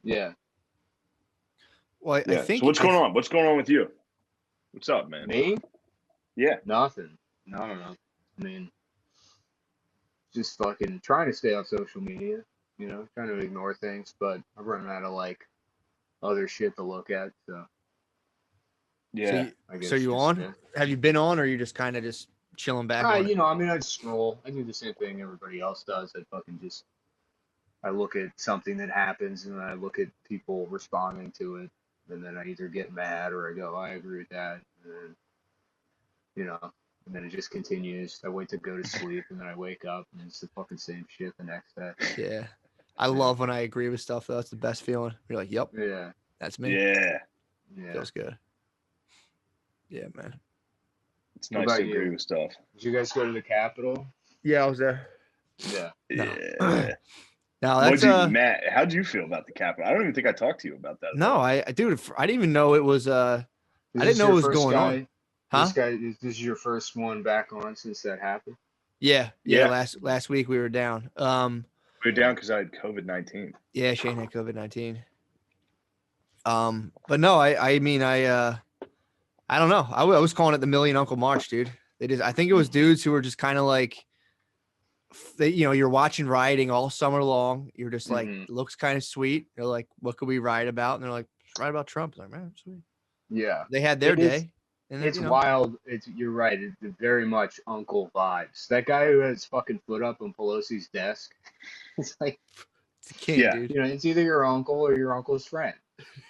Yeah. Well, I Yeah. think So what's going on? What's going on with you? What's up, man? Me? Yeah. Nothing. No, I don't know. I mean, just fucking trying to stay off social media, trying to ignore things, but I'm running out of like other shit to look at, so so. Yeah. I So guess you just on? Have you been on, or are you just kind of just chilling back on it? I mean, I scroll. I do the same thing everybody else does. I look at something that happens and then I look at people responding to it, and then I either get mad or I go, I agree with that, and then, and then it just continues. I wait to go to sleep and then I wake up and it's the fucking same shit the next day. Yeah. I Yeah. love when I agree with stuff, though. That's the best feeling. You're like, yep, Yeah. that's me. Yeah. Yeah. Feels good. Yeah, man. It's What nice about to agree you? with stuff. Did you guys go to the Capitol? Yeah, I was there. Yeah. No. Yeah. Now that's Matt, how'd you feel about the Capitol? I don't even think I talked to you about that at no, all. dude, I didn't even know it was I didn't know it was going on. Huh? This is your first one back on since that happened? Yeah. Yeah. Last week we were down. We were down because I had COVID-19. Yeah, Shane had COVID-19. But no, I mean, I don't know. I was calling it the Million Uncle March, dude. I think it was dudes who were just kind of like, you're watching rioting all summer long. You're just like, it looks kind of sweet. They're like, what could we riot about? And they're like, write about Trump. I'm like, man, sweet. Yeah. They had their day. And It's wild. You're right. It's very much uncle vibes. That guy who has fucking foot up on Pelosi's desk. It's like, it's a king, Yeah. dude. it's either your uncle or your uncle's friend.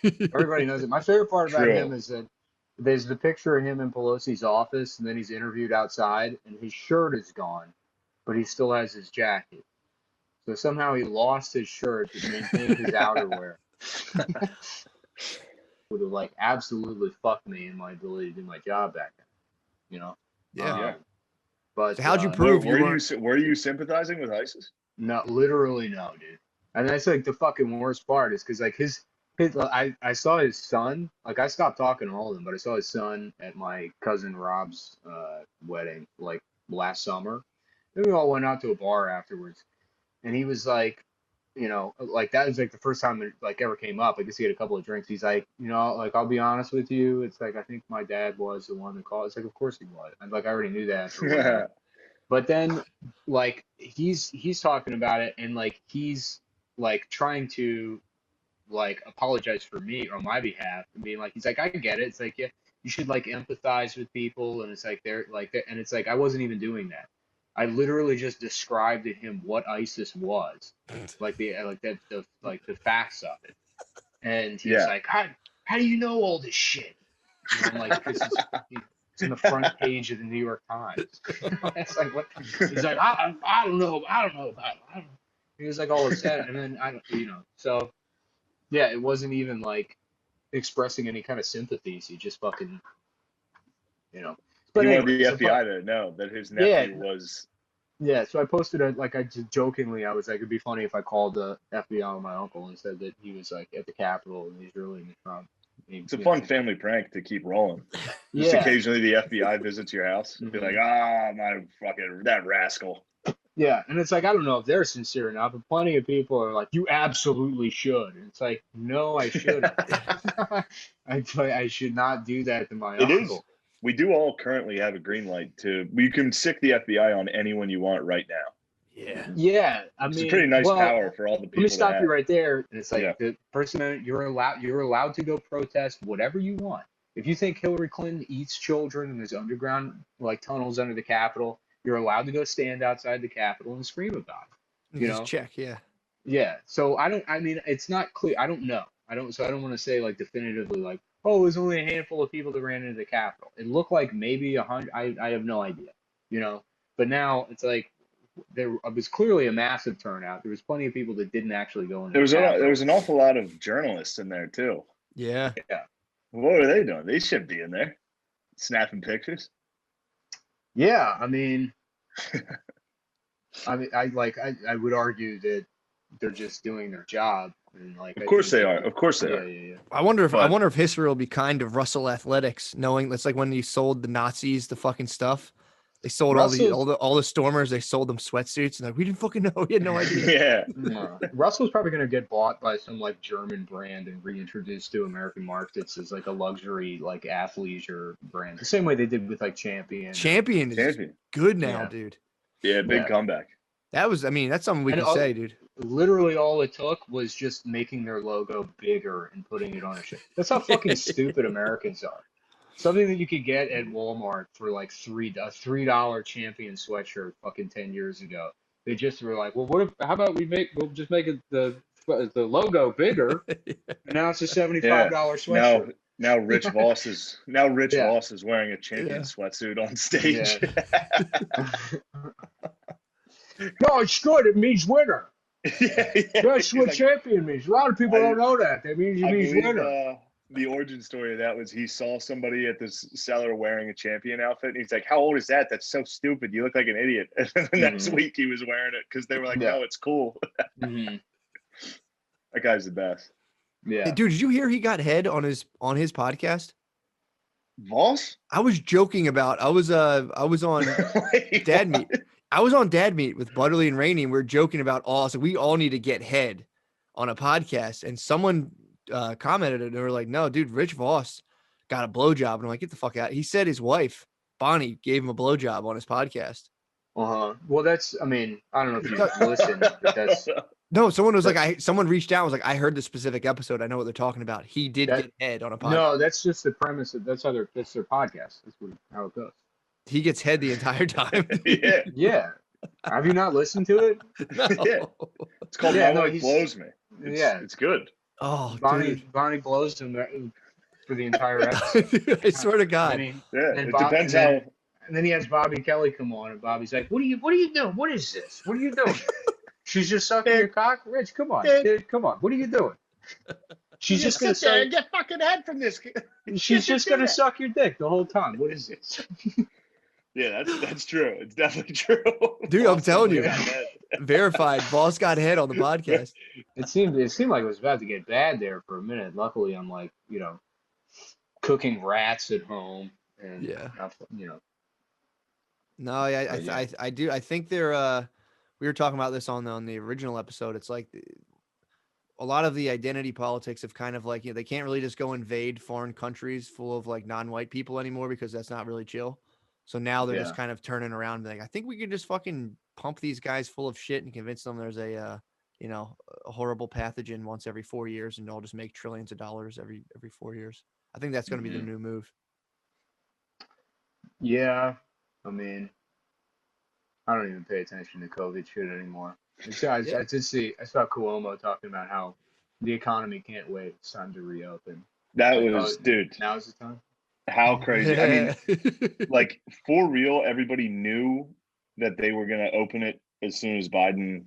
Everybody knows it. My favorite part about True. him is that there's the picture of him in Pelosi's office, and then he's interviewed outside, and his shirt is gone, but he still has his jacket. So somehow he lost his shirt to maintain his outerwear. Would have like absolutely fucked me in my ability to do my job back then, Yeah. Yeah. But So how'd you prove you weren't? Were you sympathizing with ISIS? No, literally no, dude. And that's like the fucking worst part is because like I saw his son. Like I stopped talking to all of them, but I saw his son at my cousin Rob's wedding like last summer. Then we all went out to a bar afterwards, and he was like, like that was like the first time it like ever came up. I guess he had a couple of drinks. He's like, like I'll be honest with you, it's like I think my dad was the one that called. It's like of course he was. And like I already knew that. Or whatever. But then like he's talking about it and like he's like trying to like apologize for me on my behalf and being like he's like I get it. It's like yeah, you should like empathize with people and it's like and it's like I wasn't even doing that. I literally just described to him what ISIS was, like the facts of it, and he's like, how do you know all this shit? And I'm like, it's in the front page of the New York Times. It's like what? He's like, I don't know about it. He was like all upset, and then so yeah, it wasn't even like expressing any kind of sympathies. He just fucking, But he anyway, wanted the FBI to know that his nephew was. Yeah, so I posted I just jokingly, I was like, it'd be funny if I called the FBI on my uncle and said that he was like at the Capitol and he's really in the Trump. It's a fun family prank to keep rolling. Just occasionally the FBI visits your house and be like, my fucking, that rascal. Yeah, and it's like, I don't know if they're sincere enough, but plenty of people are like, you absolutely should. And it's like, no, I shouldn't. I should not do that to my uncle. We do all currently have a green light you can sick the FBI on anyone you want right now. Yeah. Yeah. I mean, it's a pretty nice power for all the people. Let me stop you right there. And it's like the person you're allowed to go protest whatever you want. If you think Hillary Clinton eats children and there's underground like tunnels under the Capitol, you're allowed to go stand outside the Capitol and scream about it. Just check, yeah. Yeah. So it's not clear. I don't know. I don't want to say like definitively like, oh, it was only a handful of people that ran into the Capitol. It looked like maybe 100. I have no idea, But now it's like there was clearly a massive turnout. There was plenty of people that didn't actually go in. There was an awful lot of journalists in there too. Yeah. Yeah. What are they doing? They shouldn't be in there, snapping pictures. Yeah, I mean, I would argue that they're just doing their job. And like, of course they are. Of course they are. Yeah. I wonder if history will be kind of Russell Athletics, knowing that's like when you sold the Nazis the fucking stuff. They sold Russell's all the Stormers. They sold them sweatsuits, and like we didn't fucking know. We had no idea. Yeah. Russell's probably gonna get bought by some like German brand and reintroduced to American markets as like a luxury like athleisure brand. The same way they did with like Champion. Champion is Champion. good now, Yeah. dude. Yeah, big Yeah. comeback. That was, I mean, that's something we And can say, dude. literally all it took was just making their logo bigger and putting it on a shirt. That's how fucking stupid Americans are. Something that you could get at Walmart for like a $3 Champion sweatshirt fucking 10 years ago. They just were like, well, how about we'll just make the logo bigger, and now it's a $75 Now sweatshirt. now Rich Voss is Yeah. Voss is wearing a Champion sweatsuit on stage. Yeah. No, it's good. It means winner. That's what Champion means. A lot of people don't know that. That means it means winner. The origin story of that was he saw somebody at this cellar wearing a Champion outfit, and he's like, "How old is that? That's so stupid. You look like an idiot." And then the next week he was wearing it because they were like, "No, it's cool." Mm-hmm. That guy's the best. Yeah. Dude, did you hear he got head on his podcast? Voss? I was joking about. I was on Wait, Dad Meet. I was on Dad Meet with Butterly and Rainey, and we are joking about so we all need to get head on a podcast. And someone commented, and they were like, "No, dude, Rich Voss got a blowjob." And I'm like, "Get the fuck out!" He said his wife Bonnie gave him a blowjob on his podcast. Well, I mean, I don't know if you listened, but that's. No, someone was someone reached out and was like, I heard the specific episode. I know what they're talking about. He did get head on a podcast. No, that's just the premise. That's their podcast. That's how it goes. He gets head the entire time. Yeah. Have you not listened to it? No. Yeah. It's called Mama Blows Me. It's good. Oh, Bonnie blows him for the entire episode. I swear to God. It depends how. And then he has Bobby Kelly come on, and Bobby's like, "What are you doing? What is this? What are you doing?" She's just sucking your cock, Rich. Come on, dude, come on. What are you doing? She's just gonna sit there and get fucking head from this. She's just gonna suck your dick the whole time. What is this? Yeah, that's true. It's definitely true. Dude, I'm telling you, verified. Boss got head on the podcast. It seemed like it was about to get bad there for a minute. Luckily, I'm like, cooking rats at home, and No, I do. I think they're. We were talking about this on the original episode. It's like a lot of the identity politics of kind of like, they can't really just go invade foreign countries full of like non-white people anymore because that's not really chill. So now they're just kind of turning around and being like, I think we can just fucking pump these guys full of shit and convince them there's a horrible pathogen once every 4 years, and they'll just make trillions of dollars every 4 years. I think that's going to be the new move. Yeah, I mean, I don't even pay attention to COVID shit anymore. I saw Cuomo talking about how the economy can't wait. It's time to reopen. Dude. Now's the time. How crazy. I mean, like, for real, everybody knew that they were going to open it as soon as Biden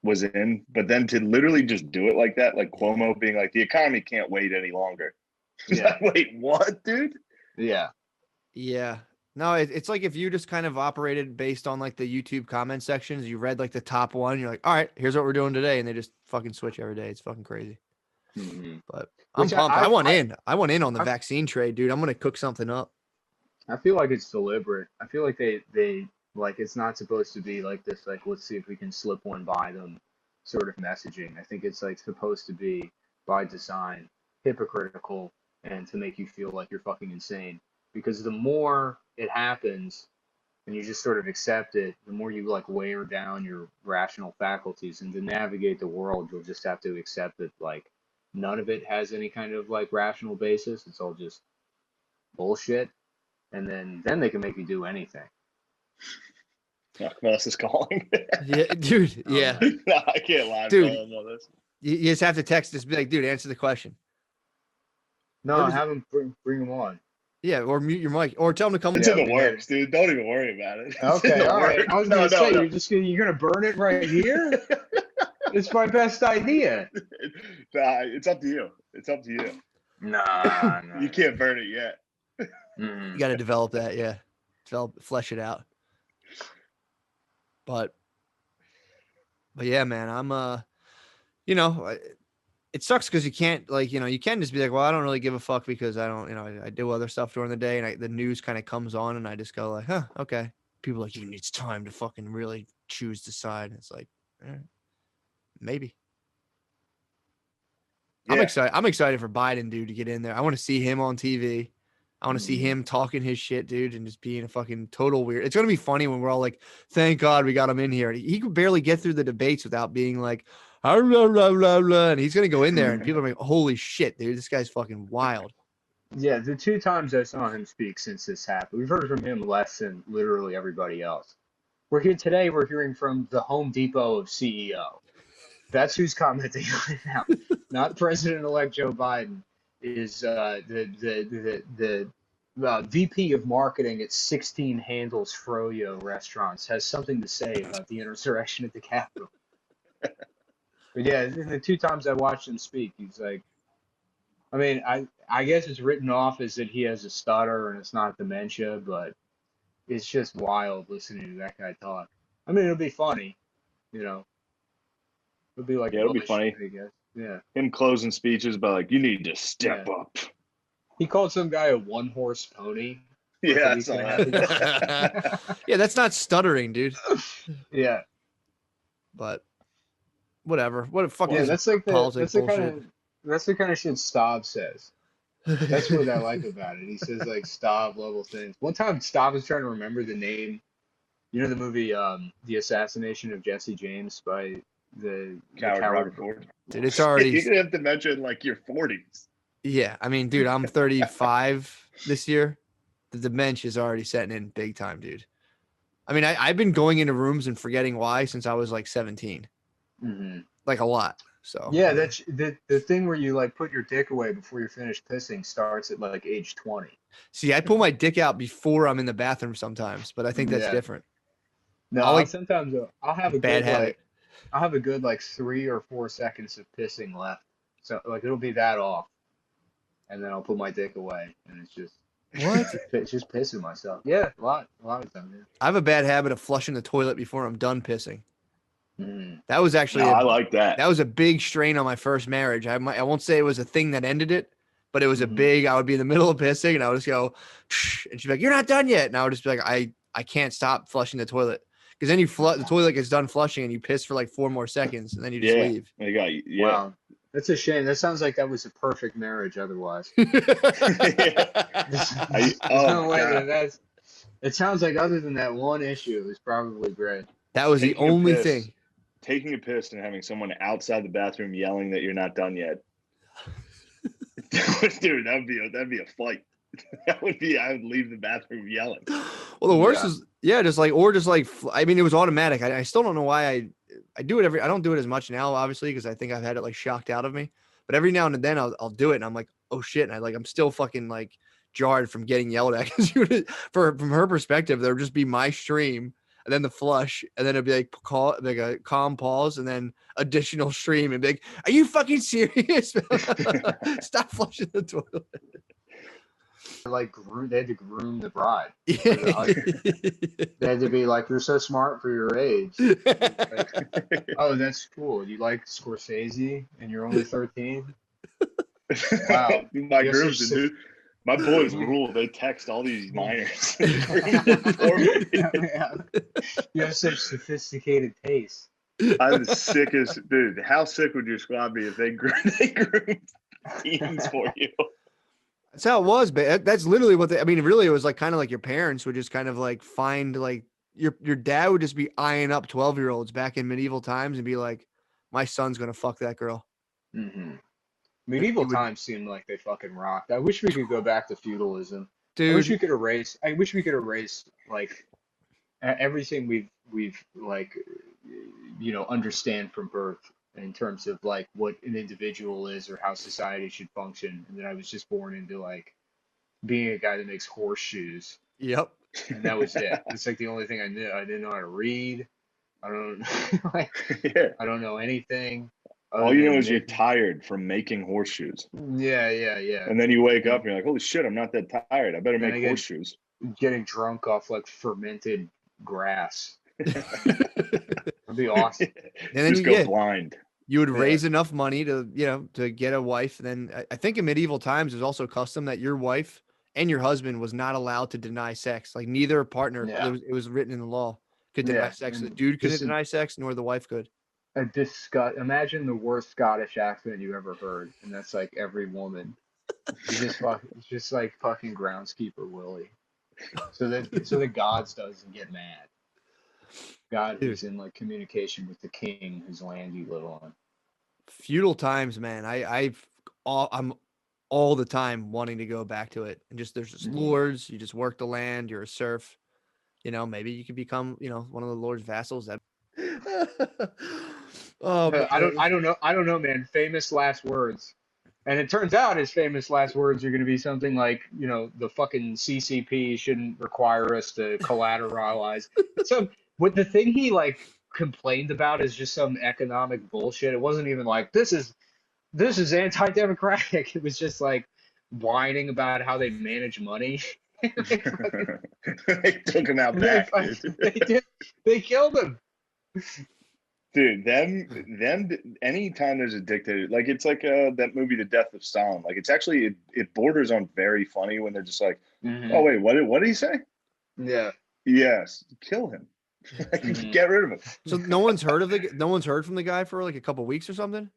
was in. But then to literally just do it like that, like Cuomo being like, the economy can't wait any longer. Yeah. Wait, what, dude? Yeah. Yeah. No, it's like if you just kind of operated based on like the YouTube comment sections, you read like the top one, you're like, all right, here's what we're doing today. And they just fucking switch every day. It's fucking crazy. Mm-hmm. But I'm pumped. I want in on the vaccine trade, dude. I'm going to cook something up. I feel like it's deliberate. I feel like they like, it's not supposed to be like this, like, let's see if we can slip one by them sort of messaging. I think it's like supposed to be by design hypocritical and to make you feel like you're fucking insane. Because the more it happens and you just sort of accept it, the more you like wear down your rational faculties. And to navigate the world, you'll just have to accept that like none of it has any kind of like rational basis. It's all just bullshit. And then they can make you do anything. Voss is calling. Yeah, dude. Yeah. No, I can't lie. Dude, all this. You just have to text us, be like, dude, answer the question. No, have him bring him on. Yeah, or mute your mic, or tell him to come. It's in the works, dude. Don't even worry about it. Okay, all right. I was gonna say you're gonna burn it right here. It's my best idea. It's up to you. It's up to you. Nah. You can't burn it yet. You got to develop that, yeah. Flesh it out. But yeah, man, I'm it sucks because you can't like, you can just be like, well, I don't really give a fuck because I don't, I do other stuff during the day and the news kind of comes on and I just go like, huh, okay. People are like, you need time to fucking really choose the side. It's like, maybe. Yeah. I'm excited for Biden, dude, to get in there. I want to see him on TV. I want to see him talking his shit, dude, and just being a fucking total weird. It's gonna be funny when we're all like, "Thank God we got him in here." He could barely get through the debates without being like, "Ah, blah, blah, blah, blah," and he's gonna go in there, and people are like, "Holy shit, dude, this guy's fucking wild." Yeah, the 2 times I saw him speak since this happened, we've heard from him less than literally everybody else. We're here today. We're hearing from the Home Depot of CEO. That's who's commenting right now. Not President-elect Joe Biden. Is the VP of marketing at 16 Handles Froyo restaurants has something to say about the insurrection at the Capitol. But yeah, the 2 times I watched him speak, he's like, I mean, I guess it's written off as that he has a stutter and it's not dementia, but it's just wild listening to that guy talk. I mean, it'll be funny, you know. It'll be like It'll be Bush, funny. I guess. Yeah. Him closing speeches about like, you need to step Yeah. up. He called some guy a one-horse pony like Yeah, a I week saw and a half that. ago. Yeah, that's not stuttering, dude. Yeah. But whatever. What the fuck Yeah, is politics bullshit? that's the kind of shit Stav says. That's what I like about it. He says like Stav level things. One time Stav was trying to remember the name. You know the movie The Assassination of Jesse James by the Coward Robert Ford. Dude, it's already. You're gonna have to mention like your 40s. Yeah, I mean, dude, I'm 35 this year. The dementia is already setting in big time, dude. I mean, I've been going into rooms and forgetting why since I was like 17, like a lot. So yeah, that's the thing where you like put your dick away before you're finished pissing starts at like age 20. see, I pull my dick out before I'm in the bathroom sometimes, but I think that's different. No, sometimes I'll have a bad good habit. like I'll have a good like 3 or 4 seconds of pissing left. So like it'll be that off, and then I'll put my dick away, and it's just what? It's just pissing myself. Yeah, a lot of time. Yeah. I have a bad habit of flushing the toilet before I'm done pissing. Mm. That was actually I like that. That was a big strain on my first marriage. I won't say it was a thing that ended it, but it was a big. I would be in the middle of pissing, and I would just go, and she'd be like, "You're not done yet," and I would just be like, "I can't stop flushing the toilet." Because then the toilet gets done flushing and you piss for like 4 more seconds and then you just leave. Wow. That's a shame. That sounds like that was a perfect marriage otherwise. There's no way that that's. It sounds like other than that one issue, it was probably great. That was the only thing. Taking a piss and having someone outside the bathroom yelling that you're not done yet. Dude, that'd be a fight. I would leave the bathroom yelling. Well, the worst is just like I mean, it was automatic. I still don't know why I do it I don't do it as much now, obviously, because I think I've had it like shocked out of me. But every now and then I'll do it, and I'm like, oh shit, and I'm still fucking like jarred from getting yelled at because from her perspective, there would just be my stream and then the flush, and then it'd be like a calm pause, and then additional stream, and be like, are you fucking serious? Stop flushing the toilet. They had to groom the bride. Yeah. They had to be like, you're so smart for your age. Like, oh, that's cool. You like Scorsese and you're only 13? Wow. My grooms, dude. My boys rule. They text all these minors. Yeah. You have such sophisticated taste. I'm the sickest dude. How sick would your squad be if they groomed teens for you? That's how it was, but that's literally what really it was like kind of like your parents would just kind of like find like your dad would just be eyeing up 12-year-olds back in medieval times and be like, my son's gonna fuck that girl. Medieval times seemed like they fucking rocked. I wish we could go back to feudalism. Dude. I wish we could erase like everything we've like understand from birth in terms of like what an individual is or how society should function, and then I was just born into like being a guy that makes horseshoes. Yep. And that was it. It's like the only thing I knew. I didn't know how to read. I don't I don't know anything. All you know is you're tired from making horseshoes. Yeah. And then you wake up and you're like, holy shit, I'm not that tired. I better make horseshoes. Getting drunk off like fermented grass. That'd be awesome. And then just go blind. You would raise enough money to, to get a wife. And then I think in medieval times, there's also custom that your wife and your husband was not allowed to deny sex. Like neither partner, it was written in the law, could deny sex. The dude couldn't deny sex, nor the wife could. Imagine the worst Scottish accent you ever heard, and that's like every woman. It's just like fucking groundskeeper Willie. So the gods doesn't get mad. God is in like communication with the king whose land you live on. Feudal times, man. I'm all the time wanting to go back to it. And there's just lords. You just work the land. You're a serf. Maybe you could become, one of the lord's vassals. That. I don't know, man. Famous last words. And it turns out his famous last words are going to be something like, the fucking CCP shouldn't require us to collateralize. What the thing he like complained about is just some economic bullshit. It wasn't even like this is anti-democratic. It was just like whining about how they manage money. They took him out back. They killed him. Dude, them. Anytime there's a dictator, like it's like that movie, The Death of Stalin. Like it's actually it borders on very funny when they're just like, oh wait, what did he say? Yeah. Yes, kill him. Get rid of him. So no one's heard from the guy for like a couple weeks or something,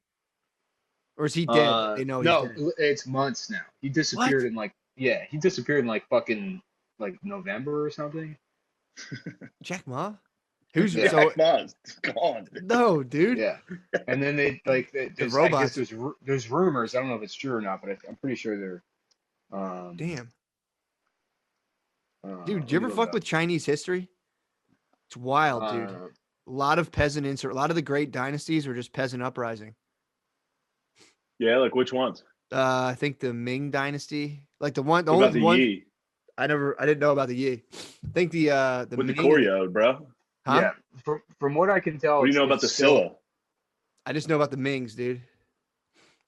or is he dead? They know. No, he's dead. It's months now. He disappeared in like fucking like November or something. Jack Ma. Who's Jack Ma's gone? No, dude. Yeah, and then they like the robots. I guess there's rumors. I don't know if it's true or not, but I'm pretty sure they're. Damn. Dude, do you ever fuck with Chinese history? It's wild, dude. A lot of peasant a lot of the great dynasties were just peasant uprising. Yeah, like which ones? I think the Ming dynasty, like the only one. Yi? I didn't know about the Yi. I think the with Ming, the Koryo, bro. Huh? Yeah, from what I can tell. What do you know about the Silla? I just know about the Mings, dude.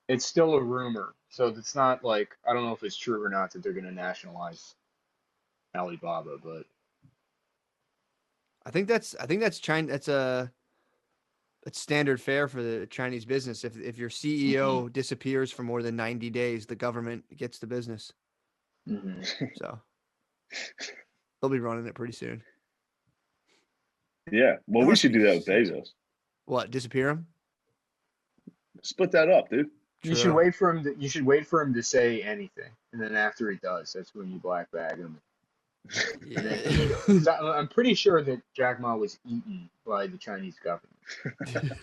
It's still a rumor, so it's not like I don't know if it's true or not that they're gonna nationalize Alibaba, but I think that's China. That's standard fare for the Chinese business. If your CEO disappears for more than 90 days, the government gets the business. So they'll be running it pretty soon. Yeah, well, we should do that with Bezos. What? Disappear him? Split that up, dude. You should wait for him to say anything, and then after he does, that's when you black bag him. Yeah. I'm pretty sure that Jack Ma was eaten by the Chinese government.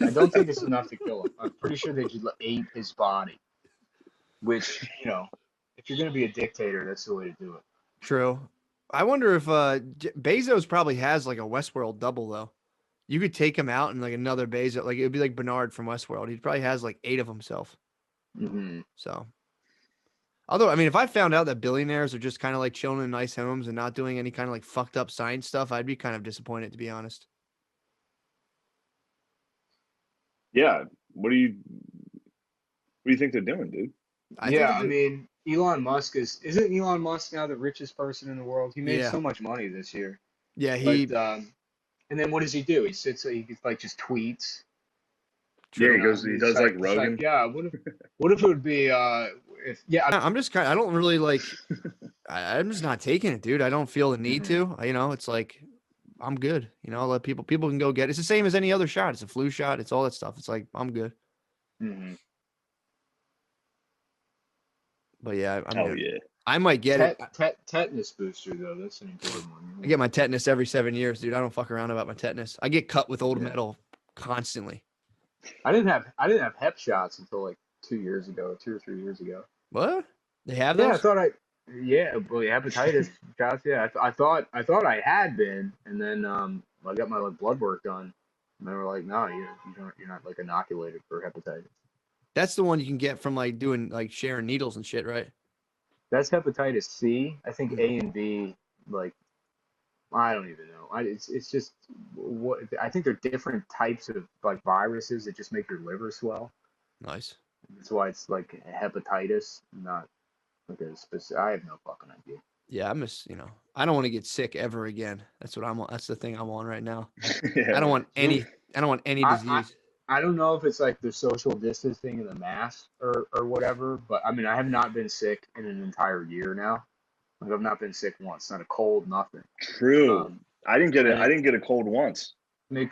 I don't think it's enough to kill him. I'm pretty sure they just ate his body. Which, if you're gonna be a dictator, that's the way to do it. True. I wonder if Bezos probably has like a Westworld double though. You could take him out and like another Bezos, like it would be like Bernard from Westworld. He probably has like 8 of himself. So, although I mean, if I found out that billionaires are just kind of like chilling in nice homes and not doing any kind of like fucked up science stuff, I'd be kind of disappointed, to be honest. Yeah. What do you think they're doing, dude? I mean, Elon Musk isn't Elon Musk now the richest person in the world? He made so much money this year. Yeah, and then what does he do? He like just tweets. Yeah, he does like Rogan. Like, yeah, what if it would be I'm just I don't really like I'm just not taking it, dude. I don't feel the need to. It's like I'm good. I'll let people can go get it. It's the same as any other shot. It's a flu shot. It's all that stuff. It's like I'm good. But yeah, I might get it. Tetanus booster though, that's an important one. I get my tetanus every 7 years, dude. I don't fuck around about my tetanus. I get cut with old metal constantly. I didn't have hep shots until like 2 or 3 years ago. What? They have those? Yeah, hepatitis shots. Yeah, I thought I had been, and then I got my blood work done, and they were like, no, you're not like inoculated for hepatitis. That's the one you can get from like doing like sharing needles and shit, right? That's hepatitis C. I think A and B, like, I don't even know. It's just what I think they're different types of like viruses that just make your liver swell. Nice. That's why it's like hepatitis, not like a specific. I have no fucking idea. Yeah, I don't want to get sick ever again. That's what I'm on. That's the thing I'm on right now. I don't want any disease. I don't know if it's like the social distancing and the mask or whatever, but I mean, I have not been sick in an entire year now. Like I've not been sick once, not a cold, nothing. True. I didn't get it. and I didn't get a cold once. I mean, it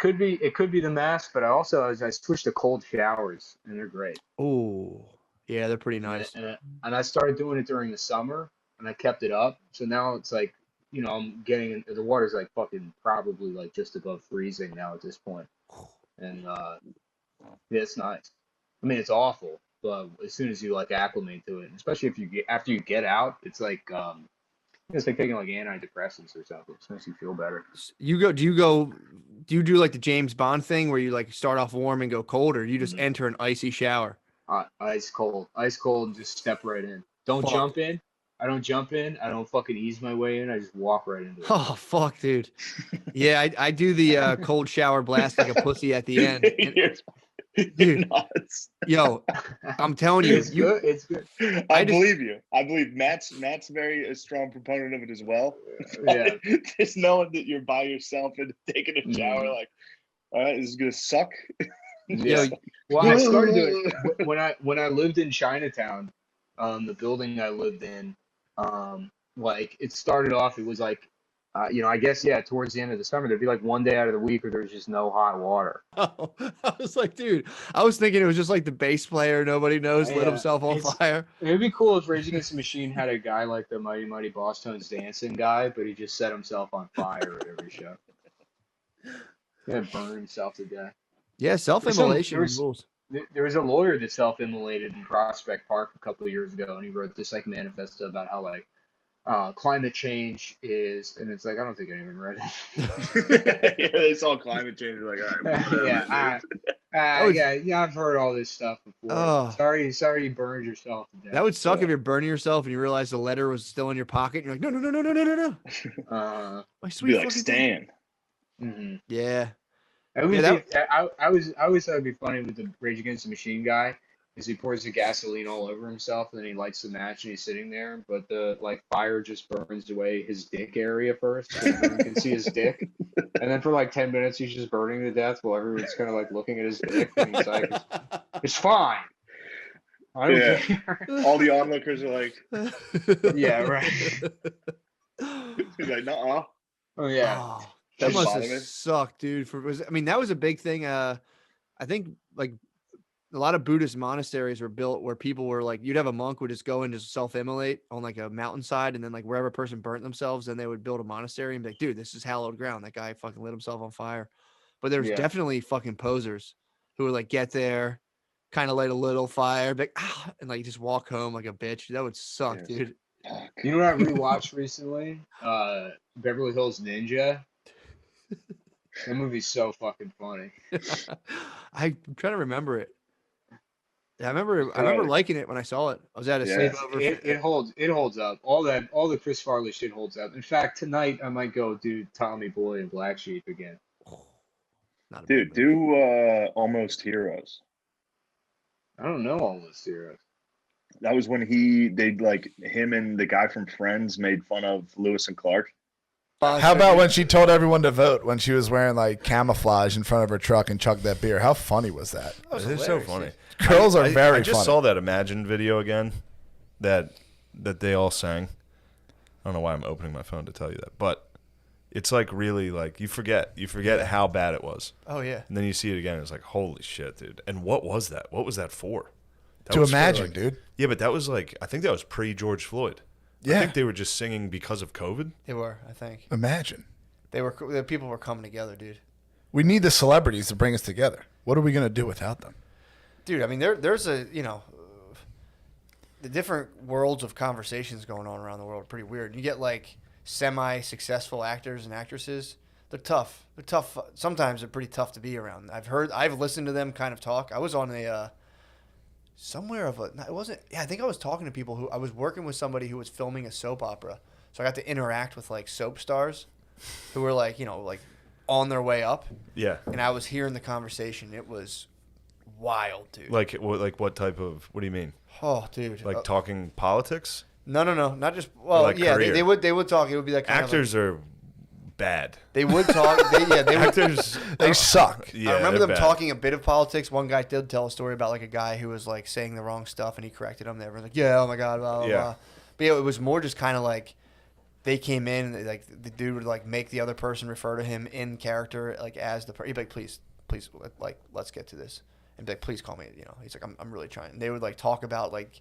could be the mask, but I switched to cold showers, and they're great. Oh, yeah, they're pretty And nice. and I started doing it during the summer, and I kept it up. So now it's like, I'm getting the water's like fucking probably like just above freezing now at this point, and yeah, it's nice. I mean, it's awful, but as soon as you like acclimate to it, especially if you get after you get out, it's like taking like antidepressants or something. It makes you feel better. Do you do like the James Bond thing where you like start off warm and go cold, or you just Mhm. enter an icy shower? Ice cold, and just step right in. Don't Fuck. jump in. I don't jump in. I don't fucking ease my way in. I just walk right into it. Oh fuck, dude. Yeah, I do the cold shower blast like a pussy at the end. You're nuts. Yo, I'm telling you, It's good. It's good. I believe you. I believe Matt's very a strong proponent of it as well. Yeah. Just knowing that you're by yourself and taking a shower, like, all right, this is gonna suck. Yeah. Well, I started doing it when I lived in Chinatown. The building I lived in, like it started off. It was like, I guess towards the end of the summer there'd be like one day out of the week where there was just no hot water. Oh, I was like, dude, I was thinking it was just like the bass player nobody knows lit himself on fire. It'd be cool if Rage Against the Machine had a guy like the Mighty Mighty Boss Tones dancing guy, but he just set himself on fire at every show. Yeah, burn himself to death. Yeah, self-immolation rules. There was a lawyer that self-immolated in Prospect Park a couple of years ago, and he wrote this like manifesto about how like climate change is, and it's like I don't think anyone read it. Yeah, they saw climate change, like, all right, yeah, I've heard all this stuff before. Oh. Sorry, you burned yourself to death. That would suck if you're burning yourself and you realize the letter was still in your pocket. And you're like, no. My sweet be like Stan. Mm-hmm. Yeah. I always thought it'd be funny with the Rage Against the Machine guy is he pours the gasoline all over himself and then he lights the match and he's sitting there, but the like fire just burns away his dick area first, so everyone can see his dick, and then for like 10 minutes he's just burning to death while everyone's kind of like looking at his dick, and he's like, "It's fine. I don't care." All the onlookers are like, "Yeah, right." He's like, "Nuh-uh." Oh yeah. Oh, that must have sucked, dude. That was a big thing. I think like a lot of Buddhist monasteries were built where people were like, you'd have a monk would just go and just self-immolate on like a mountainside, and then like wherever a person burnt themselves, then they would build a monastery and be like, dude, this is hallowed ground. That guy fucking lit himself on fire. But there's definitely fucking posers who would like get there, kind of light a little fire, be like, and like just walk home like a bitch. That would suck, dude. You know what I rewatched recently? Beverly Hills Ninja. That movie's so fucking funny. I'm trying to remember it. Yeah, I remember liking it when I saw it. I was at a sleepover. It holds up. All the Chris Farley shit holds up. In fact, tonight I might go do Tommy Boy and Black Sheep again. Dude, do Almost Heroes. I don't know Almost Heroes. That was when him and the guy from Friends made fun of Lewis and Clark. How about when she told everyone to vote when she was wearing like camouflage in front of her truck and chugged that beer? How funny was that? It's so funny. Girls are very funny. I just saw that Imagine video again that they all sang. I don't know why I'm opening my phone to tell you that, but it's like really like you forget how bad it was. Oh yeah. And then you see it again, it's like, holy shit, dude. And what was that? What was that for? To Imagine, dude. Yeah, but that was like, I think that was pre-George Floyd. Yeah. I think they were just singing because of COVID. They were, I think. Imagine. The people were coming together, dude. We need the celebrities to bring us together. What are we going to do without them? Dude, I mean, there's the different worlds of conversations going on around the world are pretty weird. You get like semi-successful actors and actresses. They're tough. They're tough. Sometimes they're pretty tough to be around. I've listened to them kind of talk. I was on I think I was talking to people I was working with somebody who was filming a soap opera. So I got to interact with like soap stars who were like, like on their way up. Yeah. And I was hearing the conversation. It was wild, dude. Like what type of, what do you mean? Oh, dude. Like talking politics? No. Not just, well, like yeah, they would talk. It would be like actors are bad. They would talk. They would. Actors, They suck. yeah, I remember they're them bad. talking a bit of politics. One guy did tell a story about like a guy who was like saying the wrong stuff, and he corrected him. They were like, "Yeah, oh my god, blah blah Yeah. blah." But yeah, it was more just kind of like they came in, and like the dude would like make the other person refer to him in character, like as the he'd be like, "Please, like let's get to this," and be like, "Please call me." You know, he's like, "I'm really trying." And they would like talk about like.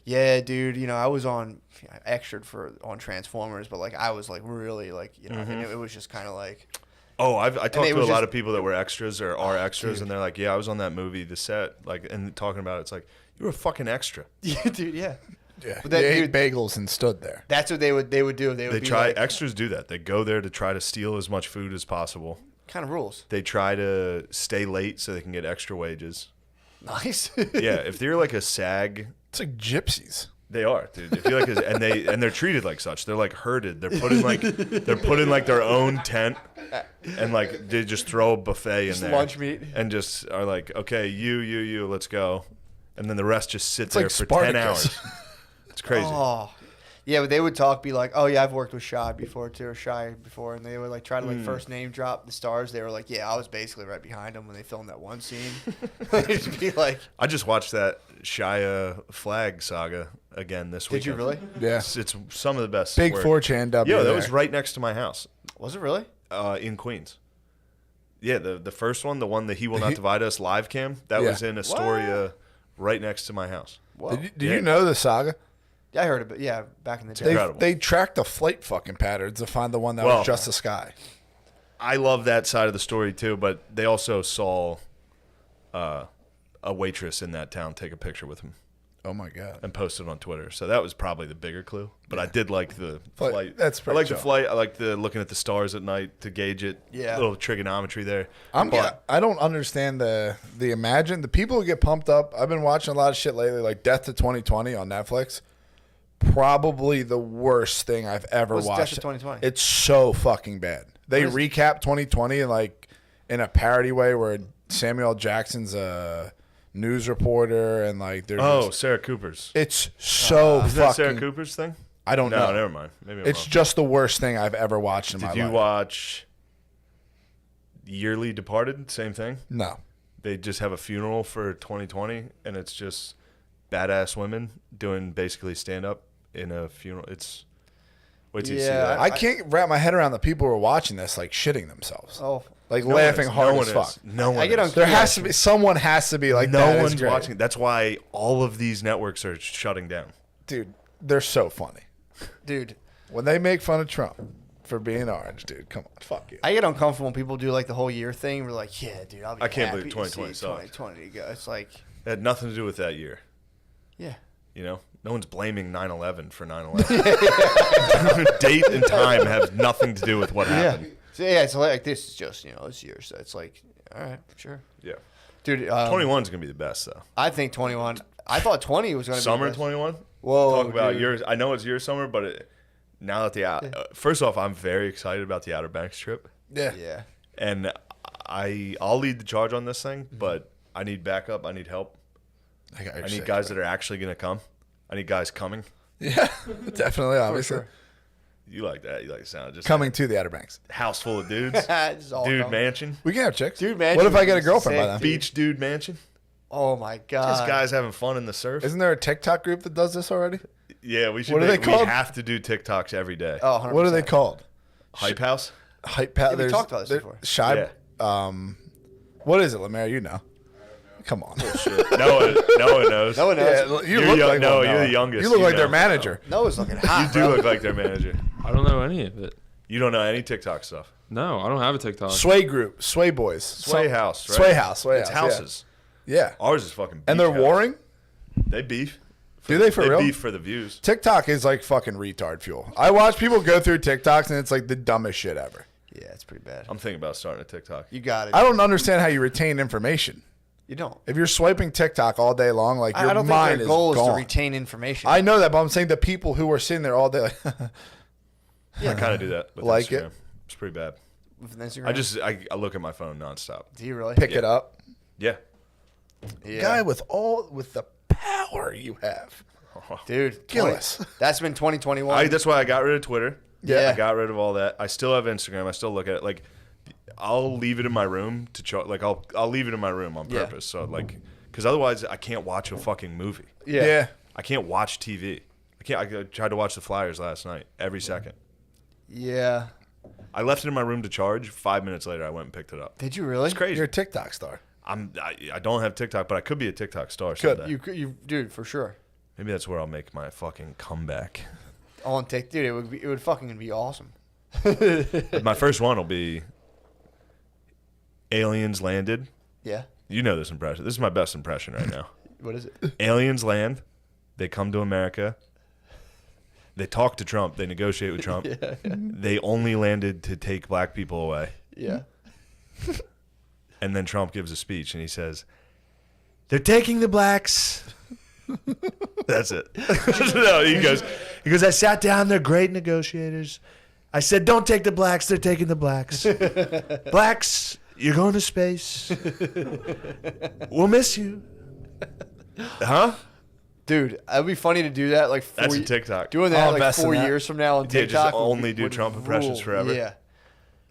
Yeah, dude. You know, I was on extras on Transformers, but like I was like really like and it was just kind of like. Oh, I talked to it a was lot just- of people that were extras or are extras, and they're like, "Yeah, I was on that movie, The Set," like, and talking about it, it's like you were a fucking extra. Yeah, dude. Yeah. Yeah, But that they ate dude- bagels and stood there. That's what they would do. They would They be try like, extras do that. They go there to try to steal as much food as possible. kind of rules. They try to stay late so they can get extra wages. Nice. Yeah, if they're like a SAG, It's like gypsies. they are, dude. If you're like, and they're treated like such. They're like herded. They're put in like their own tent, and like they just throw a buffet in there, lunch meat. and just are like, okay, you, let's go, and then the rest just sit It's there like for Spartacus. 10 hours. It's crazy. Oh. Yeah, but they would talk, be like, "Oh yeah, I've worked with Shy before, and they would like try to like first name drop the stars. They were like, "Yeah, I was basically right behind them when they filmed that one scene." They'd just be like, I just watched that Shia flag saga again this week. "Did you really? Yeah, It's some of the best. big work. 4chan W. Yo, that there. was right next to my house, Was it really?" in Queens. Yeah, the first one, the one that He Will Not Divide Us live cam, that Yeah. was in Astoria, right next to my house. Whoa. Did Yeah. you know the saga? Yeah, I heard of it. Yeah, back in the day. incredible. They tracked the flight fucking patterns to find the one that Well- was just the sky. I love that side of the story too, but they also saw a waitress in that town take a picture with him Oh my god. and post it on Twitter. So that was probably the bigger clue. But I did like the Flight- flight. that's I pretty like the chill. flight. I like the looking at the stars at night to gauge it. Yeah. Little trigonometry there. I don't understand the imagine the people who get pumped up. I've been watching a lot of shit lately, like Death to 2020 on Netflix. Probably the worst thing I've ever What's Death watched. to 2020? It's so fucking bad. They What is- recap 2020 like in a parody way where Samuel L. Jackson's a news reporter and like they're Oh, just, Sarah Cooper's. it's so Is that Sarah fucking. Cooper's thing? I don't No, know. never mind. Maybe I'm It's wrong. just the worst thing I've ever watched in my Did you life. watch Yearly Departed? Same thing. No. They just have a funeral for 2020, and it's just badass women doing basically stand up in a funeral. It's wait till you see Yeah, that. I can't wrap my head around the people who are watching this like shitting themselves. Oh, Like No one laughing is. hard No as one fuck. is. No one. I get is. on- There has to be someone has to be like No that is one's great. watching. That's why all of these networks are shutting down. Dude, they're so funny. dude. When they make fun of Trump for being orange, dude, come on, fuck you. I get uncomfortable when people do like the whole year thing. We're like, yeah, dude, I'll be I can't happy believe to 2020 see sucked. 2020 go. It's like, It had nothing to do with that year. yeah. You know, no one's blaming 9/11 for 9/11. Date and time have nothing to do with what happened. So, yeah, it's like this is just this year. So it's like, all right, sure, Yeah. dude. 21 is gonna be the best though. I think 21. I thought 20 was going to be Summer the best. 21. Whoa, Talk about dude. yours. I know it's your summer, but now that first off, I'm very excited about the Outer Banks trip, Yeah. Yeah. and I'll lead the charge on this thing, but I need backup. I need help. I need guys that are actually gonna come. I need guys coming. Yeah, definitely, obviously. sure. You like that? You like the sound? Just Coming to the Outer Banks. house full of dudes. Just all Dude come. mansion. We can have chicks. Dude mansion What if I would get a be girlfriend by sick, then? dude. Beach dude mansion. Oh my Just god. guys having fun in the surf. Isn't there a TikTok group that does this already? Yeah, we should. What are they we called? have to do TikToks every day. Oh, 100%. What are they called? Hype house. Hype Pat. we talked about this before. Shy. Yeah. What is it, Lemaire? You know. Come on. No one knows. No one knows. Yeah, you You're look young- like no, one, you're Noah. the youngest, You look you like their know. manager. Noah's looking hot. You do bro. look like their manager. I don't know any of it. You don't know any TikTok stuff. No, I don't have a TikTok. Sway group, Sway boys, Sway house, right? Sway house, Sway It's house. houses. Yeah. Ours is fucking. And beach they're house. warring. They beef. Do they for real? Beef for the views. TikTok is like fucking retard fuel. I watch people go through TikToks and it's like the dumbest shit ever. Yeah, it's pretty bad. I'm thinking about starting a TikTok. You got it. I don't understand how you retain information. You don't. If you're swiping TikTok all day long, like your I don't mind think their is goal is gone. to retain information. I know that, but I'm saying the people who are sitting there all day, like, I kind of do that with Like Instagram. it? It's pretty bad. With Instagram. I look at my phone nonstop. Do you really? pick it up. Yeah. Yeah. Guy with the power you have. Dude, Gillis. That's been 2021. That's why I got rid of Twitter. Yeah. I got rid of all that. I still have Instagram. I still look at it. Like, I'll leave it in my room to like I'll leave it in my room on purpose. So like, because otherwise I can't watch a fucking movie. Yeah. I can't watch TV. I tried to watch the Flyers last night every second. Yeah. I left it in my room to charge. 5 minutes later, I went and picked it up. Did you really? It's crazy. You're a TikTok star. I don't have TikTok, but I could be a TikTok star someday. You dude, for sure. Maybe that's where I'll make my fucking comeback. On TikTok, dude, it would fucking be awesome. My first one will be aliens landed. Yeah. You know this impression. This is my best impression right now. What is it? Aliens land. They come to America. They talk to Trump. They negotiate with Trump. Yeah. They only landed to take black people away. Yeah. And then Trump gives a speech and he says, "They're taking the blacks." That's it. No, he goes, "I sat down. They're great negotiators. I said, don't take the blacks. They're taking the blacks. Blacks, you're going to space. We'll miss you." Huh? Dude, it'd be funny to do that like That's a TikTok. doing that I'll like invest in 4 that. years from now on Yeah, TikTok. just only do would Trump impressions rule. forever. Yeah.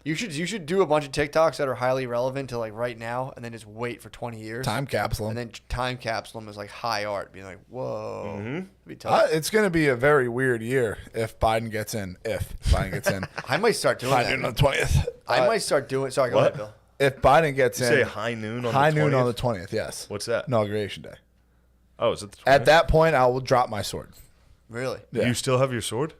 You should do a bunch of TikToks that are highly relevant to like right now, and then just wait for 20 years. Time capsule. And then time capsule them as like high art, being like, whoa. Mm-hmm. It'd be tough. It's going to be a very weird year if Biden gets in. If Biden gets in. I might start doing High noon on that. the 20th. I might start doing. Sorry, go what? ahead, Bill. If Biden gets You in. say high noon on high the 20th? noon on the 20th, yes. What's that? Inauguration day. Oh, is it the 20th? At that point, I will drop my sword. Really? Yeah. You still have your sword?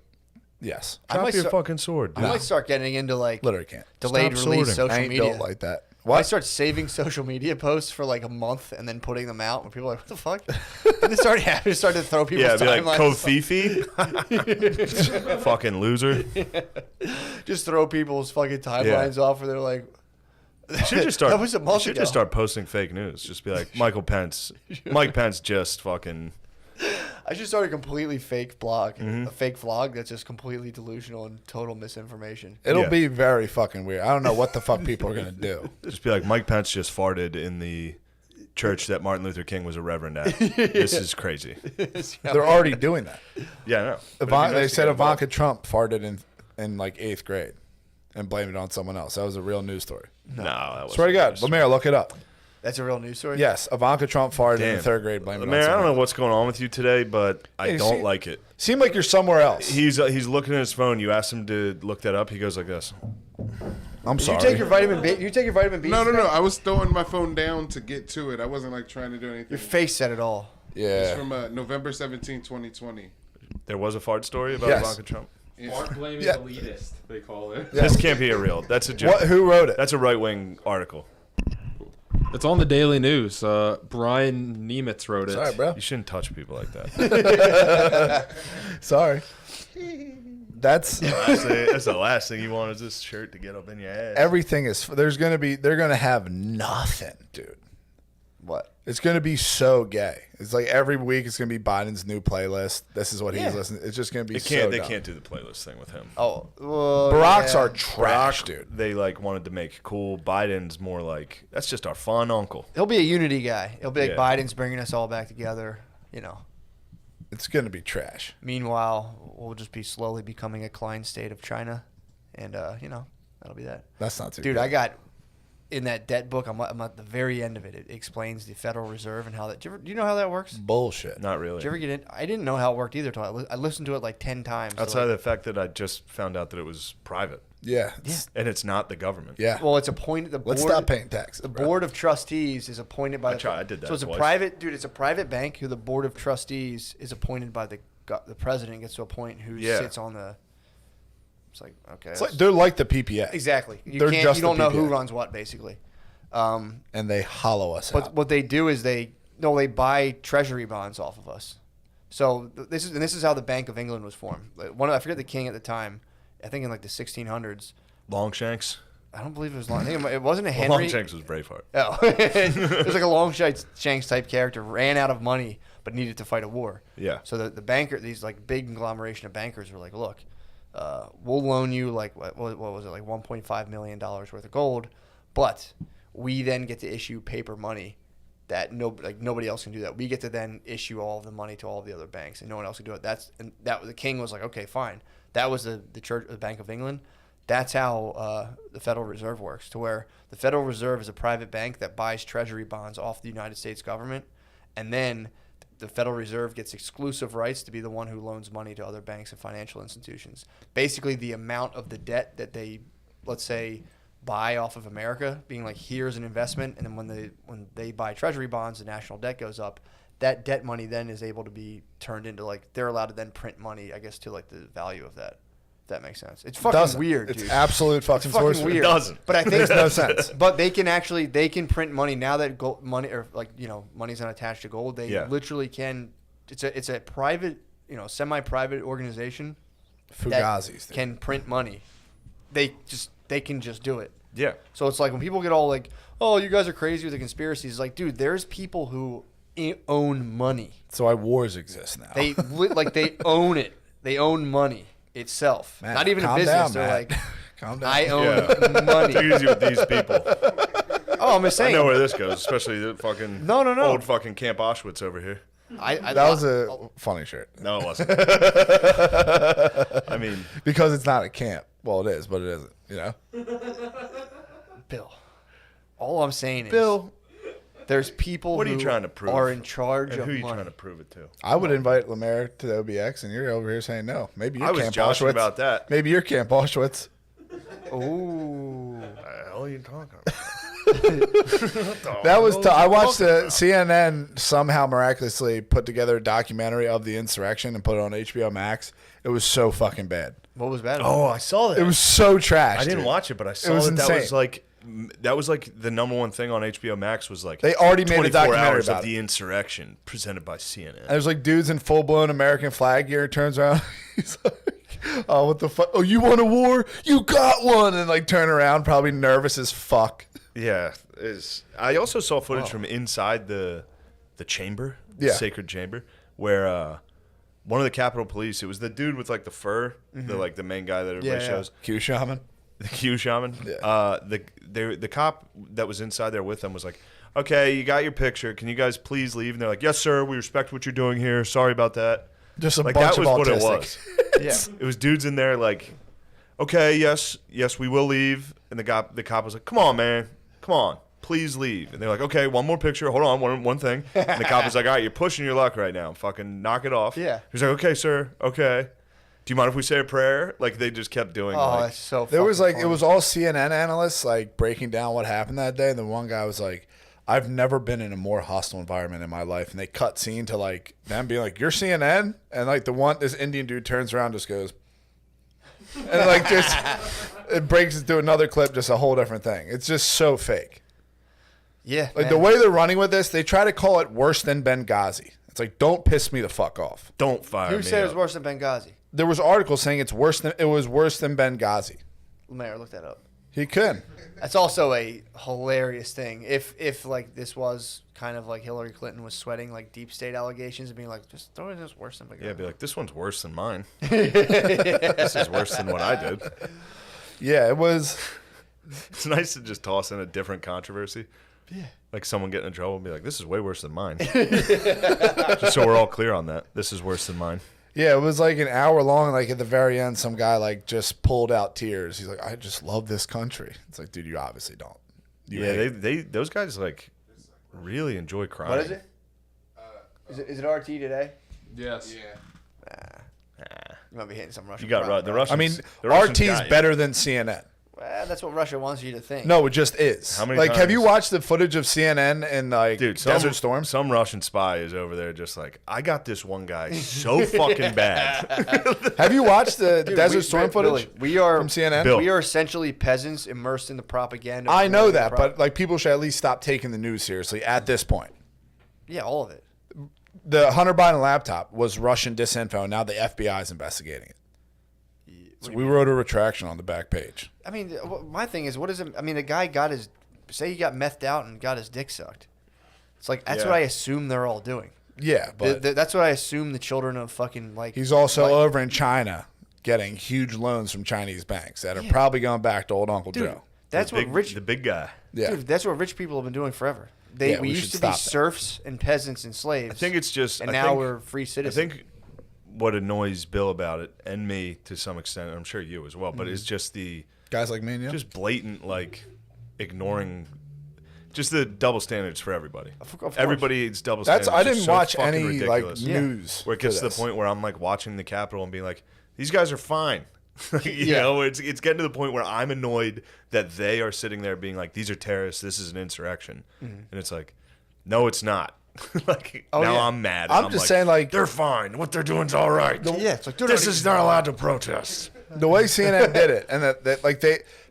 Yes. I Drop might your start- fucking sword. I dude. might start getting into like Literally can't. delayed Stop release sorting. I social ain't media. built like that. I What? start saving social media posts for like a month and then putting them out, and people are like, "What the fuck?" And it started happening. It started to throw people's Yeah, be like, timelines. Kofifi. Fucking loser. Just throw people's fucking timelines off, where they're like, You should just start. That was a month you should ago. just start posting fake news. Just be like, Mike Pence just fucking. I just started a completely fake blog, Mm-hmm. a fake vlog that's just completely delusional and total misinformation. It'll Yeah. be very fucking weird. I don't know what the fuck people are going to do. Just be like, Mike Pence just farted in the church that Martin Luther King was a reverend at. This is crazy. They're already doing that. Yeah, I know. But it'd be nice They to said get involved. Ivanka Trump farted in like 8th grade and blamed it on someone else. That was a real news story. No, that was. Swear to God. Lemire, look it up. That's a real news story. Yes, Ivanka Trump farted in Damn. the 3rd grade, blamed it on Man, I someone don't know else. what's going on with you today, but I Hey, don't see- like it. Seem like you're somewhere else. He's looking at his phone. You asked him to look that up. He goes like this. I'm Did sorry. you take your vitamin B? You take your vitamin B? No. today? I was throwing my phone down to get to it. I wasn't like trying to do anything. Your face said it all. It's Yeah. from November 17, 2020. There was a fart story about Yes. Ivanka Trump. Fart blaming Yeah. elitist, they call it. This can't be a real. That's a joke. What? Who wrote it? That's a right wing article. It's on the Daily News. Brian Nemitz wrote it. Sorry, bro. You shouldn't touch people like that. Sorry. That's That's the last thing you want is this shirt to get up in your ass. everything is. They're gonna have nothing, dude. What? It's gonna be so gay. It's like every week it's gonna be Biden's new playlist. This is what he's listening. It's just gonna be. They dumb. can't do the playlist thing with him. Oh, well, Barack's yeah. are trash, Barack, dude. They like wanted to make cool. Biden's more like that's just our fun uncle. He'll be a unity guy. He'll be like Yeah. Biden's bringing us all back together. You know. It's gonna be trash. Meanwhile, we'll just be slowly becoming a Klein state of China, and you know that'll be that. That's not too. Dude, good. I got in that debt book. I'm at the very end of it. It explains the Federal Reserve and how that. Do you know how that works? bullshit. Not really. Did you ever get in? I didn't know how it worked either. Till I listened to it like 10 times. Outside of the fact that I just found out that it was private Yeah. and it's not the government. Yeah. well, it's appointed. The board, Let's stop paying taxes. The bro. board of trustees is appointed by. I did that So it's twice. a private dude. It's a private bank who the board of trustees is appointed by the president gets to appoint who Yeah. sits on the. It's like okay. It's like they're like the PPA. exactly. You they're can't. just You don't the know who PPA. runs what basically. And they hollow us But out. what they do is they buy treasury bonds off of us. So this is how the Bank of England was formed. I forget the king at the time. I think in like the 1600s. Longshanks. I don't believe it was long. I think it wasn't a Henry. Longshanks was Braveheart. Oh, it was like a Longshanks type character, ran out of money but needed to fight a war. Yeah. So the banker, these like big conglomeration of bankers were like, look, we'll loan you like what was it, like $1.5 million worth of gold, but we then get to issue paper money that nobody else can do that. We get to then issue all of the money to all the other banks, and no one else can do it. The king was like, okay, fine. That was the Bank of England. That's how the Federal Reserve works, to where the Federal Reserve is a private bank that buys treasury bonds off the United States government, and then the Federal Reserve gets exclusive rights to be the one who loans money to other banks and financial institutions. Basically, the amount of the debt that they, let's say, buy off of America, being like, here's an investment, and then when they buy treasury bonds, the national debt goes up. That debt money then is able to be turned into, like, they're allowed to then print money, I guess, to like the value of that. If that makes sense. It's fucking weird, dude. It's absolute fucking source. Weird. It doesn't. But I think Makes no sense. But they can print money now that gold money, or like, money's not attached to gold. They literally can. It's a private, semi-private organization. Fugazis can print money. They can just do it. Yeah. So it's like when people get all like, oh, you guys are crazy with the conspiracies. It's like, dude, there's people who own money. That's why wars exist now. They own it. They own money itself. Man, not even a business. down, They're Matt. like, Calm down. I own money. Take it easy with these people. Oh, I'm just I saying. know where this goes, especially the fucking No. old fucking Camp Auschwitz over here. That was a funny shirt. No, it wasn't. I mean, Because it's not a camp. Well, it is, but it isn't, Bill. All I'm saying is, Bill, there's people what are you who trying to prove? are in charge and of who are you money. trying to prove it to? I would invite Lemaire to the OBX, and you're over here saying no. Maybe you're I was Camp joshing Auschwitz. about that. Maybe you're Camp Auschwitz. Ooh. What the hell are you talking about? That was. I watched the CNN somehow miraculously put together a documentary of the insurrection and put it on HBO Max. It was so fucking bad. What was bad? Oh, I saw that. It was so trash. I didn't dude. watch it, but I saw was that insane. that was like the number one thing on HBO Max was like They already made a 24 documentary hours about of it. the insurrection presented by CNN. And there's like dudes in full blown American flag gear. Turns around, he's like, "Oh, what the fuck? Oh, you want a war? You got one!" And like turn around, probably nervous as fuck. Yeah, I also saw footage from inside the chamber, the Yeah. sacred chamber, where one of the Capitol Police, it was the dude with like the fur, the main guy that everybody Yeah. shows, Q shaman. the Q shaman. Yeah. The cop that was inside there with them was like, "Okay, you got your picture. Can you guys please leave?" And they're like, "Yes, sir. We respect what you're doing here. Sorry about that." Just a Like bunch that was of what it autistic. was. Yeah. It was dudes in there like, "Okay, yes, we will leave." And the cop was like, "Come on, man. Come on. Please leave." And they're like, "Okay, one more picture. Hold on, one thing." And the cop was like, "All right, you're pushing your luck right now. Fucking knock it off." Yeah. He's like, "Okay, sir. Okay. Do you mind if we say a prayer?" Like they just kept doing. Oh, like, that's so. There was fucking like funny. it was all CNN analysts like breaking down what happened that day, and the one guy was like, "I've never been in a more hostile environment in my life." And they cut scene to like them being like, "You're CNN," and like this Indian dude turns around, and just goes, and like just it breaks into another clip, just a whole different thing. It's just so fake. Yeah. Like man. the way they're running with this, they try to call it worse than Benghazi. It's like, don't piss me the fuck off. don't fire Who me. said it was up. worse than Benghazi? There was articles saying it was worse than Benghazi. Mayor, look that up. He could. That's also a hilarious thing. If like this was kind of like Hillary Clinton was sweating like deep state allegations and being like, just throw it as worse than Benghazi. Yeah, be like, this one's worse than mine. This is worse than what I did. Yeah, it was. It's nice to just toss in a different controversy. Yeah. Like someone getting in trouble and be like, this is way worse than mine. Just so we're all clear on that. This is worse than mine. Yeah, it was like an hour long. Like at the very end, some guy like just pulled out tears. He's like, "I just love this country." It's like, dude, you obviously don't. You Yeah, hate- those guys like really enjoy crying. What is it? Is it RT today? Yes. You might be hitting some Russian. You got prop, the bro. Russians. I mean, the Russians RT's got you. better than CNN. Well, that's what Russia wants you to think. No, it just is. How many like, have you times- watched the footage of CNN in like Dude, Desert Storm? Some Russian spy is over there just like, I got this one guy so fucking bad. Have you watched the Dude, Desert we- Storm Billy, footage we are from CNN? Bill. We are essentially peasants immersed in the propaganda. of I know the that, pro- but like people should at least stop taking the news seriously at this point. yeah, all of it. The Hunter Biden laptop was Russian disinfo, and now the FBI is investigating it. So we wrote a retraction on the back page. I mean, my thing is, what is it? I mean, the guy got his, say he got methed out and got his dick sucked. It's like, that's Yeah. what I assume they're all doing. Yeah, but That's what I assume the children of fucking, like. he's also like- over in China getting huge loans from Chinese banks that are probably going back to old Uncle Dude, Joe. that's the what big, rich. the big guy. Yeah. Dude, that's what rich people have been doing forever. we used to be serfs and peasants and slaves. I think it's just, and now we're free citizens. I think what annoys Bill about it, and me to some extent, and I'm sure you as well, but it's just the guys like me and you, just blatant ignoring. Just the double standards for everybody. Everybody's double standards. I didn't so watch any ridiculous. news. Where it gets to the point where I'm watching the Capitol and being like, these guys are fine. you know, it's getting to the point where I'm annoyed that they are sitting there being like, these are terrorists. This is an insurrection, and it's like, no, it's not. I'm mad. I'm just saying they're fine. What they're doing's all right. It's like this is not allowed to protest. The way CNN did it, and that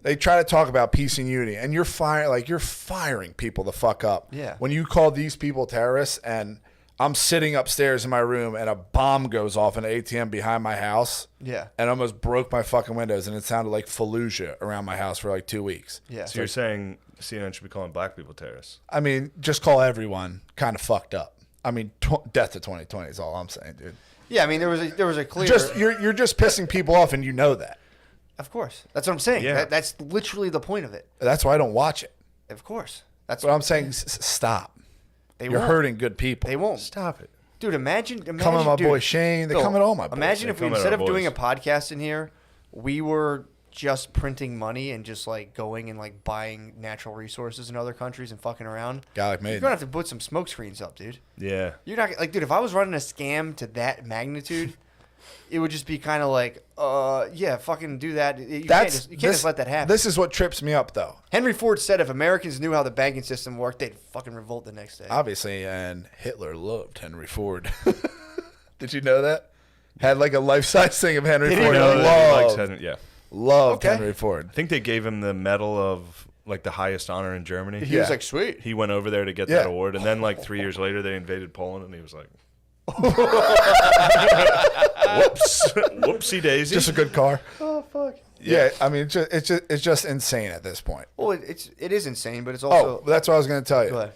they try to talk about peace and unity, and you're firing people the fuck up. Yeah. When you call these people terrorists, and I'm sitting upstairs in my room, and a bomb goes off in an ATM behind my house. Yeah. And almost broke my fucking windows, and it sounded like Fallujah around my house for 2 weeks. Yeah. So you're saying CNN should be calling black people terrorists? I mean, just call everyone kind of fucked up. I mean, death to 2020 is all I'm saying, dude. Yeah, I mean, there was a clear. You're just pissing people off, and you know that. Of course, that's what I'm saying. Yeah. That's literally the point of it. That's why I don't watch it. Of course, that's what I'm saying. Stop. You're won't. hurting good people. They won't Stop it, dude. Imagine come at my boy Shane. They come at all my boys. Imagine if we instead of doing a podcast in here, we were just printing money and just going and buying natural resources in other countries and fucking around. Guy made. You're gonna have to put some smoke screens up, dude. Yeah. You're not dude. If I was running a scam to that magnitude, it would just be kind of yeah, fucking do that. You can't just let that happen. This is what trips me up, though. Henry Ford said if Americans knew how the banking system worked, they'd fucking revolt the next day. Obviously, and Hitler loved Henry Ford. Did you know that? Had a life-size thing of Henry Ford. Loved Henry Ford. I think they gave him the medal of the highest honor in Germany. He was like, sweet. He went over there to get that award, and then 3 years later they invaded Poland, and he was like, whoops, whoopsie daisy. Just a good car. Oh fuck. Yeah, I mean, it's just insane at this point. Well, it is insane, but it's also. That's what I was going to tell you. Go ahead.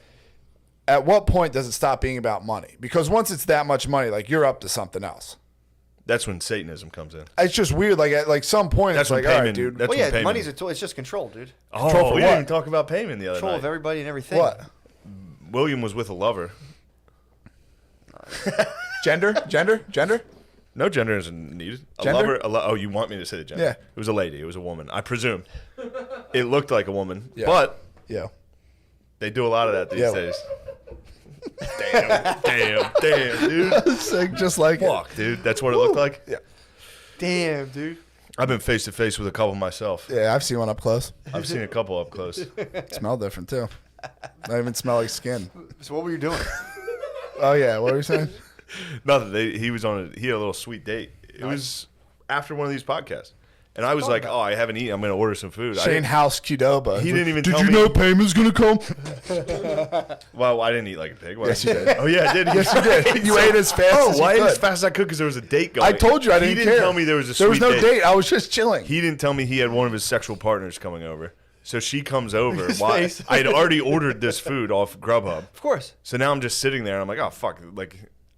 At what point does it stop being about money? Because once it's that much money, you're up to something else. That's when Satanism comes in. It's just weird. At some point, that's it's all right, dude. That's money's a tool. It's just control, dude. Oh, control for we what? didn't even talk about payment the other control night. of everybody and everything. What? William was with a lover. Gender? No gender isn't needed. Gender? Oh, you want me to say the gender? Yeah. It was a lady. It was a woman. I presume. It looked like a woman, Yeah. but Yeah. they do a lot of that these Yeah. days. Damn, dude. It's just like Fuck, dude. That's what it looked like? Yeah. Damn, dude. I've been face to face with a couple myself. Yeah, I've seen one up close. I've seen a couple up close. Smell different too. Not even smell like skin. So what were you doing? Oh yeah, what were you saying? Nothing. He had a little sweet date. It was after one of these podcasts. And I was like, oh, I haven't eaten. I'm going to order some food. Shane House Qdoba. He didn't even Did tell you me. know payment's going to come? Well, I didn't eat like a pig. Yes, you did. Oh, yeah, I did. Yes, you did. You ate as fast as you I ate could. as fast as I could because there was a date going. I told you I didn't care. He didn't tell me there was a There was sweet no date. I was just chilling. He didn't tell me he had one of his sexual partners coming over. So she comes over. face. I had already ordered this food off Grubhub. Of course. So now I'm just sitting there. And I'm like, oh, fuck.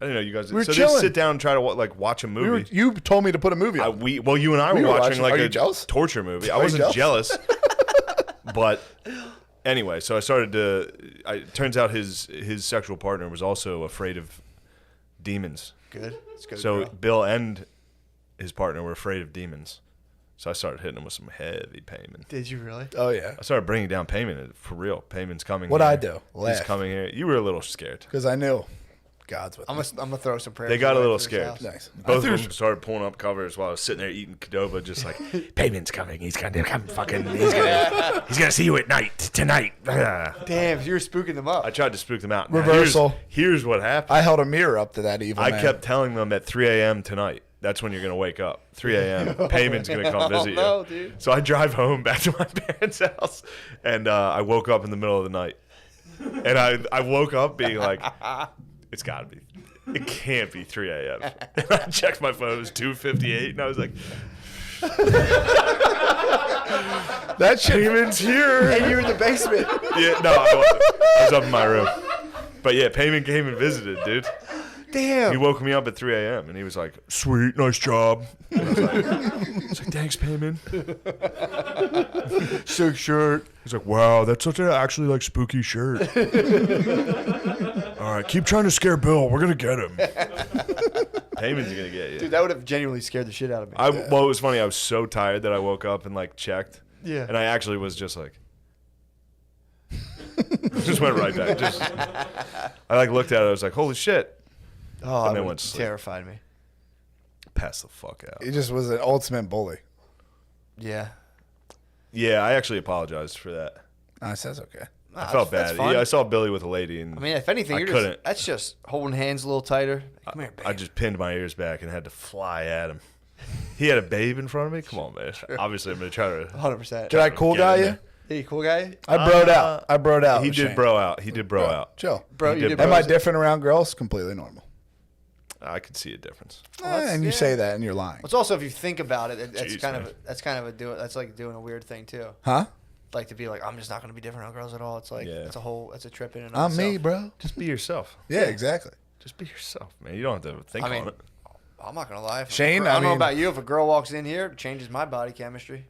I didn't know you guys. We were so chilling. they sit down and try to watch a movie. You told me to put a movie on. You and I We were were watching watching- Are a you jealous? torture movie. I Are you wasn't jealous. But anyway, so I started to. It turns out his sexual partner was also afraid of demons. Good. It's good. So girl. Bill and his partner were afraid of demons. So I started hitting him with some heavy payment. Did you really? Oh yeah. I started bringing down payment for real. Payment's coming. What'd here. I do? He's Laugh. coming here. You were a little scared. Because I knew God's with I'm me. gonna throw some prayers. They got a away little for his scared. house. Nice. Both of them started pulling up covers while I was sitting there eating Qdoba, just like, payment's coming. He's gonna come fucking. He's gonna see you at night tonight. Damn, you were spooking them up. I tried to spook them out. Now, Reversal. Here's what happened. I held a mirror up to that evil I man. kept telling them at 3 a.m. tonight. That's when you're gonna wake up. 3 a.m. Payment's gonna come visit you. No, dude. So I drive home back to my parents' house, and I woke up in the middle of the night, and I woke up being like, it's gotta be. It can't be 3 a.m. And I checked my phone. It was 2:58, and I was like, that shit. payment's here. And you're in the basement. Yeah, no, I wasn't. I was up in my room. But yeah, payment came and visited, dude. Damn. He woke me up at 3 a.m. and he was like, "Sweet, nice job." And I was like, "Thanks, Payman." Sick shirt. He's like, "Wow, that's such an actually like spooky shirt." All right, keep trying to scare Bill. We're gonna get him. Payman's gonna get you. Dude, that would have genuinely scared the shit out of me. Well, it was funny. I was so tired that I woke up and like checked. Yeah. And I actually was just like, just went right back. I like looked at it. I was like, "Holy shit!" Oh, And that then went would to sleep. terrified me. Pass the fuck out. He just was an ultimate bully. Yeah. Yeah, I actually apologized for that. I says okay. Nah, I felt that's bad. fine. Yeah, I saw Billy with a lady, and I mean, if anything, I you're couldn't. just that's just holding hands a little tighter. Come here, babe. I just pinned my ears back and had to fly at him. He had a babe in front of me. Come on, man. Obviously, I'm gonna try to. 100%. Did I cool Get guy in you? there. Hey, cool guy. I broed out. I broed out. He with did Shane. bro out. He did bro out. Chill. Bro, He you did did Am I bros. different around girls? Completely normal. I could see a difference. And you say that and you're lying. It's also if you think about it, that's Jeez, kind man. of that's like doing a weird thing too. Huh? Like to be like, I'm just not going to be different on girls at all. It's like Yeah. it's a trip in and of I'm me, itself. bro. Just be yourself. Yeah, exactly. Just be yourself, man. You don't have to think I mean, on it. I'm not gonna lie. Shane, I I don't know mean- about you. If a girl walks in here, it changes my body chemistry.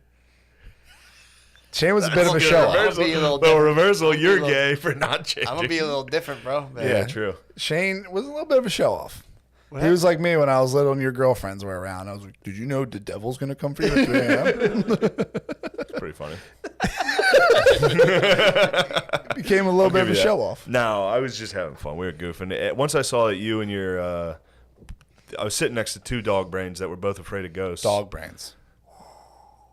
Shane was a bit of a That's show good. off. Reversal. Be a little Well, different. reversal. You're little- gay for not changing. I'm gonna be a little different, bro. But Yeah, true. Shane was a little bit of a show off. What He was like me when I was little and your girlfriends were around. I was like, "Did you know the devil's gonna come for you at 3 a.m.?" It's pretty funny. Became a little bit of a Give you that. show off. No, I was just having fun. We were goofing. Once I saw that you and your, I was sitting next to two dog brains that were both afraid of ghosts. Dog brains.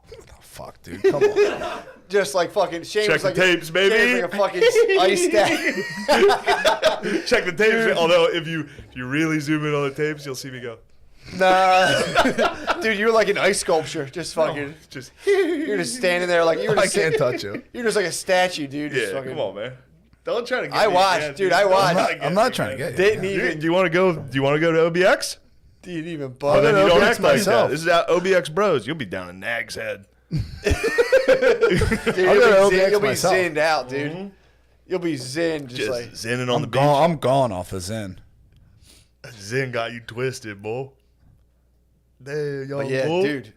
What the fuck, dude? Come on. just like fucking Shane Check was like the tapes, baby. Shane was like a fucking ice stack. Check the tapes. Although if you really zoom in on the tapes, you'll see me go. Nah, dude, you were like an ice sculpture, just fucking. Just You're just standing there like you were. I Just can't touch you. You're just like a statue, dude. Just yeah. fucking, Come on, man. Don't try to. Get I me watched, again, dude, I watched. I'm not trying to get you. Didn't Do even. you want to go? Do you want to go to OBX? Didn't even Oh, bother. then you don't OBX act like myself. that. This is out OBX Bros. You'll be down in Nag's Head. Dude, I'll go to OBX you'll be myself. zinned out, dude. You'll be zinned, just Just like. zinning on the I'm beach. gone. I'm gone off the Zen. Zen got you twisted, boy. There, young But yeah, boy. dude.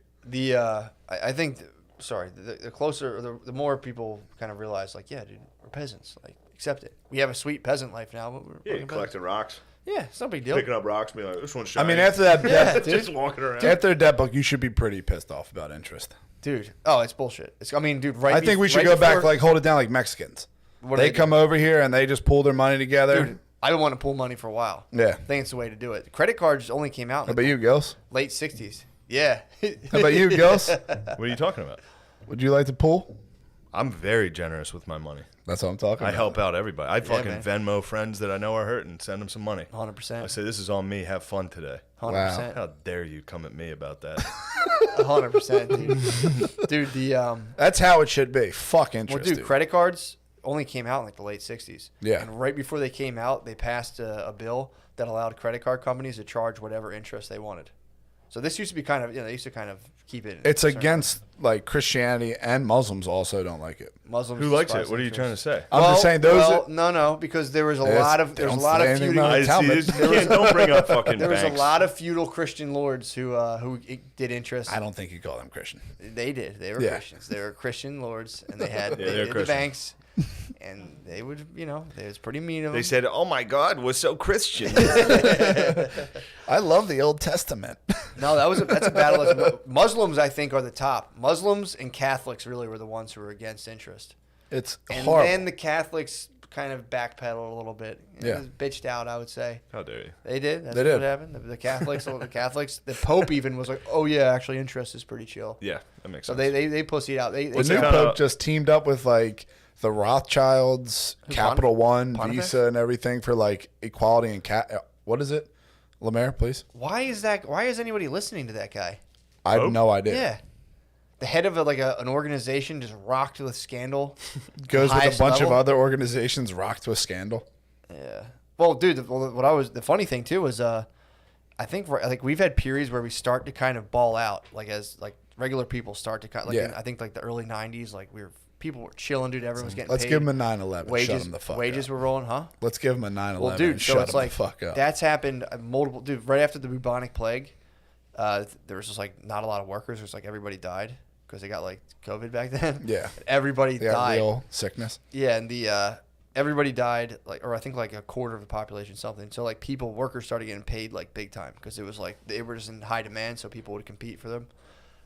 I think. The closer, the more people kind of realize, like, yeah, dude, we're peasants. Like, accept it. We have a sweet peasant life now, but we're Yeah, fucking peasants. collecting rocks, Yeah, it's no big deal. picking up rocks, being like, "This one's I shiny." mean, after that, Yeah, dude. just walking around. after that book, you should be pretty pissed off about interest. Dude, oh, it's bullshit. Dude, right. I think we should go back, like, hold it down like Mexicans. What do They do? come over here and they just pull their money together. Dude, I've been wanting to pull money for a while. Yeah. I think it's the way to do it. Credit cards only came out How in about the you, Gils? late 60s. Yeah. How about you, Gils? What are you talking about? Would you like to pull? I'm very generous with my money. That's what I'm talking I about. help out everybody. I fucking man. Venmo friends that I know are hurting, send them some money. 100%. I say, "This is on me. Have fun today." 100%. How dare you come at me about that? 100%, dude. Dude, That's how it should be. Fuck well, interest. dude, dude. credit cards only came out in like the late 60s. Yeah. And right before they came out, they passed a bill that allowed credit card companies to charge whatever interest they wanted. So this used to be kind of, they used to kind of keep it. It's against like Christianity, and Muslims also don't like it. Muslims. Who likes it? despise What are you interest. trying to say? I'm just saying those. Well, no, because there was a Yes, lot of they there's a don't lot say of anything feudal. about it. I see. Talmud. Don't bring up fucking There was banks. a lot of feudal Christian lords who did interest. I don't think you call them Christian. They did. They were Yeah. Christians. They were Christian lords, and they had Yeah, they they're did the Christian. banks, and they would, they was pretty mean of them. They said, "Oh my God, we're so Christian." I love the Old Testament. No, that's a battle. Muslims, I think, are the top. Muslims and Catholics really were the ones who were against interest, It's and horrible. then the Catholics kind of backpedaled a little bit. It Yeah. was bitched out, I would say. How dare you? They did. That's They what did. happened. The Catholics, the Pope even was like, "Oh yeah, actually, interest is pretty chill." Yeah, that makes So sense. they pussied out. They the What's new that? pope just teamed up with like the Rothschilds, Who, Capital One, Pontifex? Visa, and everything for like equality and what is it? Lemaire, please. Why is anybody listening to that guy? I have Pope? no idea. Yeah. The head of an organization just rocked with scandal. Goes with a Highest bunch of level. other organizations rocked with scandal. Yeah. Well, dude, the funny thing too is I think we've had periods where we start to kind of ball out, like as like regular people start to kind of, like Yeah. I think like the early 90s, like we were people were chilling, dude. Everyone was getting Let's paid. give him a 9/11. Wages, Shut him the fuck wages up. were rolling, huh? Let's give him a 9/11. Well, dude, and so shut it's him like the fuck up. that's happened multiple. Dude, right after the bubonic plague, there was just like not a lot of workers. It was like everybody died because they got like COVID back then. Yeah. Everybody They got died. real sickness. Yeah, and the everybody died, like, or I think like a quarter of the population, something. So like workers started getting paid like big time because it was like they were just in high demand, so people would compete for them.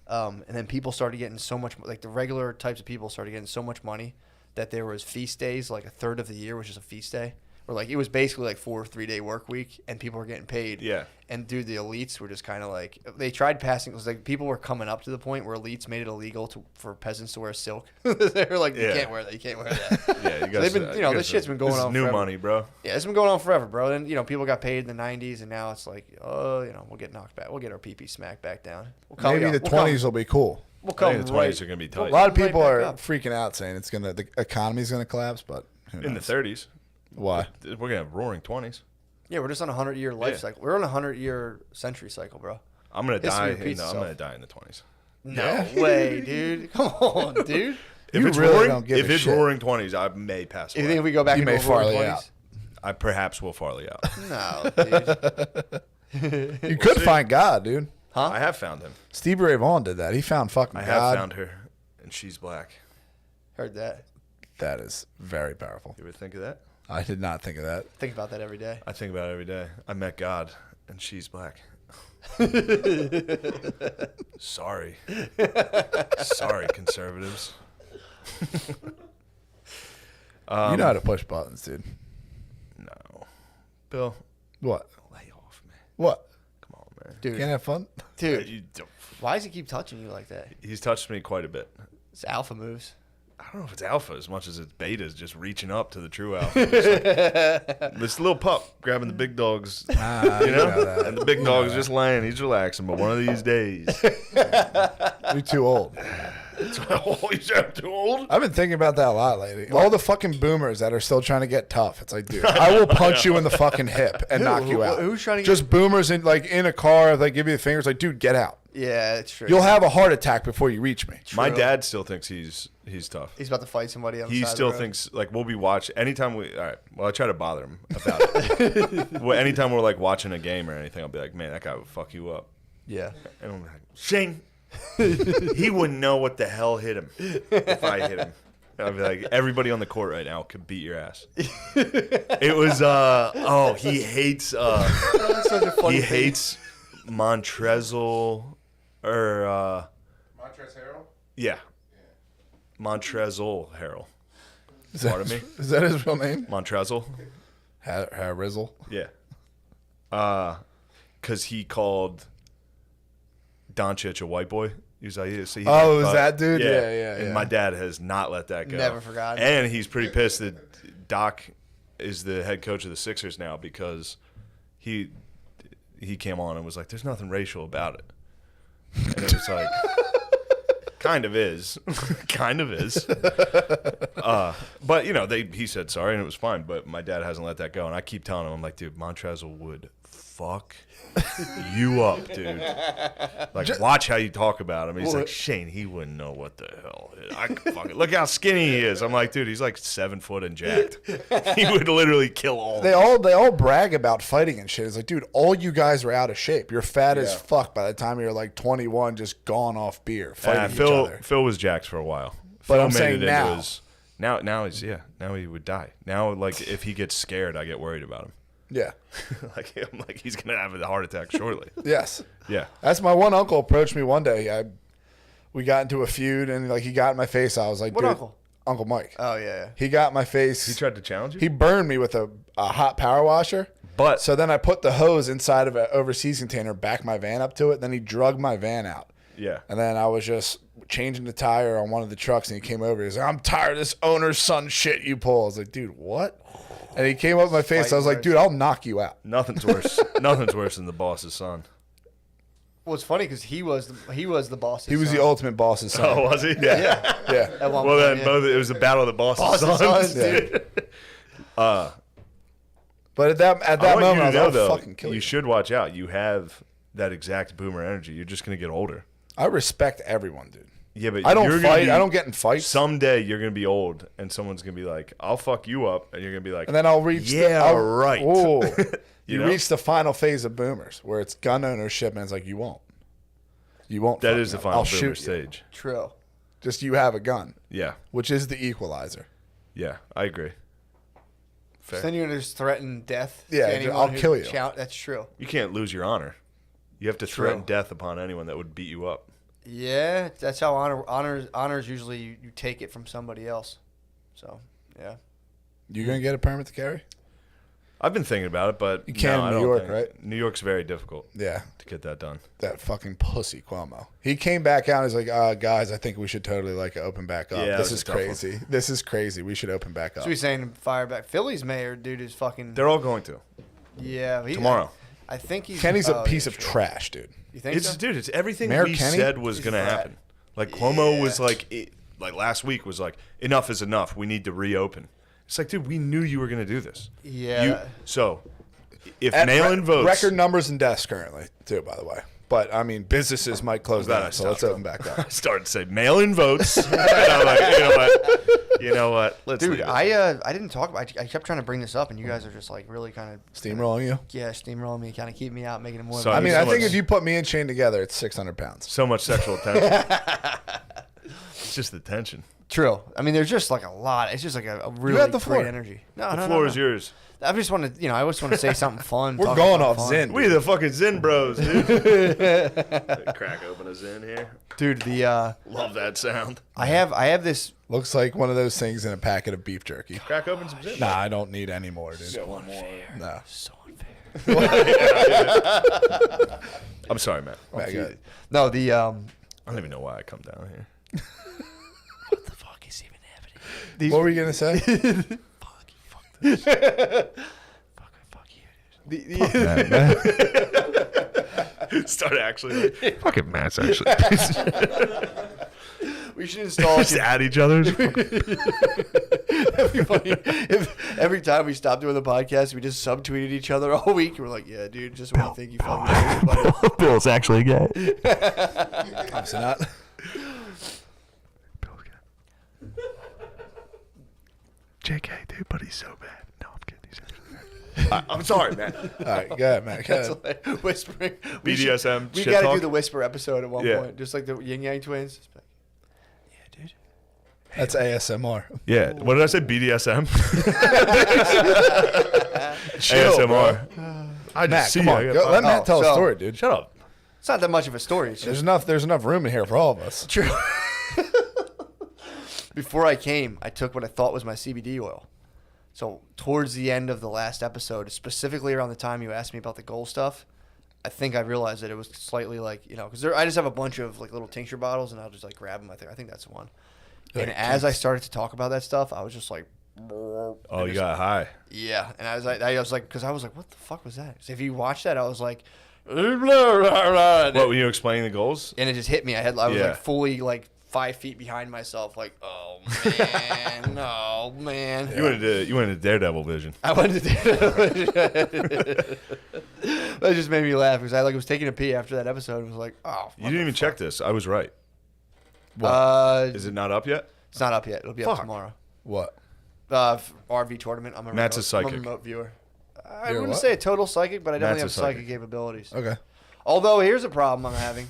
And then people started getting so much, like the regular types of people started getting so much money that there was feast days, like a third of the year was just a feast day. Or like it was basically like 4 3-day work week, and people were getting paid. Yeah. And dude, the elites were just kind of like they tried passing. It was like people were coming up to the point where elites made it illegal for peasants to wear silk. They were like, you can't wear that. You can't wear that. Yeah, you guys. They've been, this shit's been going on. New forever. money, bro. Yeah, it's been going on forever, bro. And people got paid in the '90s, and now it's like, we'll get knocked back. We'll get our PP smacked back down. Maybe the 20s will be cool. We'll I come think the 20s right. are gonna be A tight. lot of people Right are back up. freaking out saying the economy's gonna collapse, but who knows? In the 30s, Why? we're gonna have roaring 20s. Yeah, we're just on a 100-year life Yeah. cycle. We're on a 100-year century cycle, bro. I'm gonna History die. repeats I'm itself. gonna die in the 20s. No way, dude. Come on, dude. If You it's really roaring, don't give if a it's shit. roaring 20s, I may pass You away. think if we go back You into may the roaring Farley 20s? out. I perhaps will Farley out. No, dude. You could find God, dude. Huh? I have found him. Stevie Ray Vaughan did that. He found fucking I God. have found her, and she's black. Heard that. That is very powerful. You ever think of that? I did not think of that. Think about that every day. I think about it every day. I met God, and she's black. Sorry. Sorry, conservatives. You know how to push buttons, dude. No. Bill, What? lay off, man. What? Come on, man. Dude, Can't have fun? dude, You don't- why does he keep touching you like that? He's touched me quite a bit. It's alpha moves. I don't know if it's alpha as much as it's beta, just reaching up to the true alpha. Just like, this little pup grabbing the big dog's, you know? And the big dog's just laying. He's relaxing. But one of these days. You're too old. Oh, he's too old? I've been thinking about that a lot lately. All the fucking boomers that are still trying to get tough. It's like, dude, I will punch you in the fucking hip and knock you out. Who's trying to Just boomers in a car, they give you the fingers, like, dude, get out. Yeah, it's true. You'll have a heart attack before you reach me. My True. dad still thinks he's tough. He's about to fight somebody on the He side of still the road. thinks, like, we'll be watching. Anytime we, all right, well, I try to bother him about it. Well, anytime we're, like, watching a game or anything, I'll be like, man, that guy would fuck you up. Yeah. And I'm like, Shane, he wouldn't know what the hell hit him if I hit him. I'd be like, everybody on the court right now could beat your ass. It was, he hates, That's such a funny he thing. hates Montrezl, or, Montrezl Harrell? yeah. Montrezl Harrell. Is that, Pardon me? Is that his real name? Montrezl? Rizzle. Yeah. Because he called Doncic a white boy. He was like, yeah, so he Oh, got is cut. that dude? Yeah. And my dad has not let that go. Never forgotten. And he's pretty pissed that Doc is the head coach of the Sixers now because he came on and was like, there's nothing racial about it. And it was like, kind of is. Kind of is. But, he said sorry and it was fine. But my dad hasn't let that go. And I keep telling him, I'm like, dude, Montrezl would fuck you up, dude. Like, watch how you talk about him. He's like, Shane, he wouldn't know what the hell. I could fucking look how skinny he is. I'm like, dude, he's like 7 foot and jacked. He would literally kill all. They all brag about fighting and shit. It's like, dude, all you guys are out of shape. You're fat as fuck by the time you're like 21, just gone off beer, fighting each other. Phil was jacked for a while. But Phil I'm made saying it now. into his, now he would die. Now, like, if he gets scared, I get worried about him. Yeah. I'm like he's gonna have a heart attack shortly. Yes. Yeah. That's my one uncle approached me one day. We got into a feud and like he got in my face. I was like, What dude, uncle? Uncle Mike. Oh, yeah. He got in my face. He tried to challenge you, He burned me with a hot power washer. but So then I put the hose inside of an overseas container, backed my van up to it. Then he drugged my van out. yeah. And then I was just changing the tire on one of the trucks, and he came over. He was like, I'm tired of this owner's son shit you pull. I was like, dude, what? And he came up in my face. I was like, dude, I'll knock you out. Nothing's worse. Nothing's worse than the boss's son. Well, it's funny because he was the boss. He was the ultimate boss's son. Oh, was he? Yeah. Yeah. At one Well, point, then yeah. both. It was a battle of the boss's sons. sons, Yeah. dude. But at that I want moment, you I to was know, like, though, I'll fucking kill you. you should watch out. You have that exact boomer energy. You're just gonna get older. I respect everyone, dude. Yeah, but I don't you're gonna fight. be- I don't get in fights. Someday you're gonna be old, and someone's gonna be like, "I'll fuck you up," and you're gonna be like, And then I'll reach. right. Oh, You you know? reach the final phase of boomers, where it's gun ownership, and it's like you won't. You won't. That fuck is me the up. final I'll boomer shoot you. stage. True. Just you have a gun, Yeah, which is the equalizer. yeah, I agree. Fair. So then you're gonna just threaten death. to Yeah, anyone I'll who kill you. That's true. You can't lose your honor. You have to True. threaten death upon anyone that would beat you up. Yeah, that's how honors usually you take it from somebody else. So yeah. You gonna get a permit to carry? I've been thinking about it, but You can no, in I New don't York, think- right? New York's very difficult Yeah, to get that done. that fucking pussy Cuomo. He came back out. He's like, guys, I think we should totally like open back up. Yeah, This that was is a tough one. crazy. This is crazy. We should open back up. So he's saying to fire back. Philly's mayor, dude, is fucking. They're all going to Yeah. tomorrow. I think he's. Kenny's a oh, piece yeah, of sure. trash, dude. You think It's so? dude, it's everything Mayor we Kenny? said was He's gonna bad. happen. Like Cuomo Yeah. was like last week was like, enough is enough. We need to reopen. It's like, dude, we knew you were gonna do this. Yeah. So if At mail-in votes, record numbers and deaths currently too, by the way. But I mean, businesses might close glad I down, so let's stopped. open back I up. started to say mail-in votes. And I'm like, you know what? Let's Dude, leave it. I didn't talk about. I kept trying to bring this up, and you guys are just like really kind of Steamrolling you. steamrolling me, kind of keeping me out, making it more. Sorry. I mean, so I think much- if you put me and Shane together, it's 600 pounds. So much sexual tension. It's just the tension. True. I mean, there's just like a lot. It's just like a really have the great floor. energy. No, The no, floor no, is no. yours. I just want to, I always want to say something fun. We're talk going about off fun. Zen. We the fucking Zen bros, dude. Crack open a Zen here. dude. The Love that sound. I have this. Looks like one of those things in a packet of beef jerky. Crack open some Zen. Nah, I don't need any more, dude. No. So unfair. I'm sorry, man. Back up. No, the I don't even know why I come down here. what the fuck is even happening? What were you gonna say? Fuck you, dude. Start actually like, fucking Matt's actually. We should install. Just at each other. It'd be funny if every time we stopped doing the podcast, we just subtweeted each other all week. We're like, "Yeah, dude, just want to thank you for everybody." Bill's actually gay. Obviously not. JK, dude, but he's so bad. No, I'm kidding. He's actually bad. I'm sorry, man. All right, go ahead, man. Go That's ahead. like whispering. We BDSM We shit got to talk? do the whisper episode at one Yeah. point, just like the Yin Yang Twins. Just like, yeah, dude. That's ASMR. Yeah. What did I say? BDSM? Chill, ASMR. I Matt, see come on. you. Go, let Matt tell a so- story, dude. Shut up. It's not that much of a story. It's just There's enough room in here for all of us. true. Before I came, I took what I thought was my CBD oil. So towards the end of the last episode, specifically around the time you asked me about the goal stuff, I think I realized that it was slightly like, because I just have a bunch of like little tincture bottles, and I'll just like grab them. I think that's the one. And as I started to talk about that stuff, I was just like, Oh, you got high. yeah. And I was like, because I was like, what the fuck was that? So if you watch that, I was like, What, were you explaining the goals? and it just hit me. I was Yeah. like fully like 5 feet behind myself, like, oh man, oh man. You went into Daredevil vision. I wanted to. That just made me laugh because I was taking a pee after that episode and was like, oh. You didn't even check this. I was right. Is it not up yet? It's not up yet. It'll be up Fuck. tomorrow. What? RV tournament. I'm a Matt's a remote, psychic. I'm a remote viewer. I You're wouldn't what? say a total psychic, but I definitely Matt's have a psychic psychic. capabilities. Okay. Although here's a problem I'm having.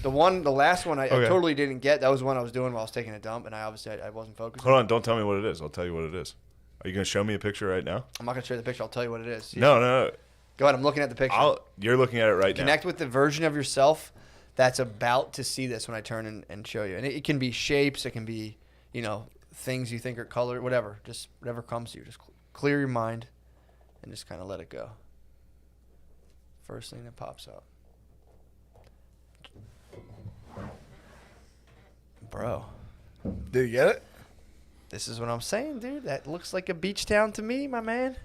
The last one I Okay. totally didn't get. That was one I was doing while I was taking a dump, and I wasn't focused. Hold on. Don't tell me what it is. I'll tell you what it is. Are you going to show me a picture right now? I'm not gonna show you the picture. I'll tell you what it is. No. Go ahead. I'm looking at the picture. You're looking at it right Connect with the version of yourself that's about to see this when I turn and show you. And it can be shapes. It can be, things you think are colored, whatever. Just whatever comes to you. Just clear your mind and just kind of let it go. First thing that pops up. Bro, Did you get it? this is what I'm saying, dude. That looks like a beach town to me, my man.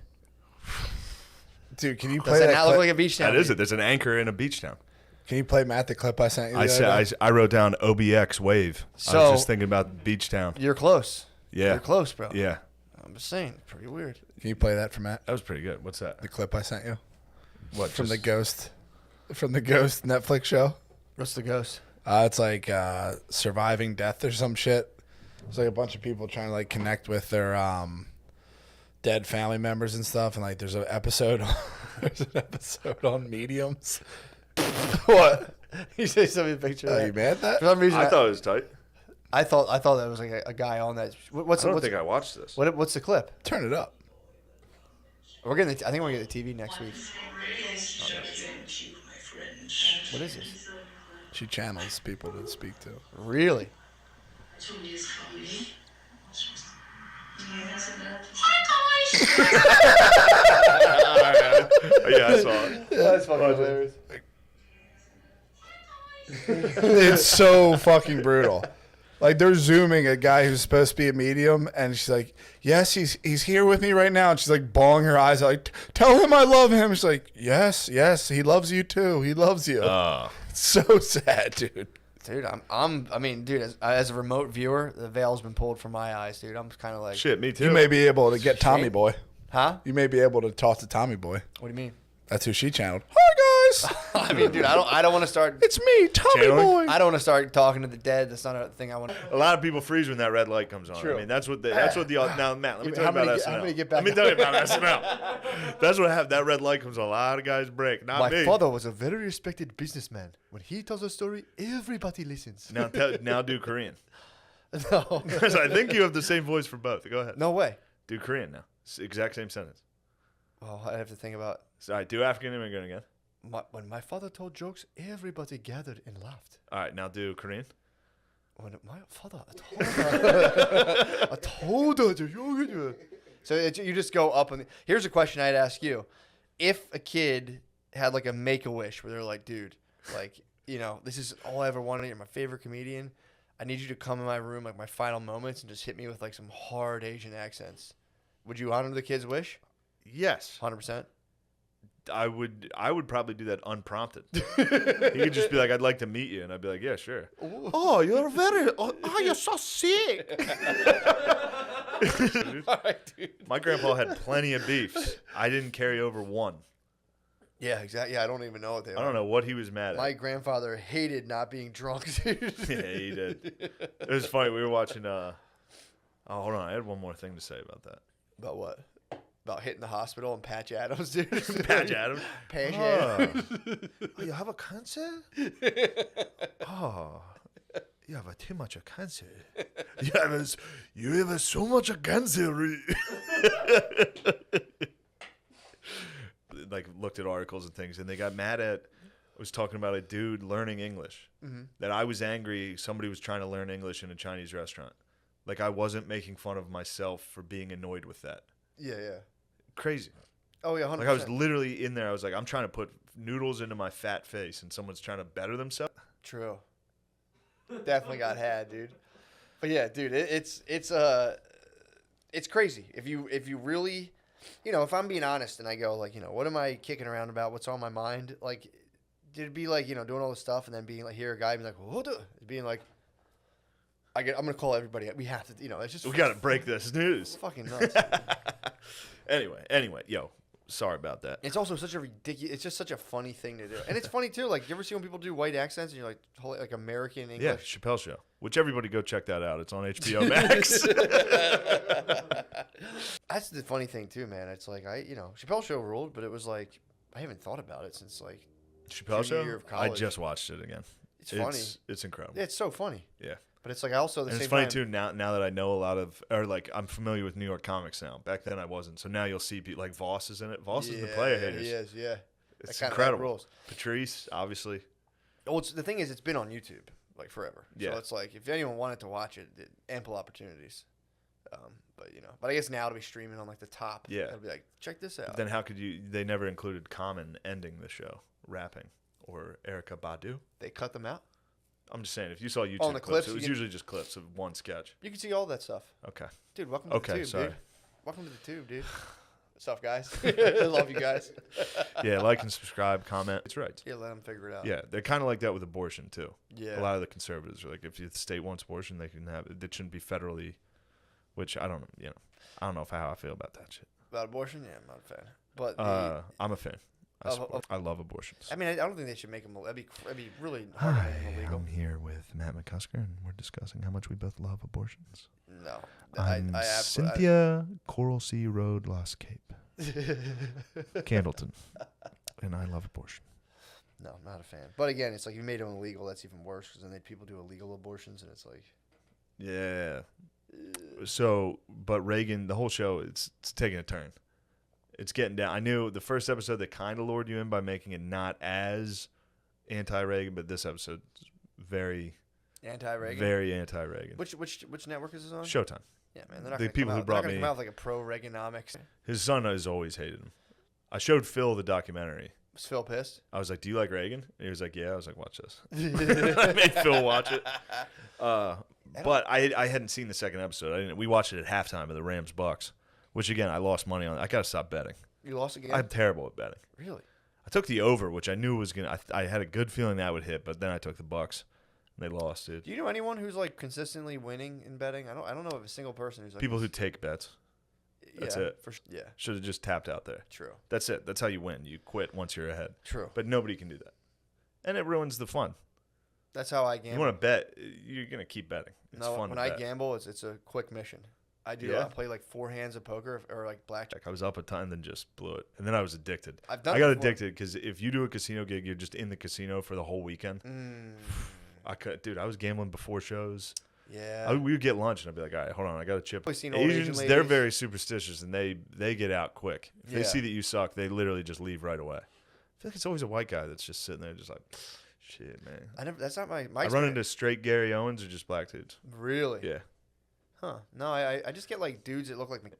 Dude, can you Does play that that not clip? look like a beach now. town? That is to it. There's an anchor in a beach town. Can you play Matt the clip I sent you? I the other said day? I wrote down OBX wave. I So- was just thinking about beach town. You're close. Yeah. You're close, bro. Yeah. I'm just saying, pretty weird. Can you play that for Matt? That was pretty good. What's that? The clip I sent you What? from just- the Ghost Netflix show. What's the ghost? It's like surviving death or some shit. It's like a bunch of people trying to like connect with their dead family members and stuff. And like, there's an episode on mediums. What? You say something picture. You mad at that? For some reason, I thought it was tight. I thought that was like a guy on that. What's I don't think I watched this. what's the clip? Turn it up. I think we're gonna get the TV next week. What is this? She channels people to speak to. Really? Yeah, I saw it. That's fucking hilarious. It's so fucking brutal. Like they're zooming a guy who's supposed to be a medium, and she's like, "Yes, he's here with me right now." And she's like bawling her eyes out, like, "Tell him I love him." She's like, "Yes, he loves you too. He loves you." It's so sad, dude. Dude, I mean, dude, as a remote viewer, the veil's been pulled from my eyes, dude. I'm kind of like, Shit, me too. You may be able to get Tommy Boy. huh? You may be able to talk to Tommy Boy. What do you mean? That's who she channeled. Hi guys, I mean, dude, I don't want to start. it's me, Tommy Channeling? Boy. I don't want to start talking to the dead. That's not a thing I want. A lot of people freeze when that red light comes on. True. I mean, that's what the now, Matt. Let me tell you How about many- SNL. how many get back Let me on? tell you about SNL. That's what happened. That red light comes on. A lot of guys break. Not My me. father was a very respected businessman. When he tells a story, everybody listens. Now do Korean. No, Because I think you have the same voice for both. Go ahead. no way. Do Korean now. It's the exact same sentence. Oh, I have to think about. All right, do African immigrant again. When my father told jokes, everybody gathered and laughed. All right, now do Korean. When my father told So you just go up and here's a question I'd ask you: if a kid had like a make-a-wish where they're like, dude, like, you know, this is all I ever wanted. You're my favorite comedian. I need you to come in my room like my final moments and just hit me with like some hard Asian accents. Would you honor the kid's wish? Yes, 100%. I would probably do that unprompted. He could just be like, "I'd like to meet you," and I'd be like, "Yeah, sure." Oh, you're you're so sick. All right, dude. My grandpa had plenty of beefs. I didn't carry over one. Yeah, exactly. Yeah, I don't even know what they are. I don't know what he was mad at. My grandfather hated not being drunk, dude. Yeah, he did. It was funny. We were watching. Oh, hold on. I had one more thing to say about that. About what? About hitting the hospital and Patch Adams, dude. Patch Adams. Patch Adams. Oh, you have a cancer? Oh, you have too much of cancer. You have so much of cancer. Like looked at articles and things, and they got mad at. I was talking about a dude learning English. Mm-hmm. That I was angry. Somebody was trying to learn English in a Chinese restaurant. Like I wasn't making fun of myself for being annoyed with that. Yeah, yeah. Crazy. Oh, yeah, 100%. Like I was literally in there. I was like, I'm trying to put noodles into my fat face, and someone's trying to better themselves. True. Definitely got had, dude. But yeah, dude, it's crazy. If you really, you know, if I'm being honest and I go like, you know, what am I kicking around about? What's on my mind? Like, it'd be like, you know, doing all this stuff and then being like, here a guy being like, what? Being like, I'm gonna call everybody. We have to, you know, it's just We got to break this news. fucking nuts. Anyway, yo, sorry about that. It's also such a ridiculous. It's just such a funny thing to do, and it's funny too. Like, you ever see when people do white accents and you're like, holy, like American Yeah, English? Chappelle Show. Which everybody go check that out. It's on HBO Max. That's the funny thing too, man. It's like Chappelle Show ruled, but it was like I haven't thought about it since like Chappelle junior Show. year of I college. just watched it again. It's funny. It's incredible. It's so funny. Yeah. But it's like I also at the And same it's funny time, too now that I know a lot of, or like I'm familiar with New York comics now. Back then I wasn't. So now you'll see people like Voss is in it. Voss is the player haters. He is, yeah. It's that incredible. rules. Patrice, obviously. Well, the thing is, it's been on YouTube like forever. Yeah. So it's like if anyone wanted to watch it, ample opportunities. But I guess now to be streaming on like the top. Yeah. I'd be like, check this out. Then how could you? They never included Common ending the show, rapping, or Erica Badu. They cut them out. I'm just saying, if you saw YouTube Oh, and the clips, clips, it was you can- usually just clips of one sketch. You can see all that stuff. Okay. Dude, welcome to the tube, sorry. dude. Welcome to the tube, dude. What's up, guys? I love you guys. Yeah, like and subscribe, comment. It's right. Yeah, let them figure it out. Yeah, they're kind of like that with abortion too. Yeah. A lot of the conservatives are like, if the state wants abortion, they can have it. It shouldn't be federally, which I don't know. I don't know how I feel about that shit. About abortion? Yeah, I'm not a fan. But I'm a fan. I love abortions. I mean, I don't think they should make them. That'd be really hard to make them illegal. I'm here with Matt McCusker, and we're discussing how much we both love abortions. No, I'm Cynthia Coral Sea Road, Lost Cape, Candleton, and I love abortion. No, I'm not a fan. But again, it's like you made them illegal. That's even worse because then people do illegal abortions, and it's like, yeah. So, but Reagan, the whole show, it's taking a turn. It's getting down. I knew the first episode they kind of lured you in by making it not as anti-Reagan, but this episode very anti-Reagan. Very anti-Reagan. Which network is this on? Showtime. Yeah, man. They're not The gonna people come who out, brought they're not me- gonna come out with like a pro-Reaganomics. His son has always hated him. I showed Phil the documentary. Was Phil pissed? I was like, "Do you like Reagan?" And he was like, "Yeah." I was like, "Watch this." I made Phil watch it. But I hadn't seen the second episode. We watched it at halftime of the Rams-Bucks, which again I lost money on. I gotta stop betting. You lost again? I'm terrible at betting. Really? I took the over, which I knew was gonna. I had a good feeling that would hit, but then I took the Bucks, and they lost, dude. Do you know anyone who's like consistently winning in betting? I don't know of a single person who's like People who take bets. That's it. Yeah. Should have just tapped out there. True. That's it. That's how you win. You quit once you're ahead. True. But nobody can do that, and it ruins the fun. That's how I gamble. You want to bet? You're gonna keep betting. It's no, fun. when to I bet. gamble, it's a quick mission. I do. Yeah? I play like 4 hands of poker or like blackjack. I was up a ton, then just blew it, and then I was addicted. I've done I it got before. addicted because if you do a casino gig, you're just in the casino for the whole weekend. I could, dude. I was gambling before shows. Yeah. We would get lunch, and I'd be like, "All right, hold on, I got a chip." I've seen old Asian Asians, they're ladies. very superstitious, and they get out quick. If they Yeah. see that you suck, they literally just leave right away. I feel like it's always a white guy that's just sitting there, just like, "Shit, man." That's not my I run experience. into straight Gary Owens or just black dudes. Really? Yeah. Huh. No, I just get like dudes that look like me.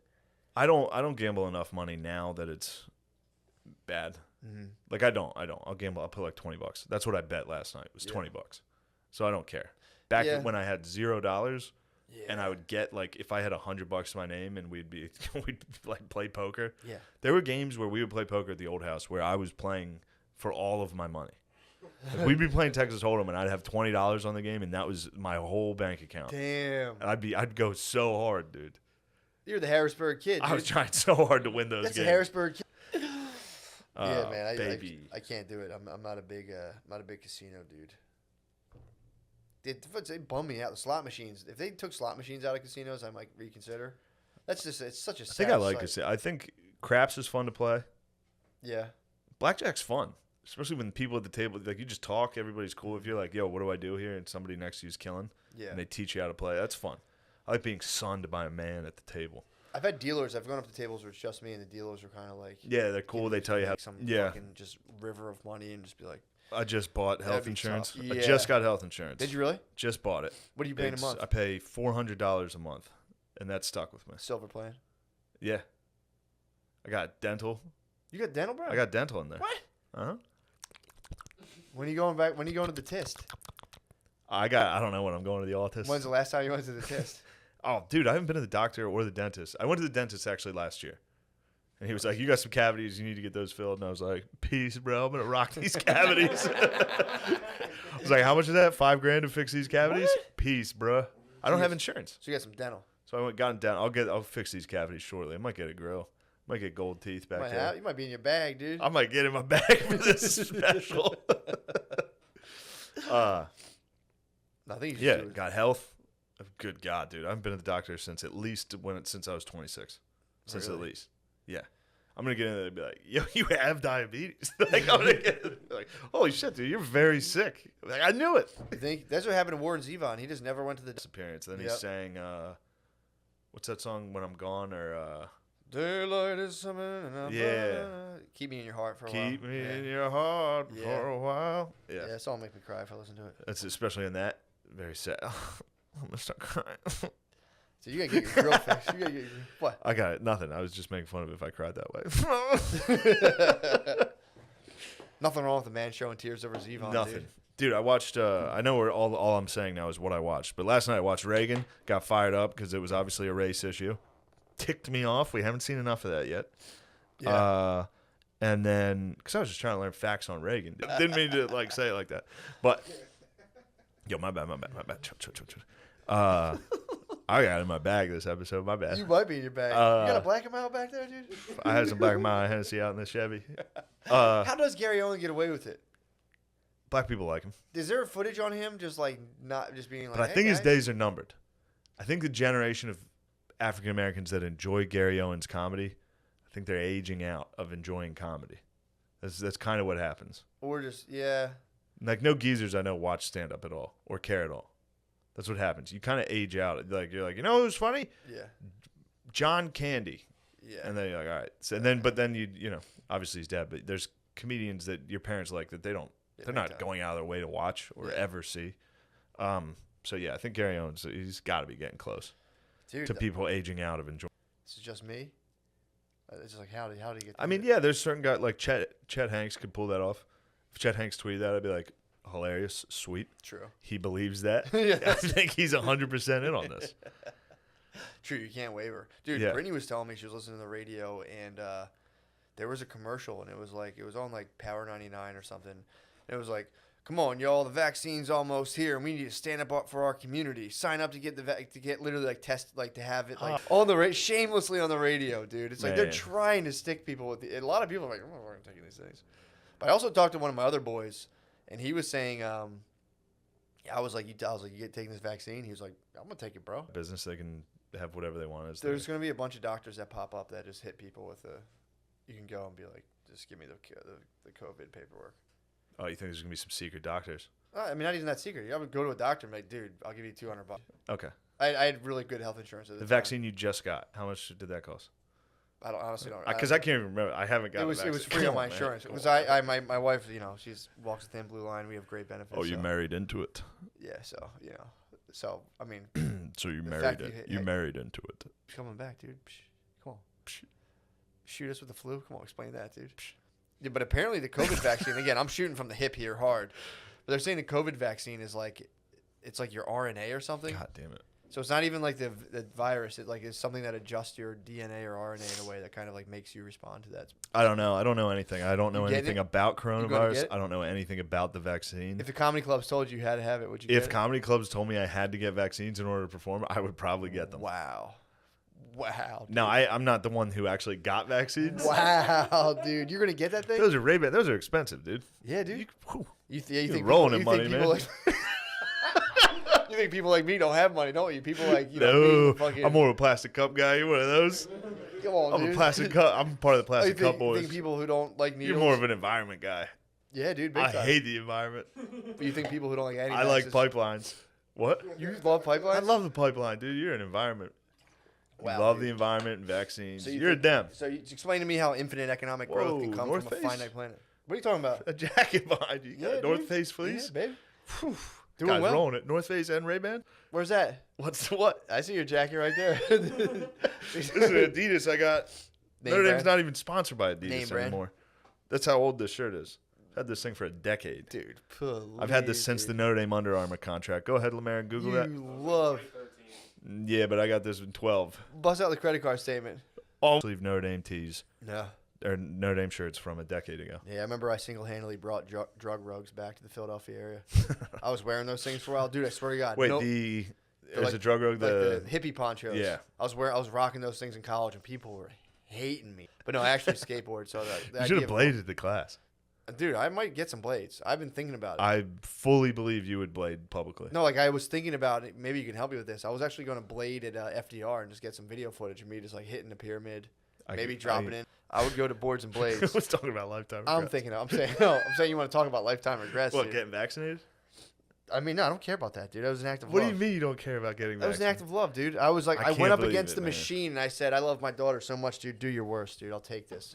I don't gamble enough money now that it's bad. Mm-hmm. Like I don't. I'll gamble. I'll put like $20. That's what I bet last night. Was $20. So I don't care. Back Yeah. when I had $0, Yeah. and I would get like if I had $100 to my name, and we'd like play poker. Yeah. There were games where we would play poker at the old house where I was playing for all of my money. Like, we'd be playing Texas Hold'em, and I'd have $20 on the game, and that was my whole bank account. Damn. And I'd go so hard, dude. You're the Harrisburg kid. I was dude. trying so hard to win those That's games. a Harrisburg kid. Yeah, Oh, man. baby. I can't do it. I'm not a big casino dude. They bum me out. The slot machines. If they took slot machines out of casinos, I might reconsider. It's such a. I think I like it. I think craps is fun to play. Yeah. Blackjack's fun, especially when people at the table, like you just talk, everybody's cool with you. Like, yo, what do I do here? And somebody next to you's killing. Yeah. And they teach you how to play. That's fun. I like being sunned by a man at the table. I've had dealers. I've gone up to tables where it's just me, and the dealers are kind of like. Yeah, they're cool. They tell you how. like some Yeah. fucking just river of money and just be like. I just bought That'd health be insurance. tough. I Yeah. just got health insurance. Did you really? Just bought it. What are you paying a month? I pay $400 a month, and that stuck with me. Silver plan. Yeah. I got dental. You got dental, bro? I got dental in there. What? Uh-huh. When are you going back? When are you going to the test? I don't know when I'm going to the office. When's the last time you went to the test? Oh, dude, I haven't been to the doctor or the dentist. I went to the dentist actually last year. And he was like, "You got some cavities. You need to get those filled." And I was like, "Peace, bro. I'm going to rock these cavities." I was like, "How much is that? $5,000 to fix these cavities?" What? Peace, bro. I don't have insurance. So you got some dental. So I went got down. I'll fix these cavities shortly. I might get a grill. Might get gold teeth back there. You might be in your bag, dude. I might get in my bag for this special. I think you should Yeah, do it. got health. Good God, dude. I haven't been to the doctor since at least since I was 26. Since Really? at least. Yeah. I'm going to get in there and be like, "Yo, you have diabetes." Like, I'm going to get like, "Holy shit, dude, you're very sick." Like, I knew it. You think that's what happened to Warren Zevon? He just never went to the Disappearance. Then he Yep. sang, what's that song, "When I'm Gone," or daylight is coming and I'm Yeah. Keep me in your heart for a while. "Keep Me Yeah. in Your Heart Yeah. for a While." Yeah, Yeah. that song make me cry if I listen to it. That's especially in that. Very sad. I'm going to start crying. So you gotta get your grill fixed. You gotta get your what? I got it. Nothing. I was just making fun of it if I cried that way. Nothing wrong with the man showing tears over Zevon. Nothing. Dude, I watched, I know where all I'm saying now is what I watched. But last night I watched Reagan, got fired up because it was obviously a race issue. Ticked me off. We haven't seen enough of that yet. Yeah. And then, because I was just trying to learn facts on Reagan. Didn't mean to like say it like that. But, yo, my bad. Chill. I got it in my bag this episode. My bad. You might be in your bag. You got a black and mild back there, dude? I had some Black Mountain Hennessy out in the Chevy. How does Gary Owen get away with it? Black people like him. Is there footage on him just like not just being like? But I think his days are numbered. I think the generation of African Americans that enjoy Gary Owen's comedy, I think they're aging out of enjoying comedy. That's kind of what happens. Or just Like no geezers I know watch stand up at all or care at all. That's what happens. You kind of age out. Like you're like, you know who's funny? Yeah. John Candy. Yeah. And then you're like, all right. So but then you know, obviously he's dead. But there's comedians that your parents like that they're not going out of their way to watch or ever see. So yeah, I think Gary Owens, he's got to be getting close to people aging out of enjoying. This is just me. It's just like how do you get? I mean, yeah, there's certain guys like Chet Hanks could pull that off. If Chet Hanks tweeted that, I'd be like, hilarious, sweet. True. He believes that. Yeah. I think he's 100% in on this. True, you can't waver, dude. Yeah. Brittany was telling me she was listening to the radio and there was a commercial and it was on like Power 99 or something. And it was like, come on, y'all, the vaccine's almost here, and we need to stand up for our community. Sign up to get to get literally like test to have it like on the shamelessly on the radio, dude. It's like they're trying to stick people with a lot of people are like, oh, we're taking these things. But I also talked to one of my other boys, and he was saying, I was like, you get taking this vaccine? He was like, I'm gonna take it, bro. Business, they can have whatever they want. There's gonna be a bunch of doctors that pop up that just hit people with you can go and be like, just give me the COVID paperwork. Oh, you think there's going to be some secret doctors? I mean, not even that secret. I would go to a doctor and be like, dude, I'll give you $200. Okay. I had really good health insurance at the time. Vaccine you just got, how much did that cost? I honestly don't. Because I can't even remember. I haven't got it. It was free on my insurance. Because my wife, you know, she's walks a thin blue line. We have great benefits. Oh, you married into it. Yeah, so you know, I mean. So you married it. You married into it. Coming back, dude. Come on. Shoot us with the flu. Come on, explain that, dude. Yeah, but apparently the COVID vaccine, again, I'm shooting from the hip here hard, but they're saying the COVID vaccine is like, it's like your RNA or something. God damn it. So it's not even like the virus. It like is something that adjusts your DNA or RNA in a way that kind of like makes you respond to that. I don't know. I don't know anything. I don't know anything about coronavirus. I don't know anything about the vaccine. If the comedy clubs told you had to have it, would you get it? If comedy clubs told me I had to get vaccines in order to perform, I would probably get them. Wow. Dude. No, I'm not the one who actually got vaccines. Wow, dude. You're going to get that thing? Those are Ray-Ban. Those are expensive, dude. Yeah, dude. You think rolling in money, man. You think people like me don't have money, don't you? People like, you know, me, fucking... I'm more of a plastic cup guy. You one of those? Come on, dude. I'm a plastic cup. I'm part of the plastic cup boys. You think people who don't like needles? You're more of an environment guy. Yeah, dude. Big I time. hate the environment. But you think people who don't like any? I like pipelines. What? You love pipelines? I love the pipeline, dude. You're an environment. Wow, you love the environment and vaccines. So you're a dem. So you explain to me how infinite economic growth can come from a finite planet. What are you talking about? A jacket behind you. You got North Face fleece? Yeah, baby. Doing Guys well. Rolling it. North Face and Ray-Ban? Where's that? What's what? I see your jacket right there. This is Adidas I got. Notre Dame's not even sponsored by Adidas anymore. That's how old this shirt is. I've had this thing for a decade. Dude, please, I've had this since the Notre Dame Under Armour contract. Go ahead, Lemaire, and Google that. You love. Yeah, but I got this in 12. Bust out the credit card statement. All sleeve Notre Dame tees. No. Or Notre Dame shirts from a decade ago. Yeah, I remember I single-handedly brought drug rugs back to the Philadelphia area. I was wearing those things for a while. Dude, I swear to God. Wait, there's a drug rug? The hippie ponchos. Yeah. I was rocking those things in college, and people were hating me. But no, I actually skateboard. So you should have bladed the class. Dude, I might get some blades. I've been thinking about it. I fully believe you would blade publicly. No, like I was thinking about it. Maybe you can help me with this. I was actually going to blade at FDR and just get some video footage of me just like hitting the pyramid, dropping in. I would go to Boards and Blades. I was talking about lifetime regrets. I'm saying you want to talk about lifetime regrets. What, dude. getting vaccinated? I mean, no, I don't care about that, dude. That was an act of love. What do you mean you don't care about getting vaccinated? That was an act of love, dude. I was like, I went up against the machine and I said, I love my daughter so much, dude. Do your worst, dude. I'll take this.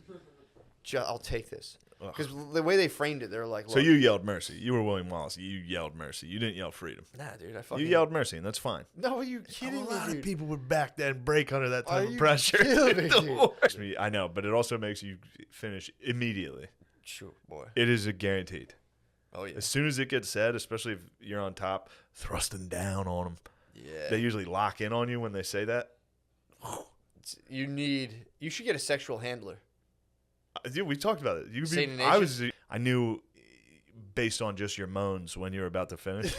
I'll take this. Because the way they framed it, they're like, so you yelled mercy. You were William Wallace. You yelled mercy. You didn't yell freedom. Nah, dude. You yelled mercy, and that's fine. No, are you kidding me, A lot dude? of people would back that and break under that type of you pressure. kidding me? I know, but it also makes you finish immediately. Sure, boy. It is a guaranteed. Oh, yeah. As soon as it gets said, especially if you're on top, thrusting down on them. Yeah. They usually lock in on you when they say that. You should get a sexual handler. Dude, we talked about it. I based on just your moans when you were about to finish.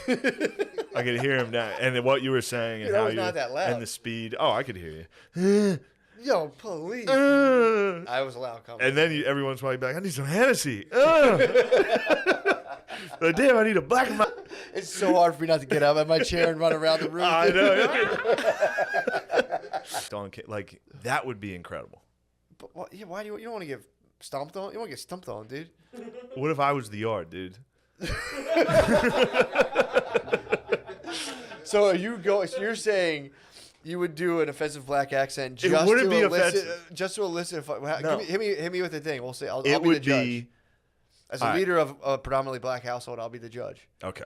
I could hear him now, and what you were saying, and Dude, I how was you not that loud. and the speed. Oh, I could hear you. Yo, police. I was loud coming. And then every once in a while, you'd be like, I need some Hennessy. But damn, I need a black and white. It's so hard for me not to get up at my chair and run around the room. I know. Like, that would be incredible. But why do you don't want to get stomped on? You want to get stumped on, dude. What if I was the yard, dude? So you're saying you would do an offensive black accent just It wouldn't to be elicit, offensive. Just to elicit. No. Hit me with the thing. We'll see. I'll It be would the judge. be As a leader of a predominantly black household, I'll be the judge. okay.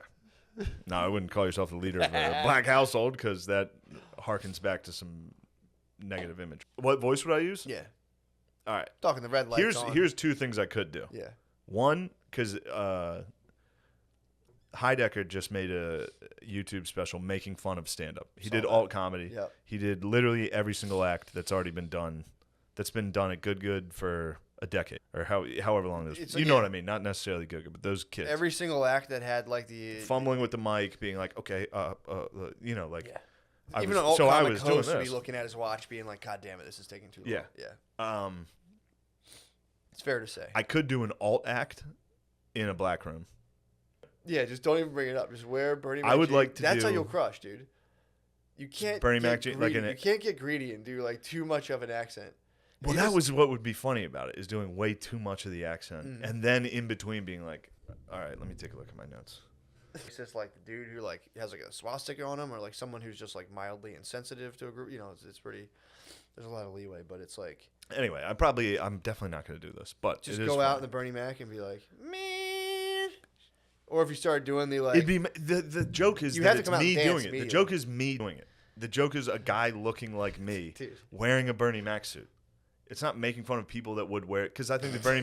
No, I wouldn't call yourself the leader of a black household because that harkens back to some negative image. What voice would I use? Yeah. All right. Talking the red lights on. Here's two things I could do. Yeah. One, because Heidecker just made a YouTube special making fun of stand-up. He did alt comedy. Yep. He did literally every single act that's already been done. That's been done at Good for a decade or however long it is. You know what I mean? Not necessarily Good, but those kids. Every single act that had like the fumbling with the mic, being like, okay, you know, like. Yeah. I Even was, an alt so I comic was doing host would be this. looking at his watch, being like, "God damn it, this is taking too long." Yeah. Yeah. It's fair to say. I could do an alt act in a black room. Yeah, just don't even bring it up. Just wear Bernie Mac. I would jeans. like to That's how do- you'll crush, dude. You can't Bernie get Mac jeans, like greedy. You can't get greedy and do like too much of an accent. Well, You that just- was what would be funny about it, is doing way too much of the accent. Mm. And then in between being like, all right, let me take a look at my notes. It's just like the dude who like has like a swastika on him, or like someone who's just like mildly insensitive to a group. You know, it's pretty. There's a lot of leeway, but it's like Anyway, I'm definitely not going to do this, but just it is go out in funny. the Bernie Mac and be like, man. Or if you start doing the like, It'd be the joke is You that have to it's come out me and dance doing it. The immediately. joke is me doing it. The joke is a guy looking like me Dude. wearing a Bernie Mac suit. It's not making fun of people that would wear it, because I think the Bernie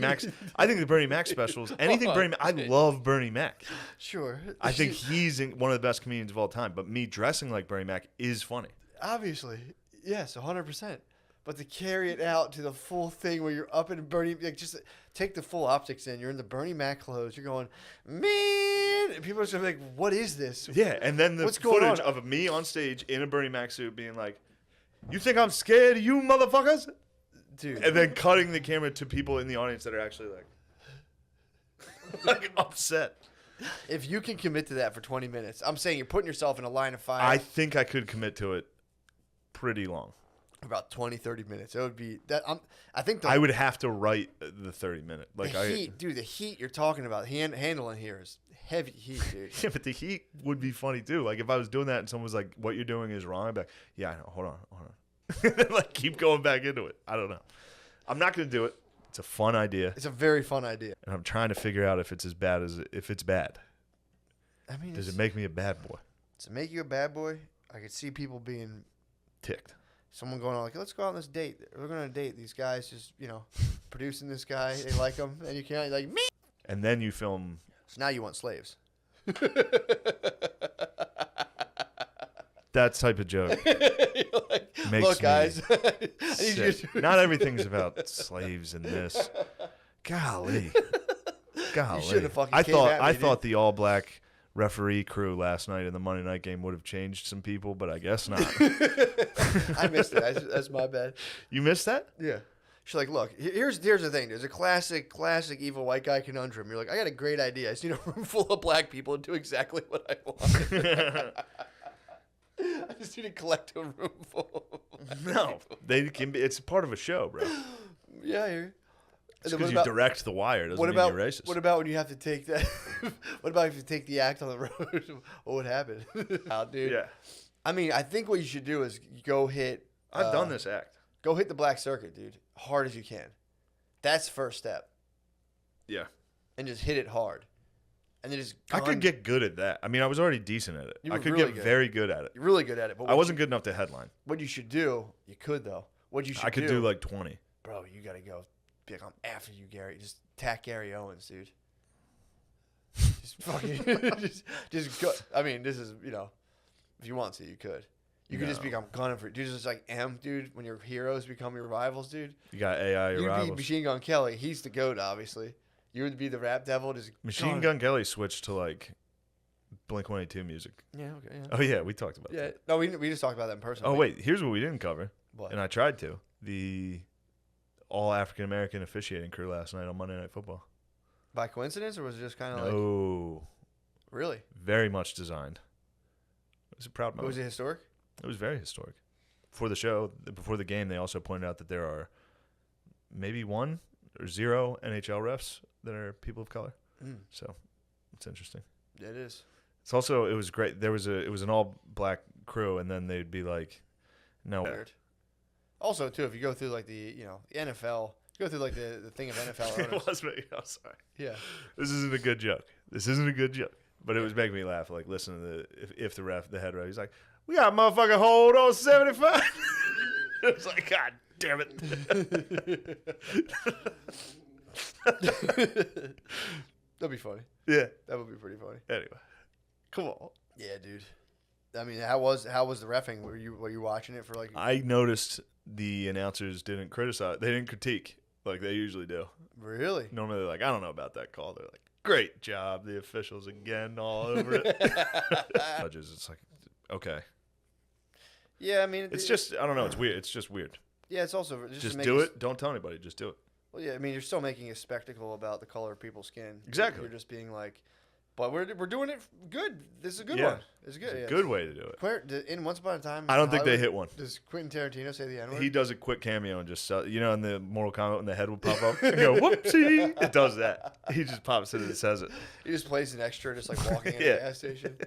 Mac specials, anything Bernie Mac, I love Bernie Mac. sure. I think he's one of the best comedians of all time. But me dressing like Bernie Mac is funny. Obviously, yes, 100%. But to carry it out to the full thing where you're up in Bernie, like just take the full optics in. You're in the Bernie Mac clothes. You're going, man, and people are just gonna be like, "What is this?" Yeah, and then the What's going footage on? of me on stage in a Bernie Mac suit being like, "You think I'm scared of you motherfuckers?" Dude. And then cutting the camera to people in the audience that are actually like upset. If you can commit to that for 20 minutes, I'm saying you're putting yourself in a line of fire. I think I could commit to it pretty long. About 20, 30 minutes. It would be that. I think I would have to write the 30-minute. Like the heat, dude. The heat you're talking about, handling here is heavy heat, dude. Yeah, but the heat would be funny too. Like if I was doing that and someone was like, "What you're doing is wrong," I'd be like, "Yeah, I know. Hold on." Like keep going back into it. I don't know. I'm not gonna do it. It's a fun idea, It's a very fun idea. and I'm trying to figure out if it's as bad as if it's bad. I mean, Does it make me a bad boy? to make you a bad boy? I could see people being Ticked. someone going on like, let's go on this date. We're going on a date. These guys just, producing this guy. They like him. And you can't, like, me. And then you film. So now you want slaves. That type of joke makes Look, me guys. I need you sick. Not everything's about slaves in this. Golly. should've fucking I came at me, thought the all black referee crew last night in the Monday night game would have changed some people, but I guess not. I missed it. That's my bad. You missed that? Yeah. She's like, look, here's the thing. There's a classic evil white guy conundrum. You're like, I got a great idea. I just need a room full of black people and do exactly what I want. I just need to collect a room full. No. They can be, it's part of a show, bro. Yeah, I hear you. Just And then because you direct The Wire doesn't what mean about you're racist. what about when you have to take that? What about if you take the act on the road? What would happen? How, dude? Yeah. I mean, I think what you should do is go hit. I've done this act. Go hit the black circuit, dude, hard as you can. That's first step, Yeah. and just hit it hard, and then just. I could get good at that. I mean, I was already decent at it. You I were could really get good. very good at it. You're really good at it, but I wasn't good enough to headline. What you should do, you could though. What you should I could do like 20. bro, you gotta go. Be like, I'm after you, Gary. Just attack Gary Owens, dude. Just fucking, just go. I mean, this is if you want to, you could. You could just No. become gunning for. Dude, just like dude. When your heroes become your rivals, dude. You got AI You beat rivals. Machine Gun Kelly. He's the GOAT, obviously. You would be the rap devil, just Machine Gun Kelly switched to like Blink-182 music. Yeah. Okay. Yeah. Oh yeah, we talked about Yeah. that. No, we just talked about that in person. Oh wait, here's what we didn't cover, What? and I tried to. The all African American officiating crew last night on Monday Night Football. By coincidence, or was it just kind of like No, really? very much designed. It was a proud moment. Was it historic? It was very historic. Before the show, before the game, they also pointed out that there are maybe 1 or 0 NHL refs that are people of color. So it's interesting. Yeah, it is. It's also, it was great. It was an all black crew, and then they'd be like, no. Weird. Also, too, if you go through like the NFL, go through like the thing of NFL owners. It was me. I'm sorry. Yeah. This isn't a good joke. But it was making me laugh. Like, listen to if the head ref, he's like, we got a motherfucking hold on 75. It was like, God damn it. That'd be funny. Yeah. That would be pretty funny. Anyway, come on. Yeah, dude. I mean, how was the reffing? Were you watching it for like? I noticed the announcers didn't criticize. They didn't critique like they usually do. Really? Normally they're like, I don't know about that call. They're like, great job, the officials again, all over it. Judges, it's like, okay. Yeah, I mean, it's just, I don't know. It's weird. It's just weird. Yeah, it's also just do it. Don't tell anybody. Just do it. Well, yeah, I mean, you're still making a spectacle about the color of people's skin. Exactly. You're just being like, but we're doing it good. This is a good Yeah. one. It's good. It's a good way to do it. In Once Upon a Time, I don't think they Hollywood, hit one. Does Quentin Tarantino say the N-word? He does a quick cameo and just, in the Mortal Kombat when the head will pop up and go, whoopsie. It does that. He just pops in and says it. He just plays an extra, just like walking in Yeah. a gas station.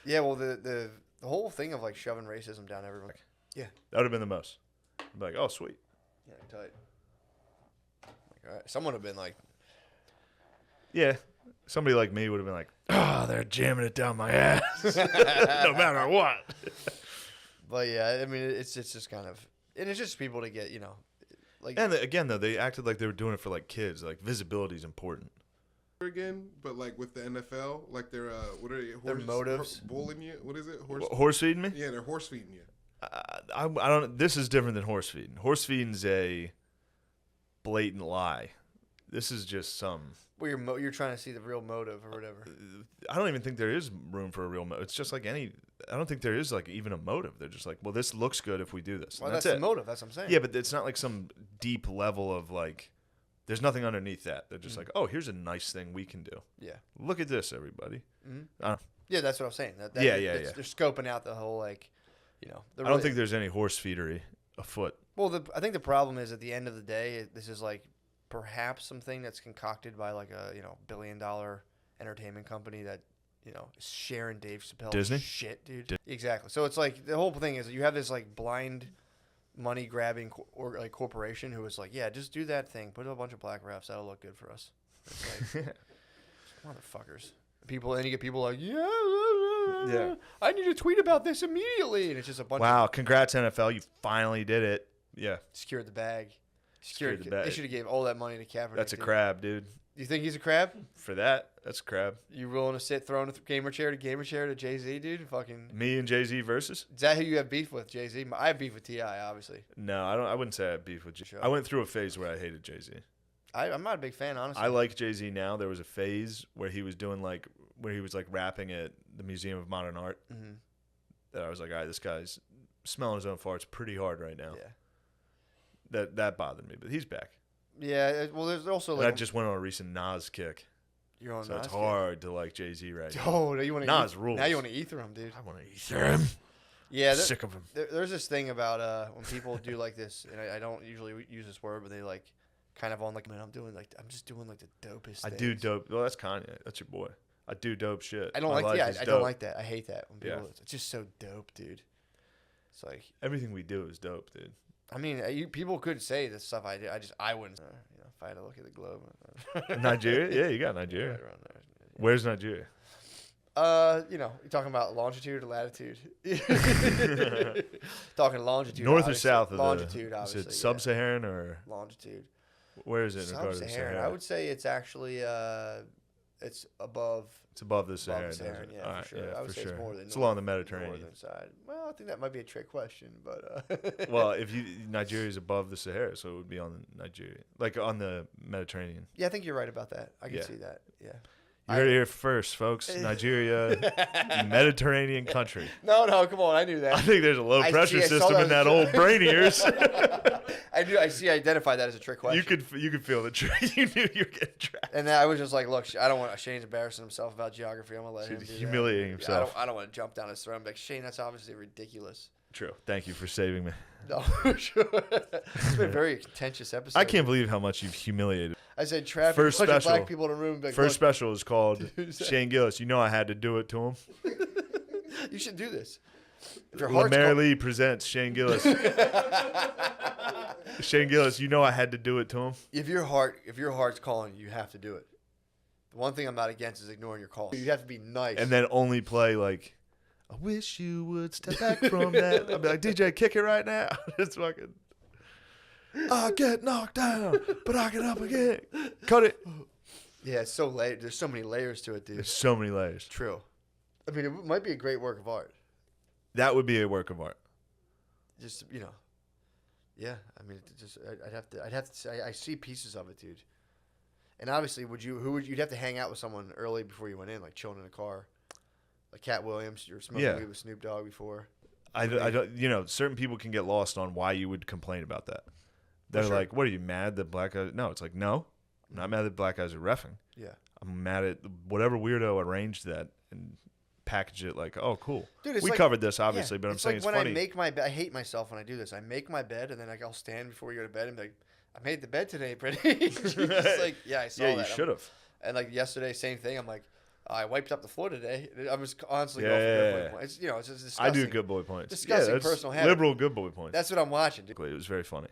Yeah, well, the whole thing of like shoving racism down everyone. Yeah. That would have been the most. I'd be like, oh, sweet. Yeah, tight. Like, all right. Someone would have been like, Yeah. Somebody like me would have been like, oh, they're jamming it down my ass. No matter what. but yeah, I mean, it's just kind of, and it's just people to get, like. And again, though, they acted like they were doing it for like kids. Like visibility is important. Again, but like with the NFL, like they're what are they? Their motives. Bullying you? What is it? Horse feeding me? Yeah, they're horse feeding you. I don't. This is different than horse feeding. Horse feeding's a blatant lie. This is just some. Well, you're trying to see the real motive or whatever. I don't even think there is room for a real motive. It's just like any. I don't think there is like even a motive. They're just like, well, this looks good if we do this. Well, that's the it. motive. That's what I'm saying. Yeah, but it's not like some deep level of like. There's nothing underneath that. They're just like, oh, here's a nice thing we can do. Yeah. Look at this, everybody. Yeah, that's what I'm saying. That, Yeah. They're scoping out the whole like, I don't think there's any horse feedery afoot. Well, I think the problem is at the end of the day, this is like perhaps something that's concocted by like a $1 billion entertainment company that is sharing Dave Chappelle Disney shit, dude. Exactly. So it's like the whole thing is you have this like blind money grabbing or like corporation who is like, yeah, just do that thing, put a bunch of black refs, that'll look good for us. It's like, motherfuckers. People, and you get people like, yeah, I need to tweet about this immediately, and it's just a bunch. Wow, congrats NFL, you finally did it. Yeah, secured the bag. Secured the bag. They should have gave all that money to Kaepernick. That's a crab, dude. You think he's a crab? For that, that's a crab. You willing to sit throwing a gamer chair to Jay-Z, dude? Fucking me and Jay-Z versus? Is that who you have beef with, Jay-Z? I have beef with T.I., obviously. No, I don't. I wouldn't say I have beef with Jay-Z. I went through a phase where I hated Jay-Z. I'm not a big fan, honestly. I like Jay-Z now. There was a phase where he was doing where he was rapping at the Museum of Modern Art. Mm-hmm. That I was like, all right, this guy's smelling his own farts pretty hard right now. Yeah. That bothered me, but he's back. Yeah, well, there's also I just went on a recent Nas kick. You're on so Nas it's hard to like Jay-Z right now. Oh, now you want to Nas rules. Now you want to ether him, dude. I want to ether him. Yeah, sick of him. There's this thing about when people do like this, and I don't usually use this word, but they like kind of on like, man, I'm just doing like the dopest. I do dope. Well, that's Kanye. That's your boy. I do dope shit. I don't like that. I don't like that. I hate that when people. Yeah. It's just so dope, dude. It's like everything we do is dope, dude. I mean, people could say the stuff I do. I wouldn't. If I had to look at the globe. Nigeria? Yeah, you got Nigeria. Right around there. Yeah. Where's Nigeria? You're talking about longitude or latitude. Talking longitude. North or south of longitude, obviously. Is it sub-Saharan or longitude? Where is it in regard to Sub-Saharan. I would say it's actually It's above. It's above the Sahara. Saharan, yeah, All for right, sure. yeah, I would for say sure. it's more than It's along the Mediterranean. northern side. Well, I think that might be a trick question, but Well, if Nigeria is above the Sahara, so it would be on Nigeria, like on the Mediterranean. yeah, I think you're right about that. I can Yeah. see that. Yeah. You heard it here first, folks. Nigeria, Mediterranean country. No, come on. I knew that. I think there's a low pressure I saw system in that that old brain of yours. I do. I see. I identified that as a trick question. You could feel the trick. You knew you were getting trapped. And I was just like, look, I don't want Shane's embarrassing himself about geography. I'm gonna let him do Humiliating that. himself. I don't want to jump down his throat. I'm like, Shane, that's obviously ridiculous. True. Thank you for saving me. No, sure. It's been a very contentious episode. I can't believe how much you've humiliated. I said traffic. First bunch of special. black people in a room. Like, First look, special is called Shane Gillis. You know I had to do it to him. you should do this. If your heart's Lemaire Lee presents Shane Gillis. Shane Gillis, you know I had to do it to him. if your heart's calling, you have to do it. The one thing I'm not against is ignoring your call. You have to be nice. And then only play like, I wish you would step back from that. I'll be like, DJ, kick it right now. It's fucking. I get knocked down, but I get up again. Cut it. yeah, it's so late. There's so many layers to it, dude. There's so many layers. True. I mean, it might be a great work of art. That would be a work of art. Just yeah. I mean, I'd have to say I see pieces of it, dude. And obviously, you'd have to hang out with someone early before you went in, like chilling in a car, like Cat Williams. You were smoking weed with Snoop Dogg before. I don't. Certain people can get lost on why you would complain about that. They're like, "What are you mad that black guys?" No, it's like, no, I'm not mad that black guys are reffing. Yeah. I'm mad at whatever weirdo arranged that and packaged it like, oh, cool. Dude, we covered this obviously, but I'm saying like it's when funny. I make my bed. I hate myself when I do this. I make my bed and then I'll stand before you go to bed and be like, "I made the bed today, pretty." It's like, yeah, I saw that. Yeah, you should have. And like yesterday, same thing. I'm like, I wiped up the floor today. I was constantly Yeah, going for yeah, good yeah. boy points. It's just disgusting. I do good boy points. Disgusting that's personal habit. liberal good boy points. That's what I'm watching, dude. It was very funny.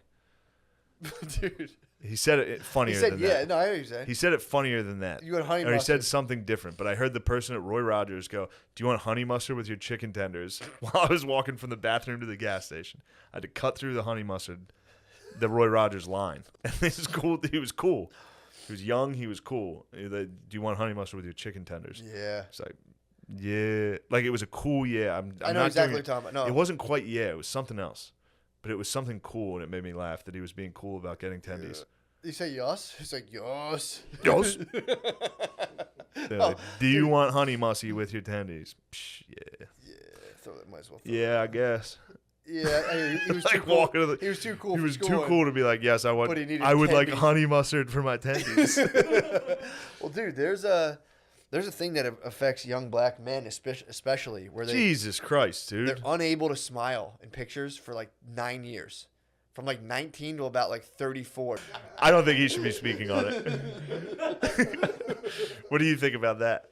Dude. He said it funnier He said, than yeah, that. no, I know what you're saying. He said it funnier than that. You had honey Or he mustard. said something different, but I heard the person at Roy Rogers go, "Do you want honey mustard with your chicken tenders?" While I was walking from the bathroom to the gas station. I had to cut through the honey mustard, the Roy Rogers line. And this is cool. He was cool. He was young. He was cool. He like, "Do you want honey mustard with your chicken tenders?" Yeah. It's like, yeah. Like it was a cool yeah. I'm I know not exactly doing what you're talking about. No. It wasn't quite yeah. It was something else. But it was something cool, and it made me laugh that he was being cool about getting tendies. You say yes? He's like, yes. Yes. They're like, "Do you want honey musty with your tendies?" Psh, yeah. Yeah, might as well. Throw Yeah, I guess. Yeah, he was Like too cool. walking to the- He was too cool. He for was school too and- cool to be like, "Yes, I want. But he needed I would like tendies. honey mustard for my tendies." Well, dude, there's a thing that affects young black men, especially where Jesus Christ, they're dude. unable to smile in pictures for like 9 years, from like 19 to about like 34. I don't think he should be speaking on it. What do you think about that?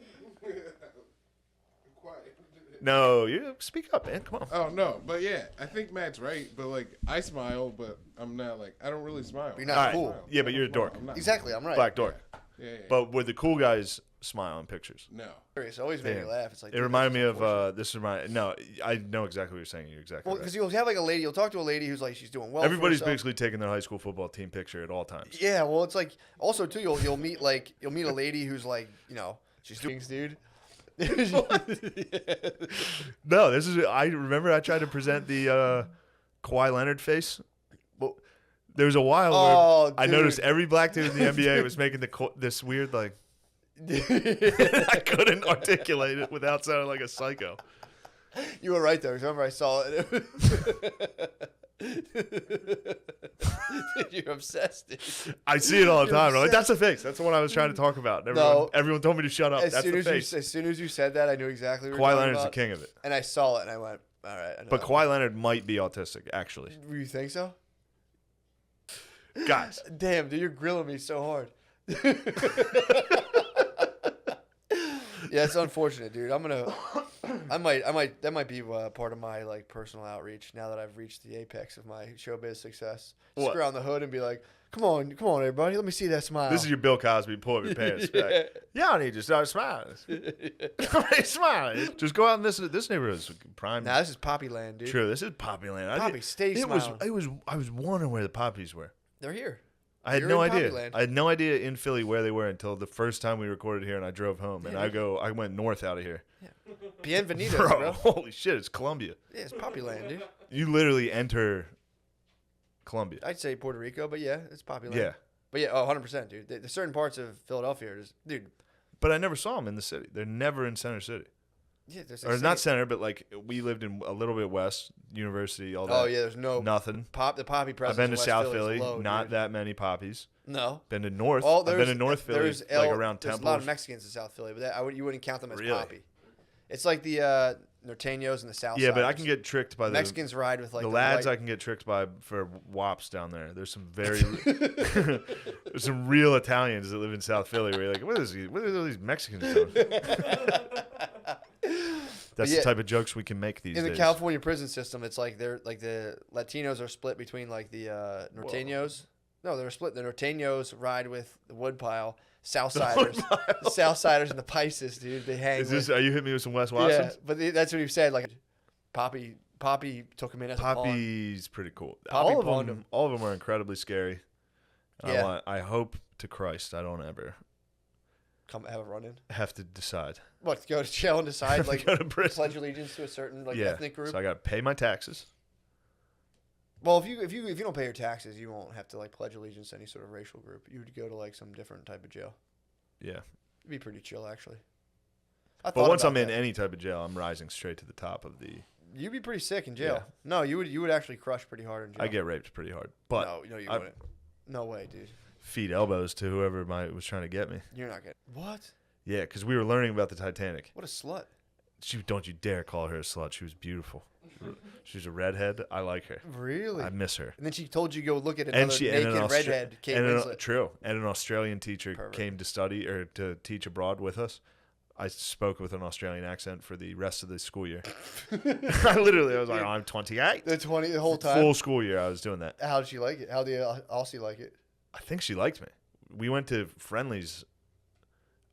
Quiet. No, you speak up, man. Come on. Oh no, but yeah, I think Matt's right. But like, I smile, but I'm not like I don't really smile. You're not All right. cool. Yeah, but you're a dork. I'm not. Exactly, I'm right. Black dork. Yeah. But with the cool guys smile in pictures. No. It's always made me Damn. laugh. It's like It dude, reminded me that's of unfortunate. this remind. No, I know exactly what you're saying. You're exactly Well, right. because you'll have like a lady, you'll talk to a lady who's like she's doing well. Everybody's for herself. basically taking their high school football team picture at all times. Yeah, well, it's like also too you'll meet a lady who's like she's doing things, dude. No, this is. I remember I tried to present the Kawhi Leonard face. Well, There was a while Oh, where I dude. noticed every black dude in the NBA was making this weird like. I couldn't articulate it without sounding like a psycho. You were right though. 'Cause remember I saw it. Dude, you're obsessed, dude. I see it all the You're time. I'm like, obsessed. that's a face. That's the one I was trying to talk about. And No. everyone told me to shut up. As That's soon the as face. as soon as you said that, I knew exactly what you were Kawhi talking Leonard's the about. king of it. And I saw it, and I went, "All right." I know But that Kawhi Leonard might be autistic, actually. one. You think so? Guys, Damn, dude, you're grilling me so hard. Yeah, it's unfortunate, dude. That might be part of my like personal outreach now that I've reached the apex of my showbiz success. Just What? go around the hood and be like, come on, everybody, let me see that smile. this is your Bill Cosby pull up your pants. Be like, y'all need to start smiling. Smiling. Just go out in this neighborhood is prime. Nah, this is Poppy Land, dude. True, this is Poppy Land. Poppy, stay it was smiling. I was wondering where the poppies were. They're here. I had You're no in idea. Poppyland. I had no idea in Philly where they were until the first time we recorded here and I drove home. And I went north out of here. Bienvenido, Bro, bro. holy shit, it's Colombia. Yeah, it's Poppyland, dude. You literally enter Colombia. I'd say Puerto Rico, but yeah, it's Poppyland. Yeah. But yeah, 100%, dude. There's certain parts of Philadelphia, dude. But I never saw them in the city. They're never in Center City. Yeah, there's Or not center, but like we lived in a little bit west, university, all that. Oh yeah, there's Nothing. the poppy presence. I've been to in West South Philly Philly, is low, not dude. that many poppies. No. Been to North. Oh, I've been to North Philly, there's like around There's Temple. a lot of Mexicans in South Philly, but you wouldn't count them as Really? poppy. It's like the Norteños and the South. Yeah, but I Siders. can get tricked by the Mexicans ride with like the lads. white- I can get tricked by for wops down there. There's some very there's some real Italians that live in South Philly where you're like, what are all these Mexicans doing? That's yeah, the type of jokes we can make these in days. the California prison system. It's like they're like the Latinos are split between like the Norteños. No, they're split. The Norteños ride with the woodpile. Southsiders, the Southsiders and the Pisces, dude. They hang. Are you hitting me with some Wes Watson? Yeah, but that's what he said. Like Poppy took him in as a pawn. Poppy's pretty cool. Poppy all pawned him. of them are incredibly scary. Yeah. I hope to Christ I don't ever Come have a run in. have to decide. What, go to jail and decide like Go to prison. pledge allegiance to a certain like Yeah, ethnic group? so I got to pay my taxes. Well, if you don't pay your taxes, you won't have to like pledge allegiance to any sort of racial group. You would go to like some different type of jail. Yeah, It'd be pretty chill actually. but once I'm in any type of jail, I'm rising straight to the top of the. You'd be pretty sick in jail. Yeah. No, you would actually crush pretty hard in jail. I get raped pretty hard, but no, you I- wouldn't. No way, dude. feed elbows to whoever was trying to get me. You're not getting what? Yeah, because we were learning about the Titanic. What a slut. Don't you dare call her a slut. She was beautiful. She's a redhead. I like her. Really? I miss her. And then she told you to go look at another naked redhead, Kate Winslet. True. And an Australian teacher Pervert. came to study or to teach abroad with us. I spoke with an Australian accent for the rest of the school year. I was like, I'm 28. The whole time. Full school year, I was doing that. How did she like it? How did Aussie like it? I think she liked me. We went to friendlies.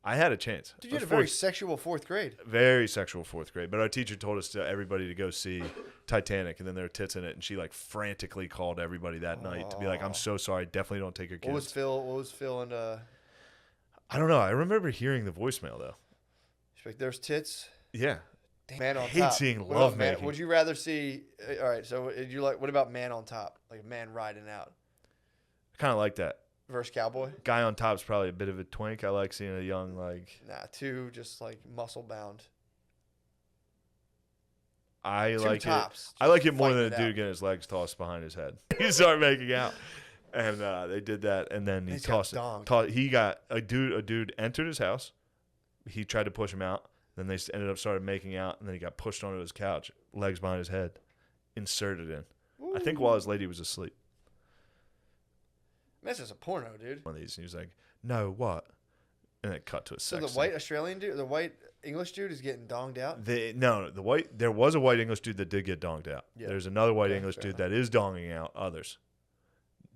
I had a chance. Dude, you had a very sexual fourth grade. Very sexual fourth grade. But our teacher told us everybody to go see Titanic, and then there were tits in it, and she like frantically called everybody that night to be like, "I'm so sorry, definitely don't take your kids." What was Phil and I don't know. I remember hearing the voicemail though. she's like, there's tits. Yeah. Man on I hate top. seeing What about love man- making. Would you rather see? All right, so what about man on top, like a man riding out I kind of like that. versus cowboy? Guy on top's probably a bit of a twink. I like seeing a young like. Nah, two just like muscle bound. I Two like tops, it. I like it just more than a fighting it dude out. getting his legs tossed behind his head. He started making out, and they did that, and then he He's got tossed it. donked. He got a dude entered his house. He tried to push him out. Then they ended up started making out, and then he got pushed onto his couch, legs behind his head, inserted in. I think while his lady was asleep. Man, that's just a porno, dude. One of these, and he was like, "No, what?" And it cut to a So sex. the white Australian dude, the white English dude is getting donged out. The white. There was a white English dude that did get donged out. Yeah. There's another white Okay, English fair dude that is donging out others.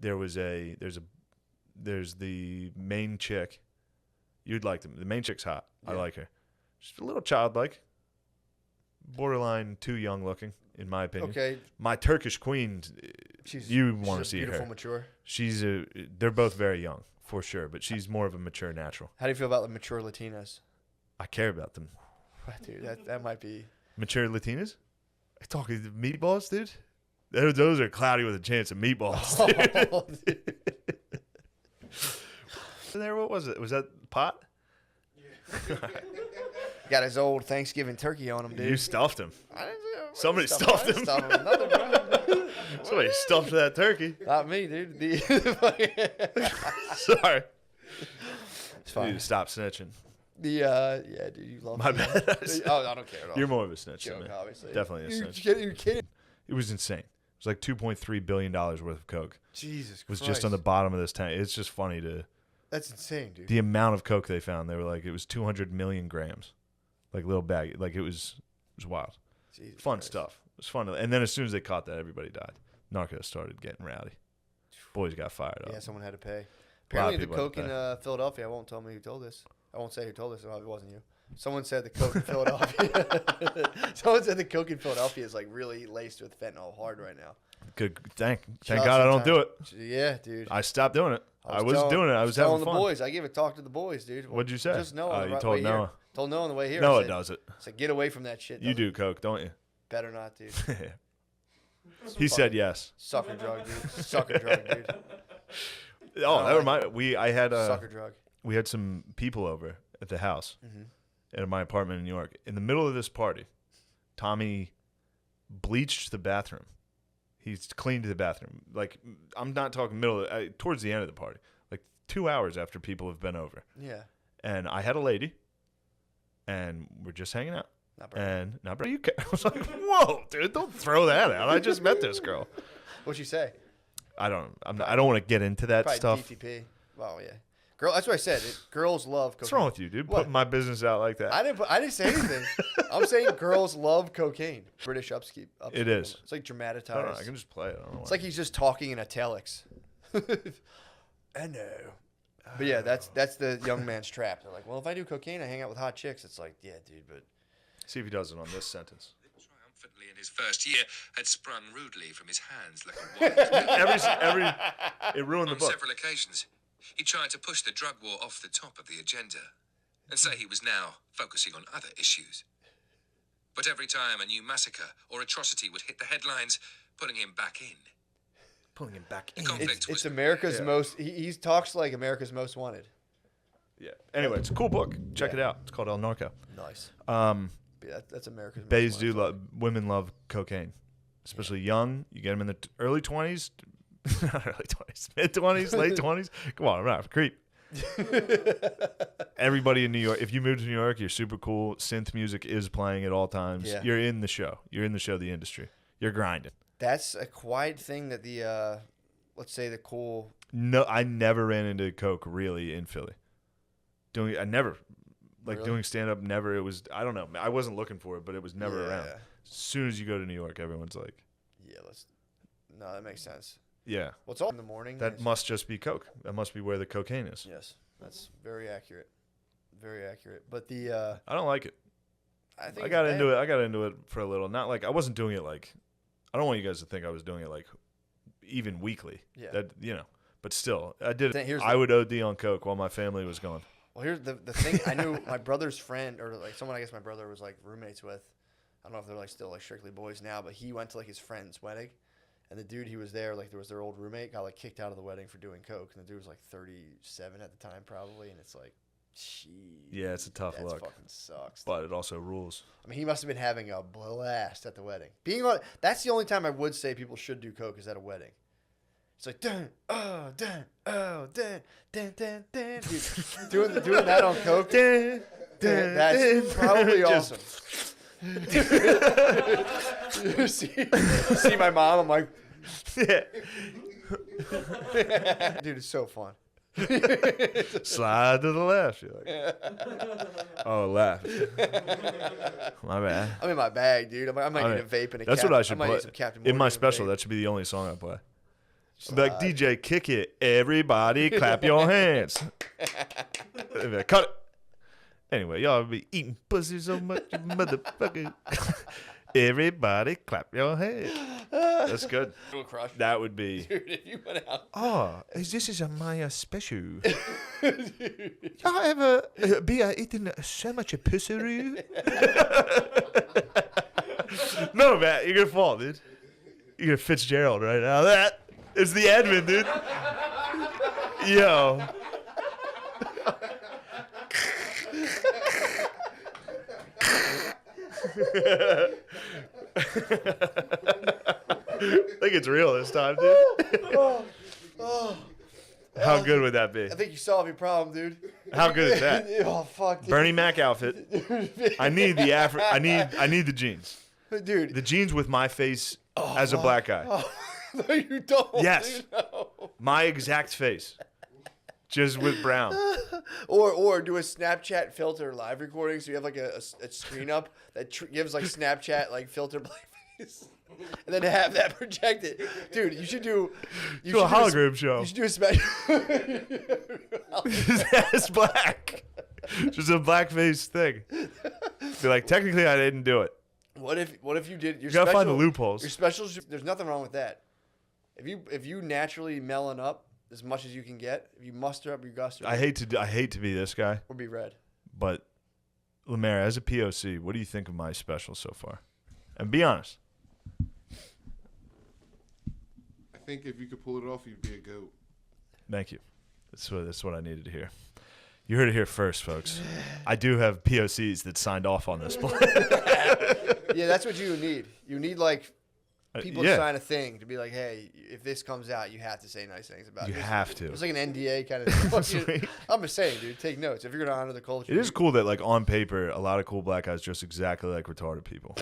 There's the main chick. You'd like them. The main chick's hot. I Yeah. like her. She's a little childlike, borderline too young looking, in my opinion. Okay, My Turkish queen. she's You want to she's see beautiful, her? mature. They're both very young for sure, but she's more of a mature natural. How do you feel about the mature Latinas? I care about them. Dude, that might be. Mature Latinas? I talking meatballs, dude. Those are cloudy with a chance of meatballs. Dude. There, what was it? Was that pot? Got his old Thanksgiving turkey on him, dude. You stuffed him. I didn't- Somebody I didn't stuffed him. stuff him. Nothing, bro. Somebody stuffed that turkey. Not me, dude. Sorry. It's You fine. need to stop snitching. Yeah, dude, you love My me. bad. Oh, I don't care at all. You're more of a snitch than Joke, me. obviously. Definitely a You're snitch. kidding, you're kidding. It was insane. It was like $2.3 billion worth of coke. Jesus It was Christ. just on the bottom of this tank. It's just funny to That's insane, dude. the amount of coke they found. They were like, it was 200 million grams, like little bag. Like it was wild. Jesus Fun Christ. stuff. It was fun. And then as soon as they caught that, everybody died. Narcos started getting rowdy. Boys got fired up. Yeah, someone had to pay. A lot of Apparently, the people had coke to in pay. Philadelphia. I won't tell me who told this. I won't say who told this. It wasn't you. Someone said the coke in Philadelphia. Someone said the coke in Philadelphia is like really laced with fentanyl hard right now. Good. Thank God I don't do it. Yeah, dude. I stopped doing it. I was telling- doing it. I was having telling fun. the boys. I gave a talk to the boys, dude. What'd you say? Just Noah. You the told way Noah. Here. Told Noah on the way here. Noah I said, does it. I said, get away from that shit. You do coke, don't you? Better not, dude. He said yes. Sucker drug, dude. Sucker drug, dude. Oh, that reminded me. I had Sucker drug. we had some people over at the house Mm-hmm. at my apartment in New York. In the middle of this party, Tommy bleached the bathroom. He's cleaned the bathroom. Like, I'm not talking towards the end of the party, like 2 hours after people have been over. Yeah. And I had a lady, and we're just hanging out. Not bro. I was like, whoa, dude, don't throw that out. I just met this girl. What'd she say? I don't want to get into that Probably stuff. DTP. Oh yeah. Girl, that's what I said. Girls love cocaine. What's wrong with you, dude? What? Putting my business out like that. I didn't say anything. I'm saying girls love cocaine. British upkeep. It is. It's like dramatized. I don't know. I can just play it. I don't know It's why. like he's just talking in italics. I know. But yeah, that's the young man's trap. They're like, well, if I do cocaine, I hang out with hot chicks. It's like, yeah, dude, but See if he does it on this sentence. Triumphantly in his first year had sprung rudely from his hands like a wild It ruined the On book. several occasions, he tried to push the drug war off the top of the agenda and say he was now focusing on other issues. But every time a new massacre or atrocity would hit the headlines, putting him back in. Pulling him back in. The conflict it's was America's most. He talks like America's Most Wanted. Yeah. Anyway, it's a cool book. Check it out. It's called El Narco. Nice. But Yeah, that's America's Bays Most do Wanted. women love cocaine, especially young. You get them in the early 20s, not early 20s, mid 20s, late 20s. Come on, I'm not a creep. Everybody in New York, if you move to New York, you're super cool. Synth music is playing at all times. Yeah. You're in the show. You're in the show, the industry. You're grinding. That's a quiet thing that the, let's say the cool. No, I never ran into coke really in Philly. Really? Doing stand up. Never. It was. I don't know. I wasn't looking for it, but it was never Yeah. around. As soon as you go to New York, everyone's like, Yeah, no, that makes sense. yeah, What's all in the morning? that is- must just be coke. That must be where the cocaine is. Yes, that's very accurate. Very accurate. But the, I don't like it. I think I got into it. I got into it for a little. Not like I wasn't doing it like. I don't want you guys to think I was doing it like even weekly. Yeah. That but still, I did it. Here's I would OD on coke while my family was gone. Well, here's the thing. I knew my brother's friend, or like someone I guess my brother was like roommates with. I don't know if they're like still like strictly boys now, but he went to like his friend's wedding, and the dude he was there, like there was their old roommate, got like kicked out of the wedding for doing coke, and the dude was like 37 at the time probably, and it's like, gee, Yeah, it's a tough that look, fucking sucks. but it also rules. I mean, he must have been having a blast at the wedding. That's the only time I would say people should do coke is at a wedding. It's like dun oh dun oh dun dun dun dun. Dude, doing that on coke. That's probably awesome. see my mom. I'm like, dude, it's so fun. Slide to the left. You're like, oh, left. My bad. I'm in my bag, dude. I might need a vape and a. That's what I should might play need some Captain in my Morgan special. vape. That should be the only song I play. I'll be like, DJ, kick it. Everybody, clap your hands. They'd be like, cut it. Anyway, y'all be eating pussy so much, you motherfucker. Everybody, clap your hands. That's good. Real crush. That would be. Dude, if you went out. Oh, this is my special. Y'all ever be eating so much pussy? No, Matt, you're gonna fall, dude. You're gonna Fitzgerald right now. That is the Edmund, dude. Yo. I think it's real this time, dude. How good would that be? I think you solved your problem, dude. How good is that? Oh fuck, dude. Bernie Mac outfit. I need the I need the jeans. Dude. The jeans with my face as a black guy. No, you don't. Yes. Dude, no. My exact face. Just with brown. Or do a Snapchat filter live recording, so you have like a screen up that gives like Snapchat like filter blackface, and then have that projected. Dude, you should do. Do a hologram show. You should do a special. It's black. Just a blackface thing. Be like, technically, I didn't do it. What if you did? Your You gotta find the special- loopholes. Your specials. There's nothing wrong with that. If you naturally melon up as much as you can get, if you muster up your gusto, I hate to be this guy, or be red. but Lemaire, as a POC, what do you think of my special so far? And be honest. I think if you could pull it off, you'd be a goat. Thank you. That's what I needed to hear. You heard it here first, folks. I do have POCs that signed off on this plan. Yeah, that's what you need. You need like people to sign a thing to be like, hey, if this comes out, you have to say nice things about it. You have to. It's like an NDA kind of thing. I'm just saying, dude, take notes. If you're going to honor the culture. It is cool that, like, on paper, a lot of cool black guys dress exactly like retarded people.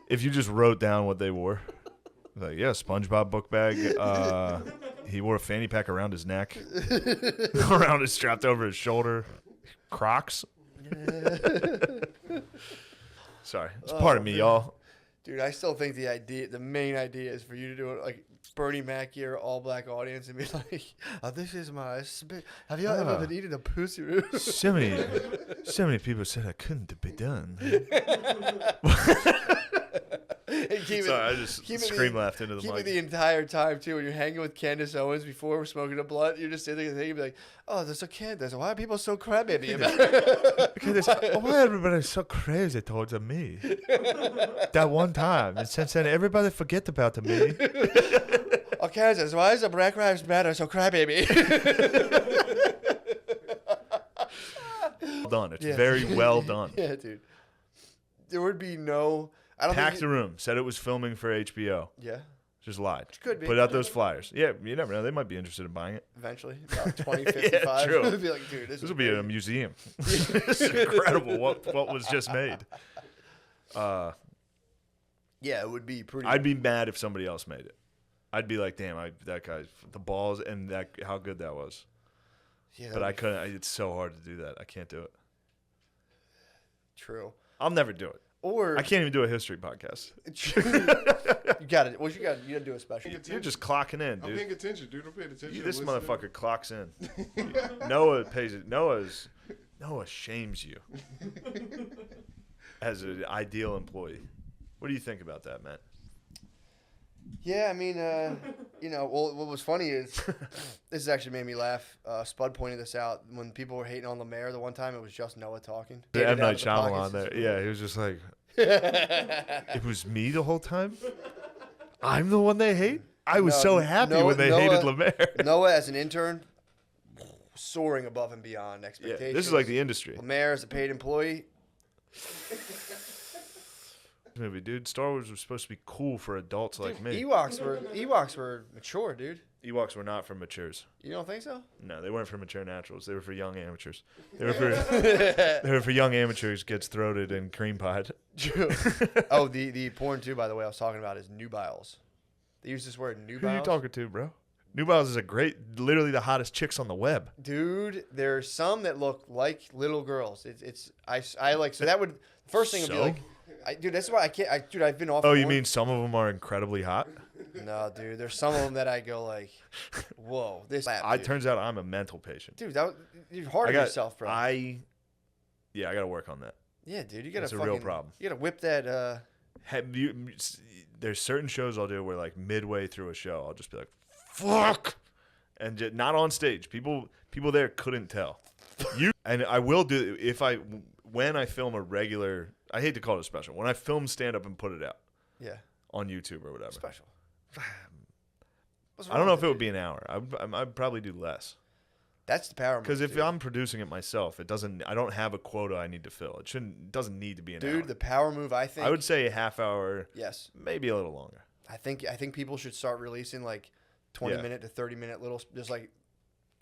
If you just wrote down what they wore. Like, yeah, SpongeBob book bag. He wore a fanny pack around his neck. Around it, strapped over his shoulder. Crocs. Sorry. It's part of me, y'all. Dude, I still think the main idea is for you to do it like Bernie Mac here, all black audience, and be like, oh, this is my spit. Have you ever been eating a pussy root? So many people said I couldn't be done. Sorry, I just scream laughed into the mic. Keep it the entire time, too. When you're hanging with Candace Owens before we're smoking a blunt, you're just sitting there and be like, oh, there's a Candace. Why are people so crybaby about it? Why everybody so crazy towards me? That one time. And since then, everybody forget about me. Oh, Candace, why is the Black Lives Matter so crybaby? Well done. It's very well done. Yeah, dude. There would be no... I don't Packed the room. Said it was filming for HBO. Yeah. Just lied. Could be. Put out those flyers. Yeah, you never know. They might be interested in buying it. Eventually. About 2055. Yeah, true. It'd be like, dude, this will be in a museum. This is incredible what was just made. Yeah, it would be pretty... I'd be mad if somebody else made it. I'd be like, damn, that guy's... The balls and how good that was. Yeah, but I couldn't... It's so hard to do that. I can't do it. True. I'll never do it. Or I can't even do a history podcast. You got it. Well, you got to do a special. You're just clocking in, dude. I'm paying attention, dude. I'm paying attention. This motherfucker clocks in. Noah pays it. Noah shames you as an ideal employee. What do you think about that, Matt? Yeah, I mean, well, what was funny is this has actually made me laugh. Spud pointed this out when people were hating on Lemaire the one time. It was just Noah talking. M. Night Shyamalan there. Yeah, he was just like, it was me the whole time? I'm the one they hate? I was so happy when they hated Lemaire. Noah, as an intern, soaring above and beyond expectations. Yeah, this is like the industry. Lemaire, as a paid employee. Movie, dude. Star Wars was supposed to be cool for adults like me. Ewoks were mature, dude. Ewoks were not for matures. You don't think so? No, they weren't for mature naturals. They were for young amateurs. They were for young amateurs gets throated and cream pied. True. Oh, the porn too, by the way, I was talking about is nubiles. They use this word nubiles. Who are you talking to, bro? Nubiles is literally the hottest chicks on the web. Dude, there's some that look like little girls. I like, so that would, first thing would be like, dude, that's why I can't. I've been off. Oh, you mean some of them are incredibly hot? No, dude. There's some of them that I go like, whoa, this. It turns out I'm a mental patient. Dude, you're hard on yourself, bro. I got to work on that. Yeah, dude, you got to. It's a real problem. You got to whip that. There's certain shows I'll do where like midway through a show I'll just be like, fuck, and just, not on stage. People there couldn't tell. And I will do when I film a regular. I hate to call it a special. When I film stand-up and put it out. Yeah. On YouTube or whatever. Special. I don't know if it would be an hour. I'd probably do less. That's the power. Because if I'm producing it myself, I don't have a quota I need to fill. It doesn't need to be an hour. Dude, the power move, I think. I would say a half hour. Yes. Maybe a little longer. I think people should start releasing like 20-minute to 30-minute little, just like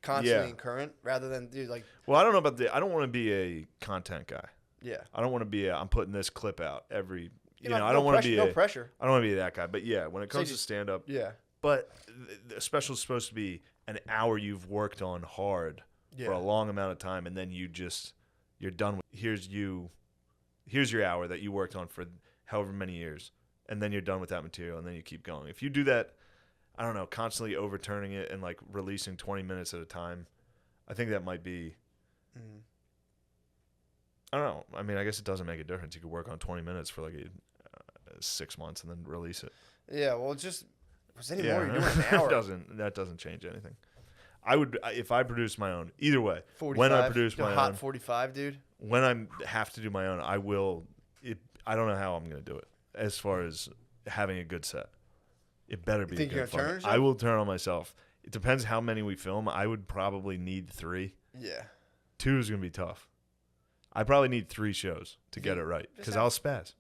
constantly in current, rather than dude like. Well, I don't know about I don't want to be a content guy. Yeah. I don't want to be I'm putting this clip out every. I don't no want to be no pressure. I don't want to be that guy. But yeah, when it comes to stand up. Yeah. But the special is supposed to be an hour you've worked on hard for a long amount of time, and then you're done with. Here's your hour that you worked on for however many years, and then you're done with that material, and then you keep going. If you do that, I don't know, constantly overturning it and like releasing 20 minutes at a time, I think that might be. I don't know. I mean, I guess it doesn't make a difference. You could work on 20 minutes for like 6 months and then release it. Yeah, well, it's just Was anymore? You're doing an hour. That doesn't change anything. I would, if I produce my own, either way. 45. When I produce my hot own, 45, dude. when I have to do my own, I will. I don't know how I'm going to do it. As far as having a good set, it better be. You think you're gonna turn yourself? I will turn on myself. It depends how many we film. I would probably need 3. Yeah. 2 is going to be tough. I probably need 3 shows to get it right because I'll spaz.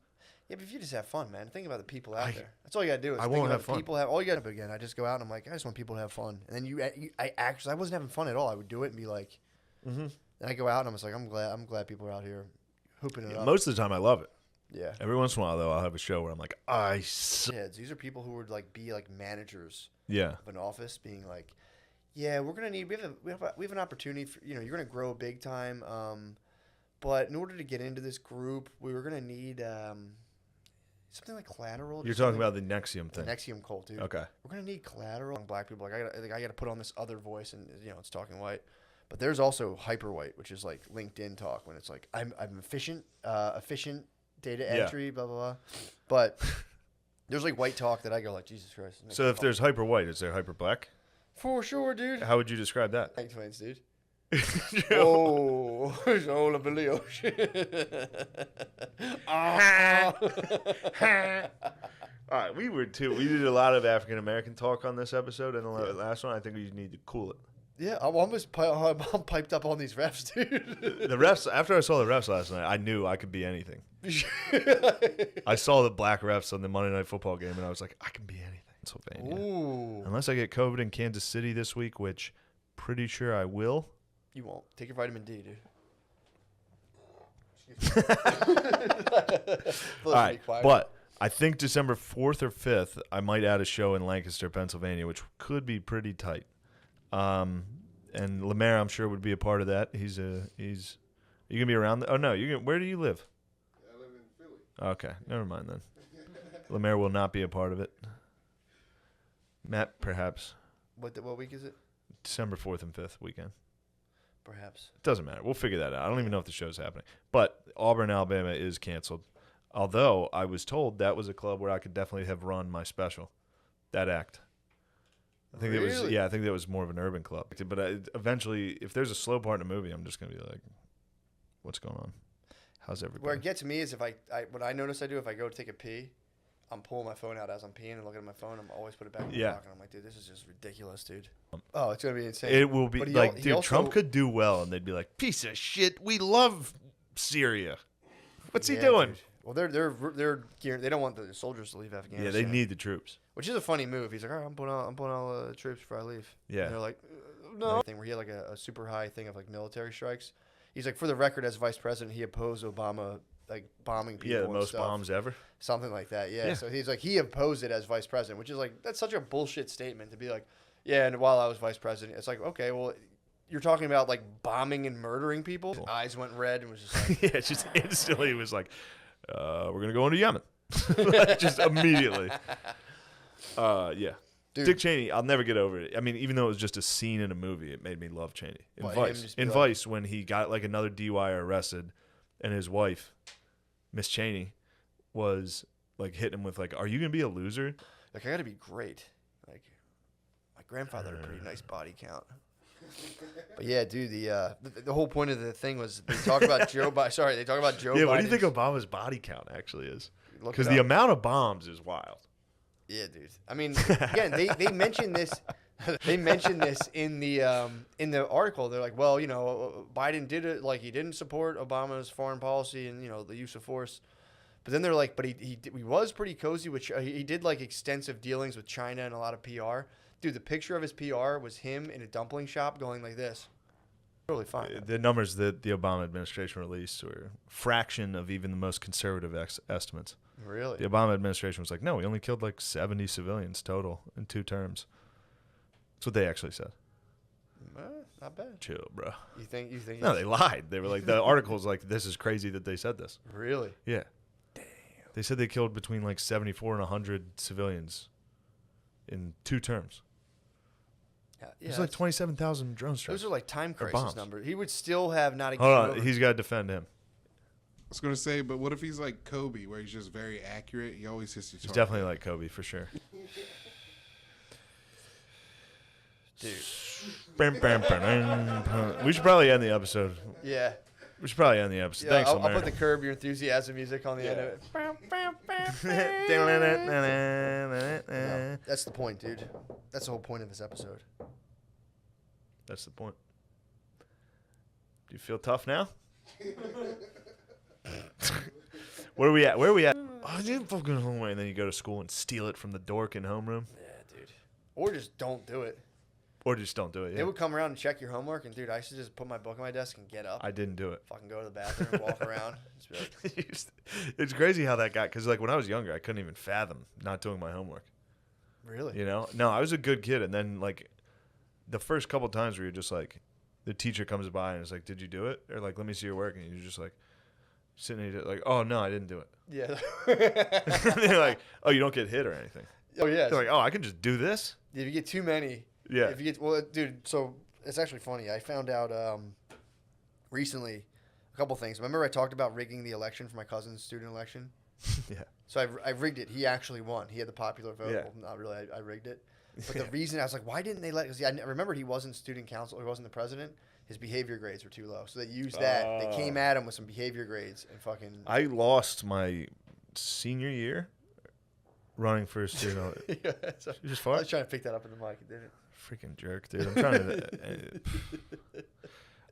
Yeah, but if you just have fun, man, think about the people out there. That's all you gotta do. Is I think won't about have the fun. People have all you gotta again. I just go out and I'm like, I just want people to have fun. And then I wasn't having fun at all. I would do it and be like, and I go out and I'm just like, I'm glad people are out here hooping it up. Most of the time, I love it. Yeah. Every once in a while, though, I'll have a show where I'm like, I suck. Kids, these are people who would like be like managers Yeah. of an office, being like, yeah, we're gonna need we have an opportunity for you're gonna grow big time. But in order to get into this group, we were gonna need something like collateral. You're talking about the Nexium the thing. Nexium cult, dude. Okay. We're gonna need collateral. Black people, like I gotta put on this other voice, and it's talking white. But there's also hyper white, which is like LinkedIn talk when it's like I'm efficient data entry, blah blah blah. But there's like white talk that I go like, Jesus Christ. So if there's hyper white, is there hyper black? For sure, dude. How would you describe that? Thanks, twins, dude. Oh, it's all up in the ocean. All right, we did a lot of African American talk on this episode, and the last one, I think we need to cool it. Yeah, I'm almost I'm piped up on these refs, dude. The refs, after I saw the refs last night, I knew I could be anything. I saw the black refs on the Monday Night Football game, and I was like, I can be anything. Pennsylvania. Ooh. Unless I get COVID in Kansas City this week, which pretty sure I will. You won't. Take your vitamin D, dude. All right, but I think December 4th or 5th, I might add a show in Lancaster, Pennsylvania, which could be pretty tight. And Lemaire, I'm sure, would be a part of that. He's you gonna be around? Oh no, where do you live? I live in Philly. Okay, never mind then. Lemaire will not be a part of it. Matt, perhaps. What week is it? December 4th and 5th weekend. Perhaps. It doesn't matter. We'll figure that out. I don't even know if the show's happening. But Auburn, Alabama is canceled. Although I was told that was a club where I could definitely have run my special. That act. I think Really? I think that was more of an urban club. But eventually, if there's a slow part in a movie, I'm just going to be like, what's going on? How's everybody? Where it gets me is if what I notice I do if I go to take a pee, I'm pulling my phone out as I'm peeing and looking at my phone. I'm always put it back in my pocket. And I'm like, dude, this is just ridiculous, dude. Oh, it's gonna be insane. It will be But like, he dude, also- Trump could do well, and they'd be like, piece of shit. We love Syria. What's he Yeah, doing? dude. Well, they don't want the soldiers to leave Afghanistan. Yeah, they need the troops. Which is a funny move. He's like, all right, I'm putting all the troops before I leave. Yeah. And they're like, no. Thing where he had like a super high thing of like military strikes. He's like, for the record, as vice president, he opposed Obama like bombing people. Yeah, the and most stuff. bombs ever. Something like that. Yeah. So he's like, he opposed it as vice president, which is like, that's such a bullshit statement to be like, yeah. And while I was vice president, it's like, okay, well, you're talking about like bombing and murdering people. His eyes went red and was just like, Yeah, just instantly was like, we're going to go into Yemen. Like, just immediately. Yeah. Dude. Dick Cheney, I'll never get over it. I mean, even though it was just a scene in a movie, it made me love Cheney. In What, him Vice. just be In like- Vice, when he got like another DUI arrested, and his wife, Miss Cheney, was like hitting him with like, are you going to be a loser? like, I got to be great. Like, my grandfather had a pretty nice body count. But yeah, dude, the whole point of the thing was they talk about Joe Biden. Sorry, they talk about Joe Biden. Yeah, what do you think Obama's body count actually is? Look Because it the up. amount of bombs is wild. Yeah, dude. I mean, again, they mentioned this. They mentioned this in the article. They're like, well, Biden did it. Like, he didn't support Obama's foreign policy and the use of force. But then they're like, but he was pretty cozy with. He did like extensive dealings with China and a lot of PR. Dude, the picture of his PR was him in a dumpling shop going like this. Totally fine. The numbers that the Obama administration released were a fraction of even the most conservative estimates. Really? The Obama administration was like, no, we only killed like 70 civilians total in 2 terms. That's what they actually said. Not bad. Chill, bro. You think? No, they lied. They were like, the article's like, this is crazy that they said this. Really? Yeah. Damn. They said they killed between like 74 and 100 civilians in 2 terms. Yeah. It's like 27,000 drone strikes. Those are like time Or crisis bombs. numbers. He would still have not a game Hold on. over. He's got to defend him. I was gonna say, but what if he's like Kobe, where he's just very accurate? He always hits the He's target. definitely like Kobe for sure. Dude. We should probably end the episode. Yeah. We should probably end the episode. Yeah, Thanks, I'll Lemaire. put the Curb Your Enthusiasm music on the end of it. No, that's the point, dude. That's the whole point of this episode. That's the point. Do you feel tough now? Where are we at? Oh, I didn't fucking homework. And then you go to school and steal it from the dork in homeroom. Yeah, dude. Or just don't do it. Or just don't do it. They Yeah. would come around and check your homework, and dude, I used to just put my book on my desk and get up. I didn't do it. Fucking go to the bathroom and walk around. Just be like, It's crazy how that got, because like when I was younger, I couldn't even fathom not doing my homework. really? You know? No, I was a good kid. And then like the first couple times where you're just like, the teacher comes by and is like, did you do it? Or like, let me see your work. And you're just like, sitting there like, oh, no, I didn't do it. Yeah. And they're like, oh, you don't get hit or anything. Oh, yeah. They're like, oh, I can just do this? If you get too many. Yeah. If you get, well, dude, so it's actually funny. I found out recently a couple things. Remember I talked about rigging the election for my cousin's student election? Yeah. So I rigged it. He actually won. He had the popular vote. Yeah. Well, not really. I rigged it. But the reason I was like, why didn't they let? Because I remember he wasn't student council. He wasn't the president. His behavior grades were too low. So they used that. They came at him with some behavior grades and fucking. I lost my senior year running for student. Yeah, so You just I was fart? trying to pick that up in the mic. It didn't. Freaking jerk, dude. I'm trying to.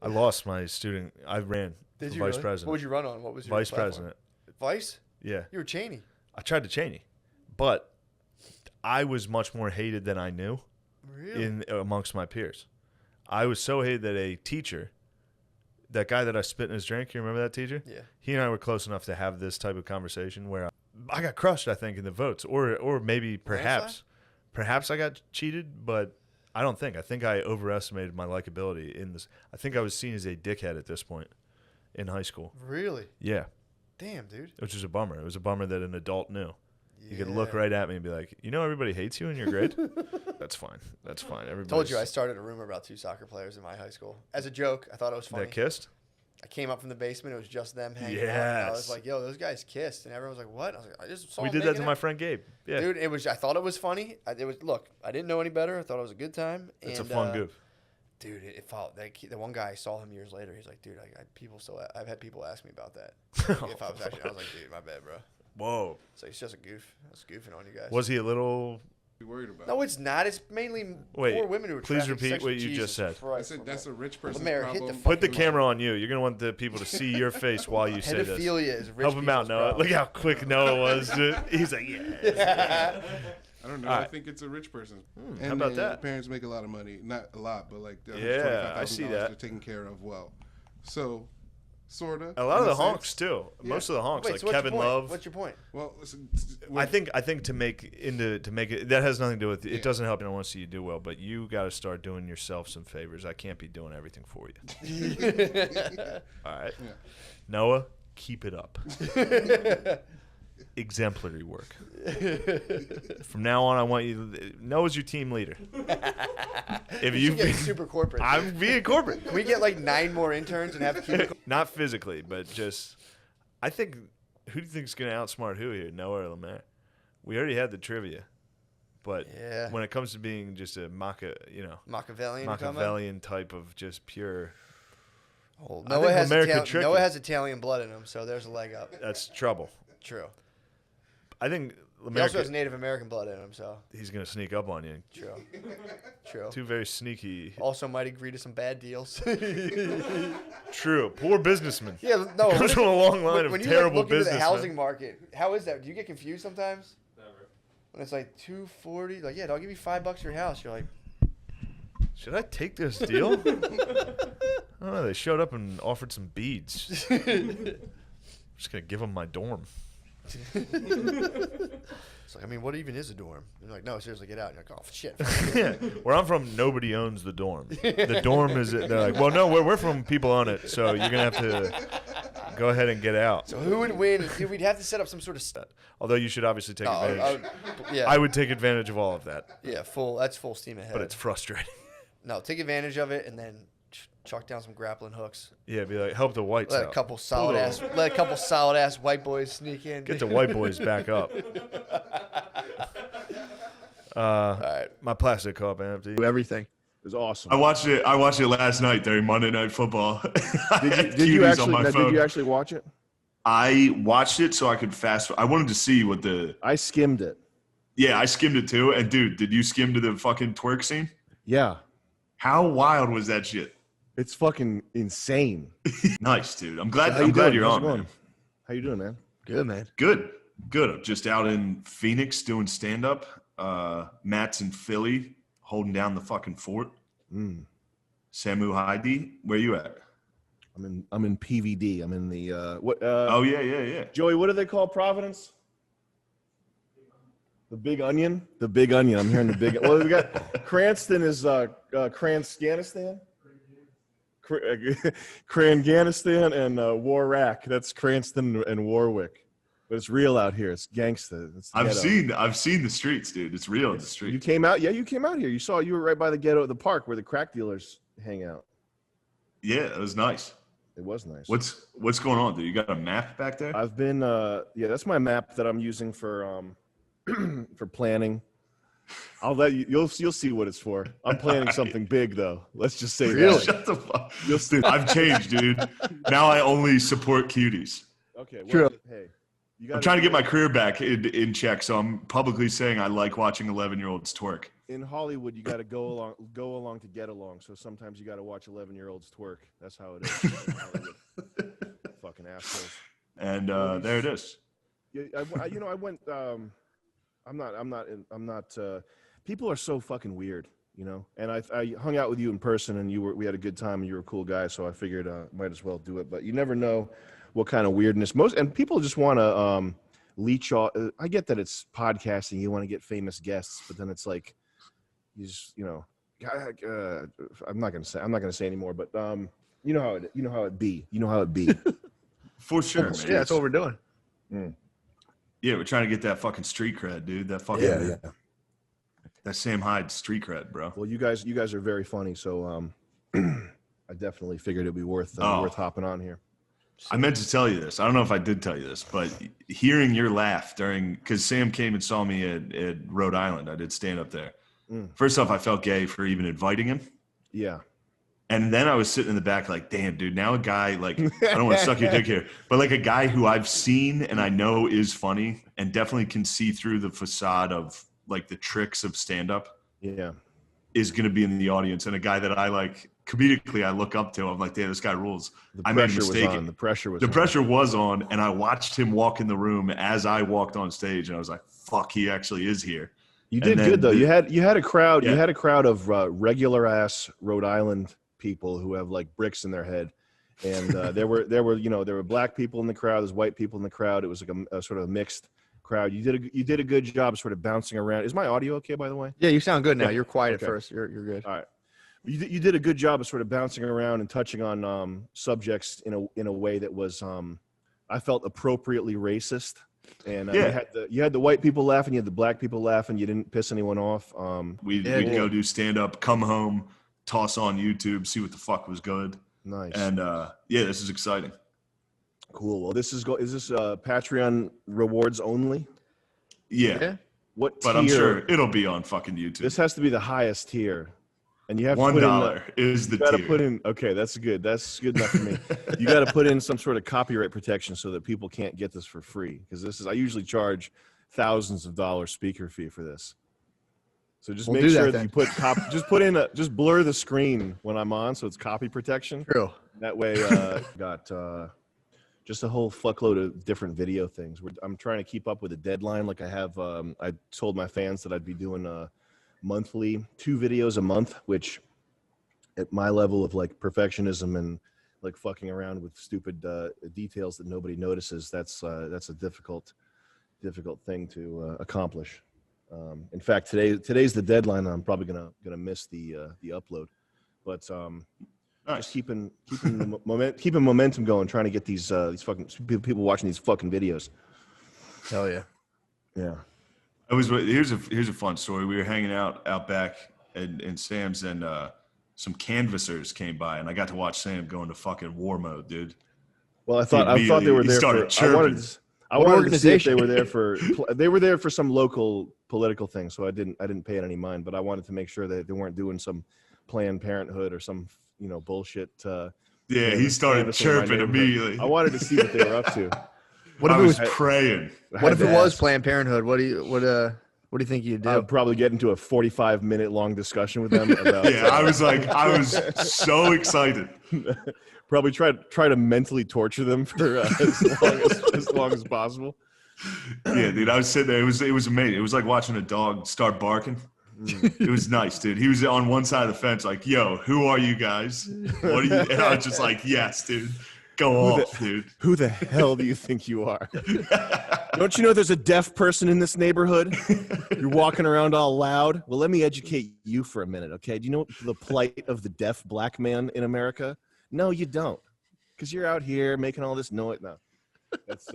I lost my student. I ran Did for you vice really? president. What would you run on? What was your Vice platform? president. Vice? Yeah. You were Cheney. I tried to Cheney, but I was much more hated than I knew Really? amongst my peers. I was so hated that a teacher, that guy that I spit in his drink, you remember that teacher? Yeah. He and I were close enough to have this type of conversation where I got crushed, I think, in the votes, or maybe perhaps I got cheated, but I don't think. I think I overestimated my likability in this. I think I was seen as a dickhead at this point in high school. Really? Yeah, Damn, dude. which was a bummer. It was a bummer that an adult knew. Yeah. You could look right at me and be like, you know, everybody hates you in your grade. That's fine. That's fine. Everybody Told you I started a rumor about 2 soccer players in my high school. As a joke, I thought it was funny. that kissed. I came up from the basement. It was just them hanging out. And I was Yes. like, yo, those guys kissed. And everyone was like, what? I was like, I just saw We them did that to making my out. friend Gabe. Yeah, Dude, it was. I thought it was funny. Look, I didn't know any better. I thought it was a good time. it's a and, fun goof. Dude, it followed. The one guy, I saw him years later. He's like, dude, I've had people ask me about that. If I was actually, I was like, dude, my bad, bro. Whoa. So it's just a goof. I was goofing on you guys. Was he a little? Be worried about. No, it's not. It's mainly Wait, poor women who are please trafficked repeat sexually. what you just Jesus said. I Christ, said that's a rich person's Lemaire, hit the problem. Put the fucking camera on you. You're gonna want the people to see your face while you say this. Pedophilia is rich Help him out, people's Noah. problem. Look how quick Noah was. Dude. He's like, yeah. I don't know. All I right. think it's a rich person's. how about their that? Parents make a lot of money. Not a lot, but like Yeah, I see $125,000 that. They're taken care of well. So, sorta. A lot of in the sense. honks too. Yeah. Most of the honks, Wait, like so what's your Kevin point? Love. What's your point? Well, listen, I think to make it that has nothing to do with it. Yeah. Doesn't help. I want to see you do well, but you got to start doing yourself some favors. I can't be doing everything for you. All right, Yeah. Noah, keep it up. Exemplary work. From now on, I want you. Noah's your team leader. If You you, should get super corporate. I'm being corporate. Can we get like 9 more interns and have to keep Not physically, but just. I think. Who do you think is going to outsmart who here, Noah or Lemaire? We already had the trivia, but Yeah. when it comes to being just a Machiavellian? Machiavellian type of just pure, Oh, I think Lemaire could trick Noah you. has Italian blood in him, so there's a leg up. that's trouble. True. I think He Lemaire also has Native American blood in him, so he's going to sneak up on you. true. True. Two very sneaky. Also might agree to some bad deals. True. Poor businessman. Yeah, no. Comes from a long line of when you terrible look into the businessmen. housing market, how is that? Do you get confused sometimes? Never. When it's like $240, like yeah, I'll give you $5 for your house. You're like, Should I take this deal? I don't know. They showed up and offered some beads. I'm just going to give them my dorm. it's like I mean, what even is a dorm? And you're like, no, seriously, get out. And you're like, oh shit. Yeah, where I'm from, nobody owns the dorm. The dorm is. They're like, well, no, we're from people own it, so you're gonna have to go ahead and get out. So who would win? We'd have to set up some sort of. Although you should obviously take advantage. Yeah. I would take advantage of all of that, Yeah, that's full steam ahead. but it's frustrating. No, take advantage of it and then chuck down some grappling hooks. Yeah, be like, help the whites Let out. a couple solid ass white boys sneak in. Get the white boys back up. All right. My plastic cup empty. Everything. was awesome. I watched it last night during Monday Night Football. Did you actually watch it? I watched it so I could I wanted to see what I skimmed it. Yeah, I skimmed it too. And dude, did you skim to the fucking twerk scene? Yeah. How wild was that shit? It's fucking insane. Nice, dude. I'm glad you're on, man. How you doing, man? Good, man. Good. I'm just out in Phoenix doing stand-up. Matt's in Philly holding down the fucking fort. Samu Heidi, where you at? I'm in PVD. I'm in the what? Oh yeah. Joey, what do they call Providence? The Big Onion. The Big Onion. I'm hearing the Big. Well, we got Cranston is Cranscanistan. Cranganistan and Warrack. That's Cranston and Warwick. But it's real out here. It's gangsta. I've seen the streets, dude. It's real in the street. You came out? Yeah, you came out here. You were right by the ghetto, the park where the crack dealers hang out. Yeah, it was nice. It was nice. What's going on, dude? You got a map back there? I've been that's my map that I'm using for for planning. I'll let you'll see what it's for. I'm planning something big though. Let's just say Really? that. Shut the fuck. I've changed, dude. Now I only support cuties. Okay, well, True. hey. I'm trying to get my career back in check, so I'm publicly saying I like watching 11-year-olds twerk. In Hollywood, you got to go along to get along. So sometimes you got to watch 11-year-olds twerk. That's how it is. In Hollywood. Fucking assholes. And there it is. Yeah, I went. I'm not. People are so fucking weird, you know. And I hung out with you in person, and we had a good time, and you were a cool guy. So I figured might as well do it. But you never know what kind of weirdness and people just want to leech off. I get that it's podcasting, you want to get famous guests, but then it's like you just, I'm not gonna say anymore, but you know how it be. For sure, man. Yeah, that's what we're doing. Yeah, we're trying to get that fucking street cred, dude. That fucking that Sam Hyde street cred, bro. Well, you guys are very funny, so I definitely figured it'd be worth hopping on here. I meant to tell you this. I don't know if I did tell you this, but hearing your laugh because Sam came and saw me at Rhode Island. I did stand up there. First off, I felt gay for even inviting him. Yeah. And then I was sitting in the back like, damn, dude, now a guy like, I don't want to suck your dick here, but like a guy who I've seen and I know is funny and definitely can see through the facade of like the tricks of stand up. Yeah. Is going to be in the audience, and a guy that I like comedically I look up to. I'm like, damn, this guy rules. I made a mistake. The pressure was on, and I watched him walk in the room as I walked on stage, and I was like, fuck, he actually is here. You did good though. You had a crowd. Yeah. You had a crowd of regular ass Rhode Island people who have like bricks in their head, and there were black people in the crowd. There's white people in the crowd. It was like a sort of mixed crowd. You did a good job sort of bouncing around. Is my audio okay, by the way? Yeah, you sound good now. You're quiet Okay. at first. You're good. All right. You did a good job of sort of bouncing around and touching on subjects in a way that was I felt appropriately racist. And you had the white people laughing, you had the black people laughing. You didn't piss anyone off. We'd go do stand up, come home, toss on YouTube, see what the fuck was good. Nice. And this is exciting. Cool. Well, is this Patreon rewards only? Yeah. What tier? But I'm sure it'll be on fucking YouTube. This has to be the highest tier. And you have $1 is the tier. Put in, okay, that's good. That's good enough for me. You got to put in some sort of copyright protection so that people can't get this for free. Because I usually charge thousands of dollars speaker fee for this. So just make sure that you just blur the screen when I'm on, so it's copy protection. True. That way, got just a whole fuckload of different video things. I'm trying to keep up with a deadline. Like I have, I told my fans that I'd be doing monthly 2 videos a month, which at my level of like perfectionism and like fucking around with stupid details that nobody notices, that's a difficult thing to accomplish. In fact, today's the deadline. I'm probably gonna miss the upload, but nice. Just keeping momentum going, trying to get these fucking people watching these fucking videos. Hell yeah. Yeah. Here's a fun story. We were hanging out back in Sam's, and some canvassers came by, and I got to watch Sam go into fucking war mode, dude. Well, I thought they were there I wanted to see if they were there for some local political thing, so I didn't pay it any mind. But I wanted to make sure that they weren't doing some Planned Parenthood or some bullshit. Yeah, he started chirping immediately. I wanted to see what they were up to. What if I it was was praying. What if it was Planned Parenthood? What do you think you'd do? I would probably get into a 45-minute long discussion with them about. Yeah, I was so excited. Probably try to mentally torture them for as long as possible. Yeah, dude, I was sitting there. It was amazing. It was like watching a dog start barking. It was nice, dude. He was on one side of the fence, like, "Yo, who are you guys? What are you?" And I was just like, "Yes, dude, go off, dude." Who the hell do you think you are? Don't you know there's a deaf person in this neighborhood? You're walking around all loud. Well, let me educate you for a minute, okay? Do you know the plight of the deaf black man in America? No, you don't, because you're out here making all this noise. No, that's.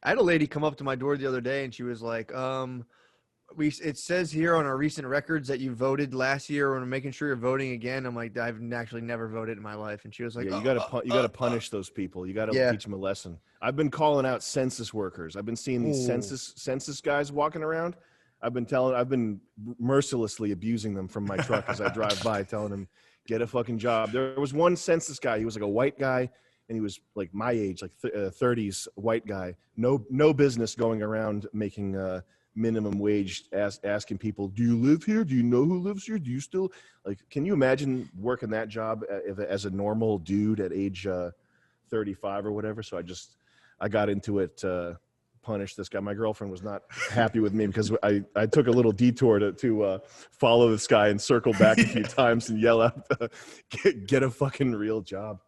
I had a lady come up to my door the other day, and she was like, it says here on our recent records that you voted last year, and I'm making sure you're voting again." I'm like, "I've actually never voted in my life." And she was like, "Yeah, you gotta punish those people. You gotta teach them a lesson." I've been calling out census workers. I've been seeing these census guys walking around. I've been mercilessly abusing them from my truck as I drive by, telling them, "Get a fucking job." There was one census guy. He was like a white guy, and he was like my age, like 30s white guy. No business going around making minimum wage, asking people, "Do you live here? Do you know who lives here? Do you still like?" Can you imagine working that job as a normal dude at age 35 or whatever? So I got into it to punish this guy. My girlfriend was not happy with me because I took a little detour to follow this guy and circle back a few times and yell out, get a fucking real job.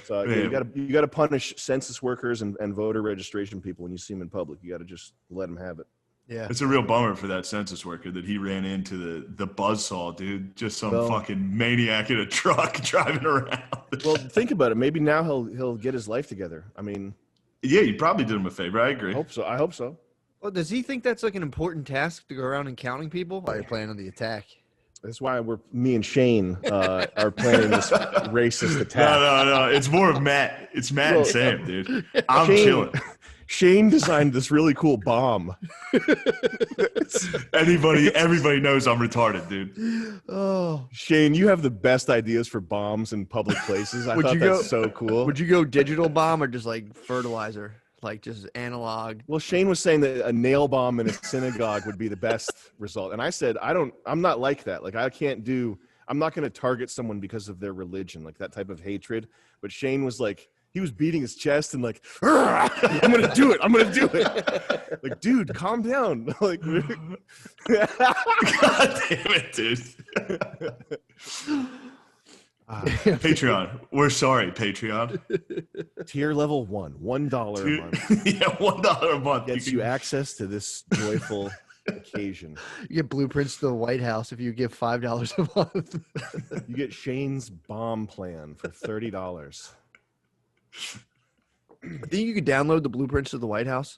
But you gotta punish census workers and voter registration people when you see them in public. You gotta just let them have it. Yeah, it's a real bummer for that census worker that he ran into the buzzsaw, dude. Just some fucking maniac in a truck driving around. Well, think about it. Maybe now he'll get his life together. I mean, yeah, you probably did him a favor. I agree. I hope so. Well, does he think that's like an important task to go around and counting people? Why are you planning on the attack? That's why me and Shane are planning this racist attack. No. It's more of Matt. It's Matt and Sam, dude. I'm chilling. Shane designed this really cool bomb. Everybody knows I'm retarded, dude. Oh, Shane, you have the best ideas for bombs in public places. I thought that's so cool. Would you go digital bomb or just like fertilizer? Like just analog? Well, Shane was saying that a nail bomb in a synagogue would be the best result. And I said, I'm not like that. Like I'm not going to target someone because of their religion, like that type of hatred. But Shane was like, he was beating his chest and like, I'm going to do it. I'm going to do it. Like, dude, calm down. Like, God damn it, dude. Patreon. We're sorry, Patreon. Tier level $1 a month. Yeah, $1 a month gets you access to this joyful occasion. You get blueprints to the White House if you give $5 a month. You get Shane's bomb plan for $30. Think you could download the blueprints to the White House?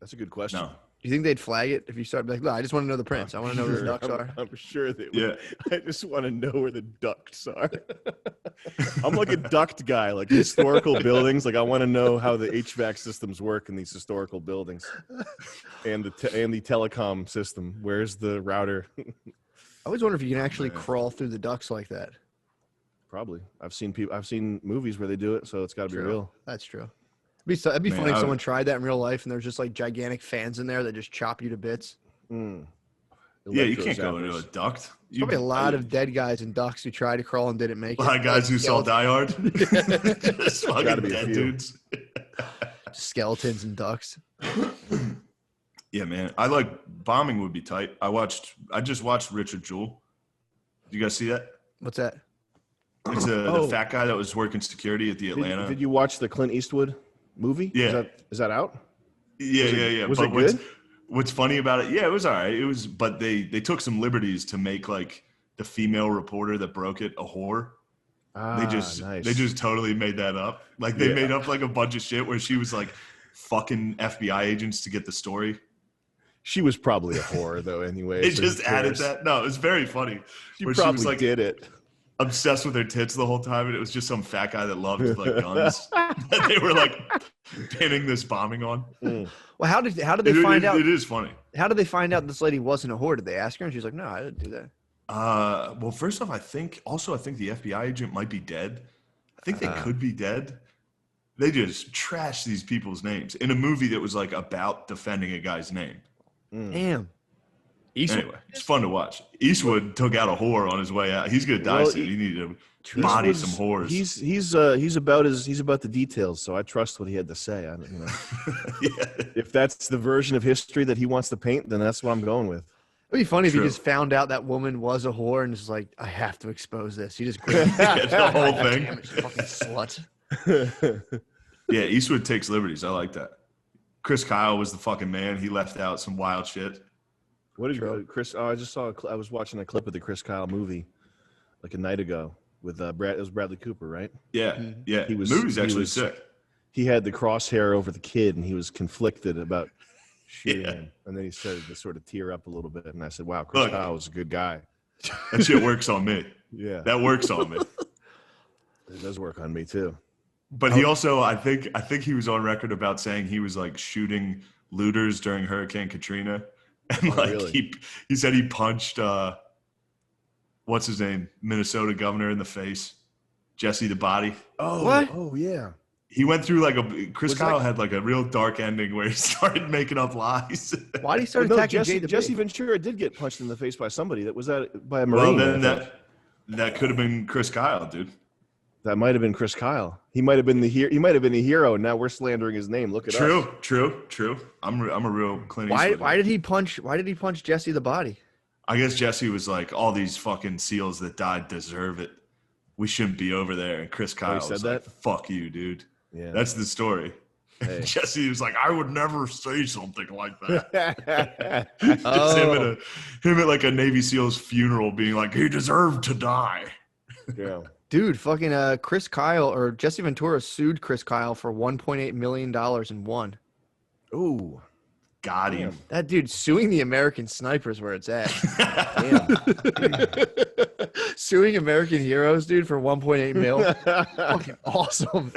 That's a good question. No. Do you think they'd flag it if you start like, "No, I just want to know the prints. I want to know where the ducks are." I'm sure they would. Yeah. I just want to know where the ducts are. I'm like a duct guy, like historical buildings. Like I want to know how the HVAC systems work in these historical buildings, and the telecom system. Where's the router? I always wonder if you can actually crawl through the ducts like that. Probably. I've seen movies where they do it, so it's got to be real. That's true. It'd be funny if someone tried that in real life and there's just like gigantic fans in there that just chop you to bits. Yeah, you can't go into a duct. Probably a lot of dead guys in ducts who tried to crawl and didn't make it. A lot of guys who saw Die Hard. Just fucking dead dudes. Skeletons and ducks. Yeah, man. I like bombing would be tight. I just watched Richard Jewell. Did you guys see that? What's that? It's the fat guy that was working security at the Atlanta. Did you watch the Clint Eastwood movie? Yeah. Is that out? Yeah. Was it good? What's funny about it? Yeah, it was all right. But they took some liberties to make like the female reporter that broke it a whore. They just totally made that up. Like they made up like a bunch of shit where she was like fucking FBI agents to get the story. She was probably a whore though. Anyway, They just added that. No, it was very funny. She was like, did it. Obsessed with her tits the whole time, and it was just some fat guy that loved like guns that they were like pinning this bombing on. Well, how did they find out? It is funny. How did they find out this lady wasn't a whore? Did they ask her, and she's like, "No, I didn't do that." Well, first off, I think the FBI agent might be dead. I think they could be dead. They just trashed these people's names in a movie that was like about defending a guy's name. Damn. Eastwood? Anyway, it's fun to watch. Eastwood took out a whore on his way out. He's gonna die soon. He needed to body some whores. He's about the details, so I trust what he had to say. If that's the version of history that he wants to paint, then that's what I'm going with. It'd be funny if he just found out that woman was a whore and just like, I have to expose this. He just grabbed the whole thing. Damn it, you fucking slut. Yeah, Eastwood takes liberties. I like that. Chris Kyle was the fucking man. He left out some wild shit. What did Chris? Oh, I just saw. I was watching a clip of the Chris Kyle movie like a night ago with Brad. It was Bradley Cooper, right? Yeah, yeah. The movie's actually sick. He had the crosshair over the kid, and he was conflicted about shooting him. And then he started to sort of tear up a little bit. And I said, "Wow, Chris Kyle was a good guy." That shit works on me. Yeah, that works on me. It does work on me too. But he also, I think he was on record about saying he was like shooting looters during Hurricane Katrina. And really? he said he punched what's his name, Minnesota governor in the face, Jesse the Body. Oh, what? Oh yeah. He went through like Chris Kyle had like a real dark ending where he started making up lies. Why did he start attacking Jesse Ventura did get punched in the face by somebody. Was that by a Marine? Well, then that could have been Chris Kyle, dude. That might have been Chris Kyle. He might have been the hero. He might have been the hero, and now we're slandering his name. Look at us. True. I'm a real Clint Eastwood. Why did he punch Jesse the Body? I guess Jesse was like, all these fucking SEALs that died deserve it. We shouldn't be over there. And Chris Kyle said was that? like, fuck you, dude. Yeah. That's the story. Hey. Jesse was like, I would never say something like that. Oh. Him at like a Navy SEAL's funeral being like, he deserved to die. Yeah. Dude, fucking Chris Kyle or Jesse Ventura sued Chris Kyle for $1.8 million and won. Ooh. Got him. That dude suing the American snipers where it's at. Suing American heroes, dude, for 1.8 mil. Fucking awesome.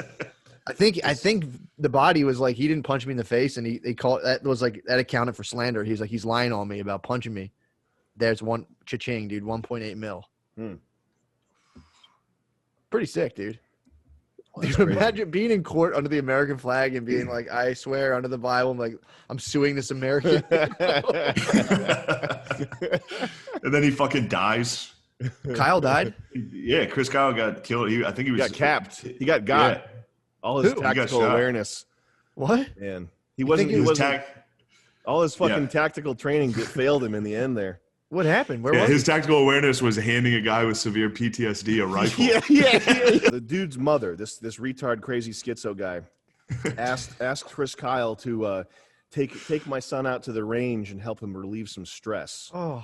I think the Body was like, he didn't punch me in the face, and they call that was like that accounted for slander. He's like, he's lying on me about punching me. There's one cha-ching, dude, 1.8 mil. Pretty sick, dude. Dude, imagine being in court under the American flag and being like, I swear under the Bible, I'm suing this American. And then he fucking dies. Kyle died? Yeah, Chris Kyle got killed. I think he was got capped. He got. Yeah. All his tactical awareness. What? Man, he wasn't. All his fucking tactical training failed him in the end there. What happened? Where was his tactical awareness was handing a guy with severe PTSD a rifle. Yeah. The dude's mother, this retard crazy schizo guy, asked Chris Kyle to take my son out to the range and help him relieve some stress. Oh.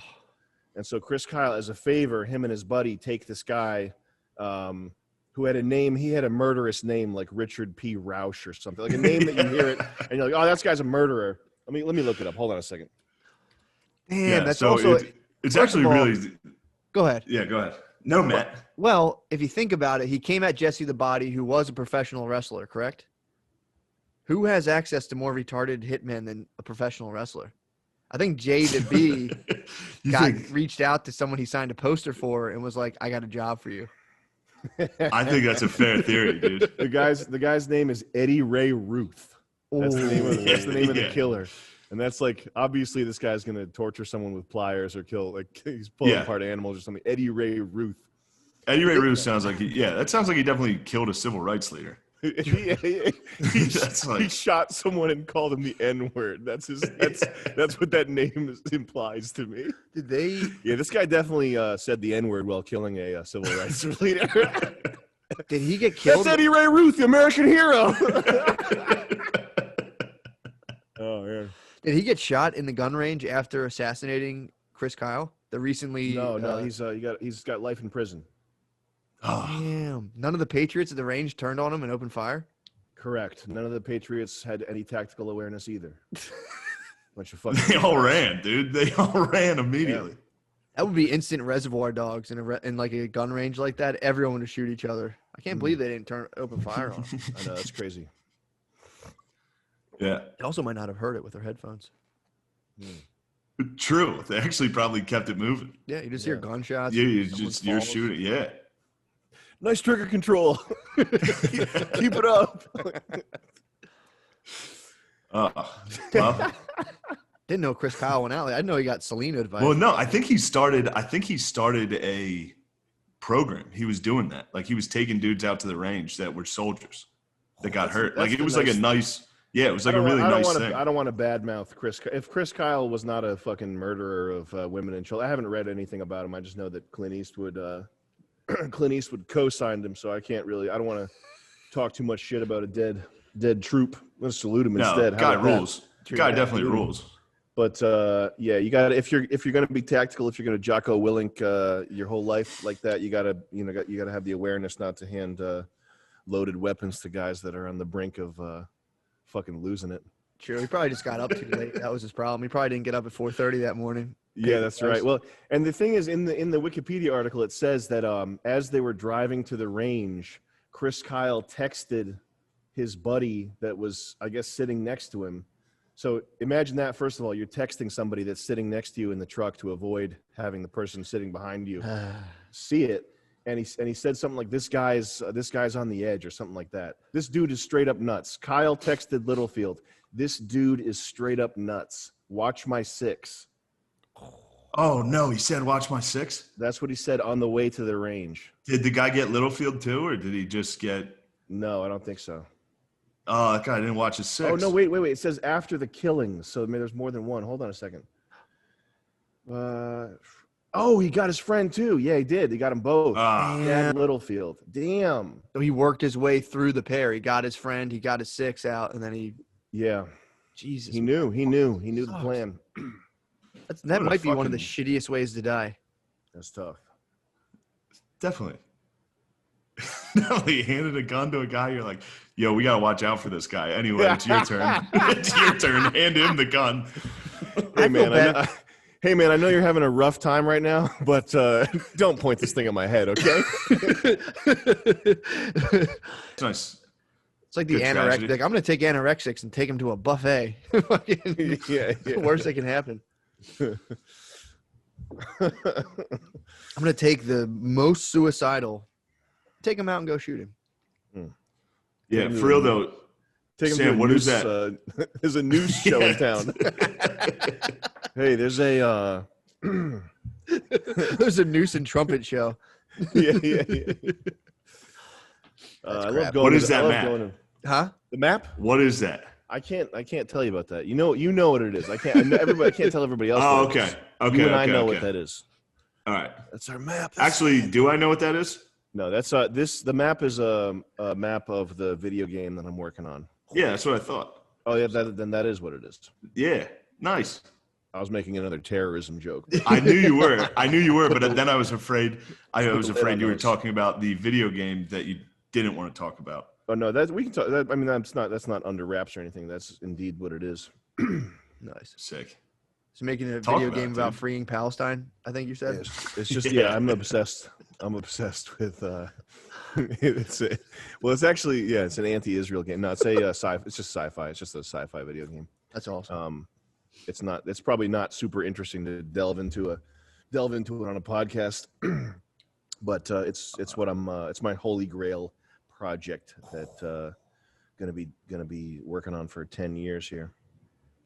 And so Chris Kyle, as a favor, him and his buddy take this guy who had a name. He had a murderous name like Richard P. Rausch or something, like a name that you hear it and you're like, oh, that guy's a murderer. Let me look it up. Hold on a second. Damn, that's also it's actually really. Go ahead. Yeah, go ahead. No, Matt. Well, if you think about it, he came at Jesse the Body, who was a professional wrestler, correct? Who has access to more retarded hitmen than a professional wrestler? I think Jay the B reached out to someone he signed a poster for and was like, I got a job for you. I think that's a fair theory, dude. The guy's name is Eddie Ray Ruth. That's the name of the killer. And that's like, obviously this guy's going to torture someone with pliers or kill, like he's pulling apart animals or something. Eddie Ray Ruth. Eddie Ray Ruth sounds like, that sounds like he definitely killed a civil rights leader. He shot someone and called him the N-word. That's what that name implies to me. Did they? Yeah, this guy definitely said the N-word while killing a civil rights leader. Did he get killed? That's Eddie Ray Ruth, the American hero. Oh, yeah. Did he get shot in the gun range after assassinating Chris Kyle? The recently No, he's got life in prison. Damn. None of the Patriots at the range turned on him and opened fire? Correct. None of the Patriots had any tactical awareness either. Bunch of They all ran, dude. They all ran immediately. Yeah. That would be instant Reservoir Dogs in like a gun range like that. Everyone would shoot each other. I can't believe they didn't open fire on him. I know, that's crazy. Yeah. They also might not have heard it with their headphones. True. They actually probably kept it moving. Yeah, you just hear gunshots. Yeah, you're falls. shooting. Yeah. Nice trigger control. Keep it up. Well, Didn't know Chris Kyle went out. I didn't know he got Selena advice. well, no, I think he started a program. He was doing that. Like he was taking dudes out to the range that were soldiers that got hurt. Like it was like a nice, yeah, it was like a really nice thing. I don't want to badmouth Chris. If Chris Kyle was not a fucking murderer of women and children, I haven't read anything about him. I just know that Clint Eastwood co-signed him, so I don't want to talk too much shit about a dead troop. Let's salute him instead. Guy rules. Guy definitely rules. But yeah, you got to if you're going to be tactical, if you're going to Jocko Willink your whole life like that, you got to have the awareness not to hand loaded weapons to guys that are on the brink of fucking losing it. True. He probably just got up too late. That was his problem. He probably didn't get up at 4:30 that morning. Yeah, that's right. Well, and the thing is, in the Wikipedia article, it says that as they were driving to the range, Chris Kyle texted his buddy that was, I guess, sitting next to him. So imagine that. First of all, you're texting somebody that's sitting next to you in the truck to avoid having the person sitting behind you see it. And he said something like, "This guy's on the edge," or something like that. This dude is straight up nuts. Kyle texted Littlefield, "This dude is straight up nuts. Watch my 6." Oh no, he said, "Watch my 6." That's what he said on the way to the range. Did the guy get Littlefield too, or did he just get? No, I don't think so. Oh, that guy didn't watch his 6. Oh no, wait. It says after the killings, so maybe there's more than one. Hold on a second. Oh, he got his friend too. Yeah, he did. He got them both. Dad Littlefield. Damn. So he worked his way through the pair. He got his friend. He got his 6 out, and then he. Yeah. Jesus. He knew the plan. That might be one of the shittiest ways to die. That's tough. Definitely. Definitely handed a gun to a guy. You're like, yo, we got to watch out for this guy. Anyway, it's your turn. It's your turn. Hand him the gun. Hey, man, I know you're having a rough time right now, but don't point this thing at my head, okay? It's nice. It's like the anorexic. Like, I'm going to take anorexics and take them to a buffet. Yeah. The worst that can happen. I'm going to take the most suicidal, take him out and go shoot him. Yeah, for real though. Take him Sam, to a what noose, is that? There's a news show in town. Hey, there's a there's a noose and trumpet show. Yeah. I love going. What is that map? Huh? The map? What is that? I can't tell you about that. You know what it is. I can't tell everybody else. Oh, what it okay. is. Okay. You and I know what that is. All right. That's our map. Actually, do I know what that is? No, that's the map is a map of the video game that I'm working on. Yeah, that's what I thought. Oh yeah, then that is what it is. Yeah. Nice. I was making another terrorism joke. I knew you were, but then I was afraid you were talking about the video game that you didn't want to talk about. Oh no, that we can talk. I mean, that's not under wraps or anything. That's indeed what it is. Nice. Sick. So making a video game about freeing Palestine, I think you said. It's just I'm obsessed. I'm obsessed with. It's an anti-Israel game. No, it's a sci. It's just sci-fi. It's just a sci-fi video game. That's awesome. It's probably not super interesting to delve into it on a podcast, but it's what it's my holy grail project that gonna be working on for 10 years here.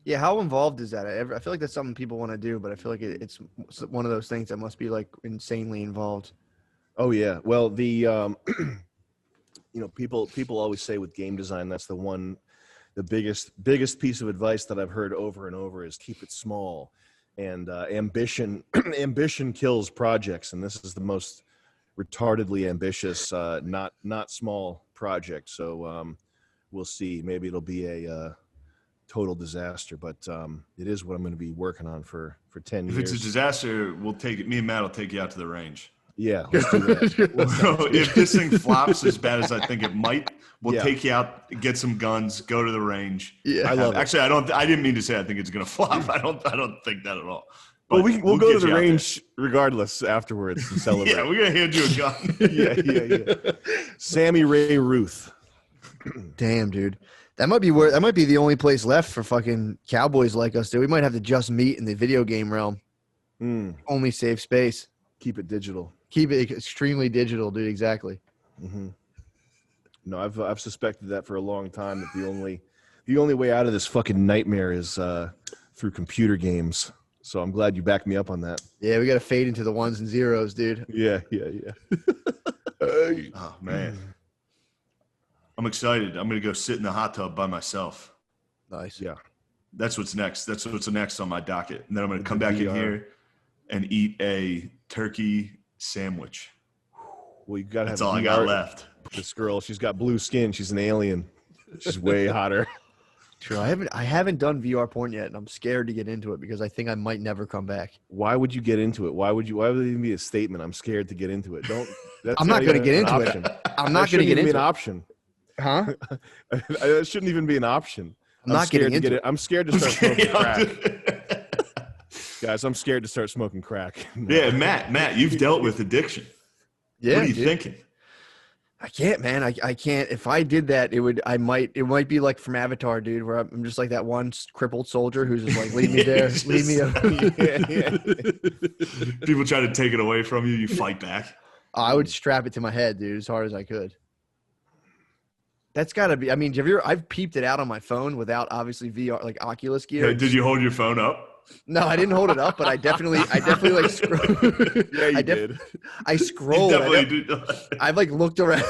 Yeah, how involved is that? I feel like that's something people want to do, but I feel like it's one of those things that must be like insanely involved. Oh yeah, well the people always say with game design that's the biggest piece of advice that I've heard over and over is keep it small, and ambition kills projects, and this is the most retardedly ambitious, not small project. So we'll see. Maybe it'll be a total disaster, but it is what I'm going to be working on for 10 years. If it's a disaster, me and Matt will take you out to the range. Yeah, let's do that. If this thing flops as bad as I think it might, we'll take you out, get some guns, go to the range. Yeah, I love it. Actually, I didn't mean to say I think it's going to flop. I don't think that at all. But we'll go to the range regardless afterwards and celebrate. Yeah, we're going to hand you a gun. Yeah. Sammy Ray Ruth. Damn, dude. That might be the only place left for fucking cowboys like us, dude. We might have to just meet in the video game realm. Only safe space. Keep it digital. Keep it extremely digital, dude. Exactly. Mm-hmm. No, I've suspected that for a long time. That the only way out of this fucking nightmare is through computer games. So I'm glad you backed me up on that. Yeah, we got to fade into the ones and zeros, dude. Yeah. Oh man, I'm excited. I'm gonna go sit in the hot tub by myself. Nice. Yeah. That's what's next. That's what's next on my docket. And then I'm gonna come back in here and eat a turkey sandwich. Well, you gotta That's have all VR. I got left. This girl, she's got blue skin. She's an alien. She's way hotter. True. I haven't done VR porn yet, and I'm scared to get into it because I think I might never come back. Why would you get into it? Why would it even be a statement? I'm scared to get into it. I'm not going to get into it. I'm not going to get into an option. Huh? That shouldn't even be an option. I'm not getting into it. I'm scared to start smoking crack. Guys, I'm scared to start smoking crack. Yeah, Matt, you've dealt with addiction. Yeah. What are you thinking? I can't, man. I can't. If I did that, it might be like from Avatar, dude, where I'm just like that one crippled soldier who's just like, leave me there, leave me up. People try to take it away from you. You fight back. I would strap it to my head, dude, as hard as I could. That's got to be. I mean, I've peeped it out on my phone without obviously VR, like Oculus gear. Yeah, did you hold your phone up? No, I didn't hold it up, but I definitely like scrolled. Yeah, you did. I scrolled. You definitely did. I've like looked around.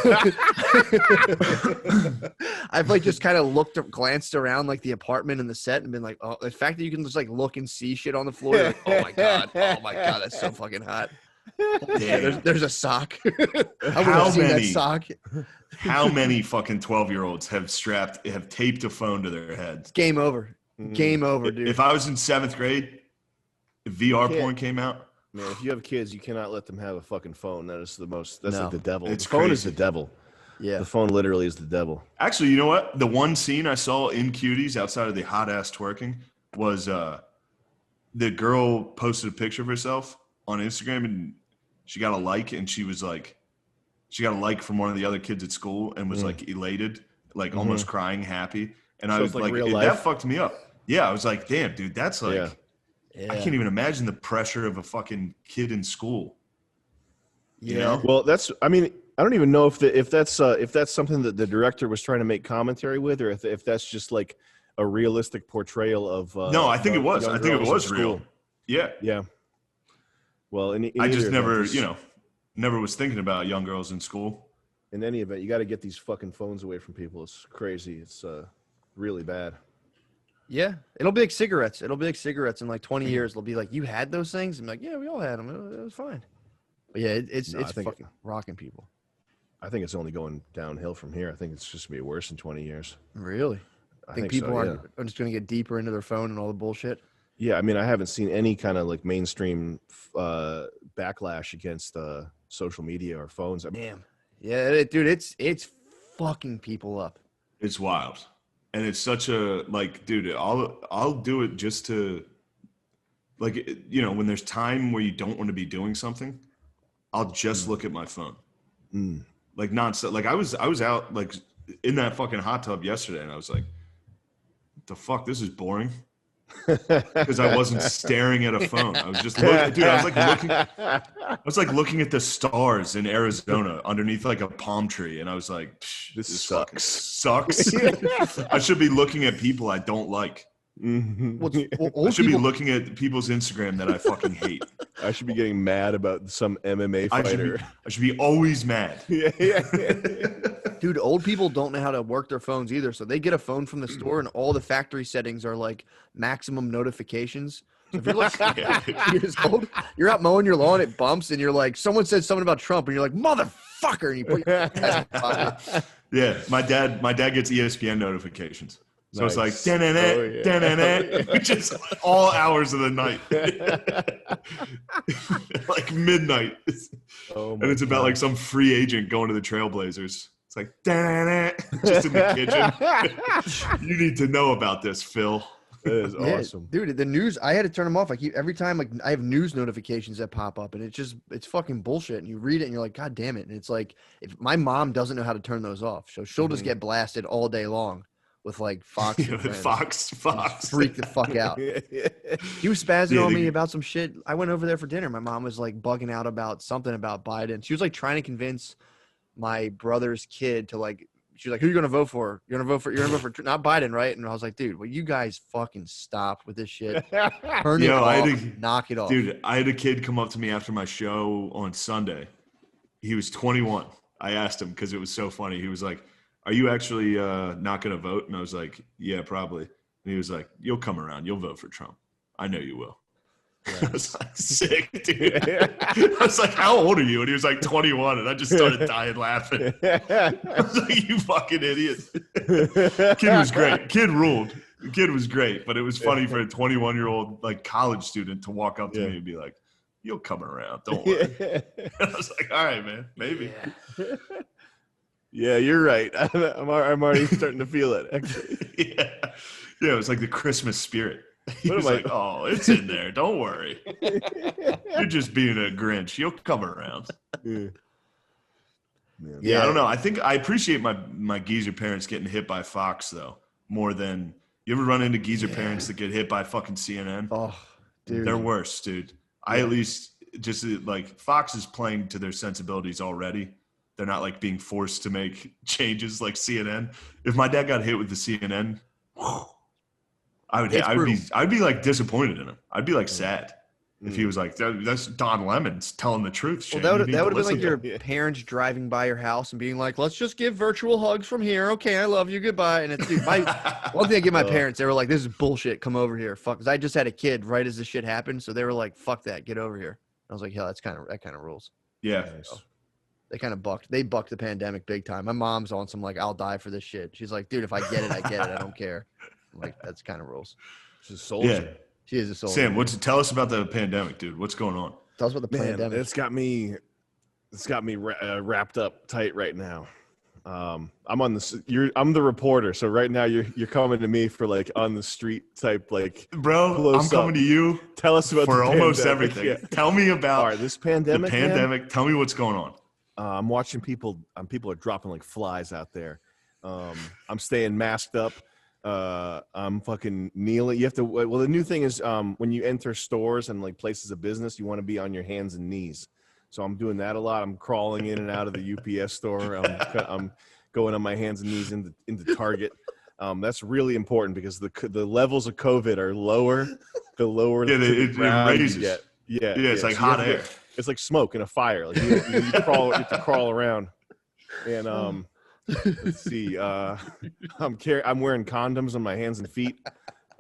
I've like just kind of glanced around like the apartment and the set and been like, oh, the fact that you can just like look and see shit on the floor. Like, oh my god, that's so fucking hot. Yeah, there's a sock. I would have seen that sock. How many fucking 12-year-olds have taped a phone to their heads? Game over. Game over, dude. If I was in 7th grade, if VR porn came out, man, if you have kids, you cannot let them have a fucking phone. That is that's like the devil. It's the phone crazy. is the devil. Yeah. The phone literally is the devil. Actually, you know what? The one scene I saw in Cuties outside of the hot ass twerking was the girl posted a picture of herself on Instagram and she got a like, and she got a like from one of the other kids at school and was like elated, like almost crying, happy. And I was like that fucked me up. Yeah, I was like, damn, dude, that's like, I can't even imagine the pressure of a fucking kid in school. You know? Well, I don't even know if that's something that the director was trying to make commentary with, or if that's just like a realistic portrayal of. No, I think it was. I think it was real. Yeah. Yeah. Well, I just never, never was thinking about young girls in school. In any event, you got to get these fucking phones away from people. It's crazy. It's really bad. Yeah, it'll be like cigarettes. It'll be like cigarettes in like 20 years. It'll be like, you had those things? I'm like, yeah, we all had them. It was fine. But yeah, it's fucking rocking people. I think it's only going downhill from here. I think it's just going to be worse in 20 years. Really? I think people are just going to get deeper into their phone and all the bullshit. Yeah, I mean, I haven't seen any kind of like mainstream backlash against social media or phones. Damn. Yeah, dude, it's fucking people up. It's wild. And it's such a, like, dude, I'll do it just to, like, when there's time where you don't want to be doing something, I'll just look at my phone. Like, nonstop. Like, I was out, like, in that fucking hot tub yesterday, and I was like, what the fuck, this is boring. Because I wasn't staring at a phone. I was just looking, dude. I was like looking at the stars in Arizona underneath like a palm tree, and I was like, "This sucks." I should be looking at people I don't like. I should be looking at people's Instagram that I fucking hate. I should be getting mad about some MMA fighter. I should be always mad. Dude, old people don't know how to work their phones either. So they get a phone from the store and all the factory settings are like maximum notifications. So if you're like years old, you're out mowing your lawn, it bumps, and you're like, someone said something about Trump, and you're like, motherfucker, and you put your Yeah, my dad gets ESPN notifications. So it's like, which is all hours of the night. Like midnight. And it's about like some free agent going to the Trailblazers. It's like, just in the kitchen. You need to know about this, Phil. That is awesome. Dude, the news, I had to turn them off. Every time like I have news notifications that pop up, and it's fucking bullshit. And you read it and you're like, God damn it. And it's like, if my mom doesn't know how to turn those off, so she'll just get blasted all day long with like Fox and friends. Fox. Freaked the fuck out. He was spazzing on me about some shit. I went over there for dinner. My mom was like bugging out about something about Biden. She was like trying to convince my brother's kid to like. She was like, "Who are you gonna vote for? You're gonna vote for not Biden, right?" And I was like, "Dude, will you guys fucking stop with this shit? Turn it off. Knock it off." Dude, I had a kid come up to me after my show on Sunday. He was 21. I asked him because it was so funny. He was like, "Are you actually not gonna vote?" And I was like, "Yeah, probably." And he was like, "You'll come around. You'll vote for Trump. I know you will." I was like, sick, dude. I was like, "How old are you?" And he was like, 21. And I just started dying laughing. I was like, "You fucking idiot." Kid was great. Kid ruled. The kid was great. But it was funny for a 21-year-old like college student to walk up to me and be like, "You'll come around. Don't worry." I was like, "All right, man. Maybe." Yeah, you're right. I'm already starting to feel it, actually. Yeah, it was like the Christmas spirit. He was like, "Oh, it's in there. Don't worry. You're just being a Grinch. You'll come around." Yeah, I don't know. I think I appreciate my geezer parents getting hit by Fox though more than you ever run into geezer parents that get hit by fucking CNN. Oh, dude, they're worse, dude. I at least just like Fox is playing to their sensibilities already. They're not like being forced to make changes like CNN. If my dad got hit with the CNN, I'd be like disappointed in him. I'd be like sad if he was like, "That's Don Lemon's telling the truth." Shane. Well, that would have been like your parents driving by your house and being like, "Let's just give virtual hugs from here. Okay, I love you. Goodbye." And it's dude, one thing I give my parents, they were like, "This is bullshit. Come over here." Fuck, because I just had a kid right as this shit happened, so they were like, "Fuck that. Get over here." I was like, "Yeah, that kind of rules." Yeah. So they kind of bucked the pandemic big time. My mom's on some like, "I'll die for this shit." She's like, "Dude, if I get it, I get it. I don't care." I'm like, that's kind of rules. She's a soldier. Yeah. She is a soldier. Sam, tell us about the pandemic, dude. What's going on? Tell us about the pandemic. It's got me wrapped up tight right now. I'm on I'm the reporter, so right now you're coming to me for like on the street type like. Bro, I'm coming to you. Tell us about for almost pandemic. everything. Yeah. Tell me about this pandemic. The pandemic. Man. Tell me what's going on. I'm watching people. People are dropping like flies out there. I'm staying masked up. I'm fucking kneeling. You have to. Well, the new thing is when you enter stores and like places of business, you want to be on your hands and knees. So I'm doing that a lot. I'm crawling in and out of the UPS store. I'm going on my hands and knees into Target. That's really important because the levels of COVID are lower. The lower it raises. Yeah, it's like hot air. It's like smoke in a fire. Like you have to crawl around. And let's see. I'm wearing condoms on my hands and feet.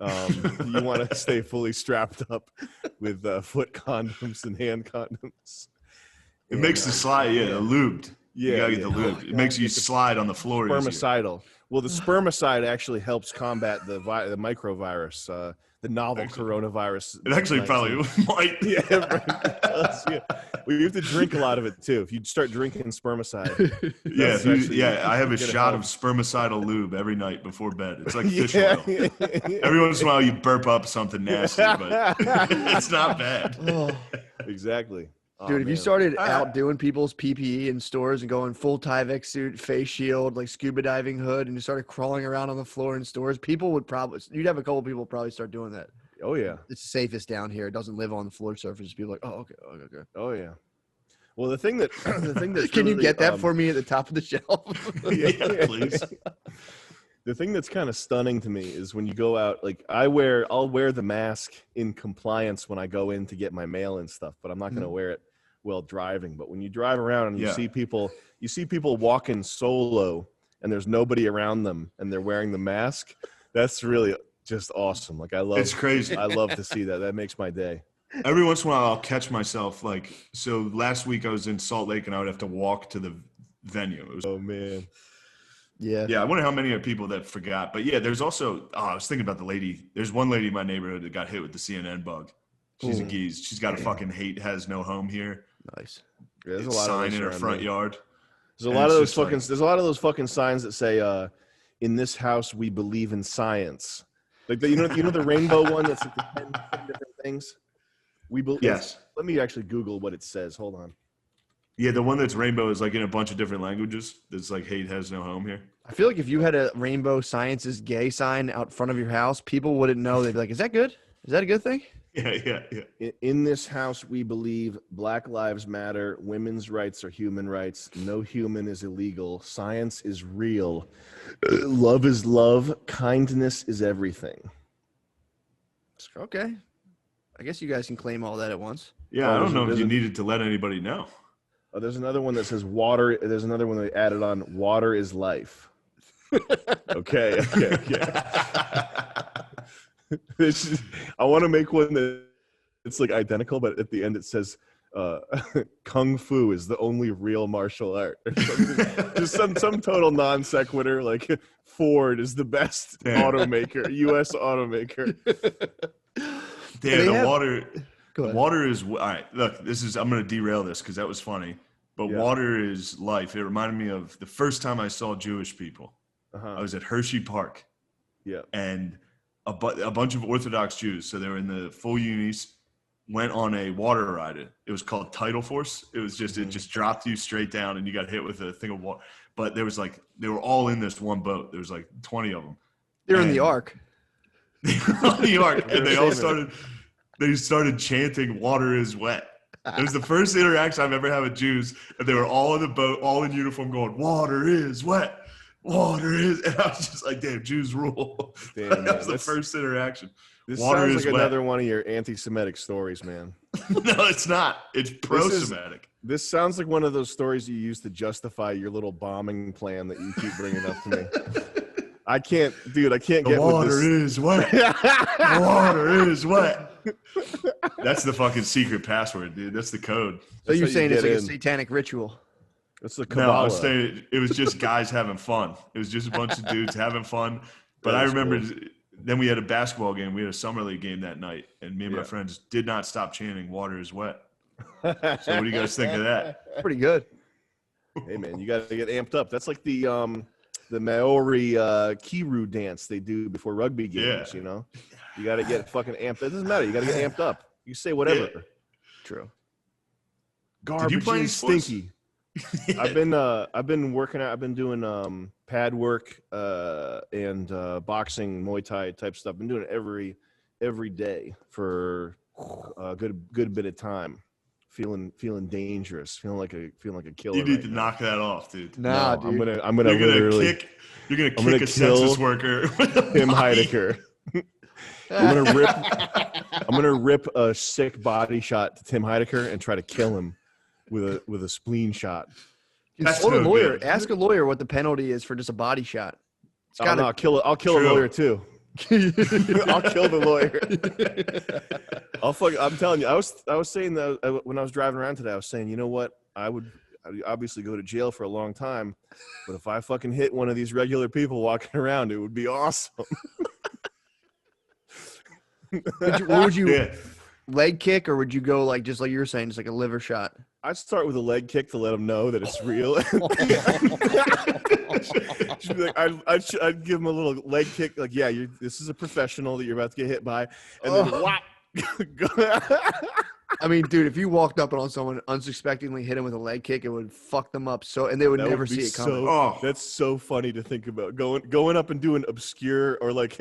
You want to stay fully strapped up with foot condoms and hand condoms. It makes the slide, lubed. Yeah, you gotta get the lube. It makes you slide on the floor. Spermicidal. Well, the spermicide actually helps combat the microvirus, the novel coronavirus. It actually probably might. Yeah. Well, you have to drink a lot of it too. If you start drinking spermicide. I have a shot of spermicidal lube every night before bed. It's like fish oil. Every once in a while you burp up something nasty, but it's not bad. Exactly. Dude, if you started outdoing people's PPE in stores and going full Tyvek suit, face shield, like scuba diving hood, and you started crawling around on the floor in stores, you'd have a couple people probably start doing that. Oh, yeah. It's safest down here. It doesn't live on the floor surface. People are like, oh, okay. Oh, yeah. Well, the thing that can you get that for me at the top of the shelf? Yeah, please. The thing that's kind of stunning to me is when you go out, like I'll wear the mask in compliance when I go in to get my mail and stuff, but I'm not going to wear it while driving. But when you drive around and you see people walking solo and there's nobody around them and they're wearing the mask, that's really just awesome. Like it's crazy. I love to see that. That makes my day. Every once in a while I'll catch myself so last week I was in Salt Lake and I would have to walk to the venue. Oh man. Yeah. I wonder how many are people that forgot. But yeah, there's also I was thinking about the lady. There's one lady in my neighborhood that got hit with the CNN bug. She's a geese. She's got a fucking hate has no home here. Nice. Yeah, there's a lot sign of in her front yard. There's a lot of those fucking signs that say in this house we believe in science. Like you know the rainbow one that's like the 10 different things. We believe. Yes. Let me actually Google what it says. Hold on. Yeah, the one that's rainbow is like in a bunch of different languages. That's like hate has no home here. I feel like if you had a rainbow science is gay sign out front of your house, people wouldn't know. They'd be like, "Is that good? Is that a good thing?" Yeah. In this house, we believe Black Lives Matter, women's rights are human rights, no human is illegal, science is real, love is love, kindness is everything. Okay. I guess you guys can claim all that at once. Yeah, I don't know if you needed to let anybody know. There's another one that says water. There's another one they added on. Water is life. Okay. I want to make one that it's like identical, but at the end it says Kung Fu is the only real martial art. Just some total non sequitur, like Ford is the best automaker, U.S. automaker. Damn, the water is all right. Look, I'm going to derail this because that was funny. But water is life. It reminded me of the first time I saw Jewish people. I was at Hershey Park. Yeah, and a bunch of Orthodox Jews, so they were in the full unis, went on a water ride. It was called Tidal Force. It was just it just dropped you straight down, and you got hit with a thing of water. But there was like they were all in this one boat. There was like 20 of them. They're in the Ark. On the Ark, and they all started chanting "Water is wet." It was the first interaction I've ever had with Jews, and they were all in the boat, all in uniform, going "Water is wet." Water is, and I was just like, damn, Jews rule. Damn, that was the first interaction. This Water sounds is like wet. another one of your anti-Semitic stories, man. No, it's not. It's pro-Semitic. This sounds like one of those stories you use to justify your little bombing plan that you keep bringing up to me. I can't get with this. Water is wet. Water is wet. That's the fucking secret password, dude. That's the code. So you're saying it's like a satanic ritual? That's the Kabbalah. No, I was saying it was just guys having fun. It was just a bunch of dudes having fun. But I remember then we had a basketball game. We had a summer league game that night, and me and my friends did not stop chanting "Water is wet." So what do you guys think of that? Pretty good. Hey man, you got to get amped up. That's like the Maori Kiru dance they do before rugby games. You know, you got to get fucking amped. It doesn't matter. You got to get amped up. You say whatever. Yeah. True. Garbage. Did you play stinky? I've been working out. I've been doing pad work and boxing, Muay Thai type stuff. Been doing it every day for a good bit of time. Feeling dangerous. Feeling like a killer. You need to knock that off, dude. Nah, dude. I'm gonna literally kick a census worker. Tim Heidecker. I'm gonna rip a sick body shot to Tim Heidecker and try to kill him with a spleen shot. Ask a lawyer what the penalty is for just a body shot. I'll kill a lawyer too. I'll kill the lawyer. I'm telling you, I was saying that when I was driving around today, I was saying, you know what? I'd obviously go to jail for a long time, but if I fucking hit one of these regular people walking around, it would be awesome. Would you leg kick, or would you go like just like you were saying, just like a liver shot? I'd start with a leg kick to let them know that it's real. I'd give him a little leg kick, like, yeah, this is a professional that you're about to get hit by, and then whap. I mean, dude, if you walked up on someone unsuspectingly, hit him with a leg kick, it would fuck them up and they would never see it coming. That's so funny to think about. Going up and doing obscure or like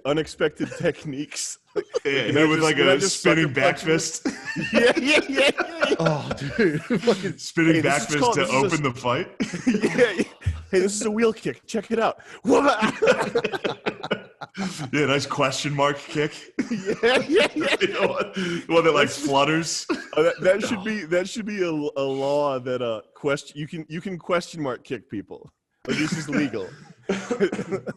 unexpected techniques. Yeah, with like a spinning back fist. Yeah. Oh, dude. Spinning back fist to open the fight. Yeah. Hey, this is a wheel kick. Check it out. Yeah, nice question mark kick. Yeah. One that like flutters. That should be a law that you can question mark kick people. Like, this is legal.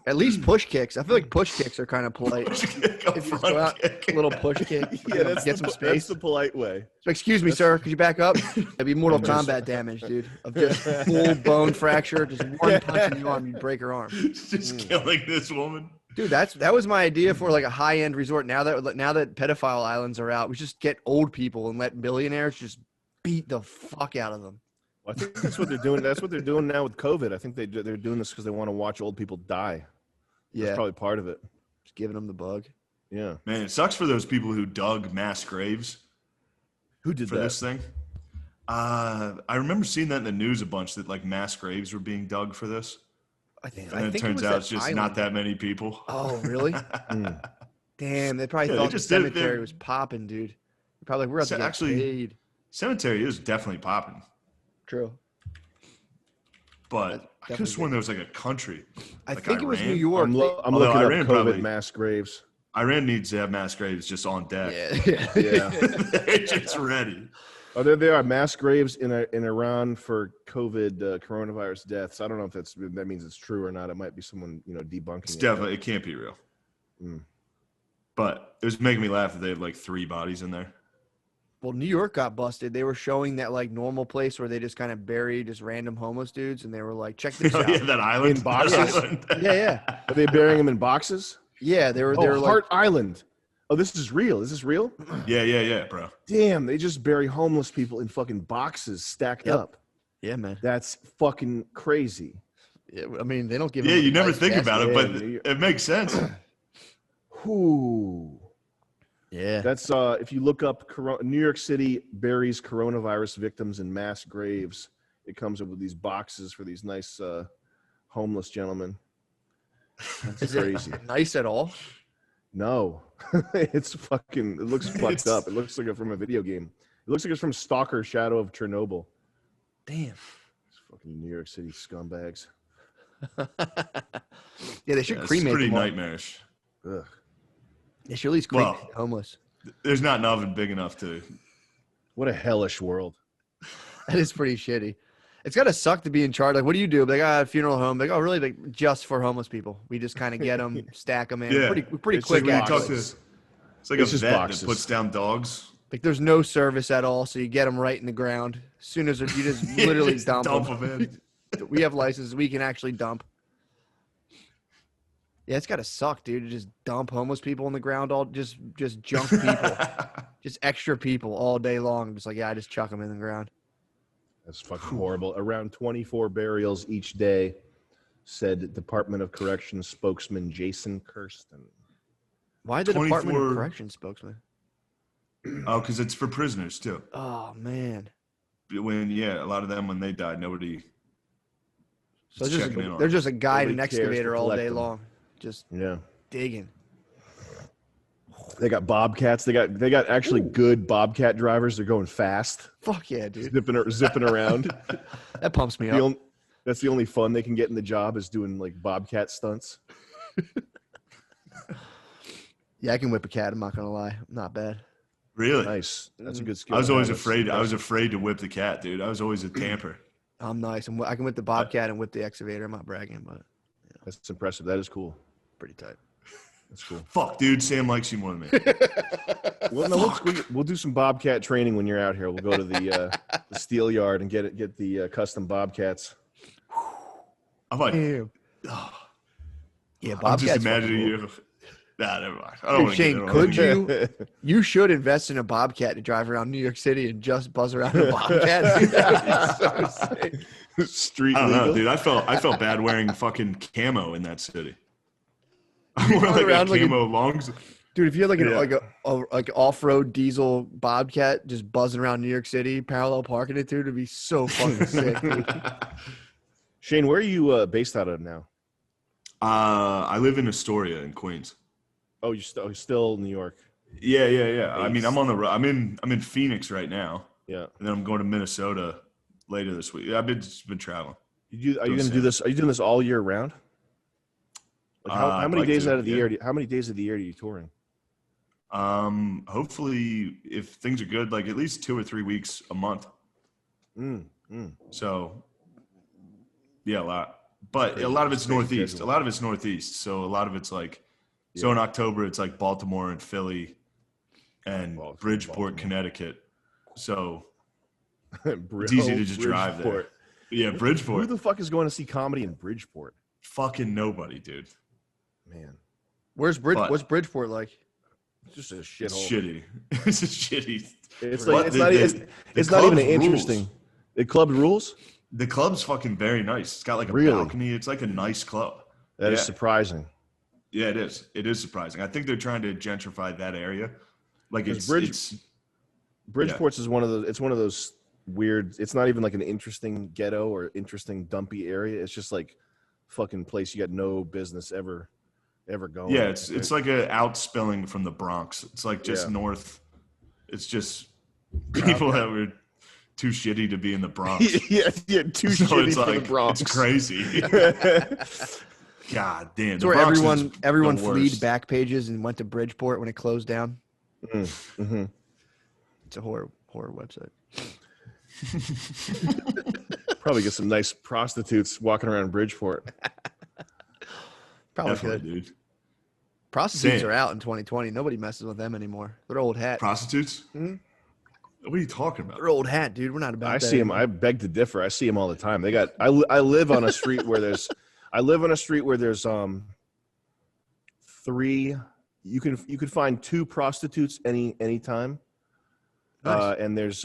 At least push kicks. I feel like push kicks are kind of polite. If you go out, a little push kick. Yeah, get some space. That's the polite way. So, excuse me, sir. Could you back up? That'd be Mortal Kombat damage, dude. Of just full bone fracture. Just one punch in the arm, you'd break her arm. Just killing this woman. Dude, that was my idea for like a high-end resort. Now that pedophile islands are out, we just get old people and let billionaires just beat the fuck out of them. Well, I think that's what they're doing. That's what they're doing now with COVID. I think they're doing this because they want to watch old people die. Yeah, that's probably part of it. Just giving them the bug. Yeah, man, it sucks for those people who dug mass graves. Who did for that? This thing? I remember seeing that in the news a bunch that like mass graves were being dug for this. I think And it it turns was out that it's just island. not that many people. Oh, really? Damn, they probably Yeah, they thought the just did- cemetery they- was popping, dude. They're probably like, we're about to get Actually- paid. Cemetery is definitely popping, True. but That's I could have definitely sworn there was like a country. I like think it was New Iran. York. I'm Although looking up Iran COVID probably- mass graves. Iran needs to have mass graves just on deck. Yeah. Yeah. They're just ready. Oh, there are mass graves in Iran for COVID coronavirus deaths. I don't know if that means it's true or not. It might be someone debunking It's it. definitely, it can't be real. But it was making me laugh that they had like 3 bodies in there. Well, New York got busted. They were showing that like normal place where they just kind of bury just random homeless dudes, and they were like, "Check this Oh out." yeah, that island. In boxes? That island. Yeah. Are they burying them in boxes? Yeah, they were. Oh, They were like, Hart Island. Oh, this is real. Is this real? Yeah, bro. Damn, they just bury homeless people in fucking boxes stacked Yep. up. yeah, man. That's fucking crazy. Yeah, I mean, they don't give. Yeah, them a you never nice think about it, Yeah, but it makes sense. Whoo. Yeah. That's if you look up New York City buries coronavirus victims in mass graves, it comes up with these boxes for these nice homeless gentlemen. That's Is crazy. it nice at all? No, it's fucking. It looks fucked up. It looks like it's from a video game. It looks like it's from Stalker: Shadow of Chernobyl. Damn. It's fucking New York City scumbags. Yeah, they should It's cremate pretty them all. nightmarish. Ugh. They should at least cremate Well- the homeless. There's not an oven big enough to. What a hellish world. That is pretty shitty. It's gotta suck to be in charge. Like, what do you do? Like, a funeral home. Like, oh, really? Like, just for homeless people. We just kind of get them, stack them in. Yeah. Pretty It's quick. like when you Talk Actually. to, it's like It's a just vet boxes. that puts down dogs. Like, there's no service at all, so you get them right in the ground. As soon as you just literally Just dump them. them in. We have licenses. We can actually dump. Yeah, it's gotta suck, dude. To just dump homeless people in the ground, all just junk people, just extra people all day long. Just like, yeah, I just chuck them in the ground. That's fucking horrible. Around 24 burials each day, said Department of Corrections spokesman Jason Kirsten. Why the Department of 24 Corrections spokesman? Oh, because it's for prisoners too. Oh man. A lot of them when they died, nobody. So was there's checking in on there's just a guy in an Nobody cares to excavator all collect day them. long, just Yeah. digging. They got bobcats. They got actually good bobcat drivers. They're going fast, Fuck yeah, dude. zipping around. That pumps me up. That's the only fun they can get in the job is doing like bobcat stunts. Yeah, I can whip a cat. I'm not gonna lie. Not bad. Really? Nice. That's a good skill. I was to always have. afraid. I was afraid to whip the cat, dude. I was always a tamper. I'm nice. I can whip the bobcat and whip the excavator. I'm not bragging, but That's impressive. That is cool. pretty tight. That's cool. Fuck, dude. Sam likes you more than me. Well, no, we'll do some bobcat training when you're out here. We'll go to the steel yard and get the custom bobcats. I'm like, Damn. Yeah, I'm bobcat's just imagining fucking cool. you. Nah, never mind. I don't Dude, want to Shane, get could you? You should invest in a bobcat to drive around New York City and just buzz around in a bobcat. Dude, that would be so sick. Street I don't legal. know, dude. I felt bad wearing fucking camo in that city. I wore like a around like a- camo longs. Dude, if you had like Yeah. like off-road diesel bobcat just buzzing around New York City, parallel parking it, dude, it'd be so fucking sick. Dude. Shane, where are you based out of now? I live in Astoria in Queens. Oh, you're still in New York. Yeah. I mean, I'm on the road. I'm in Phoenix right now, Yeah. and then I'm going to Minnesota later this week. I've just been traveling. Are you Go going to do Sam. this? Are you doing this all year round? Like how I'd many like days to, out of the yeah. year? How many days of the year are you touring? Hopefully, if things are good, like at least 2 or 3 weeks a month. So, yeah, a lot. But a lot of it's Crazy northeast. schedule. A lot of it's northeast. So a lot of it's like, so in October it's like Baltimore and Philly, and Baltimore, Bridgeport, Baltimore. Connecticut. So It's easy to just drive there. Yeah, Who Bridgeport. the fuck is going to see comedy in Bridgeport? Fucking nobody, dude. Man, What's But- Bridgeport like? it's just a It's shithole. shitty. It's just shitty. It's But like it's the- not. the- It's, the it's not even club's rules. interesting. The club rules. The club's fucking very nice. It's got like a Really? balcony. It's like a nice club. That is Yeah. surprising. Yeah, it is. It is surprising. I think they're trying to gentrify that area. Like Because it's Bridge- it's Bridgeport's is one of those. It's one of those weird. It's not even like an interesting ghetto or interesting dumpy area. It's just like fucking place you got no business ever going. Yeah, it's like a outspilling from the Bronx. It's like just north. It's just people that were too shitty to be in the Bronx. yeah, too shitty for the Bronx. It's crazy. God damn. It's where everyone fleed back pages and went to Bridgeport when it closed down. Mm-hmm. It's a horror website. Probably get some nice prostitutes walking around Bridgeport. Probably Definitely, could. dude. Prostitutes are out in 2020. Nobody messes with them anymore. They're old hat. Prostitutes? Hmm? What are you talking about? They're old hat, dude. We're not about I that see them. anymore. I beg to differ. I see them all the time. They got. I live on a street where there's. Three. You could find two prostitutes anytime. Nice. And there's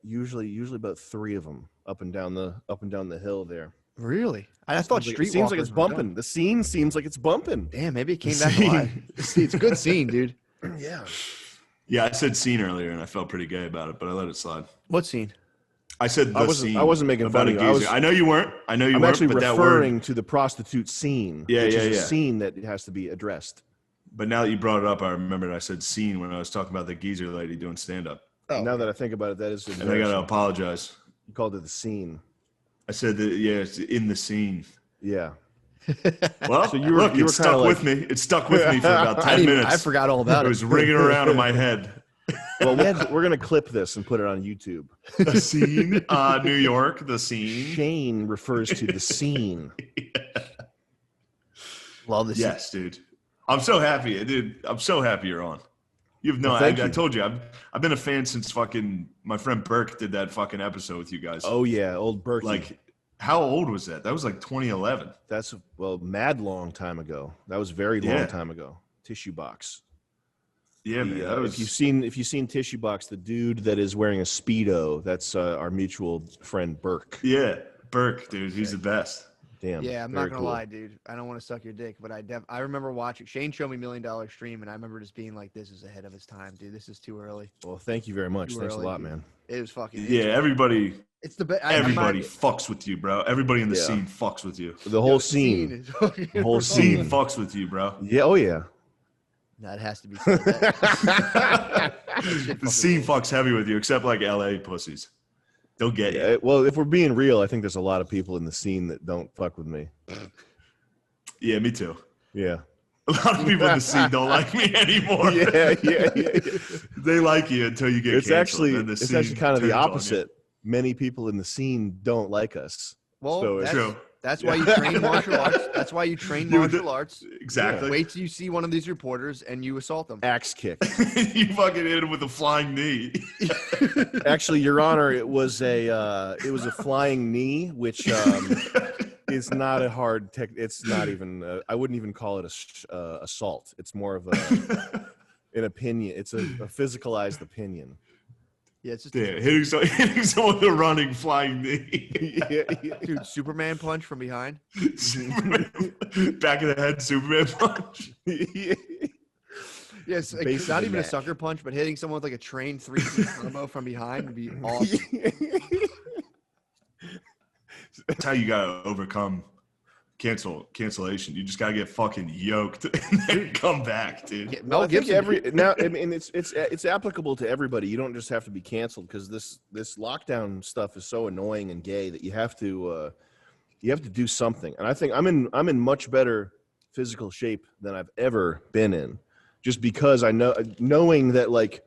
usually about three of them up and down the hill there. Really? I thought It streetwalkers seems like it's were bumping. done. The scene seems like it's bumping. Damn, maybe it came back alive. It's a good scene, dude. Yeah. Yeah, I said scene earlier, and I felt pretty gay about it, but I let it slide. What scene? I said the scene. I wasn't making about fun a of you. geezer. I know you weren't. I'm actually but that referring word. to the prostitute scene. Yeah, which yeah, is yeah. a scene that has to be addressed. But now that you brought it up, I remembered I said scene when I was talking about the geezer lady doing stand-up. Oh. Now that I think about it, that is. And I got to apologize. You called it the scene. I said that, yeah, it's in the scene. Yeah. Well, So it stuck with me. It stuck with me for about 10 minutes. I forgot all about It it. was ringing around in my head. Well, we're gonna clip this and put it on YouTube. The scene, New York, the scene. Shane refers to the scene. Love this. Yes, dude. I'm so happy, dude. I'm so happy you're on. You have no. Well, I thank you. told you, I've been a fan since fucking my friend Burke did that fucking episode with you guys. Oh yeah, old Berkey. Like, how old was that? That was like 2011. That's mad long time ago. That was very long time ago. Tissue Box. Yeah, man. That was... If you've seen Tissue Box, the dude that is wearing a Speedo, that's our mutual friend Burke. Yeah, Burke, dude. He's the best. Damn. Yeah, I'm not very gonna cool. lie, dude. I don't want to suck your dick, but I remember watching. Shane showed me $1 Million Stream, and I remember just being like, "This is ahead of its time, dude. This is too early." Well, thank you very much. Too Thanks early, a lot, dude. man. It was fucking. Yeah, everybody. It's the best. Everybody fucks with you, bro. Everybody in the Yeah. scene fucks with you. The whole scene. The whole Scene scene. fucks with you, bro. Yeah. Oh yeah. That has to be said. That The scene fucks heavy with you, except like LA pussies. They'll get you. Well, if we're being real, I think there's a lot of people in the scene that don't fuck with me. Yeah, me too. Yeah. A lot of people in the scene don't like me anymore. Yeah. They like you until you get It's canceled. actually kind of the turns on you. opposite. Many people in the scene don't like us. Well, So it's- True. that's why you train martial arts. That's why you train martial arts. Exactly. Wait till you see one of these reporters and you assault them. Axe kick. You fucking hit him with a flying knee. Actually, Your Honor, it was a flying knee, which is not a hard it's not even. I wouldn't even call it a assault. It's more of an opinion. It's a physicalized opinion. Yeah, it's just Hitting someone with a running flying knee. dude. Superman punch from behind. Back of the head, Superman punch. Yes, like, Base of not the even a neck. sucker punch, but hitting someone with like a trained 3 combo from behind would be awesome. That's how you gotta overcome cancellation. You just gotta get fucking yoked and then come back, dude. Yeah, Well, Mel I think Gibson. it's applicable to everybody. You don't just have to be canceled because this lockdown stuff is so annoying and gay that you have to do something. And I think I'm in much better physical shape than I've ever been in, just because I know knowing that like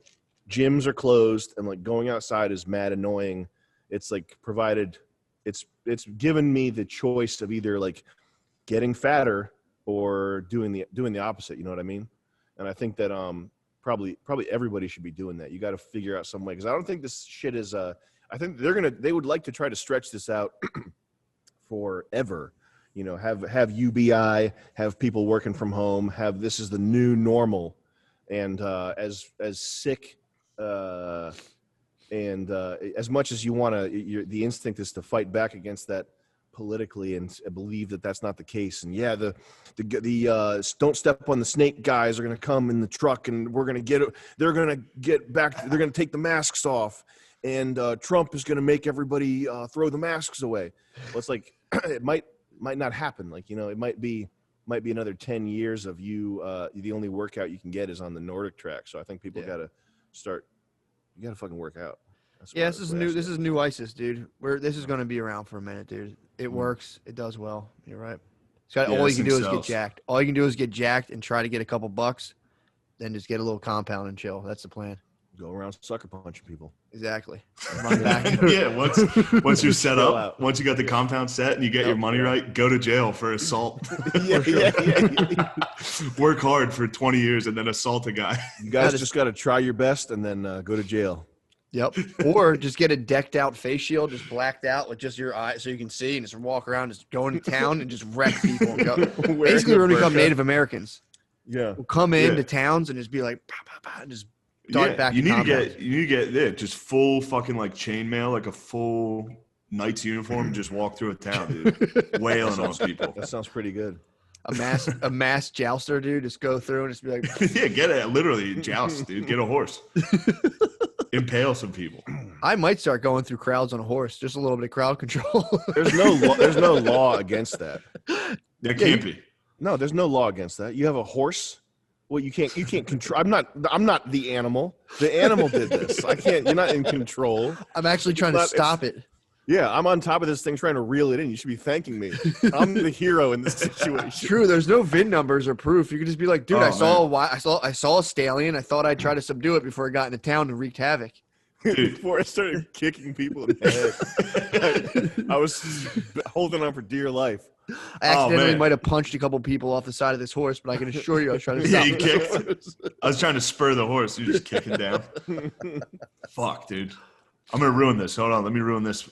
gyms are closed and like going outside is mad annoying. It's like provided it's given me the choice of either like getting fatter or doing the opposite. You know what I mean? And I think that probably everybody should be doing that. You got to figure out some way, because I don't think this shit is I think they would like to try to stretch this out forever. You know, have UBI, have people working from home, have this is the new normal, and as sick and as much as you want to, the instinct is to fight back against that politically and believe that that's not the case. And yeah, the don't step on the snake guys are going to come in the truck and they're going to get back. They're going to take the masks off. and Trump is going to make everybody throw the masks away. Well, it's like it might not happen. Like, you know, it might be another 10 years of you. The only workout you can get is on the Nordic track. So I think people got to start. You got to fucking work out. This is new. This is new ISIS, dude. This is going to be around for a minute, dude. It works. It does well. You're right. All you can do is get jacked. All you can do is get jacked and try to get a couple bucks, then just get a little compound and chill. That's the plan. Go around sucker punching people. Exactly. Run back. Yeah. Once you're set up, once you got the compound set and you get your money right, go to jail for assault. Yeah. Work hard for 20 years and then assault a guy. You guys just got to try your best and then go to jail. Yep. Or just get a decked out face shield, just blacked out with just your eyes so you can see, and just walk around, just go into town and just wreck people. And go. Basically, we're going to become Native Americans. Yeah. We'll come into towns and just be like, bah, bah, bah, and just dart back. You need to get just full fucking like chainmail, like a full knight's uniform, and just walk through a town, dude, wailing on people. That sounds pretty good. A mass jouster, dude. Just go through and just be like, yeah, get it. Literally joust, dude. Get a horse. Impale some people. I might start going through crowds on a horse. Just a little bit of crowd control. There's no law against that. There can't be. No, there's no law against that. You have a horse. Well, you can't control. I'm not the animal. The animal did this. You're not in control. I'm actually trying to stop it. Yeah, I'm on top of this thing trying to reel it in. You should be thanking me. I'm the hero in this situation. True. There's no VIN numbers or proof. You could just be like, dude, I saw a stallion. I thought I'd try to subdue it before it got into town and wreaked havoc. Before I started kicking people in the head, I was holding on for dear life. I accidentally might have punched a couple people off the side of this horse, but I can assure you I was trying to stop you kicked. I was trying to spur the horse. You're just kicking down. Fuck, dude. I'm going to ruin this. Hold on. Let me ruin this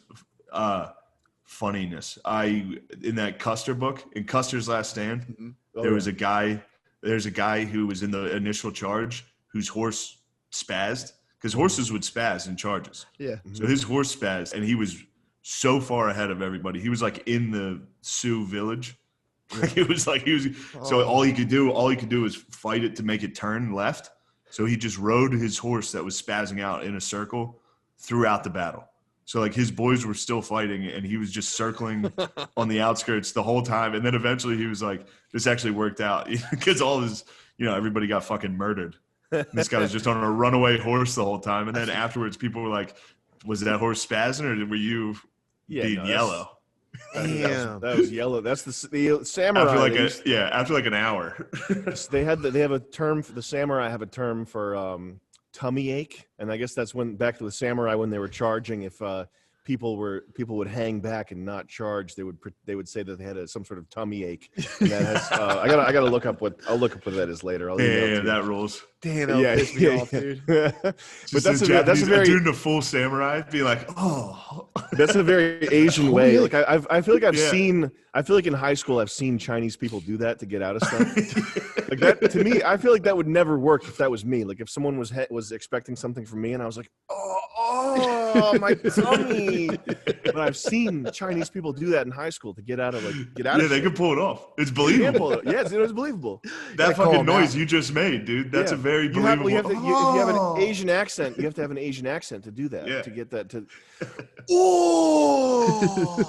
funniness. In that Custer book, in Custer's Last Stand, there's a guy who was in the initial charge whose horse spazzed, because horses would spaz in charges. Yeah. So his horse spazzed, and he was so far ahead of everybody. He was like in the Sioux village. So all he could do was fight it to make it turn left. So he just rode his horse that was spazzing out in a circle throughout the battle. So like his boys were still fighting and he was just circling on the outskirts the whole time. And then eventually he was like, this actually worked out because all his, everybody got fucking murdered. And this guy was just on a runaway horse the whole time. And then afterwards people were like, was that horse spazzing or were you being yellow? Damn. That was yellow. That's the samurai. After like an hour. they have a term for the samurai. Have a term for tummy ache, and I guess that's back to the samurai when they were charging. If people would hang back and not charge, they would say that they had some sort of tummy ache. That has, I gotta look up what that is later. That rules. Damn, that pissed me off, dude. But that's a very dude in a full samurai be like, oh. That's a very Asian way. Like I feel like I've seen. I feel like in high school I've seen Chinese people do that to get out of stuff. Like that to me, I feel like that would never work if that was me. Like if someone was expecting something from me and I was like, oh my tummy. But I've seen Chinese people do that in high school to get out of. Yeah, they can pull it off. It's believable. Yes, it was believable. That fucking noise you just made, dude. That's a very believable. If you have an Asian accent, you have to have an Asian accent to do that. Yeah. To get that to. Oh.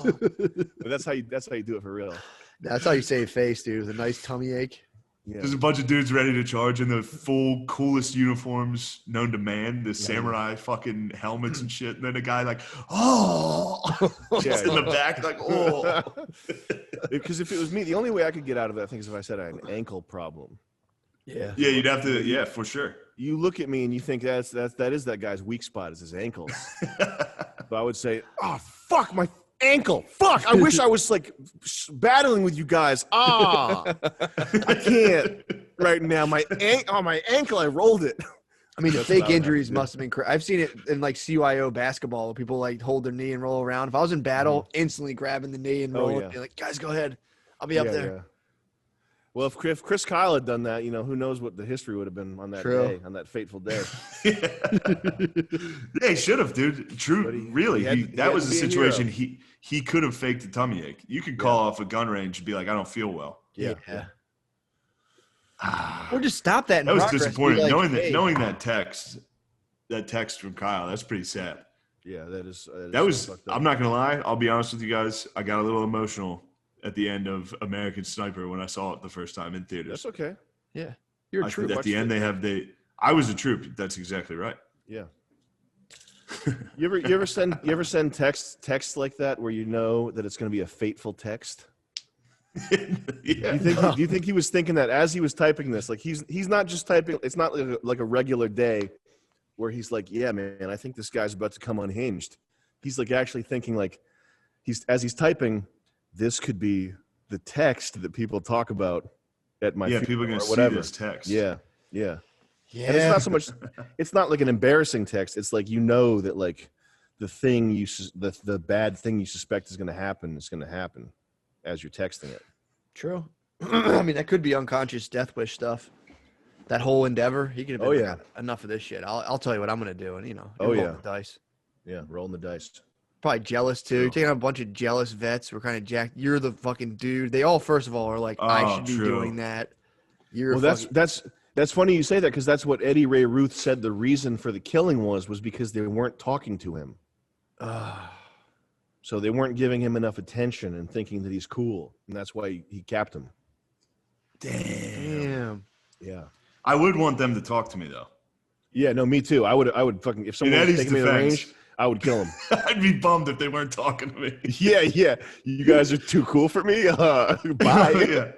That's how you do it for real. That's how you save face, dude. With a nice tummy ache. Yeah. There's a bunch of dudes ready to charge in the full coolest uniforms known to man, the samurai fucking helmets and shit. And then a guy like, just in the back, like, oh. Because if it was me, the only way I could get out of that thing is if I said I had an ankle problem. Yeah. Yeah, you'd have to. Yeah, for sure. You look at me and you think that is that guy's weak spot is his ankles. So I would say, oh fuck my ankle, fuck! I wish I was like battling with you guys. I can't right now. My ankle, I rolled it. I mean, the fake injuries must have been crazy. I've seen it in like CYO basketball where people like hold their knee and roll around. If I was in battle, instantly grabbing the knee and rolling, be like, guys, go ahead. I'll be up there. Yeah. Well, if Chris Kyle had done that, who knows what the history would have been on that day, on that fateful day. Yeah, he should have, dude. True, really. That was a situation he could have faked a tummy ache. You could call off a gun range and be like, I don't feel well. Yeah. Or just stop that. That was disappointing. Like, knowing that text from Kyle, that's pretty sad. Yeah, that is That was. fucked up. I'm not gonna lie. I'll be honest with you guys. I got a little emotional at the end of American Sniper when I saw it the first time in theaters. That's okay. Yeah, you're a troop. At the end, they have I was a troop. That's exactly right. Yeah. You ever send text like that where you know that it's going to be a fateful text? Yeah. Do you think he was thinking that as he was typing this? Like he's not just typing. It's not like a regular day where he's like, yeah, man, I think this guy's about to come unhinged. He's like actually thinking like as he's typing, this could be the text that people talk about at my funeral people are going to or whatever. see this text. Yeah. And it's not so much. It's not like an embarrassing text. It's like that like the thing the bad thing you suspect is going to happen as you're texting it. True. I mean, that could be unconscious death wish stuff. That whole endeavor, he could have been like, enough of this shit. I'll tell you what I'm going to do, and rolling the dice. Yeah, rolling the dice. Probably jealous too. You're taking out a bunch of jealous vets. We're kind of jacked. You're the fucking dude. They all, first of all, are like, I should be doing that. That's funny you say that because that's what Eddie Ray Ruth said. The reason for the killing was because they weren't talking to him. So they weren't giving him enough attention and thinking that he's cool, and that's why he capped him. Damn. Yeah. I would want them to talk to me though. Yeah, no, me too. I would fucking if someone was taking me to the range, I would kill him. I'd be bummed if they weren't talking to me. Yeah. You guys are too cool for me. Bye.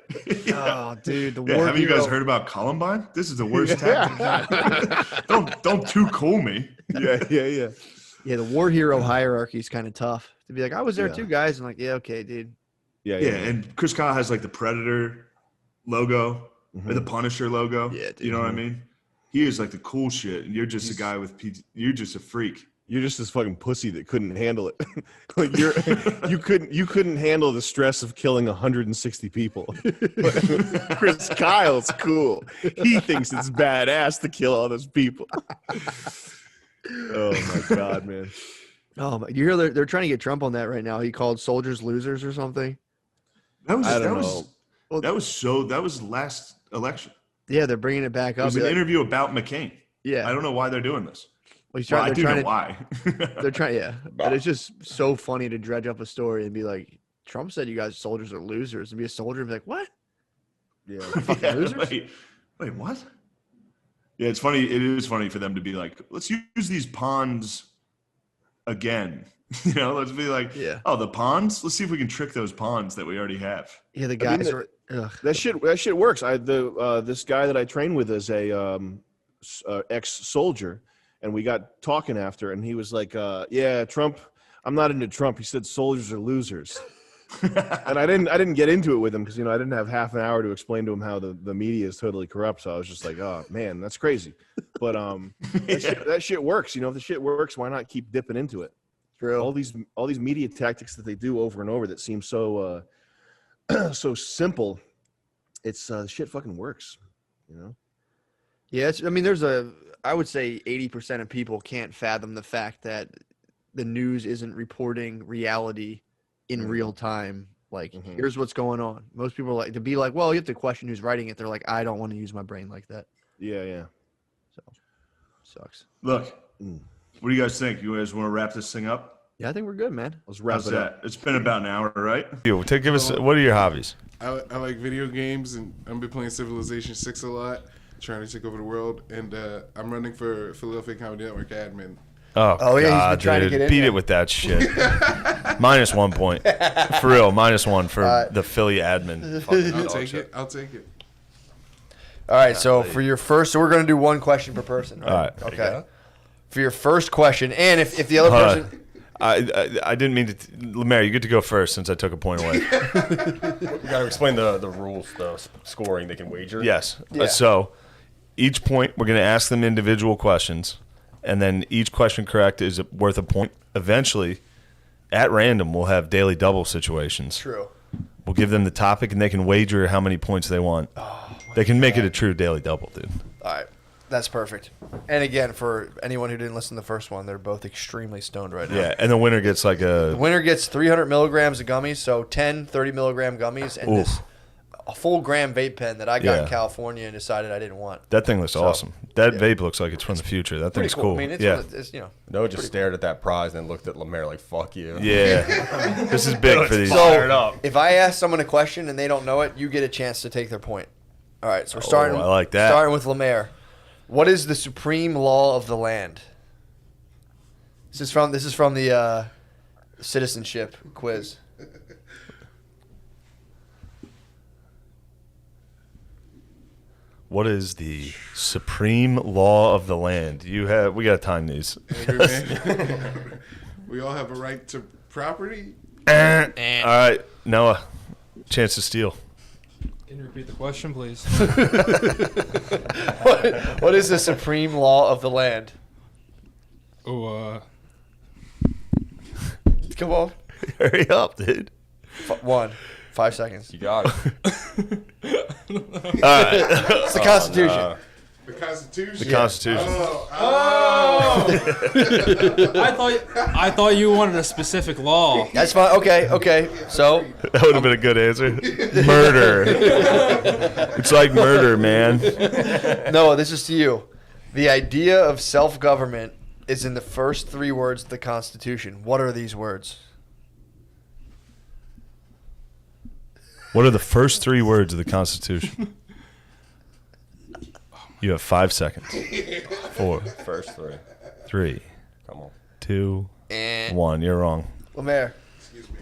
Oh, dude, the war. Have you guys heard about Columbine? This is the worst tactic. Don't too cool me. Yeah. Yeah, the war hero hierarchy is kind of tough to be like, I was there too, guys. I'm like, yeah, okay, dude. Yeah. And Chris Kyle has like the Predator logo or the Punisher logo. Yeah, dude. You know what I mean? He is like the cool shit, and you're just a guy with you're just a freak. You're just this fucking pussy that couldn't handle it. Like you couldn't handle the stress of killing 160 people. Chris Kyle's cool. He thinks it's badass to kill all those people. Oh my god, man. Oh my! You hear they're trying to get Trump on that right now. He called soldiers losers or something. That was last election. Yeah, they're bringing it back up. It was an interview about McCain. Yeah, I don't know why they're doing this. Well, I do know why. They're trying, but it's just so funny to dredge up a story and be like, Trump said you guys soldiers are losers, and be a soldier and be like, what? Yeah, fucking losers. Wait, what? Yeah, it's funny. It is funny for them to be like, let's use these pawns again. Let's be like, oh, the pawns. Let's see if we can trick those pawns that we already have. Yeah, the guys that shit works. This guy that I train with is a ex-soldier, and we got talking after, and he was like, yeah, Trump. I'm not into Trump. He said soldiers are losers. And I didn't get into it with him because I didn't have half an hour to explain to him how the media is totally corrupt. So I was just like, oh man, that's crazy. But that shit works. If the shit works, why not keep dipping into it? True. All these media tactics that they do over and over that seem so so simple. It's shit fucking works. Yeah, I would say 80% of people can't fathom the fact that the news isn't reporting reality in real time. Like, here's what's going on. Most people are like to be like, well, you have to question who's writing it. They're like, I don't want to use my brain like that. Yeah. So, sucks. Look, what do you guys think? You guys want to wrap this thing up? Yeah, I think we're good, man. Let's wrap it up. It's been about an hour, right? Give us what are your hobbies? I like video games, and I've been playing Civilization 6 a lot, trying to take over the world, and I'm running for Philadelphia Comedy Network admin. Oh yeah, God, he's been trying to dude. get in Beat there. it with that shit. -1 point. For real, -1 for the Philly admin. I'll take it. All right, so for your first, so we're going to do one question per person. Right? All right. Okay. For your first question, and if the other person... I didn't mean to... Lemaire, you get to go first since I took a point away. We got to explain the rules, the scoring they can wager. Yes. Yeah. So each point, we're going to ask them individual questions, and then each question correct is worth a point. Eventually, at random, we'll have daily double situations. True. We'll give them the topic, and they can wager how many points they want. They can make it a true daily double, dude. All right. That's perfect. And again, for anyone who didn't listen to the first one, they're both extremely stoned right now. Yeah, and the winner gets like The winner gets 300 milligrams of gummies, so 10 30-milligram gummies, and this a full gram vape pen that I got in Yeah. California and decided I didn't want. That thing looks So, awesome. That yeah. vape looks like it's from the future. That Pretty thing's cool. cool. I mean, it's, yeah. it's Noah just stared at that prize and then looked at Lemaire like, fuck you. Yeah. This is big for these. So if I ask someone a question and they don't know it, you get a chance to take their point. All right, so we're starting. I like that. Starting with Lemaire. What is the supreme law of the land? This is from the citizenship quiz. What is the supreme law of the land? We gotta time these. We all have a right to property. All right, Noah, chance to steal. Can you repeat the question, please? What is the supreme law of the land? Oh, Come on. Hurry up, dude. 5 seconds. You got it. All right. It's the Constitution. no. The Constitution. The Constitution. I thought you wanted a specific law. That's fine. Okay. So That would have been a good answer. Murder. It's like murder, man. Noah, this is to you. The idea of self-government is in the first 3 words of the Constitution. What are these words? What are the first 3 words of the Constitution? You have 5 seconds. 4, First 3. 3, Come on. 2, 1. You're wrong. Lemaire. Excuse me.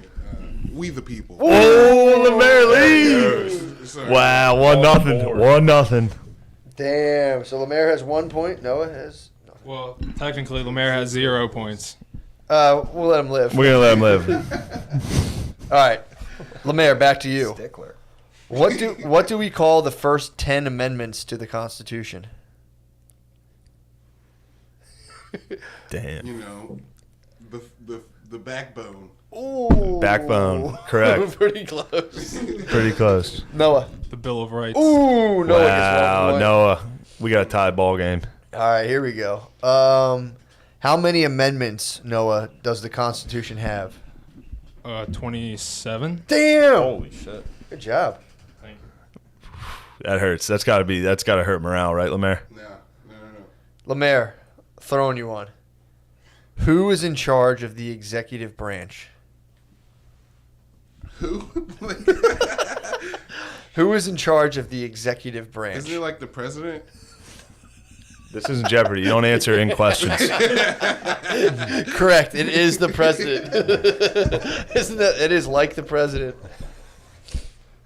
We the people. Oh, Lemaire leads. Sorry. Wow, 1-0. 1-0. Damn. So Lemaire has 1 point. Noah has. Well, technically, Lemaire has 0 points. We'll let him live. We're gonna let him live. All right. Lemaire, back to you. Stickler. What do we call the first 10 amendments to the Constitution? Damn. You know, the backbone. Ooh. Backbone. Correct. Pretty close. Pretty close. Noah. The Bill of Rights. Ooh, Noah gets 1 Wow, point. Noah. We got a tie ball game. All right, here we go. How many amendments, Noah, does the Constitution have? 27. Damn. Holy shit. Good job. Thank you. That hurts. That's gotta hurt morale, right, Lemaire? No. Lemaire, throwing you on. Who is in charge of the executive branch? Who? Who is in charge of the executive branch? Isn't it like the president? This isn't Jeopardy. You don't answer in questions. Correct. It is the president. Isn't that? It is like the president.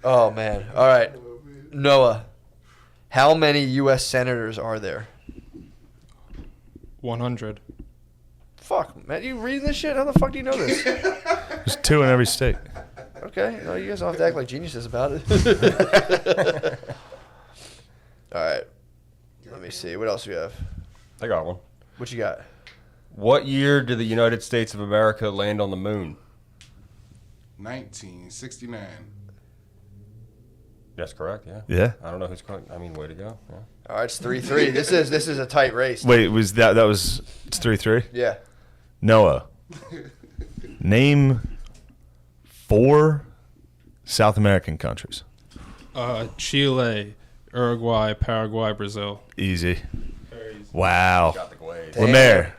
Oh man. All right, Noah. How many U.S. senators are there? 100. Fuck, man. You reading this shit? How the fuck do you know this? There's 2 in every state. Okay. No, you guys don't have to act like geniuses about it. All right. Let me see. What else do we have? I got one. What you got? What year did the United States of America land on the moon? 1969. That's correct, yeah. Yeah. I don't know who's correct. I mean, way to go. Yeah. All right, it's 3-3. This is a tight race. Wait, was it's 3-3? Yeah. Noah. Name 4 South American countries. Chile, Uruguay, Paraguay, Brazil. Easy. Wow. Got the glade. Lemaire.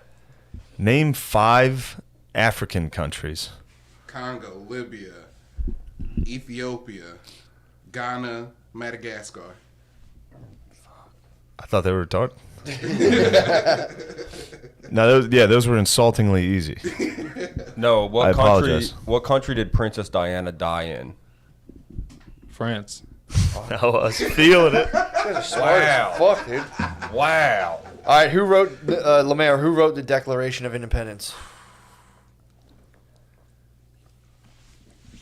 Name 5 African countries. Congo, Libya, Ethiopia, Ghana, Madagascar. I thought they were retarded. No, those were insultingly easy. No, I what apologize. country did Princess Diana die in? France. I was feeling it. Smart as fuck, dude. Wow. All right, who wrote Lemaire? Who wrote the Declaration of Independence?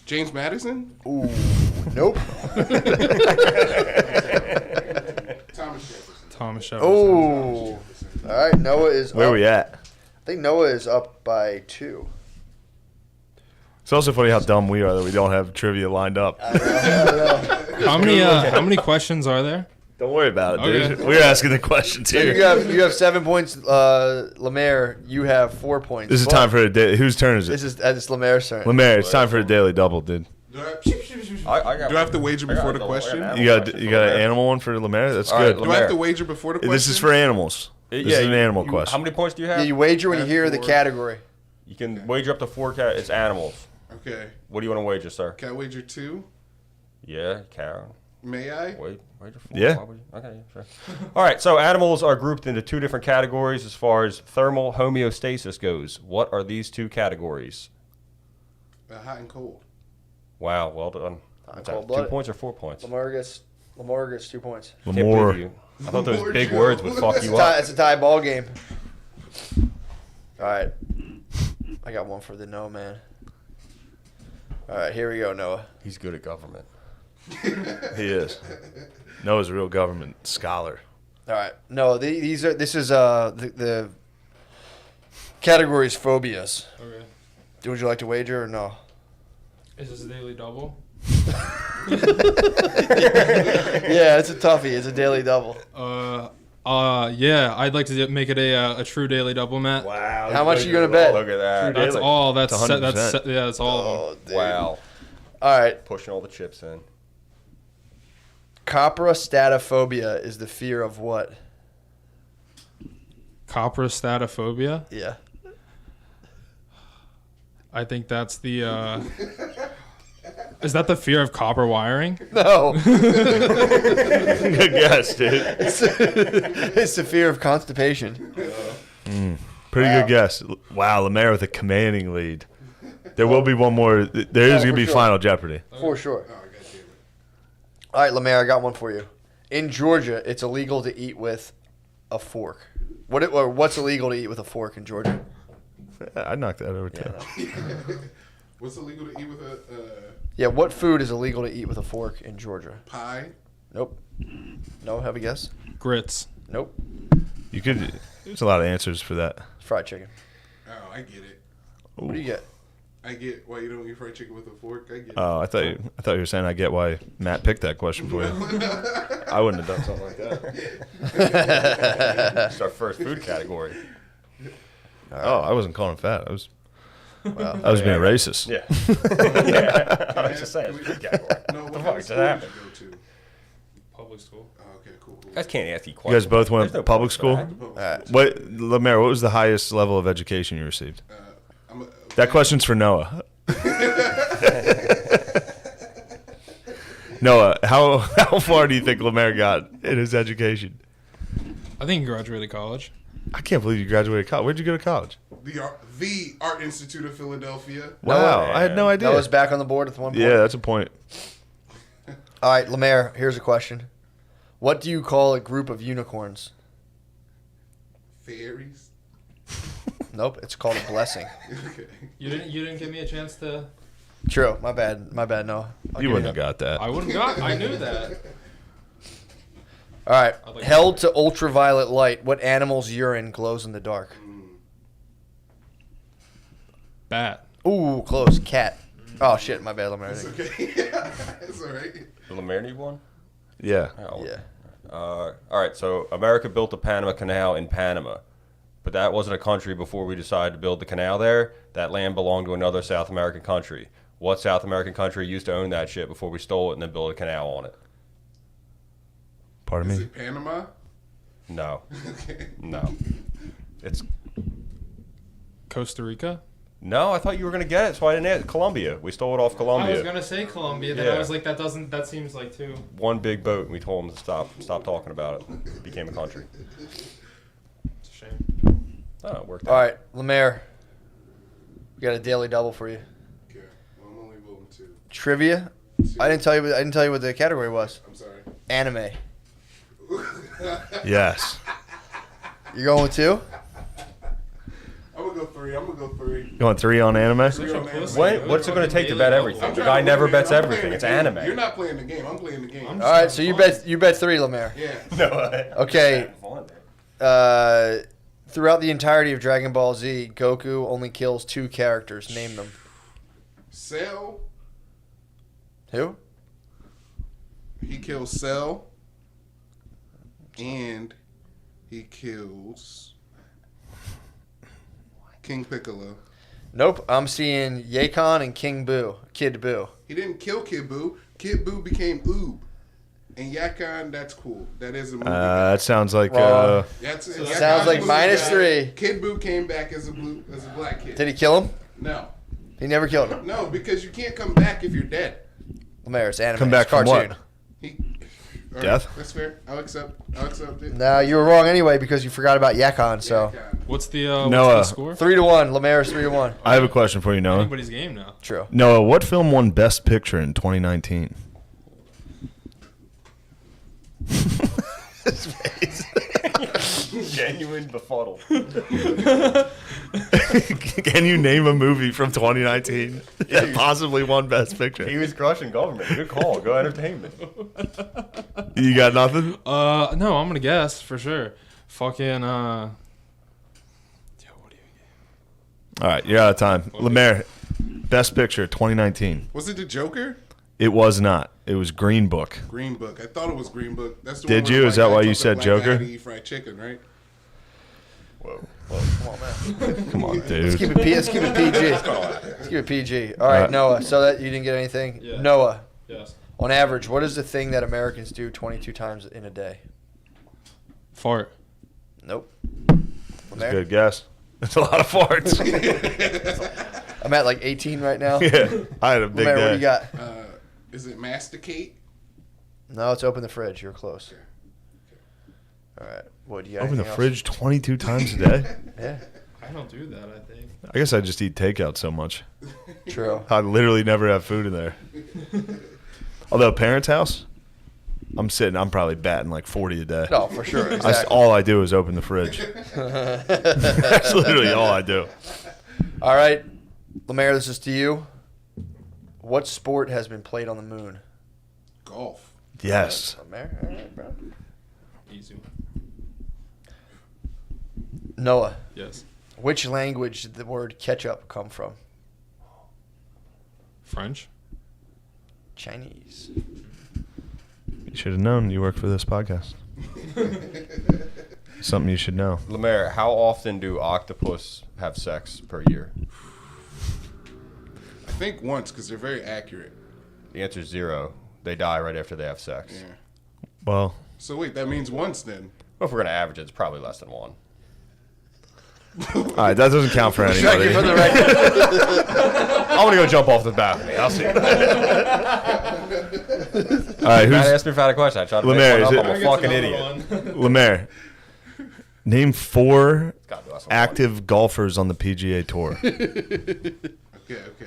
James Madison? Ooh, nope. Thomas Jefferson. Thomas Jefferson. Oh, all right. Noah is. Where up. we at? I think Noah is up by 2. It's also funny how dumb we are that we don't have trivia lined up. How many questions are there? Don't worry about it, dude. Okay. We're asking the questions So here. you have 7 points, Lemaire. You have 4 points. This is But time for a day. Whose turn is it? This is Lemaire's turn. Lemaire, it's time for a daily double, dude. All right. I got Do I have to wager before the I got question? an You got an animal one for Lemaire? That's All right, good. Do I have to wager before the question? This is for animals. This is an animal How question. many points do you Yeah, have? you wager when you That's hear the 4. category. You can wager up to 4 It's animals. Okay. What do you want to wager, sir? Can I wager 2? Yeah, Karen. May I? Wager 4. Yeah. Why would you- Okay, sure. All right, so animals are grouped into 2 different categories as far as thermal homeostasis goes. What are these 2 categories? Hot and cold. Wow, well done. What's that, 2 cold-blooded. points or 4 points? Lamar gets 2 points. Can't believe Lamore. you. I thought those Lamore big Joe. words would fuck you up. It's a tie ball game. All right. I got one for the no man. All right, here we go, Noah. He's good at government. He is. Noah's a real government scholar. All right. No, this is the category is phobias. Okay. Would you like to wager or no? Is this a daily double? Yeah, it's a toughie. It's a daily double. Yeah, I'd like to make it a true daily double, Matt. Wow. How much are you gonna bet? Look at that. That's all. That's It's 100%. that's all of them. Oh, dude. Wow. All right. Pushing all the chips in. Coprostatophobia is the fear of what? Coprostatophobia. Yeah. I think that's the. Is that the fear of copper wiring? No. Good guess, dude. It's the fear of constipation. Pretty good guess. Wow, Lemaire with a commanding lead. There will be one more. There is going to for be sure. Final Jeopardy. For sure. Oh, God damn it. All right, Lemaire, I got one for you. In Georgia, it's illegal to eat with a fork. What's illegal to eat with a fork in Georgia? I knocked that over too. What's illegal to eat with a Yeah, what food is illegal to eat with a fork in Georgia? pie? Nope. No, have a guess? Grits. Nope. You could. There's a lot of answers for that. Fried chicken. Oh, I get it. What do you get? I get why you don't eat fried chicken with a fork. I get it. Oh, I thought you were saying I get why Matt picked that question for you. I wouldn't have done something like that. It's our first food category. Oh, I wasn't calling him fat. I was being racist. Yeah. Yeah. I was just saying. It's a food category. No, what the kind fuck of just school did happened? you go to? Public school. Oh, okay, cool. You guys can't ask you You questions. guys both went There's no public points for school. that. All right. What, Lemaire? What was the highest level of education you received? I'm a, That question's for Noah. Noah, how far do you think Lemaire got in his education? I think he graduated college. I can't believe you graduated college. Where'd you go to college? the Art Institute of Philadelphia. Wow, I had no idea. Noah's back on the board with 1 point. Yeah, that's a point. All right, Lemaire, here's a question. What do you call a group of unicorns? Fairies. Nope, it's called a blessing. Okay. You didn't give me a chance to. True. My bad, Noah. You wouldn't have got that. I wouldn't got. I knew that. All right. I'd like to- Held to ultraviolet light, what animal's urine glows in the dark? Bat. Ooh, close. Cat. Oh, shit. My bad, Lemaire. It's okay. Yeah, it's all right. Did Lemaire need one? Yeah. Oh. Yeah. All right. So America built the Panama Canal in Panama, but that wasn't a country before we decided to build the canal there. That land belonged to another South American country. What South American country used to own that shit before we stole it and then built a canal on it? Pardon Is me? it Panama? No. Okay. No. It's Costa Rica. no. I thought you were gonna get it, so I didn't ask. Colombia. We stole it off I Colombia. was gonna say Colombia. Then Yeah. I was like, that doesn't. That seems like too. One big boat, and we told them to stop talking about it. It became a country. It's a shame. Oh, it worked All out. right, Lemaire. We got a daily double for you. Okay. Well, I'm only voting 2. Trivia. I didn't tell you what the category was. I'm sorry. Anime. Yes. You're going with 2? I'm gonna go 3. Going 3 on anime? Three on anime. What's it going to take to bet everything? I'm The trying guy to never win. bets I'm everything. playing It's the game. anime. You're not playing the game. I'm playing the game. All right, so you bet 3, Lemaire. Yeah. No. Okay. Throughout the entirety of Dragon Ball Z, Goku only kills 2 characters. Name them. Cell. Who? He kills Cell. And he kills King Piccolo. Nope. I'm seeing Yacon and Kid Boo. He didn't kill Kid Boo. Kid Boo became Oob. And Yakon, that's cool. That is a movie. That sounds like Wrong. Yakon's Sounds like a minus movie guy. 3. Kid Boo came back as a black kid. Did he kill him? No. He never killed him. No, because you can't come back if you're dead. Lemaire, it's anime. Come back it's from cartoon. what? All Death? That's fair. I'll accept it. No, you were wrong anyway because you forgot about Yakon. So What's the Noah. score? 3-1. Lemaire is 3-1. I have a question for you, Noah. Anybody's game now. True. Noah, what film won Best Picture in 2019? His face. Genuine befuddle. Can you name a movie from 2019 that possibly won Best Picture? He was crushing government. Good call. Go entertainment. You got nothing? No, I'm gonna guess for sure. Fucking Yo, what do you get? All right, you're out of time. Lemaire, Best Picture 2019. Was it the Joker? It was not. It was Green Book. Green Book. I thought it was Green Book. That's the Did one where you? the Is white that guy why you told the said black Joker? guy to eat fried chicken, right? Whoa. Come on, man. Come on, Let's dude. keep it PG. Let's keep it PG. All right, Noah. So that you didn't get anything. Yeah. Noah. Yes. On average, what is the thing that Americans do 22 times in a day? Fart. Nope. That's a good guess. That's a lot of farts. I'm at like 18 right now. Yeah, I had a big Lemaire, what do day. you got? Is it masticate? No, it's open the fridge. You're close. All right. What do you got? Open the anything else? fridge 22 times a day? Yeah. I don't do that. I think. I guess I just eat takeout so much. True. I literally never have food in there. Although parents' house, I'm probably batting like 40 a day. No, for sure. Exactly. All I do is open the fridge. That's literally all I do. All right. Lemaire, this is to you. What sport has been played on the moon? Golf. Yes. Lemaire? All right, bro. Easy one. Noah. Yes. Which language did the word ketchup come from? French. Chinese. You should have known you work for this podcast. Something you should know. Lemaire, how often do octopus have sex per year? I think once because they're very accurate. The answer is 0. They die right after they have sex. Yeah. Well, So wait, that means once then. Well, if we're going to average it, it's probably less than 1. all right, that doesn't count for anybody. For the record. I'm going to go jump off the balcony. I'll see. All right, Matt who's asked me if I had a question. I tried to Lemaire, make is one it- up. I'm a fucking idiot. Lemaire? Name 4 Gotta do us some active golfers on the PGA Tour. Okay.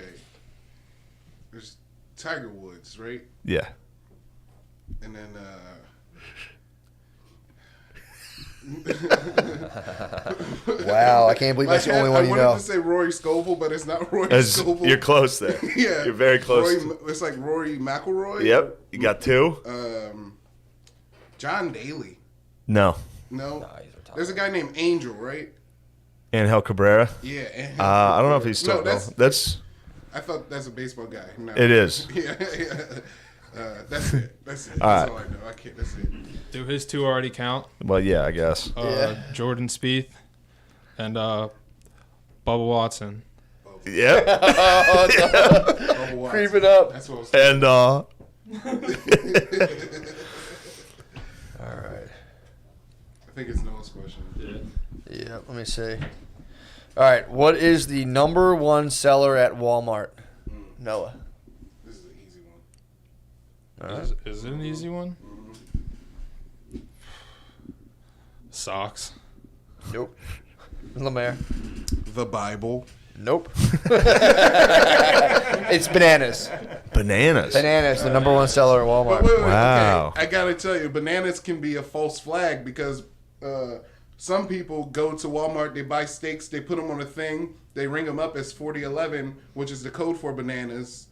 There's Tiger Woods, right? Yeah. And then Wow, I can't believe that's the only one you I wanted know. to say Rory Scovel, but it's not Rory As Scovel. you're close there. Yeah, You're very close. It's like Rory McIlroy. Yep. You got 2? John Daly. No. No. Nah, he's retired. There's a guy named Angel, right? Angel Cabrera? Yeah. I don't know if he's still. No, That's I thought that's a baseball guy. No. It is. Yeah. That's it. That's it. All That's right. all I know. I can't. That's it. Do his 2 already count? Well, yeah, I guess. Jordan Spieth and Bubba Watson. Yep. Bubba Watson. Creeping up. That's what I was saying. And All right. I think it's Noah's question. Yeah, let me see. All right, what is the number 1 seller at Walmart? Noah. This is an easy one. All right. Is it an easy one? Socks. Nope. Lemaire. The Bible. Nope. It's bananas. bananas. Bananas, the number 1 seller at Walmart. Wait, Wow. Okay. I gotta tell you, bananas can be a false flag because some people go to Walmart, they buy steaks, they put them on a thing, they ring them up as 4011, which is the code for bananas,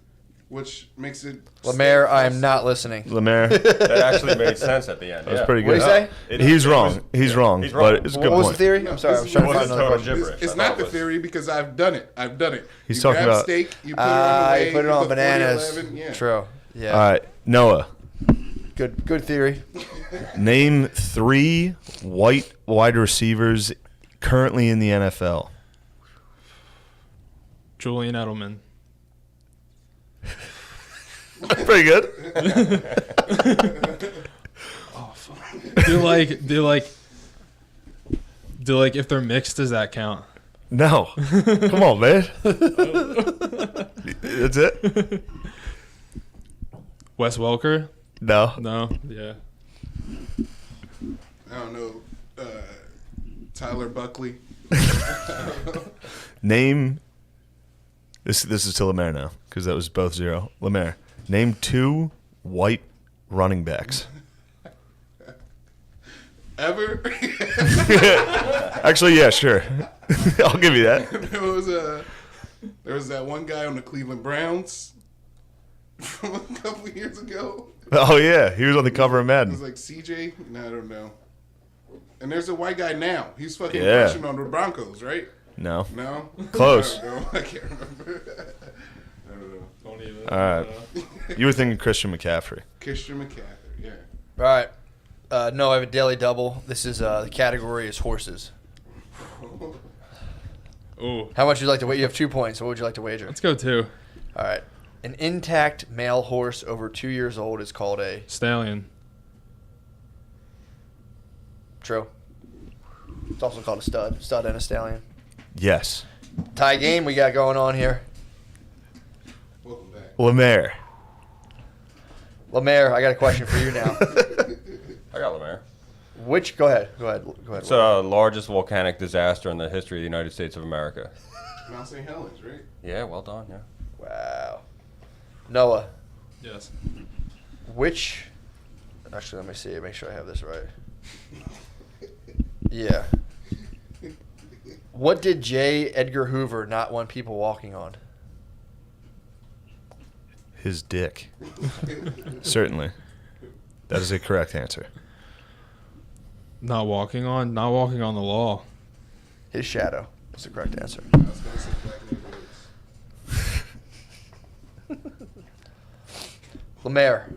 which makes it. Lemaire, I am not listening. Lemaire. That actually made sense at the end. That's yeah. pretty What good. do you say? He's wrong. He's wrong. He's wrong. But it's a good What was point. the theory? I'm sorry, I was trying to find another total question. gibberish. It's I not thought the it was- theory because I've done it. He's you talking grab about- steak, you put it on the way, You put it on put bananas. 4011, yeah. True. Yeah. All right, Noah. Good theory. Name 3 white wide receivers currently in the NFL. Julian Edelman. Pretty good. Oh fuck. Do like if they're mixed, does that count? No. Come on, man. That's it? Wes Welker? No. No. Yeah. I don't know. Tyler Buckley. Name. This is to Lemaire now, because that was both 0. Lemaire, name 2 white running backs. Ever? Actually, yeah, sure. I'll give you that. There was that one guy on the Cleveland Browns from a couple years ago. Oh, yeah. He was on the cover of It Madden. was like CJ. No, I don't know. And there's a white guy now. He's fucking Yeah. rushing on the Broncos, right? No. No. Close. I don't know. I can't remember. I don't know. Don't even. All right. You were thinking Christian McCaffrey. Christian McCaffrey. Yeah. All right. No, I have a daily double. This is the category is horses. Ooh. How much would you like to wager? You have 2 points. What would you like to wager? Let's go 2. All right. An intact male horse over 2 years old is called a Stallion. true. It's also called a stud. Stud and a stallion. Yes. Tie game we got going on here. Welcome back. Lemaire. Lemaire, I got a question for you now. I got Lemaire. Go ahead. It's the largest volcanic disaster in the history of the United States of America. Mount St. Helens, right? Yeah, well done. Yeah. Wow. Noah, Yes. actually, let me see. Make sure I have this right. Yeah. What did J. Edgar Hoover not want people walking on? His dick. Certainly. That is a correct answer. Not walking on the law. His shadow. That's the correct answer. I was gonna say black neighborhoods. Lemaire,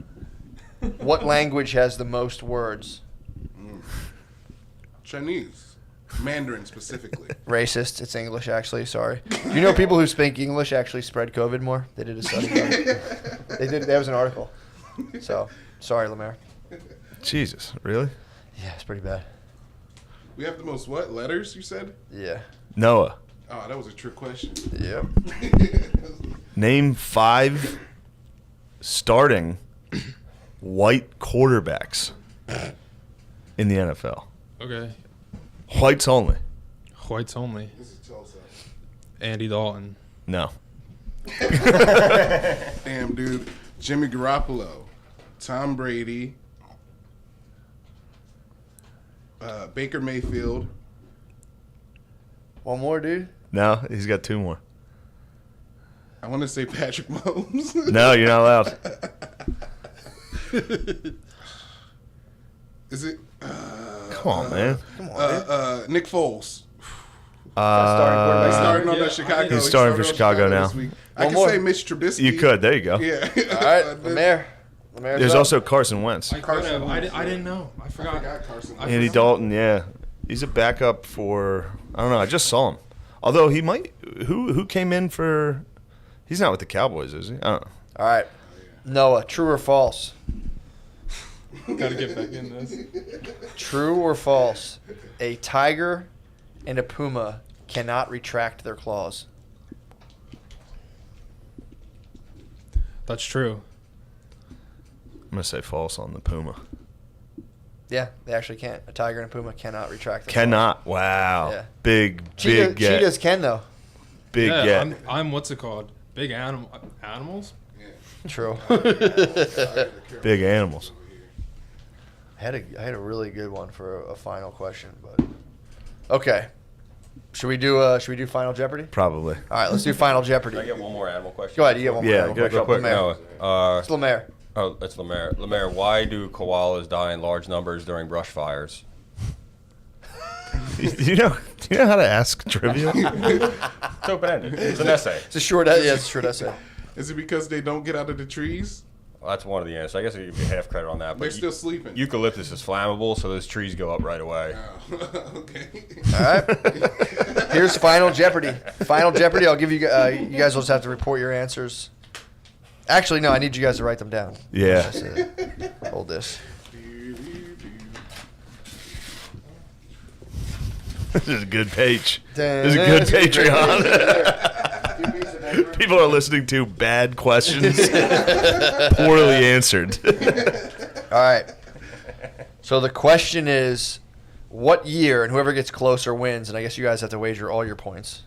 what language has the most words? Chinese. Mandarin specifically. Racist. It's English, actually. Sorry. Do you know people who speak English actually spread COVID more? They did a study. They did. There was an article. So, sorry, Lemaire. Jesus, really? Yeah, it's pretty bad. We have the most what? Letters, you said? Yeah. Noah, Oh, that was a trick question. Yep. name 5 starting white quarterbacks in the NFL. Okay. Whites only. Whites only. This is Tulsa. Andy Dalton. No. Damn, dude. Jimmy Garoppolo. Tom Brady. Baker Mayfield. One more, dude. No, he's got 2 more. I want to say Patrick Mahomes. No, you're not allowed. Is it? Come on, man. Nick Foles. Starting Starting on that Chicago. He's starting for on Chicago now. this week. I One can more. say Mitch Trubisky. You could. There you go. Yeah. All right, Lemaire. Lemaire's There's up. also Carson Wentz. I could have. I didn't know. I I forgot. forgot Carson. I Andy Dalton, yeah. He's a backup for, I don't know, I just saw him. Although he might, who came in for, he's not with the Cowboys, is he? I don't know. All right. Noah, true or false? Gotta get back in this. True or false? A tiger and a puma cannot retract their claws. That's true. I'm going to say false on the Puma. Yeah, they actually can't. A tiger and a puma cannot retract their Cannot. Wow. Yeah. Big get. Cheetahs can, though. Big Yeah, get. I'm what's it called? Big animals? True. Big animals. I had a really good one for a final question, but okay. Should we do Final Jeopardy? Probably. All right, let's do Final Jeopardy. Can I get one more animal question? Go ahead, you get one more. Yeah, animal go question. quick. Lemaire. No, It's Lemaire. oh, it's Lemaire. Lemaire, why do koalas die in large numbers during brush fires? you know how to ask trivia? It's open-ended. It's an essay. It's a short essay. Is it because they don't get out of the trees? Well, that's one of the answers. I guess I give you half credit on that. But They're still sleeping. Eucalyptus is flammable, so those trees go up right away. Oh, okay. All right. Here's Final Jeopardy. Final Jeopardy. I'll give you. You guys will just have to report your answers. Actually, no. I need you guys to write them down. Yeah. Hold this. This is a good page. This is a good Patreon. People are listening to bad questions, poorly answered. All right. So the question is, what year, and whoever gets closer wins, and I guess you guys have to wager all your points.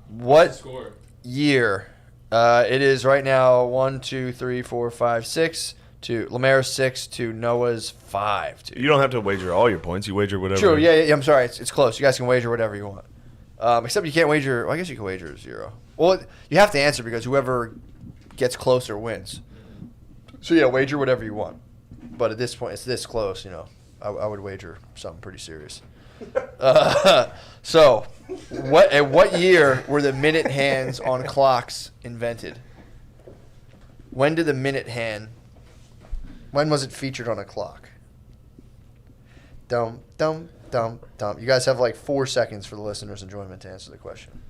What Score. year? It is right now 1, 2, 3, 4, 5, 6 to Lemaire's 6 to Noah's 5. Dude. You don't have to wager all your points. You wager whatever. True. Yeah. I'm sorry. It's close. You guys can wager whatever you want. Except you can't wager. Well, I guess you can wager 0. Well, you have to answer because whoever gets closer wins. So yeah, wager whatever you want. But at this point, it's this close. You know, I would wager something pretty serious. So, at what year were the minute hands on clocks invented? When did the minute hand? When was it featured on a clock? Dum dum dum dum. You guys have like 4 seconds for the listeners' enjoyment to answer the question.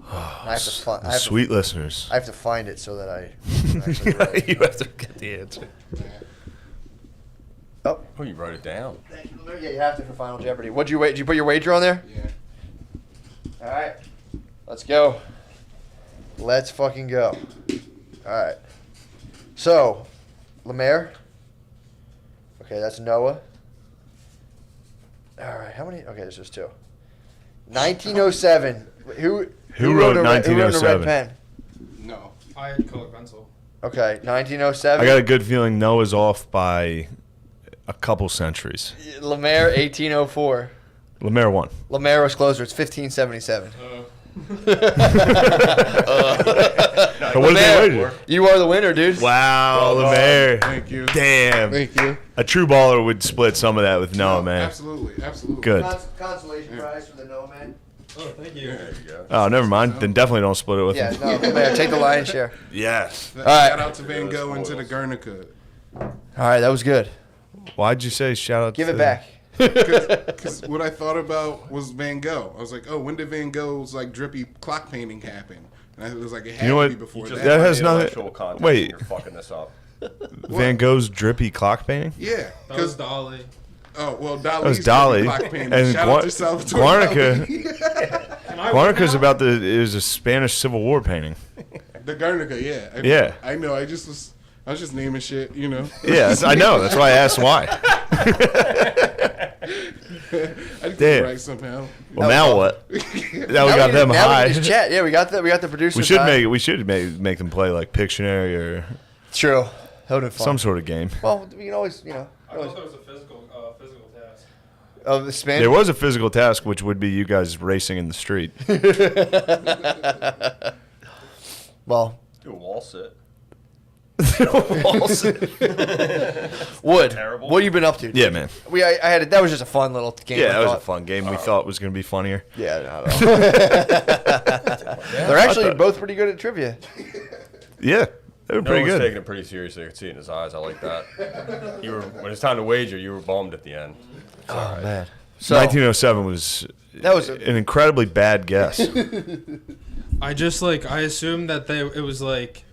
I have to Sweet listeners. I have to find it so that I can actually write it. You have to get the answer. Oh, You wrote it down. thank you. Yeah, you have to for Final Jeopardy. What'd you wait? Did you put your wager on there? Yeah. All right, let's go. Let's fucking go. All right. So, Lemaire. Okay, that's Noah. All right, how many? Okay, there's just 2. 1907. Who wrote a red 1907? pen? No. I had colored pencil. Okay, 1907. I got a good feeling Noah's off by a couple centuries. Lemaire, 1804. Lemaire won. Lemaire was closer. It's 1577. What did they wager? You are the winner, dude. Wow, Lemaire. Thank you. Damn. Thank you. A true baller would split some of that with Noah, man. Absolutely. Good. Consolation prize for the Noah man. Oh, thank you. There you go. Oh, never mind. Then definitely don't split it with Yeah, him. no, Lemaire, take the lion's share. Yes. Shout out to Van Gogh and to the Guernica. All right, that was good. Why'd you say shout out Give to it back. Because what I thought about was Van Gogh. I was like, oh, when did Van Gogh's like drippy clock painting happen? And it was like, it had You know to be what? before Just that. That has the nothing- intellectual context wait. and You're fucking this up. Van Gogh's drippy clock painting? Yeah. That was 'cause- Dolly. Oh, well, That was Dali's Dolly. drippy clock painting. And Shout out to Salvatore Guarnica. Dali. Guarnica's about it was a Spanish Civil War painting. The Guernica, yeah. Yeah. I know. I was just naming shit, you know. Yes, I know. That's why I asked why. I did Damn. it right somehow. Well, now what? Now we got them now high. we can just chat. Yeah, we got the producers. We should high. make them play like Pictionary or True. That would have been fun. some sort of game. Well, we can always, I thought there was a physical task. Oh, the spin. There was a physical task, which would be you guys racing in the street. Well, Do a wall sit. Wood. Terrible. What have you been up to? Yeah, man. I had it. That was just a fun little game. Yeah, I that was a thought. fun game. We thought was going to be funnier. Yeah, I don't know. They're actually both pretty good at trivia. Yeah, they were No pretty one's good. taking it pretty seriously. I could see it in his eyes. I like that. You were when it's time to wager. You were bummed at the end. Oh man. So 1907 was that was an incredibly bad guess. I assumed that it was like,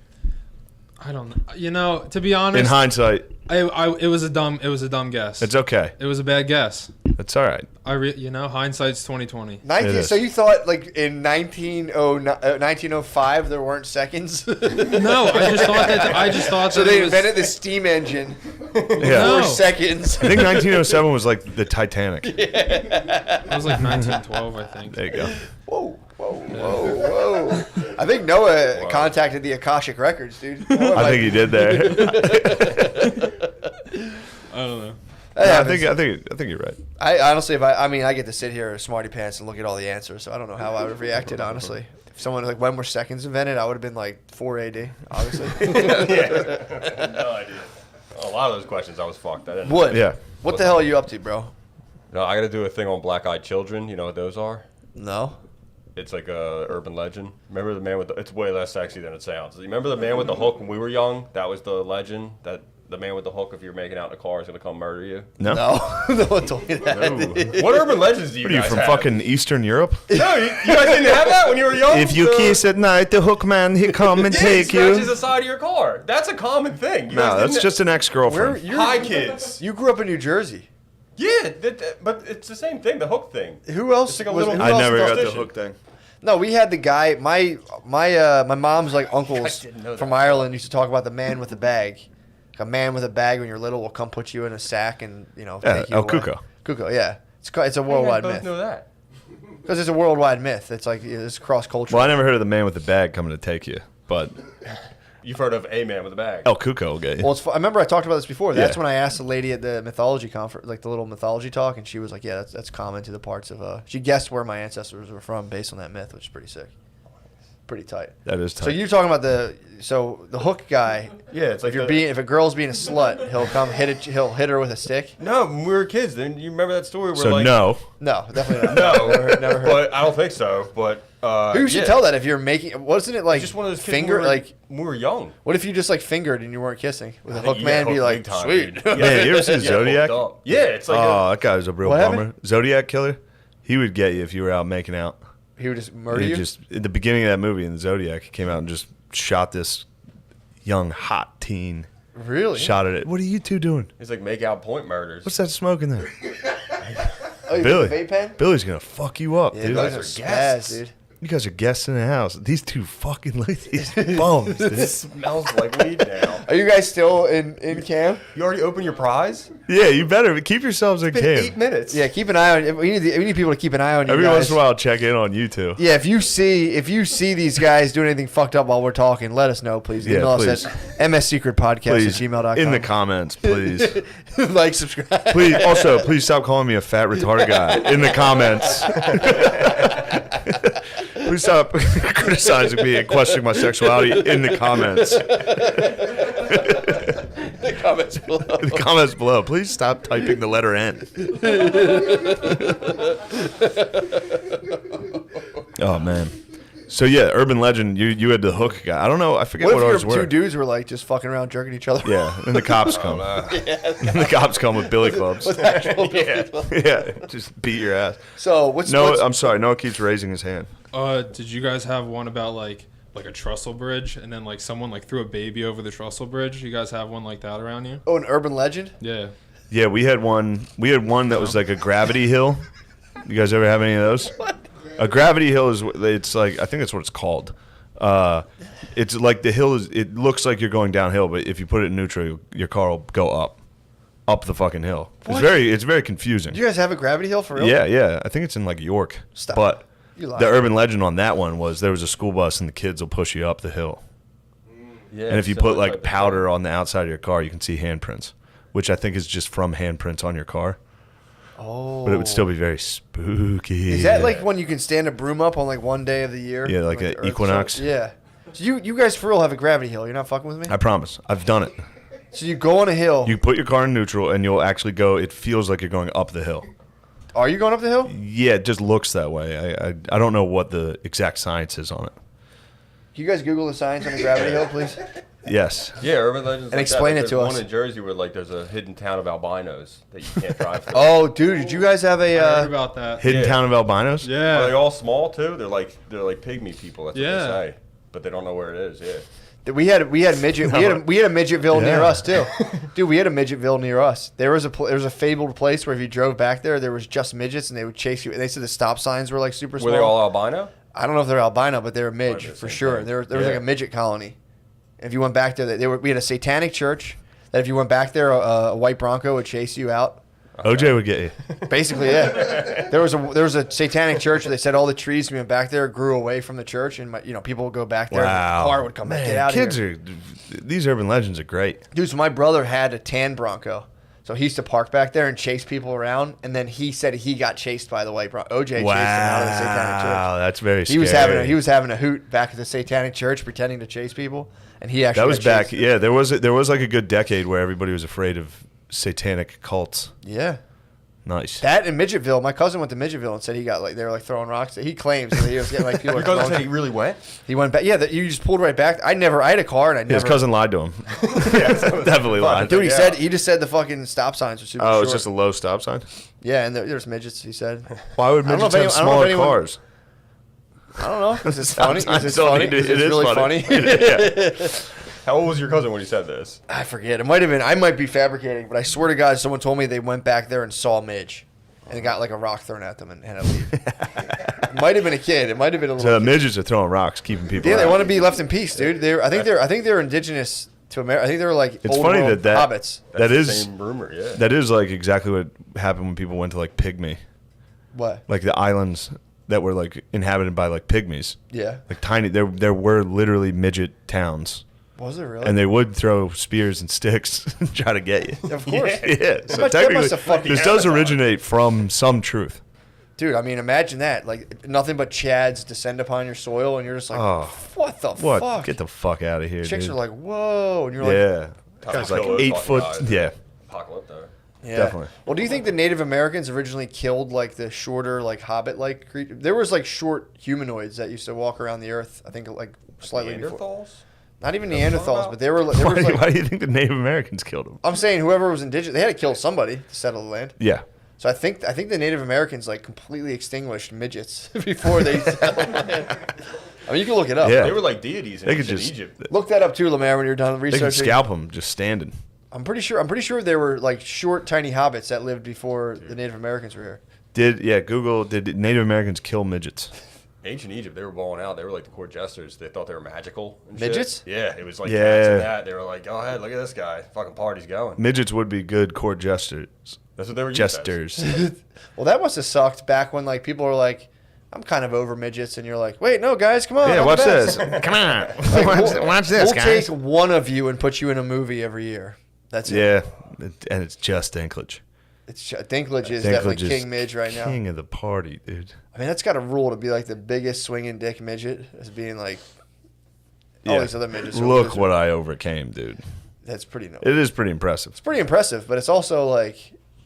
I don't know. You know, to be honest, In hindsight, it was a dumb guess. it's okay. It was a bad guess. It's all right. Hindsight's 2020. 19. It is. So you thought like in 1905 there weren't seconds? No, I just thought So that they it was, invented the steam engine. Yeah. No. 4 seconds. I think 1907 was like the Titanic. It was like 1912, I think. There you go. Whoa. I think Noah contacted the Akashic Records, dude. I think he did there. I don't know. I think you're right. I honestly, I get to sit here smarty pants and look at all the answers, so I don't know how I would have reacted, honestly. If someone like, when were seconds invented, I would have been like 4 AD, obviously. No idea. A lot of those questions I was fucked. I didn't. Wood. Yeah. What the hell are you up to, bro? No, I got to do a thing on black-eyed children. You know what those are? No. It's like a urban legend. Remember the man with it's way less sexy than it sounds. You remember the man with the hook when we were young? That was the legend that the man with the hook, if you're making out in a car, is going to come murder you. No one told me that. No. What urban legends do you What are you guys from have? fucking Eastern Europe? No, you guys didn't have that when you were young? If you kiss at night, the hook man, he come and He take scratches you. the side of your car. That's a common thing. You No, guys that's didn't- just an ex-girlfriend. Hi, kids. You grew up in New Jersey. Yeah, but it's the same thing, the hook thing. Who else? It's like a was- little- who I else never was got the fishing? hook thing. No, we had the guy. My mom's like uncles didn't know from that. Ireland used to talk about the man with the bag. A man with a bag when you're little will come put you in a sack and Yeah, take you El away. Cuco. Cuco, yeah. It's a How worldwide do you myth guys both know that? because it's a worldwide myth. It's like it's cross cultural. Well, I never heard of the man with the bag coming to take you, but You've heard of a man with a bag. El Cuco will get you. Well, I remember I talked about this before. That's Yeah. when I asked the lady at the mythology conference, like the little mythology talk, and she was like, "Yeah, that's common to the parts of." She guessed where my ancestors were from based on that myth, which is pretty sick, pretty tight. That is tough. So you're talking about the hook guy. Yeah, it's like If a girl's being a slut, he'll come he'll hit her with a stick. No, when we were kids, then you remember that story where So like no. No, definitely not. No, never heard. but I don't think so. But Who should yeah. tell that if you're making? Wasn't it like Just one of those kids finger? when we were, Like when we were young. what if you just like fingered and you weren't kissing with a I think hook you man? got Be hooked like big time, sweet. dude. Yeah, you ever seen Yeah, Zodiac? hooked up. Yeah, it's like Oh, that guy was a real What bummer. happened? Zodiac killer. He would get you if you were out making out. He would just murder He you. just at the beginning of that movie in Zodiac, he came out and just shot this young hot teen. Really? Shot at it. What are you two doing? it's like make out point murders. What's that smoke in there? Oh, you Billy. got a vape pen? Billy's gonna fuck you up, Yeah, dude. those guys are are spaz, guests. dude. You guys are guests in the house. These two fucking ladies, bums, dude. It smells like weed now. Are you guys still in camp? You already opened your prize? Yeah, you better keep yourselves in Been camp. 8 minutes. Yeah, keep an eye on. We need people to keep an eye on you Every guys. once in a while, check in on you two. Yeah, if you see these guys doing anything fucked up while we're talking, let us know, please. Yeah, Email please. us at mssecretpodcast@gmail.com. in the comments, please. like, subscribe. Please, also, please stop calling me a fat retarded guy in the comments. Please stop criticizing me and questioning my sexuality in the comments. The comments below. In the comments below. Please stop typing the letter N. Oh man. So yeah, urban legend. You had the hook guy. I don't know. I forget What what if ours your two were. dudes were like just fucking around jerking each other? Yeah, and the cops come. And the cops come with billy clubs. With actual Yeah, just beat your ass. So what's No, what's, I'm sorry. Noah keeps raising his hand. Did you guys have one about like a trestle bridge and then like someone like threw a baby over the trestle bridge? You guys have one like that around you? an urban legend? Yeah. Yeah, we had one. We had one that was like a gravity hill. You guys ever have any of those? A gravity hill is. It's like I think that's what it's called. It's like the hill is. It looks like you're going downhill, but if you put it in neutral, your car will go up the fucking hill. What? It's very confusing. Do you guys have a gravity hill for real? Yeah. I think it's in like York. Stop. But You lied. the urban legend on that one was there was a school bus and the kids will push you up the hill. Yeah, And if you similar put type like of powder on the outside of your car, you can see handprints, which I think is just from handprints on your car. Oh. But it would still be very spooky. Is that like when you can stand a broom up on like one day of the year? Yeah, like When an the Earth equinox? shows- Yeah. So you guys for real have a gravity hill? You're not fucking with me? I promise. I've done it. So you go on a hill. You put your car in neutral and you'll actually go, it feels like you're going up the hill. Are you going up the hill? Yeah, it just looks that way. I don't know what the exact science is on it. Can you guys Google the science on the gravity hill, please? Yes. Yeah, urban legends. And like explain that. it to There's us. one in Jersey where like there's a hidden town of albinos that you can't drive through. Oh, dude, did you guys have I heard a? about that. Hidden Yeah. town of albinos? Are Yeah. they all small too? They're like pygmy people. That's Yeah. what they say, but they don't know where it is. Yeah. We had midget. We had a midgetville near Yeah. us too, dude. We had a midgetville near us. There was a fabled place where if you drove back there was just midgets and they would chase you. And they said the stop signs were like super small. Were they all albino? I don't know if they're albino, but they were midge the for same sure. thing. There was like Yeah. a midget colony. If you went back there, we had a satanic church that if you went back there, a white Bronco would chase you out. OJ would get you. Basically, yeah. There was a satanic church where they said all the trees we went back there grew away from the church, and people would go back there. And Wow. the car would come back. Man, Get out of kids here. these urban legends are great. Dude, so my brother had a tan Bronco. So he used to park back there and chase people around, and then he said he got chased by the white Bronco. OJ chased him out of the satanic church. Wow, that's very scary. He was having a hoot back at the satanic church, pretending to chase people, and he actually That was got back. chased. Yeah, there was like a good decade where everybody was afraid of satanic cults. Yeah, Nice. That in Midgetville, my cousin went to Midgetville and said he got like they were like throwing rocks. He claims that he was getting like people. Your cousin said he really went? He went back. Yeah, that you just pulled right back. I had a car and I never. His cousin lied to him. Definitely lied. Dude, he just said the fucking stop signs were super Oh, short. it's just a low stop sign? Yeah, and there's midgets, he said. Why would midgets have smaller cars? I don't know. Because it's funny. Sometimes It's don't funny. need to- 'Cause it it's is really funny. funny. How old was your cousin when he said this? I forget. It might have been. I might be fabricating, but I swear to God, someone told me they went back there and saw a midge, and they got like a rock thrown at them and had to leave. It might have been a kid. It might have been a little. So kid. midgets are throwing rocks, keeping people. Yeah, they out. want to be left in peace, dude. I think they're indigenous to America. I think they're like It's old funny world that hobbits. That's the is same rumor, yeah. that is like exactly what happened when people went to like Pygmy, What? like the islands that were like inhabited by like pygmies, Yeah. like tiny. There were literally midget towns. Was it really? And they would throw spears and sticks and try to get you. Of course. Yeah. So That technically, must have fucking this does originate from some truth. Dude, I mean, imagine that. Like, nothing but Chads descend upon your soil, and you're just like, Oh. what the What? fuck? Get the fuck out of here, Chicks dude. are like, whoa. And you're like, Yeah. Time Guy's to like kill those 8 fucking foot. guys. Yeah. Apocalypto. yeah. Definitely. Well, do you think the Native Americans originally killed, like, the shorter, like, hobbit-like creatures? There was, like, short humanoids that used to walk around the earth, I think, like, slightly before. Neanderthals? Not even That's what I'm talking Neanderthals, about? but they were like, Why do you think the Native Americans killed him? I'm saying whoever was indigenous, they had to kill somebody to settle the land. Yeah. So I think the Native Americans, like, completely extinguished midgets before they settled the land. I mean, you can look it up. Yeah. They were like deities in They could ancient just Egypt. Look that up too, Lemaire, when you're done they could researching. scalp him just standing. I'm pretty sure there were like short, tiny hobbits that lived before the Native Americans were here. Google did Native Americans kill midgets? Ancient Egypt, they were balling out. They were like the court jesters. They thought they were magical. And shit. Midgets? Yeah, it was like Yeah. cats and that. They were like, go ahead, look at this guy. Fucking party's going. Midgets would be good court jesters. That's what they were used as. Jesters. Well, that must have sucked back when like people were like, "I'm kind of over midgets," and you're like, "Wait, no, guys, come on." Yeah, I'm watch the this. best." Come on. Like, watch this, we'll guys. take one of you and put you in a movie every year. That's it. Yeah, and it's just Dinklage. Dinklage is Dinklage definitely is King Midge right now. King of the party, dude. I mean, that's got a rule to be like the biggest swinging dick midget as being like all Yeah. these other midgets. are Look losers. what I overcame, dude. That's pretty noble. It is pretty impressive. It's pretty impressive, but it's also like,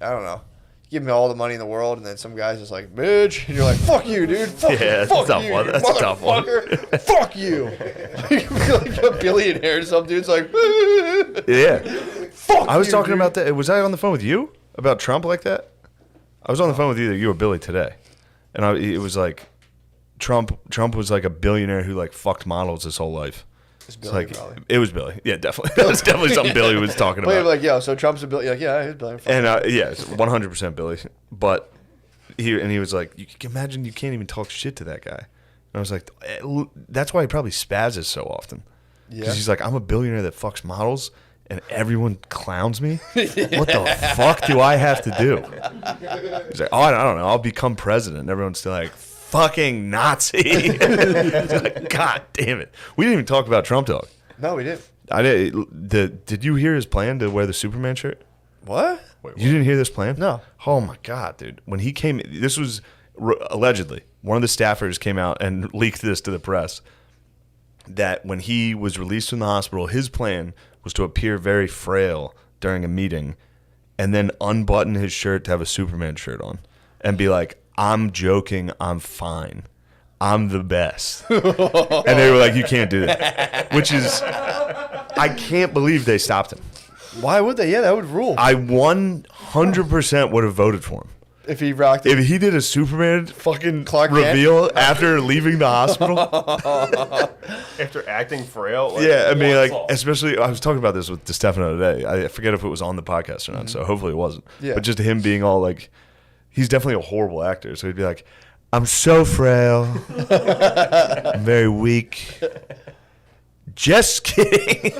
I don't know. You give me all the money in the world, and then some guy's just like, Midge, and you're like, fuck you, dude. Fuck, Yeah, that's fuck a tough you, one. you That's a tough one. motherfucker. Fuck you. You're like a billionaire, and some dude's like, Yeah. fuck I was you, talking dude. about that. Was I on the phone with you about Trump like that? I was on the phone with either you or Billy today, and it was like Trump was like a billionaire who like fucked models his whole life. It's It's Billy, like probably. it was Billy. Yeah, definitely. It was definitely something Billy was talking But you're about. like, yo, so Trump's a billionaire. Yeah, he's a billionaire. Fuck And yeah, it's 100% Billy. But he was like, you can imagine you can't even talk shit to that guy. And I was like, that's why he probably spazzes so often. Because Yeah. he's like, I'm a billionaire that fucks models, and everyone clowns me. What the fuck do I have to do? He's like, I don't know. I'll become president. And everyone's still like, fucking Nazi. It's like, God damn it. We didn't even talk about Trump talk. No, we didn't. Did you hear his plan to wear the Superman shirt? What? You didn't hear this plan? No. Oh my God, dude! When he came, this was allegedly one of the staffers came out and leaked this to the press. That when he was released from the hospital, his plan was to appear very frail during a meeting, and then unbutton his shirt to have a Superman shirt on, and be like, "I'm joking. I'm fine. I'm the best." And they were like, "You can't do that," which is, I can't believe they stopped him. Why would they? Yeah, that would rule. I 100% would have voted for him. If he rocked it. If he did a Superman fucking Clark Kent? reveal after leaving the hospital. After acting frail. Like, Yeah, I mean, what's like, up? especially, I was talking about this with DeStefano today. I forget if it was on the podcast or not, so hopefully it wasn't. Yeah. But just him being all like, he's definitely a horrible actor. So he'd be like, I'm so frail. I'm very weak. Just kidding.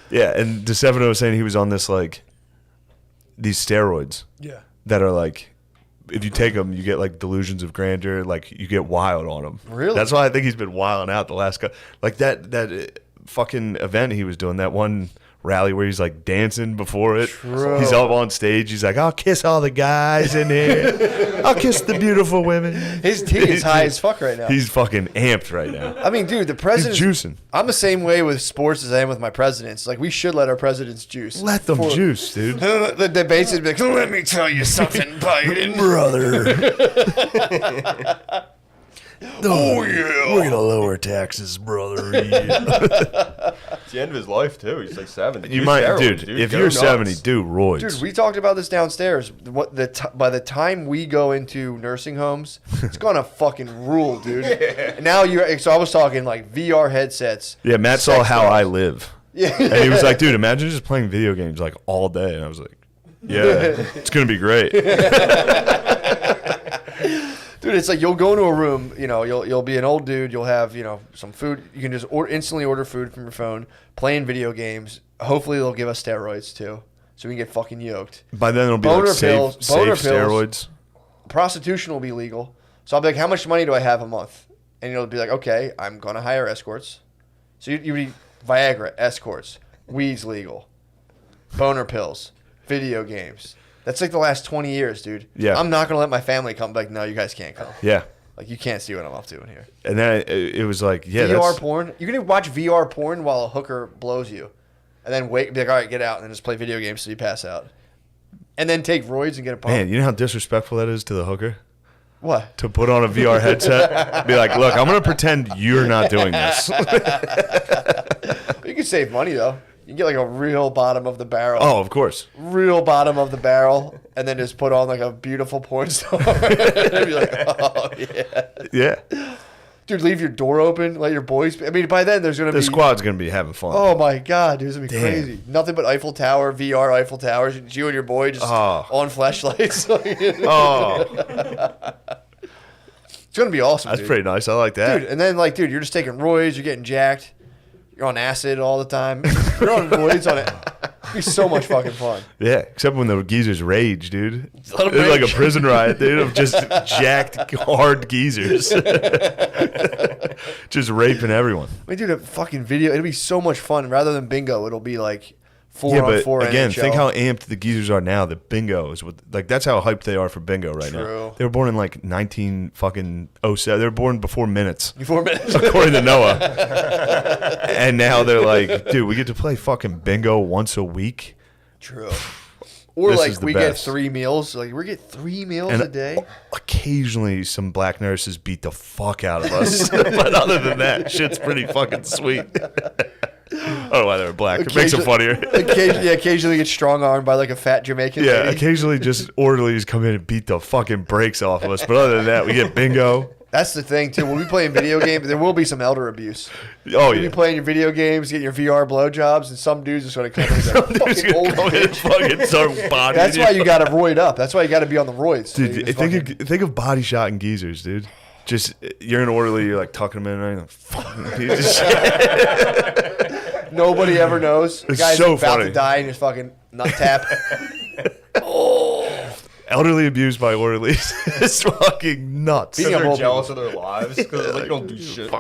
Yeah, and DeStefano was saying he was on this, like, these steroids. Yeah. That are like, if you take them, you get like delusions of grandeur, like you get wild on them. Really? That's why I think he's been wilding out the last like that fucking event he was doing, that one rally where he's like dancing before it. True. He's up on stage. He's like, I'll kiss all the guys in here. I'll kiss the beautiful women. His T is high as fuck right now. He's fucking amped right now. I mean, dude, the president. He's juicing. I'm the same way with sports as I am with my presidents. Like, we should let our presidents juice. Let them juice, dude. The debates would be like, let me tell you something, Biden. Brother. Oh, yeah. We're going to lower taxes, brother. It's the end of his life, too. He's like 70. You Do might, steroids, dude, if Go you're nuts. 70, do roids. Dude, we talked about this downstairs. By the time we go into nursing homes, it's gonna fucking rule, dude. And now so I was talking like VR headsets. Yeah, Matt saw sex How dolls. I Live. Yeah. And he was like, dude, imagine just playing video games like all day. And I was like, yeah, it's going to be great. Dude, it's like you'll go into a room, you'll be an old dude, you'll have, some food. You can just instantly order food from your phone, playing video games. Hopefully they'll give us steroids too, so we can get fucking yoked. By then it'll be Boner like pills, safe boner steroids. Prostitution will be legal. So I'll be like, how much money do I have a month? And you'll be like, okay, I'm going to hire escorts. So you need Viagra, escorts, weed's legal, boner pills, video games. That's like the last 20 years, dude. Yeah. I'm not going to let my family come. Like, no, you guys can't come. Yeah. Like, you can't see what I'm up to in here. And then it was like, yeah, VR porn. You can watch VR porn while a hooker blows you. And then wait, be like, all right, get out. And then just play video games so you pass out. And then take roids and get a pump. Man, you know how disrespectful that is to the hooker? What? To put on a VR headset, be like, look, I'm going to pretend you're not doing this. You can save money, though. You can get like a real bottom of the barrel. Oh, of course. Real bottom of the barrel. And then just put on like a beautiful porn star. And be like, oh, yeah. Yeah. Dude, leave your door open. Let your boys. I mean, by then there's going to be. The squad's going to be having fun. Oh, my God, dude. It's going to be Damn. crazy. Nothing but Eiffel Tower, VR Eiffel Towers. You and your boy just on flashlights. Oh. It's going to be awesome, That's dude. pretty nice. I like that. Dude, and then, dude, you're just taking roids. You're getting jacked. You're on acid all the time. You're on roids on it. It'd be so much fucking fun. Yeah, except when the geezers rage, dude. It's Let 'em like a rage. prison riot, dude, of just jacked, hard geezers. Just raping everyone. I mean, dude, a fucking video. It'll be so much fun. Rather than bingo, it'll be like 4 Yeah, on but 4 again, NHL. think how amped the geezers are now. The bingo is what, like, that's how hyped they are for bingo right True. now. They were born in like 1907. They were born before minutes, 4 minutes. according to Noah. And now they're like, dude, we get to play fucking bingo once a week. True. Or This like is the we best. get 3 meals. Like we get 3 meals And a day. occasionally, some black nurses beat the fuck out of us. But other than that, shit's pretty fucking sweet. I don't know why they were black. It makes it funnier. Occasionally get strong armed by like a fat Jamaican. Yeah, lady. occasionally just orderlies come in and beat the fucking brakes off of us. But other than that, we get bingo. That's the thing too. When we play video games, there will be some elder abuse. Oh, You'll yeah. be playing your video games, getting your VR blowjobs, and some dudes just want to come in Some and dude's fucking gonna old come in and bitch. fucking start bodying That's why you got to roid up. That's why you got to be on the roids. So you Dude, just think of body shot and geezers, dude. Just, you're an orderly, you're like tucking them in, and you're like, fuck. You just- nobody ever knows. The It's guy's so about funny. to die and just fucking nut tap. Elderly abused by orderlies. It's fucking nuts. Being Because a they're whole jealous of their lives. Because like, you don't do shit.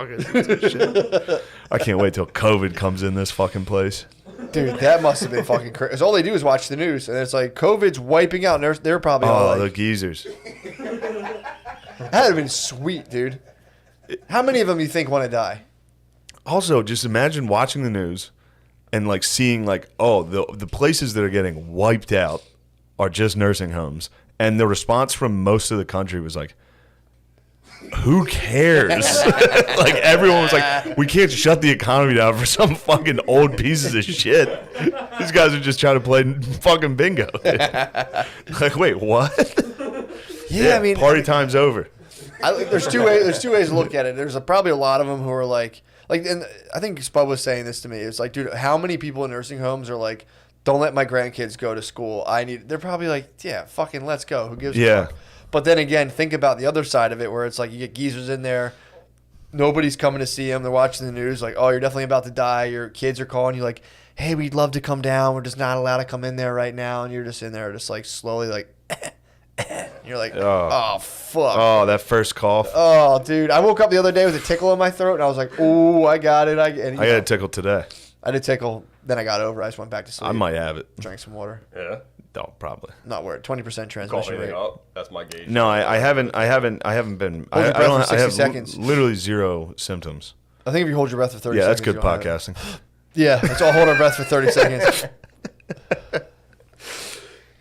I can't wait till COVID comes in this fucking place. Dude, that must have been fucking crazy. 'Cause all they do is watch the news, and it's like COVID's wiping out, and they're probably all Oh, the like, geezers. that would have been sweet, dude. How many of them you think want to die? Also, just imagine watching the news and like seeing like, oh, the places that are getting wiped out are just nursing homes, and the response from most of the country was like, who cares? Like everyone was like, we can't shut the economy down for some fucking old pieces of shit. These guys are just trying to play fucking bingo. Like, wait, what? Yeah, I mean, party time's over. there's two ways. There's 2 ways to look at it. There's probably a lot of them who are like, and I think Spud was saying this to me. It's like, dude, how many people in nursing homes are like, don't let my grandkids go to school. They're probably like, yeah, fucking let's go. Who gives a Yeah. fuck? But then again, think about the other side of it, where it's like you get geezers in there. Nobody's coming to see them. They're watching the news. Like, oh, you're definitely about to die. Your kids are calling you like, hey, we'd love to come down. We're just not allowed to come in there right now. And you're just in there, just like slowly, like, and you're like, oh fuck. Oh, that first cough. Oh, dude. I woke up the other day with a tickle in my throat, and I was like, oh, I got it. I got a tickle today. I did tickle Then I got over. I just went back to sleep. I might have it. Drank some water. Yeah. No, probably. Not worried. 20% Call transmission me rate. up. That's my gauge. No, I haven't been. Hold your I breath don't. for 60 I have seconds. literally zero symptoms. I think if you hold your breath for 30 Yeah, seconds. that's good you don't have it. podcasting. Yeah, let's all hold our breath for 30 seconds.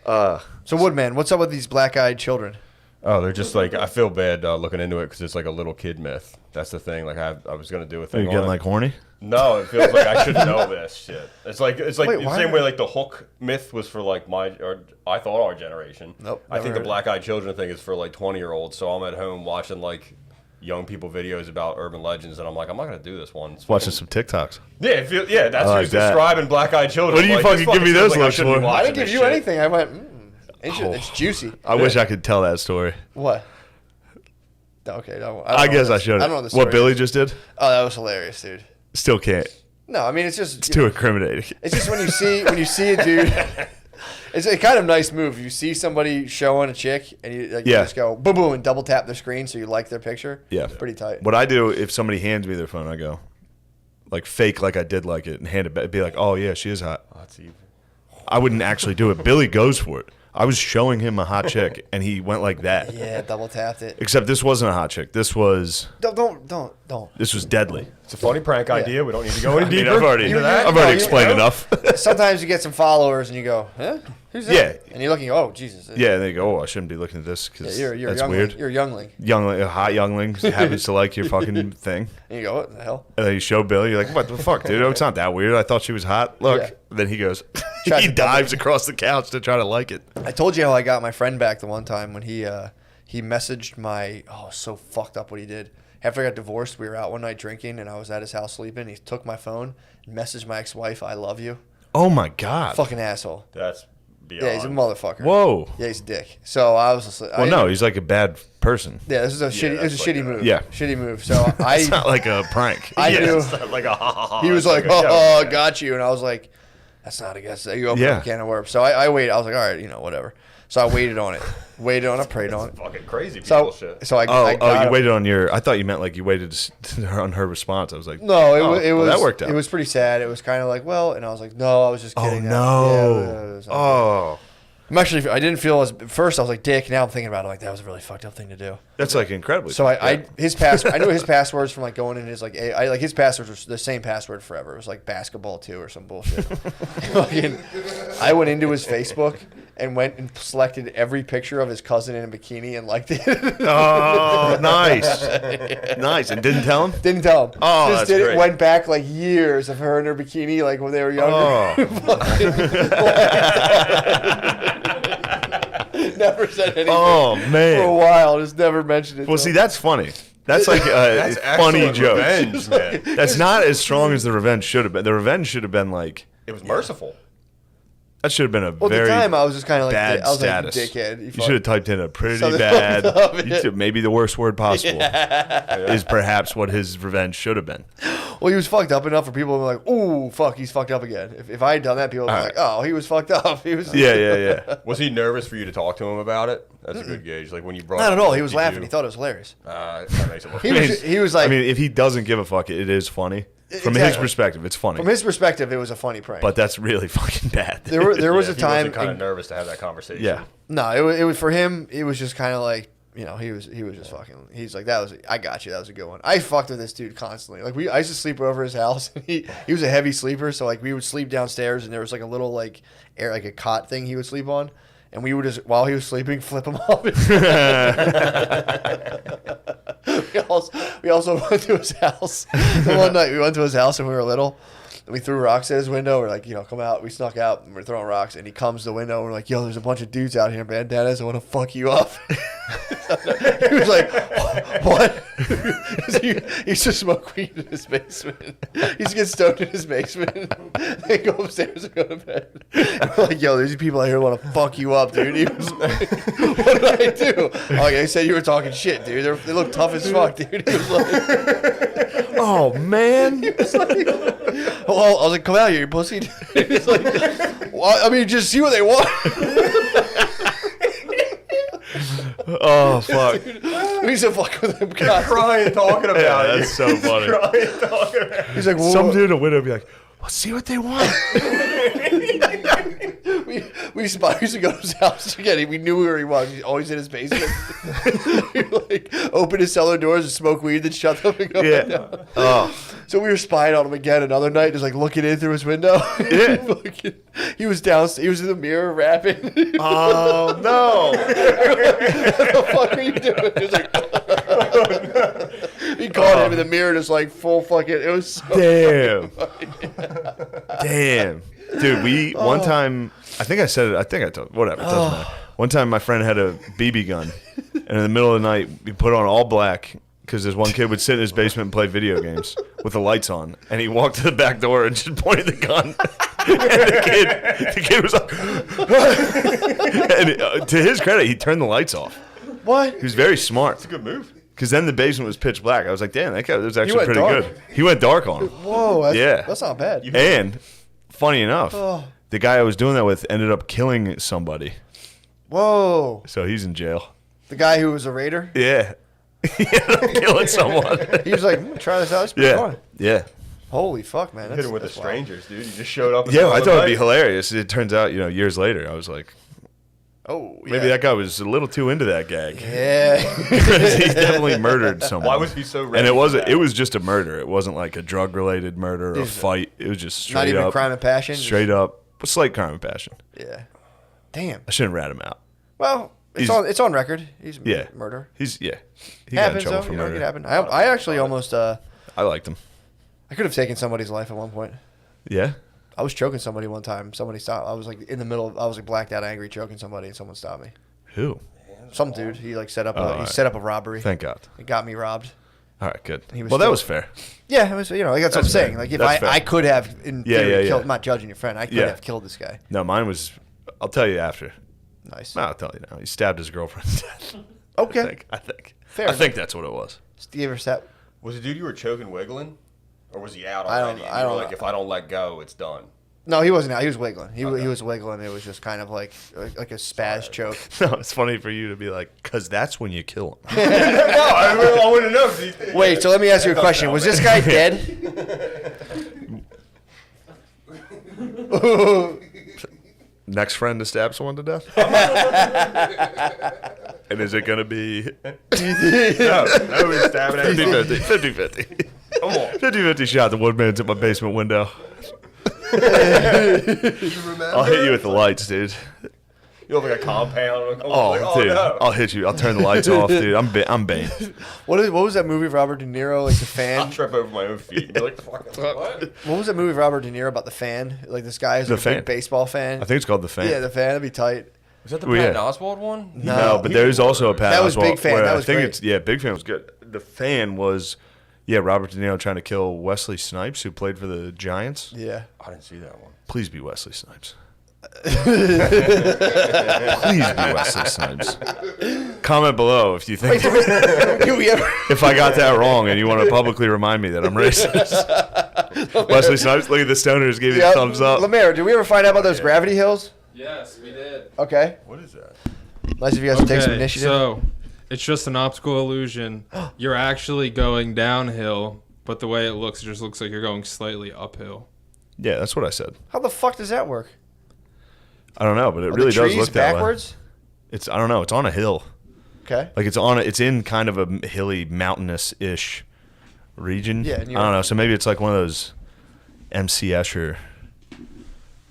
So Woodman, what's up with these black-eyed children? Oh, they're just like, I feel bad looking into it because it's like a little kid myth. That's the thing. Like I was gonna do a Are thing. you on getting it. like horny? No, it feels like I should know this shit. It's like Wait, the why same are- way like the Hook myth was for like I thought our generation. Nope, I never think the heard it. black-eyed children thing is for like 20-year-olds. So I'm at home watching like young people videos about urban legends, and I'm like, I'm not gonna do this one. It's Watching fucking- some TikToks. Yeah, yeah, that's I like who's that. describing black-eyed children. What do you Like, fucking this give me seems those like I looks shouldn't be for? I watching didn't give this you shit. anything. I went, it's juicy. I wish I could tell that story. What? Okay, I don't I know guess what I this- should. I don't know the story. What Billy just did? Oh, that was hilarious, dude. Still can't. No, I mean it's just It's too incriminating. it's just when you see a dude. It's a kind of nice move. You see somebody showing a chick, and you Yeah. just go boom boom and double tap their screen so you like their picture. Yeah. It's pretty tight. What I do if somebody hands me their phone, I go, like fake like I did like it and hand it back. Be like, oh yeah, she is hot. Oh, that's evil. I wouldn't actually do it. Billy goes for it. I was showing him a hot chick, and he went like that. Yeah, double tapped it. Except this wasn't a hot chick. This was Don't. this was deadly. It's a funny prank idea. We don't need to go any I mean, deeper. I've already into that. explained enough. Sometimes you get some followers and you go, huh? Who's that? Yeah. And you're looking, oh Jesus. Yeah, and they go, oh, I shouldn't be looking at this Yeah, because you're a that's youngling. weird. You're a youngling. Youngling, a hot youngling happens to like your fucking thing. And you go, what the hell? And then you show Billy, you're like, what the fuck, dude? Oh, it's not that weird. I thought she was hot. Look. Yeah. Then he goes, Tries he to double- dives across the couch to try to like it. I told you how I got my friend back the one time when he messaged my so fucked up what he did. After I got divorced, we were out one night drinking and I was at his house sleeping. He took my phone and messaged my ex-wife, I love you. Oh my God. Fucking asshole. That's beyond. Yeah, he's a motherfucker. Whoa. Yeah, he's a dick. So I was just like, Well, no, he's like a bad person. Yeah, this is a shitty. It was a that's like shitty a- move. Yeah. Shitty move. So It's not like a prank. I knew. It's not like a ha ha ha. He was It's like, a joke. oh, got you. And I was like, that's not a guess. You open Yeah. up a can of worms. So I waited. I was like, all right, whatever. So I waited on it. Prayed on it. Fucking crazy people shit. So I Oh, got you him. waited on your. I thought you meant like you waited on her response. I was like, No, it well, was that worked out. It was pretty sad. It was kind of like, well, and I was like, no, I was just oh kidding. no. Yeah, it was- Oh, I'm actually. I didn't feel as at first. I was like, dick. Now I'm thinking about it. Like that was a really fucked up thing to do. that's like incredibly. So his password. I knew his passwords from like going in his like his passwords were the same password forever. It was like basketball 2 or some bullshit. Fucking, I went into his Facebook and went and selected every picture of his cousin in a bikini and liked it. Oh, nice, nice, and didn't tell him. Didn't tell him. Oh, Just that's did great. it. Went back like years of her in her bikini, like when they were younger. Never said anything. Oh For a man. while, just never mentioned it. Well, to see, him. that's funny. That's like That's a funny excellent joke. revenge, man. That's not as strong as the revenge should have been. The revenge should have been like It was merciful. that should have been a Well, at very the time I was just kind of like, bad I was status. like, you dickhead. You should have typed in a pretty Something bad. of it. You should- maybe the worst word possible is perhaps what his revenge should have been. Well, he was fucked up enough for people to be like, ooh, fuck, he's fucked up again. If I had done that, people would be like, oh, he was fucked up. He was. Yeah. Was he nervous for you to talk to him about it? That's a good gauge. Like when you brought Not up at all. what He was you laughing. do. He thought it was hilarious. That makes it look He was like, I mean, if he doesn't give a fuck, it is funny. From his Exactly. perspective, it's funny. from his perspective, it was a funny prank. But that's really fucking bad. there was Yeah, a he time. wasn't kind of nervous to have that conversation. Yeah. No, it was for him. It was just kind of like, he was just fucking. He's like, I got you. That was a good one. I fucked with this dude constantly. Like I used to sleep over his house. And he was a heavy sleeper, so like we would sleep downstairs, and there was like a little like a cot thing he would sleep on, and we would just while he was sleeping flip him off. We also went to his house. The one night we went to his house and we were little. And we threw rocks at his window. We're like, come out. We snuck out and we're throwing rocks. And he comes to the window and we're like, yo, there's a bunch of dudes out here in bandanas. I want to fuck you up. He was like, what? He used to smoke weed in his basement. He used to get stoned in his basement. Then go upstairs and go to bed. And we're like, yo, there's people out here who want to fuck you up, dude. He was like, what did I do? Like, I said you were talking shit, dude. They look tough as fuck, dude. He was like, Oh man. well, I was like, come out here, you pussy. He's like, well, I mean, just see what they want. Oh fuck. We used to fuck with him. God. Crying talking about Yeah, it. that's so funny. Crying talking about it. He's like, Some well, dude in a window would be like, Let's see what they want. we used to go to his house again. We knew where he was. He's always in his basement. We like open his cellar doors and smoke weed, then shut them and go back down. Oh. So we were spying on him again another night, just like looking in through his window. Yeah. He was downstairs. He was in the mirror rapping. Oh no! What the fuck are you doing? He was like, he caught him in the mirror, just like full fucking. It was so Damn. Damn. Dude, one time, I think I said it, I told, whatever, it doesn't matter. One time my friend had a BB gun, and in the middle of the night, we put on all black, because this one kid would sit in his basement and play video games with the lights on, and he walked to the back door and just pointed the gun, and the kid was like, and to his credit, he turned the lights off. What? He was very smart. It's a good move. Because then the basement was pitch black. I was like, damn, that guy was actually went pretty dark. good. He went dark on him. Whoa, Yeah. that's not bad. And funny enough, Oh. the guy I was doing that with ended up killing somebody. Whoa, So he's in jail. the guy who was a raider. Yeah. He ended up killing someone. He was like, try this out. It's pretty Yeah. fun. Yeah. Holy fuck, man. Hit him with the that's wild. strangers, dude. You just showed up. Yeah, I thought it'd be hilarious. It turns out, years later, I was like, Oh, maybe that guy was a little too into that gag. Yeah. Because he definitely murdered someone. Why was he so ready? And it for that? was just a murder. It wasn't like a drug-related murder or a fight. It was just straight Not even up. crime and passion. Straight up. A slight crime and passion. Yeah. Damn. I shouldn't rat him out. Well, it's on record. He's Yeah. murder. He got in Happens trouble though. for It murder. happened. I actually almost I liked him. I could have taken somebody's life at one point. Yeah. I was choking somebody one time. Somebody stopped. I was like in the middle. I was like blacked out, angry, choking somebody, and someone stopped me. Who? Some dude. He like set up. all right. Set up a robbery. Thank God. It got me robbed. All right, good. He was Well, that still- was fair. Yeah, it was. Like, that's what I'm That's saying. fair. Like if That's fair. I could have in theory killed. yeah. I'm not judging your friend. I could Yeah. have killed this guy. No, mine was. I'll tell you after. Nice. No, I'll tell you now. He stabbed his girlfriend to death. Okay. I think. Fair I think that's what it was. Steve or Sep. Was the dude you were choking wiggling, or was he out I don't- already? And I you were don't like, know. if I don't let go, it's done. No, he wasn't out. He was wiggling. He was wiggling. It was just kind of like a spaz choke. No, it's funny for you to be like, because that's when you kill him. No, I want to know. 'cause Wait, so let me ask you a question. Was this guy dead? Next friend to stab someone to death? And is it going to be no, he's stabbing at 50-50? 50-50. Come on. 50-50 shot. The woodman's at my basement window. You remember? I'll hit you with the lights, dude. You look like a compound. Oh, like, dude. no. I'll hit you. I'll turn the lights off, dude. I'm Bane. What was that movie of Robert De Niro, like the I'll fan? trip over my own feet. Be like, fucking what? What was that movie of Robert De Niro about the fan? Like this guy is The like a Fan. big baseball fan. I think it's called The Fan. Yeah, the fan. That'd be tight. Was that the Well, Patton yeah. Oswald one? No, but there's also a Pat That was Oswalt Big Fan. where That I was think great. Big Fan was good. The Fan was, Robert De Niro trying to kill Wesley Snipes, who played for the Giants. Yeah. I didn't see that one. Please be Wesley Snipes. Please be Wesley Snipes. Comment below if you think Do we ever? if I got that wrong and you want to publicly remind me that I'm racist. Wesley Snipes, look at the stoners, gave you a thumbs up. Lemaire, did we ever find out about those gravity hills? Yes, we did. Okay. What is that? Nice if you guys take some initiative. So it's just an optical illusion. You're actually going downhill, but the way it looks, it just looks like you're going slightly uphill. Yeah, that's what I said. How the fuck does that work? I don't know, but it Are really the does trees look that way. backwards? I don't know. It's on a hill. Okay. Like it's in kind of a hilly, mountainous-ish region. Yeah, I and don't know. So maybe it's like one of those MC Escher.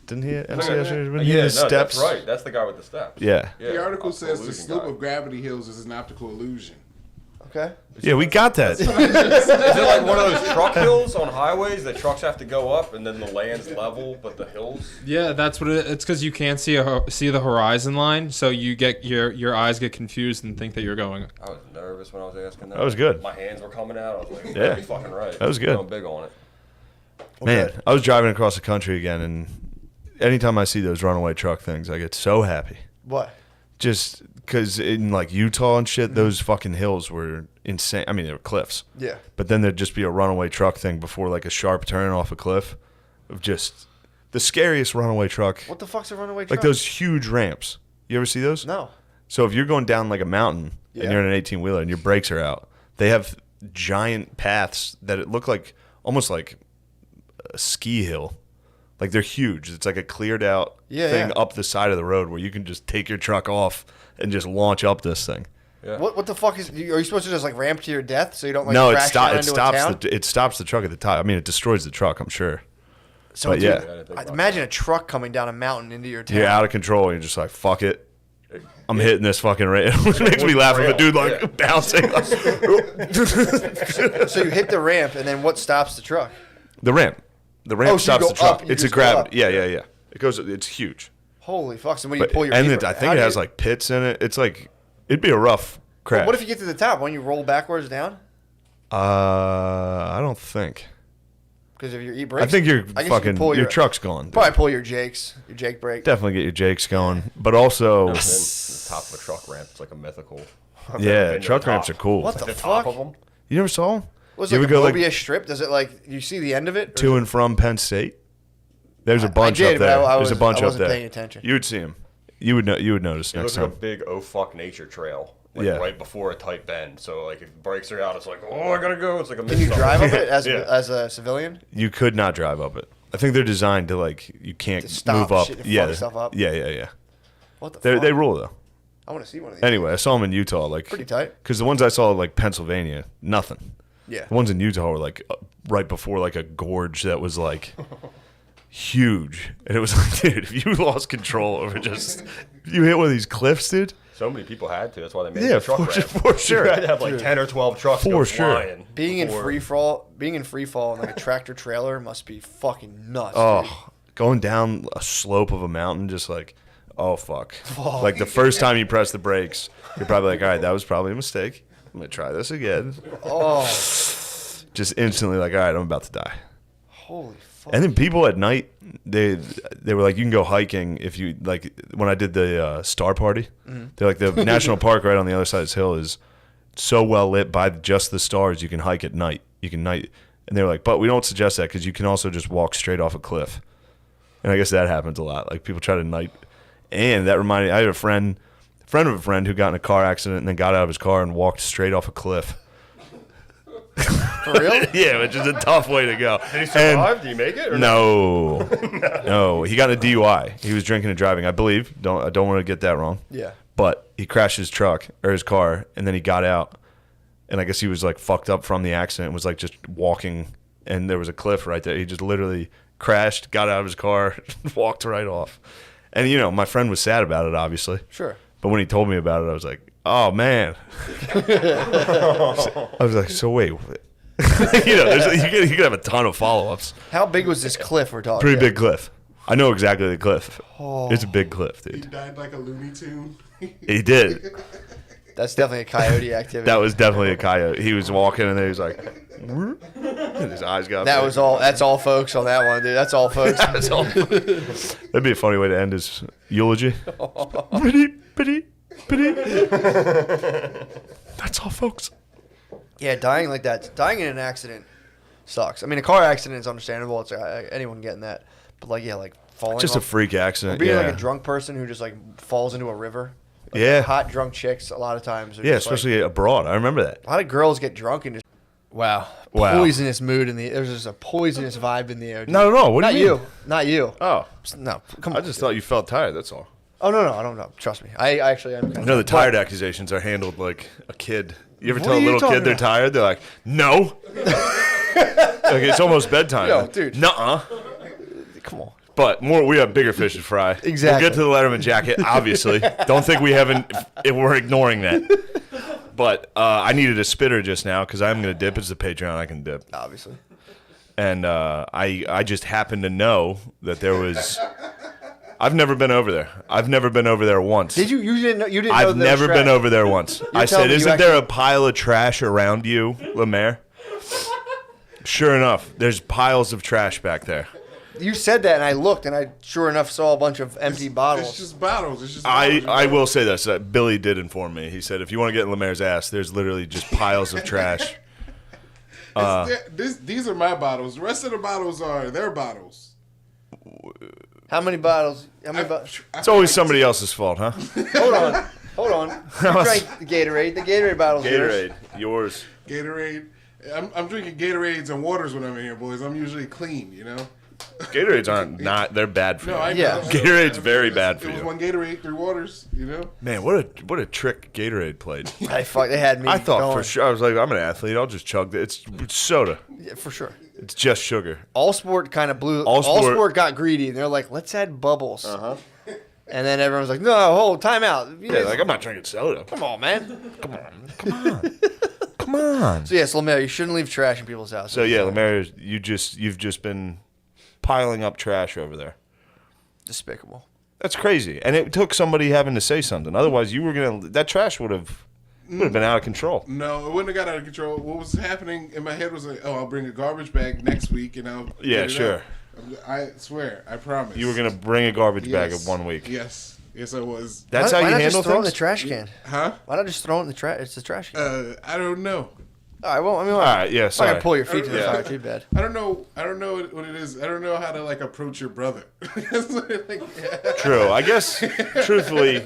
Didn't he? MC Escher? When he Yeah, had his no, steps. that's right. That's the guy with the steps. Yeah. The article says the illusion slope guy. of gravity hills is an optical illusion. Okay. Yeah, we got that. Is it like one of those truck hills on highways that trucks have to go up and then the land's level, but the hills? Yeah, that's what it's because you can't see the horizon line, so you get your eyes get confused and think that you're going. I was nervous when I was asking that. That was good. My hands were coming out. I was like, Yeah. "You're fucking right." That was good. Going big on it. Man, I was driving across the country again, and anytime I see those runaway truck things, I get so happy. What? Just because in like Utah and shit, those fucking hills were insane. I mean, they were cliffs. Yeah. But then there'd just be a runaway truck thing before like a sharp turn off a cliff of just the scariest runaway truck. What the fuck's a runaway Like truck? those huge ramps. You ever see those? No. So if you're going down like a mountain Yeah. and you're in an 18-wheeler and your brakes are out, they have giant paths that it look like almost like a ski hill Like they're huge. It's like a cleared out thing up the side of the road where you can just take your truck off and just launch up this thing. Yeah. What the fuck is? Are you supposed to just like ramp to your death so you don't like no, crash down into a town? It stops the truck at the top. I mean, it destroys the truck. I'm sure. So but dude, imagine a truck coming down a mountain into your town. You're out of control. You're just like, fuck it. I'm hitting this fucking ramp. It makes me laugh of a dude like bouncing. So you hit the ramp, and then what stops the truck? The ramp. The ramp stops the truck. Up, it's a gravity. Yeah. It goes. It's huge. Holy fuck! So when you pull your and I think it has like pits in it. It's like it'd be a rough crash. Well, what if you get to the top? When you roll backwards down? I don't think. Because if your e-brakes, I think your truck's gone. Probably pull your Jake brake. Definitely get your Jakes going, but also the top of a truck ramp. It's like a mythical. Yeah, truck ramps are cool. What the fuck? You never saw them? Was it like a Mobius strip? Does it like you see the end of it? To and from Penn State? There's a bunch up there. There's a bunch up there. Paying attention. You would see them. You would know. You would notice next time. It looks like a big oh fuck nature trail. Like right before a tight bend. So like if brakes are out, it's like, oh, I gotta go. It's like a Can you drive up it as a civilian? You could not drive up it. I think they're designed to like you can't move up. Fuck stuff up. Yeah. What the fuck? They rule though. I want to see one of these. Anyway, I saw them in Utah, like pretty tight. Because the ones I saw like Pennsylvania, nothing. Yeah. The ones in Utah were like right before like a gorge that was like huge, and it was like, dude, if you lost control over you hit one of these cliffs, dude. So many people had to. That's why they made the truck ramp. For sure. You had to have like 10 or 12 trucks go flying. Being in free fall in like a tractor trailer must be fucking nuts. Oh, dude. Going down a slope of a mountain, just like, oh fuck. Like the first time you press the brakes, you're probably like, all right, that was probably a mistake. I'm gonna try this again. Oh. Just instantly like, all right, I'm about to die. Holy fuck. And then people at night, they were like, you can go hiking if you like. When I did the Star Party, they're like the national park right on the other side of this hill is so well lit by just the stars. You can hike at night. And they're like, but we don't suggest that because you can also just walk straight off a cliff. And I guess that happens a lot. Like people try to night. And that reminded me, I had a friend of a friend who got in a car accident and then got out of his car and walked straight off a cliff. For real? Yeah, which is a tough way to go. Did he survive? Did he make it? Or no. No, he got a DUI. He was drinking and driving, I believe. I don't want to get that wrong. Yeah. But he crashed his truck or his car, and then he got out, and I guess he was like fucked up from the accident. Was like just walking, and there was a cliff right there. He just literally crashed, got out of his car, walked right off. And my friend was sad about it, obviously. Sure. But when he told me about it, I was like, oh man. I was like, so wait. You could have a ton of follow-ups. How big was this cliff we're talking? Pretty big cliff. I know exactly the cliff. Oh. It's a big cliff, dude. He died like a Looney Tune. He did. That's definitely a coyote activity. That was definitely a coyote. He was walking and then he was like, and his eyes got that big. was all. That's all, folks, on that one, dude. That's all, folks. That's all. That'd be a funny way to end his eulogy. Pity. That's all, folks. Yeah, dying like that. Dying in an accident sucks. I mean, a car accident is understandable. It's anyone getting that. But like falling. Just off, a freak accident. Or being like a drunk person who just like falls into a river. Like yeah. Hot drunk chicks a lot of times. Yeah, especially abroad. I remember that. A lot of girls get drunk and just wow. Poisonous mood in the. There's just a poisonous vibe in the air. Dude. Not at all. What do you mean? Not you. Oh no. Come on. I just thought you felt tired. That's all. Oh no, I don't know. Trust me. I actually am. The tired accusations are handled like a kid. You ever tell a little kid they're tired? They're like, no. Like it's almost bedtime. Yo, dude. Nuh-uh. Come on. But we have bigger fish to fry. Exactly. We'll get to the Letterman jacket, obviously. Don't think we haven't. We're ignoring that. But I needed a spitter just now because I'm going to dip. It's the Patreon. I can dip. Obviously. And I just happened to know that there was. I've never been over there. I've never been over there once. Did you? You didn't know? You didn't know I've never been over there once. I said, "Isn't there a pile of trash around you, Lemaire?" Sure enough, there's piles of trash back there. You said that, and I looked, and I sure enough saw a bunch of empty bottles. It's just bottles. I will say this. Billy did inform me. He said, if you want to get in Lemaire's ass, there's literally just piles of trash. These are my bottles. The rest of the bottles are their bottles. How many bottles? It's always somebody else's fault, huh? Hold on. You drank the Gatorade. The Gatorade bottle's yours. Gatorade. I'm drinking Gatorades and waters when I'm in here, boys. I'm usually clean, Gatorade's aren't not. They're bad for No, you. I Yeah. know. Gatorade's very bad for It was you. one Gatorade, 3 waters. You know. Man, what a trick Gatorade played. They had me. I thought going. for sure. I was like, I'm an athlete. I'll just chug it. It's soda. Yeah, for sure. It's just sugar. All Sport kind of blew. All Sport got greedy, and they're like, let's add bubbles. And then everyone's like, no, hold, time out. Yeah, like I'm not drinking soda. Come on, man. Come on. So yes, Lemaire, you shouldn't leave trash in people's houses. So yeah, Lemaire, you've just been piling up trash over there. Despicable. That's crazy. And it took somebody having to say something. Otherwise, that trash would have been out of control. No, it wouldn't have got out of control. What was happening in my head was like, oh, I'll bring a garbage bag next week and I'll Yeah, get it sure. out. I swear, I promise. You were gonna bring a garbage bag of 1 week. Yes, I was. That's why how you not handle just throw it in the things. trash can? Huh? Why not just throw it in the trash? It's the trash can. I don't know. All right, well, I mean, All right, yeah, I'm not sorry. gonna pull your feet to the Yeah. fire too bad. I don't know what it is. I don't know how to like approach your brother. True. I guess, truthfully,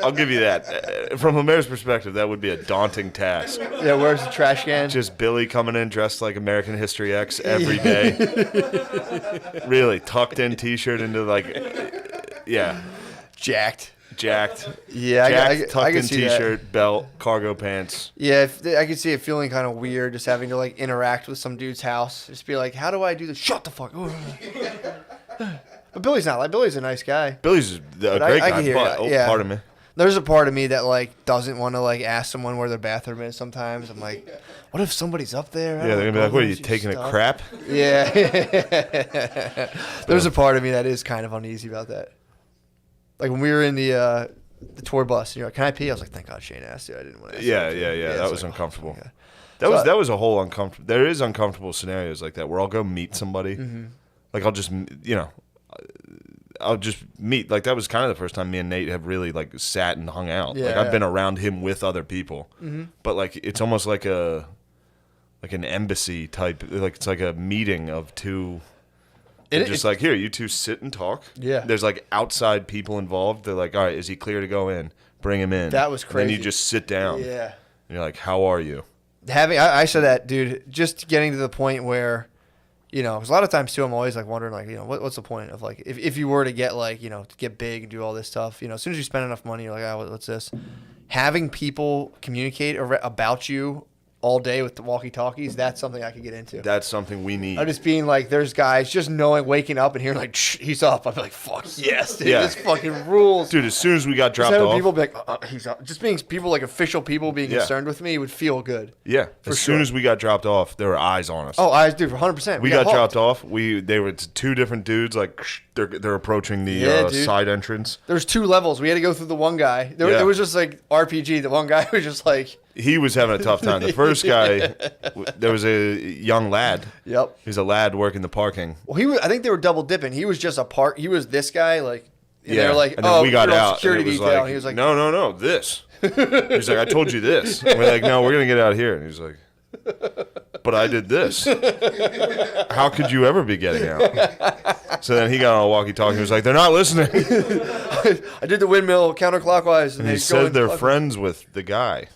I'll give you that. From Lemaire's perspective, that would be a daunting task. Yeah, where's the trash can? Just Billy coming in dressed like American History X every day. Really, tucked in T-shirt into yeah, Jacked. jacked. Yeah, Jacked, tucked I can in see that. T-shirt, belt, cargo pants. Yeah, I could see it feeling kind of weird just having to like interact with some dude's house. Just be like, how do I do this? Shut the fuck up. But Billy's not like Billy's a nice guy. Billy's a great I guy, can hear but you, yeah. pardon me. There's a part of me that like doesn't want to like ask someone where their bathroom is. Sometimes I'm like, what if somebody's up there? I Yeah, don't they're gonna be know, like, "What are you see taking stuff." a crap?" Yeah. There's a part of me that is kind of uneasy about that. Like when we were in the tour bus, you're like, "Can I pee?" I was like, "Thank God Shane asked you. I didn't want to ask." Yeah. That it's was like, uncomfortable. okay. That was a whole uncomfortable. There is uncomfortable scenarios like that where I'll go meet somebody. Mm-hmm. Like I'll just I'll just meet. Like that was kind of the first time me and Nate have really like sat and hung out. Like Yeah. I've been around him with other people, but like it's almost like an embassy type. Like it's like a meeting of two. Just like, here, you two sit and talk. Yeah. There's like outside people involved. They're like, all right, is he clear to go in? Bring him in. That was And then you crazy. just sit down. Yeah. And you're like, how are you? I said that, dude, just getting to the point where, you know, 'cause a lot of times too, I'm always like wondering, like, you know, what's the point of like, if you were to get like, you know, to get big and do all this stuff, you know, as soon as you spend enough money, you're like, oh, what's this? Having people communicate about you all day with the walkie-talkies, that's something I could get into. That's something we need. I'm just being like, there's guys just knowing, waking up and hearing like, shh, he's up. I'm like, fuck yes, dude, Yeah. this fucking rules. Dude, as soon as we got Just dropped having off. people be like, he's up. Just being people like official people being Yeah. concerned with me would feel good. Yeah. As soon as we got dropped off, there were eyes on us. Oh, I do for 100%. We got hooked. dropped off. They were two different dudes. Like they're approaching the Dude. side entrance. There's 2 levels. We had to go through the one guy. Yeah. There was just like RPG. The one guy was just like, He was having a tough time. The first guy, there was a young lad. yep. He's a lad working the parking. Well, I think they were double dipping. He was just a part. He was this guy, like, and Yeah. they were like, and then oh, we got you're on out. security and it was detail. like, And he was like, no, this. He's like, I told you this. And we're like, no, we're gonna get out here. And he's like, but I did this. How could you ever be getting out? So then he got on a walkie-talkie. He was like, they're not listening. I did the windmill counterclockwise. And he they said go they're clockwise. friends with the guy.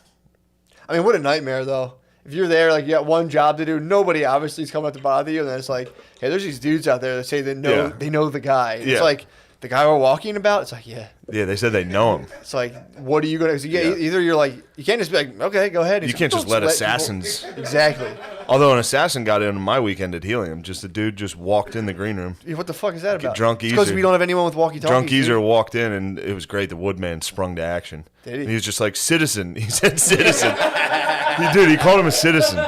I mean, what a nightmare, though. If you're there, like, you got one job to do, nobody obviously is coming up to bother you, and then it's like, hey, there's these dudes out there that say they know, Yeah. they know the guy. And Yeah. It's like, the guy we're walking about? It's like, yeah. Yeah, they said they know him. It's like, what are you going to... Yeah. Either you're like... You can't just be like, okay, go ahead. You He's can't like, just let people- assassins. Exactly. Although an assassin got in my weekend at Helium. Just a dude just walked in the green room. What the fuck is that about? Drunk Because Easer. we don't have anyone with walkie-talkies. Drunk dude. Geezer walked in, and it was great. The woodman sprung to action. Did he? And he was just like, citizen. He said citizen. He called him a citizen.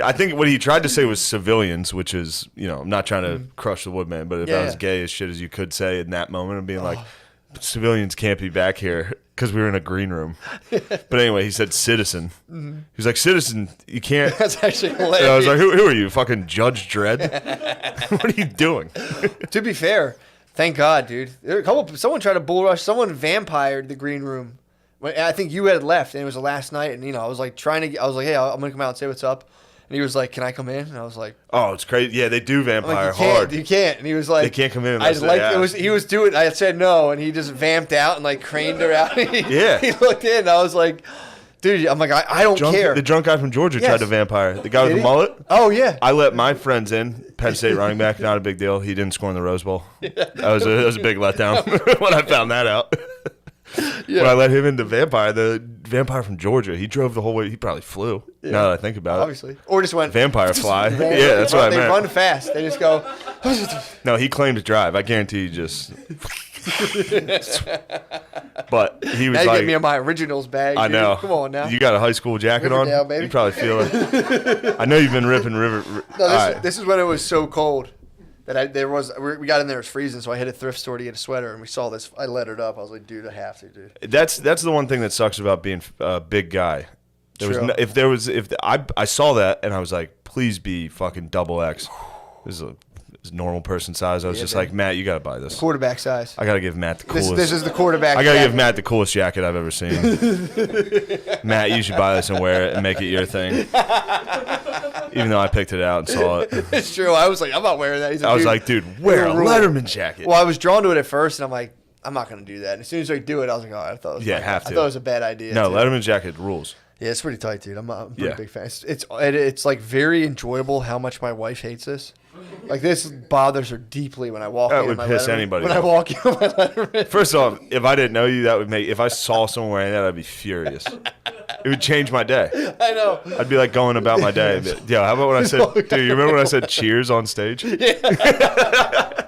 I think what he tried to say was civilians, which is, I'm not trying to crush the woodman, but if that was gay as shit as you could say in that moment, of being like, civilians can't be back here because we were in a green room. But anyway, he said citizen. He was like, citizen, you can't. That's actually hilarious. And I was like, who are you, fucking Judge Dredd? What are you doing? To be fair, thank God, dude. Someone tried to bull rush. Someone vampired the green room. I think you had left, and it was the last night. And I was like I was like, hey, I'm gonna come out and say what's up. And he was like, can I come in? And I was like, Oh, it's crazy. Yeah, they do I'm vampire like, you can't, hard. you can't. And he was like, They can't come in I unless they like ask. he was doing. I said no, and he just vamped out and like craned her out. Yeah. He looked in. And I was like, Dude, I'm like, I don't care. The drunk guy from Georgia Yes. tried to vampire. The guy with the mullet? Oh, yeah. I let my friends in. Penn State running back, not a big deal. He didn't score in the Rose Bowl. That was a big letdown when I found that out. When I let him into vampire, the vampire from Georgia, he drove the whole way. He probably flew. Yeah. Now that I think about Obviously. Or just went. Vampire fly. Ran. Yeah, that's what I They meant. run fast. They just go. No, he claimed to drive. I guarantee you just. But he was Now you like, get me in my originals bag. I dude. know. Come on now. You got a high school jacket Riverdale, on? baby. You probably feel it. I know you've been ripping river. No, this is when it was so cold that we got in there, it was freezing, so I hit a thrift store to get a sweater, and we saw this. I lettered up. I was like, dude, I have to, dude. That's the one thing that sucks about being a big guy. True. I saw that and I was like, please be fucking double X. This is a normal person size. I was just like, Matt, you gotta buy this. Quarterback size. I gotta give Matt the coolest. This is the quarterback. I gotta jacket. give Matt the coolest jacket I've ever seen. Matt, you should buy this and wear it and make it your thing. Even though I picked it out and saw it. It's true. I was like, I'm not wearing that. I was like, dude, wear a Letterman jacket. Well, I was drawn to it at first, and I'm like, I'm not gonna do that. And as soon as I do it, I was like, oh, I thought it was have to. I thought it was a bad idea. No, too. Letterman jacket rules. Yeah, it's pretty tight, dude. I'm a pretty big fan. It's like very enjoyable how much my wife hates this. Like this bothers her deeply when I walk. That in would my piss Letterman. anybody When off. I walk in my Letterman. First off, if I didn't know you, that would make. If I saw someone wearing that, I'd be furious. It would change my day. I know. I'd be like going about my day. Yo, how about when I said, dude, you remember when I said cheers on stage? Yeah.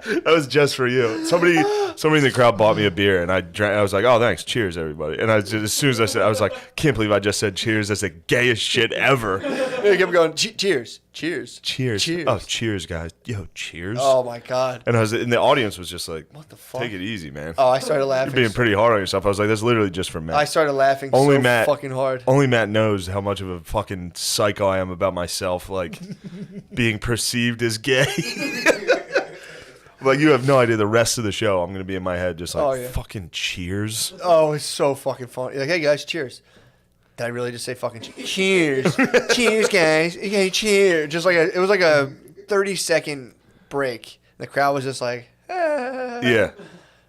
That was just for you. Somebody in the crowd bought me a beer, and I drank. I was like, oh, thanks, cheers, everybody. And as soon as I said, I was like, can't believe I just said cheers. That's the gayest shit ever. They kept going, cheers, cheers, Cheers. cheers. Oh, cheers, guys. Yo, cheers. Oh my god. And the audience was just like, What the fuck? take it easy, man. Oh, I started laughing. You're being pretty hard on yourself. I was like, that's literally just for Matt. I started laughing Only so Matt, fucking hard. Only Matt knows how much of a fucking psycho I am about myself, like being perceived as gay. Like, you have no idea the rest of the show. I'm going to be in my head just like, fucking cheers. Oh, it's so fucking funny. Like, hey guys, cheers. Did I really just say fucking cheers? Cheers, guys. Okay, cheers. Just like it was like a 30-second break. The crowd was just like, Yeah.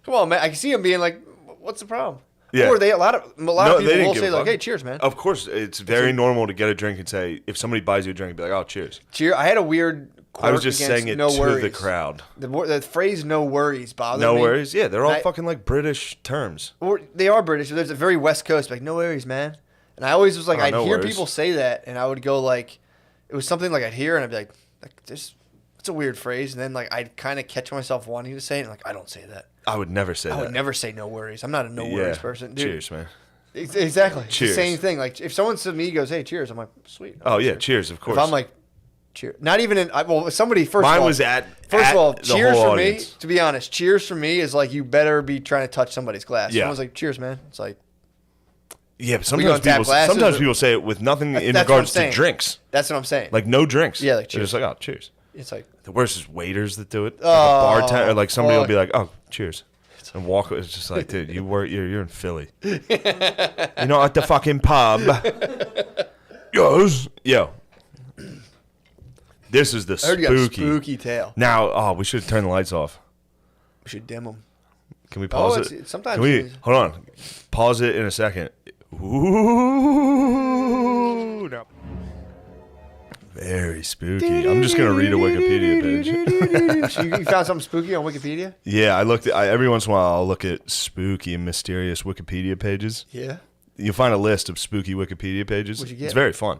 Come on, man. I can see them being like, what's the problem? Yeah. Or a lot of people will say like, hey, cheers, man. Of course, it's very normal to get a drink and say, if somebody buys you a drink, be like, oh, cheers. Cheer. I had a weird quirk I was just saying it no to worries. the crowd. The phrase "no worries" bothers me. No worries. Yeah, they're all fucking like British terms. Or they are British. There's a very West Coast, like no worries, man. And I always was like, I'd no hear worries. people say that, and I would go like, it was something like I'd hear, and I'd be like this, it's a weird phrase, and then like I'd kind of catch myself wanting to say it, and like I don't say that. I would never say that. I would never say no worries. I'm not a no worries person. Dude. Cheers, man. Exactly. It's Cheers. the same thing. Like if someone to me goes, hey, cheers, I'm like, sweet. Oh yeah, cheers, of course. If I'm like, cheers. Not even in. Well, somebody first. Mine of all, was at First of all, the cheers whole for audience. me. To be honest, cheers for me is like you better be trying to touch somebody's glass. Yeah. Someone's like, cheers, man. It's like. Yeah, but We gonna tap glasses sometimes or- people say it with nothing in That's what I'm regards to saying. drinks. That's what I'm saying. Like no drinks. Yeah, like They're cheers. just like, oh, cheers. It's like The worst is waiters that do it. Like Oh, a bartender, or like somebody will fuck. be like, "Oh, cheers," and walk. It's just like, dude, you're in Philly. You're not at the fucking pub. Yo. This is the I heard you got a spooky. spooky tale. Now, we should turn the lights off. We should dim them. Can we pause it's- it? sometimes Can we it's- hold on? Pause it in a second. Ooh, no. Very spooky. I'm just gonna read a Wikipedia page. You found something spooky on Wikipedia? Yeah, I looked at. Every once in a while, I'll look at spooky and mysterious Wikipedia pages. Yeah. You'll find a list of spooky Wikipedia pages. What'd you get? It's very fun.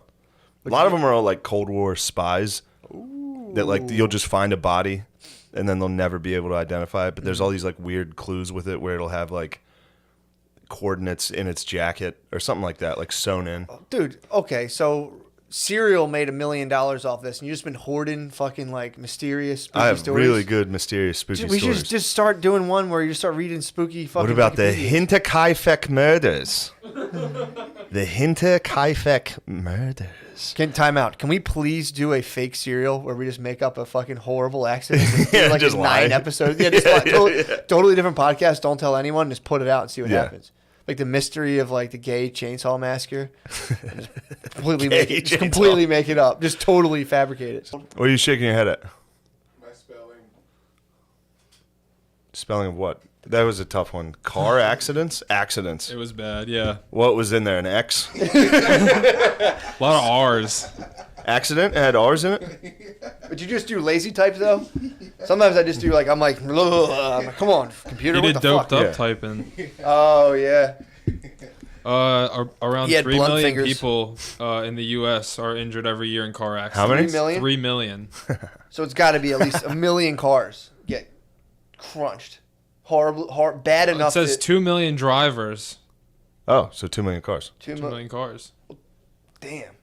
A lot of them are all like Cold War spies. That like you'll just find a body, and then they'll never be able to identify it. But there's all these like weird clues with it, where it'll have like coordinates in its jacket or something like that, like sewn in. Dude, okay, so Serial made $1 million off this, and you've just been hoarding fucking like mysterious spooky I have stories. really good mysterious spooky We stories. should just start doing one where you just start reading spooky fucking. What about the Wikipedia. Hinterkaifeck murders? The Hinterkaifeck murders. Time out. Can we please do a fake serial where we just make up a fucking horrible accident? And do, Yeah, like just a lie. 9 episodes. Yeah, just totally different podcast. Don't tell anyone. Just put it out and see what Yeah. happens. Like the mystery of like the gay chainsaw massacre. Just completely make it up. Just totally fabricate it. What are you shaking your head at? My spelling. Spelling of what? That was a tough one. Car accidents? Accidents. It was bad. Yeah. What was in there? An X? A lot of R's. Accident? It had R's in it? But you just do lazy types though. Sometimes I just do like I'm like, come on, computer. He What did the doped fuck? up typing. Oh yeah. Around He had 3 blunt million fingers. people in the U.S. are injured every year in car accidents. How many? 3 million? 3 million. So it's got to be at least 1 million cars get crunched. Horrible, bad enough. It says to, 2 million drivers. Oh, so 2 million cars. 2 2 million cars. Damn.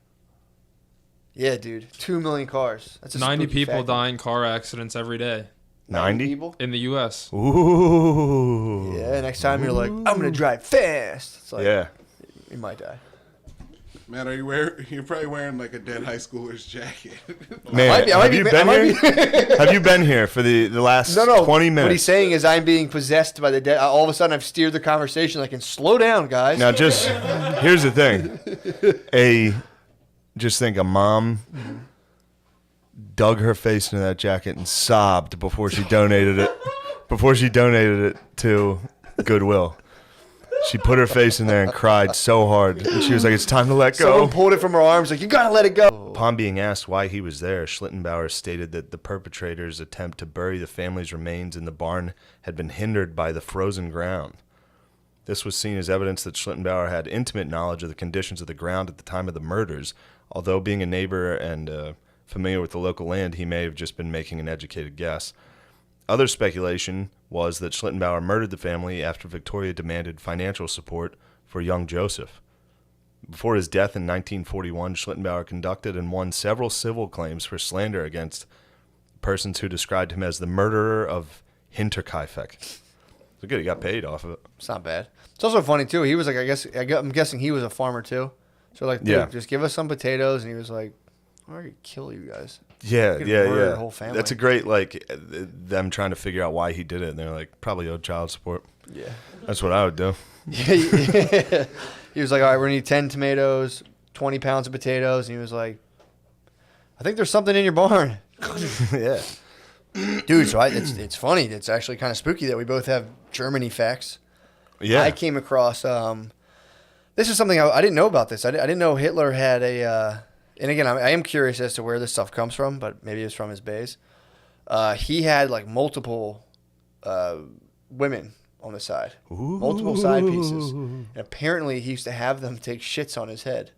Yeah, dude. 2 million cars. That's a 90 spooky people fact. die in car accidents every day 90? people. in the U.S. Ooh. Yeah. Next time you're like, I'm gonna drive fast. It's like, Yeah. you might die. Man, you're probably wearing like a dead high schooler's jacket. Man, I might have be- you I been might here? Have you been here for the last No. 20 minutes? What he's saying is I'm being possessed by the dead. All of a sudden I've steered the conversation like, and slow down, guys. Now, just here's the thing. Just think a mom dug her face into that jacket and sobbed before she donated it. Before she donated it to Goodwill. She put her face in there and cried so hard. And she was like, it's time to let go. Someone pulled it from her arms like, you gotta let it go. Upon being asked why he was there, Schlittenbauer stated that the perpetrator's attempt to bury the family's remains in the barn had been hindered by the frozen ground. This was seen as evidence that Schlittenbauer had intimate knowledge of the conditions of the ground at the time of the murders. Although being a neighbor and familiar with the local land, he may have just been making an educated guess. Other speculation was that Schlittenbauer murdered the family after Victoria demanded financial support for young Joseph. Before his death in 1941, Schlittenbauer conducted and won several civil claims for slander against persons who described him as the murderer of Hinterkaifeck. So good, he got paid off of it. It's not bad. It's also funny too. He was like, I'm guessing he was a farmer too. So like, dude, Yeah. just give us some potatoes, and he was like, I'm gonna kill you guys. Yeah, Could yeah, murder yeah. the whole family. That's a great, like, them trying to figure out why he did it. And they're like, probably owed child support. Yeah. That's what I would do. Yeah. He was like, all right, we're gonna need 10 tomatoes, 20 pounds of potatoes, and he was like, I think there's something in your barn. Yeah. Dude, so it's funny. It's actually kind of spooky that we both have Germany facts. Yeah. I came across this is something I didn't know about this. I didn't know Hitler had a and again, I am curious as to where this stuff comes from, but maybe it's from his base. He had like multiple women on the side, multiple side pieces, and apparently he used to have them take shits on his head.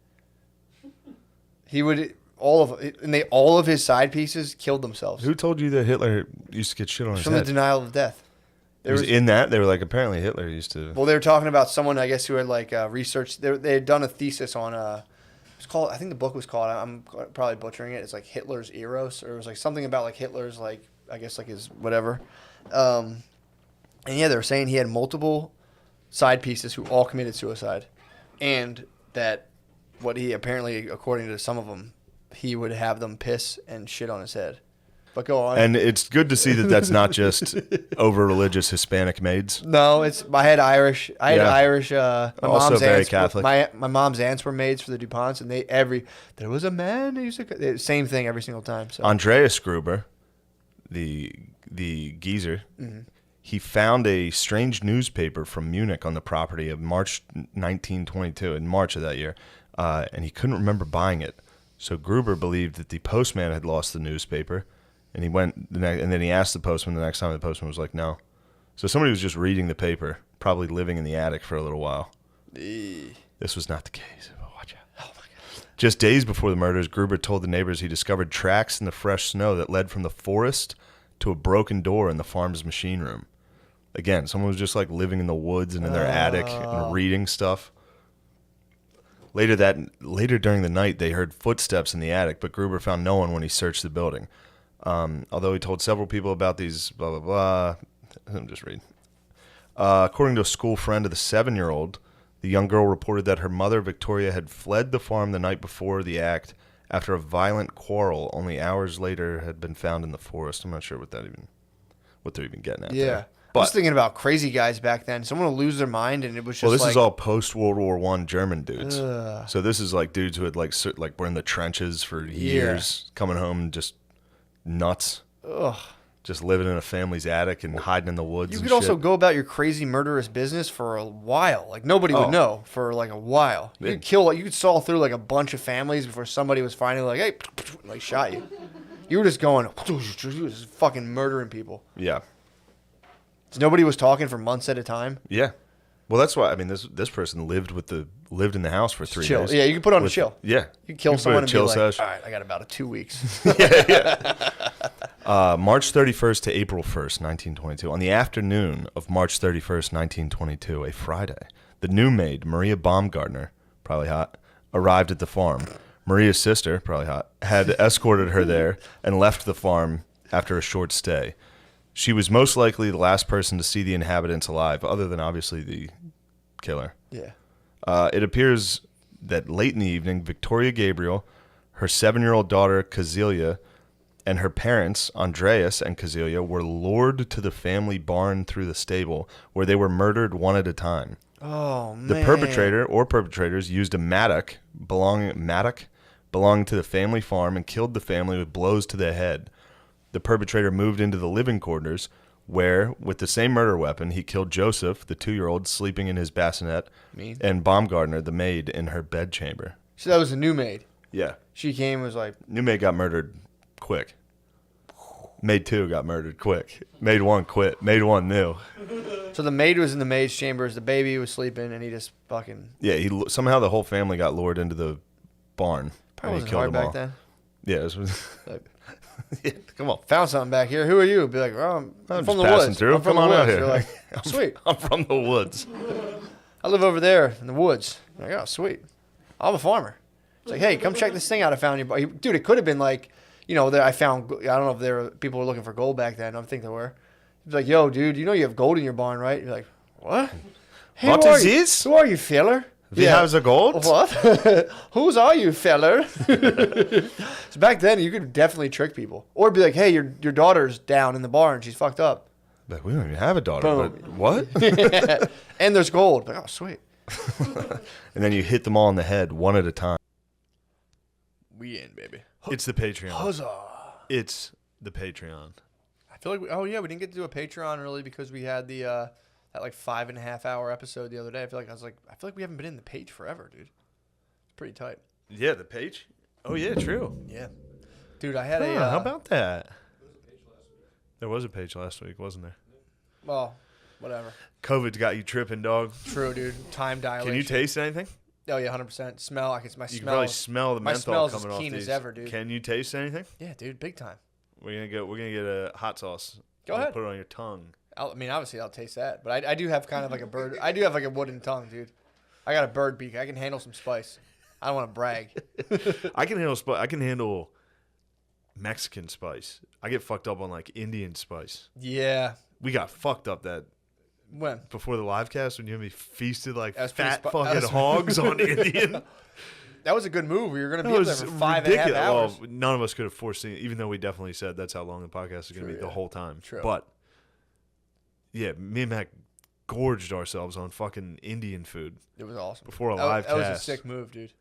He would all of his side pieces killed themselves. Who told you that Hitler used to get shit on his From head? the denial of death. It was in that? They were like, apparently Hitler used to... Well, they were talking about someone, I guess, who had like researched. They had done a thesis on it's called. I think the book was called. I'm probably butchering it. It's like Hitler's Eros, or it was like something about like Hitler's like I guess like his whatever. And yeah, they were saying he had multiple side pieces who all committed suicide, and that what he apparently, according to some of them, he would have them piss and shit on his head. But go on. And it's good to see that that's not just over religious Hispanic maids. No, I had Irish. I had Yeah. Irish. My Also mom's very aunts, Catholic. My mom's aunts were maids for the DuPonts, and there was a man who used to same thing every single time. So Andreas Gruber, the geezer, he found a strange newspaper from Munich on the property of March 1922, in March of that year, and he couldn't remember buying it. So Gruber believed that the postman had lost the newspaper, and he went and then he asked the postman the next time. The postman was like, "No." So somebody was just reading the paper, probably living in the attic for a little while. This was not the case. Watch out. Oh my God. Just days before the murders, Gruber told the neighbors he discovered tracks in the fresh snow that led from the forest to a broken door in the farm's machine room. Again, someone was just like living in the woods and in their attic and reading stuff. Later during the night, they heard footsteps in the attic, but Gruber found no one when he searched the building. Although he told several people about these blah, blah, blah. I'm just reading. According to a school friend of the 7-year-old, the young girl reported that her mother, Victoria, had fled the farm the night before the act after a violent quarrel only hours later had been found in the forest. I'm not sure what they're even getting at. yeah, there. I was thinking about crazy guys back then. Someone would lose their mind, and it was just Well, this like, is all post-World War I German dudes. Ugh. So this is like dudes who had like were in the trenches for years, coming home just nuts. Ugh. just living in a family's attic and hiding in the woods. You and could also shit. go about your crazy murderous business for a while. Like nobody Oh. would know for like a while. You Yeah. could kill. You could saw through like a bunch of families before somebody was finally like, hey, like shot you. You were just going, you were just fucking murdering people. Yeah. Nobody was talking for months at a time. Yeah. Well, that's why. I mean, this person lived in the house for 3 Chill. days. Yeah, you can put on a With- chill. Yeah. You kill can put a someone and be chill like, sesh. all right, I got about 2 weeks. March 31st to April 1st, 1922. On the afternoon of March 31st, 1922, a Friday, the new maid, Maria Baumgartner, probably hot, arrived at the farm. Maria's sister, probably hot, had escorted her there and left the farm after a short stay. She was most likely the last person to see the inhabitants alive, other than obviously the killer. Yeah. It appears that late in the evening, Victoria Gabriel, her 7-year-old daughter, Kazelia, and her parents, Andreas and Kazelia, were lured to the family barn through the stable, where they were murdered one at a time. Oh, man. The perpetrator or perpetrators used a mattock belonging to the family farm and killed the family with blows to the head. The perpetrator moved into the living quarters, where, with the same murder weapon, he killed Joseph, the 2-year-old, sleeping in his bassinet, and Baumgartner, the maid, in her bedchamber. So that was the new maid. Yeah. She came and was like, New maid got murdered quick. Maid 2 got murdered quick. Maid 1 quit. Maid 1 knew. so the maid was in the maid's chambers, the baby was sleeping, and he just fucking. Yeah, somehow the whole family got lured into the barn. Probably and he wasn't killed hard them back all. then. Yeah, it was. Like, Yeah, come on. found something back here. Who are you? Be like, oh, I'm I'm from just the passing woods. through. I'm from Come the on out woods. here. You're like, sweet. I'm from the woods. I live over there in the woods. I'm like, oh, sweet. I'm a farmer. It's like, hey, come check this thing out I found you. Dude, it could have been like, that I found, I don't know if there were people were looking for gold back then. I don't think there were. He's like, yo, dude, you know you have gold in your barn, right? You're like, what? Hey, What who are is you? this? Who are you, feller? We have the gold? What? Whose are you, feller? So back then, you could definitely trick people. Or be like, hey, your daughter's down in the barn. She's fucked up. Like, we don't even have a daughter, Boom. but what? And there's gold. Like, oh, sweet. And then you hit them all in the head one at a time. We in, baby. It's the Patreon. Huzzah. It's the Patreon. I feel like, we didn't get to do a Patreon really because we had the that like 5.5 hour episode the other day. I feel like we haven't been in the page forever, dude. It's pretty tight. Yeah, the page? Oh, yeah, true. Yeah. Dude, I had How about that? There was a page last week, wasn't there? well, whatever. COVID's got you tripping, dog. True, dude. Time dilation. Can you taste anything? Oh yeah, 100%. Smell. You smell. can probably smell the my menthol smell's as coming off keen as these. ever, dude. Can you taste anything? Yeah, dude, big time. We're gonna get a hot sauce. Go We're gonna ahead. Put it on your tongue. Obviously, I'll taste that. But I do have kind of like a bird. I do have like a wooden tongue, dude. I got a bird beak. I can handle some spice. I don't want to brag. I can handle I can handle Mexican spice. I get fucked up on like Indian spice. Yeah. We got fucked up that When? before the live cast when you and me feasted like That was pretty fat that fucking was- hogs on Indian. That was a good move. We were going to That be up there was for 5.5 ridiculous. hours. Well, none of us could have foreseen, even though we definitely said that's how long the podcast is going to True, be the yeah. whole time. True. But yeah, me and Mac gorged ourselves on fucking Indian food It was awesome. before a That- live that was a cast. sick move, dude.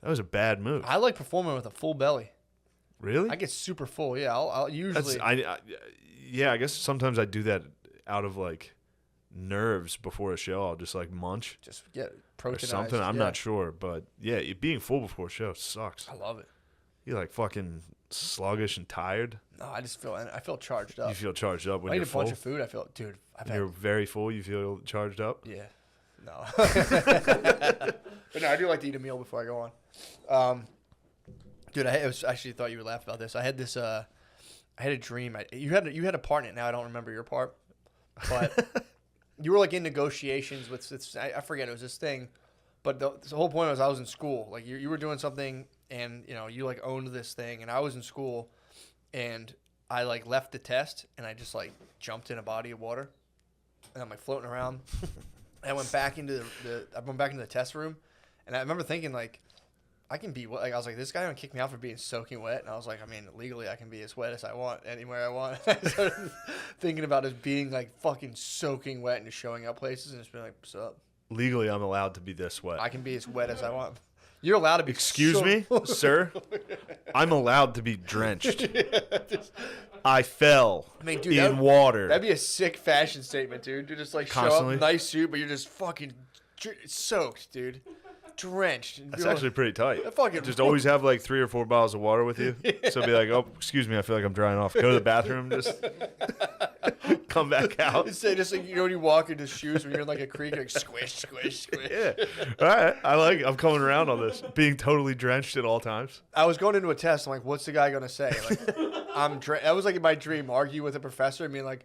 That was a bad move. I like performing with a full belly. Really? I get super full. Yeah, I'll usually. Yeah, I guess sometimes I do that out of like nerves before a show. I'll just like munch just get or proteinized. something. I'm yeah. not sure, but yeah, being full before a show sucks. I love it. You're like fucking sluggish and tired. No, I feel charged up. You feel charged up when I eat you're a full. bunch of food. I feel, dude. When you're very full, you feel charged up. Yeah. No. But no, I do like to eat a meal before I go on. Dude, I actually thought you would laugh about this. I had this. I had a dream. You had a part in it. Now I don't remember your part, but you were like in negotiations with. I forget. It was this thing, but the whole point was I was in school. Like you were doing something, and you like owned this thing, and I was in school, and I like left the test, and I just like jumped in a body of water, and I'm like floating around. And I went back into the test room, and I remember thinking like, I can be wet. Like I was like, this guy gonna kick me out for being soaking wet, and I was like, I mean, legally I can be as wet as I want anywhere I want. I started thinking about us being like fucking soaking wet and just showing up places and just being like, what's up? Legally, I'm allowed to be this wet. I can be as wet as I want. You're allowed to be. Excuse me, sir. I'm allowed to be drenched. I fell dude, in water. That'd be a sick fashion statement, dude. You just like Constantly. show up, nice suit, but you're just fucking soaked, dude. Drenched. That's actually pretty tight. That fucking Just always have like 3 or 4 bottles of water with you. So be like, oh, excuse me, I feel like I'm drying off. Go to the bathroom, just come back out. Just like, when you walk into shoes when you're in like a creek, like squish, squish, squish. Yeah. All right. I'm coming around on this. Being totally drenched at all times. I was going into a test. I'm like, what's the guy gonna say? Like, that was like in my dream, argue with a professor. I mean, like,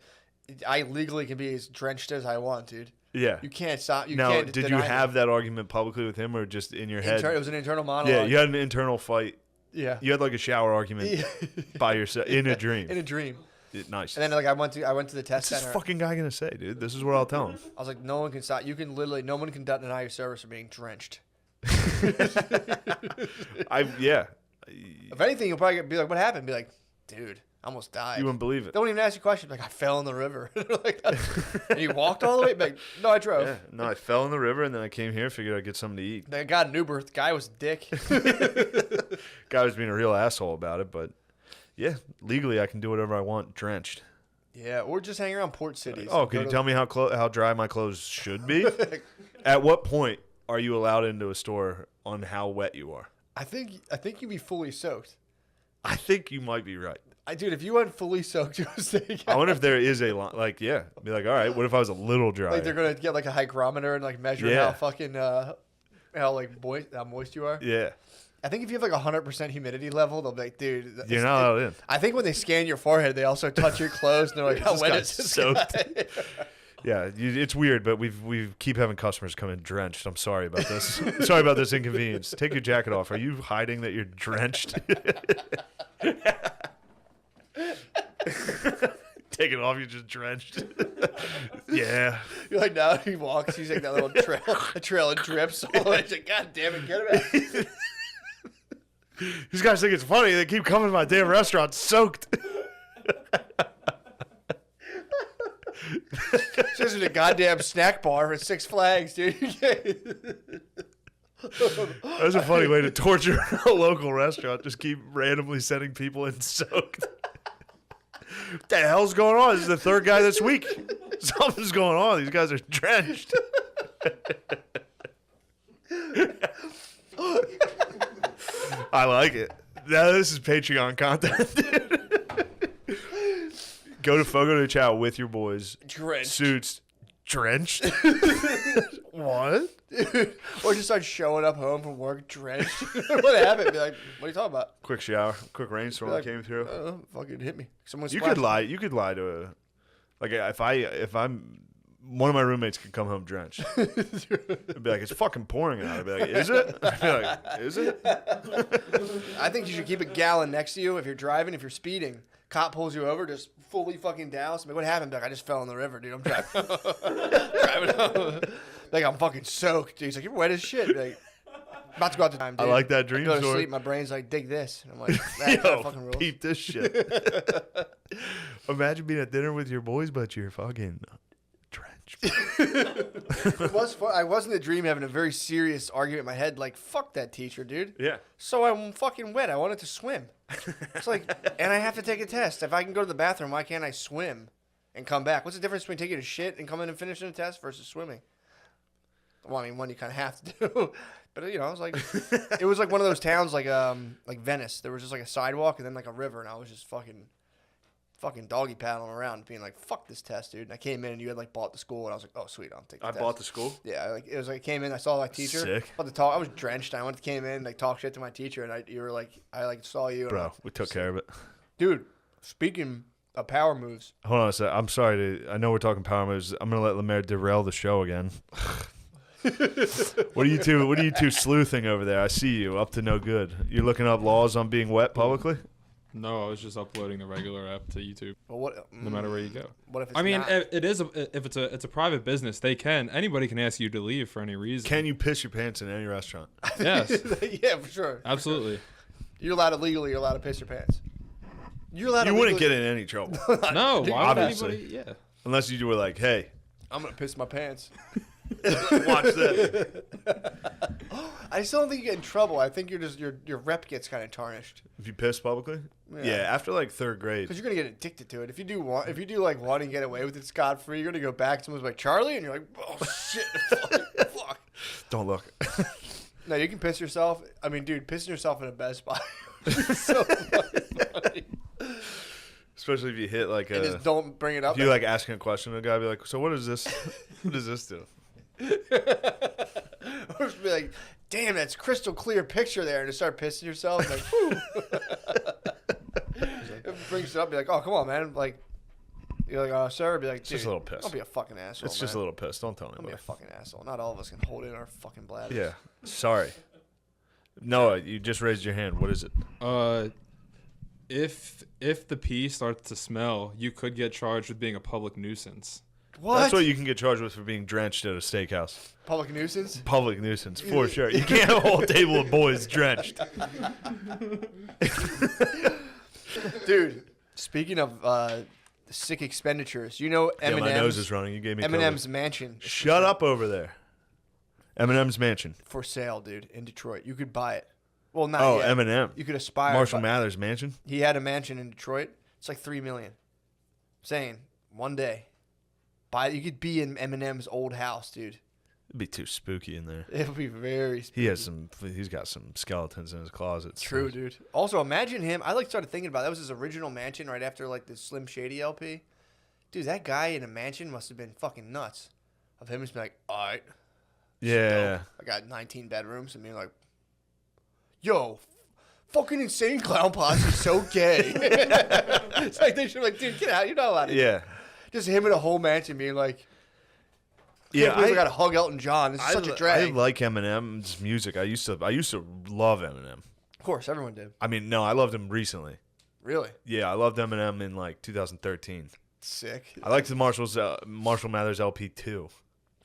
I legally can be as drenched as I want, dude. Yeah. You can't stop. Now, can't did you deny have me. that argument publicly with him or just in your head? It was an internal monologue. Yeah, you had an internal fight. Yeah. You had like a shower argument by yourself in a dream. In a dream. Nice. And then like I went to the test What's center. this fucking guy gonna say, dude? This is what I'll tell him. I was like, no one can stop. You can literally, no one can deny your service from being drenched. Yeah. If anything, you'll probably be like, what happened? Be like, dude, I almost died. You wouldn't believe it. They won't even ask you questions. Like, I fell in the river. Like, and you walked all the way? Be like, no, I drove. Yeah. No, I fell in the river and then I came here, figured I'd get something to eat. They got an Uber. The guy was a dick. Guy was being a real asshole about it, but yeah, legally I can do whatever I want drenched. Yeah, or just hang around port cities. Oh, can you tell me how dry my clothes should be? At what point are you allowed into a store on how wet you are? I think you'd be fully soaked. I think you might be right. Dude, if you went fully soaked to a steak, I wonder if there is a line. Like, yeah, be like, all right, what if I was a little dry? like they're gonna get like a hygrometer and like measure how fucking how moist you are. Yeah. I think if you have like 100% humidity level, they'll be like, dude, You're not allowed in. I think when they scan your forehead, they also touch your clothes and they're like, how wet is this guy? Yeah, it's weird, but we keep having customers come in drenched. I'm sorry about this. Sorry about this inconvenience. Take your jacket off. Are you hiding that you're drenched? Take it off. You're just drenched. Yeah. You're like, now he walks. He's like that little trail of drips. He's like, God damn it, get him out. These guys think it's funny. They keep coming to my damn restaurant soaked. This is a goddamn snack bar at Six Flags, dude. That's a funny way to torture a local restaurant. Just keep randomly sending people in soaked. What the hell's going on? This is the third guy this week. Something's going on. These guys are drenched. I like it. Now this is Patreon content. Go to Fogo de Chao with your boys. Drenched. Suits. Drenched? What? Or just start showing up home from work drenched. What happened? Be like, what are you talking about? Quick shower. Quick rainstorm Like, came through. Fucking hit me. Someone You could lie. You could lie to a, like, if I'm one of my roommates could come home drenched. I'd be like, it's fucking pouring out. I'd be like, is it? I'd be like, is it? I think you should keep a gallon next to you if you're driving. If you're speeding, cop pulls you over, just fully fucking douse. Like, what happened? Be like, I just fell in the river, dude. I'm driving. Driving home. Like, I'm fucking soaked. Dude. He's like, you're wet as shit. Like, about to go out the time, dude. I like that dream I go to story. sleep. My brain's like, dig this. And I'm like, that Yo, fucking rules. peep this shit. Imagine being at dinner with your boys, but you're fucking drenched. It was fun. I was in the dream having a very serious argument in my head. Like, fuck that teacher, dude. Yeah. So I'm fucking wet. I wanted to swim. It's like, and I have to take a test. If I can go to the bathroom, why can't I swim and come back? What's the difference between taking a shit and coming and finishing a test versus swimming? Well, I mean, one you kind of have to do. But, you know, it was like one of those towns like Venice. There was just like a sidewalk and then like a river, and I was just fucking doggy paddling around, being like, "Fuck this test, dude." And I came in, and you had like bought the school, and I was like, "Oh, sweet, I'll take the test." I bought the school? Yeah, like it was like I came in, I saw my teacher. Sick. About to talk, I was drenched. I came in, like talk shit to my teacher, and I saw you, and Bro, we took care of it. dude. Speaking of power moves, Hold on a sec. I'm sorry. I know we're talking power moves. I'm going to let Lemaire derail the show again. What are you two sleuthing over there? I see you up to no good. You're looking up laws on being wet publicly? No, I was just uploading the regular app to YouTube. well, what? No matter where you go. What if it's I mean, not? if it's a private business, anybody can ask you to leave for any reason. Can you piss your pants in any restaurant? Yes, Yeah, for sure. absolutely. You're allowed to legally. You're allowed to piss your pants. You're allowed. You to wouldn't legally, get in any trouble. No, why would Obviously. anybody? Yeah. Unless you were like, hey, I'm gonna piss my pants. watch this. I still don't think you get in trouble. I think your rep gets kind of tarnished. If you piss publicly? Yeah, after like third grade. Because you're gonna get addicted to it. If you do one and get away with it scot free, you're gonna go back. Someone's like Charlie, and you're like, oh shit, fuck. Don't look. No, you can piss yourself. I mean, dude, pissing yourself in a Best Buy is so funny. Especially if you hit like and just don't bring it up. If you like asking a question to a guy, be like, so what is this? What does this do? Or just be like, damn, that's crystal clear picture there, and just start pissing yourself. Like, whew. It brings it up, be like, oh, come on, man. Like, you're like, oh, sir. Be like, it's just a little piss. Don't be a fucking asshole. It's just a little piss. Don't tell Don't anybody. be a fucking asshole. Not all of us can hold in our fucking bladders. Yeah. Sorry. Noah, you just raised your hand. What is it? If the pee starts to smell, you could get charged with being a public nuisance. What? That's what you can get charged with for being drenched at a steakhouse. Public nuisance? Public nuisance, for sure. You can't have a whole table of boys drenched. Dude, speaking of sick expenditures, you know Yeah, Eminem's, my nose is running. You gave me Eminem's COVID. mansion. Shut up over there. Eminem's mansion. For sale, dude, in Detroit. You could buy it. Well, not Oh, yet. Eminem. You could aspire. Marshall but Mathers mansion. He had a mansion in Detroit. It's like $3 million. I'm saying one day, you could be in Eminem's old house, dude. It'd be too spooky in there. It would be very spooky. He's got some skeletons in his closet. True, dude. Also, imagine him. I started thinking about that was his original mansion right after like the Slim Shady LP. Dude, that guy in a mansion must have been fucking nuts. Of him just being like, all right. Yeah. I got 19 bedrooms and being like, yo, fucking Insane Clown Posse is so gay. It's like they should be like, dude, get out. You're not allowed to. Yeah. Just him in a whole mansion being like, Yeah, I got to hug Elton John. This is such a drag. I like Eminem's music. I used to love Eminem. Of course, everyone did. I mean, no, I loved him recently. Really? Yeah, I loved Eminem in like 2013. Sick. I liked the Marshall Mathers LP too.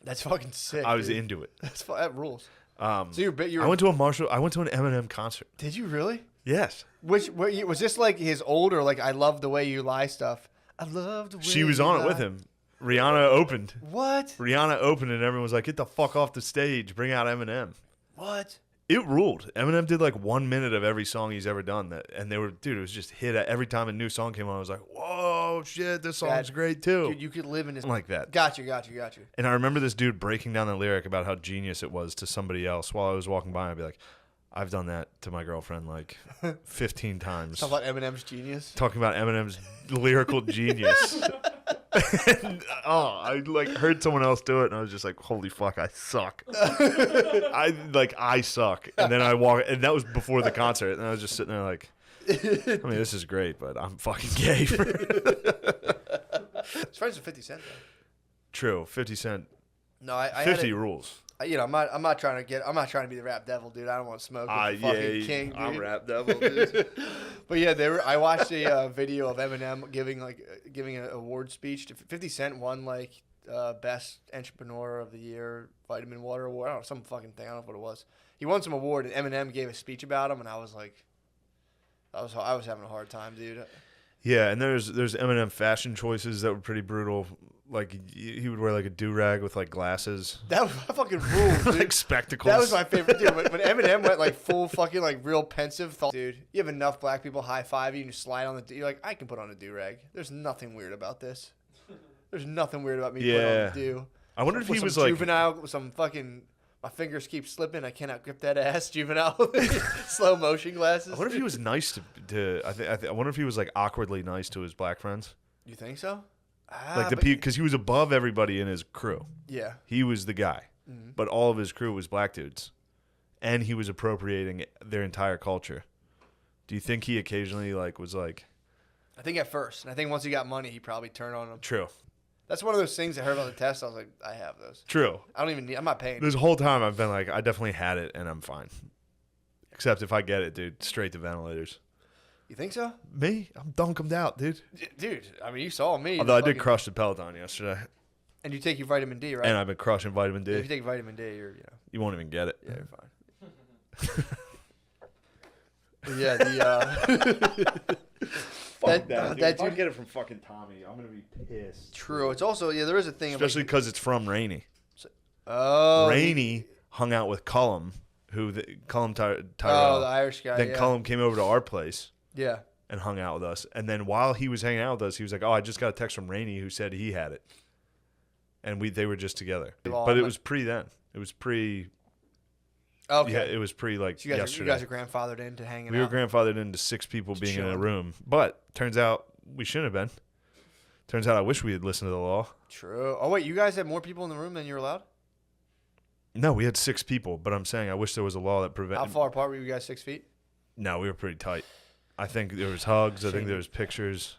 That's fucking sick. I was dude. into it. That rules. So I went to an Eminem concert. Did you really? Yes. Was this like his old or like I Love the Way You Lie stuff? I love the way She was you on lie. it with him. Rihanna opened. What? Rihanna opened and everyone was like, get the fuck off the stage. Bring out Eminem. What? It ruled. Eminem did like 1 minute of every song he's ever done. And they were, dude, it was just hit every time a new song came on. I was like, whoa, shit, this song's great too. Dude, you could live in his... Like that. Got you. And I remember this dude breaking down the lyric about how genius it was to somebody else while I was walking by. I'd be like, I've done that to my girlfriend like 15 times. Talk about Eminem's genius. Talking about Eminem's lyrical genius. And, I like heard someone else do it, and I was just like, "Holy fuck, I suck! I suck." And then I walk, and that was before the concert, and I was just sitting there like, "I mean, this is great, but I'm fucking gay." It's friends with 50 Cent though. True, 50 Cent. No, I 50 rules. I'm not trying to be the rap devil, dude. I don't want to smoke. With the fucking king, dude. I'm rap devil, dude. But yeah, I watched a video of Eminem giving an award speech. 50 Cent won like best entrepreneur of the year, vitamin water award. I don't know, some fucking thing. I don't know what it was. He won some award, and Eminem gave a speech about him, and I was like, I was having a hard time, dude. Yeah, and there's Eminem fashion choices that were pretty brutal. Like he would wear like a do-rag with like glasses. That fucking ruled, dude. Like spectacles. That was my favorite, dude. When Eminem went like full fucking like real pensive, dude. You have enough black people high five you and you slide on the. You're like, I can put on a do-rag. There's nothing weird about this. There's nothing weird about me putting on a do. I wonder if With he was some like juvenile with some fucking. My fingers keep slipping. I cannot grip that ass. Juvenile, slow motion glasses. I wonder if he was nice to I wonder if he was like awkwardly nice to his black friends. You think so? Like because he was above everybody in his crew. Yeah. He was the guy, but all of his crew was black dudes, and he was appropriating their entire culture. Do you think he occasionally was like? I think at first, and I think once he got money, he probably turned on them. True. That's one of those things I heard on the test. I was like, I have those. True. I don't even need. I'm not paying. This whole time I've been like, I definitely had it, and I'm fine. Except if I get it, dude, straight to ventilators. You think so? Me? I'm dunkum out, dude. Dude, I mean, you saw me. Although I did crush the Peloton yesterday. And you take your vitamin D, right? And I've been crushing vitamin D. If you take vitamin D, you're, You won't even get it. Yeah, you're fine. Yeah, the Fuck that, dude. If I dude, get it from fuking Tommy, I'm gonna be pissed. True. It's also there is a thing, especially because it's from Rainey. Oh, Rainey hung out with Cullum, Tyrell. Oh, the Irish guy. Then yeah. Cullum came over to our place. Yeah. and hung out with us. And then while he was hanging out with us, he was like, "Oh, I just got a text from Rainey who said he had it." And they were just together. But it was pre then. It was pre. Okay. Yeah, it was pre like So you yesterday. guys are grandfathered into hanging out. We were grandfathered into 6 people being in a chilling. room. But turns out we shouldn't have been. Turns out I wish we had listened to the law. True. Oh wait, you guys had more people in the room than you were allowed? No, we had 6 people, but I'm saying I wish there was a law that How prevented. far apart were you guys? 6 feet? No, we were pretty tight. I think there was hugs. I think there was pictures.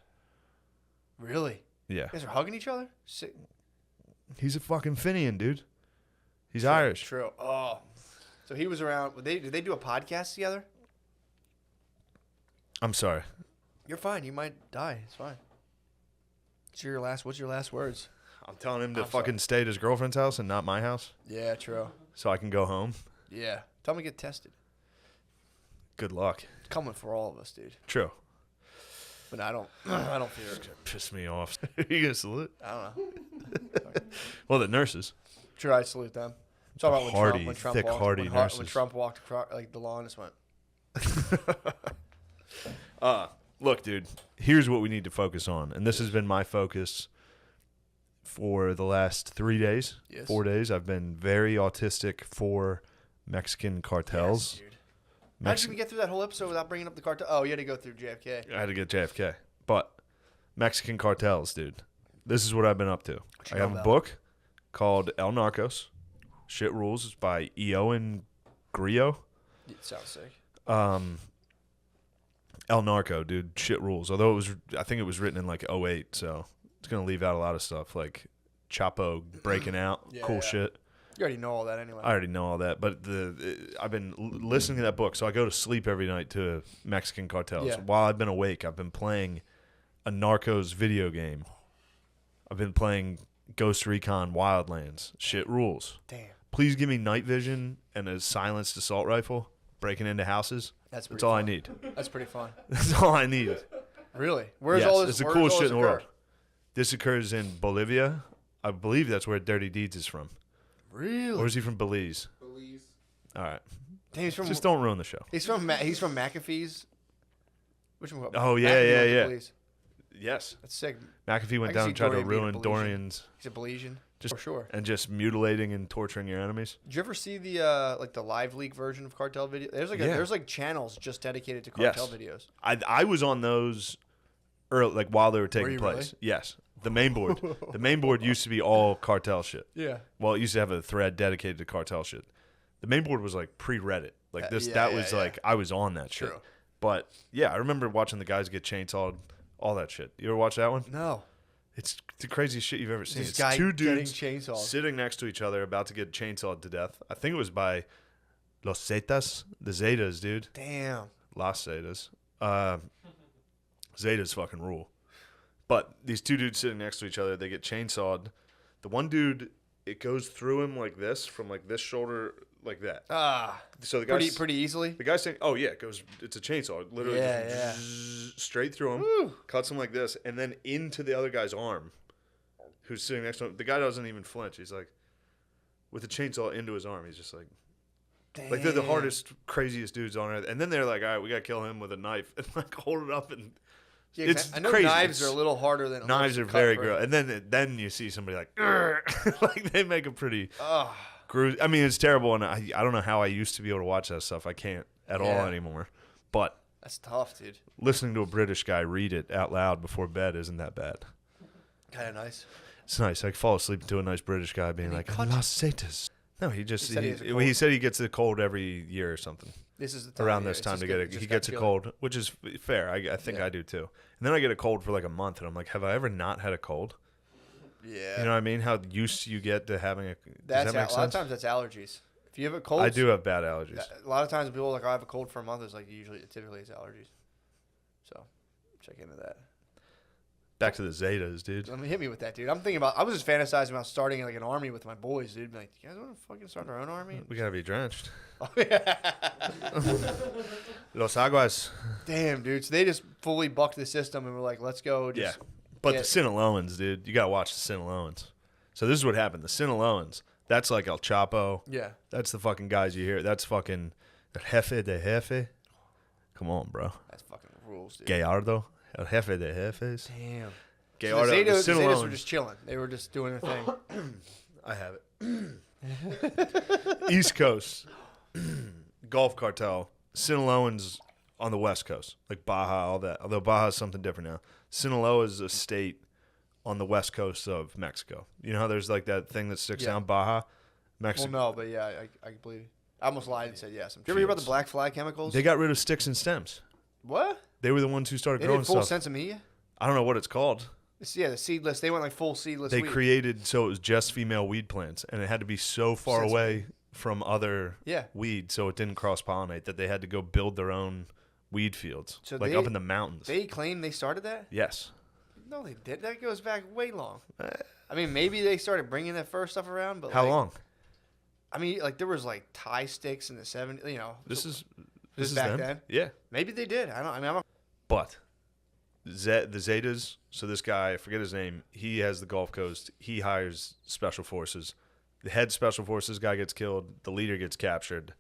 Really? Yeah. You guys are hugging each other? He's a fucking Finian, dude. He's Irish. True. Oh. So he was around. Did they do a podcast together? I'm sorry. You're fine. You might die. It's fine. What's your last words? I'm telling him to fucking stay at his girlfriend's house and not my house. Yeah, true. So I can go home. Yeah. Tell him to get tested. Good luck. It's coming for all of us, dude. True. But I don't fear it. Piss me off. You gonna salute? I don't know. Well, the nurses. Sure, I salute them. Talk about Hardy, when Trump thick, walked, hardy when nurses. Trump walked across like the lawn, just went. Look, dude, here's what we need to focus on. And this has been my focus for the last 3 days, 4 days. I've been very autistic for Mexican cartels. Yes, dude. How did you even get through that whole episode without bringing up the cartel? Oh, you had to go through JFK. I had to get JFK. But Mexican cartels, dude. This is what I've been up to. I have a book called El Narcos. Shit Rules. It's by Eoin Grillo. It sounds sick. El Narco, dude. Shit Rules. Although I think it was written in like 2008, so it's going to leave out a lot of stuff like Chapo breaking out. Cool shit. You already know all that anyway. I already know all that, but I've been listening to that book, so I go to sleep every night to Mexican cartels. Yeah. While I've been awake, I've been playing a Narcos video game. I've been playing Ghost Recon Wildlands. Shit Rules. Damn. Please give me night vision and a silenced assault rifle, breaking into houses. That's all I need. That's pretty fun. That's all I need. Really? Where's yes, all this? It's the coolest shit in the world. This occurs in Bolivia. I believe that's where Dirty Deeds is from. Really? Or is he from Belize? Belize. All right. Damn, he's from. Just don't ruin the show. He's from McAfee's. Which one? Oh yeah, McAfee yeah, went to yeah. Belize. Yes. That's sick. McAfee went I can down see and tried to Dorian being a ruin Belizean. Dorian's. He's a Belizean. Just for sure. And just mutilating and torturing your enemies. Did you ever see the like the live leak version of cartel video? There's like channels just dedicated to cartel videos. I was on those early, like while they were taking you place. really? Yes. The main board. The main board used to be all cartel shit. Yeah. Well, it used to have a thread dedicated to cartel shit. The main board was like pre-Reddit. Like this, that was like I was on that shit. True. But yeah, I remember watching the guys get chainsawed, all that shit. You ever watch that one? No. It's the craziest shit you've ever seen. This It's guy two getting dudes chainsawed. sitting next to each other, about to get chainsawed to death. I think it was by Los Zetas, the Zetas, dude. Damn. Los Zetas. Zetas fucking rule. But these two dudes sitting next to each other, they get chainsawed. The one dude, it goes through him like this, from like this shoulder, like that. So the guy pretty easily. The guy's saying, "Oh yeah, it goes. It's a chainsaw. It literally just straight through him, cuts him like this, and then into the other guy's arm, who's sitting next to him. The guy doesn't even flinch. He's like, with the chainsaw into his arm. He's just like, like they're the hardest, craziest dudes on earth. And then they're like, all right, we gotta kill him with a knife and like hold it up and. Yeah, It's I know crazy. knives are a little harder than Knives are very gross, and then you see somebody like, like they make a pretty. I mean, it's terrible, and I don't know how I used to be able to watch that stuff. I can't at all anymore. But that's tough, dude. Listening to a British guy read it out loud before bed isn't that bad. Kind of nice. It's nice. I fall asleep to a nice British guy being like, Los Zetas. No, he just he said he gets a cold every year or something. This is the time around this time to get it. He gets a cold, which is fair. I think I do too. And then I get a cold for like a month, and I'm like, have I ever not had a cold? Yeah. You know what I mean? How used you get to having a. Does that make sense? A lot of times that's allergies. If you have a cold, I do have bad allergies. A lot of times people are like, I have a cold for a month. It's like typically it's allergies. So check into that. Back to the Zetas, dude. Hit me with that, dude. I was just fantasizing about starting like an army with my boys, dude. Be like, you guys want to fucking start our own army? We gotta be drenched. Oh, yeah. Los Aguas. Damn, dude. So they just fully bucked the system and were like, let's go. Yeah. But the Sinaloans, dude, you gotta watch the Sinaloans. So this is what happened. The Sinaloans, that's like El Chapo. Yeah. That's the fucking guys you hear. That's fucking the Jefe de Jefe. Come on, bro. That's fucking rules, dude. Gallardo, El Jefe de Jefes. Damn. Gallardo, So the Zetas were Sinaloans. just chilling. They were just doing their thing. I have it. East Coast, Gulf Cartel. Sinaloans on the West Coast, like Baja, all that. Although Baja is something different now. Sinaloa is a state on the West Coast of Mexico. You know how there's like that thing that sticks down Baja? Mexico. Well, no, but yeah, I believe. I almost lied and said yes. Did you ever hear about the black fly chemicals? They got rid of sticks and stems. What? They were the ones who started They growing did full stuff. sensimilla? I don't know what it's called. Yeah, the seedless. They went like full seedless They weed. created so it was just female weed plants, and it had to be so far away from other weed, so it didn't cross pollinate. That they had to go build their own weed fields, So like up in the mountains. They claim they started that? Yes. No, they did. That goes back way long. I mean, maybe they started bringing that first stuff around, but How like, long? I mean, like there was like tie sticks in the 70s. You know, This is back them? then. Yeah. Maybe they did. I don't. I mean, I'm not. But the Zetas, so this guy, I forget his name, he has the Gulf Coast. He hires special forces. The head special forces guy gets killed. The leader gets captured.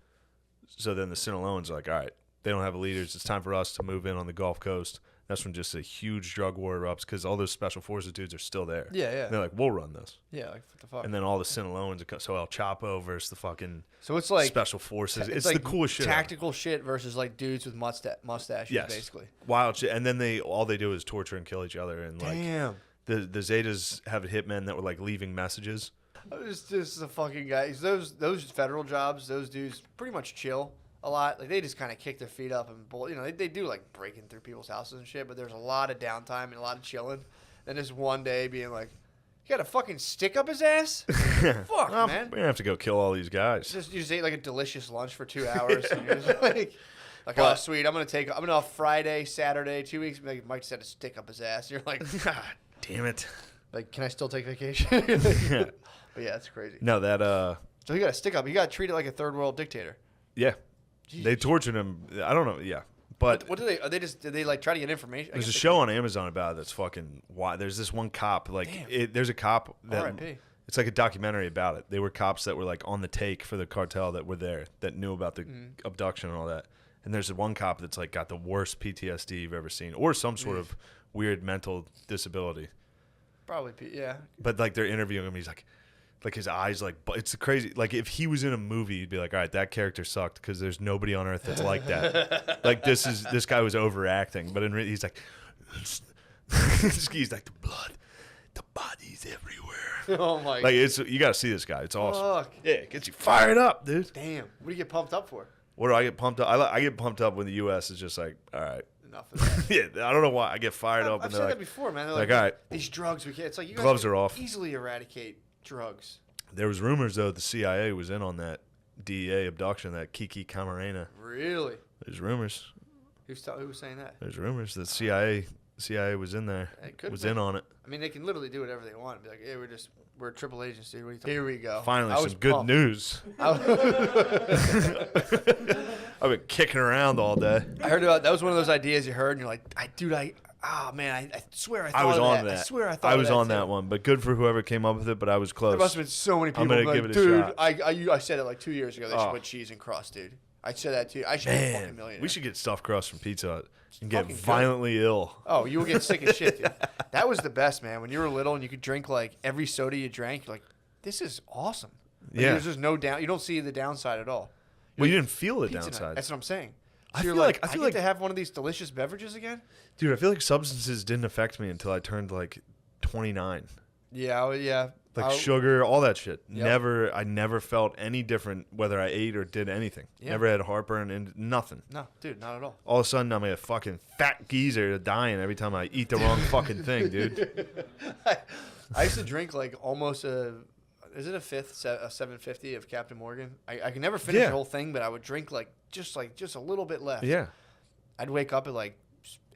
So then the Sinaloans are like, all right, they don't have leaders. It's time for us to move in on the Gulf Coast. That's when just a huge drug war erupts because all those special forces dudes are still there. Yeah, yeah. And they're like, we'll run this. Yeah, like what the fuck. And then all the Sinaloans, so El Chapo versus the fucking So it's like special forces. It's like the coolest shit. Tactical shit versus like dudes with mustaches, Yes. basically. Wild shit. And then all they do is torture and kill each other. And like Damn. the Zetas have hitmen that were like leaving messages. It's just the fucking guys. Those federal jobs, those dudes pretty much chill a lot. Like they just kind of kick their feet up and they do like breaking through people's houses and shit. But there's a lot of downtime and a lot of chilling. And just one day being like, you got a fucking stick up his ass? Fuck, Well, man. we're gonna have to go kill all these guys. You just ate like a delicious lunch for 2 hours. And you're just like oh sweet, I'm gonna off Friday, Saturday, 2 weeks. Like, Mike just had a stick up his ass. And you're like, God damn it. Like, can I still take vacation? But yeah, it's crazy. No, that So he got a stick up. He got treated like a third world dictator. yeah. They tortured him. I don't know. Yeah. But What do they? Are they just? Did they like try to get information? there's a show on Amazon about it that's fucking wild. There's this one cop, like there's a cop that R.I.P. it's like a documentary about it. They were cops that were like on the take for the cartel that were there that knew about the abduction and all that. And there's one cop that's like got the worst PTSD you've ever seen, or some sort of weird mental disability. Probably, yeah. But like they're interviewing him, he's like his eyes it's crazy. Like if he was in a movie, you'd be like, all right, that character sucked because there's nobody on earth that's like that. Like this guy was overacting, but he's like, he's like the blood, the body's everywhere. Oh my! Like you got to see this guy. It's awesome. Fuck. Yeah, it gets you fired up, dude. Damn. What do you get pumped up for? What do I get pumped up? I get pumped up when the U.S. is just like, all right. Enough of that. Yeah, I don't know why I get fired up. I've said that before, man. They're like, all right, these drugs we can't. It's like you guys gloves can are off. Easily eradicate drugs. There was rumors though the CIA was in on that DEA abduction, that Kiki Camarena. Really? There's rumors. Who was saying that? There's rumors that CIA was in there. Was in on it. I mean, they can literally do whatever they want. Be like, hey, we're a triple agency. What are you talking? Here we go. Finally, some good news. I've been kicking around all day. I heard about that. Was one of those ideas you heard, and you're like, oh man, I swear I thought I was of on that. that. I swear I thought I was of on too. that one, but good for whoever came up with it. But I was close. There must have been so many people. I'm gonna like, give it a dude, shot. I said it like 2 years ago. They should put cheese and crust, dude. I said that too. I should be a fucking Man, millionaire. we should get stuffed crust from Pizza Hut and get fucking good. violently ill. Oh, you will get sick as shit, dude. That was the best, man. When you were little and you could drink like every soda you drank, you're like, this is awesome. Like, Yeah. There's just no down. You don't see the downside at all. Well, you Like, didn't feel the Pizza Hut, downside. That's what I'm saying. So I you're feel like, like- I I feel get like- to have one of these delicious beverages again. Dude, I feel like substances didn't affect me until I turned like 29. Yeah, yeah. Like sugar, all that shit. Yep. I never felt any different whether I ate or did anything. Yeah. Never had heartburn and nothing. No, dude, not at all. All of a sudden, I'm a fucking fat geezer dying every time I eat the wrong fucking thing, dude. I used to drink like almost is it a 750 of Captain Morgan? I can never finish the whole thing, but I would drink just a little bit left. Yeah. I'd wake up at like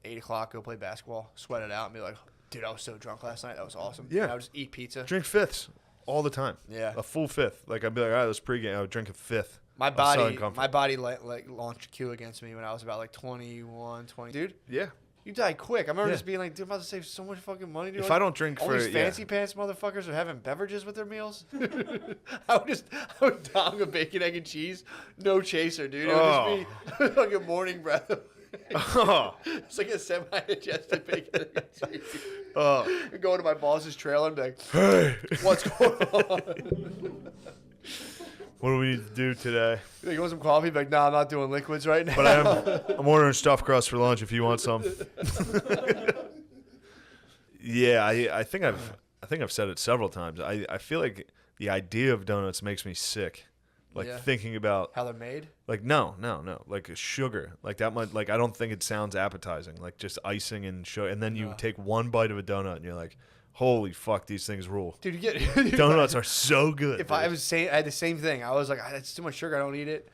8 o'clock, go play basketball, sweat it out, and be like, dude, I was so drunk last night. That was awesome. Yeah. And I would just eat pizza. Drink fifths all the time. Yeah. A full fifth. Like, I'd be like, all right, let's pregame. I would drink a fifth. My of Southern body Comfort. like launched Q against me when I was about like 21, 20. Dude, Yeah. you died quick. I remember Yeah. just being like, dude, I'm about to save so much fucking money. Dude. If Like, I don't drink all for these fancy pants motherfuckers are having beverages with their meals. I would dong a bacon, egg, and cheese, no chaser, dude. It would just be like a morning breath. Oh. It's like a semi-digested bacon and cheese. Oh. I go into my boss's trailer and be like, Hey, what's going on? what do we need to do today? You want some coffee? Be like, nah, I'm not doing liquids right now. But I'm ordering stuffed crust for lunch if you want some. Yeah, I think I've said it several times. I feel like the idea of donuts makes me sick. Like thinking about how they're made. Like no, like sugar. Like that much. Like I don't think it sounds appetizing. Like just icing and sugar, and then you take one bite of a donut and you're like, holy fuck, these things rule. Dude, you get donuts are so good. If I was saying, I had the same thing. I was like, that's too much sugar. I don't eat it.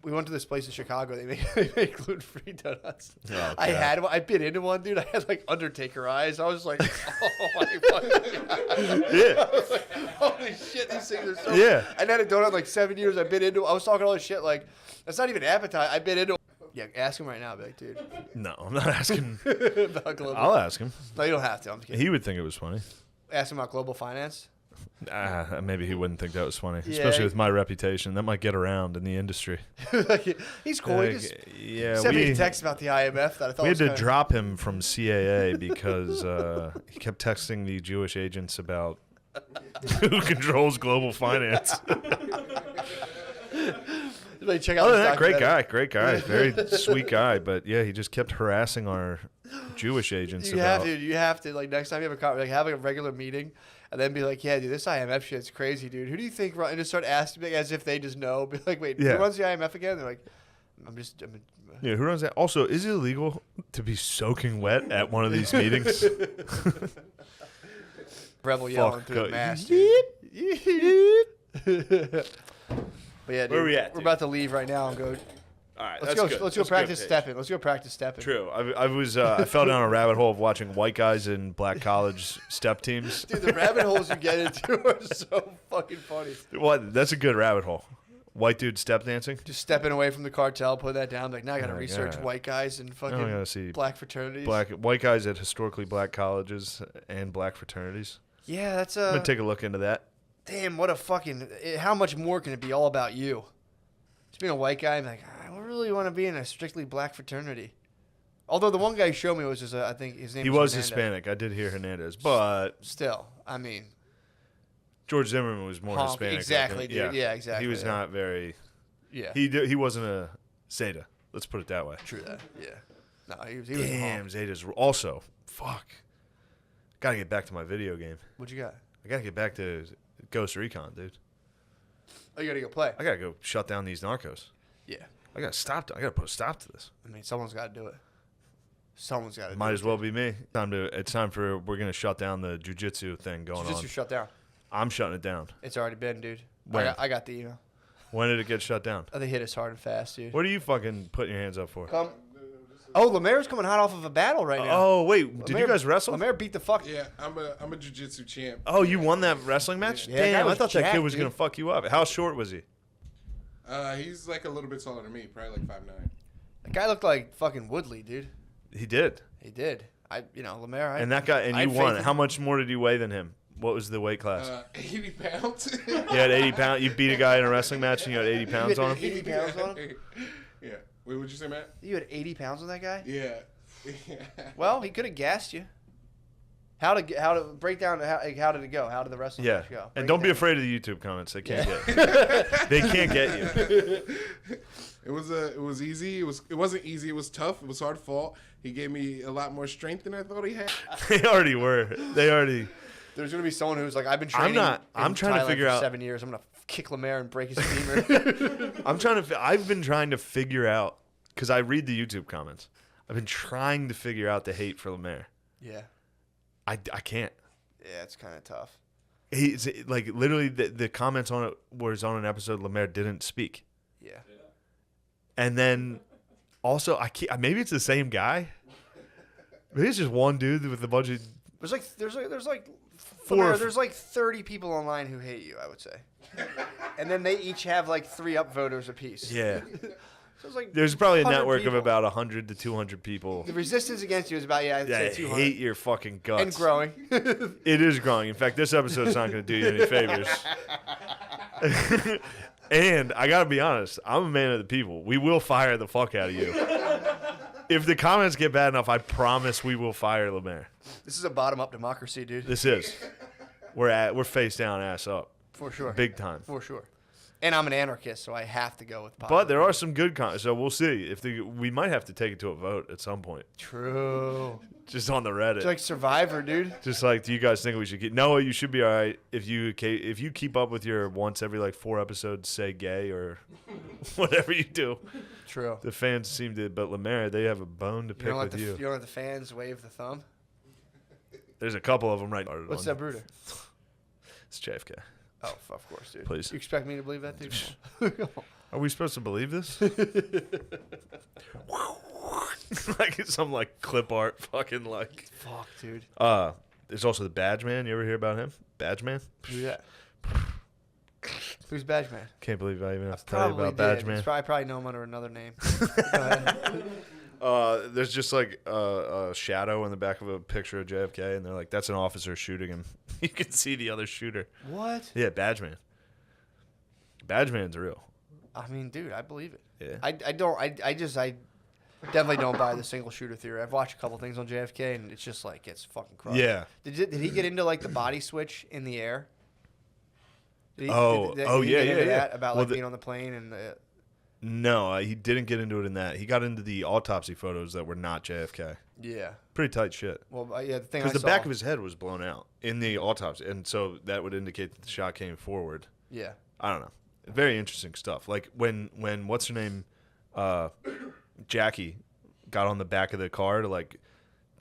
We went to this place in Chicago. They make gluten-free donuts. Oh, I bit into one, dude. I had like Undertaker eyes. I was like, oh my fucking god. Yeah. I was like, holy shit, these things are so. Yeah. I had a donut in like 7 years. I bit into. I was talking all this shit like, that's not even appetite. I bit into. Yeah, ask him right now, big dude. No, I'm not asking. About global. I'll ask him. No, you don't have to. I'm just kidding. He would think it was funny. Ask him about global finance. Maybe he wouldn't think that was funny, Yeah. especially with my reputation. That might get around in the industry. He's cool. He just Yeah, sent me a text about the IMF that I thought we had was to kinda... drop him from CAA because he kept texting the Jewish agents about who controls global finance. Like, check out Other this than that, documentary. great guy, very sweet guy. But yeah, he just kept harassing our Jewish agents. You have to like next time you have have a regular meeting, and then be like, yeah, dude, this IMF shit's crazy, dude. Who do you think? And just start asking as if they just know. Be like, wait, Yeah. who runs the IMF again? They're like, Yeah, who runs that? Also, is it illegal to be soaking wet at one of these meetings? Rebel yelling Fuck, through the mask, dude. But yeah, dude, Where are we at, we're dude? about to leave right now and go. All right, Let's that's go. good. Let's go That's practice good, stepping. Let's go practice stepping. True. I fell down a rabbit hole of watching white guys in black college step teams. Dude, the rabbit holes you get into are so fucking funny. What? That's a good rabbit hole. White dude step dancing. Just stepping away from the cartel, put that down. Like now I got to Oh, research God. white guys and fucking I gotta see black fraternities. White guys at historically black colleges and black fraternities. Yeah, that's I'm gonna take a look into that. Damn, what a fucking. How much more can it be all about you? Just being a white guy, I'm like, I really want to be in a strictly black fraternity. Although the one guy you showed me was just, I think his name He was was Hernandez. Hispanic. I did hear Hernandez, but Still, I mean. George Zimmerman was more Honk, Hispanic. I exactly, think. dude. Yeah, exactly, He was yeah. not very. Yeah. He wasn't a Zeta. Let's put it that way. True that. Yeah. No, he was. Damn, Zeta's also fuck. Got to get back to my video game. What you got? I got to get back to Ghost Recon, dude. Oh, you gotta go play. I got to go shut down these narcos. Yeah. I got to stop. I got to put a stop to this. I mean, someone's got to do it. Someone's got to. Might as well be me. It's time for we're gonna shut down the jujitsu thing going Jiu-jitsu on. shut down. I'm shutting it down. It's already been, dude. When? I got the email. When did it get shut down? They hit us hard and fast, dude. What are you fucking putting your hands up for? Come. Oh, Lemaire's coming hot off of a battle right now. Oh wait, did you guys wrestle? Lemaire beat the fuck. Yeah, I'm a jiu-jitsu champ. Oh, you won that wrestling match? Yeah, that guy Damn, I was thought that kid jacked, was dude. gonna fuck you up. How short was he? He's like a little bit taller than me, probably like 5'9". That guy looked like fucking Woodley, dude. He did. He did. Lemaire. And that guy, and I you had won. faith in How him. much more did you weigh than him? What was the weight class? 80 pounds. You had 80 pounds. You beat a guy in a wrestling match, and you had 80 pounds on him. 80 pounds on him? Yeah. Wait, what'd you say, Matt? You had 80 pounds on that guy? Yeah. Well, he could have gassed you. How to break down? How did it go? How did the wrestling Yeah, match go? and Break don't it be down. afraid of the YouTube comments. They can't get. They can't get you. It was easy. It wasn't easy. It was tough. It was hard fought. He gave me a lot more strength than I thought he had. They already were. They already. There's gonna be someone who's like, I've been training. I'm in trying to Thailand figure for out- 7 years. I'm gonna kick Lemaire and break his femur. I've been trying to figure out because I read the YouTube comments. I've been trying to figure out the hate for Lemaire. Yeah. I can't. Yeah, it's kind of tough. He's like literally the comments on it was on an episode Lemaire didn't speak. Yeah. And then also I can't, maybe it's the same guy. Maybe it's just one dude with a bunch of There's like Four. there's like 30 people online who hate you, I would say. And then they each have like 3 upvoters apiece. yeah. So it's like There's probably a 100 network people. of about 100 to 200 people The resistance against you is about I'd that say 200. hate your fucking guts. And growing. It is growing. In fact, this episode's not going to do you any favors. And I got to be honest, I'm a man of the people. We will fire the fuck out of you. if the comments get bad enough, I promise we will fire Lemaire. This is a bottom-up democracy, dude. This is. We're face down, ass up. For sure. Big time. For sure. And I'm an anarchist, so I have to go with But there are some good comments, so we'll see. We might have to take it to a vote at some point. True. Just on the Reddit. It's like Survivor, dude. Just like, do you guys think we should keep? No, you should be all right if you keep up with your once every like 4 episodes say gay or whatever you do. True. The fans seem to, but Lemaire, they have a bone to pick with you. You don't let the fans wave the thumb? There's a couple of them right now. What's that brooder? It's JFK. Oh, of course, dude. Please. You expect me to believe that, dude? Are we supposed to believe this? Like some like clip art fucking like. Fuck, dude. There's also the Badge Man. You ever hear about him? Badge Man? Who's that? Who's Badge Man? Can't believe I even have to tell you about Badge Man. I probably know him under another name. Go ahead. There's just like a shadow in the back of a picture of JFK, and they're like, "That's an officer shooting him." You can see the other shooter. What? Yeah, Badge Man. Badge Man's real. I mean, dude, I believe it. Yeah. I definitely don't buy the single shooter theory. I've watched a couple things on JFK, and it's just like it's fucking crushed. Yeah. Did he get into like the body switch in the air? Did he yeah. That about like being on the plane and the. No, he didn't get into it in that. He got into the autopsy photos that were not JFK. Yeah. Pretty tight shit. Well, yeah, the thing because the back of his head was blown out in the autopsy, and so that would indicate that the shot came forward. Yeah. I don't know. Very interesting stuff. Like when what's her name, Jackie, got on the back of the car to like,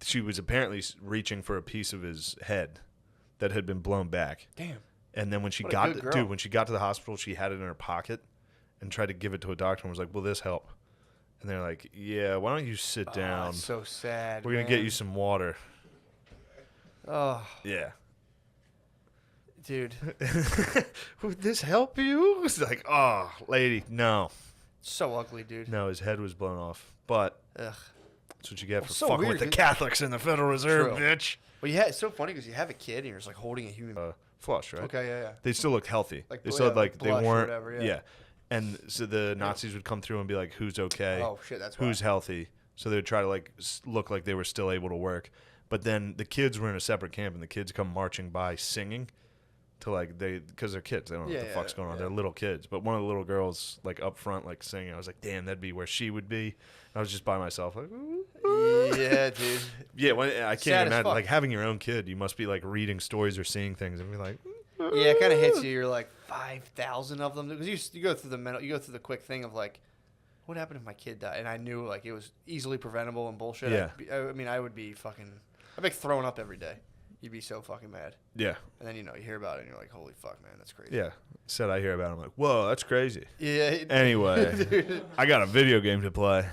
she was apparently reaching for a piece of his head that had been blown back. Damn. And then when she when she got to the hospital, she had it in her pocket and tried to give it to a doctor and was like, "Will this help?" And they're like, "Yeah, why don't you sit down? That's so sad. We're gonna get you some water." Oh. Yeah. Dude. Would this help you? It's like, oh, lady, no. So ugly, dude. No, his head was blown off. But ugh. That's what you get for so fucking weird, with the Catholics in the Federal Reserve, bitch. Well, yeah, it's so funny because you have a kid and you're just like holding a human. Flush, right? Okay, yeah. They still looked healthy. Like, they still like they weren't. Whatever, yeah. And so the Nazis would come through and be like, "Who's okay? Oh shit, that's who's healthy." So they would try to like look like they were still able to work. But then the kids were in a separate camp, and the kids come marching by singing to like because they're kids. They don't know what the fuck's going on. They're little kids. But one of the little girls like up front like singing. I was like, damn, that'd be where she would be. I was just by myself like, yeah, dude. Yeah, I can't imagine like having your own kid. You must be like reading stories or seeing things and be like. Yeah, it kind of hits you. You're like 5,000 of them because you go through the quick thing of like, what happened if my kid died? And I knew like it was easily preventable and bullshit. Yeah. I mean, I would be fucking. I'd be throwing up every day. You'd be so fucking mad. Yeah. And then you hear about it and you're like, holy fuck, man, that's crazy. Yeah. Said I hear about it. I'm like, whoa, that's crazy. Yeah. Anyway, I got a video game to play.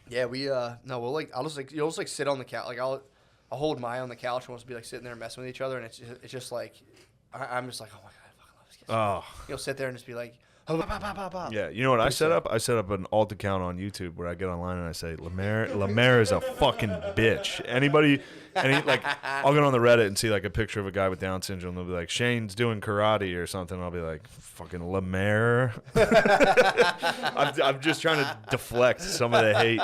Yeah, we'll you'll just like sit on the couch. Like I'll hold Maya on the couch and we'll just be like sitting there messing with each other, and it's just like. I'm just like, oh my god, I fucking love this kid. Oh. You'll sit there and just be like, oh, pop. Yeah, you know what I set up? I set up an alt account on YouTube where I get online and I say, Lemaire is a fucking bitch. I'll get on the Reddit and see like a picture of a guy with Down syndrome. They'll be like, Shane's doing karate or something. I'll be like, fucking Lemaire. I'm just trying to deflect some of the hate.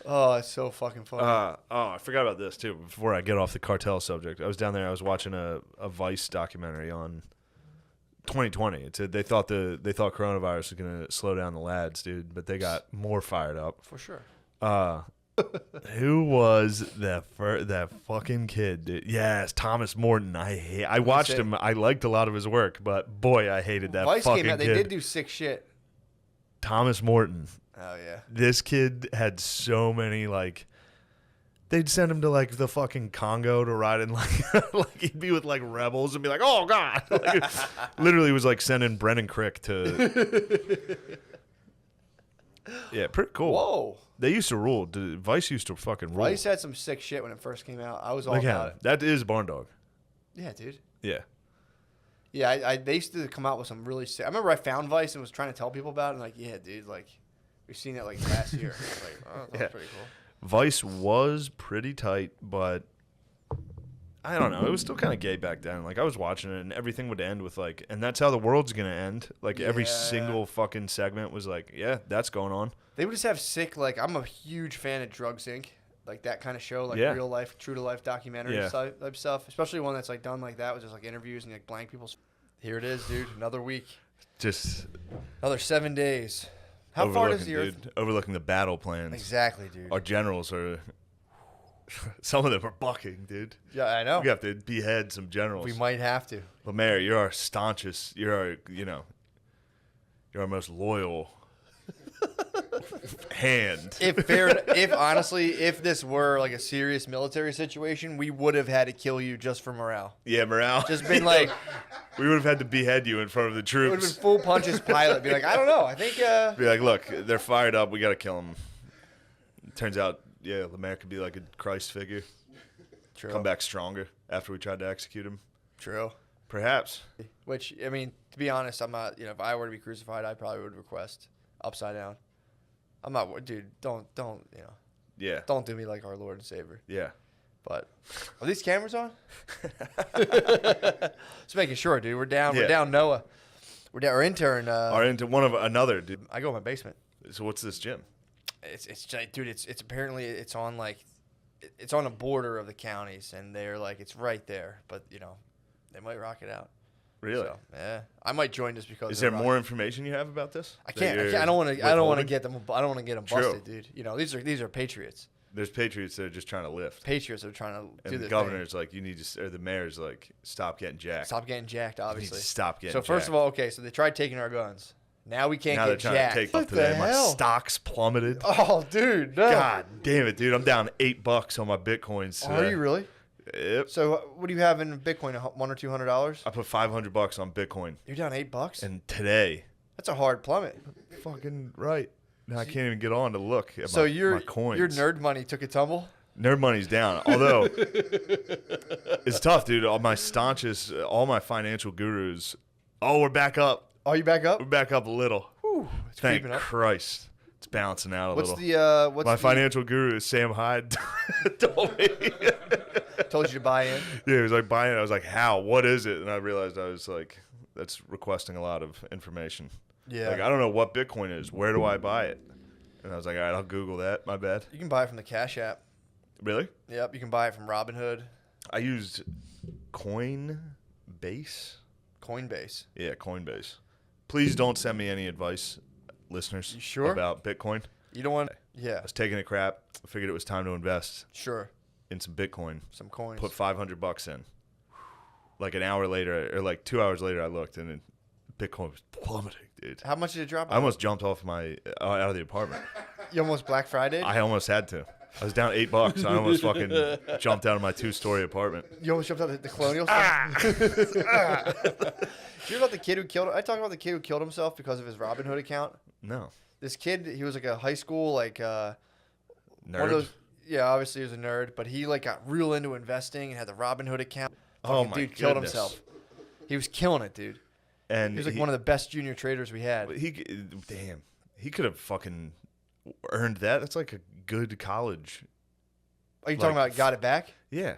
Oh, it's so fucking funny. I forgot about this too. Before I get off the cartel subject, I was down there. I was watching a Vice documentary on 2020. It said they thought coronavirus was gonna slow down the lads, dude, but they got more fired up. For sure. Who was that fucking kid, dude? Yes, Thomas Morton. I watched him. I liked a lot of his work, but boy, I hated that Vice fucking came out, kid. They did do sick shit. Thomas Morton. Oh yeah. This kid had so many like. They'd send him to like the fucking Congo to ride in like he'd be with like rebels and be like, oh god, literally was like sending Brennan Crick to. Yeah, pretty cool. Whoa. They used to rule. Vice used to fucking rule. Vice had some sick shit when it first came out. I was all about it. That is Barn Dog. Yeah, dude. Yeah. Yeah, they used to come out with some really sick. I remember I found Vice and was trying to tell people about it. And like, yeah, dude, like we've seen it like last year. Like, oh, that's pretty cool. Vice was pretty tight, but I don't know. It was still kind of gay back then. Like I was watching it, and everything would end with like, and that's how the world's gonna end. Like every single fucking segment was like, yeah, that's going on. They would just have sick. Like I'm a huge fan of Drugs Inc. Like that kind of show, like Yeah. real life, true to life documentary type stuff. Especially one that's like done like that with just like interviews and like blank people's. Here it is, dude. Another week. Just another 7 days. How far does the Earth? Dude, overlooking the battle plans. Exactly, dude. Our generals are. Some of them are bucking, dude. Yeah, I know. We have to behead some generals. We might have to. Lemaire, you're our staunchest. You're our most loyal hand. If honestly, if this were like a serious military situation, we would have had to kill you just for morale. Yeah, morale. Just been like, we would have had to behead you in front of the troops. It would have been full punches pilot. Be like, I don't know. I think. Be like, look, they're fired up. We got to kill them. Turns out, yeah, Lemaire could be like a Christ figure. True. Come back stronger after we tried to execute him. True. Perhaps. Which, I mean, to be honest, I'm not, if I were to be crucified, I probably would request upside down. I'm not, dude, don't, Yeah. Don't do me like our Lord and Savior. Yeah. But, are these cameras on? Just making sure, dude. We're down Noah. We're down, our intern. Another, dude. I go in my basement. So what's this gym? It's dude, it's apparently, it's on like, it's on a border of the counties, and they're like, it's right there, but they might rock it out. Really? So, yeah, I might join just because. Is there more information you have about this? I can't. I don't want to. I don't want to get them. I don't want to get them busted, dude. These are patriots. There's patriots that are just trying to lift. Patriots are trying to do and the governor's like, you need to, or the mayor's like, stop getting jacked. Stop getting jacked. Obviously. You need to stop getting. So first of all, okay, so they tried taking our guns. Now we can't get jacked. Now they're trying to take up today. My stocks plummeted. Oh, dude. No. God damn it, dude. I'm down $8 on my Bitcoins today. Are you really? Yep. So what do you have in Bitcoin? $100 or $200? I put $500 on Bitcoin. You're down $8? And today. That's a hard plummet. Fucking right. Now I can't even get on to look at my coins. Your nerd money took a tumble? Nerd money's down. Although, it's tough, dude. All my staunchest, all my financial gurus. Oh, we're back up. Oh, you back up? We're back up a little. Whew, Thank Christ. It's bouncing out a little. What's my financial guru, Sam Hyde, told me. Told you to buy in? Yeah, he was like, buy in. I was like, how? What is it? And I realized I was like, that's requesting a lot of information. Yeah. Like, I don't know what Bitcoin is. Where do I buy it? And I was like, all right, I'll Google that. My bad. You can buy it from the Cash App. Really? Yep, you can buy it from Robinhood. I used Coinbase. Coinbase. Yeah, Coinbase. Please don't send me any advice, listeners. You sure? About Bitcoin. You don't want. Yeah. I was taking a crap. I figured it was time to invest. Sure. In some Bitcoin. Some coins. Put $500 in. Like an hour later, or like 2 hours later, I looked and Bitcoin was plummeting, dude. How much did it drop? I almost jumped off out of the apartment. You almost Black Friday? I almost had to. I was down $8. I almost fucking jumped out of my 2-story apartment. You almost jumped out of the colonial stuff? Do you know about the kid who killed? I talked about the kid who killed himself because of his Robinhood account. No. This kid, he was like a high school nerd. One of those, yeah, obviously he was a nerd, but he like got real into investing and had the Robinhood account. Oh my dude killed himself. He was killing it, dude. And he was like one of the best junior traders we had. He could have fucking earned that. That's like a good college. Are you talking about got it back? Yeah.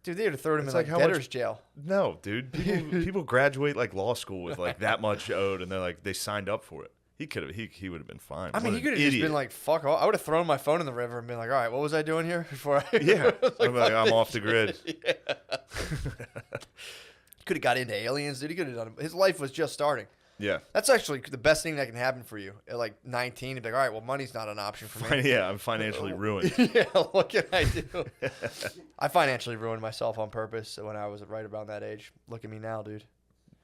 Dude, they would have thrown him in like debtor's jail. No, dude. People graduate like law school with like that much owed, and they're like they signed up for it. He could have. He would have been fine. I mean, he could have just been like, "Fuck!" I would have thrown my phone in the river and been like, "All right, what was I doing here?" Before I yeah, I'm off the grid. Yeah. Could have got into aliens, dude. He could have done it. His life was just starting. Yeah, that's actually the best thing that can happen for you. At like 19, you'd be like, "All right, well, money's not an option for me." Yeah, I'm financially ruined. Yeah, what can I do? I financially ruined myself on purpose when I was right around that age. Look at me now, dude.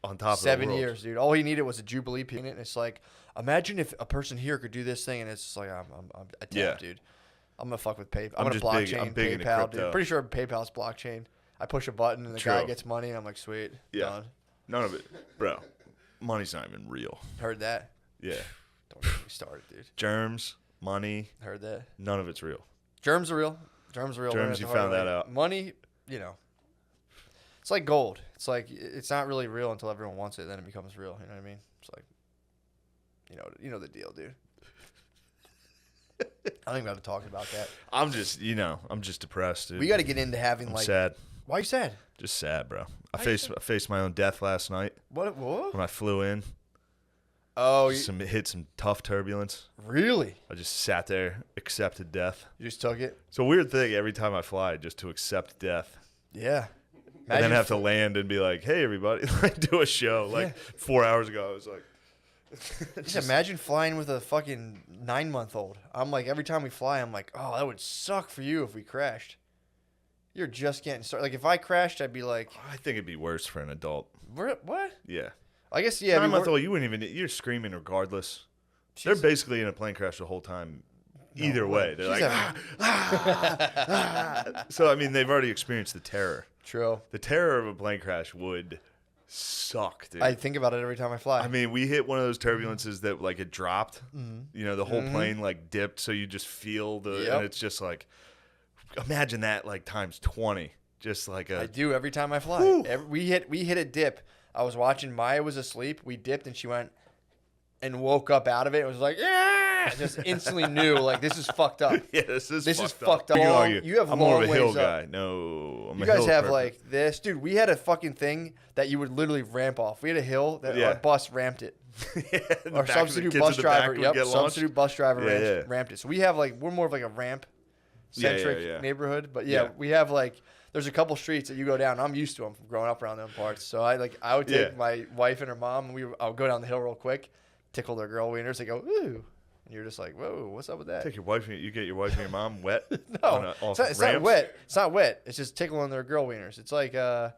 On top of 7 years, dude. All he needed was a Jubilee pin, and it's like, imagine if a person here could do this thing, and it's just like, I'm a temp, dude. I'm gonna fuck with PayPal. I'm gonna blockchain PayPal, dude. Pretty sure PayPal's blockchain. I push a button, and the guy gets money, and I'm like, sweet. Yeah. Done. None of it, bro. Money's not even real. Heard that? Yeah. Don't get me started, dude. Germs, money. Heard that? None of it's real. Germs are real. Germs are real. Germs, you found that out. Money, it's like gold. It's like it's not really real until everyone wants it, then it becomes real. You know what I mean? It's like, you know the deal, dude. I don't even have to talk about that. I'm just depressed, dude. We got to get into having sad. Why you sad? Just sad, bro. I faced my own death last night What? when I flew in. Oh, Hit some tough turbulence. really? I just sat there, accepted death. You just took it? It's a weird thing every time I fly, just to accept death. Yeah. And then have to land and be like, hey, everybody, like do a show. Like 4 hours ago, I was like. Just imagine flying with a fucking 9-month-old. I'm like, every time we fly, I'm like, oh, that would suck for you if we crashed. You're just getting started. Like, if I crashed, I'd be like. I think it'd be worse for an adult. What? Yeah. I guess, yeah. 9-month-old, you wouldn't even. You're screaming regardless. They're basically in a plane crash the whole time. Either way, they're like, So I mean, they've already experienced the terror. True. The terror of a plane crash would suck, dude. I think about it every time I fly. I mean, we hit one of those turbulences that like it dropped. You know, the whole plane like dipped, so you just feel and it's just like, imagine that like times 20. Just like I do every time I fly. We hit a dip. I was watching. Maya was asleep. We dipped, and she went and woke up out of it. It was like, yeah, just instantly knew like this is fucked up. Yeah, this is fucked up. You have I'm long more of a hill ways guy. up. No, I'm you a guys hill have person. like this, dude. We had a fucking thing that you would literally ramp off. We had a hill that our bus ramped it. Our substitute bus driver, substitute bus driver ramped it. So we have like we're more of like a ramp centric neighborhood, but we have like. There's a couple streets that you go down. I'm used to them from growing up around them parts. So I would take my wife and her mom, and I would go down the hill real quick, tickle their girl wieners. They go, ooh. And you're just like, whoa, what's up with that? Take your wife, you get your wife and your mom wet? No, it's not wet. It's not wet. It's just tickling their girl wieners. It's like, I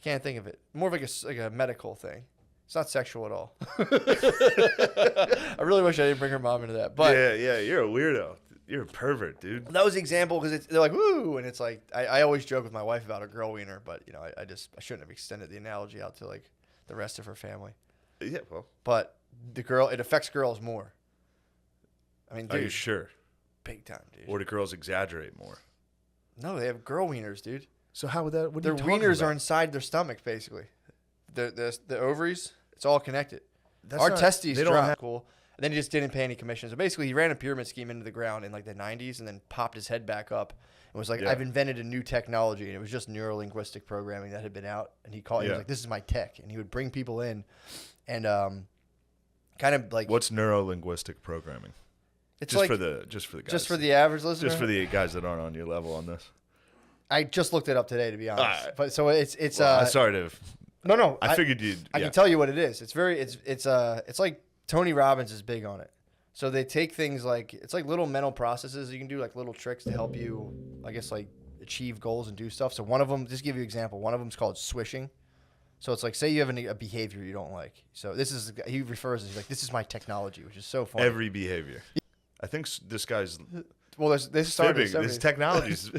can't think of it. More of like a medical thing. It's not sexual at all. I really wish I didn't bring her mom into that. But yeah, you're a weirdo. You're a pervert, dude. That was the example because they're like, woo, and it's like I always joke with my wife about a girl wiener, but you know, I shouldn't have extended the analogy out to like the rest of her family. Yeah, well. But it affects girls more. I mean, dude. Are you sure? Big time, dude. Or do girls exaggerate more? No, they have girl wieners, dude. So how would that? What are their you wieners about? are inside their stomach, basically. The ovaries, it's all connected. Our testes dropped. Cool. And then he just didn't pay any commissions. So basically, he ran a pyramid scheme into the ground in like the 90s and then popped his head back up and was like, I've invented a new technology. And it was just neuro-linguistic programming that had been out. And he was like, this is my tech. And he would bring people in and kind of like. What's neuro-linguistic programming? It's just like, for the guys. Just for the average listener? Just for the guys that aren't on your level on this. I just looked it up today, to be honest. Right. But so it's sorry to. No. I figured you'd. I can tell you what it is. It's like Tony Robbins is big on it. So they take things like it's like little mental processes you can do, like little tricks to help you, I guess, like achieve goals and do stuff. So one of them, just to give you an example, one of them is called swishing. So it's like, say you have a behavior you don't like. So he refers to it, he's like, this is my technology, which is so funny. Every behavior. I think this guy's. Well, this started. His technology's.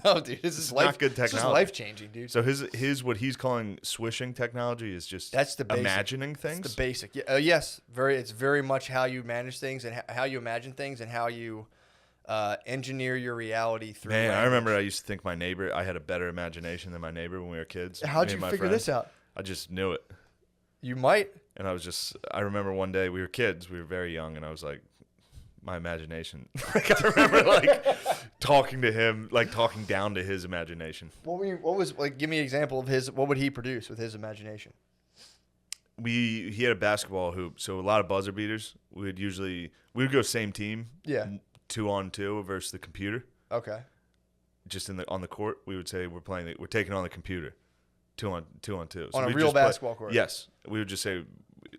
No, dude, this is not good technology. This is life changing, dude. So his what he's calling swishing technology is just that's the basic. Imagining things. That's the basic. Yeah, yes, it's very much how you manage things and how you imagine things and how you engineer your reality through. Man, language. I remember I used to think I had a better imagination than my neighbor when we were kids. How'd you figure this out? I just knew it. You might. And I remember one day we were kids, we were very young, and I was like, my imagination. Like I remember like talking to him, like talking down to his imagination. What was like? Give me an example of his. What would he produce with his imagination? He had a basketball hoop, so a lot of buzzer beaters. We would go same team. Yeah. 2-on-2 versus the computer. Okay. Just on the court, we would say we're taking on the computer. 2-on-2. So on a real basketball court. Yes, we would just say.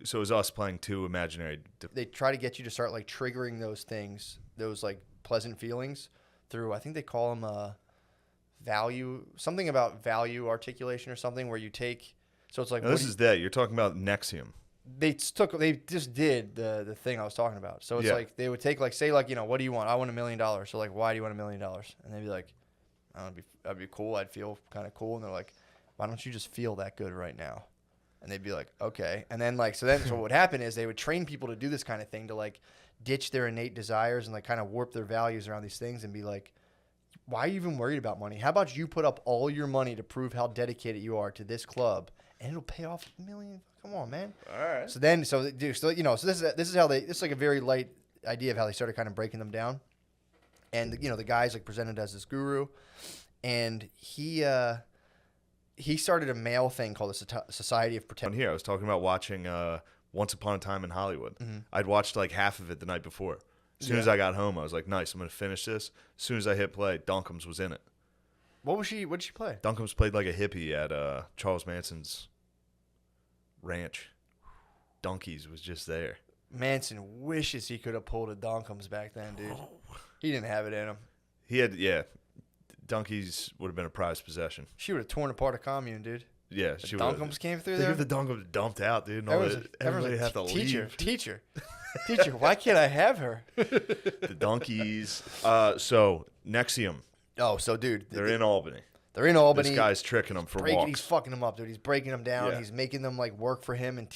So it was us playing two imaginary. They try to get you to start like triggering those things, those like pleasant feelings through. I think they call them something about value articulation or something where you take. So it's like no, you're talking about Nexium. They just did the thing I was talking about. So it's like they would take like say like what do you want? I want $1 million. So like why do you want $1 million? And they'd be like, that'd be cool. I'd feel kind of cool. And they're like, why don't you just feel that good right now? And they'd be like, okay. And then so what would happen is they would train people to do this kind of thing to like ditch their innate desires and like kind of warp their values around these things and be like, why are you even worried about money? How about you put up all your money to prove how dedicated you are to this club and it'll pay off $1 million. Come on, man. All right. So this is how this is like a very light idea of how they started kind of breaking them down. And the guy's like presented as this guru and he he started a male thing called the Society of Protection. Here, I was talking about watching Once Upon a Time in Hollywood. I'd watched like half of it the night before. As soon as I got home, I was like, nice, I'm going to finish this. As soon as I hit play, Duncombe's was in it. What did she play? Duncombe's played like a hippie at Charles Manson's ranch. Donkeys was just there. Manson wishes he could have pulled a Duncombe's back then, dude. He didn't have it in him. He had, Donkeys would have been a prized possession. She would have torn apart a commune, dude. Yeah, she Duncombe's came through there. there. The Duncombe's dumped out, dude. And everybody had to leave. Teacher, why can't I have her? The Donkeys. So Nexium. Oh, so dude, they're in Albany. They're in Albany. This guy's tricking them for walks. He's fucking them up, dude. He's breaking them down. Yeah. He's making them like work for him and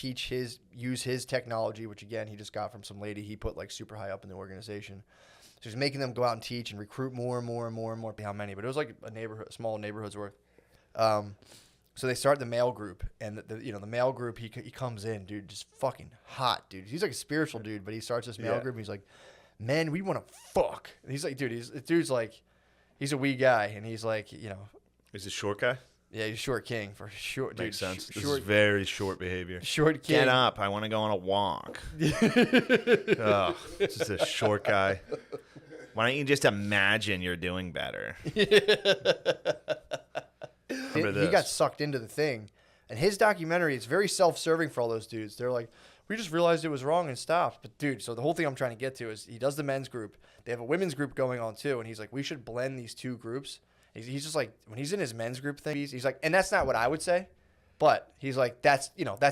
use his technology, which again he just got from some lady he put like super high up in the organization. So he's making them go out and teach and recruit more and more and more and more. How many? But it was like a small neighborhood's worth. So they start the male group, and the male group he comes in, dude, just fucking hot, dude. He's like a spiritual dude, but he starts this male group. And he's like, "Men, we want to fuck." And he's like, dude, this dude's like, he's a wee guy, and he's like, Is this short guy? Yeah, he's short king for short. Makes dude, sense. This is very short behavior. Short king. Get up! I want to go on a walk. Oh, just a short guy. Why don't you just imagine you're doing better? He got sucked into the thing, and his documentary is very self-serving for all those dudes. They're like, we just realized it was wrong and stopped. But dude, so the whole thing I'm trying to get to is he does the men's group. They have a women's group going on too, and he's like, we should blend these two groups. He's just like, when he's in his men's group thing, he's like, and that's not what I would say, but he's like, that's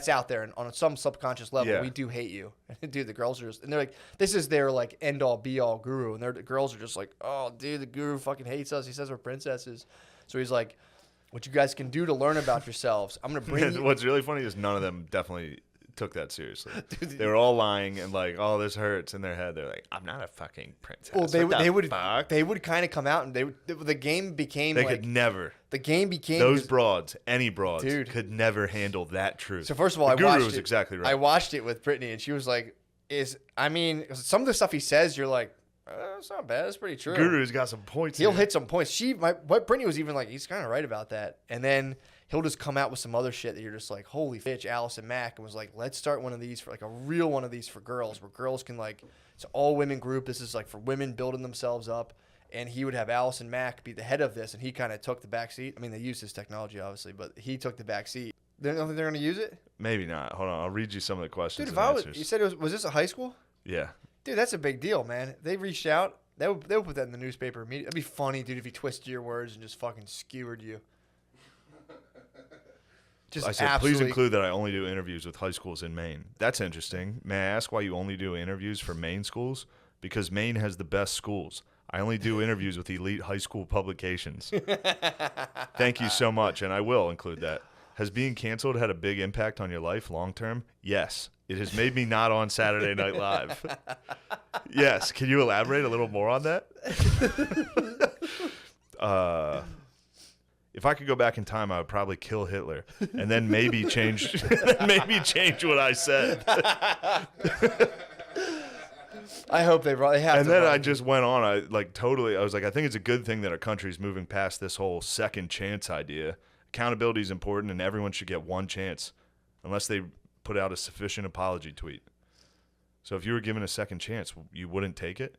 out there, and on some subconscious level, we do hate you. Dude, the girls are just, and they're like, this is their like end all be all guru, and the girls are just like, oh, dude, the guru fucking hates us. He says we're princesses. So he's like, what you guys can do to learn about yourselves. I'm gonna bring you. What's really funny is none of them definitely took that seriously. They were all lying and like, oh, this hurts in their head. They're like, I'm not a fucking princess. Well, they would kind of come out and the game became they like, could never. The game became those broads, any broads, dude, could never handle that truth. So first of all, the guru was exactly right. I watched it with Brittany and she was like, some of the stuff he says, you're like, it's not bad. It's pretty true. Guru's got some points. He'll hit some points. What Brittany was even like, he's kind of right about that. And then he'll just come out with some other shit that you're just like, holy bitch, Allison Mack, and was like, let's start one of these for like a real one of these for girls, where girls can like, it's an all women group. This is like for women building themselves up. And he would have Allison Mack be the head of this, and he kind of took the back seat. I mean, they used his technology obviously, but he took the back seat. They don't think they're going to use it? Maybe not. Hold on, I'll read you some of the questions. Dude, you said was this a high school? Yeah. Dude, that's a big deal, man. They reached out. They would put that in the newspaper immediately. That'd be funny, dude, if he twisted your words and just fucking skewered you. I said, please include that I only do interviews with high schools in Maine. That's interesting. May I ask why you only do interviews for Maine schools? Because Maine has the best schools. I only do interviews with elite high school publications. Thank you so much, and I will include that. Has being canceled had a big impact on your life long term? Yes. It has made me not on Saturday Night Live. Yes. Can you elaborate a little more on that? If I could go back in time, I would probably kill Hitler and then maybe change what I said. I hope they have. And then I just went on. I was like, I think it's a good thing that our country's moving past this whole second chance idea. Accountability is important, and everyone should get one chance, unless they put out a sufficient apology tweet. So if you were given a second chance, you wouldn't take it?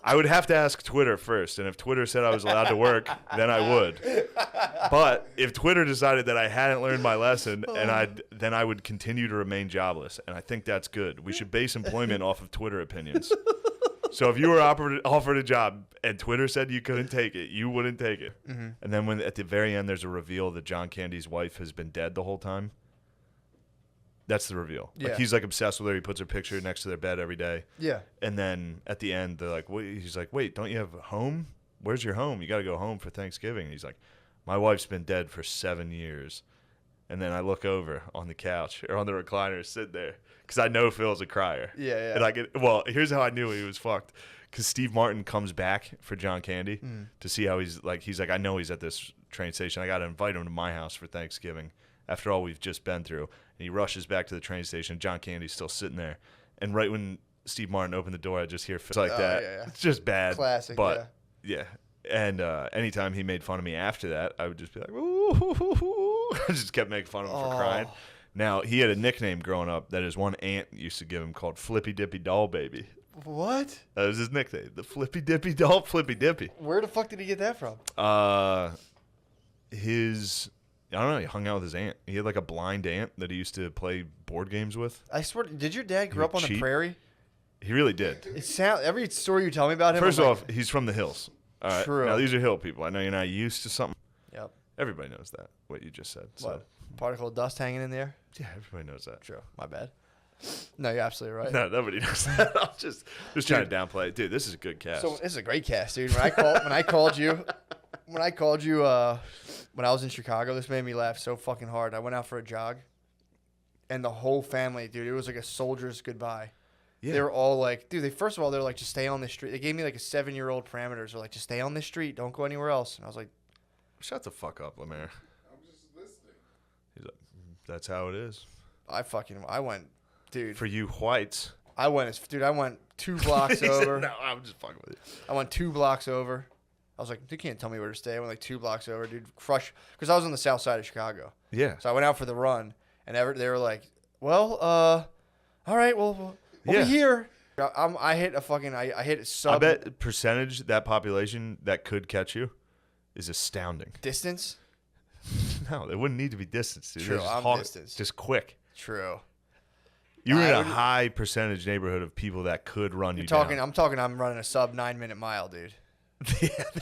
I would have to ask Twitter first, and if Twitter said I was allowed to work, then I would. But if Twitter decided that I hadn't learned my lesson, then I would continue to remain jobless, and I think that's good. We should base employment off of Twitter opinions. So if you were offered a job and Twitter said you couldn't take it, you wouldn't take it. Mm-hmm. And then when at the very end there's a reveal that John Candy's wife has been dead the whole time, that's the reveal. Yeah. Like he's like obsessed with her. He puts her picture next to their bed every day. Yeah. And then at the end they're like, wait, he's like, wait, don't you have a home? Where's your home? You got to go home for Thanksgiving. And he's like, my wife's been dead for 7 years. And then I look over on the couch or on the recliner, sit there, because I know Phil's a crier. Yeah. And here's how I knew he was fucked. Because Steve Martin comes back for John Candy to see how he's like, I know he's at this train station. I got to invite him to my house for Thanksgiving after all we've just been through. And he rushes back to the train station. John Candy's still sitting there. And right when Steve Martin opened the door, I just hear Phil like that. Yeah. It's just bad. Classic, But yeah. And anytime he made fun of me after that, I would just be like, ooh. I just kept making fun of him for crying. Now, he had a nickname growing up that his one aunt used to give him called Flippy Dippy Doll Baby. What? That was his nickname. The Flippy Dippy Doll Flippy Dippy. Where the fuck did he get that from? I don't know, he hung out with his aunt. He had like a blind aunt that he used to play board games with. I swear, did your dad grow up on the prairie? He really did. Every story you tell me about him. First off, he's from the hills. All right. True. Now, these are hill people. I know you're not used to something. Yep. Everybody knows that, what you just said. So. What? Particle of dust hanging in the air? Yeah, everybody knows that. True. My bad. No, you're absolutely right. No, nobody knows that. I'm just trying to downplay it. Dude, this is a good cast. So this is a great cast, dude. When I called you when I was in Chicago, this made me laugh so fucking hard. I went out for a jog, and the whole family, dude, it was like a soldier's goodbye. Yeah. They were all like, dude, first of all, they're like, just stay on this street. They gave me like a 7-year-old parameters. They're like, just stay on this street. Don't go anywhere else. And I was like, shut the fuck up, Lemaire. I'm just listening. He's like, that's how it is. I went, dude. For you whites. I went 2 blocks over. No, I'm just fucking with you. I went 2 blocks over. I was like, you can't tell me where to stay. I went like 2 blocks over, dude. Crush. Because I was on the south side of Chicago. Yeah. So I went out for the run, and they were like, well, all right, we'll be here. I hit a sub. I bet percentage that population that could catch you is astounding. Distance? No, it wouldn't need to be distance, dude. True, I'm distance. Just quick. True. You're in a high percentage neighborhood of people that could run you down. I'm running a sub 9-minute mile, dude.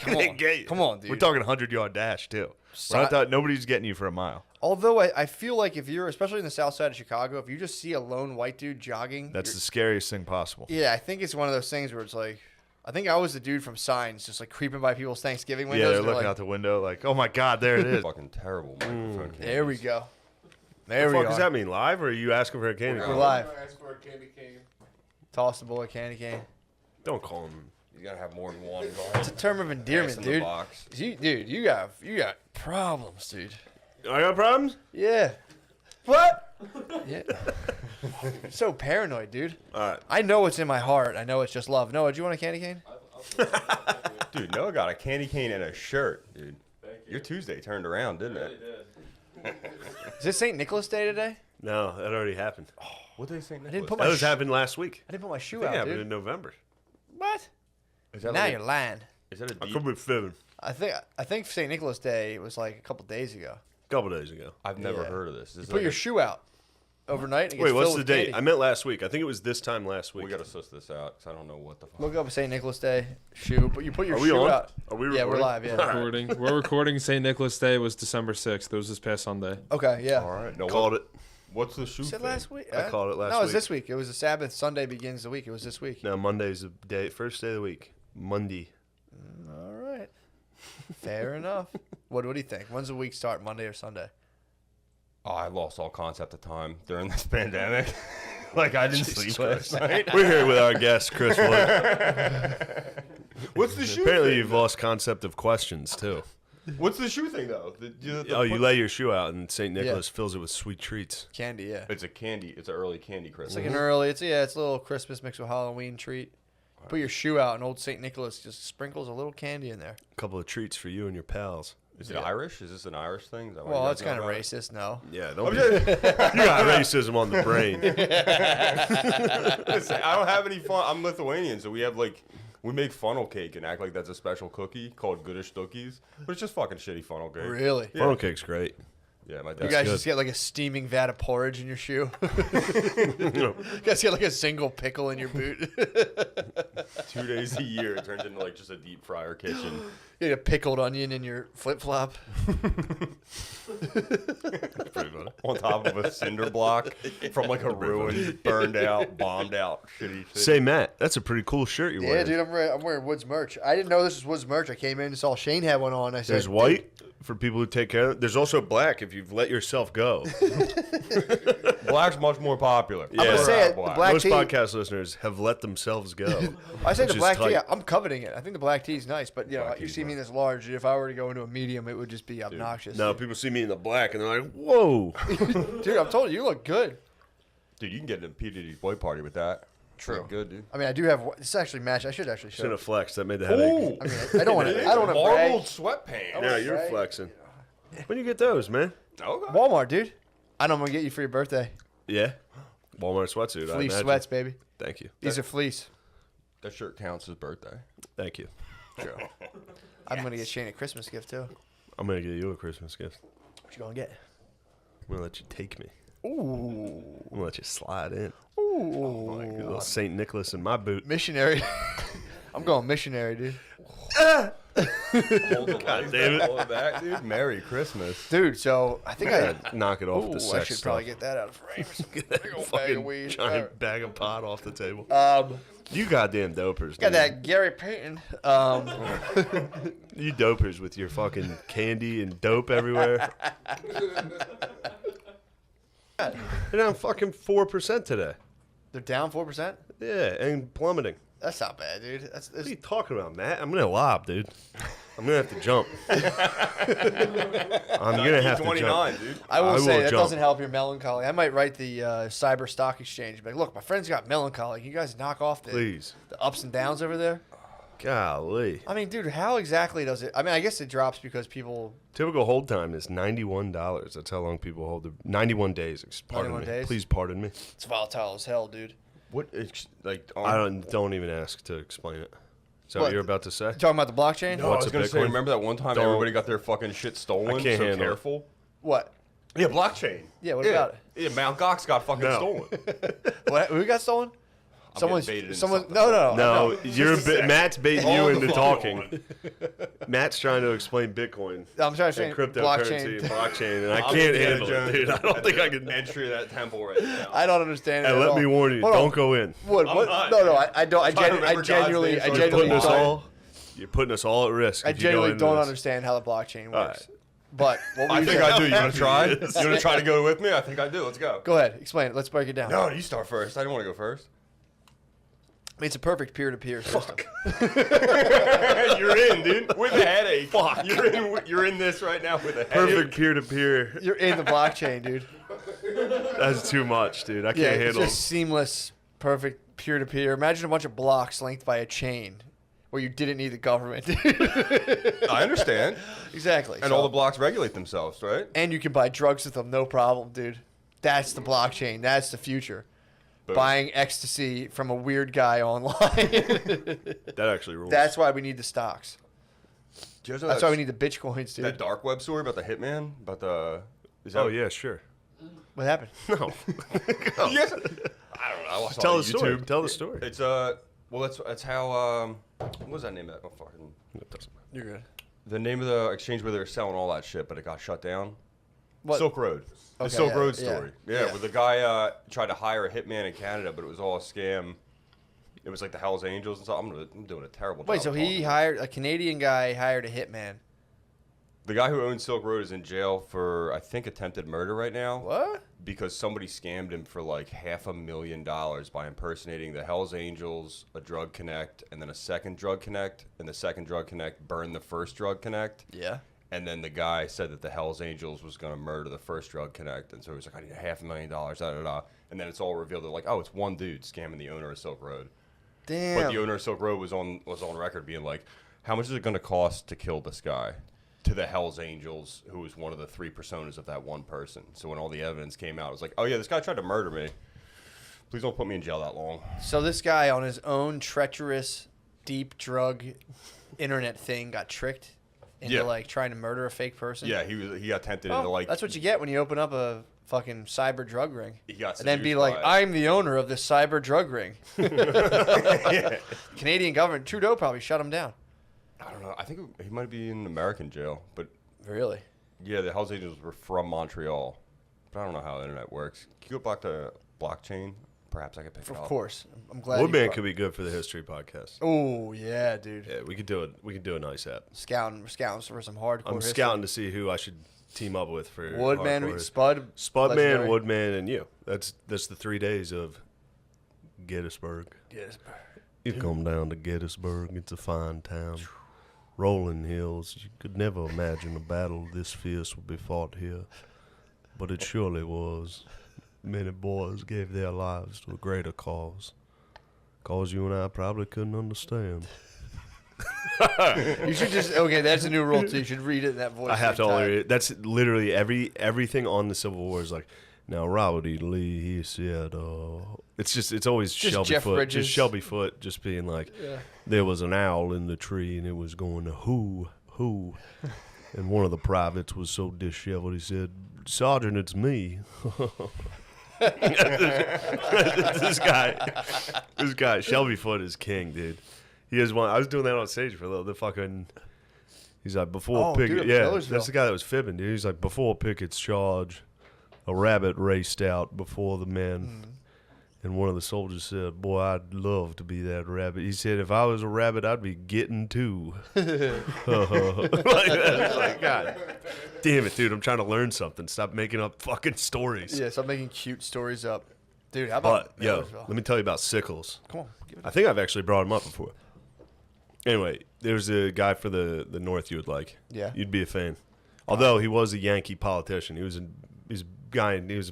Come on, dude. We're talking 100-yard dash too. I thought nobody's getting you for a mile. Although I feel like if you're, especially in the south side of Chicago, if you just see a lone white dude jogging, that's the scariest thing possible. Yeah, I think it's one of those things where it's like, I think I was the dude from Signs, just like creeping by people's Thanksgiving windows. Yeah, they're looking out the window like, oh my God, there it is. Fucking terrible microphone. There we go. There we go. What does that mean? Live, or are you asking for a candy cane? We're live. Ask for a candy cane. Toss the boy a candy cane. Don't call him. You gotta have more than one. It's a term of endearment, dude. You got problems, dude. I got problems? Yeah. What? Yeah. So paranoid, dude. All right. I know what's in my heart. I know it's just love. Noah, do you want a candy cane? Dude, Noah got a candy cane and a shirt, dude. Your Tuesday turned around, didn't it? Is it St. Nicholas Day today? No, that already happened. What did they say? I didn't put my that was happened last week. I didn't put my shoe It out, happened dude. in November. What? Is that Now like you're lying. Is that a I deep? could be fibbing. I think St. Nicholas Day was like a couple days ago. A couple days ago. I've never Yeah. heard of this. You put your shoe out overnight. And it Wait, gets what's filled the with date? candy. I meant last week. I think it was this time last week. We gotta suss this out because I don't know what the fuck. Look up St. Nicholas Day shoe, but you put your Are we shoe on? out. Are we Yeah, we're recording? live. Yeah. Recording. We're recording. St. Nicholas Day was December 6th. It was this past Sunday. Okay. Yeah. All right, no, Called it. What's the shoe? You said thing? last week. I called it last No, it was week. this week. It was the Sabbath. Sunday begins the week. It was this week. No, Monday's the day. First day of the week. Monday. All right. Fair enough. What do you think? When's the week start? Monday or Sunday? Oh, I lost all concept of time during this pandemic. Like I didn't sleep last night. We're here with our guest, Chris Wood. What's the shoe? Apparently, thing? you've lost concept of questions too. What's the shoe thing though? You lay your shoe out, and St. Nicholas fills it with sweet treats. Candy. Yeah. It's a candy. It's an early candy It's Christmas. like an early. It's a little Christmas mixed with Halloween treat. Put your shoe out, and old St. Nicholas just sprinkles a little candy in there. A couple of treats for you and your pals. Is it Irish? Is this an Irish thing? Is that why Well, you it's guys know kind of about it? racist. No. Yeah, don't be, you got racism on the brain. Listen, I don't have any fun. I'm Lithuanian, so we make funnel cake and act like that's a special cookie called Goodish Dookies, but it's just fucking shitty funnel cake. Really? Funnel cake's great. Yeah, my You dad. guys good. just get like a steaming vat of porridge in your shoe. You guys get like a single pickle in your boot. 2 days a year, it turns into like just a deep fryer kitchen. You get a pickled onion in your flip flop. Pretty funny. On top of a cinder block from like a ruined, burned out, bombed out, shitty thing. Say, Matt, that's a pretty cool shirt you're Yeah, wearing. dude, I'm wearing Woods merch. I didn't know this was Woods merch. I came in and saw Shane had one on. I said, There's white for people who take care of it. There's also black if you've let yourself go. Black's much more popular. Yeah. I'm gonna say it, the black Most tee- podcast listeners have let themselves go. I say which the is black tee. tight. I'm coveting it. I think the black tee is nice, but you know, Black you tee's see me in this large. If I were to go into a medium, it would just be obnoxious. No, people see me in the black and they're like, whoa. Dude, I'm told you look good. Dude, you can get into P. Diddy's boy party with that. True. Good, dude. I mean, I do have. It's actually matched. I should actually show. Shouldn't have flexed. That made the Ooh. headache. I mean, I don't want to. I don't want to Marbled brag. sweatpants. Yeah, you're right. flexing. When you get those, man? Okay. Walmart, dude. I know I'm gonna get you for your birthday. Yeah. Walmart sweatsuit. I Fleece imagine. sweats, baby. Thank you. These are fleece. That shirt counts as birthday. Thank you. I'm gonna get Shane a Christmas gift too. I'm gonna get you a Christmas gift. What you gonna get? I'm gonna let you take me. Ooh. I'm gonna let you slide in. Ooh. Like a little St. Nicholas in my boot. Missionary. I'm going missionary, dude. Hold the God damn it. Hold it back, dude. Merry Christmas. Dude, so I think I. Knock it off Ooh, the I sex should stuff. probably get that out of frame. Get Big that old bag fucking of weed. giant bag of pot off the table. Um, You goddamn dopers. got dude. that Gary Payton. You dopers with your fucking candy and dope everywhere. They're down fucking 4% today. They're down 4%. Yeah, and plummeting. That's not bad, dude. That's What are you talking about, Matt? I'm gonna lob, dude. I'm gonna have to jump. I'm gonna have to 29, jump. dude. I will say that jump. doesn't help your melancholy. I might write the cyber stock exchange. Like, look, my friend's got melancholy. You guys knock off Please. the ups and downs over there. Golly. I mean, dude, how exactly does it? I mean, I guess it drops because people. Typical hold time is $91. That's how long people hold the 91 days. Pardon 91 me. days? Please pardon me. It's volatile as hell, dude. What? Like, I don't even ask to explain it. Is that what What? you're about to say? You talking about the blockchain? No, I What's was a gonna say. Bitcoin? Remember that one time Don't- everybody got their fucking shit stolen? I can't so handle it. careful. What? Yeah, blockchain. Yeah, what about it? Yeah, Mount Gox got fucking No. stolen. What? Who got stolen? getting baited into Someone. something. No. No, Matt's baiting you Hold into the talking. phone. Matt's trying to explain Bitcoin I'm trying to and say cryptocurrency and blockchain, and I I'm can't Indiana handle Jones it, dude. I don't think I can. Entry that temple right now. I don't understand it. And at let all. me warn you, Hold on. don't go in. What? I'm What? not. No, I don't. I trying to remember God's genuinely name so I You're can putting don't. us all. You're putting us all at risk. I if you go genuinely into don't this. understand how the blockchain All works. But what were I you think saying? I do. You want to try? You Yes. want to try to go with me? I think I do. Let's go. Go ahead, explain it. Let's break it down. No, you start first. I didn't want to go first. I mean, it's a perfect peer-to-peer system. You're in, dude. With a headache. Fuck. You're in this right now with a headache. Perfect peer-to-peer. You're in the blockchain, dude. That's too much, dude. I can't Yeah, it's handle. just seamless, perfect peer-to-peer. Imagine a bunch of blocks linked by a chain where you didn't need the government. I understand. Exactly. And all the blocks regulate themselves, right? And you can buy drugs with them, no problem, dude. That's the blockchain. That's the future. Boom. Buying ecstasy from a weird guy online. That actually rules. That's why we need the stocks. Do you guys know That's why we need the bitcoins, dude. that dark web story about the hitman? About the. Is that, Oh yeah, sure. What happened? No. Yes. I don't know. I watched Tell all the story. YouTube. Tell the story. It's well, that's how what was that name of that? Oh, fucking. It doesn't matter. You're good. The name of the exchange where they were selling all that shit, but it got shut down. What? Silk Road. The Okay, Silk yeah, Road yeah, story. yeah. Yeah, where the guy tried to hire a hitman in Canada, but it was all a scam. It was like the Hell's Angels and stuff. I'm doing a terrible job. Wait, so of he talking. hired a Canadian guy hired a hitman. The guy who owns Silk Road is in jail for, I think, attempted murder right now. What? Because somebody scammed him for like $500,000 by impersonating the Hells Angels, a drug connect, and then a second drug connect. And the second drug connect burned the first drug connect. Yeah. And then the guy said that the Hells Angels was going to murder the first drug connect. And so he was like, I need $500,000, da-da-da. And then it's all revealed. They're like, oh, it's one dude scamming the owner of Silk Road. Damn. But the owner of Silk Road was on record being like, how much is it going to cost to kill this guy? To the Hells Angels, who was one of the three personas of that one person. So when all the evidence came out, it was like, oh yeah, this guy tried to murder me. Please don't put me in jail that long. So this guy on his own treacherous, deep drug internet thing got tricked into Yeah. like trying to murder a fake person. Yeah, he got tempted Well, into like. that's what you get when you open up a fucking cyber drug ring. He got And then be seduced like, by it. I'm the owner of this cyber drug ring. Yeah. Canadian government, Trudeau probably shut him down. I don't know. I think he might be in American jail, but Really? yeah, the Hells Angels were from Montreal. But I don't know how the internet works. Can you go back to blockchain? Perhaps I could pick it Of up. course. I'm glad. Woodman could be good for the history podcast. Oh yeah, dude. Yeah, we could do it. We could do a nice app. Scouting for some hardcore. I'm history. scouting to see who I should team up with for Woodman, hardcore. Spud, Spudman, legendary. Woodman, and you. That's the 3 days of Gettysburg. Yes. You come down to Gettysburg. It's a fine town. Rolling hills. You could never imagine a battle this fierce would be fought here, but it surely was. Many boys gave their lives to a greater cause. Cause you and I probably couldn't understand. You should just that's a new rule too. You should read it in that voice. I have to only read it. That's literally everything on the Civil War is like, now Robert E. Lee, he said, it's always Just Shelby Jeff Foote. Bridges. Just Shelby Foote just being like, there was an owl in the tree and it was going to who. And one of the privates was so disheveled, he said, Sergeant, it's me. This guy, Shelby Foote is king, dude. He is one. I was doing that on stage for the fucking. He's like, before Pickett, that's the guy that was fibbing, dude. He's like, before Pickett's charge, a rabbit raced out before the men. And one of the soldiers said, boy, I'd love to be that rabbit. He said, if I was a rabbit, I'd be getting two. Like, God damn it, dude. I'm trying to learn something. Stop making up fucking stories. Yeah, stop making cute stories up. Dude, how about let me tell you about Sickles. Come on. I think I've actually brought him up before. Anyway, there's a guy for the North you would like. Yeah. You'd be a fan. Although he was a Yankee politician. He was a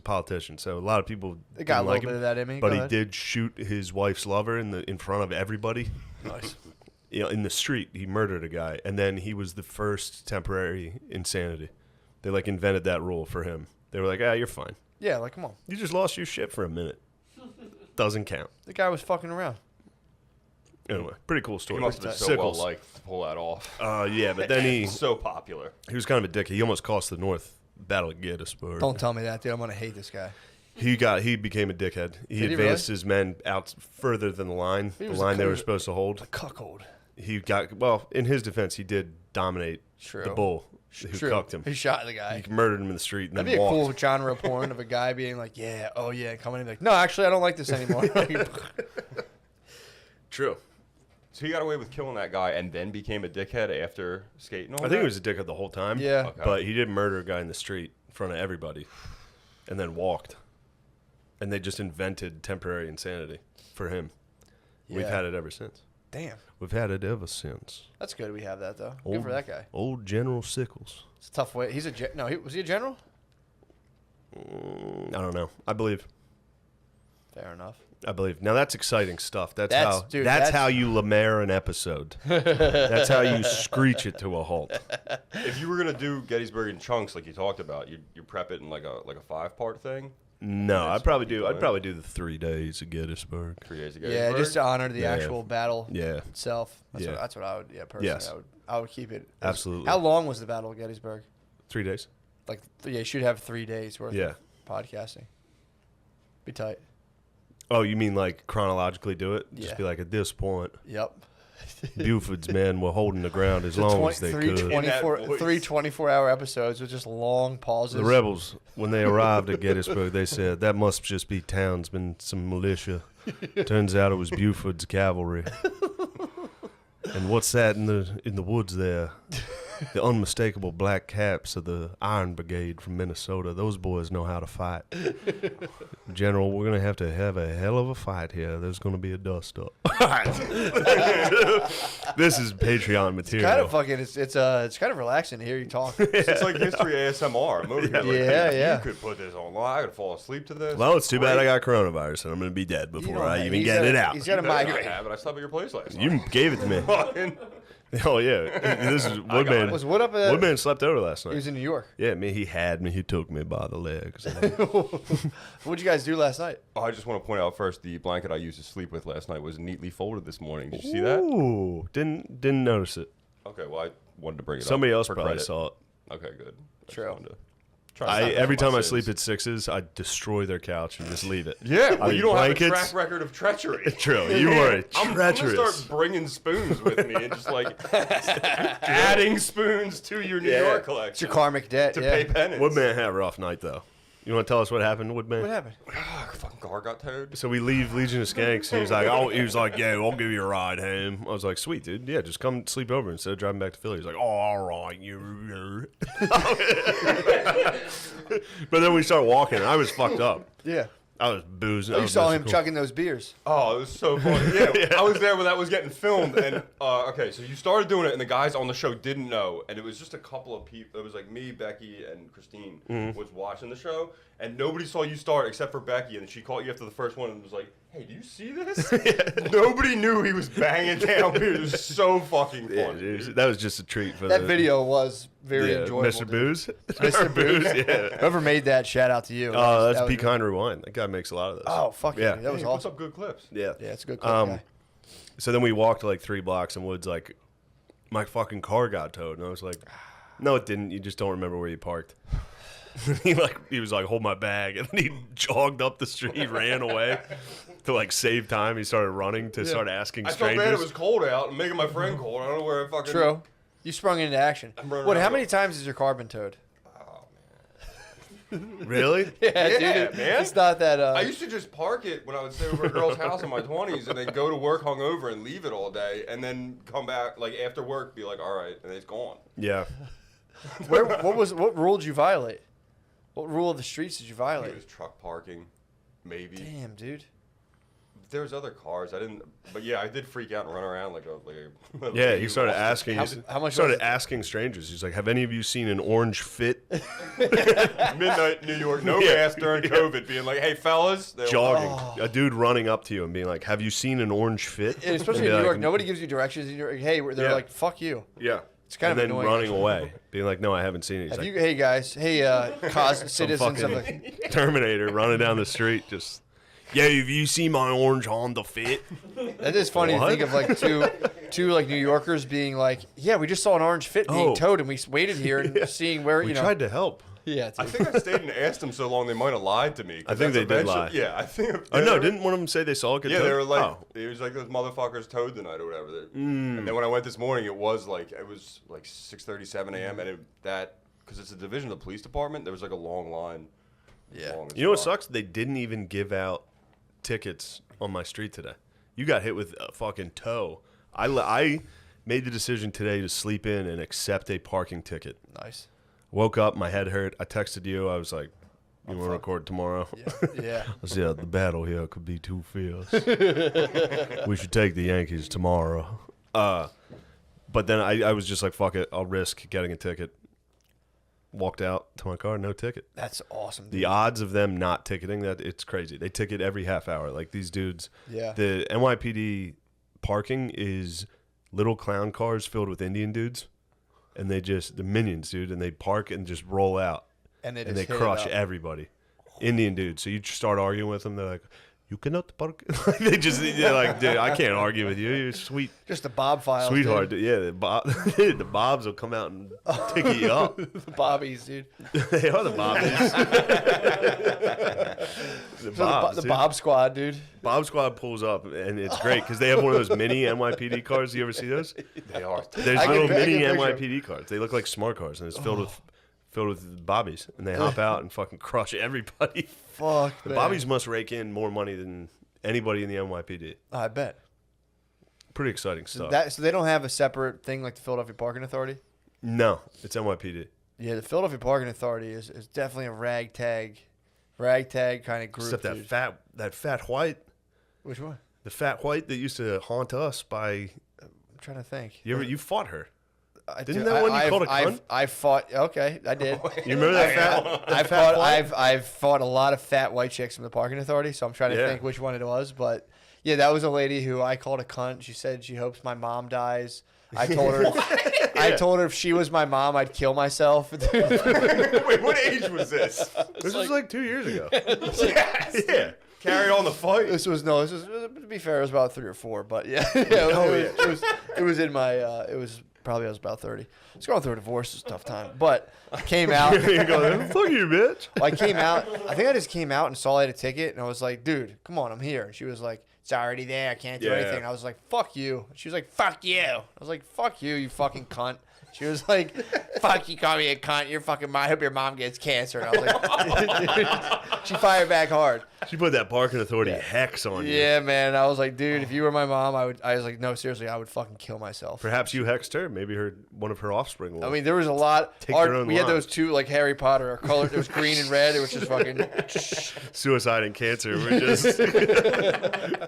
politician, so a lot of people It got a didn't little like bit him, of that in me. but Go he ahead. did shoot his wife's lover in front of everybody. Nice. In the street, he murdered a guy, and then he was the first temporary insanity. They like invented that rule for him. They were like, you're fine. Yeah, like, come on. You just lost your shit for a minute. Doesn't count. The guy was fucking around. Anyway, pretty cool story. He must have been so well liked to pull that off. Yeah, but then he so popular. He was kind of a dick. He almost cost the North Battle of Gettysburg. Don't tell me that, dude. I'm gonna hate this guy. He became a dickhead. He Did he advanced really? his men out further than the line, He the was line they a were supposed to hold. A cuckold. He got in his defense, he did dominate the bull who cucked him. He shot the guy. He murdered him in the street and That'd then be a walked. cool genre of porn of a guy being like, coming in like, no, actually, I don't like this anymore. True. So he got away with killing that guy and then became a dickhead after skating all I think he was a dickhead the whole time. Yeah. Okay. But he did murder a guy in the street in front of everybody and then walked. And they just invented temporary insanity for him. We've Yeah. had it ever since. Damn. We've had it ever since. That's good we have that, though. Good for that guy. Old General Sickles. It's a tough way. He's was he a general? I don't know. I believe. Fair enough. I believe. Now that's exciting stuff. That's That's how you Lemaire an episode. That's how you screech it to a halt. If you were gonna do Gettysburg in chunks like you talked about, you prep it in like a 5-part thing. No, I'd probably do the 3 days of Gettysburg. 3 days of Yeah, Gettysburg. just to honor the Yeah. actual battle Yeah. itself. That's what I would. Yeah, personally, Yes. I would keep it. Absolutely. How long was the Battle of Gettysburg? 3 days. Like, you should have 3 days worth Yeah. of podcasting. Be tight. Oh, you mean like chronologically do it? Just Yeah. be like, at this point, Yep. Buford's men were holding the ground as long as they could. 3 24-hour episodes with just long pauses. The rebels, when they arrived at Gettysburg, they said, that must just be townsmen, some militia. Turns out it was Buford's cavalry. And what's that in the woods there? The unmistakable black caps of the Iron Brigade from Minnesota. Those boys know how to fight. General, we're going to have a hell of a fight here. There's going to be a dust-up. This is Patreon material. Kind of fucking. It's kind of relaxing to hear you talk. It's like history ASMR. I'm over here like, Yeah, hey, yeah. You could put this online. I could fall asleep to this. Well, it's too bad I got coronavirus, and I'm going to be dead before I even get it out. He's got a I migraine. have it. I slept at your place last night. You gave it to me. Oh, yeah. This is Woodman. Was Wood up at? Woodman slept over last night. He was in New York. Yeah, he had me. He took me by the legs. What'd you guys do last night? Oh, I just want to point out first, the blanket I used to sleep with last night was neatly folded this morning. Did you see that? Ooh, didn't notice it. Okay, well, I wanted to bring it Somebody up else for probably credit. saw it. Okay, good. I just True. wanted to try to Every stop time I my sleep sins. at Sixes, I destroy their couch and just leave it. Yeah, well, mean, you don't have a blankets- track record of treachery. True, you are I'm treacherous. gonna start bringing spoons with me and just like adding spoons to your New York It's collection your karmic debt. to Yeah. pay penance. Woodman had a rough night, though. You want to tell us what happened, Woodman? What happened? Fucking car got towed. So we leave Legion of Skanks, and he was like, yeah, I'll give you a ride home. I was like, sweet, dude. Yeah, just come sleep over instead of driving back to Philly. He's like, oh, all right. But then we start walking. I was fucked up. Yeah. I was boozing. I You was saw messing him cool. chugging those beers. Oh, it was so funny. Yeah, I was there when that was getting filmed, and okay, so you started doing it, and the guys on the show didn't know, and it was just a couple of people. It was like me, Becky, and Christine was watching the show, and nobody saw you start except for Becky, and she caught you after the first one and was like, "Hey, do you see this?" Nobody knew he was banging down beers. It was so fucking funny. Yeah, dude, that was just a treat for That video was very enjoyable. Mr. Booze. Mr. Booze. Yeah. Whoever made that, shout out to you. Oh, that's That was Be Kind Rewind. That guy makes a lot of those. Oh, fuck yeah. That was Hey, puts awesome. up good clips. Yeah. Yeah, it's a good clip, guy. So then we walked like 3 blocks and Wood's like, my fucking car got towed. And I was like, no, it didn't. You just don't remember where you parked. he was like, hold my bag. And then he jogged up the street, ran away to like save time. He started running to start asking I felt strangers. bad it was cold out and making my friend cold. I don't know where I fucking... True. You sprung into action. running What? How around. many times has your car been towed? Really? Yeah, Yeah, dude. man. It's not that. I used to just park it when I would stay over at a girl's house in my 20s and then go to work hungover and leave it all day and then come back, like, after work, be like, all right, and it's gone. Yeah. What rule did you violate? What rule of the streets did you It violate? was truck parking, maybe. Damn, dude. There was other cars. I didn't, but yeah, I did freak out and run around like a Yeah, he started asking. How much started was it? asking strangers. He's like, "Have any of you seen an orange fit midnight New York, no Yeah. mask during COVID, being like, hey fellas, they're jogging? A dude running up to you and being like, "Have you seen an orange fit?" And especially And in be New York, like, nobody gives you directions. And you're like, hey, they're Yeah. like, fuck you. Yeah, It's kind and of then annoying. running away, being like, "No, I haven't seen it." He's Have like, you, hey guys, hey, citizens of the. fucking Terminator running down the street, just, "Yeah, have you seen my orange Honda Fit?" That is funny What? to think of like two like New Yorkers being like, yeah, we just saw an orange fit being Oh. towed and we waited here and seeing where We you know. tried to help. Yeah, I think I stayed and asked them so long they might have lied to me. 'cause I think that's they did eventually- lie. Yeah, I think. Oh no, didn't one of them say they saw it get Yeah, towed? they were like, Oh. it was like those motherfuckers towed tonight or whatever. And then when I went this morning, it was like 6:37 a.m. and because it's a division of the police department, there was like a long line. Yeah. long as You know what far. sucks? They didn't even give out tickets on my street today. You got hit with a fucking tow. I made the decision today to sleep in and accept a parking ticket. Nice. Woke up, my head hurt. I texted you. I was like, "You want to record tomorrow?" Yeah. I said, "Yeah, the battle here could be too fierce. We should take the Yankees tomorrow." But then I was just like, "Fuck it, I'll risk getting a ticket." Walked out to my car, no ticket. That's awesome. Dude. The odds of them not ticketing that, it's crazy. They ticket every half hour. Like these dudes. Yeah. The NYPD parking is little clown cars filled with Indian dudes, and the minions, dude, and they park and just roll out, And they and just they hit it crush up. everybody. Indian dudes. So you just start arguing with them. They're like, "You cannot park." They're like, "Dude, I can't argue with you. You're sweet." Just the Bob files. Sweetheart, Dude. yeah, the Bobs will come out and ticket you up. The Bobbies, dude. They are the Bobbies. The dude. Bob Squad, dude. Bob Squad pulls up, and it's great because they have one of those mini NYPD cars. You ever see those? They are. There's I can- little I mini can picture NYPD cars. They look like smart cars, and it's filled with bobbies, and they hop out and fucking crush everybody. Fuck. The man. bobbies must rake in more money than anybody in the NYPD. I bet. Pretty exciting stuff. So they don't have a separate thing like the Philadelphia Parking Authority? No, it's NYPD. Yeah, the Philadelphia Parking Authority is definitely a ragtag kind of group. Except dude. that fat white, Which one? the fat white that used to haunt us by. I'm trying to think. You fought her. Didn't Dude, that one you called a cunt? I fought. Okay, I did. You remember that fat? I've fought a lot of fat white chicks from the parking authority, so I'm trying to Yeah. think which one it was. But yeah, that was a lady who I called a cunt. She said she hopes my mom dies. I told her. I told her if she was my mom, I'd kill myself. Wait, what age was this? This was like 2 years ago. Yes. Yeah. Carried on the fight. This was to be fair, it was about 3 or 4, but yeah, it was in my it was probably I was about 30. It's going through a divorce, it's a tough time, but I came out. You go, "Fuck you, bitch." I came out. I think I just came out and saw I had a ticket, and I was like, "Dude, come on, I'm here." And she was like, "It's already there. I can't do Yeah. anything." And I was like, "Fuck you." And she was like, "Fuck you." I was like, "Fuck you, you fucking cunt." She was like, "Fuck, you call me a cunt. You're fucking mom. I hope your mom gets cancer." And I was like, she fired back hard. She put that parking authority hex on you. Yeah, man. I was like, dude, if you were my mom, I was like, no, seriously, I would fucking kill myself. Perhaps you hexed her. Maybe one of her offspring will. I mean, there was a lot. Take their own We had line. those two, like Harry Potter, or color. It was green and red. It was just fucking. Suicide and cancer were just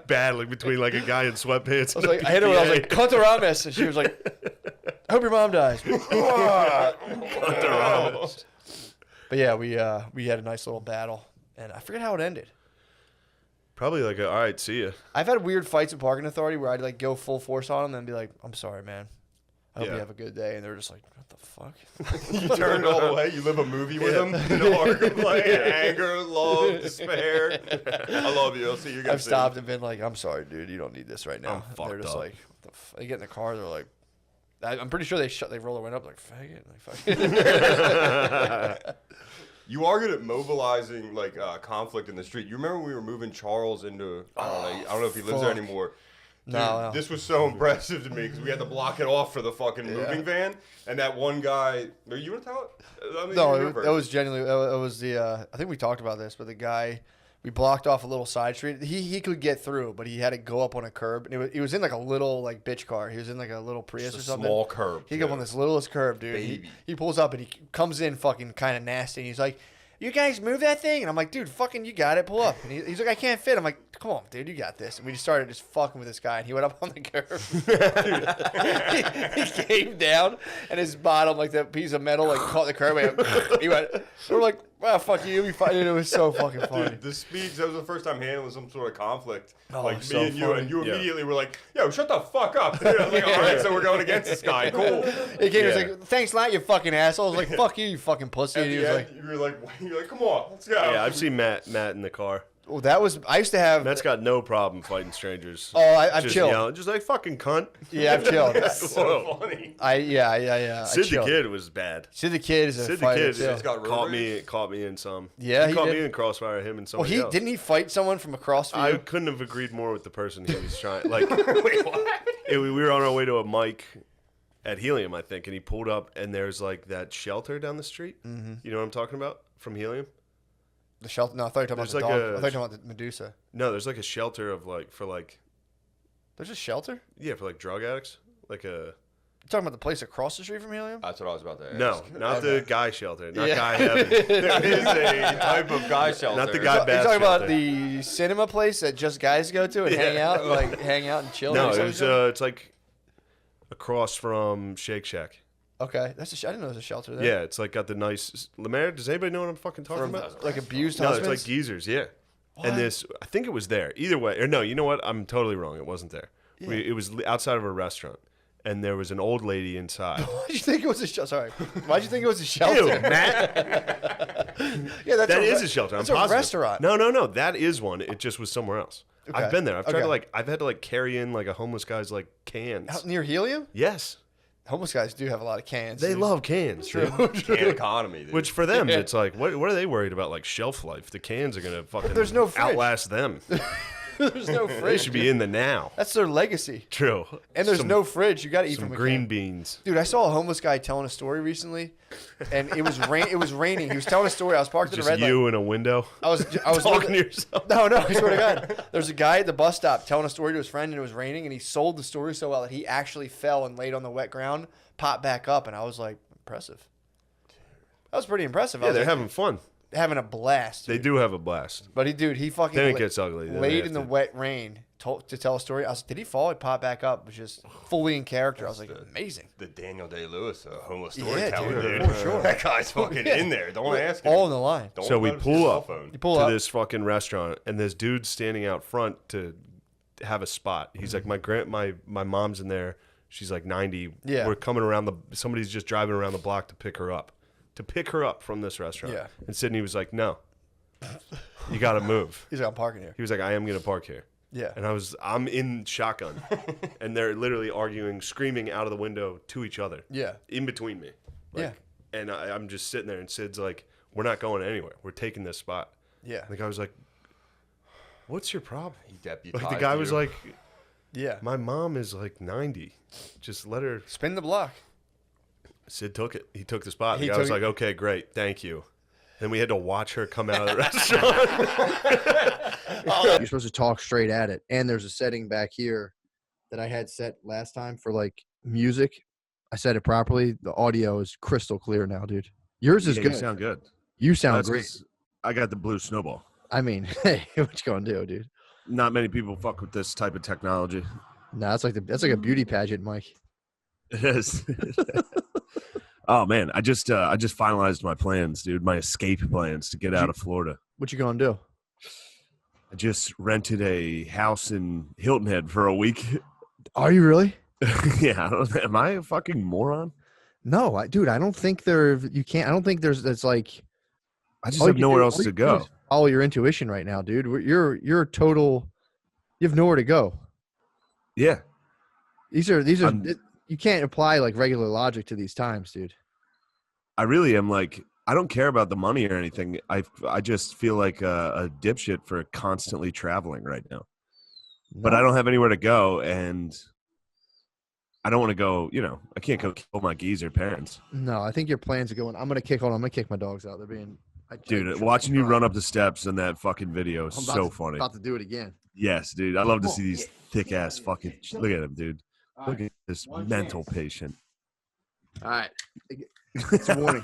battling between like a guy in sweatpants. I was like, I hit her. I was like, "Cuntaramus," and she was like, "I hope your mom dies." Cuntaramus. But yeah, we had a nice little battle, and I forget how it ended. Probably like, all right, see ya. I've had weird fights at parking authority where I'd like go full force on them and be like, "I'm sorry, man. I hope you have a good day," and they're just like, "What the fuck?" You turned all the way. You live a movie with them. The marketplace, anger, love, despair. I love you. I'll see you guys. I've stopped and been like, "I'm sorry, dude. You don't need this right now." I'm fucked They're just up. like, what the they get in the car. They're like, I'm pretty sure they roll their window up like, "Faggot." Like, fuck. You are good at mobilizing like conflict in the street. You remember when we were moving Charles into? I don't know if he lives there fuck. anymore. Dude, No. this was so impressive to me because we had to block it off for the fucking moving van, and that one guy. Are you gonna tell it? I mean, No, that was genuinely. It was the. I think we talked about this, but the guy, we blocked off a little side street. He could get through, but he had to go up on a curb, and he was in like a little like bitch car. He was in like a little Prius Just or a something. small curb. He got on this littlest curb, dude. Baby. He pulls up and he comes in fucking kind of nasty. And he's like, "You guys move that thing?" And I'm like, "Dude, fucking, you got it. Pull up." And he's like, "I can't fit." I'm like, "Come on, dude, you got this." And we just started just fucking with this guy, and he went up on the curb. he came down, and his bottom, like that piece of metal, like caught the curb. And he went. We're like, "Wow, fuck you, you'll be fine." Dude, it was so fucking funny. Dude, the speech, that was the first time handling some sort of conflict. Oh, like so me and you, funny. and you immediately were like, "Yo, shut the fuck up." Dude, I was like, "All right, so we're going against this guy. Cool." He came, he was like, "Thanks, not you fucking asshole." I was like, "Fuck you, you fucking pussy." At And he the was end, like, you're like, "Come on, let's go." Yeah, I've seen Matt in the car. "Well, that was." I used to have. Matt's got no problem fighting strangers. Oh, I've just chilled. Yelling, just like fucking cunt. Yeah, I've chilled. That's so funny. Yeah. Sid the chilled. Kid was bad. Sid the Kid is a Sid the fighter, Kid too. He's got road caught me in some. Yeah, he he caught did. me in crossfire. Him and Well, somebody else. didn't he fight someone from across from I you? couldn't have agreed more with the person he was trying. Like, Wait, what? we were on our way to a mic at Helium, I think, and he pulled up, and there's like that shelter down the street. Mm-hmm. You know what I'm talking about from Helium? The shelter? No, I thought you were talking about There's the like dog. a- I thought you were talking about the Medusa. No, there's like a shelter of like for like There's a shelter? for like drug addicts. Like a You talking about the place across the street from Helium? That's what I was about to ask. no, not the guy shelter, not Yeah. guy heaven, There is a type of guy shelter. not the guy You're bath talking about shelter. the cinema place that just guys go to and hang out, and, like hang out and chill? No, or it was something? it's like across from Shake Shack. Okay, that's I didn't know there was a shelter there. Yeah, it's like got the nice Lemaire. Does anybody know what I'm fucking talking about? Like abused No, it's husbands? like geezers, yeah. And this, I think it was there. Either way, or no, you know what? I'm totally wrong. It wasn't there. It was outside of a restaurant, and there was an old lady inside. Why'd you think it was a shelter? Sorry. Why'd you think it was a shelter? Ew, Matt. Yeah, that's That is a shelter. That's I'm a positive. restaurant. No. That is one. It just was somewhere else. Okay. I've been there. I've tried Okay. to I've had to carry in like a homeless guy's like cans. Out near Helium? Yes, Homeless guys do have a lot of cans. they dude. love cans. Dude. Can economy, dude. Which for them, it's like, what are they worried about? Like shelf life. The cans are gonna fucking There's no fridge. outlast them. There's no They fridge. should be in the now. That's their legacy. True. And there's Some- no fridge. You got to eat some from a green can. beans. Dude, I saw a homeless guy telling a story recently, and it was It was raining. He was telling a story. I was parked at a Just red light. you in a window. I was talking looking- to yourself. No, I swear to God. There's a guy at the bus stop telling a story to his friend, and it was raining, and he sold the story so well that he actually fell and laid on the wet ground, popped back up, and I was like, impressive. That was pretty impressive. I Yeah, was they're like, having fun. having a blast. They dude. do have a blast. But he fucking Then it gets ugly. Then they laid have in the to- wet rain to tell a story. I was like, did he fall? He popped back up. It was just fully in character. I was like, amazing. the Daniel Day-Lewis homeless Yeah, storyteller, dude, dude. for sure. That guy's fucking in there. Don't ask him. All in the line. Don't So we let him see pull his up cell phone. You pull to up. this fucking restaurant, and this dude's standing out front to have a spot. He's like, my mom's in there. She's like 90. Yeah. We're coming around somebody's just driving around the block to pick her up from this restaurant. Yeah. And Sydney was like, no, you got to move. He's like, I'm parking here. He was like, I am going to park here. Yeah. And I'm in shotgun, and they're literally arguing, screaming out of the window to each other. Yeah. In between me. Yeah. And I'm just sitting there, and Sid's like, we're not going anywhere. We're taking this spot. Yeah. And the guy was like, what's your problem? He deputized Like the guy was you. like, Yeah. my mom is like 90. Just let her. Spin the block. Sid took it. He took the spot. He The guy was took like, okay, great. Thank you. And we had to watch her come out of the restaurant. You're supposed to talk straight at it. And there's a setting back here that I had set last time for like music. I said it properly. The audio is crystal clear now, dude. Yours is Yeah, good. You sound good. You sound That's great. 'cause I got the blue snowball. I mean, hey, what you gonna do, dude? Not many people fuck with this type of technology. No, that's like a beauty pageant, Mike. It is. Oh man, I just finalized my plans, dude. My escape plans to get out of Florida. What you gonna do? I just rented a house in Hilton Head for a week. Are you really? Yeah, am I a fucking moron? No, dude, I don't think you can't. I don't think it's like. I just have nowhere else to go. Follow your intuition right now, dude. You're a total. You have nowhere to go. Yeah. These are you can't apply like regular logic to these times, dude. I really am like, I don't care about the money or anything. I just feel like a dipshit for constantly traveling right now. But I don't have anywhere to go, and I don't want to go, I can't go kill my geezer parents. No, I think your plans are going. I'm gonna kick my dogs out. They're being dude, watching you run up the steps in that fucking video is so funny. About to do it again. Yes, dude. I love to see these thick ass fucking look at him, dude. Look at this mental patient. All right. It's a warning.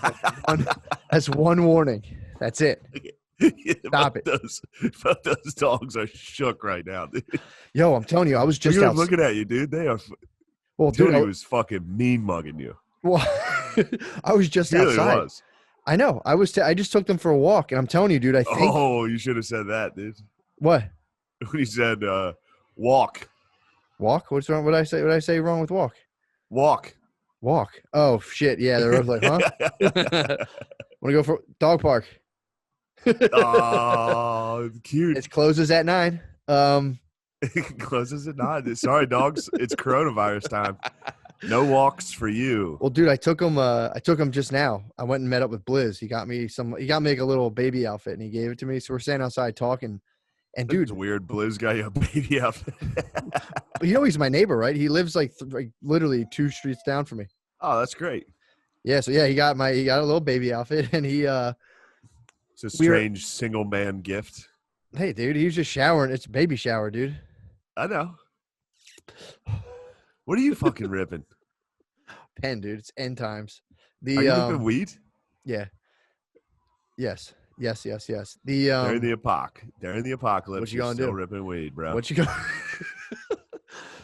That's one warning. That's it. Stop it. Those dogs are shook right now, dude. Yo, I'm telling you, I was just out looking at you, dude. They are. Well, dude, he was fucking mean mugging you. Well, I was just really outside. Was. I know. I just took them for a walk, and I'm telling you, dude. I think. Oh, you should have said that, dude. What? When he said walk. Walk? What's wrong? What did I say? What did I say wrong with walk? Walk. Oh shit! Yeah, they're like, huh? Want to go for dog park? Oh, cute. It closes at 9. It closes at 9. Sorry, dogs. It's coronavirus time. No walks for you. Well, dude, I took him just now. I went and met up with Blizz. He got me like a little baby outfit, and he gave it to me. So we're standing outside talking. And dude, it's weird. Blizz got you a baby outfit. He's my neighbor, right? He lives like literally 2 streets down from me. Oh, that's great. Yeah, so yeah, he got a little baby outfit, and he it's a strange single man gift. Hey, dude, he was just showering. It's a baby shower, dude. I know. What are you fucking ripping? Pen, dude. It's end times. Are you ripping weed? Yeah. Yes. They're in the apocalypse. What you gonna do? Ripping weed, bro. What you gonna?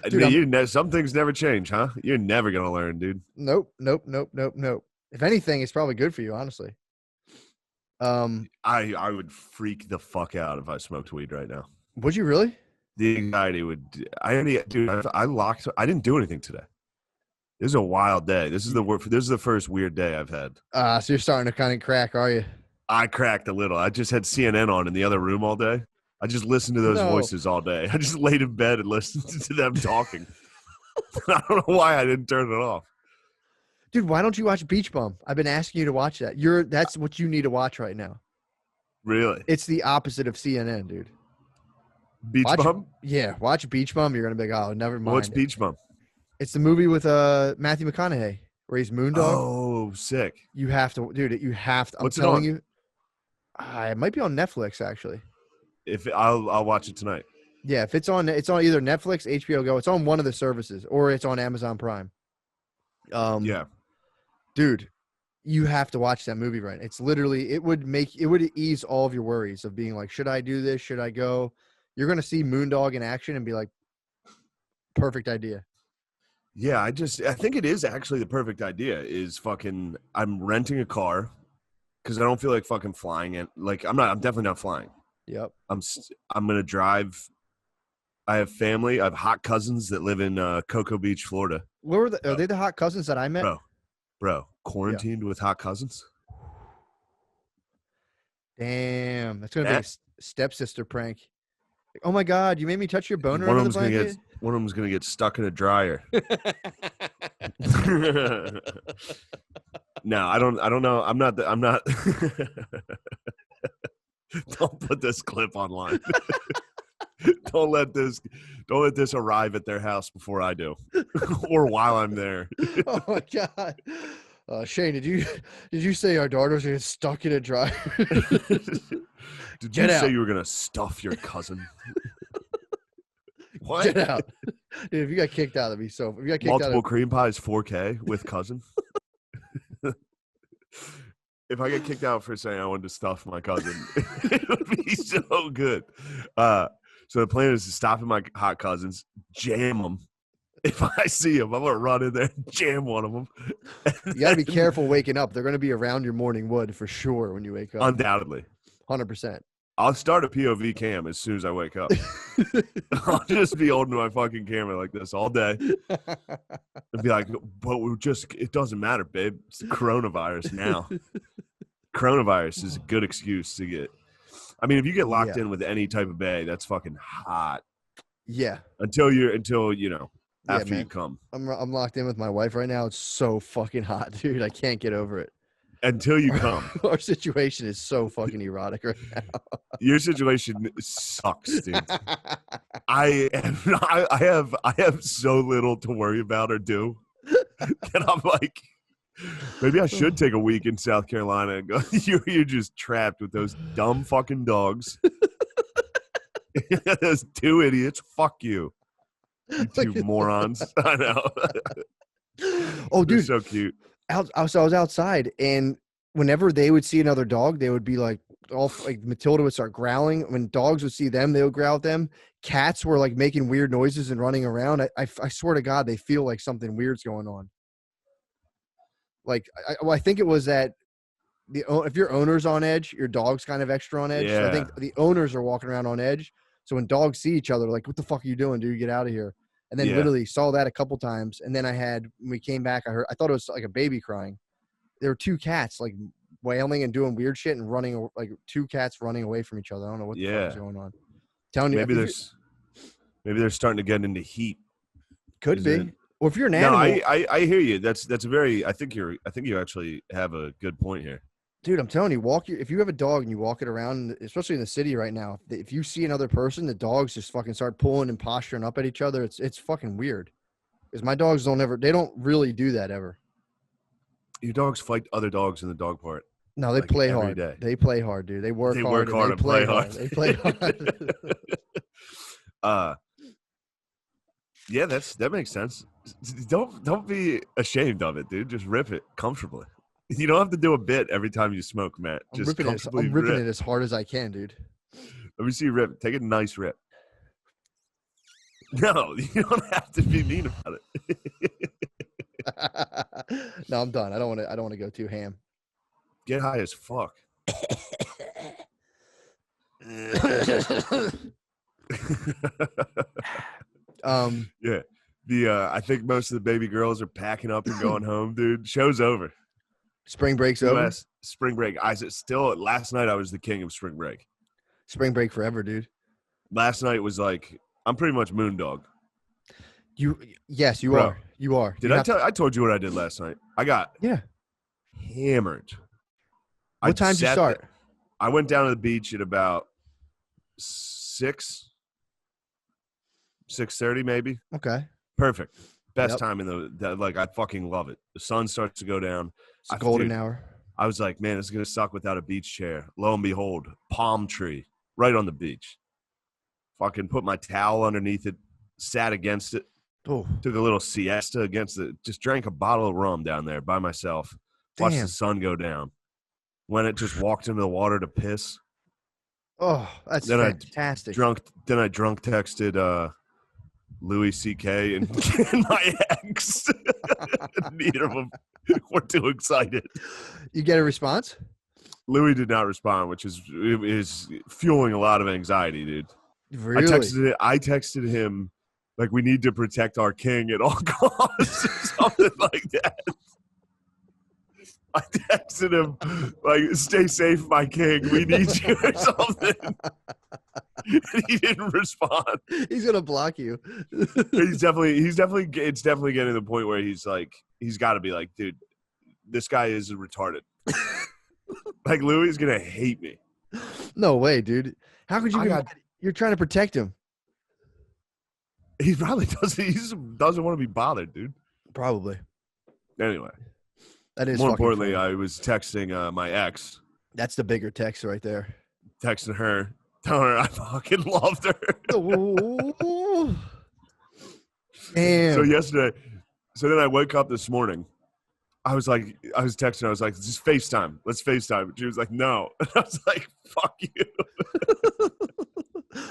Dude, some things never change, huh? You're never gonna learn, dude. Nope. If anything, it's probably good for you, honestly. I would freak the fuck out if I smoked weed right now. Would you really? The anxiety would. I didn't do anything today. This is a wild day. This is the first weird day I've had. So you're starting to kind of crack, are you? I cracked a little. I just had CNN on in the other room all day. I just listened to those voices all day. I just laid in bed and listened to them talking. I don't know why I didn't turn it off. Dude, why don't you watch Beach Bum? I've been asking you to watch that. That's what you need to watch right now. Really? It's the opposite of CNN, dude. Beach Bum? Yeah, watch Beach Bum. You're gonna be like, oh, never mind. What's Beach Bum? It's the movie with Matthew McConaughey where he's Moondog. Oh, sick! You have to, dude. You have to. I'm telling you. It might be on Netflix actually. If I'll watch it tonight. Yeah, if it's on either Netflix, HBO Go. It's on one of the services, or it's on Amazon Prime. Yeah, dude, you have to watch that movie. Right? It's literally it would ease all of your worries of being like, should I do this? Should I go? You're gonna see Moondog in action and be like, perfect idea. Yeah, I think it is actually the perfect idea. I'm renting a car because I don't feel like fucking flying it. Like I'm definitely not flying. Yep. I'm gonna drive. I have family. I have hot cousins that live in Cocoa Beach, Florida. Are they the hot cousins that I met? Bro, quarantined with hot cousins. Damn, that's gonna be a stepsister prank. Oh my God, you made me touch your boner. One of them's gonna get stuck in a dryer. No, I don't know. I'm not. Don't put this clip online. Don't let this arrive at their house before I do, or while I'm there. Oh my God. Shane, did you say our daughters are stuck in a dryer? Did Get you out. say you were gonna stuff your cousin? What? Get out. Dude, if you got kicked out, that'd be so. If you got kicked Multiple out, cream pies 4K with cousin. If I get kicked out for saying I wanted to stuff my cousin, it would be so good. So the plan is to stop at my hot cousins, jam them. If I see them, I'm gonna run in there and jam one of them. you got to be careful waking up. They're going to be around your morning wood for sure when you wake up. Undoubtedly, 100%. I'll start a POV cam as soon as I wake up. I'll just be holding my fucking camera like this all day and be like, but it doesn't matter, babe. It's coronavirus now. Coronavirus is a good excuse to get. I mean, if you get locked in with any type of bae, that's fucking hot. Yeah. Until you know, after man. you come. I'm locked in with my wife right now. It's so fucking hot, dude. I can't get over it. Until you come. Our situation is so fucking erotic right now. Your situation sucks, dude. I have so little to worry about or do. And I'm like, maybe I should take a week in South Carolina and go, you're just trapped with those dumb fucking dogs. Those two idiots. Fuck you. You two morons. I know. Oh, dude. They're so cute. So I was outside, and whenever they would see another dog, they would be like, Matilda would start growling. When dogs would see them, they would growl at them. Cats were like making weird noises and running around. I swear to God, they feel like something weird's going on. Like, I think it was that if your owner's on edge, your dog's kind of extra on edge. Yeah. So I think the owners are walking around on edge. So when dogs see each other, like, what the fuck are you doing, dude? Get out of here. And then literally saw that a couple times. And then when we came back, I thought it was like a baby crying. There were two cats like wailing and doing weird shit and running, like two cats running away from each other. I don't know what the fuck is going on. Telling maybe you, maybe they're starting to get into heat. Could be. Or if you're an animal. No, I hear you. That's a very. I think you actually have a good point here. Dude, I'm telling you, if you have a dog and you walk it around, especially in the city right now, if you see another person, the dogs just fucking start pulling and posturing up at each other. It's fucking weird. Because my dogs they don't really do that ever. Your dogs fight other dogs in the dog park. No, they play hard. Day. They play hard, dude. They work hard. They work hard and play hard. They play hard. Yeah, that makes sense. Don't be ashamed of it, dude. Just rip it comfortably. You don't have to do a bit every time you smoke, Matt. I'm ripping it as hard as I can, dude. Let me see you rip. Take a nice rip. No, you don't have to be mean about it. No, I'm done. I don't want to go too ham. Get high as fuck. Yeah. I think most of the baby girls are packing up and going home, dude. Show's over. Spring break's over. Spring break. Last night I was the king of spring break. Spring break forever, dude. Last night was like, I'm pretty much moondog. Yes, you Bro, are. You are. I told you what I did last night. I got hammered. What time did you start? I went down to the beach at about 6:30 maybe. Okay. Perfect. Best time in I fucking love it. The sun starts to go down. It's a golden hour. I was like, man, it's going to suck without a beach chair. Lo and behold, palm tree right on the beach. Fucking put my towel underneath it, sat against it. Oh. Took a little siesta against it. Just drank a bottle of rum down there by myself. Watched the sun go down. When it just walked into the water to piss. Oh, that's fantastic. Then I drunk texted Louis C.K. and my ex. Neither of them were too excited. You get a response? Louis did not respond, which is fueling a lot of anxiety, dude. Really? I texted him like, we need to protect our king at all costs or something like that. I texted him like, stay safe, my king. We need you or something. And he didn't respond. He's gonna block you. It's definitely getting to the point where he's got to be like, dude, this guy is retarded. Like, Louis is gonna hate me. No way, dude. How could you? You're trying to protect him. He probably doesn't. He just doesn't want to be bothered, dude. Probably. Anyway, That is More fucking importantly, funny. I was texting my ex, That's the bigger text right there. texting her, telling her I fucking loved her. Oh, damn. So then I woke up this morning. I was texting her. I was like, just FaceTime. Let's FaceTime. She was like, no. And I was like, fuck you.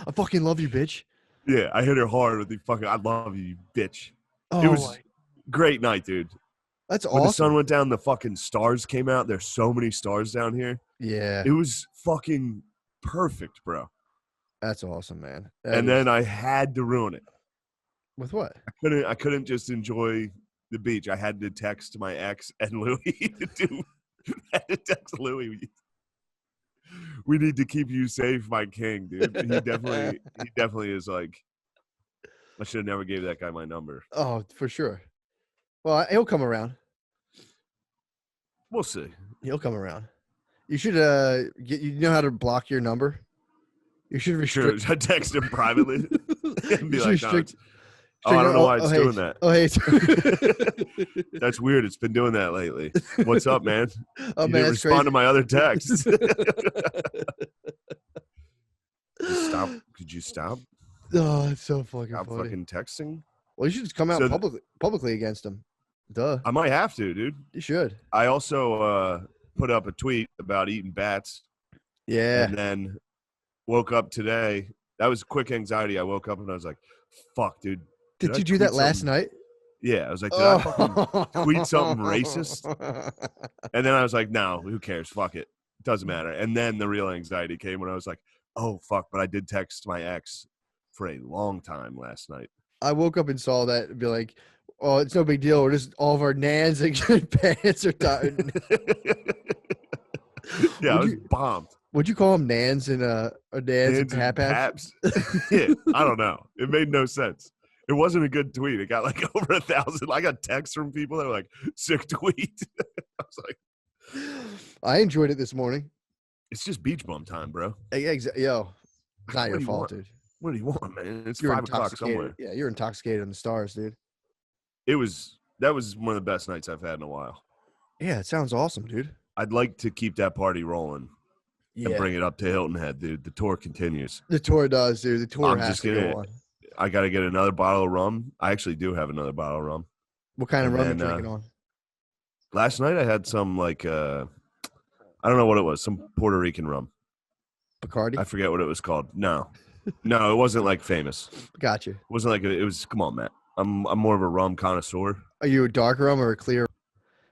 I fucking love you, bitch. Yeah, I hit her hard with the fucking, I love you, bitch. Oh, It was great night, dude. that's When the sun awesome. went down, the fucking stars came out. There's so many stars down here. Yeah, It was fucking perfect, bro. that's awesome, man. And then I had to ruin it. With what? I couldn't just enjoy the beach. I had to text my ex and Louis I had to text Louis. We need to keep you safe, my king, dude. He definitely is like, I should have never gave that guy my number. Oh, for sure. Well, he'll come around. We'll see. He'll come around. You should you know how to block your number? You should Sure, restrict. I text him privately and be You like, should no, I don't know why it's doing that. Oh, hey. That's weird. It's been doing that lately. What's up, man? Oh, You man, didn't that's respond crazy. to my other texts. Stop. Could you stop? Oh, it's so fucking Stop funny. fucking texting. Well, you should just come out publicly against him. Duh. I might have to, dude. You should. I also put up a tweet about eating bats. Yeah. And then woke up today. That was quick anxiety. I woke up and I was like, fuck, dude. Did I you do tweet that last something? night? Yeah. I was like, did I fucking tweet something racist? And then I was like, no, who cares? Fuck it. Doesn't matter. And then the real anxiety came when I was like, oh, fuck. But I did text my ex for a long time last night. I woke up and saw that and be like, oh, it's no big deal. We're just all of our nans and pants are tired. Yeah, I was bombed. Would you call them nans and nans and paps? Yeah, I don't know. It made no sense. It wasn't a good tweet. It got like over 1,000. I got texts from people that were like, sick tweet. I was like, I enjoyed it this morning. it's just beach bum time, bro. Yo, it's not What your do you fault, want? dude. What do you want, man? It's You're 5 o'clock intoxicated. somewhere. Yeah, you're intoxicated on the stars, dude. That was one of the best nights I've had in a while. Yeah, it sounds awesome, dude. I'd like to keep that party rolling and bring it up to Hilton Head, dude. The tour continues. The tour does, dude. The tour I'm has just to gonna- go on. I got to get another bottle of rum. I actually do have another bottle of rum. What kind of And rum you then, drinking on? Last night I had some like I don't know what it was, some Puerto Rican rum. Bacardi? I forget what it was called. No, it wasn't like famous. Gotcha. It wasn't like it was. Come on, Matt. I'm more of a rum connoisseur, Are you a dark rum or a clear?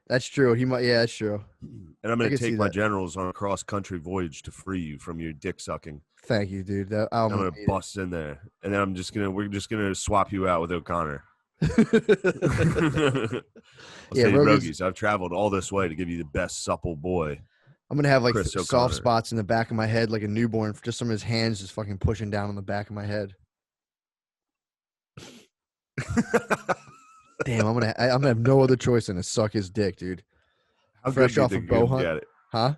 That's true. He might. Yeah, that's true. and I'm I going to can see take my that. generals on a cross country voyage to free you from your dick sucking. Thank you, dude. I'm going to bust in there, and then we're just gonna swap you out with O'Connor. I'll Yeah, say, Rogan's- Rogies, I've traveled all this way to give you the best supple boy. I'm gonna have like Chris soft O'Connor. spots in the back of my head, like a newborn. Just some of his hands just fucking pushing down on the back of my head. Damn, I'm gonna have no other choice than to suck his dick, dude. How Fresh good do you off think a you're bow gonna be hunt, at it? huh?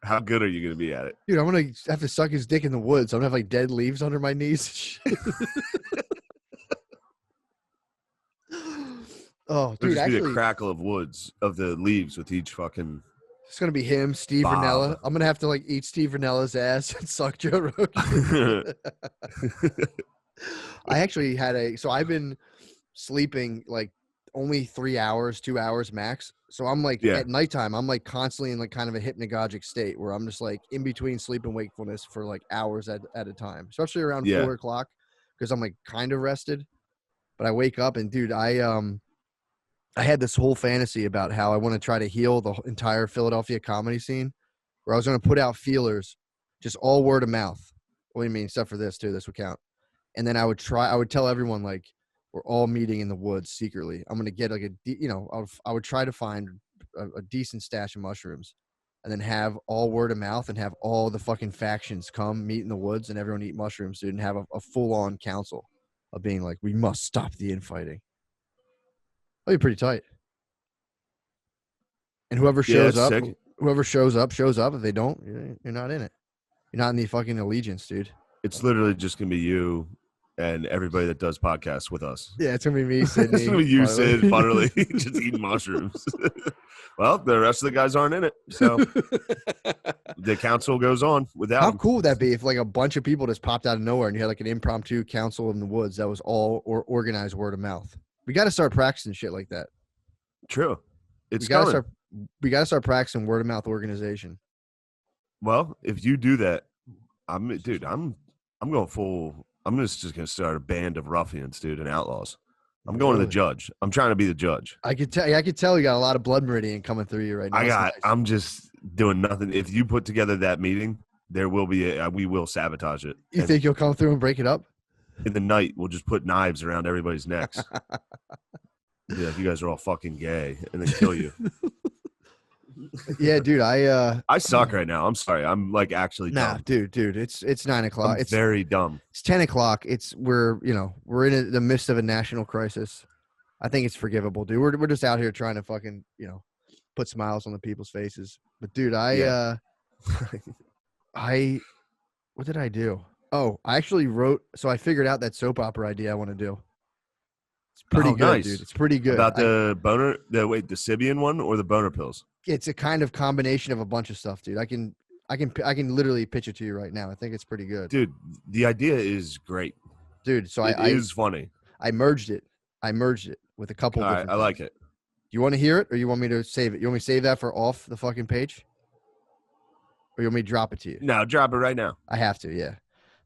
How good are you going to be at it? Dude, I'm gonna have to suck his dick in the woods. I'm gonna have like dead leaves under my knees. Oh, There'll dude, just be actually, the crackle of woods of the leaves with each fucking. it's gonna be him, Steve Bob. Ranella. I'm gonna have to like eat Steve Ranella's ass and suck Joe Rogan. I actually so I've been sleeping like only 3 hours, 2 hours max. So I'm like Yeah. at nighttime, I'm like constantly in like kind of a hypnagogic state where I'm just like in between sleep and wakefulness for like hours at a time, especially around Yeah. 4 o'clock because I'm like kind of rested. But I wake up and dude, I had this whole fantasy about how I want to try to heal the entire Philadelphia comedy scene, where I was going to put out feelers, just all word of mouth. What do you mean, except for this too? This would count. And then I would tell everyone like we're all meeting in the woods secretly. I'm going to get like I would try to find a decent stash of mushrooms, and then have all word of mouth and have all the fucking factions come meet in the woods and everyone eat mushrooms, dude, and have a full on council of being like, we must stop the infighting. That'd be pretty tight. And whoever shows that's up, sick. shows up. If they don't, you're not in it. You're not in the fucking allegiance, dude. It's literally just gonna be you and everybody that does podcasts with us. Yeah, it's gonna be me, Sydney. It's gonna be you, Finally. Sid, Butterly, just eating mushrooms. Well, the rest of the guys aren't in it, so the council goes on without. How them. cool would that be if like a bunch of people just popped out of nowhere and you had like an impromptu council in the woods that was all organized word of mouth? We got to start practicing shit like that. True, it's we gotta start practicing word of mouth organization. Well, if you do that, I'm going full. I'm just gonna start a band of ruffians, dude, and outlaws. I'm going to the judge. I'm trying to be the judge. I could tell you got a lot of blood meridian coming through you right now. I'm just doing nothing. If you put together that meeting, there will be we will sabotage it. You think you'll come through and break it up? In the night, we'll just put knives around everybody's necks. Yeah, you guys are all fucking gay, and then kill you. Yeah, dude, I suck right now. I'm sorry. I'm like actually dumb. Dude, it's 9 o'clock. It's very dumb. It's 10 o'clock. We're in the midst of a national crisis. I think it's forgivable, dude. We're just out here trying to fucking put smiles on the people's faces. But dude, what did I do? Oh, I actually wrote. So I figured out that soap opera idea I want to do. It's pretty good, nice. dude. It's pretty good. About the Sibian one or the boner pills? It's a kind of combination of a bunch of stuff, dude. I can literally pitch it to you right now. I think it's pretty good, dude. The idea is great, dude. So it is funny. I merged it with a couple. All right, I like it. You want to hear it, or you want me to save it? You want me to save that for off the fucking page, or you want me to drop it to you? No, drop it right now. I have to, yeah.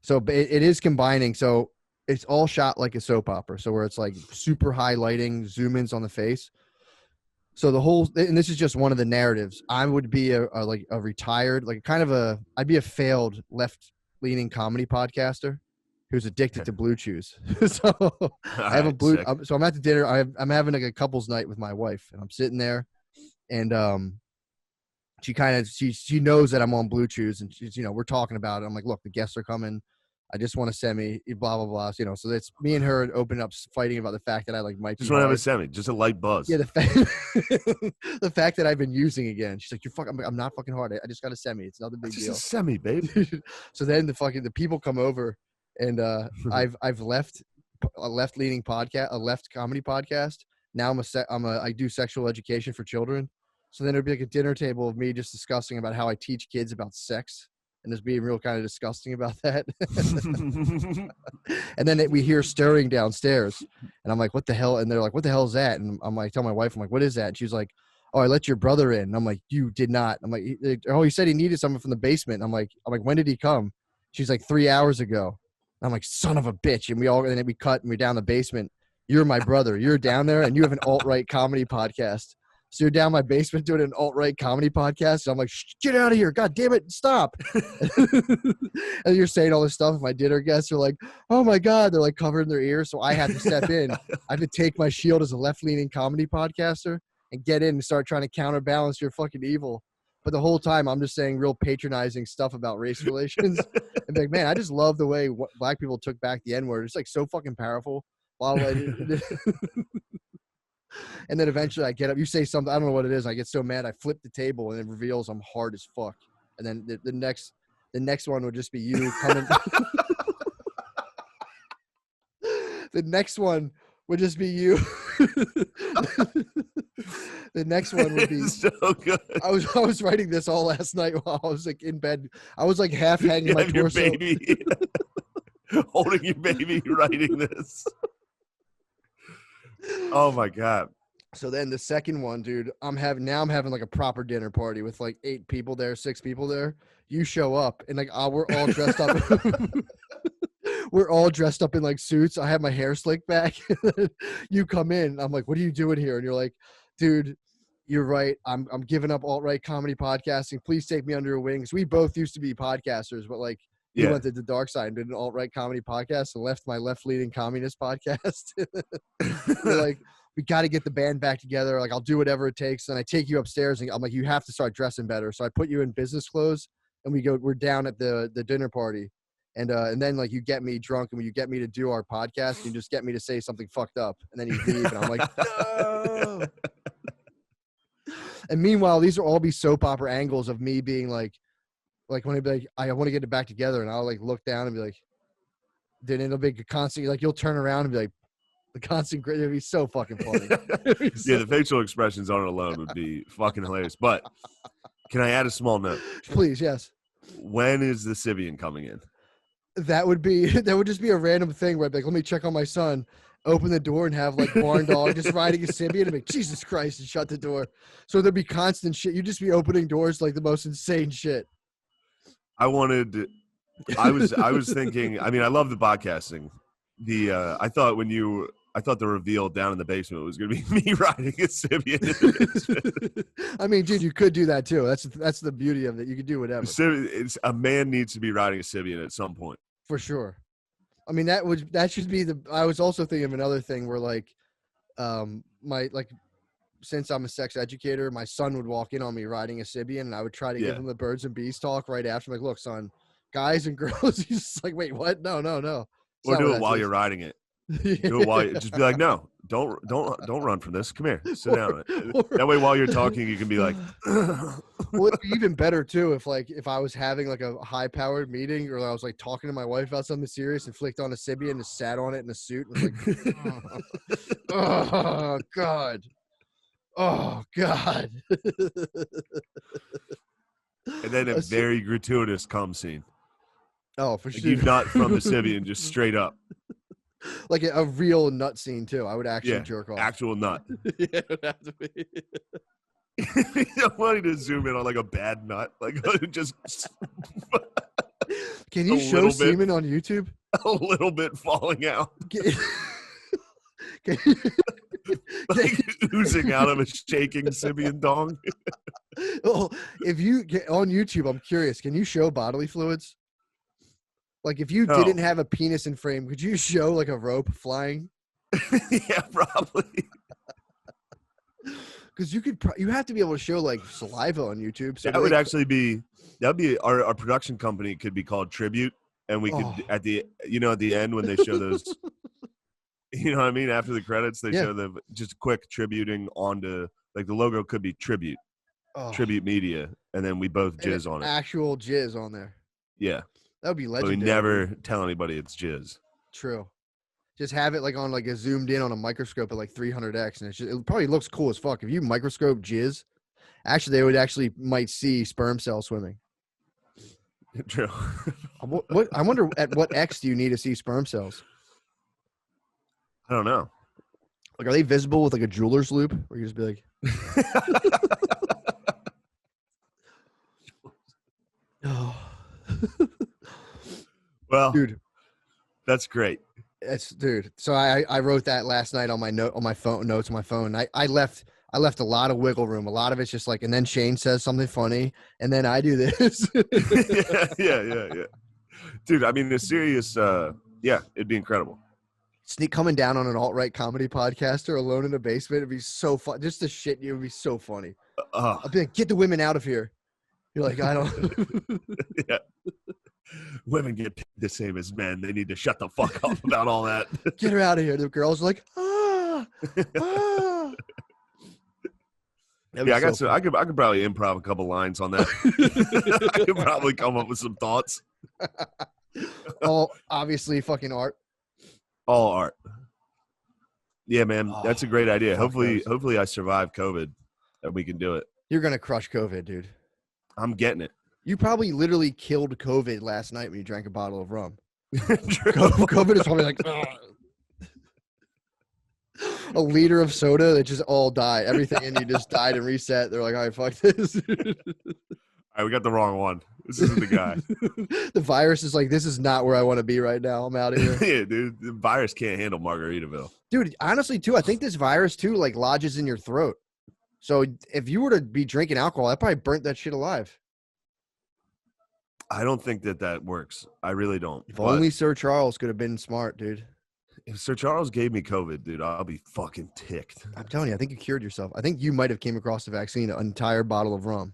So it is combining. So it's all shot like a soap opera. So where it's like super high lighting, zoom ins on the face. So the whole, and this is just one of the narratives. I would be a retired, like kind of I'd be a failed left-leaning comedy podcaster who's addicted to Blue Chews. So I have so I'm at the dinner. I'm having like a couple's night with my wife, and I'm sitting there, and she knows that I'm on Blue Chews, and she's we're talking about it. I'm like, look, the guests are coming. I just want a semi, blah blah blah. So that's me and her open up fighting about the fact that I might just want to have a semi, just a light buzz. Yeah, the fact that I've been using again. She's like, I'm not fucking hard. I just got a semi. It's not a big deal. Just a semi, babe. So then the people come over, and I've left a left-leaning podcast, a left comedy podcast. Now I do sexual education for children. So then it'd be like a dinner table of me just discussing about how I teach kids about sex. And just being real kind of disgusting about that. And then we hear stirring downstairs. And I'm like, what the hell? And they're like, what the hell is that? And I'm like, tell my wife, I'm like, what is that? And she's like, oh, I let your brother in. And I'm like, you did not. I'm like, oh, he said he needed someone from the basement. And I'm like, when did he come? She's like, 3 hours ago. And I'm like, son of a bitch. And then we cut and we're down the basement. You're my brother. You're down there and you have an alt-right comedy podcast. So you're down my basement doing an alt-right comedy podcast. And I'm like, get out of here. God damn it. Stop. And you're saying all this stuff. And my dinner guests are like, oh my God. They're like covering their ears. So I had to step in. I had to take my shield as a left-leaning comedy podcaster and get in and start trying to counterbalance your fucking evil. But the whole time I'm just saying real patronizing stuff about race relations. And like, man, I just love the way black people took back the N-word. It's like so fucking powerful. And then eventually I get up. You say something. I don't know what it is. I get so mad. I flip the table and it reveals I'm hard as fuck. And then the next one would just be you coming. The next one would just be you. The next one would be so good. I was writing this all last night while I was like in bed. I was like half hanging my torso. Your baby. Holding your baby, writing this. Oh my God. So then the second one, dude, I'm having like a proper dinner party with like 6 people there. You show up and like we're all dressed up. We're all dressed up in like suits. I have my hair slicked back. You come in. I'm like, what are you doing here? And you're like, dude, you're right. I'm giving up alt-right comedy podcasting. Please take me under your wings. We both used to be podcasters, but like you went to the dark side and did an alt-right comedy podcast and left my left-leaning communist podcast. We're like, we got to get the band back together. Like, I'll do whatever it takes. And I take you upstairs and I'm like, you have to start dressing better. So I put you in business clothes and we're down at the dinner party. And then like you get me drunk and you get me to do our podcast, and you just get me to say something fucked up. And then you leave and I'm like, no. And meanwhile, these will all be soap opera angles of me being like when I'd be like, I want to get it back together. And I'll like look down and be like, then it'll be a constant. Like you'll turn around and be like, the constant grin. It'd be so fucking funny. Yeah, the facial expressions on it alone would be fucking hilarious. But can I add a small note? Please, yes. When is the Sibian coming in? That would just be a random thing where I'd be like, let me check on my son, open the door and have like barn dog just riding a Sibian and be like, Jesus Christ, and shut the door. So there'd be constant shit. You'd just be opening doors like the most insane shit. I was thinking, I mean, I love the podcasting. I thought the reveal down in the basement was going to be me riding a Sibian in the basement. I mean, dude, you could do that too. That's the beauty of it. You could do whatever. A man needs to be riding a Sibian at some point. For sure. I mean, that should be I was also thinking of another thing where like, since I'm a sex educator, my son would walk in on me riding a Sibian and I would try to give him the birds and bees talk right after. I'm like, look, son, guys and girls. He's just like, wait, what? No. Or do it while you're riding it. Do it while just be like, no, don't run from this. Come here, sit down. That way, while you're talking, you can be like. Well, it'd be even better too if I was having like a high-powered meeting or I was like talking to my wife about something serious and flicked on a Sibian and just sat on it in a suit and was like, oh God. Oh God. And then a very gratuitous cum scene. Oh, for like sure. You nut from the Sibian, just straight up. Like a real nut scene too. I would actually jerk off. Actual nut. Yeah, it would have to be. I wanted to zoom in on like a bad nut, like just. Can you show semen on YouTube? A little bit falling out. Like oozing out of a shaking Sibian dong. Well, if you get on YouTube, I'm curious. Can you show bodily fluids? Like if you didn't have a penis in frame, could you show like a rope flying? Yeah, probably. Because you have to be able to show like saliva on YouTube. So that would actually be our production company could be called Tribute, and we could at the end when they show those, you know what I mean, after the credits they show the just quick tributing onto like the logo could be Tribute, Tribute Media, and then we both jizz on it. Actual jizz on there. Yeah. That would be legendary. But we never tell anybody it's jizz. True. Just have it like on like a zoomed in on a microscope at like 300x, and it probably looks cool as fuck. If you microscope jizz, actually they might see sperm cells swimming. True. I wonder at what x do you need to see sperm cells? I don't know. Like, are they visible with like a jeweler's loop, or you just be like? Oh. Well, dude, that's great. Dude. So I wrote that last night on my notes on my phone. I left a lot of wiggle room. A lot of it's just like, and then Shane says something funny, and then I do this. yeah. Dude, I mean, the serious, it'd be incredible. Sneak coming down on an alt-right comedy podcaster alone in a basement. It'd be so fun. Just the shit. It would be so funny. I'd be like, get the women out of here. You're like, I don't. Yeah. Women get paid the same as men. They need to shut the fuck up about all that. Get her out of here. The girls are like, Yeah, I could probably improv a couple lines on that. I could probably come up with some thoughts. All obviously fucking art. All art. Yeah, man, that's a great idea. Hopefully I survive COVID and we can do it. You're gonna crush COVID, dude. I'm getting it. You probably literally killed COVID last night when you drank a bottle of rum. COVID is probably like a liter of soda that just all died. Everything in you just died and reset. They're like, all right, fuck this. All right, we got the wrong one. This isn't the guy. The virus is like, this is not where I want to be right now. I'm out of here. Yeah, dude. The virus can't handle Margaritaville. Dude, honestly, too, I think this virus, too, like lodges in your throat. So if you were to be drinking alcohol, that probably burnt that shit alive. I don't think that works. I really don't. If only Sir Charles could have been smart, dude. If Sir Charles gave me COVID, dude, I'll be fucking ticked. I'm telling you, I think you cured yourself. I think you might have came across the vaccine, an entire bottle of rum.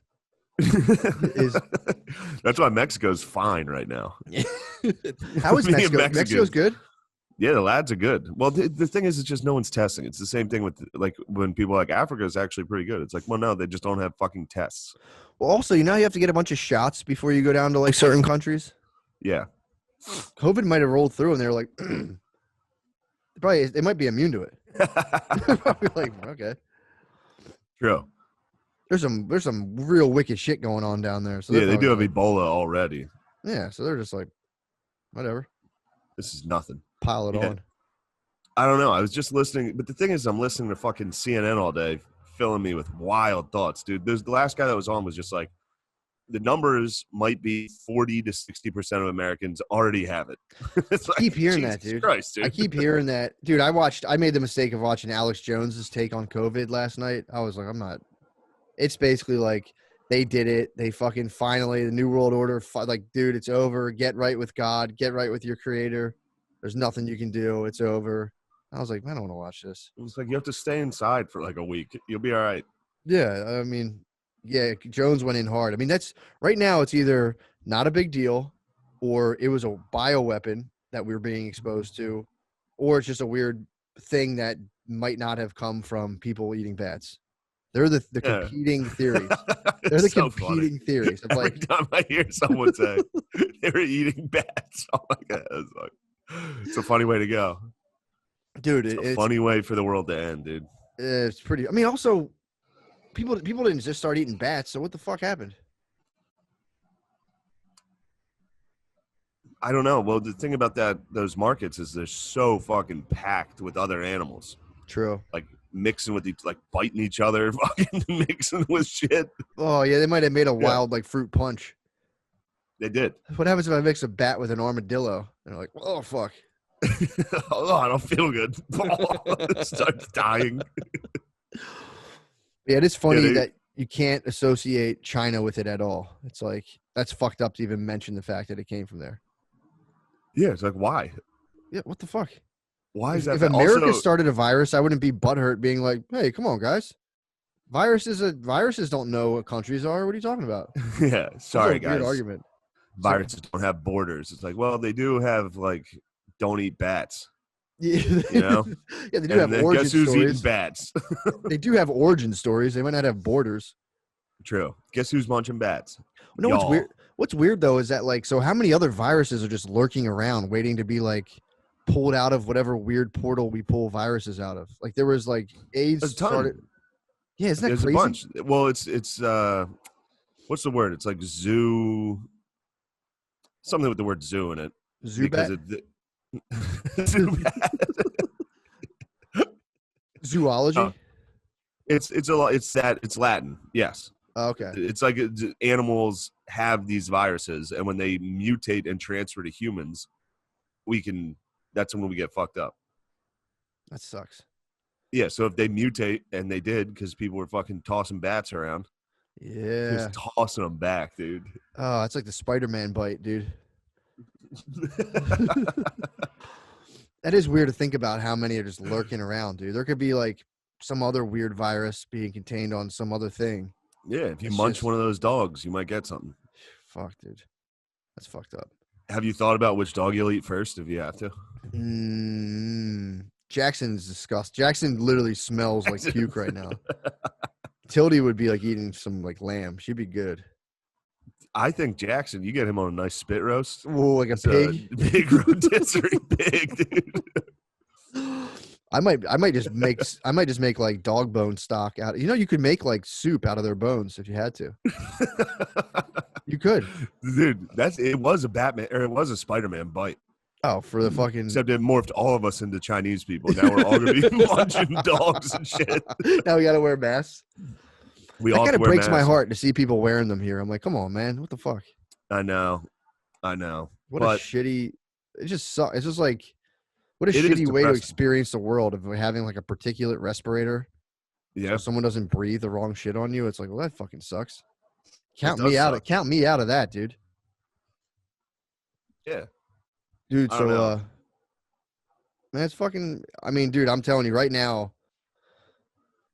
That's why Mexico's fine right now. How is Mexico? Mexico's good? Yeah, the lads are good. Well, the thing is, it's just no one's testing. It's the same thing with like when people are like Africa is actually pretty good. It's like, well, no, they just don't have fucking tests. Well, also, you have to get a bunch of shots before you go down to like certain countries. Yeah. COVID might have rolled through, and they're like, they might be immune to it. Probably like, okay. True. There's some real wicked shit going on down there. So Yeah, they do have like, Ebola already. yeah, so they're just like, whatever, This is nothing. pile it on. I don't know. I was just listening, but the thing is, I'm listening to fucking CNN all day, filling me with wild thoughts, dude. The last guy that was on was just like, the numbers might be 40 to 60% of Americans already have it. It's like, Keep hearing Jesus that, dude. Christ, dude. I keep hearing that, dude. I made the mistake of watching Alex Jones's take on COVID last night. I was like, I'm not. It's basically like they did it. They fucking finally the New World Order. Like, dude, it's over. Get right with God. Get right with your Creator. There's nothing you can do. It's over. I was like, I don't want to watch this. It's like you have to stay inside for like a week. You'll be all right. Yeah, I mean, yeah, Jones went in hard. I mean, that's right now. It's either not a big deal, or it was a bioweapon that we were being exposed to, or it's just a weird thing that might not have come from people eating bats. They're the competing theories. They're the so competing theories. Of Every like, time I hear someone say they were eating bats, oh my god, it's a funny way to go, dude. It's a funny way for the world to end, dude. It's pretty. I mean, also, people didn't just start eating bats. So what the fuck happened? I don't know. Well, the thing about those markets is they're so fucking packed with other animals. True. Like mixing with like biting each other, fucking mixing with shit. Oh yeah, they might have made a wild like fruit punch. They did. What happens if I mix a bat with an armadillo? And they're like, oh fuck. Oh, I don't feel good. Starts dying. Yeah, it is funny that you can't associate China with it at all. It's like that's fucked up to even mention the fact that it came from there. Yeah, it's like why? Yeah, what the fuck? Why is that? If America started a virus, I wouldn't be butthurt being like, "Hey, come on, guys! Viruses don't know what countries are. What are you talking about?" Yeah, sorry, That's a weird guys. argument. Viruses don't have borders. It's like, well, they do have like, don't eat bats. Yeah, you know. Yeah, they do have origin guess who's stories. eating bats? They do have origin stories. They might not have borders. True. Guess who's munching bats? No, what's weird? What's weird though is that like, so how many other viruses are just lurking around, waiting to be like pulled out of whatever weird portal we pull viruses out of? Like there was like AIDS started. Yeah, isn't that There's crazy? a bunch. Well, it's what's the word? It's like zoo. Something with the word zoo in it. Zubat? Zubat. Zoology. It's Latin. Yes. Oh, okay. It's like animals have these viruses, and when they mutate and transfer to humans, that's when we get fucked up. That sucks. Yeah, so if they mutate, and they did, because people were fucking tossing bats around. Yeah. Just tossing them back, dude. Oh, it's like the Spider-Man bite, dude. That is weird to think about how many are just lurking around, dude. There could be like some other weird virus being contained on some other thing. Yeah, if you munch one of those dogs, you might get something. Fuck, dude. That's fucked up. Have you thought about which dog you'll eat first if you have to? Jackson's disgusting. Jackson literally smells like puke right now. Tildy would be like eating some like lamb. She'd be good. I think Jackson, you get him on a nice spit roast. Oh, like a pig? Big rotisserie pig, dude. I might just make like dog bone stock out. You know, you could make like soup out of their bones if you had to. You could, dude. It was a Batman or it was a Spider-Man bite. Oh, for the fucking. Except it morphed all of us into Chinese people. Now we're all gonna be munching dogs and shit. Now we gotta wear masks. That kind of breaks my heart to see people wearing them here. I'm like, come on, man, what the fuck? I know. What a shitty. It just sucks. It's just like. What a shitty way to experience the world of having like a particulate respirator. Yeah. So someone doesn't breathe the wrong shit on you. It's like, well, that fucking sucks. Count me out of that, dude. Yeah. Dude, so man, it's fucking I mean, dude, I'm telling you right now,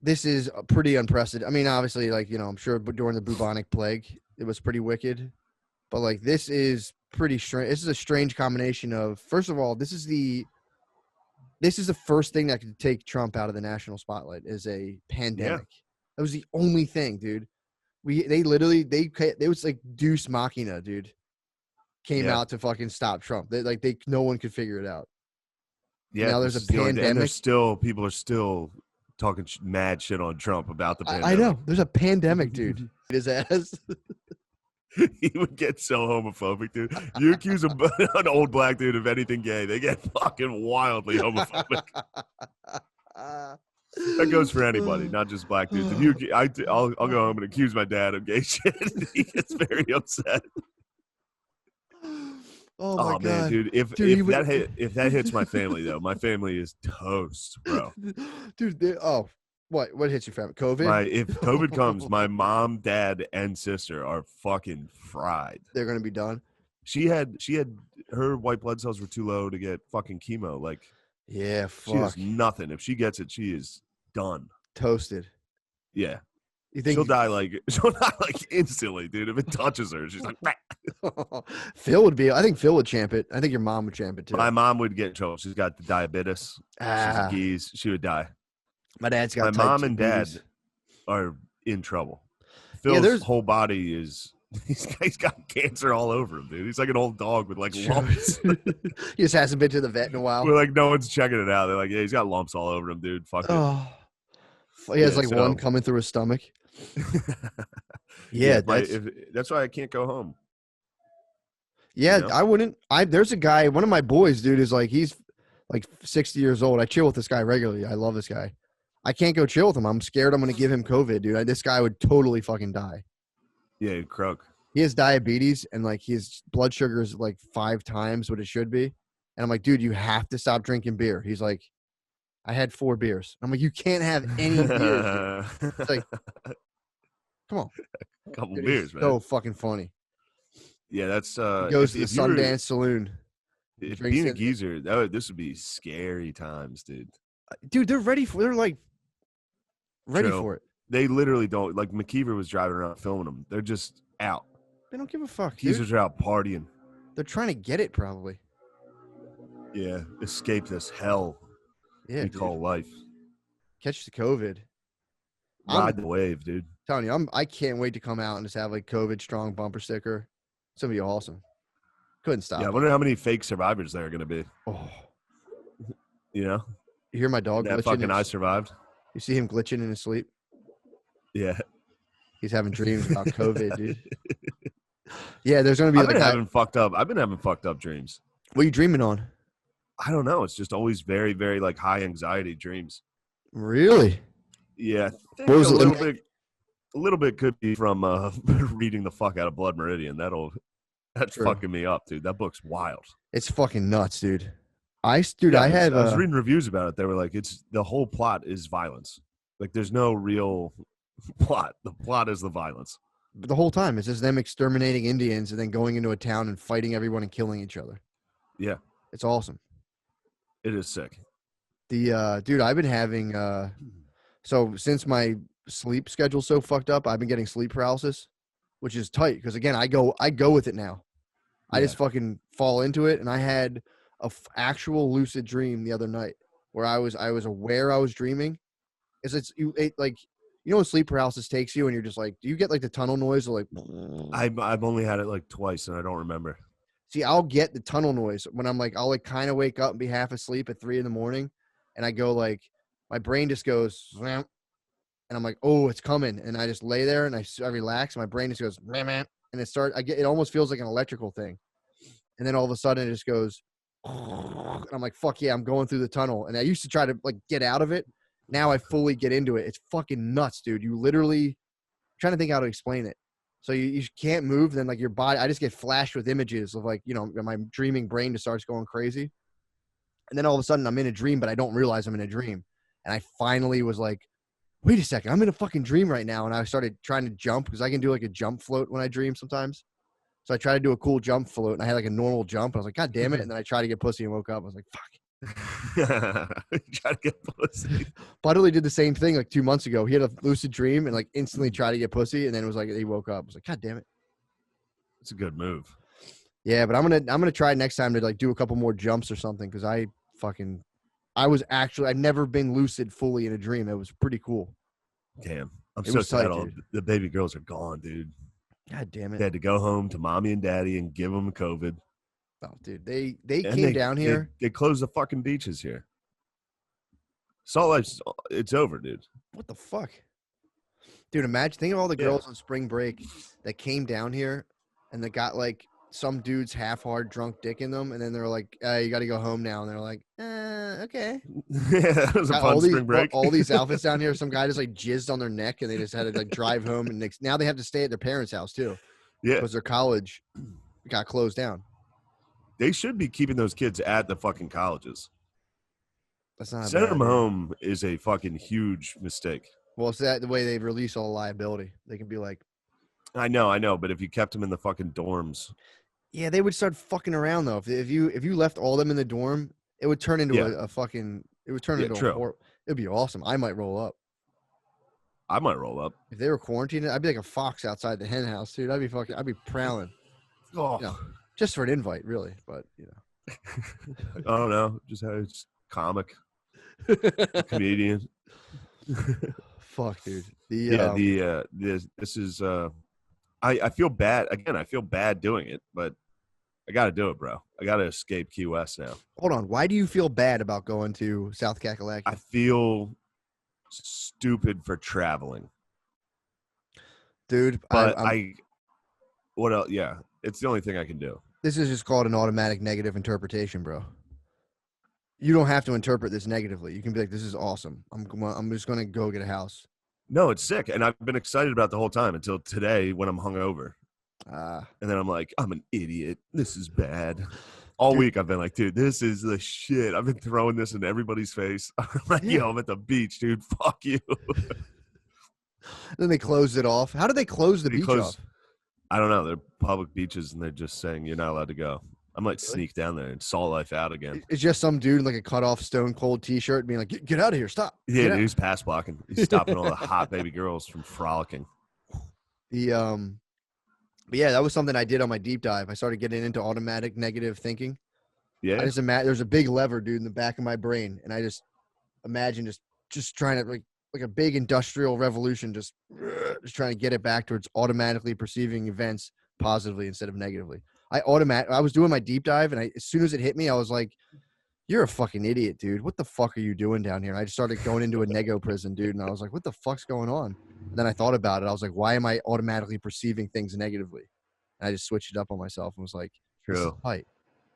this is pretty unprecedented. I mean, obviously, like, you know, I'm sure during the bubonic plague, it was pretty wicked. But like this is pretty strange. This is a strange combination of, first of all, this is the first thing that could take Trump out of the national spotlight is a pandemic. Yeah. That was the only thing, dude. They was like Deus Machina, dude. came out to fucking stop Trump. No one could figure it out. Yeah, Now there's a and pandemic. there's people are still talking mad shit on Trump about the pandemic. I know. There's a pandemic, dude. His ass. He would get so homophobic, dude. You accuse an old black dude of anything gay, they get fucking wildly homophobic. That goes for anybody, not just black dudes. If I'll go home and accuse my dad of gay shit. He gets very upset. Oh my God, man, dude! If that hits my family though, my family is toast, bro. Dude, what hits your family? COVID. If COVID comes, my mom, dad, and sister are fucking fried. They're gonna be done. She had her white blood cells were too low to get fucking chemo. Like, yeah, fuck. She has nothing. If she gets it, she is done. Toasted. Yeah. You think she'll die like instantly, dude? If it touches her, she's like. Phil would be. I think Phil would champ it. I think your mom would champ it too. My mom would get in trouble. She's got the diabetes. She's a geese. She would die. My dad's got. My mom and dad are in trouble. Phil's whole body is. He's got cancer all over him, dude. He's like an old dog with like lumps. He just hasn't been to the vet in a while. We're like, no one's checking it out. They're like, yeah, he's got lumps all over him, dude. Fuck it. He has one coming through his stomach. That's why I can't go home. Yeah, you know? I wouldn't. There's a guy, one of my boys, dude, is like, he's like 60 years old. I chill with this guy regularly. I love this guy. I can't go chill with him. I'm scared I'm going to give him COVID, dude. This guy would totally fucking die. Yeah, he'd croak. He has diabetes and like his blood sugar is like 5 times what it should be. And I'm like, dude, you have to stop drinking beer. He's like, I had 4 beers. I'm like, you can't have any beers. Dude. It's like, come on. A couple beers, man. So fucking funny. Yeah, that's he goes to the Sundance Saloon. If being a geezer, this would be scary times, dude. Dude, they're ready for it. They literally don't. Like, McKeever was driving around filming them. They're just out. They don't give a fuck. Geezers are out partying. They're trying to get it, probably. Yeah, escape this hell we call life. Catch the COVID. Ride the wave, dude. Telling you, I can't wait to come out and just have like COVID strong bumper sticker. It's gonna be awesome. Couldn't stop. Yeah, I wonder how many fake survivors there are gonna be. Oh, you know, you hear my dog that fucking I survived. You see him glitching in his sleep. Yeah, he's having dreams about COVID, dude. Yeah, there's gonna be. I've been having fucked up dreams. What are you dreaming on? I don't know. It's just always very, very like high anxiety dreams. Really? Yeah. What was a little bit could be from reading the fuck out of Blood Meridian. That's True. fucking me up, dude. That book's wild. It's fucking nuts, dude. I was reading reviews about it. They were like, the whole plot is violence. Like, there's no real plot. The plot is the violence. But the whole time, it's just them exterminating Indians and then going into a town and fighting everyone and killing each other. Yeah. It's awesome. It is sick. Dude, I've been having so since my sleep schedule's so fucked up, I've been getting sleep paralysis, which is tight because again, I go with it now. I just fucking fall into it, and I had a actual lucid dream the other night where I was aware I was dreaming. Like you know when sleep paralysis takes you and you're just like, do you get like the tunnel noise or like? I've only had it like twice and I don't remember. See, I'll get the tunnel noise when I'm like, I'll like kind of wake up and be half asleep at 3 a.m. and I go like, my brain just goes, and I'm like, oh, it's coming, and I just lay there and I relax. And my brain just goes, and it almost feels like an electrical thing, and then all of a sudden it just goes, and I'm like, fuck yeah, I'm going through the tunnel. And I used to try to like get out of it. Now I fully get into it. It's fucking nuts, dude. You literally, I'm trying to think how to explain it. So you can't move. Then like your body, I just get flashed with images of like, you know, my dreaming brain just starts going crazy. And then all of a sudden I'm in a dream, but I don't realize I'm in a dream. And I finally was like, wait a second, I'm in a fucking dream right now. And I started trying to jump because I can do like a jump float when I dream sometimes. So I tried to do a cool jump float and I had like a normal jump. I was like, God damn it. And then I tried to get pussy and woke up. I was like, fuck. Try to get pussy. Buddy did the same thing like 2 months ago. He had a lucid dream and like instantly tried to get pussy, and then it was like he woke up. I was like, God damn it. It's a good move. Yeah, but I'm gonna try next time to like do a couple more jumps or something because I've never been lucid fully in a dream. It was pretty cool. Damn, I'm so sad. The baby girls are gone, dude. God damn They it. had to go home to mommy and daddy and give them COVID. Oh, dude, they And came down here. They closed the fucking beaches here. Salt Life's it's over, dude. What the fuck? Dude, imagine, think of all the Yeah. girls on spring break that came down here and they got like some dude's half-hard drunk dick in them, and then they're like, you got to go home now. And they're like, okay. Yeah, that was a Got fun spring break. all these outfits down here. Some guy just like jizzed on their neck, and they just had to like drive home. And now they have to stay at their parents' house too. Yeah. Because their college got closed down. They should be keeping those kids at the fucking colleges. That's not Sending bad them idea. home is a fucking huge mistake. Well, it's that the way they release all liability. They can be like, I know, but if you kept them in the fucking dorms, yeah, they would start fucking around though. If you left all them in the dorm, it would turn into a fucking. It would turn into true. a horror. It'd be awesome. I might roll up. I might roll up. If they were quarantined, I'd be like a fox outside the hen house, dude. I'd be prowling. Oh, You know, just for an invite, really. But you know, I don't know. Just how it's comic, comedian. fuck, dude. This is I feel bad again. I feel bad doing it, but I got to do it, bro. I got to escape Key West now. Hold on. Why do you feel bad about going to South Kakalaki? I feel stupid for traveling, Dude, but what else? Yeah, it's the only thing I can do. This is just called an automatic negative interpretation, bro. You don't have to interpret this negatively. You can be like, "This is awesome. I'm just gonna go get a house." No, it's sick, and I've been excited about it the whole time until today when I'm hungover. And then I'm like, I'm an idiot. This is bad. All week I've been like, dude, this is the shit. I've been throwing this in everybody's face. I'm like, yo, I'm at the beach, dude. Fuck you. Then they closed it off. How did they close the beach off? I don't know. They're public beaches, and they're just saying you're not allowed to go. I might sneak down there and Salt Life out again. It's just some dude in like a cut off Stone Cold T-shirt being like, "Get out of here! Stop!" Yeah, Get dude, out." he's pass blocking. He's stopping all the hot baby girls from frolicking. But yeah, that was something I did on my deep dive. I started getting into automatic negative thinking. Yeah. I just imagine there's a big lever, dude, in the back of my brain, and I just imagine just trying to like a big industrial revolution, just trying to get it back towards automatically perceiving events positively instead of negatively. I was doing my deep dive, and as soon as it hit me, I was like, "You're a fucking idiot, dude. What the fuck are you doing down here?" And I just started going into a nego prison, dude, and I was like, "What the fuck's going on?" And then I thought about it. I was like, "Why am I automatically perceiving things negatively?" And I just switched it up on myself and was like, "This is tight.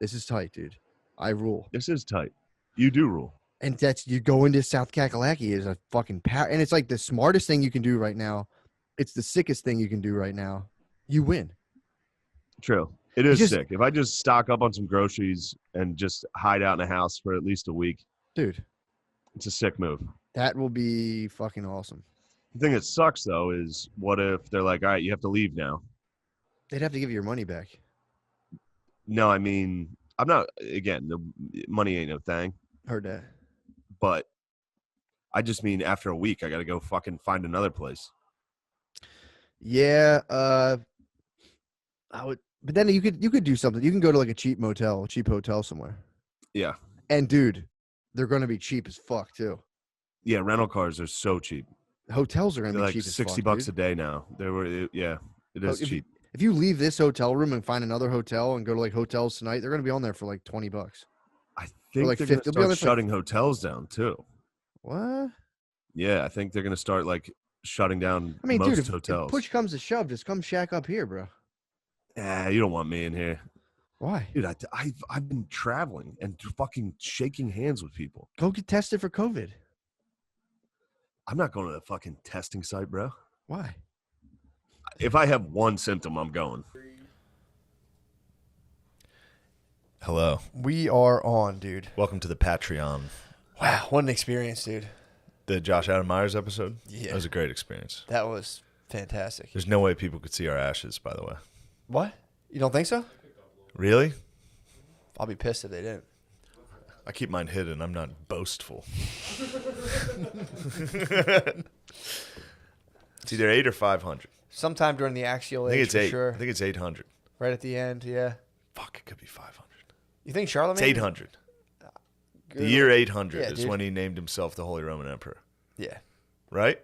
This is tight, dude. I rule. This is tight. You do rule." And you go into South Kakalaki is a fucking power, and it's like the smartest thing you can do right now. It's the sickest thing you can do right now. You win. True. It is sick. If I just stock up on some groceries and just hide out in a house for at least a week, dude, it's a sick move. That will be fucking awesome. The thing that sucks though is what if they're like, all right, you have to leave now. They'd have to give you your money back. No, I mean, I'm not, again, the money ain't no thing. Heard that. But I just mean after a week, I got to go fucking find another place. Yeah. I would, but then you could do something. You can go to like a cheap hotel somewhere. Yeah. And dude, they're going to be cheap as fuck too. Yeah. Rental cars are so cheap. Hotels are going to be like cheap as $60 fuck, bucks dude. a day now. Yeah, it is cheap. If you leave this hotel room and find another hotel and go to like Hotels Tonight, they're going to be on there for like $20. I think like they're going to 50 start shutting hotels down too. What? Yeah, I think they're going to start like shutting down I mean, most dude, if hotels. push comes to shove, just come shack up here, bro. You don't want me in here. Why? Dude, I've been traveling and fucking shaking hands with people. Go get tested for COVID. I'm not going to the fucking testing site, bro. Why? If I have one symptom, I'm going. Hello. We are on, dude. Welcome to the Patreon. Wow, what an experience, dude. The Josh Adam Myers episode? Yeah. That was a great experience. That was fantastic. There's no way people could see our ashes, by the way. What? You don't think so? Really? I'll be pissed if they didn't. I keep mine hidden. I'm not boastful. It's either 8 or 500. Sometime during the axial I think age, it's for 8. sure. I think it's 800. Right at the end, yeah. Fuck, it could be 500. You think Charlemagne? It's 800. The year 800 Yeah, is dude. when he named himself the Holy Roman Emperor. Yeah. Right?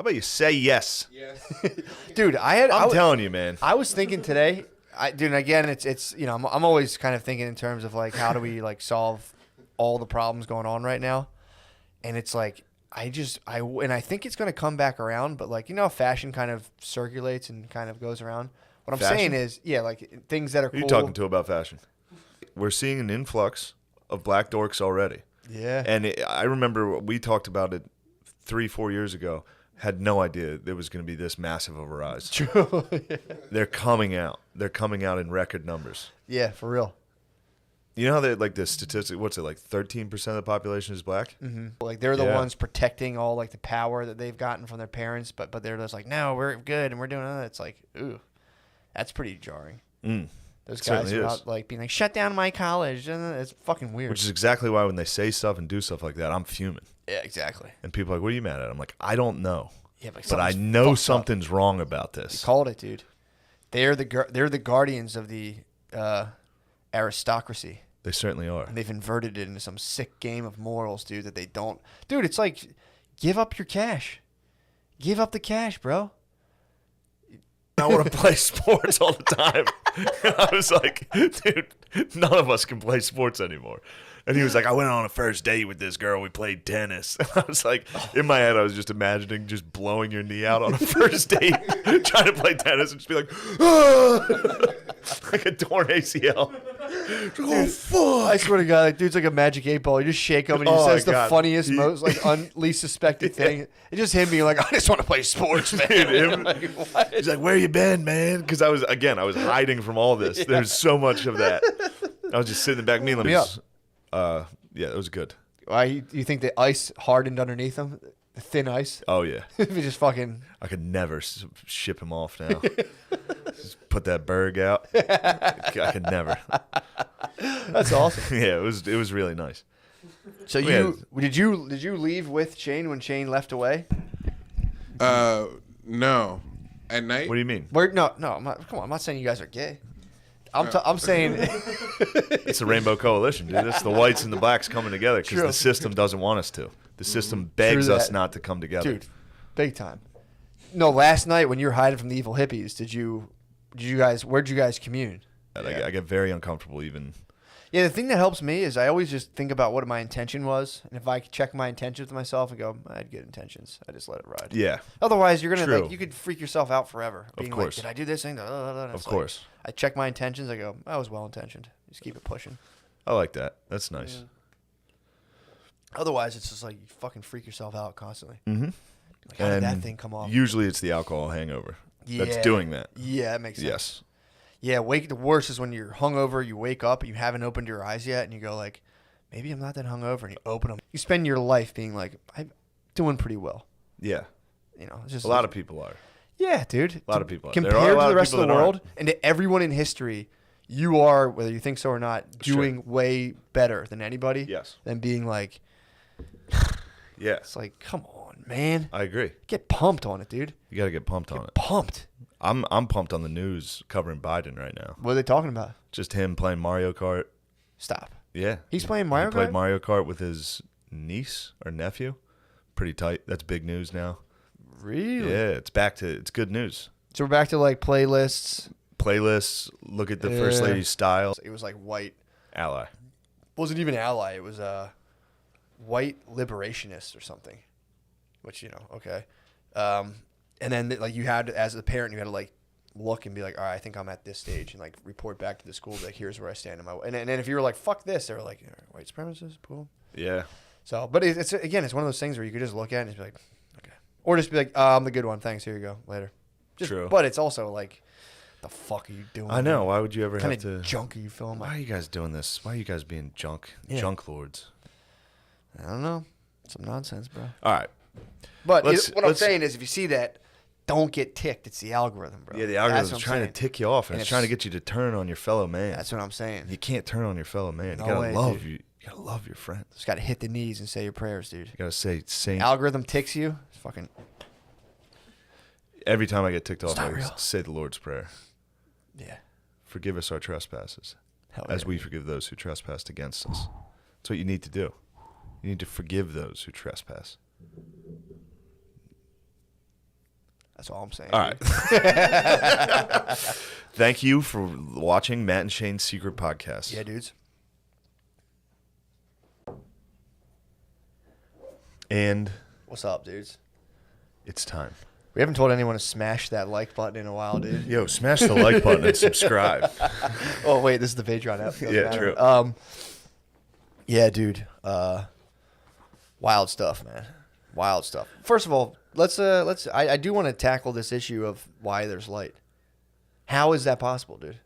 about you say yes? Yes. Dude, I'm telling you, man. I was thinking today, dude. Again, it's you know, I'm always kind of thinking in terms of like how do we like solve all the problems going on right now, and it's like I think it's gonna come back around, but like you know, fashion kind of circulates and kind of goes around. What I'm saying is, yeah, like things that are Who are you cool. talking to about fashion? We're seeing an influx of black dorks already. Yeah. And I remember we talked about it 3-4 years ago. Had no idea there was going to be this massive of a rise. True. They're coming out. They're coming out in record numbers. Yeah, for real. You know how they like the statistic? What's it like? 13% of the population is black. Mm-hmm. Like they're the ones protecting all like the power that they've gotten from their parents, but they're just like, no, we're good and we're doing that. It's like, ooh, that's pretty jarring. Those guys are out like being like, shut down my college. It's fucking weird. Which is exactly why when they say stuff and do stuff like that, I'm fuming. Yeah, exactly. And people are like, what are you mad at? I'm like, I don't know. Yeah, but I know something's wrong about this. You called it, dude. They're the guardians of the aristocracy. They certainly are. And they've inverted it into some sick game of morals, dude, that they don't. Dude, it's like, give up your cash. Give up the cash, bro. I want to play sports all the time. I was like, dude, none of us can play sports anymore. And he was like, I went on a first date with this girl. We played tennis. I was like, in my head, I was just imagining just blowing your knee out on a first date, trying to play tennis and just be like, ah! Like a torn ACL. Oh, fuck. I swear to God, that dude's like a magic 8-ball. You just shake him and he says the funniest, most like least suspected thing. It's just him being like, I just want to play sports, man. Dude, like, he's like, where you been, man? Because I was hiding from all this. There's so much of that. I was just sitting in the back. Yeah, it was good. Why you think the ice hardened underneath him? The thin ice? Oh, yeah. He just fucking... I could never ship him off now. Just put that berg out. I could never. That's awesome. Yeah, it was really nice. So did you leave with Shane when Shane left away? No. At night? What do you mean? No, I'm not, come on, I'm not saying you guys are gay. I'm saying it's a rainbow coalition, dude. It's the whites and the blacks coming together because the system doesn't want us to. The system begs us not to come together. Dude, big time. No, last night when you were hiding from the evil hippies, where'd you guys commune? I get very uncomfortable even. Yeah, the thing that helps me is I always just think about what my intention was, and if I check my intentions with myself and go, I had good intentions, I just let it ride. Yeah. Otherwise, you're gonna you could freak yourself out forever. Of course. Like, did I do this thing? Of course. I check my intentions. I go, I was well intentioned. Just keep it pushing. I like that. That's nice. Yeah. Otherwise, it's just like you fucking freak yourself out constantly. Mm-hmm. Like, how did that thing come off? Usually, it's the alcohol hangover that's doing that. Yeah, that makes sense. Yes. Yeah, the worst is when you're hungover, you wake up, and you haven't opened your eyes yet, and you go like, maybe I'm not that hungover, and you open them. You spend your life being like, I'm doing pretty well. Yeah. You know, it's just a lot of people are. Yeah, dude. A lot of people are. Compared to the rest of the world and to everyone in history, you are, whether you think so or not, doing way better than anybody. Yes. Than being like, yeah. It's like, come on, man. I agree. Get pumped on it, dude. You got to get pumped on it. Pumped. I'm pumped on the news covering Biden right now. What are they talking about? Just him playing Mario Kart. Stop. Yeah. He's playing Mario Kart? He played Mario Kart with his niece or nephew. Pretty tight. That's big news now. Really? Yeah, it's good news. So we're back to like playlists. Look at the First Lady's style. It was like white. Ally. Wasn't even ally. It was white liberationist or something. Which, okay. And then like you had, as a parent, you had to like look and be like, all right, I think I'm at this stage, and like report back to the school, like, here's where I stand in my way. And then if you were like, fuck this, they were like, white supremacists, cool. Yeah. So, but it's again, it's one of those things where you could just look at it and just be like, okay. Or just be like, I'm the good one. Thanks. Here you go. Later. True. But it's also like, the fuck are you doing? I know. Why would you ever have to? What kind of junk are you filming? Why are you guys doing this? Why are you guys being junk lords? I don't know. Some nonsense, bro. All right. But what I'm saying is, if you see that, don't get ticked. It's the algorithm, bro. Yeah, the algorithm's trying to tick you off, and it's trying to get you to turn on your fellow man. That's what I'm saying. You can't turn on your fellow man. No you gotta way, love dude. you. You gotta love your friends. Just gotta hit the knees and say your prayers, dude. You gotta say Saint. Algorithm ticks you. It's fucking. Every time I get ticked off, I real. say the Lord's Prayer. Yeah. Forgive us our trespasses, as we forgive those who trespass against us. That's what you need to do. You need to forgive those who trespass. That's all I'm saying. All right. Thank you for watching Matt and Shane's Secret Podcast. Yeah, dudes. And what's up, dudes? It's time. We haven't told anyone to smash that like button in a while, dude. Yo, smash the like button and subscribe. Oh wait, this is the Patreon app. Yeah, true. Yeah, dude. Wild stuff, man. Wild stuff. First of all, let's. I do want to tackle this issue of why there's light. How is that possible, dude?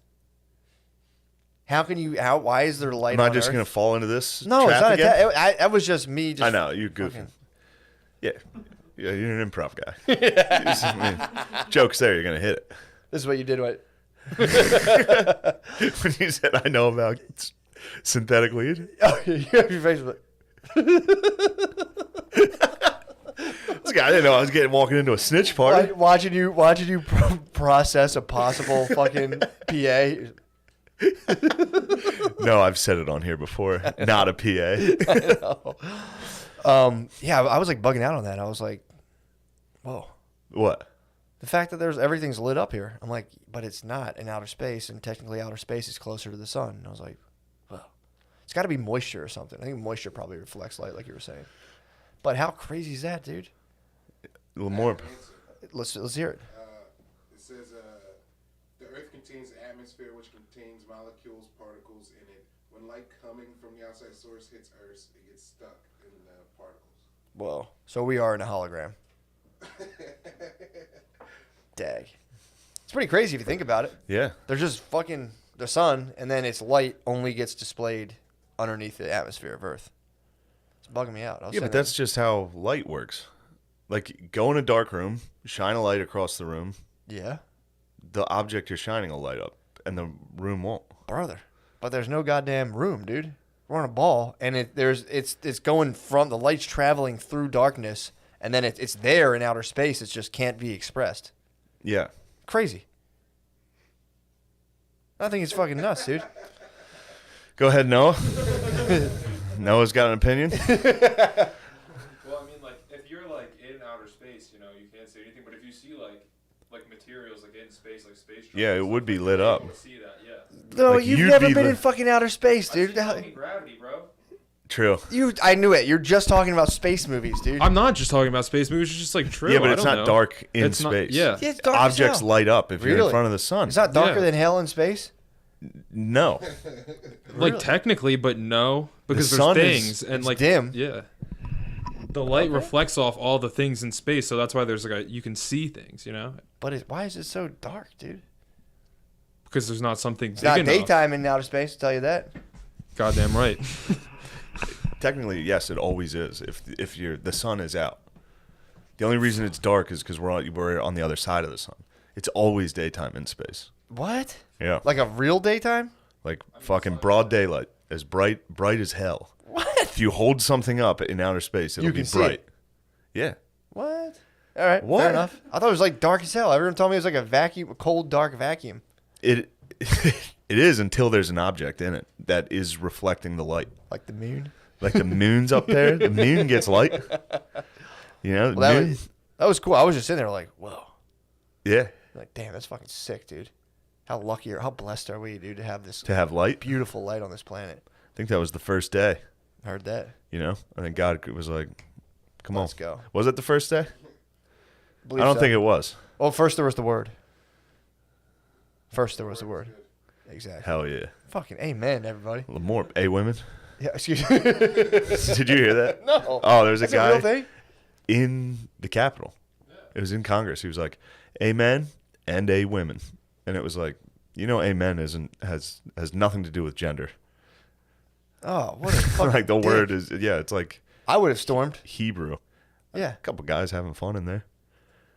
How can you? Why is there light? Am I on just Earth? gonna fall into this? No, trap it's not. again? That was just me. Just I know you're goofing. fucking- Yeah, you're an improv guy. I mean, jokes there, you're gonna hit it. This is what you did. What? When you said I know about synthetic weed. Oh, you have your face. This guy, I didn't know I was walking into a snitch party. Watching you process a possible fucking PA. No, I've said it on here before. Not a PA. I know. Yeah, I was like bugging out on that. I was like, whoa. What? The fact that everything's lit up here. I'm like, but it's not in outer space, and technically outer space is closer to the sun. And I was like, well, it's got to be moisture or something. I think moisture probably reflects light, like you were saying. But how crazy is that, dude? A little more. Let's hear it. It says the Earth contains an atmosphere which contains molecules, particles in it. When light coming from the outside source hits Earth, it gets stuck in the particles. Whoa. So we are in a hologram. Dag. It's pretty crazy if you think about it. Yeah. They're just fucking the sun, and then its light only gets displayed underneath the atmosphere of Earth. It's bugging me out. Yeah, but that's just how light works. Like, go in a dark room, shine a light across the room. Yeah. The object you're shining will light up, and the room won't. Brother. But there's no goddamn room, dude. We're on a ball, and it's going from the light's traveling through darkness, and then it's there in outer space. It just can't be expressed. Yeah. Crazy. I think it's fucking nuts, dude. Go ahead, Noah. Noah's got an opinion. Well, I mean, like, if you're like in outer space, you know, you can't see anything. But if you see like materials like in space, like space. Yeah, it would be lit up. See that, yeah. No, Like, you've you'd never be been lit- in fucking outer space, dude. Gravity, bro. True. I knew it. You're just talking about space movies, dude. I'm not just talking about space movies. It's just like true. Yeah, but I it's don't not know. dark in It's not- space. yeah. Yeah, it's dark as Objects hell. light up if you're in Really? front of the sun. It's not darker Yeah. than hell in space? No. Like technically, but no, because The there's sun is- things and it's like dim. Yeah. The light reflects off all the things in space, so that's why there's like you can see things, you know, But why is it so dark, dude? because there's not something It's big not enough. daytime in outer space, I'll tell you that. Goddamn right. Technically, yes, it always is. If the sun is out, the only reason it's dark is because we're on the other side of the sun. It's always daytime in space. What? Yeah, Like a real daytime? like fucking broad daylight, as bright as hell. What? If you hold something up in outer space, it'll You be can see bright. it. Yeah. What? All right, What? fair enough. I thought it was like dark as hell. Everyone told me it was like a vacuum, a cold, dark vacuum. It it is until there's an object in it that is reflecting the light. Like the moon? Like the moon's up there. The moon gets light. You know, Well, moon. that was cool. I was just sitting there like, whoa. Yeah. Like, damn, that's fucking sick, dude. How lucky or how blessed are we, dude, to have this To have light. beautiful light on this planet? I think that was the first day. Heard that. You know, I think God was like, "Come Let's on, go." Was it the first day? Believe I don't so. think it was. Well, first there was the word. First there was the word. Exactly. Hell yeah. Fucking amen, everybody. A little more. Hey, women. Yeah, excuse me. Did you hear that? No. Oh, there's a That's a real guy thing? in the Capitol. It was in Congress. He was like, "Amen" and "a women," and it was like, you know, "amen" has nothing to do with gender. Oh, what a fucking Like the dick. word is, yeah, it's like I would have stormed. Hebrew. Yeah. A couple guys having fun in there.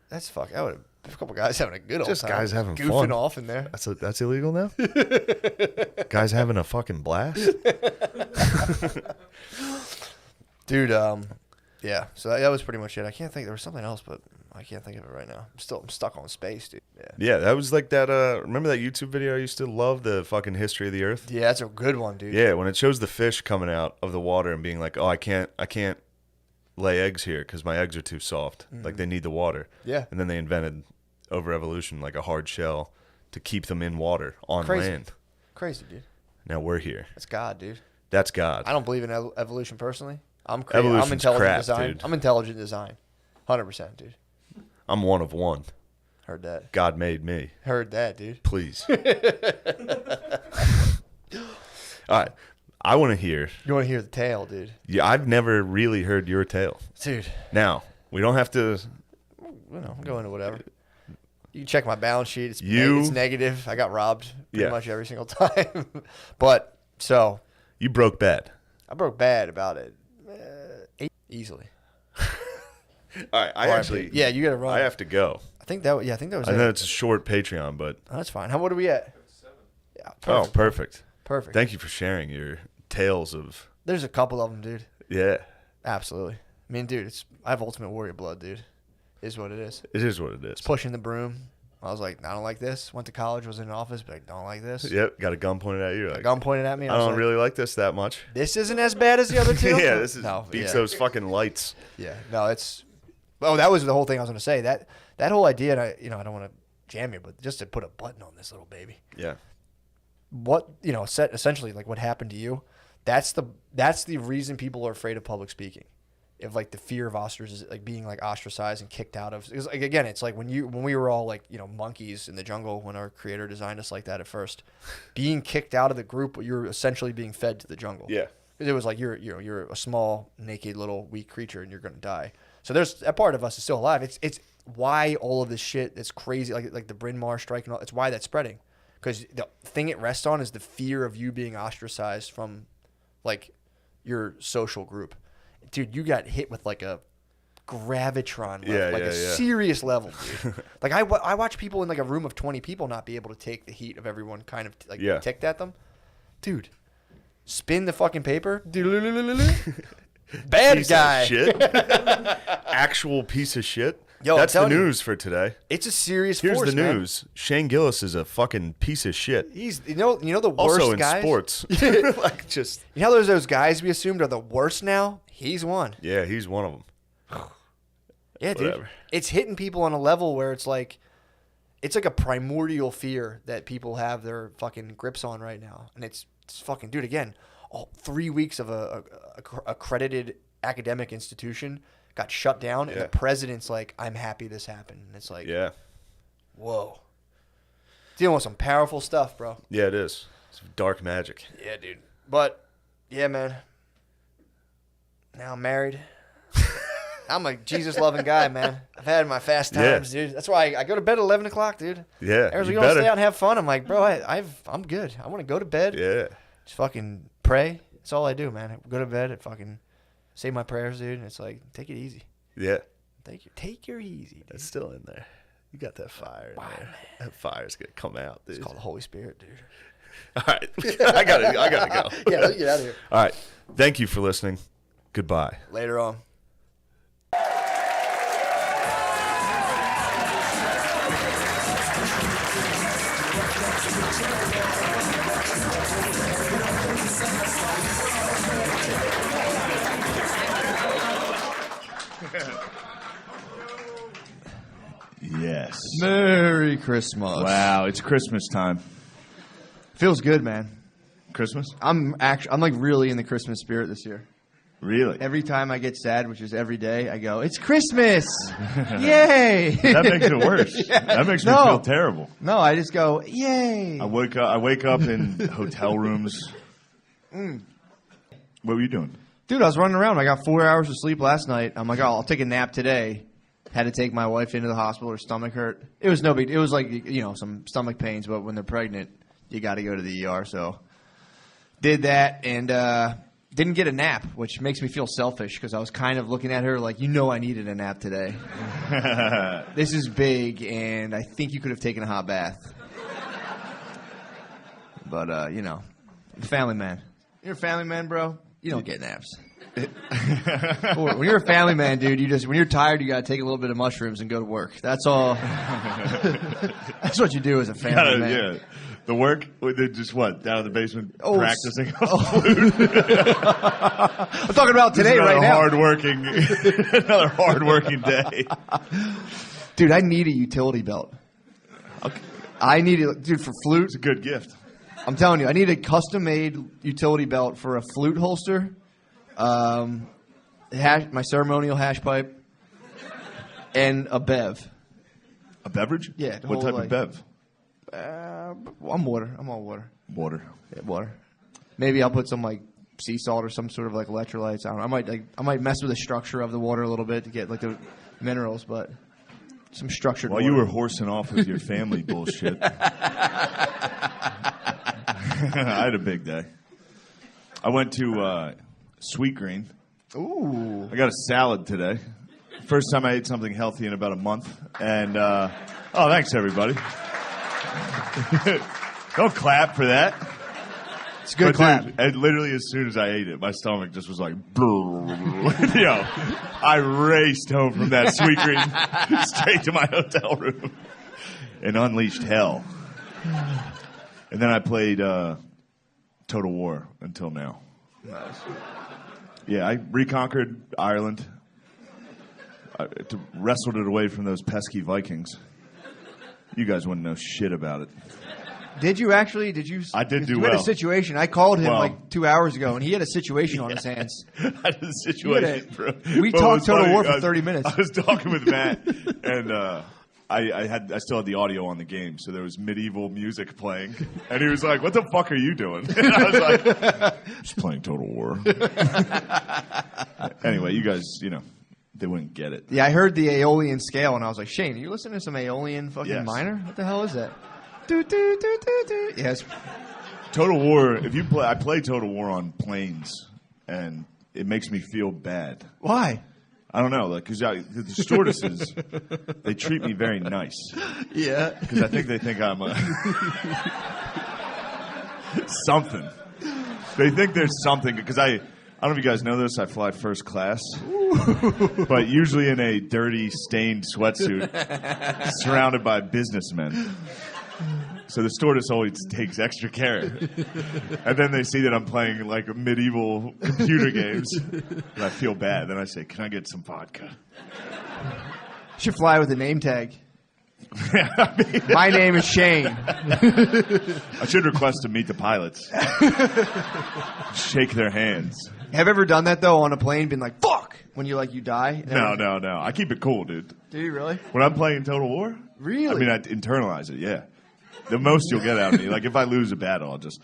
That's fuck. I would have. A couple guys having a good old Just time. guys having goofing fun. off in there. That's illegal now. Guys having a fucking blast. Dude, yeah. So that was pretty much it. I can't think. There was something else, but I can't think of it right now. I'm stuck on space, dude. Yeah. Yeah, that was like that. Remember that YouTube video I used to love, the fucking history of the Earth? Yeah, that's a good one, dude. Yeah, when it shows the fish coming out of the water and being like, "Oh, I can't lay eggs here because my eggs are too soft. Like they need the water. Yeah. And then they invented over evolution like a hard shell to keep them in water on Crazy. land. Crazy, dude. Now we're here. That's God, dude. That's God. I don't believe in evolution personally. I'm Evolution's intelligent crap, design. dude. I'm intelligent design. 100%, dude. I'm one of one. Heard that. God made me. Heard that, dude. Please. All right. I want to hear. You want to hear the tale, dude? Yeah, I've never really heard your tale. Dude. Now, we don't have to. I'm going to whatever. You can check my balance sheet. It's negative. I got robbed pretty much every single time. But, so. You broke bad. I broke bad about it. 8 easily. All right. I actually. Yeah, you got to run. I have to go. I think that was I know it's a short Patreon, but. Oh, that's fine. What are we at? Yeah, perfect. Oh, perfect. Perfect. Thank you for sharing your tales of. There's a couple of them, dude. Yeah. Absolutely. I mean, dude, I have Ultimate Warrior blood, dude. Is what it is. It is what it is. It's pushing the broom. I was like, I don't like this. Went to college, was in an office, but I don't like this. Yep, got a gun pointed at you. A gun pointed at me. I don't really like this that much. This isn't as bad as the other two. Yeah, this is beats those fucking lights. Yeah, no, it's. Oh, that was the whole thing I was gonna say. That whole idea, and I don't want to jam you, but just to put a button on this little baby. Yeah. What essentially like what happened to you? That's the reason people are afraid of public speaking. If like the fear of like being like ostracized and kicked out of, because like again, it's like when we were all like monkeys in the jungle when our creator designed us like that at first, being kicked out of the group, you're essentially being fed to the jungle. Yeah, it was like you're a small naked little weak creature and you're gonna die. So there's that part of us is still alive. It's why all of this shit that's crazy like the Bryn Mawr strike and all. It's why that's spreading, because the thing it rests on is the fear of you being ostracized from like your social group. Dude, you got hit with like a gravitron level, serious level, dude. Like I watch people in like a room of 20 people not be able to take the heat of everyone kind of like ticked at them. Dude, spin the fucking paper. Bad piece guy. Of shit. Actual piece of shit. Yo, that's the news for today. It's a serious Here's force, the news. Man. Shane Gillis is a fucking piece of shit. He's the worst also in guys? Sports. Like just how those guys we assumed are the worst now? He's one. Yeah, he's one of them. Yeah, dude. It's hitting people on a level where it's like a primordial fear that people have their fucking grips on right now. And it's fucking, dude, again, 3 weeks of a accredited academic institution got shut down, and the president's like, I'm happy this happened. And it's like, whoa. Dealing with some powerful stuff, bro. Yeah, it is. It's dark magic. Yeah, dude. But, yeah, man. Now I'm married. I'm a Jesus-loving guy, man. I've had my fast times, dude. That's why I go to bed at 11 o'clock, dude. Yeah, Everyone's like, you want to stay out and have fun? I'm like, bro, I'm good. I want to go to bed. Yeah. Just fucking pray. That's all I do, man. I go to bed and fucking say my prayers, dude. And it's like, take it easy. Yeah. Take your easy, dude. It's still in there. You got that fire in there. Man. That fire's going to come out, dude. It's called the Holy Spirit, dude. All right. I gotta go. Yeah, let's get out of here. All right. Thank you for listening. Goodbye. Later on. Yes. Merry Christmas. Wow, it's Christmas time. Feels good, man. Christmas? I'm like really in the Christmas spirit this year. Really? Every time I get sad, which is every day, I go, "It's Christmas! Yay!" That makes it worse. Yeah. That makes me feel terrible. No, I just go, "Yay!" I wake up in hotel rooms. What were you doing? Dude, I was running around. I got 4 hours of sleep last night. I'm like, "Oh, I'll take a nap today." Had to take my wife into the hospital. Her stomach hurt. It was no big. It was like some stomach pains, but when they're pregnant, you got to go to the ER. So did that and didn't get a nap, which makes me feel selfish because I was kind of looking at her like, I needed a nap today. This is big, and I think you could have taken a hot bath. But family man. You're a family man, bro. You don't get naps. When you're a family man, dude, when you're tired, you gotta take a little bit of mushrooms and go to work. That's all. That's what you do as a family man. Yeah, The work? They're just what? Down in the basement practicing? I'm talking about today right now. Another hard-working day. Dude, I need a utility belt. Okay. I need it, dude, for flute. It's a good gift. I'm telling you, I need a custom-made utility belt for a flute holster, my ceremonial hash pipe, and a bev. A beverage? Yeah. What type of bev? I'm water. I'm all water. Water. Yeah, water. Maybe I'll put some like sea salt or some sort of like electrolytes. I don't know. I might mess with the structure of the water a little bit to get like the minerals, but some structured. While water. you were horsing off with your family bullshit, I had a big day. I went to Sweet Green. Ooh. I got a salad today. First time I ate something healthy in about a month. And, thanks, everybody. Don't clap for that. It's a good clap. Dude, and literally as soon as I ate it, my stomach just was like, I raced home from that Sweet Green straight to my hotel room and unleashed hell. And then I played Total War until now. Nice. Yeah, I reconquered Ireland. I wrestled it away from those pesky Vikings. You guys wouldn't know shit about it. Did you actually? Did you? I did do you well. You had a situation. I called him like 2 hours ago, and he had a situation on his hands. I had a situation. We talked Total War for 30 minutes. I was talking with Matt, and I still had the audio on the game, so there was medieval music playing, and he was like, "What the fuck are you doing?" And I was like, "Just playing Total War." Anyway, you guys, they wouldn't get it. Yeah, I heard the Aeolian scale, and I was like, Shane, are you listening to some Aeolian fucking minor? What the hell is that? Do, do, do, do, do. Yes. Total War, I play Total War on planes, and it makes me feel bad. Why? I don't know, because the stewardesses, they treat me very nice. Yeah. Because I think they think I'm something. They think there's something, because I don't know if you guys know this, I fly first class. But usually in a dirty, stained sweatsuit, surrounded by businessmen. So the stewardess always takes extra care. And then they see that I'm playing like medieval computer games. And I feel bad. Then I say, "Can I get some vodka?" You should fly with a name tag. My name is Shane. I should request to meet the pilots. Shake their hands. Have you ever done that, though, on a plane, been like, fuck, when you die? No. I keep it cool, dude. Do you really? When I'm playing Total War? Really? I mean, I internalize it, yeah. The most you'll get out of me. Like, if I lose a battle, I'll just...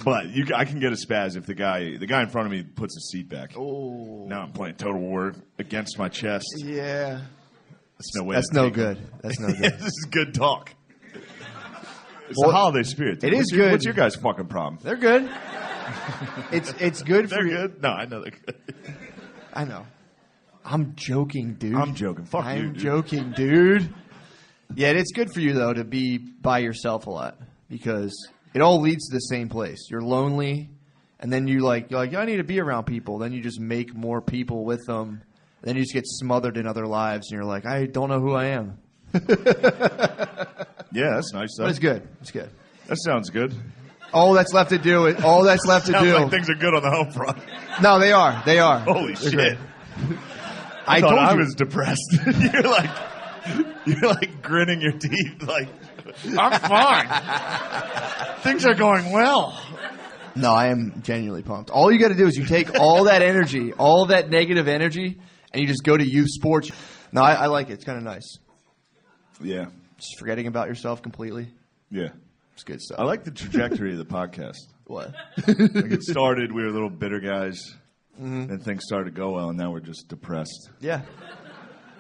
But I can get a spaz if the guy in front of me puts his seat back. Oh. Now I'm playing Total War against my chest. Yeah. That's no way. That's no good. That's no good. This is good talk. It's the holiday spirit. It is good. What's your guys' fucking problem? They're good. It's good for you. They're good? No, I know they're good. I know. I'm joking, dude. I'm joking. Fuck you, I'm dude. joking, dude. Yeah, it's good for you, though, to be by yourself a lot because it all leads to the same place. You're lonely, and then you're like, I need to be around people. Then you just make more people with them. Then you just get smothered in other lives, and you're like, I don't know who I am. Yeah, that's nice, though. But it's good. It's good. That sounds good. All that's left to do is all that's left to Sounds do. like things are good on the home front. No, they are. They are. Holy They're shit! great. I told thought I you. was depressed. You're like gritting your teeth, like I'm fine. Things are going well. No, I am genuinely pumped. All you got to do is you take all that energy, all that negative energy, and you just go to youth sports. No, I like it. It's kind of nice. Yeah. Just forgetting about yourself completely. Yeah. It's good stuff. I like the trajectory of the podcast. What? Like it started, we were little bitter guys, Mhm. and things started to go well, and now we're just depressed. Yeah.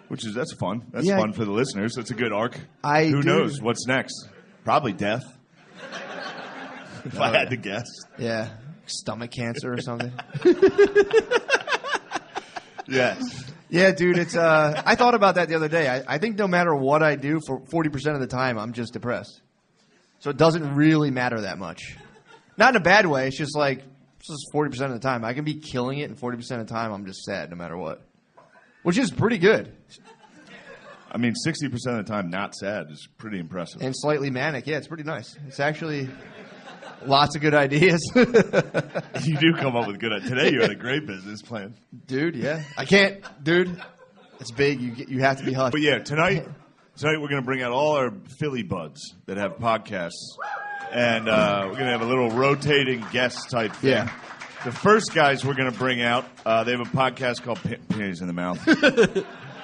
That's fun. That's Yeah. fun for the listeners. That's a good arc. Who knows what's next? Probably death. If I had to guess. Yeah. Stomach cancer or something. Yes. Yeah, dude, it's I thought about that the other day. I think no matter what I do, for 40% of the time, I'm just depressed. So it doesn't really matter that much. Not in a bad way. It's just like, it's just 40% of the time. I can be killing it, and 40% of the time, I'm just sad no matter what. Which is pretty good. I mean, 60% of the time not sad is pretty impressive. And slightly manic. Yeah, it's pretty nice. It's actually lots of good ideas. You do come up with good ideas. Today you had a great business plan. Dude, yeah. I can't. Dude, it's big. You have to be hushed. But yeah, tonight we're going to bring out all our Philly buds that have podcasts. And we're going to have a little rotating guest type thing. Yeah. The first guys we're going to bring out, they have a podcast called Panties in the Mouth.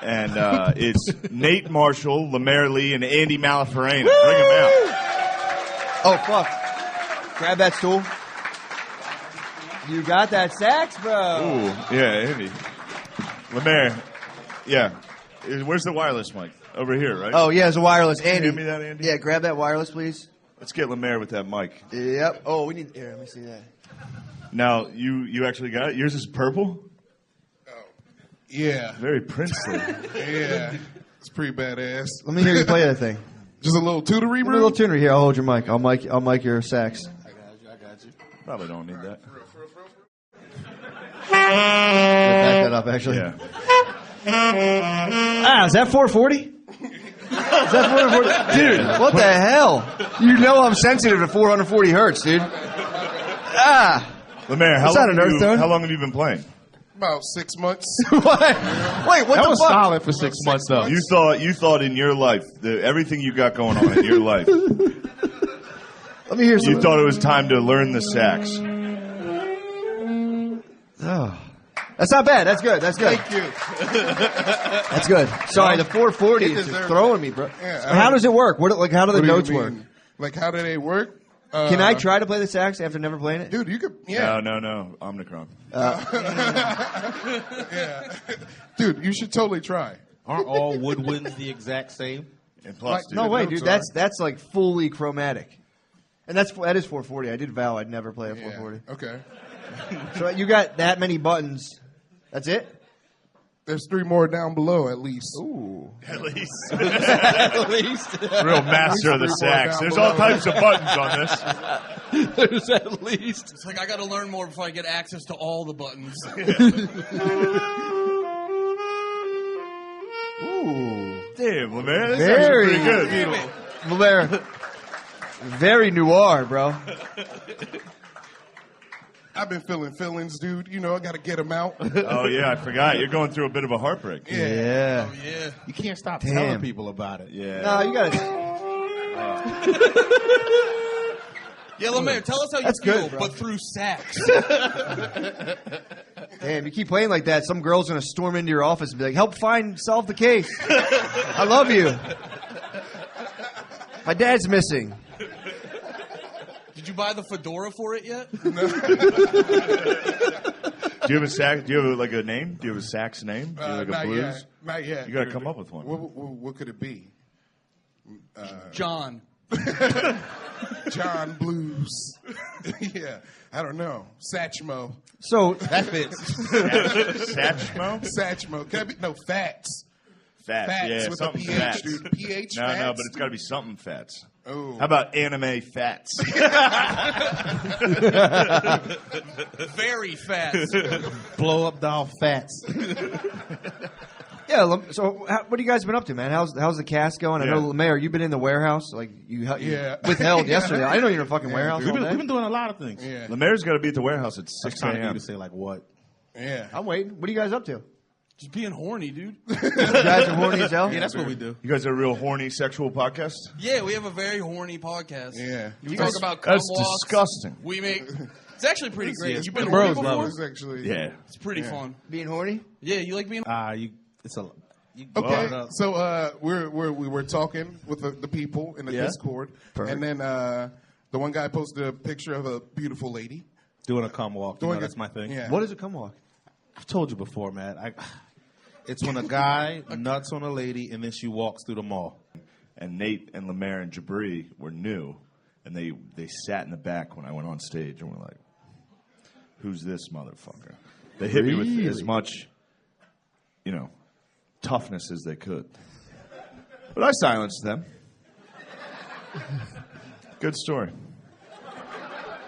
And it's Nate Marshall, Lemaire Lee, and Andy Malafarena. Bring them out. Oh, fuck. Grab that stool. You got that sax, bro. Ooh, yeah, Andy. Lemaire, yeah. Where's the wireless mic? Over here, right? Oh, yeah, it's a wireless. Andy. Hand me that, Andy? Yeah, grab that wireless, please. Let's get Lemaire with that mic. Yep. Oh, we need... Here, let me see that. Now, you actually got it? Yours is purple? Yeah. Very princely. Yeah. It's pretty badass. Let me hear you play that thing. Just a little tutory, A bro? little tuner here. I'll hold your mic. I'll mic your sax. I got you. Probably don't need that. Back that up, actually. Yeah. Is that 440? Is that 440? Dude, what the hell? You know I'm sensitive to 440 hertz, dude. Lemaire, how long have you been playing? About 6 months. What? Wait, what that the was fuck? solid for 6 months, though. You thought in your life, everything you got going on in your life, Let me hear some. you thought it was time to learn the sax. Oh. That's not bad. That's good. That's good. Thank you. That's good. Sorry, the 440 is just throwing me, bro. Yeah, How does it work? How do the What do you notes mean? work? Like, how do they work? Can I try to play the sax after never playing it? Dude, you could, yeah. No. Omnicron. Yeah. Dude, you should totally try. Aren't all woodwinds the exact same? And plus, No way, dude. That's like fully chromatic. And that is 440. I did vow I'd never play a 440. Okay. So you got that many buttons. That's it? There's 3 more down below, at least. Ooh. At least. At least. Real master of the sax. There's all types of buttons on this. There's at least. It's like I got to learn more before I get access to all the buttons. Ooh. Damn, Lemaire. This Very pretty good. Lemaire. Very noir, bro. I've been feeling feelings, dude. You know, I got to get them out. Oh, yeah, I forgot. You're going through a bit of a heartbreak. Yeah. Oh, yeah. You can't stop Damn. telling people about it. Yeah. No, you got to. Yeah, Lemaire, tell us how you That's feel, good, bro. but through sax. Damn, you keep playing like that, some girl's going to storm into your office and be like, help solve the case. I love you. My dad's missing. Did you buy the fedora for it yet? Do you have a sax? Do you have like a name? Do you have a sax name? Do you have like a Not blues? yet. Not yet. You got to come up with one. What could it be? John. John Blues. Yeah, I don't know. Satchmo. So That fits. Satchmo? Satchmo. Can I be? No, Fats. Fats. Yeah, with a something PH, fats. dude. PH No, Fats? no, but it's got to be something fats. Oh. How about anime fats? Very fast. Blow up doll fats. yeah, so what have you guys been up to, man? How's the cast going? I know, Lemaire, you've been in the warehouse. Like you Yeah. withheld yesterday. I know you're in a fucking warehouse all We've day. been doing a lot of things. Yeah. Lemaire's got to be at the warehouse at I was 6 trying to get you a.m. to say, like, what? Yeah. I'm waiting. What are you guys up to? Just being horny, dude. You guys are horny as hell? Yeah, that's what we do. You guys are a real horny sexual podcast? Yeah, we have a very horny podcast. Yeah. We talk about cum That's walks. disgusting. We make. It's actually pretty great. Yeah, You've been bros horny love before? it. It's actually. Yeah. It's pretty fun. Being horny? Yeah, you like being. It's a. You Okay, brought it up. so we were talking with the people in the Discord, and then the one guy posted a picture of a beautiful lady. Doing a cum walk. You Doing know, that's it- my thing. yeah. What is a cum walk? I've told you before, man. It's when a guy nuts on a lady and then she walks through the mall. And Nate and Lemaire and Jabri were new, and they sat in the back when I went on stage, and were like, "Who's this motherfucker?" They hit me with as much, toughness as they could, but I silenced them. Good story.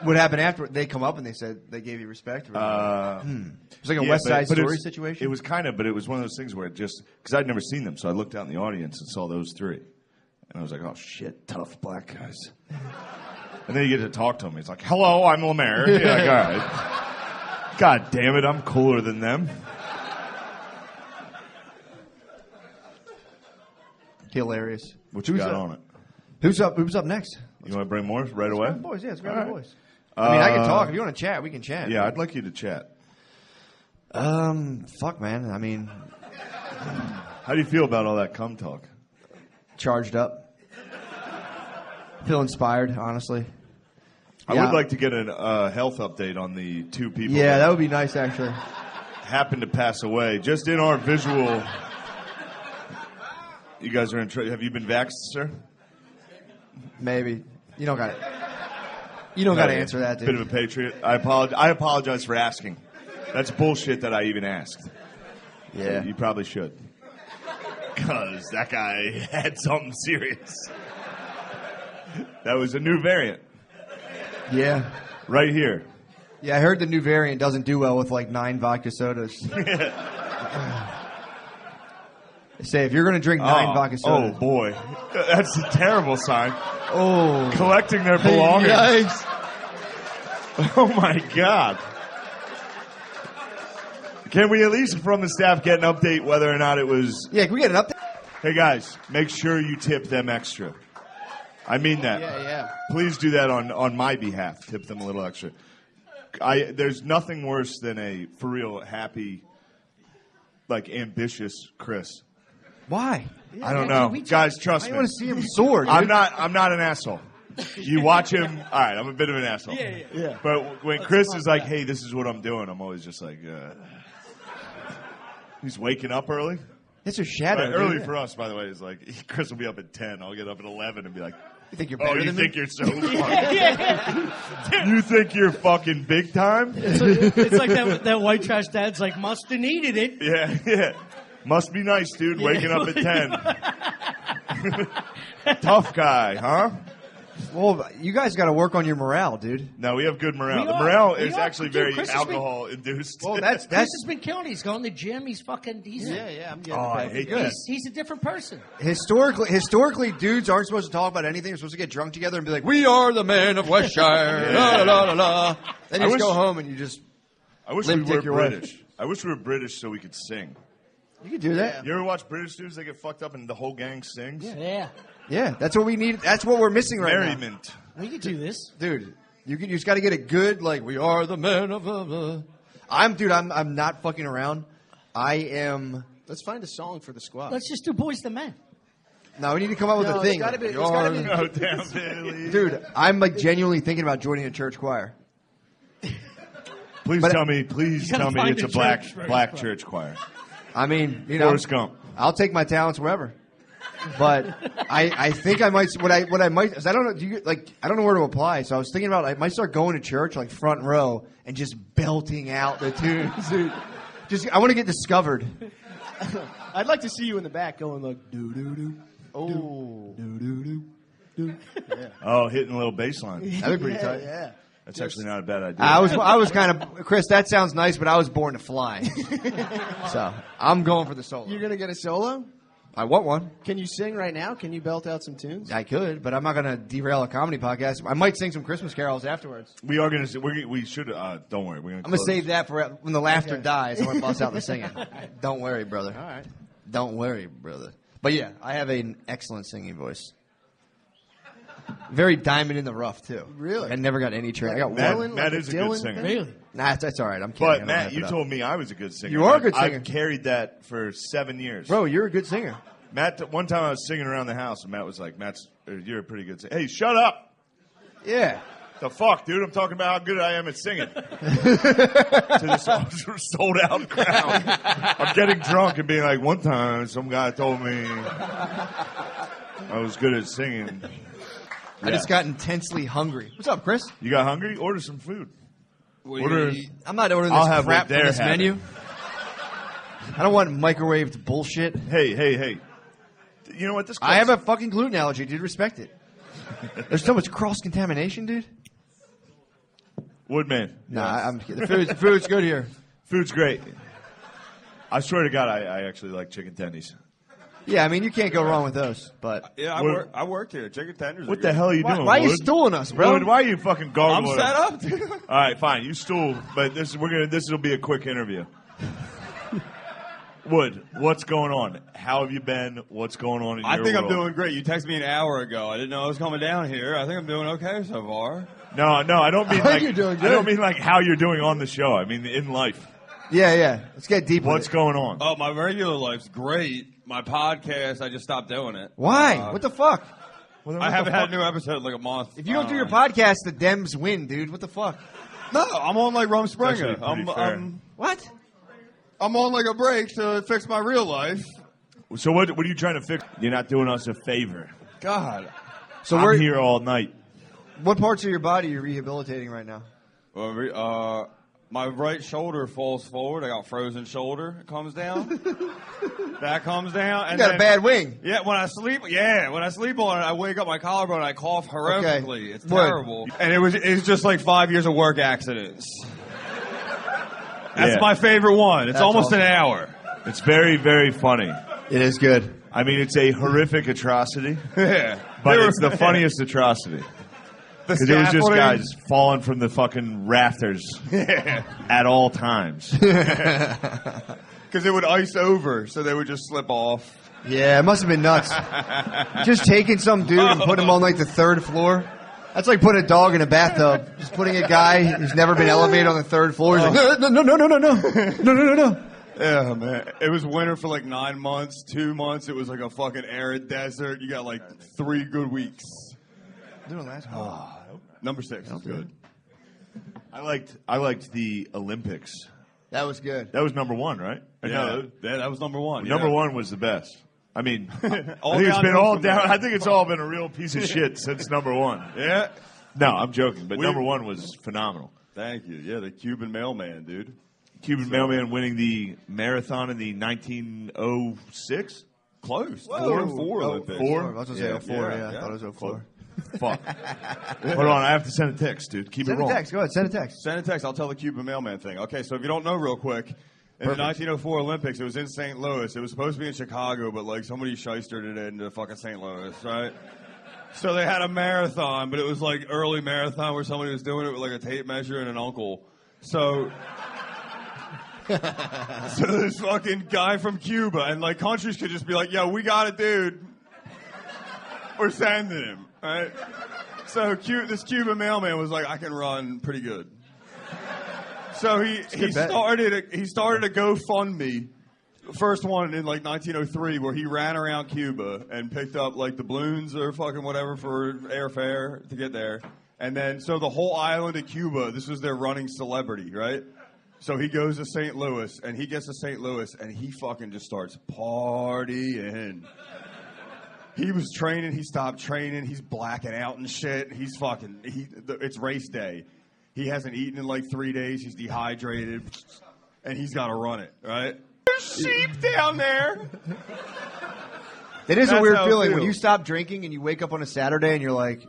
What happened after? They come up and they said they gave you respect? Or, It was like a West Side Story situation? It was kind of, but it was one of those things where it just, because I'd never seen them, so I looked out in the audience and saw those three. And I was like, oh, shit, tough black guys. And then you get to talk to them. He's like, hello, I'm Lemaire. You're like, all right. God damn it, I'm cooler than them. Hilarious. What you got on it? Who's up next? You want to bring more right away? Grab the boys, yeah, let's grab the boys. I mean, I can talk. If you want to chat, we can chat. Yeah, I'd like you to chat. Fuck, man. I mean, how do you feel about all that cum talk? Charged up. Feel inspired, honestly. I would like to get a health update on the two people. Yeah, that would be nice, actually. Happened to pass away. Just in our visual. You guys are in. Have you been vaxxed, sir? Maybe. You don't got it. You don't got to answer that, dude. Bit of a patriot. I apologize for asking. That's bullshit that I even asked. Yeah. You probably should. Because that guy had something serious. That was a new variant. Yeah. Right here. Yeah, I heard the new variant doesn't do well with like 9 vodka sodas. Say, if you're going to drink 9 vodka sodas. Oh, boy. That's a terrible sign. Oh. Collecting their belongings. Yikes. Oh, my God. Can we at least from the staff get an update whether or not it was... Yeah, can we get an update? Hey, guys, make sure you tip them extra. I mean that. Yeah. Please do that on my behalf. Tip them a little extra. There's nothing worse than a, for real, happy, like, ambitious Chris. Why? I don't know. Guys, trust me. I want to see him soar, dude. I'm not an asshole. You watch him. All right, I'm a bit of an asshole. Yeah. But when Chris is like, hey, this is what I'm doing, I'm always just like, he's waking up early. It's a shadow. Right, early for us, by the way, is like, Chris will be up at 10. I'll get up at 11 and be like, you think you're better than me? You're so fucking... You think you're fucking big time? It's like that white trash dad's like, must have needed it. Yeah. Must be nice, dude, waking up at 10. Tough guy, huh? Well, you guys got to work on your morale, dude. No, we have good morale. The morale is actually very alcohol-induced. Well, Chris has been killing. He's going to the gym. He's fucking... I'm getting I hate that. He's a different person. Historically, dudes aren't supposed to talk about anything. They're supposed to get drunk together and be like, we are the men of Westshire. La, la, la, la. Then you just go home and you just I wish we were British. I wish we were British so we could sing. You could do that. You ever watch British dudes? They get fucked up and the whole gang sings. Yeah, that's what we need. That's what we're missing right Merriment. now. We could do this, dude. You just got to get it good. Like we are the men of. I'm not fucking around. I am. Let's find a song for the squad. Let's just do Boys the Men. No, we need to come up with a thing. Oh, damn, Billy. Dude, I'm like genuinely thinking about joining a church choir. Please tell me it's a black church choir. I mean, you know, Forrest Gump. I'll take my talents wherever. But I think I might. What I might. I don't know. I don't know where to apply. So I was thinking about. I might start going to church like front row and just belting out the tunes. Dude. I want to get discovered. I'd like to see you in the back going like do do do. Oh. Do do do do. Yeah. Oh, hitting a little bass line. That'd be pretty tight. Yeah. That's actually not a bad idea. I was kind of Chris. That sounds nice, but I was born to fly. So I'm going for the solo. You're gonna get a solo? I want one. Can you sing right now? Can you belt out some tunes? I could, but I'm not going to derail a comedy podcast. I might sing some Christmas carols afterwards. We are going to. We should. Don't worry. I'm going to save that for when the laughter dies. I'm going to bust out the singing. Don't worry, brother. All right. Don't worry, brother. But yeah, I have an excellent singing voice. Very diamond in the rough too. Really? I never got any training. I got one. Matt is a good singer. Really? Nah, that's all right. I'm kidding. But Matt, you told me I was a good singer. You are a good singer. I've carried that for 7 years. Bro, you're a good singer. Matt, one time I was singing around the house, and Matt was like, you're a pretty good singer. Hey, shut up. Yeah. The fuck, dude? I'm talking about how good I am at singing. To this sold out crowd. I'm getting drunk and being like, one time some guy told me I was good at singing. I just got intensely hungry. What's up, Chris? You got hungry? Order some food. I'm not ordering this crap from this menu. I don't want microwaved bullshit. Hey. You know what? I have a fucking gluten allergy, dude. Respect it. There's so much cross-contamination, dude. Woodman. Nah, the food's good here. Food's great. I swear to God, I actually like chicken tendies. Yeah, I mean, you can't go wrong with those. But Yeah, I worked here. Chicken tenders. What the hell are you doing? Why are you Wood? stooling us, bro? Wood, why are you fucking gargling? I'm set up, dude. All right, fine. You stool, but this will be a quick interview. Wood, what's going on? How have you been? What's going on in your I think I'm world? doing great. You texted me an hour ago. I didn't know I was coming down here. I think I'm doing okay so far. No, I don't mean like You're doing I good. don't mean like how you're doing on the show. I mean in life. Yeah. Let's get deep. What's going on? Oh, my regular life's great. My podcast, I just stopped doing it. Why? What the fuck? I haven't had a new episode in like a month. If you don't do your podcast, the Dems win, dude. What the fuck? No, I'm on like Rum Springer. That's actually pretty fair. What? I'm on like a break to fix my real life. So what are you trying to fix? You're not doing us a favor. God. So I'm here all night. What parts of your body are you rehabilitating right now? My right shoulder falls forward. I got frozen shoulder. It comes down. That comes down. And You got a bad wing. Yeah, when I sleep on it, I wake up my collarbone and I cough horrifically. It's Word. terrible. And it's just like 5 years of work accidents. That's Yeah. my favorite one. It's That's almost awesome. an hour. It's very, very funny. It is good. I mean, it's a horrific atrocity, Yeah. but it's the funniest atrocity. The Because it was just scaffolding. guys falling from the fucking rafters at all times. Because it would ice over, so they would just slip off. Yeah, it must have been nuts. Just taking some dude and putting him on like the third floor. That's like putting a dog in a bathtub. Just putting a guy who's never been elevated on the third floor. He's like, no. Yeah, man. It was winter for like 9 months. 2 months, it was like a fucking arid desert. You got like 3 good weeks. Didn't last Number 6 is good. I liked the Olympics. That was good. That was number one, right? Yeah, that was number one. Number yeah. one was the best. I mean, I think it's downhill been all from down. there. I think it's all been a real piece of shit since number one. Yeah. No, I'm joking, but number one was phenomenal. Thank you. Yeah, the Cuban mailman, dude. Cuban mailman winning the marathon in the 1906. Close. Whoa. 4 Olympics. Four? I was going to say 04, yeah. I thought it was 04. Fuck. Hold on, I have to send a text, dude. Keep Send it a rolling. text. Go ahead, send a text. Send a text. I'll tell the Cuban mailman thing. Okay, so if you don't know real quick, in the 1904 Olympics, it was in St. Louis. It was supposed to be in Chicago, but like somebody shystered it into fucking St. Louis, right? So they had a marathon, but it was like early marathon where somebody was doing it with like a tape measure and an uncle. So this fucking guy from Cuba, and like countries could just be like, yo, we got it, dude. We're sending him, right? So this Cuban mailman was like, I can run pretty good. So he started a GoFundMe, first one in like 1903, where he ran around Cuba and picked up like doubloons or fucking whatever for airfare to get there. And then, so the whole island of Cuba, this was their running celebrity, right? So he goes to St. Louis, and he gets to St. Louis, and he fucking just starts partying. He was training, he stopped training, he's blacking out and shit. It's race day. He hasn't eaten in like 3 days, he's dehydrated, and he's got to run it, right? There's sheep down there. It is a That's weird how it feeling when feels. you stop drinking and you wake up on a Saturday and you're like,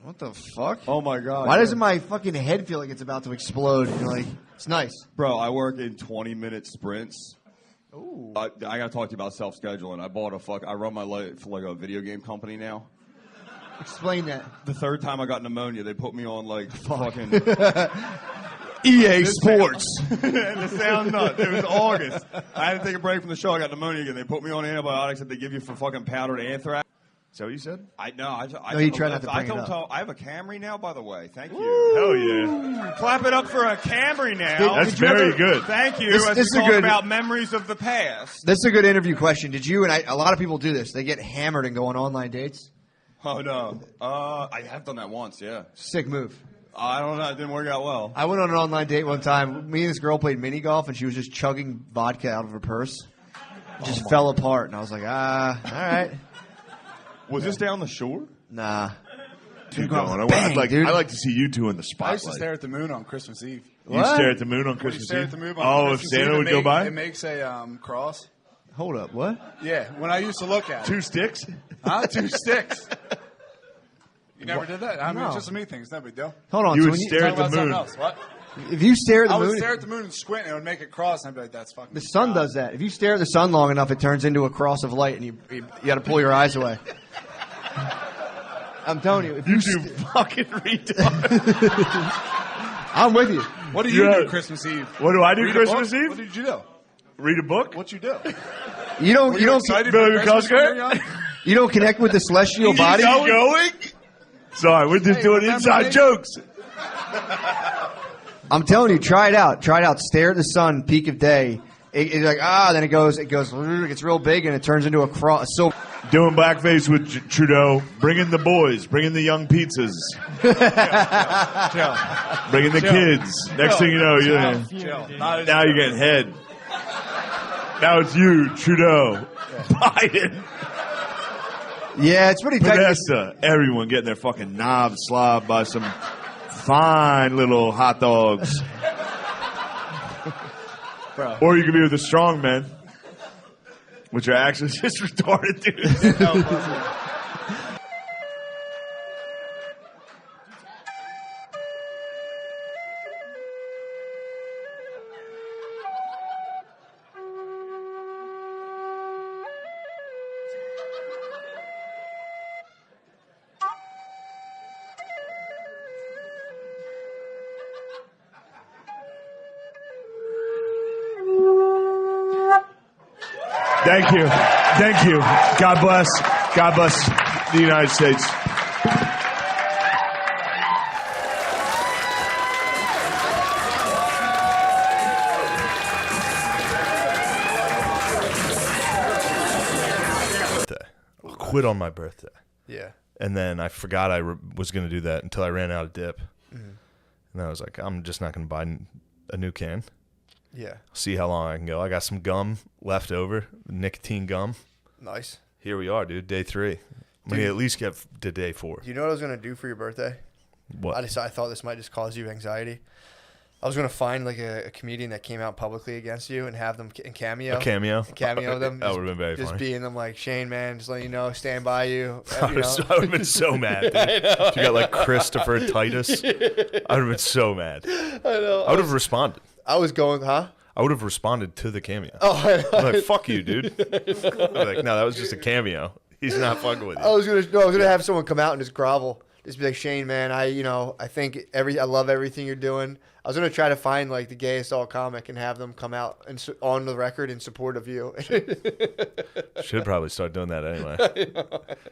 what the fuck? Oh my God. Why doesn't my fucking head feel like it's about to explode? And you're like, it's nice. Bro, I work in 20-minute sprints. Ooh. I got to talk to you about self-scheduling. I run my life for like a video game company now. Explain that. The third time I got pneumonia, they put me on like fucking EA Sports. It sounds nuts. It was August. I had to take a break from the show. I got pneummonia again. They put me on antibiotics that they give you for fucking powdered anthrax. Is that what you said? No, you try not to bring it up. I have a Camry now, by the way. Thank you. Hell yeah. Clap it up for a Camry now. That's very good. Thank you. This As is we a talk good- about memories of the past. This is a good interview question. Did you and a lot of people do this. They get hammered and go on online dates. Oh, no. I have done that once, yeah. Sick move. I don't know. It didn't work out well. I went on an online date one time. Me and this girl played mini golf, and she was just chugging vodka out of her purse. It just fell apart, and I was like, all right. Was this down the shore? Nah. Keep going. going. Bang, dude. I'd like to see you two in the I spotlight. used to stare at the moon on Christmas Eve. You stare at the moon on When you Christmas stare Eve? at the moon on Oh, Christmas if Santa Eve, would go by? It makes a cross. Hold up, what? Yeah, when I used to look at it. 2 sticks? Huh? 2 sticks. You never did that? I mean, No. it's just a me thing. It's no big deal. Hold on. You so would when stare Talk at the about something moon. else. What? if you stare at the I would moon, stare at the moon and squint, and it would make it cross, and I'd be like, "That's fucking." the sun does that. If you stare at the sun long enough, it turns into a cross of light, and you got to pull your eyes away. I'm telling you, if you fucking retard. I'm with you. What do you do Christmas Eve? What do I do Read a Christmas book? Eve? What did you do? Read a book? What you do? You don't. Were You don't. excited Billy for Christmas when you were McCusker? young? You don't connect with the celestial body. Going? Sorry, we're just doing remember inside me? jokes. I'm telling you, try it out. Try it out. Stare at the sun, peak of day. It's like then it gets real big, and it turns into a cross. So Doing blackface with Trudeau, bringing the boys, bringing the young pizzas, bringing the kids. Next thing you know, now you're getting head. Now it's you, Trudeau, Biden, yeah, it's pretty tight. Podesta, everyone getting their fucking knobs slobbed by some fine little hot dogs. Bro. Or you could be with the strong men, which are actually just retarded dudes. Thank you. Thank you. God bless. God bless the United States. I'll quit on my birthday. Yeah. And then I forgot I was going to do that until I ran out of dip. Mhm. And I was like, I'm just not going to buy a new can. Yeah. See how long I can go. I got some gum left over, nicotine gum. Nice. Here we are, dude. Day 3. I'm Dude. going to at least get to day 4. Do you know what I was gonna do for your birthday? What? I thought this might just cause you anxiety. I was gonna find like a comedian that came out publicly against you and have them in cameo. A cameo? And cameo them. That would've been very just funny. being them like, Shane, man, just letting you know, stand by you. I would have been so mad, dude. I know. If you got like Christopher Titus, I would have been so mad. I know. I would have responded. I was going, huh? I would have responded to the cameo. Oh, I know. I'm like, fuck you, dude. I'd be like, no, that was just a cameo. He's not fucking with you. I was gonna have someone come out and just grovel, just be like, Shane, man, I love everything you're doing. I was gonna try to find like the gayest all comic and have them come out and on the record in support of you. Should probably start doing that anyway.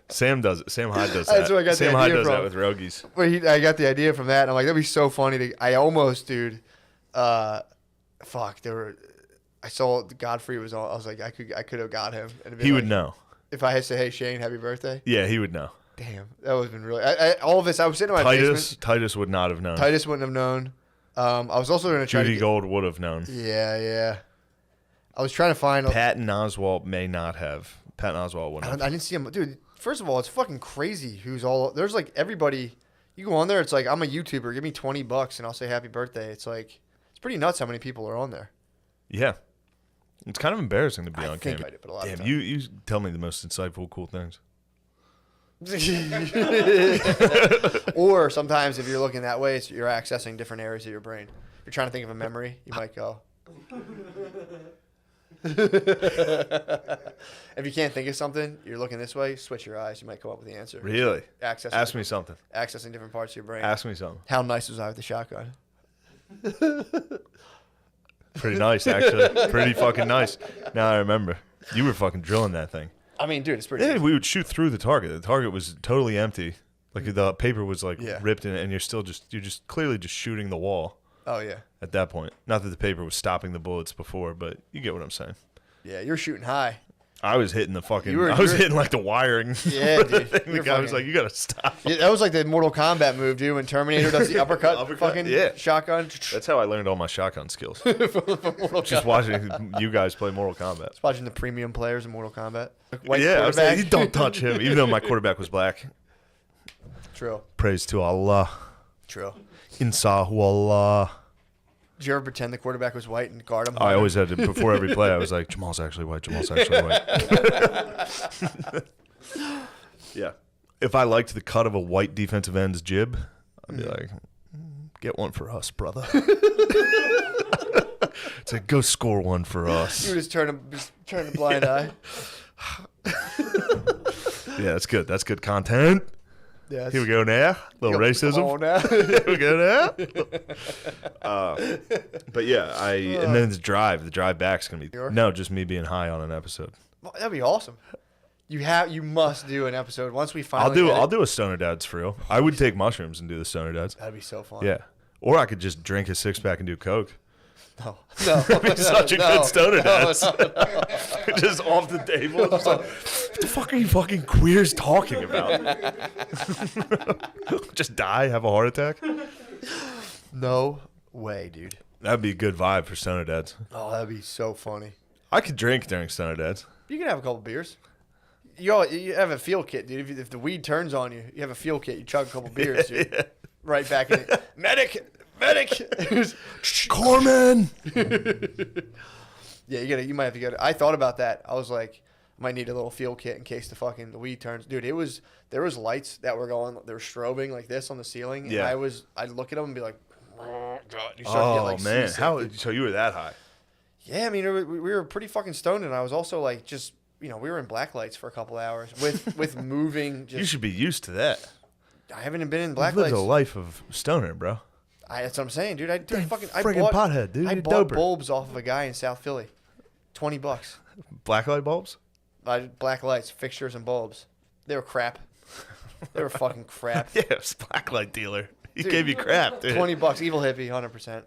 Sam does it. Sam Hyde does that. That's where I got Sam the Hyde idea does from. that with Rogies. Well, I got the idea from that, and I'm like, that'd be so funny. I almost, dude. I saw Godfrey was on. I was like, I could have got him. And He would know. If I had said, "Hey Shane, happy birthday." Yeah, he would know. Damn, that would have been really. All of this. I was sitting in my basement. Titus would not have known. Titus wouldn't have known. I was also going to try. Judy Gold would have known. Yeah. I was trying to find. Patton Oswalt may not have. Patton Oswalt wouldn't have. I didn't see him, dude. First of all, it's fucking crazy. Who's all? There's like everybody. You go on there. It's like, I'm a YouTuber. Give me $20 and I'll say happy birthday. It's like, it's pretty nuts how many people are on there. Yeah. It's kind of embarrassing to be I on think camera. I did, but a lot of Damn, time. you tell me the most insightful, cool things. Or sometimes if you're looking that way, you're accessing different areas of your brain. If you're trying to think of a memory, you might go. If you can't think of something, you're looking this way, switch your eyes. You might come up with the answer. Really? Ask me something. Accessing different parts of your brain. Ask me something. How nice was I with the shotgun? Pretty nice, actually. Pretty fucking nice. Now I remember. You were fucking drilling that thing. I mean, dude, it's pretty. Yeah, we would shoot through the target. The target was totally empty. Like the paper was like ripped in it, and you're just clearly just shooting the wall. Oh, yeah. At that point, not that the paper was stopping the bullets before, but you get what I'm saying. Yeah, you're shooting high. I was hitting the fucking. You were- I was you were- hitting like the wiring. Yeah, for the dude. thing. The You're guy was fucking- like, "You gotta stop." Yeah, that was like the Mortal Kombat move, dude. When Terminator does the uppercut, fucking shotgun. That's how I learned all my shotgun skills. Mortal Just Kombat. watching you guys play Mortal Kombat. Just watching the premium players in Mortal Kombat. White Yeah, I was like, quarterback. you don't touch him, even though my quarterback was black. True. Praise to Allah. True. Insahu Allah. Did you ever pretend the quarterback was white and guard him? I always had to, before every play, I was like, Jamal's actually white. Jamal's actually white. Yeah. if I liked the cut of a white defensive end's jib, I'd be like, get one for us, brother. It's like, go score one for us. You just turn a blind eye. Yeah, that's good. That's good content. Yeah, here we go now. Little racism. Come on now. Here we go now. But yeah, and then the drive back's gonna be no, just me being high on an episode. Well, that'd be awesome. You must do an episode once we finally. I'll do a Stoner Dads for real. I would take mushrooms and do the Stoner Dads. That'd be so fun. Yeah, or I could just drink a 6-pack and do coke. No, that'd be such a good Stoner Dads. No. Just off the table. Just like, what the fuck are you fucking queers talking about? Just die, have a heart attack? No way, dude. That'd be a good vibe for Stoner Dads. Oh, that'd be so funny. I could drink during Stoner Dads. You can have a couple beers. You have a field kit, dude. If the weed turns on you, you have a field kit. You chug a couple beers, dude. Yeah. Right back in it. Medic! Corman! Yeah, you might have to get it. I thought about that. I was like, I might need a little field kit in case the weed turns. Dude, there was lights that were going, they were strobing like this on the ceiling. Yeah. And I'd look at them and be like, God. You man. So you were that high? Yeah, I mean, we were pretty fucking stoned, and I was also like, just, we were in black lights for a couple hours with moving. You should be used to that. I haven't been in black You've lights. lived a life of stoner, bro. That's what I'm saying, dude. I bought pothead, dude. I You're bought doper. bulbs off of a guy in South Philly, $20. Blacklight bulbs? Black lights, fixtures, and bulbs. They were crap. They were fucking crap. Yeah, it's a blacklight dealer. He gave you crap, dude. $20, evil hippie, 100%.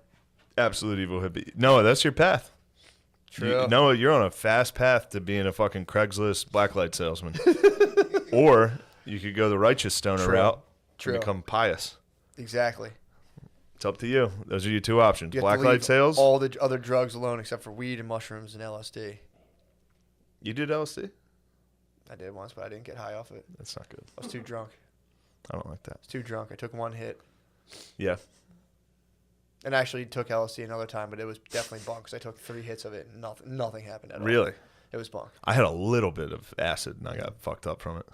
Absolute evil hippie. Noah, that's your path. True. Noah, you're on a fast path to being a fucking Craigslist blacklight salesman. Or you could go the righteous stoner route and become pious. Exactly. It's up to you. Those are your two options. You have to Blacklight leave sales. all the other drugs alone except for weed and mushrooms and LSD. You did LSD? I did once, but I didn't get high off it. That's not good. I was too drunk. I don't like that. I was too drunk. I took one hit. Yeah. And actually took LSD another time, but it was definitely bunk because I took 3 hits of it and nothing happened at all. Really? It was bunk. I had a little bit of acid and I got fucked up from it.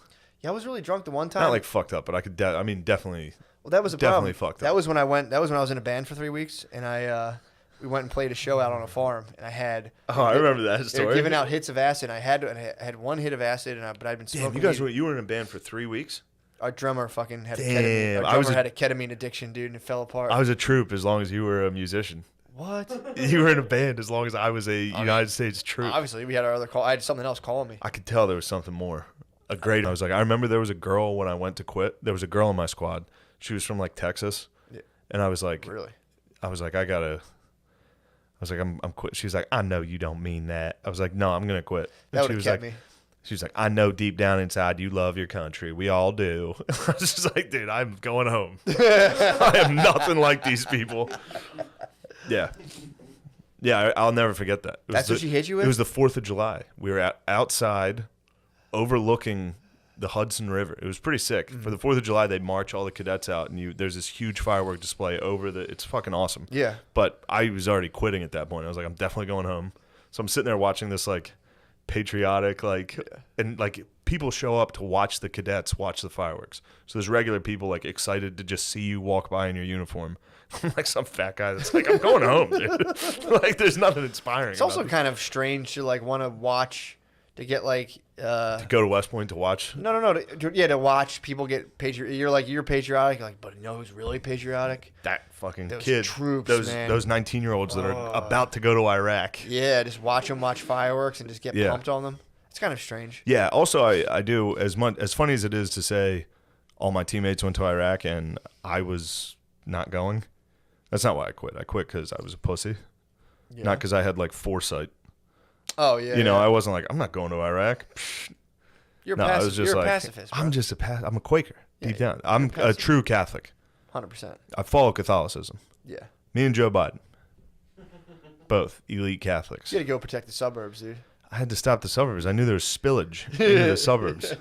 Yeah, I was really drunk the one time. Not like fucked up, but I could. Definitely. Well, that was a definitely problem. Fucked up. That was when I was in a band for 3 weeks, and we went and played a show out on a farm, and I had. Oh, I remember that story. They were giving out hits of acid. And I had 1 hit of acid, but I'd been smoking. Damn, you were in a band for 3 weeks. Our drummer fucking had Damn, had a ketamine addiction, dude, and it fell apart. I was a troop as long as you were a musician. What? You were in a band as long as I was a United States troop. Obviously, we had our other call. I had something else calling me. I could tell there was something more. I was like, I remember there was a girl when I went to quit. There was a girl in my squad. She was from like Texas, and I was like, really? I was like, I'm quit. She was like, I know you don't mean that. I was like, no, I'm gonna quit. That she would was have kept like, me. She was like, I know deep down inside you love your country. We all do. I was just like, dude, I'm going home. I am nothing like these people. Yeah. Yeah, I'll never forget that. That's what she hit you with? It was the 4th of July. We were outside overlooking the Hudson River. It was pretty sick. For the 4th of July, they march all the cadets out, and there's this huge firework display over it's fucking awesome. Yeah. But I was already quitting at that point. I was like, I'm definitely going home. So I'm sitting there watching this, like, patriotic, and like people show up to watch the cadets watch the fireworks. So there's regular people like excited to just see you walk by in your uniform. I'm like some fat guy that's like, I'm going home, dude. Like there's nothing inspiring. It's also kind of strange to like want to watch to get like to go to West Point to watch. No, to watch people get patriotic. You're patriotic, like, but you know who's really patriotic? That fucking those kid, troops, those man. Those 19-year-olds that are about to go to Iraq. Yeah, just watch fireworks and just get pumped on them. It's kind of strange. Yeah. Also, I do as funny as it is to say, all my teammates went to Iraq and I was not going. That's not why I quit. I quit because I was a pussy, not because I had like foresight. Oh yeah. I wasn't like, I'm not going to Iraq. Psh. You're I was just you're a pacifist. Bro. I'm a Quaker deep down. I'm a true Catholic. 100%. I follow Catholicism. Yeah. Me and Joe Biden, both elite Catholics. You got to go protect the suburbs, dude. I had to stop the suburbs. I knew there was spillage into the suburbs.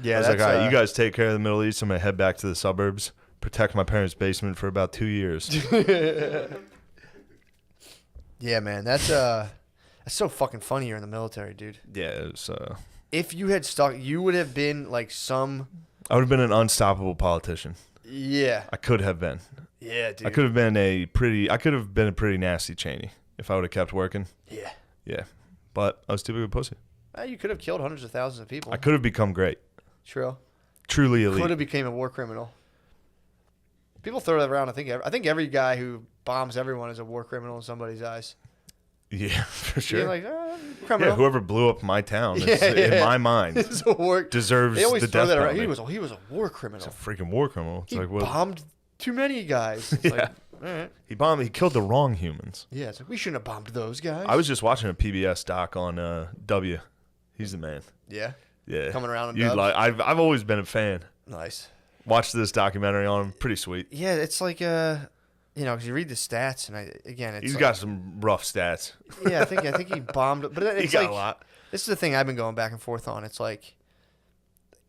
Yeah, I was like, all right, you guys take care of the Middle East. I'm gonna head back to the suburbs, protect my parents' basement for about 2 years. Yeah, man, that's so fucking funny. You're in the military, dude. Yeah, if you had stuck, you would have been like some. I would have been an unstoppable politician. Yeah. I could have been. Yeah, dude. I could have been a pretty nasty Cheney if I would have kept working. Yeah. Yeah. But I was too big of a pussy. You could have killed hundreds of thousands of people. I could have become great. True. Truly elite. Could have became a war criminal. People throw that around. I think every guy who bombs everyone is a war criminal in somebody's eyes. Yeah, for sure. You're like, criminal. Yeah, whoever blew up my town, Yeah, in my mind, It's a war- deserves They always the throw death that around. penalty. He was a war criminal. He's a freaking war criminal. It's He like, what? bombed too many guys. It's Yeah. like, all right. He killed the wrong humans. Yeah, it's like, we shouldn't have bombed those guys. I was just watching a PBS doc on W. He's the man. Yeah? Yeah. Coming around in You'd dubs? like. I've always been a fan. Nice. Watched this documentary on him. Pretty sweet. Yeah, it's like, because you read the stats, and it's He's like, got some rough stats. Yeah, I think he bombed, but it's He got like, a lot. This is the thing I've been going back and forth on. It's like,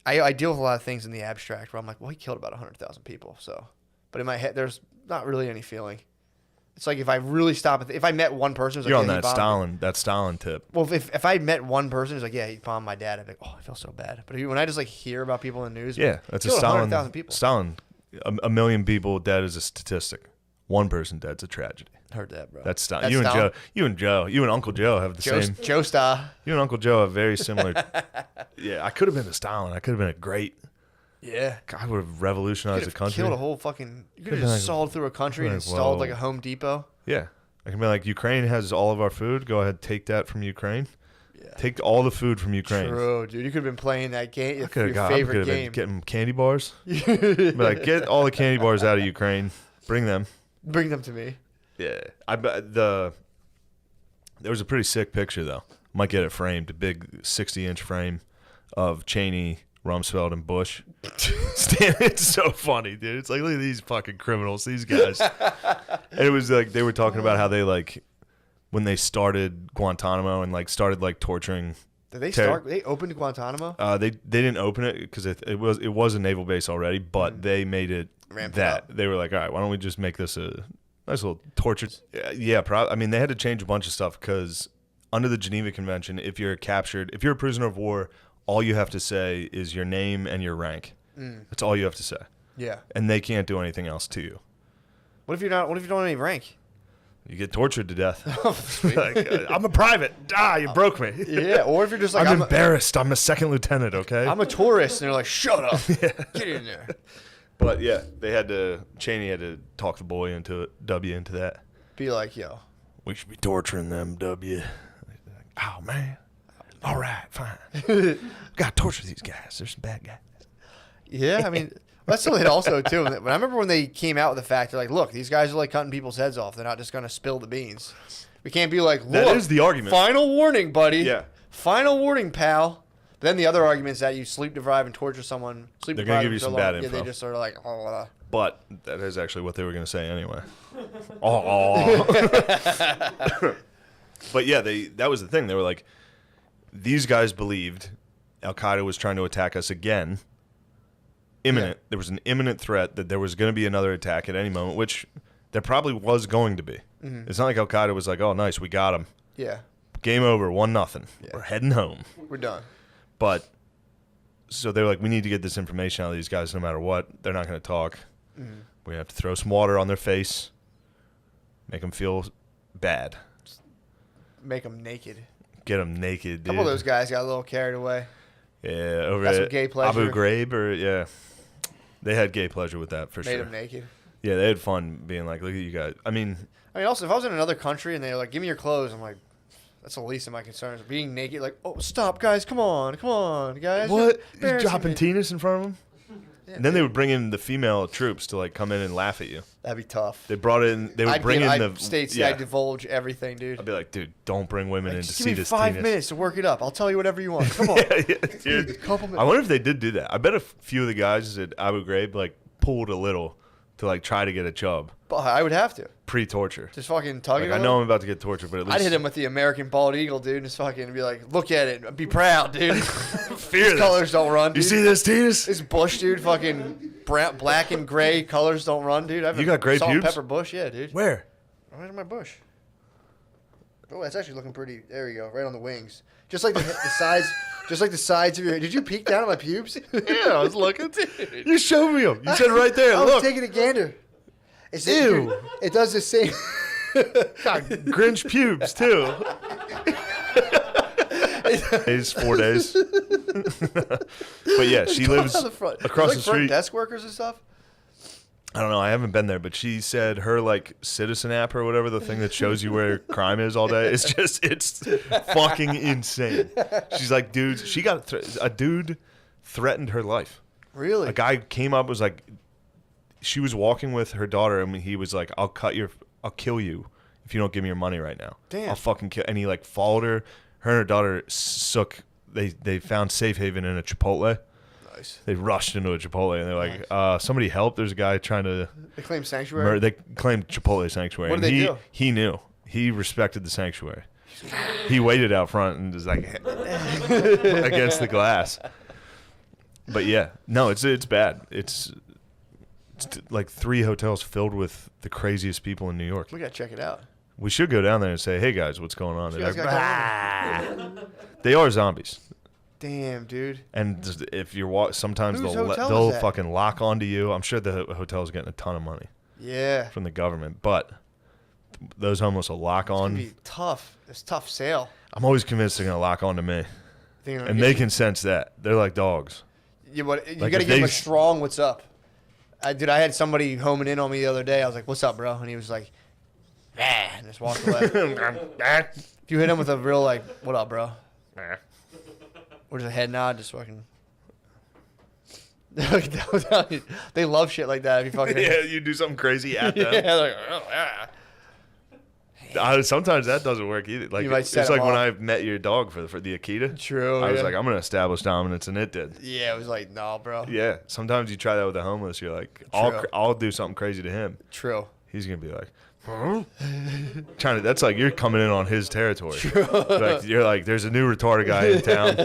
I deal with a lot of things in the abstract where I'm like, well, he killed about 100,000 people, so. But in my head, there's not really any feeling. It's like if I really stop, if I met one person, who's You're like, on yeah, that Stalin tip. Well, if I met one person who's like, yeah, he bombed my dad, I'd be like, oh, I feel so bad. But when I just like hear about people in the news, Yeah, that's a killed Stalin. 100,000 people. Stalin, a million people dead is a statistic. One person dead's a tragedy. Heard that, bro. That's Stalin. That's You and Joe, you and Uncle Joe have the same. Joe Star. You and Uncle Joe have very similar. Yeah, I could have been a Stalin. I could have been a great. Yeah. I would have revolutionized the country. Killed a whole fucking. You could have just sawed through a country and installed like a Home Depot. Yeah, I can be like, Ukraine has all of our food. Go ahead, take that from Ukraine. Yeah. Take all the food from Ukraine. True, dude. You could have been playing that game. Your I favorite could have game. been getting candy bars. Be like, get all the candy bars out of Ukraine. Bring them. Bring them to me. Yeah, I bet there was a pretty sick picture though. Might get it framed, a big 60-inch frame of Cheney, Rumsfeld, and Bush. It's so funny, dude. It's like, look at these fucking criminals, these guys. And it was like they were talking about how they like when they started Guantanamo and like started like torturing. Did they start? They opened Guantanamo. They didn't open it because it was a naval base already, but they made it Ramped that up. they were like, all right, why don't we just make this a nice little torture? Yeah, I mean, they had to change a bunch of stuff because under the Geneva Convention, if you're a prisoner of war, all you have to say is your name and your rank. That's all you have to say. Yeah. And they can't do anything else to you. What if you don't have any rank? You get tortured to death. I'm a private. You broke me. Yeah, or if you're just like, I'm embarrassed. I'm a second lieutenant. Okay. I'm a tourist, and they're like, shut up. Get in there. But yeah, Cheney had to talk the boy into that. Be like, yo, we should be torturing them, W. Oh man. All right, fine. Gotta torture these guys. They're some bad guys. Yeah, I mean, that's something also too. But I remember when they came out with the fact, they're like, look, these guys are like cutting people's heads off. They're not just gonna spill the beans. We can't be like, look, that is the argument. Final warning, buddy. Yeah. Final warning, pal. Then the other argument is that you sleep deprive and torture someone. They're gonna give you some bad info. Yeah, they just sort of like, But that is actually what they were gonna say anyway. But yeah, that was the thing. They were like, these guys believed Al Qaeda was trying to attack us again. Imminent. Yeah. There was an imminent threat that there was going to be another attack at any moment, which there probably was going to be. Mm-hmm. It's not like Al Qaeda was like, "Oh, nice, we got him." Yeah. Game over, 1-0. Yeah. We're heading home. We're done. But so they were like, we need to get this information out of these guys, no matter what. They're not going to talk. Mm-hmm. We have to throw some water on their face, make them feel bad, make them naked. Get them naked, dude. A couple of those guys got a little carried away. Yeah, over at gay pleasure. Abu Ghraib, they had gay pleasure with that for sure. Made them naked. Yeah, they had fun being like, look at you guys. I mean, also, if I was in another country and they were like, give me your clothes, I'm like, that's the least of my concerns. Being naked, like, oh, stop, guys, come on, guys. What? You dropping penis in front of them? Yeah, and then they would bring in the female troops to like come in and laugh at you. That'd be tough. They brought in. They would bring in the states. Yeah. I'd divulge everything, dude. I'd be like, dude, don't bring women in to see this. Give me 5 minutes to work it up. I'll tell you whatever you want. Come on, dude. I wonder if they did do that. I bet a few of the guys at Abu Ghraib like pulled a little to like try to get a chub. But I would have to. Pre-torture. Just fucking tug it. I know I'm about to get tortured, but at least I'd hit him with the American bald eagle, dude, and just fucking be like, look at it, be proud, dude. Fear this. Colors don't run, dude. You see this, Titus? This bush, dude, fucking black and gray colors don't run, dude. You got gray salt pubes? And pepper bush, yeah, dude. Where? Right in my bush. Oh, that's actually looking pretty. There you go, right on the wings. Just like the size. Just like the sides of your. Did you peek down at my pubes? Yeah, I was looking. You showed me them. You said right there. I was Look. taking a gander. Ew. It does the same. God, Grinch pubes too. Days, 4 days. But yeah, she lives across the street. Desk workers and stuff. I don't know. I haven't been there, but she said her like Citizen app or whatever, the thing that shows you where crime is all day. It's fucking insane. She's like, dudes. She got a dude threatened her life. Really? A guy came up, was like, she was walking with her daughter, and he was like, I'll kill you if you don't give me your money right now. Damn. I'll fucking kill. And he like followed her. Her and her daughter they found safe haven in a Chipotle. Nice. They rushed into a Chipotle and they're like, somebody help. There's a guy trying to. They claim sanctuary? They claimed Chipotle sanctuary. What did they do? He knew. He respected the sanctuary. He waited out front and was like against the glass. But yeah, no, it's bad. It's like 3 hotels filled with the craziest people in New York. We gotta check it out. We should go down there and say, "Hey guys, what's going on?" You guys got They are zombies. Damn, dude. And if you're sometimes Whose they'll hotel is they'll that? fucking lock onto you. I'm sure the hotel's getting a ton of money. Yeah. From the government, but those homeless will lock on. It's gonna be tough. It's a tough sale. I'm always convinced they're gonna lock onto me, They're gonna and get they you. can sense that. They're like dogs. You gotta Like, give if him they- a strong "What's up?" Dude, I had somebody homing in on me the other day. I was like, "What's up, bro?" And he was like, "Ah," and just walked away. If you hit him with a real like, "What up, bro?" Or just a head nod, just fucking. They love shit like that. If you fucking Yeah, you do something crazy at them. Yeah, like, oh, yeah. Sometimes that doesn't work either. Like You might it's set like them when off. I met your dog for the Akita. True, I was yeah. like, I'm gonna establish dominance, and it did. Yeah, it was like, no, bro. Yeah. Sometimes you try that with a homeless. You're like, True. I'll do something crazy to him. True. He's gonna be like, huh? That's like you're coming in on his territory. True. Like, you're like, there's a new retarded guy in town.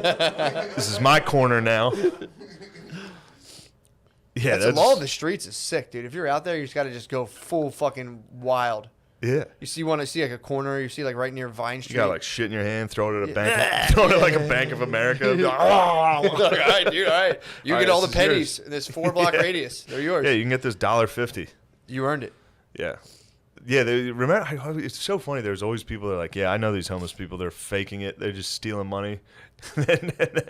This is my corner now. Yeah, The law of the streets is sick, dude. If you're out there, you just got to just go full fucking wild. Yeah. You want to see like a corner, you see like right near Vine Street. You got like shit in your hand, throw it at a bank, throw it at like a Bank of America. Like, all right, dude, all right. You All get right, all the this is pennies yours. in this 4-block Yeah. radius. They're yours. Yeah, you can get this $1.50. You earned it. Yeah. Yeah, remember, it's so funny. There's always people that are like, yeah, I know these homeless people. They're faking it. They're just stealing money. and then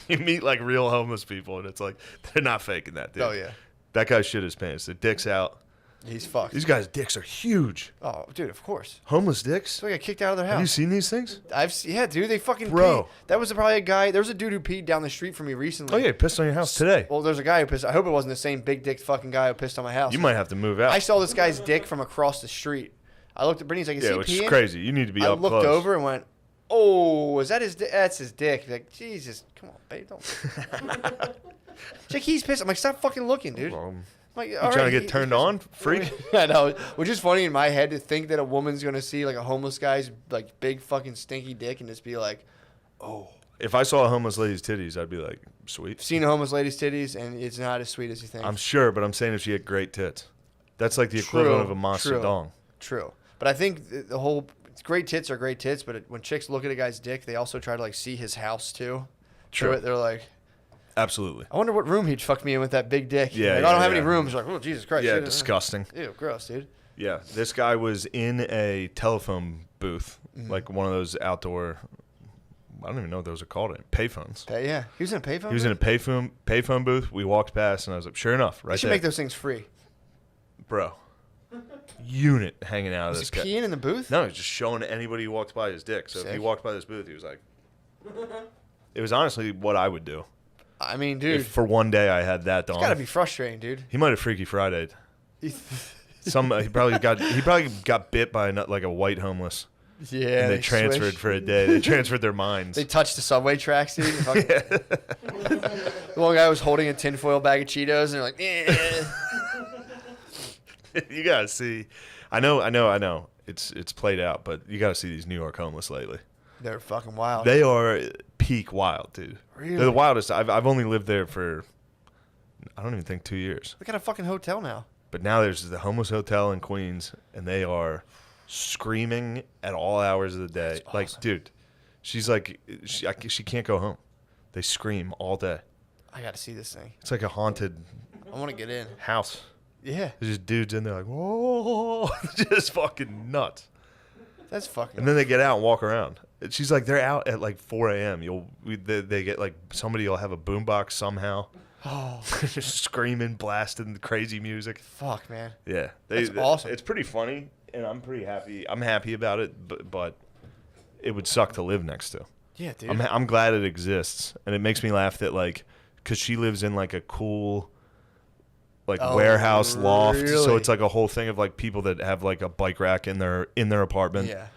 you meet like real homeless people, and it's like, they're not faking that, dude. Oh, yeah. That guy shit his pants. The dick's out. He's fucked. These guys' dicks are huge. Oh, dude, of course. Homeless dicks? So they got kicked out of their house. Have you seen these things? Yeah, dude, they fucking Bro. peed. That was probably a guy. There was a dude who peed down the street from me recently. Oh, yeah, he pissed on your house today. Well, there's a guy who pissed. I hope it wasn't the same big dick fucking guy who pissed on my house. You might have to move out. I saw this guy's dick from across the street. I looked at Brittany's like, is Yeah, he which peeing? is crazy. You need to be I up looked close. over and went, oh, is that his dick? That's his dick. Like, Jesus, come on, babe, don't. She's like, he's pissed. I'm like, stop fucking looking, dude. I'm like, You trying to get turned on, freak? I know, which is funny in my head to think that a woman's gonna see like a homeless guy's like big fucking stinky dick and just be like, oh. If I saw a homeless lady's titties, I'd be like, sweet. Seen a homeless lady's titties and it's not as sweet as you think. I'm sure, but I'm saying if she had great tits. That's like the equivalent of a monster dong. True. But I think the whole great tits are great tits, but when chicks look at a guy's dick, they also try to like see his house too. True. So they're like, Absolutely. I wonder what room he'd fuck me in with that big dick. Yeah, Like, yeah, I don't have yeah. any rooms. Like, oh, Jesus Christ. Yeah, shit. disgusting. Ew, gross, dude. Yeah, this guy was in a telephone booth, Mhm. like one of those outdoor. I don't even know what those are called. Payphones. Yeah, he was in a payphone. He was in a payphone booth. We walked past, and I was like, "Sure enough, They right should there, make those things free. bro." Unit hanging out of Was this he guy. peeing in the booth? No, he's just showing anybody who walked by his dick. So if he Sick. walked by this booth, he was like, it was honestly what I would do. I mean, dude, If for one day I had that it's dong. gotta be frustrating, dude. He might have Freaky Friday'd. He probably got bit by like a white homeless. Yeah, and they they transferred swish. for a day. They transferred their minds. They touched the subway tracks, dude. The one guy was holding a tinfoil bag of Cheetos, and they're like, eh. You gotta see. I know. It's played out, but you gotta see these New York homeless lately. They're fucking wild. They are peak wild, dude. Really? They're the wildest. I've only lived there for, I don't even think 2 years. They got a fucking hotel now. But now there's the homeless hotel in Queens, and they are screaming at all hours of the day. Like, dude, she's like, she can't go home. They scream all day. I got to see this thing. It's like a haunted I want to get in. house. Yeah. There's just dudes in there like, whoa, just fucking nuts. That's fucking. And then they get out and walk around. And she's like, they're out at like 4 a.m. They get like, somebody will have a boombox somehow. Oh. Just screaming, blasting crazy music. Fuck, man. Yeah. That's awesome. It's pretty funny, and I'm pretty happy. I'm happy about it, but it would suck to live next to. Yeah, dude. I'm glad it exists, and it makes me laugh that like, because she lives in like a cool like warehouse loft, so it's like a whole thing of like people that have like a bike rack in their apartment. Yeah.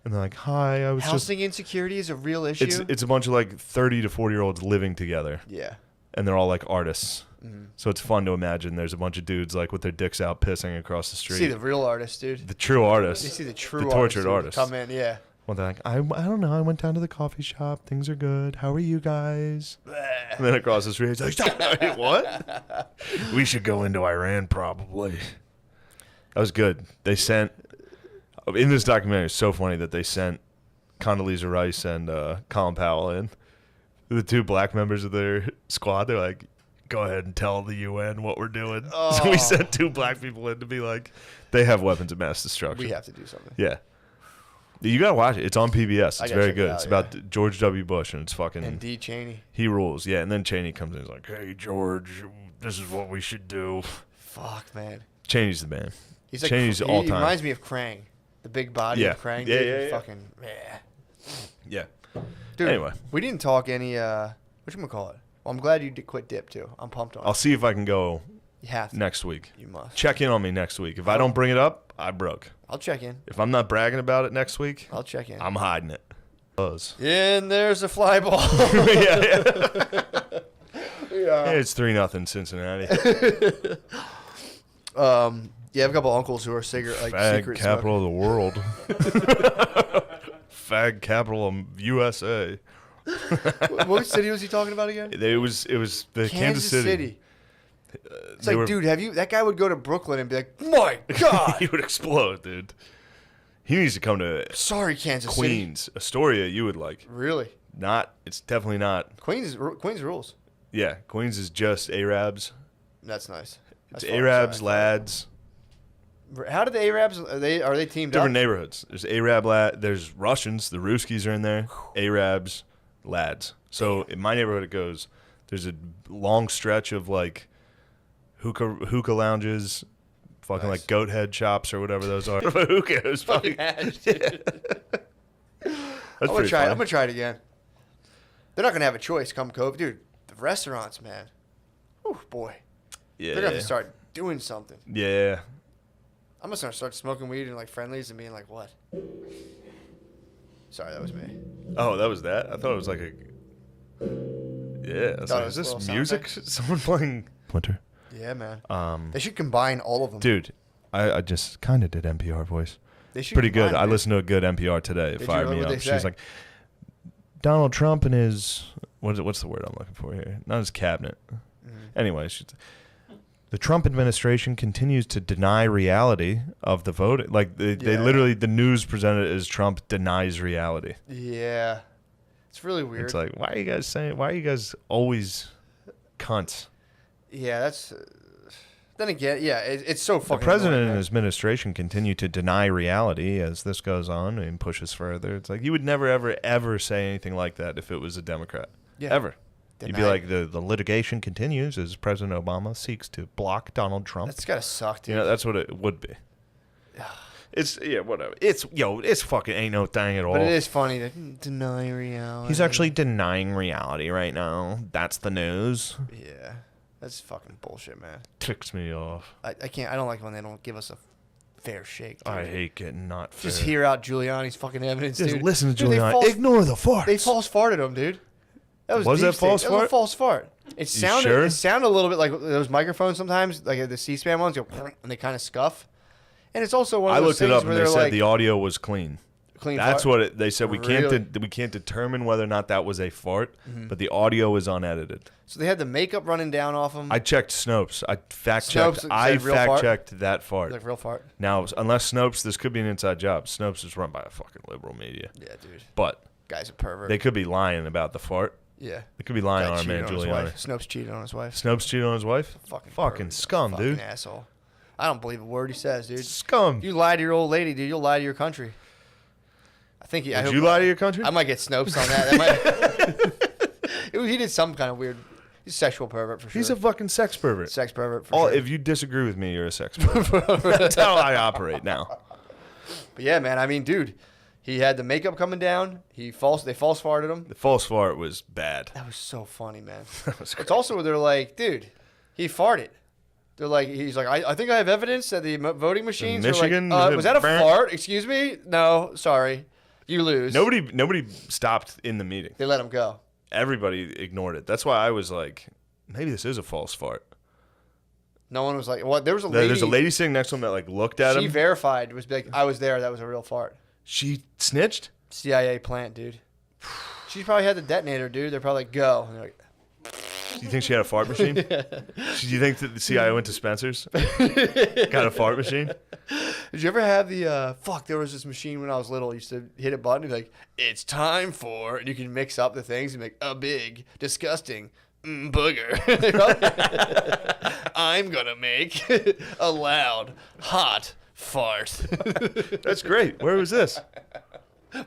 And they're like, "Hi, I was Housing insecurity is a real issue. It's a bunch of like 30 to 40-year-olds living together. Yeah. And they're all like artists. Mhm. So it's fun to imagine there's a bunch of dudes like with their dicks out pissing across the street. See the real artists, dude. The true artists. You see the true the tortured artists artists. come in, yeah. Well, they're like, I don't know. I went down to the coffee shop. Things are good. How are you guys? And then across the street, it's like, "Stop. What? We should go into Iran probably." That was good. They sent, in this documentary, it's so funny that they sent Condoleezza Rice and Colin Powell in. The two black members of their squad. They're like, go ahead and tell the UN what we're doing. Oh. So we sent two black people in to be like, they have weapons of mass destruction. We have to do something. Yeah. You gotta watch it. It's on PBS. I It's gotta very check it good. out, It's about George W. Bush, and it's fucking. And D. Cheney. He rules. Yeah, and then Cheney comes in. He's like, "Hey, George, this is what we should do." Fuck, man. Cheney's the man. He's like Cheney's he all time. reminds me of Krang, the big body Yeah. of Krang. Yeah, dude. yeah, yeah. Fucking yeah. Yeah. Dude, Anyway. we didn't talk any. Whatchamacallit? Well, I'm glad you did quit dip too. I'm pumped on it. I'll see if I can go. You have to. Next week. You must. Check in on me next week. If I don't bring it up, I broke. I'll check in. If I'm not bragging about it next week, I'll check in. I'm hiding it. Buzz. And there's a fly ball. yeah. Yeah. It's 3-0 Cincinnati. Yeah, I have a couple uncles who are cigarette like Fag secret capital of the world. Fag capital of USA. What city was he talking about again? It was the Kansas City. It's like, dude, have you? That guy would go to Brooklyn and be like, "My God," he would explode, dude. He needs to come to. Sorry, Kansas Queens, City. Astoria. You would like. Really? Not. It's definitely not. Queens rules. Yeah, Queens is just Arabs. That's nice. It's Arabs, lads. How did the Arabs? Are they teamed Different up? neighborhoods. There's Arab lad. There's Russians. The Ruskies are in there. Arabs, lads. So in my neighborhood, it goes. There's a long stretch of like hookah lounges, fucking like goat head shops or whatever those are. Hookah is fucking. That's I'm I'm gonna try it again. They're not gonna have a choice come COVID, dude. The restaurants, man. Oh boy. Yeah. They're gonna have to start doing something. Yeah. I'm just gonna start smoking weed in like Friendlies and being like, what? Sorry, that was me. Oh, that was that? I thought it was like a. Yeah. I was Thought like, it is was a this little sound music? effect. Someone playing Winter? Yeah, man. Um, They should combine all of them. Dude, I just kind of did NPR voice. They should Pretty good. combine I it. listened to a good NPR today. It Did you? fired me What'd up. they She was say? like, Donald Trump and his what's the word I'm looking for here? Not his cabinet. Mm-hmm. Anyway, the Trump administration continues to deny reality of the vote. Like they Yeah. literally the news presented it as Trump denies reality. Yeah. It's really weird. It's like why are you guys always cunts? Yeah, that's. Then again, yeah, it's so The fucking. president annoying, and man. his administration continue to deny reality as this goes on and pushes further. It's like you would never, ever, ever say anything like that if it was a Democrat. Yeah. Ever. You'd be Deny- like, the litigation continues as President Obama seeks to block Donald Trump. That's gotta suck, dude. You know, that's what it would be. It's, yeah, whatever. It's fucking ain't no thing at all. But it is funny to deny reality. He's actually denying reality right now. That's the news. Yeah, that's fucking bullshit, man. Ticks me off. I can't. I don't like when they don't give us a fair shake. Dude. I hate getting not fair. Just hear out Giuliani's fucking evidence, Just dude. listen to Dude, they Giuliani. Ignore the farts. They false farted him, dude. That was Was deep that state. false That was a fart? false fart. It You sounded. sure? It sounded a little bit like those microphones sometimes, like the C-SPAN ones, go and they kind of scuff. And it's also one of I those looked it things up where and they they're said like, the audio was clean. Clean That's fart? what they said. We Really? can't determine whether or not that was a fart, Mhm. but the audio is unedited. So they had the makeup running down off them. I checked Snopes. I fact checked. Snopes I said real fart? fact checked that fart. Like real fart? Now, unless Snopes, this could be an inside job. Snopes is run by a fucking liberal media. Yeah, dude. But Guy's a pervert. They could be lying about the fart. Yeah. It could be lying Guy on our cheated man on his Giuliani. wife. Snopes cheated on his wife. Snopes cheated on his wife? Fucking pervert. scum, Fucking dude. asshole. I don't believe a word he says, dude. Scum. You lie to your old lady, dude. You'll lie to your country. I think he. Would you lie to your country? I might get Snopes on that. He did some kind of weird. He's a sexual pervert for sure. He's a fucking sex pervert. Sex pervert for sure. If you disagree with me, you're a sex pervert. That's how I operate now. But yeah, man. I mean, dude, he had the makeup coming down. They false farted him. The false fart was bad. That was so funny, man. That was It's also where they're like, dude, he farted. They're like, he's like, I think I have evidence that the voting machines Michigan, are like, was that a fart? Excuse me? No, sorry. You lose. Nobody stopped in the meeting. They let him go. Everybody ignored it. That's why I was like, maybe this is a false fart. No one was like, what? There was a lady. There's a lady sitting next to him that like looked at him. She verified, was like, I was there. That was a real fart. She snitched? CIA plant, dude. She probably had the detonator, dude. They're probably like, go. And they're like, Do you think she had a fart machine? Do you think that the CIA went to Spencer's? Got a fart machine? Did you ever have the there was this machine when I was little. You used to hit a button and be like, it's time for, and you can mix up the things and make a big, disgusting booger. I'm gonna make a loud, hot fart. That's great. Where was this?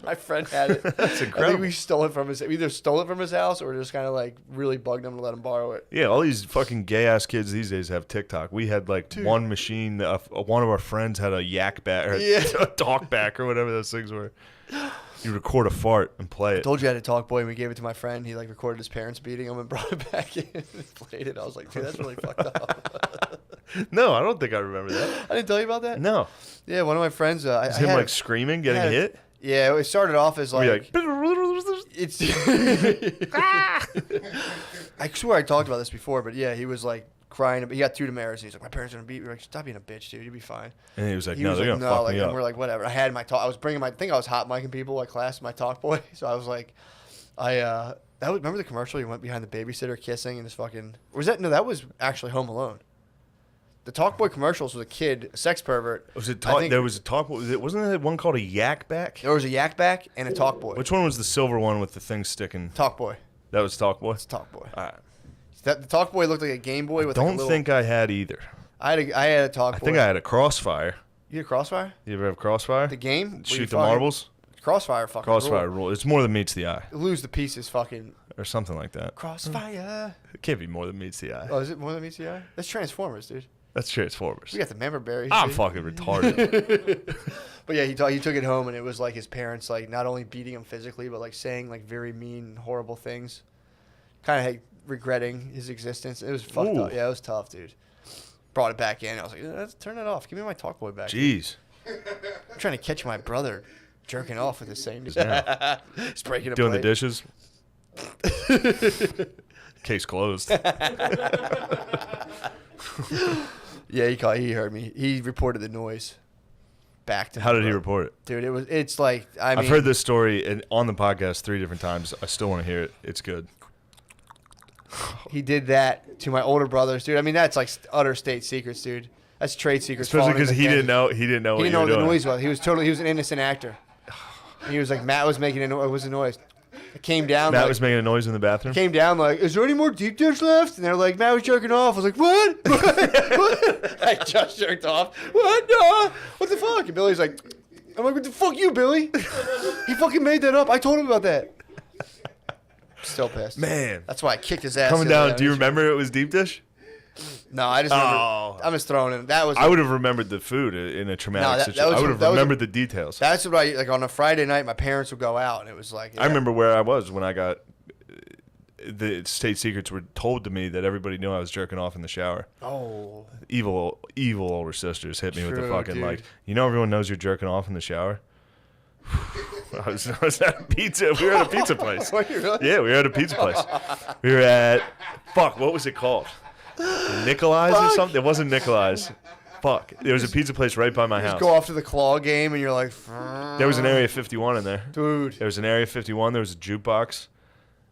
My friend had it. That's I incredible. think we stole it from his. We either stole it from his house or just kind of like really bugged him to let him borrow it. Yeah, all these fucking gay ass kids these days have TikTok. We had like one machine. One of our friends had a yak back or a talk back or whatever those things were. You record a fart and play I it. told you I had a talk boy, and we gave it to my friend. He like recorded his parents beating him and brought it back in and played it. I was like, dude, that's really fucked up. No, I don't think I remember that. I didn't tell you about that. No. Yeah, one of my friends. Is him like screaming, getting hit? Yeah, it started off as Were you like it's. I swear I talked about this before, but yeah, he was like crying. He got 2 Damaris, and he's like, "My parents are gonna beat me." We're like, "Stop being a bitch, dude. You'll be fine." And he was like, "No, they're gonna fuck me and up." we're like, "Whatever." I had my talk. I was bringing my. I think I was hot micing people at class. My talk boy. So I was like, remember the commercial? You went behind the babysitter kissing and this fucking. Was that no? That was actually Home Alone. The Talk Boy commercials was a kid, a sex pervert. Was it talk? There was a talk. Wasn't there one called a yak back? There was a yak back and a Talk Boy. Which one was the silver one with the thing sticking? Talk Boy. That was Talk Boy. It's Talk Boy. All right. The Talk Boy looked like a Game Boy with. Don't think I had either. I had a Talk Boy. I think I had a Crossfire. You had a Crossfire? You ever have Crossfire? The game? Where Shoot you the marbles. Crossfire fucking. Crossfire rule. It's more than meets the eye. Lose the pieces, fucking. Or something like that. Crossfire. It can't be more than meets the eye. Oh, is it more than meets the eye? That's Transformers, dude. That's Transformers. We got the member berries. I'm dude. fucking retarded. But yeah, he took it home, and it was like his parents like not only beating him physically, but like saying like very mean, horrible things. Kind of like, regretting his existence. It was fucked up. Yeah, it was tough, dude. Brought it back in. I was like, let's turn it off. Give me my Talk Boy back. Jeez. I'm trying to catch my brother jerking off with the same dude. Yeah. He's breaking a Doing plate. the dishes. Case closed. Yeah, he heard me. He reported the noise back to me. How did he report it? Dude, it's like, I've heard this story on the podcast 3 different times. I still want to hear it. It's good. He did that to my older brothers, dude. I mean, that's like utter state secrets, dude. That's trade secrets. Especially because he didn't know. He didn't know what the noise was. He was an innocent actor. And he was like, Matt was making it was a noise. It came down. Matt was making a noise in the bathroom. Came down like, is there any more deep dish left? And they're like, Matt was jerking off. I was like, what? What? I just jerked off. What? No. What the fuck? And Billy's like, I'm like, what the fuck you, Billy? He fucking made that up. I told him about that. Still pissed. Man. That's why I kicked his ass. Coming down. Do you remember it was deep dish? No, I just remember. I'm just throwing it. That was. I would have remembered the food in a traumatic situation. I would have remembered the details. That's what like on a Friday night, my parents would go out, and it was like. Yeah. I remember where I was when I got the state secrets were told to me that everybody knew I was jerking off in the shower. Oh. Evil older sisters hit me with the fucking dude. like. Everyone knows you're jerking off in the shower. I was at a pizza. We were at a pizza place. Were you really? Yeah, we were at a pizza place. We were at what was it called? Nikolai's or something? It wasn't Nikolai's. Fuck. There was a pizza place right by my house. Just go off to the claw game and you're like. There was an Area 51 in there. Dude. There was an Area 51. There was a jukebox.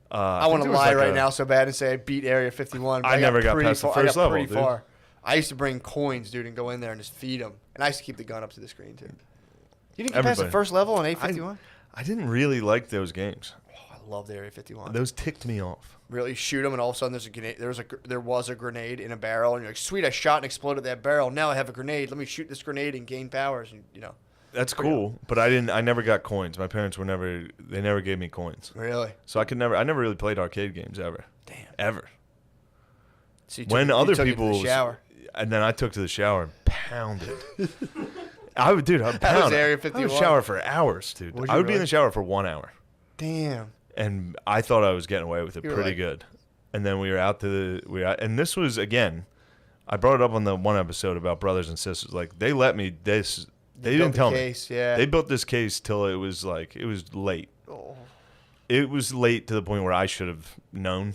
I want to lie right now so bad and say I beat Area 51. But I never got past the first level, dude. Far. I used to bring coins, dude, and go in there and just feed them. And I used to keep the gun up to the screen, too. You didn't get past the first level on A51? I didn't really like those games. Oh, I loved Area 51. Those ticked me off. Really shoot them, and all of a sudden there was a grenade in a barrel, and you're like, sweet, I shot and exploded that barrel. Now I have a grenade. Let me shoot this grenade and gain powers. And That's cool, but I never got coins. My parents they never gave me coins. Really? So I never really played arcade games ever. Damn. Ever. So when other people, to the shower. And then I took to the shower and pounded. I would That was Area 51. I would shower for hours, dude. I would be in the shower for 1 hour. Damn. And I thought I was getting away with it pretty good. And then we were out and this was, again, I brought it up on the one episode about brothers and sisters. Like, they let me, they didn't tell me. Yeah. They built this case till it was late. Oh. It was late to the point where I should have known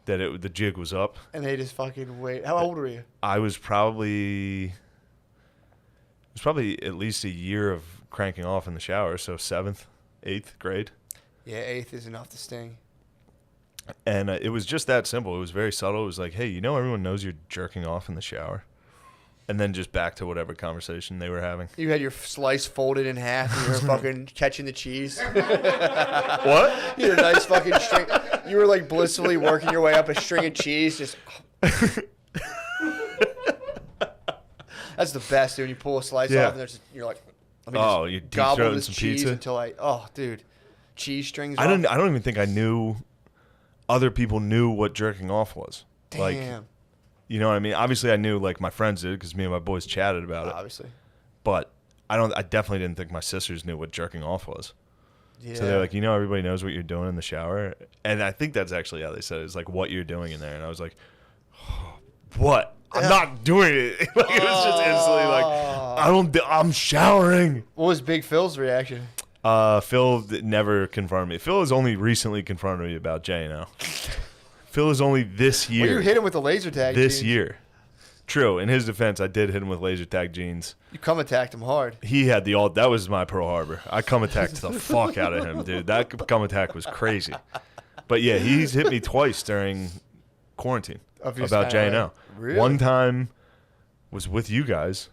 that the jig was up. And they just fucking wait. How old were you? I was probably at least a year of cranking off in the shower, so 7th, 8th grade. Yeah, 8th is enough to sting. And it was just that simple. It was very subtle. It was like, hey, everyone knows you're jerking off in the shower. And then just back to whatever conversation they were having. You had your slice folded in half, and you were fucking catching the cheese. What? You had a nice fucking string. You were like blissfully working your way up a string of cheese. Just. That's the best, dude. When you pull a slice off, and you're like, let me just you deep gobble throat this some cheese pizza? until dude, cheese strings. I don't even think I knew other people knew what jerking off was. Damn. Like, you know what I mean? Obviously, I knew, like, my friends did because me and my boys chatted about it. Obviously. But I definitely didn't think my sisters knew what jerking off was. Yeah. So they're like, everybody knows what you're doing in the shower. And I think that's actually how they said it. It's like what you're doing in there. And I was like, what? I'm not doing it. Like, it was just instantly like, I'm showering. What was Big Phil's reaction? Phil never confronted me. Phil has only recently confronted me about J&L. Phil is only this year. Well, you hit him with the laser tag this jeans. year. True. In his defense, I did hit him with laser tag jeans. You come attacked him hard. He had that was my Pearl Harbor. I come attacked the fuck out of him, dude. That come attack was crazy. But yeah, he's hit me twice during quarantine about J&L. Really? One time was with you guys.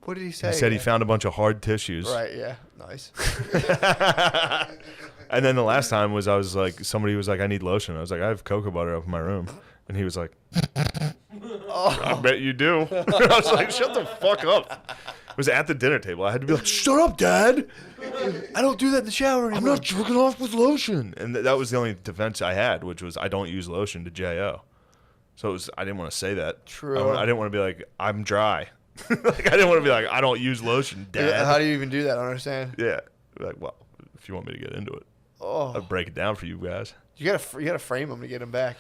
What did he say? He said he found a bunch of hard tissues. Right, yeah. Nice. And then the last time was somebody was like, I need lotion. I was like, I have cocoa butter up in my room. And he was like, I bet you do. I was like, shut the fuck up. It was at the dinner table. I had to be like, shut up, Dad. I don't do that in the shower anymore. I'm not jerking off with lotion. And that was the only defense I had, which was I don't use lotion to J.O. So I didn't want to say that. True. I didn't want to be like, I'm dry. Like, I didn't want to be like, I don't use lotion, Dad. How do you even do that? I don't understand. Yeah. Like, well, if you want me to get into it, I'll break it down for you guys. You gotta frame him to get him back.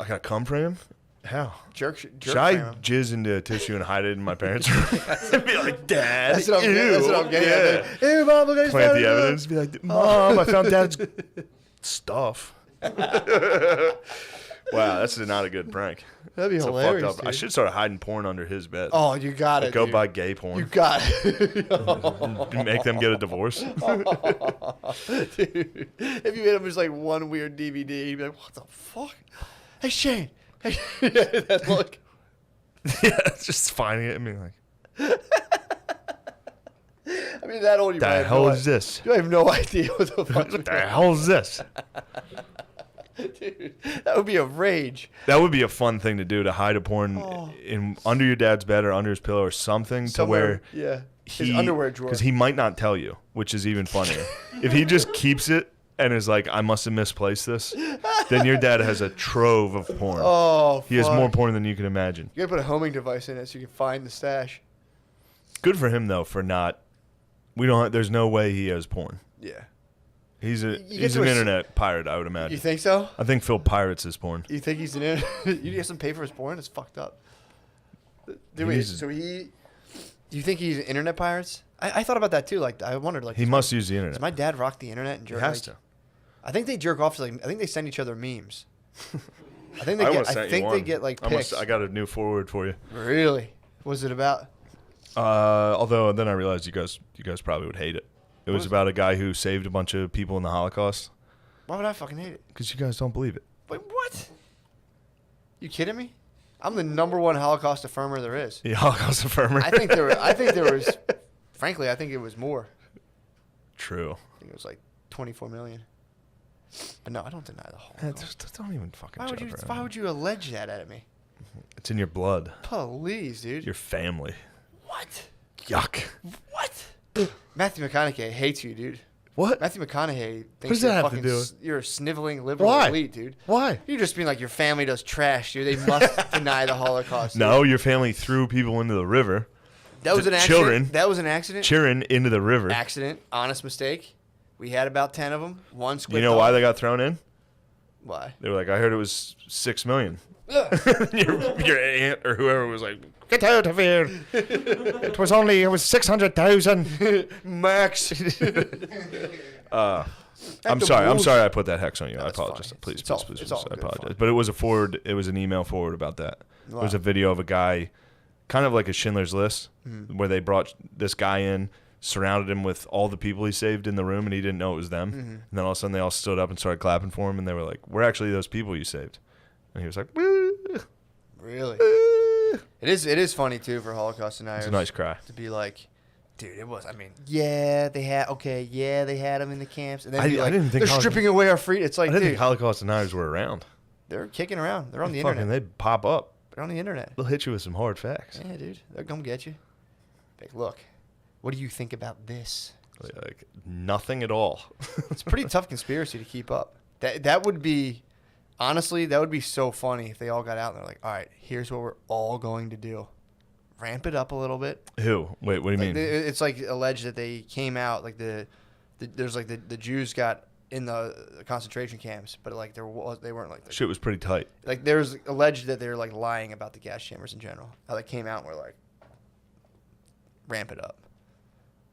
I gotta come frame? How? Jerk Should I frame him. jizz into a tissue and hide it in my parents' room? And be like, Dad. That's what I'm getting Yeah. at. Hey, Mom, look, I just Plant found the it. evidence. Be like, Mom, I found Dad's stuff. Wow, that's not a good prank. That'd be It's hilarious, fucked up. I dude. should start hiding porn under his bed. Oh, you got it. Go dude. buy gay porn. You got it. Make them get a divorce. Dude, if you hit him with like one weird DVD, he'd be like, "What the fuck? Hey, Shane." Hey, that look. Yeah, just finding it and being like, I mean, that old. You the might have hell no is this? You have no idea what the fuck. What the hell is this? Dude, that would be a rage. That would be a fun thing to do, to hide a porn in under your dad's bed or under his pillow or something. Somewhere, to yeah. where His underwear drawer. Because he might not tell you, which is even funnier. If he just keeps it and is like, I must have misplaced this, then your dad has a trove of porn. Oh, he has fuck. more porn than you can imagine. You gotta put a homing device in it so you can find the stash. Good for him though for not. There's no way he has porn. Yeah. He's an get to internet pirate, I would imagine. You think so? I think Phil pirates his porn. You think he's an you get some pay for his porn? It's fucked up. Do you think he's internet pirates? I thought about that too. Like I wondered, like He must use the internet. Does my dad rock the internet and jerk? He has to. I think they jerk off. I think they send each other memes. I think I they get like pics. I got a new forward for you. Really? What's it about? Although then I realized you guys probably would hate it. It was about a guy who saved a bunch of people in the Holocaust. Why would I fucking hate it? Because you guys don't believe it. Wait, what? You kidding me? I'm the #1 Holocaust affirmer there is. The Holocaust affirmer. I think there was. Frankly, I think it was more. True. I think it was like 24 million. But no, I don't deny the Holocaust. Just don't even fucking. Why would you allege that at me? It's in your blood. Please, dude. Your family. What? Yuck. What? Matthew McConaughey hates you, dude. What? Matthew McConaughey thinks does that have to do with- you're a sniveling liberal Why? elite, dude. Why? You're just being like your family does trash, dude. They must deny the Holocaust. Dude. No, your family threw people into the river. That was an accident. Children. That was an accident. Children into the river. Accident. Honest mistake. We had about 10 of them. One squid. You know why they got thrown in? Why? They were like, I heard it was 6 million. your aunt or whoever was like, get out of here. It was 600,000 max. I'm sorry I put that hex on you. I apologize. Please, please, I apologize. But it was an email forward about that. Wow. It was a video of a guy, kind of like a Schindler's List, Mhm. where they brought this guy in, surrounded him with all the people he saved in the room, and he didn't know it was them. Mhm. And then all of a sudden they all stood up and started clapping for him, and they were like, we're actually those people you saved. And he was like, woo. Really? It is funny too for Holocaust deniers. It's a nice cry. To be like, dude, it was. I mean, yeah, they had them in the camps, and then I didn't think they're stripping away our freedom. It's like, I didn't dude, think Holocaust deniers were around. they're kicking around. They're on the Fucking, internet. they'd pop up. They're on the internet. They'll hit you with some hard facts. Yeah, dude, they'll come get you. Like, look, what do you think about this? Like nothing at all. It's a pretty tough conspiracy to keep up. That would be, honestly, that would be so funny if they all got out and they're like, all right, here's what we're all going to do. Ramp it up a little bit. Who? Wait, what do you mean? It's like alleged that they came out, like the Jews got in the concentration camps, but like they weren't like Shit was pretty tight. like there's alleged that they're like lying about the gas chambers in general. How they came out and were like, ramp it up.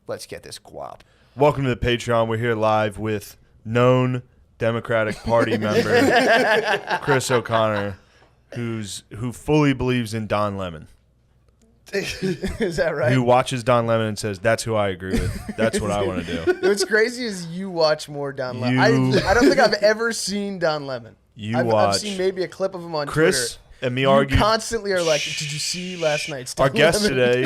Let's get this guap. Welcome to the Patreon. We're here live with known Democratic Party member Chris O'Connor, who fully believes in Don Lemon. Is that right? Who watches Don Lemon and says, "That's who I agree with. That's what I want to do." What's crazy is you watch more Don Lemon. I don't think I've ever seen Don Lemon. I've seen maybe a clip of him on Chris Twitter. and me you argue. constantly are like, "Did you see last night's Don Our guest Lemon?" today.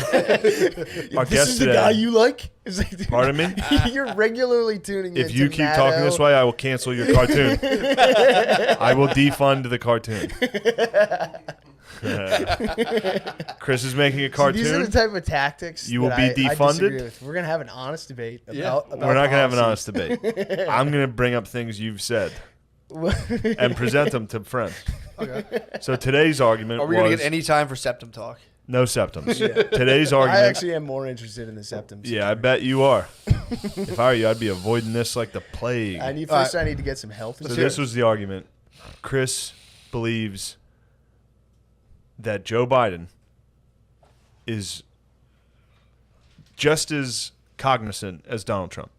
Our This guest is today. the guy you like? It's like, Pardon me? You're regularly tuning in. If you keep talking this way, I will cancel your cartoon. I will defund the cartoon. Chris is making a cartoon. These are the type of tactics you will that be I defunded. disagree with. We're gonna have an honest debate about We're not going to have an honest policy. debate. I'm going to bring up things you've said and present them to friends. Okay. So today's argument Are we was gonna get any time for septum talk? no septums. Yeah. Today's argument. I actually am more interested in the septums. Yeah, I bet you are. If I were you, I'd be avoiding this like the plague. I need to get some health So insurance. this was the argument. Chris believes that Joe Biden is just as cognizant as Donald Trump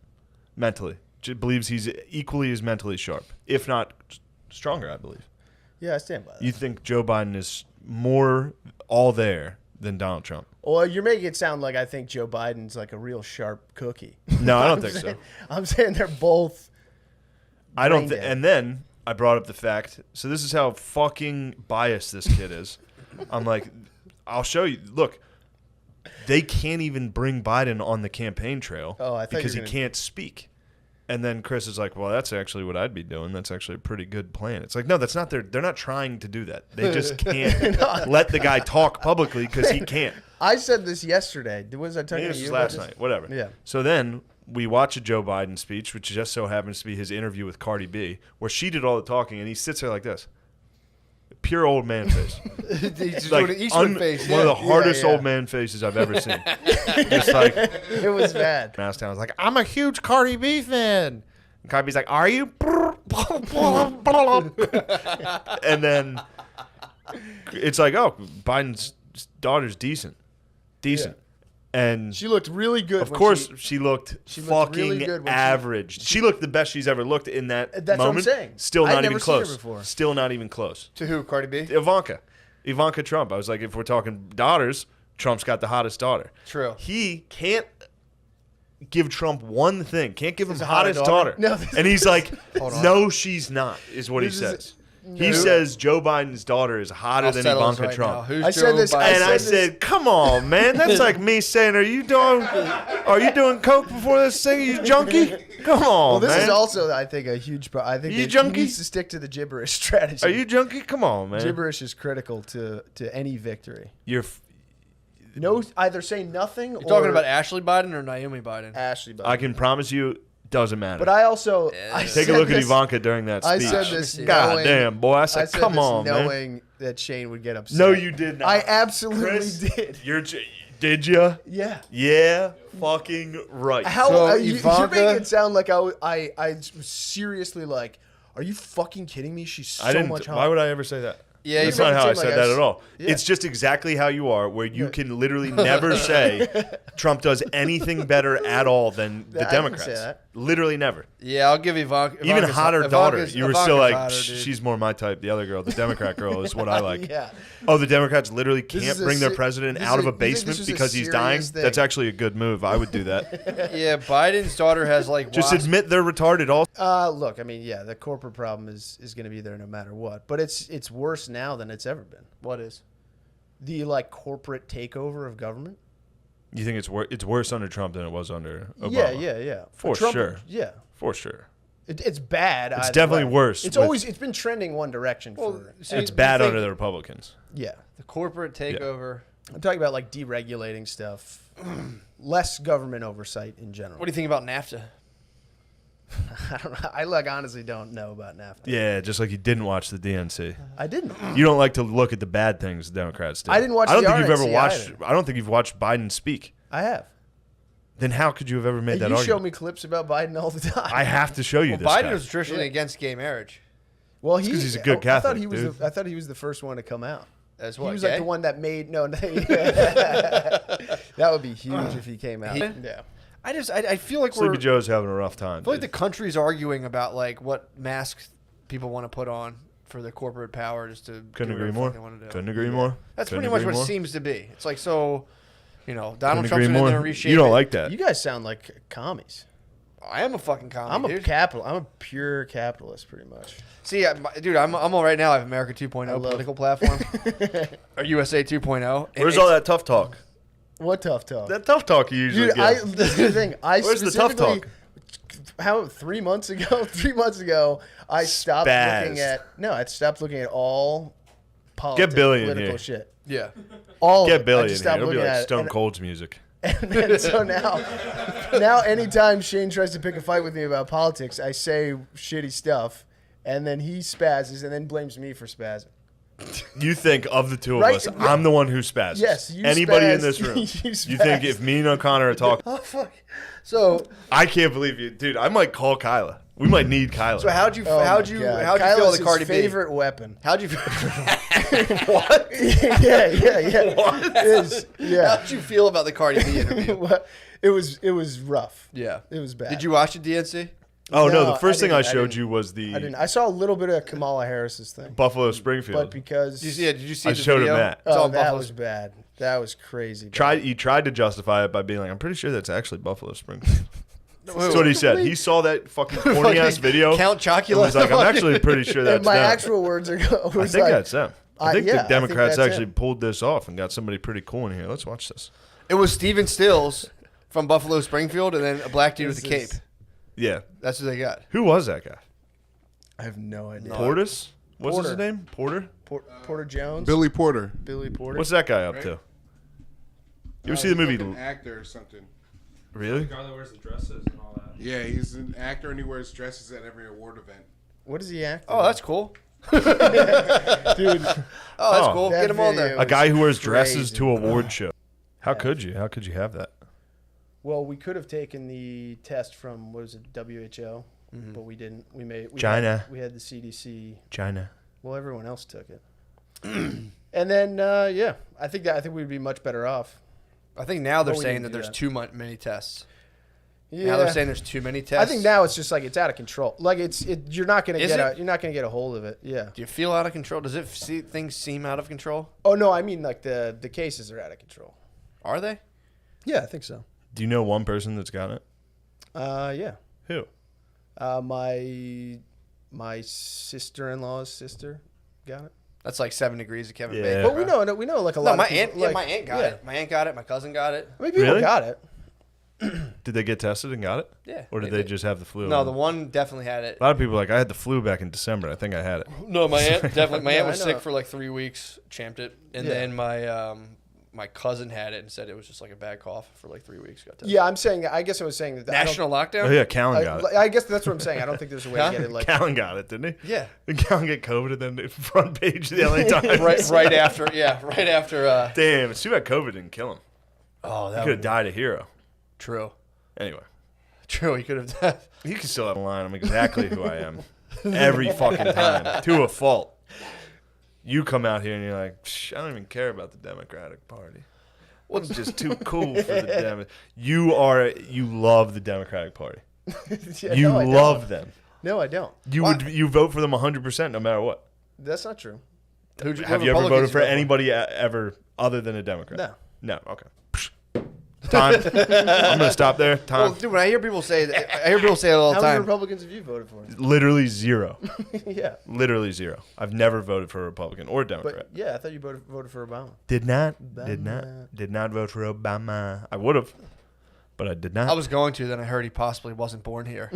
mentally. Believes he's equally as mentally sharp, if not stronger, I believe. Yeah, I stand by that. You think Joe Biden is more all there than Donald Trump? Well, you're making it sound like I think Joe Biden's like a real sharp cookie. No, I don't I'm think so. saying- I'm saying they're both. I don't. brain dead. And then I brought up the fact. So this is how fucking biased this kid is. I'm like, I'll show you. Look, they can't even bring Biden on the campaign trail Oh, I thought because you he were can't speak. And then Chris is like, well, that's actually what I'd be doing. That's actually a pretty good plan. It's like, no, that's not they're not trying to do that. They just can't let the guy talk publicly because he can't. I said this yesterday. Was I talking Maybe to this you was about last this? night, whatever. Yeah. So then we watch a Joe Biden speech, which just so happens to be his interview with Cardi B, where she did all the talking, and he sits there like this. Pure old man face. He's just Like, doing an Eastwood face. One of the Yeah. hardest Yeah, yeah. old man faces I've ever seen. Just like It was bad. Masstown was like, I'm a huge Cardi B fan. And Cardi B's like, are you? And then it's like, oh, Biden's daughter's decent. And She looked really good. of when course, she looked she looked really fucking good when average. She looked the best she's ever looked in that That's what I'm moment. saying. Still I'd not never even seen her close. before. Still not even close. To who? Cardi B? Ivanka Trump. I was like, if we're talking daughters, Trump's got the hottest daughter. True. He can't give Trump one thing. Can't give him Is a hotter hottest daughter? daughter. No, And he's like, Hold on. no, she's not, is what he This is- says. He says Joe Biden's daughter is hotter than Ivanka Trump. I said this, I said, "Come on, man! That's like me saying, are you doing coke before this thing? Are you junkie? Come on, well, this man. is also, I think, a huge problem. I think You he junkie? needs to stick to the gibberish strategy. Are you junkie? Come on, man. Gibberish is critical to any victory. No, either say nothing. You're talking about Ashley Biden or Naomi Biden? Ashley Biden. I can promise you, doesn't matter. But I also take a look at Ivanka during that speech. I said this. God damn, boy! I said, said come this on, knowing man. that Shane would get upset. No, you did not. I absolutely Chris, did. Did you? Yeah. Yeah. Fucking right. How you're making it sound like I was seriously like, are you fucking kidding me? She's so much hotter. Why would I ever say that? Yeah, that's not how I said that at all. Yeah. It's just exactly how you are, where you can literally never say Trump does anything better at all than the I Democrats. didn't say that. Literally never. Yeah, I'll give Ivanka. Even hotter daughter. You were still like, hotter, she's more my type. The other girl, the Democrat girl, is what I like. Yeah. Oh, the Democrats literally This can't is a bring their se- president this out is of a- a you think this basement is a because he's dying. serious thing? That's actually a good move. I would do that. Yeah, Biden's daughter has like. Just admit they're retarded. Also. Look, I mean, yeah, the corporate problem is going to be there no matter what. But it's worse now than it's ever been. What is? The corporate takeover of government. You think it's worse under Trump than it was under Obama? Yeah. For Trump, sure. Yeah. For sure. It's bad. It's either definitely way. worse It's with- been trending one direction for. It's bad under the Republicans. Yeah. The corporate takeover. I'm talking about deregulating stuff, less government oversight in general. What do you think about NAFTA? I don't know. I honestly don't know about NAFTA. Yeah, just like you didn't watch the DNC. I didn't. You don't like to look at the bad things the Democrats do. I didn't watch I don't the think you've ever RNC watched. either. I don't think you've watched Biden speak. I have. Then how could you have ever made that you argument? show me clips about Biden all the time. I have to show you this Biden guy. was traditionally against gay marriage. Well, It's 'cause he's a good Catholic, I thought he was the first one to come out. As He what? was gay? the one that made that would be huge if he came out. Yeah. I feel like Sleepy Joe's having a rough time. I feel like the country's arguing about what masks people want to put on for the corporate power just to Couldn't do agree whatever the more. fuck they want to do. Couldn't agree more. That's Couldn't pretty much agree what more. it seems to be. It's like so, Donald Couldn't Trump's agree gonna more. then reshape. You don't it. like that. You guys sound like commies. I am a fucking commie. I'm a dude. I'm a pure capitalist, pretty much. See, dude, I'm all right now. I have America 2.0 political platform, or USA 2.0. and Where's all that tough talk? What tough talk? That tough talk you usually Dude, get. this is the thing. Where's the tough specifically- talk? How 3 months ago? 3 months ago, I stopped looking at. No, I stopped looking at all politics, Get Billy in political here. shit. Yeah. All of Get it. Billy I in just here. stopped It'll be looking like at it, Stone and- Cold's music. And so now anytime Shane tries to pick a fight with me about politics, I say shitty stuff, and then he spazzes and then blames me for spazzing. You think of the two of Right, us, yeah. I'm the one who spazzes. Yes, you Anybody in spaz. this room. You You think spaz. if me and O'Connor are talking, Oh fuck! So I can't believe you, dude. I might call Kyla. We might need Kyla. So how'd you Oh how'd my you God. how'd you Kyla's feel the his Cardi B? favorite weapon? How'd you What? yeah. What? Yeah. How'd you feel about the Cardi B interview? Well, it was rough. Yeah, it was bad. Did you watch the DNC? Oh no, No, the first thing I didn't. showed you was the I didn't. I saw a little bit of Kamala Harris's thing, Buffalo Springfield. but because Did you see I the showed him video? that. It's oh, on that Buffalo. was bad. That was crazy. He tried to justify it by being like, I'm pretty sure that's actually Buffalo Springfield. Wait, That's what he said. He saw that fucking corny ass video. Count Chocula. And was like, I'm actually pretty sure that's And my them. actual words are. I think that's them. I think yeah, I the think Democrats that's actually him. pulled this off and got somebody pretty cool in here. Let's watch this. It was Steven Stills from Buffalo Springfield, and then a black dude with a cape. Yeah. That's what they got. Who was that guy? I have no idea. Portis? What's his Porter. name? Porter? Porter Jones. Billy Porter. Billy Porter. What's that guy up to? You ever see the movie? He's like an actor or something. Really? The guy that wears the dresses and all that. Yeah, he's an actor and he wears dresses at every award event. What does he act? Oh, that's cool. dude. Oh, that's cool. That Get him on there. video A guy who wears is dresses crazy. to award show. How could you? How could you have that? Well, we could have taken the test from what is it, WHO, but we didn't. We China. we had the CDC. China. Well, everyone else took it. And then I think we'd be much better off. I think now they're But we saying didn't that do there's that. too many tests. Yeah. Now they're saying there's too many tests. I think now it's just like it's out of control. Like you're not gonna Is get it? you're not gonna get a hold of it. Yeah. Do you feel out of control? Does things seem out of control? Oh no, I mean like the cases are out of control. Are they? Yeah, I think so. Do you know one person that's got it? Yeah. Who? My my sister-in-law's sister got it. That's like 7 degrees of Kevin Yeah. Bacon. But we know like a lot. No, my of people, aunt. like, Yeah, my aunt got it. My aunt got it. My cousin got it. I mean, people Really? got it. Did they get tested and got it? Yeah. Or did they just have the flu? No, the one definitely had it. A lot of people are like, I had the flu back in December. I think I had it. No, my aunt definitely. My Yeah, aunt was I know. sick for like 3 weeks, champed it, and Yeah. then my cousin had it and said it was just like a bad cough for like 3 weeks. Got tested. Yeah, I'm saying. I guess I was saying that. National lockdown. Oh yeah, Callan got it. I guess that's what I'm saying. I don't think there's a way to get it. Like Callan got it, didn't he? Yeah. Did Callan get COVID and then the front page of the LA Times? right after. Yeah, right after. Damn, it's too bad COVID didn't kill him. Oh, He that could have died a hero. True. Anyway. True, he could have done. You can still have a line. I'm exactly who I am. Every fucking time. To a fault. You come out here and you're like, I don't even care about the Democratic Party. It's just too cool for the Democratic. You love the Democratic Party. Yeah, You no, I love don't. them. No, I don't. You vote for them 100% no matter what. That's not true. Have you ever voted for anybody ever other than a Democrat? No. No. Okay. Time. I'm gonna stop there. Time. Well, dude, when I hear people say that, I hear people say it all the How many time. Republicans have you voted for? Literally zero. Yeah. Literally zero. I've never voted for a Republican or a Democrat. But yeah, I thought you voted for Obama. Did not vote for Obama. I would have, but I did not. I was going to, then I heard he possibly wasn't born here. I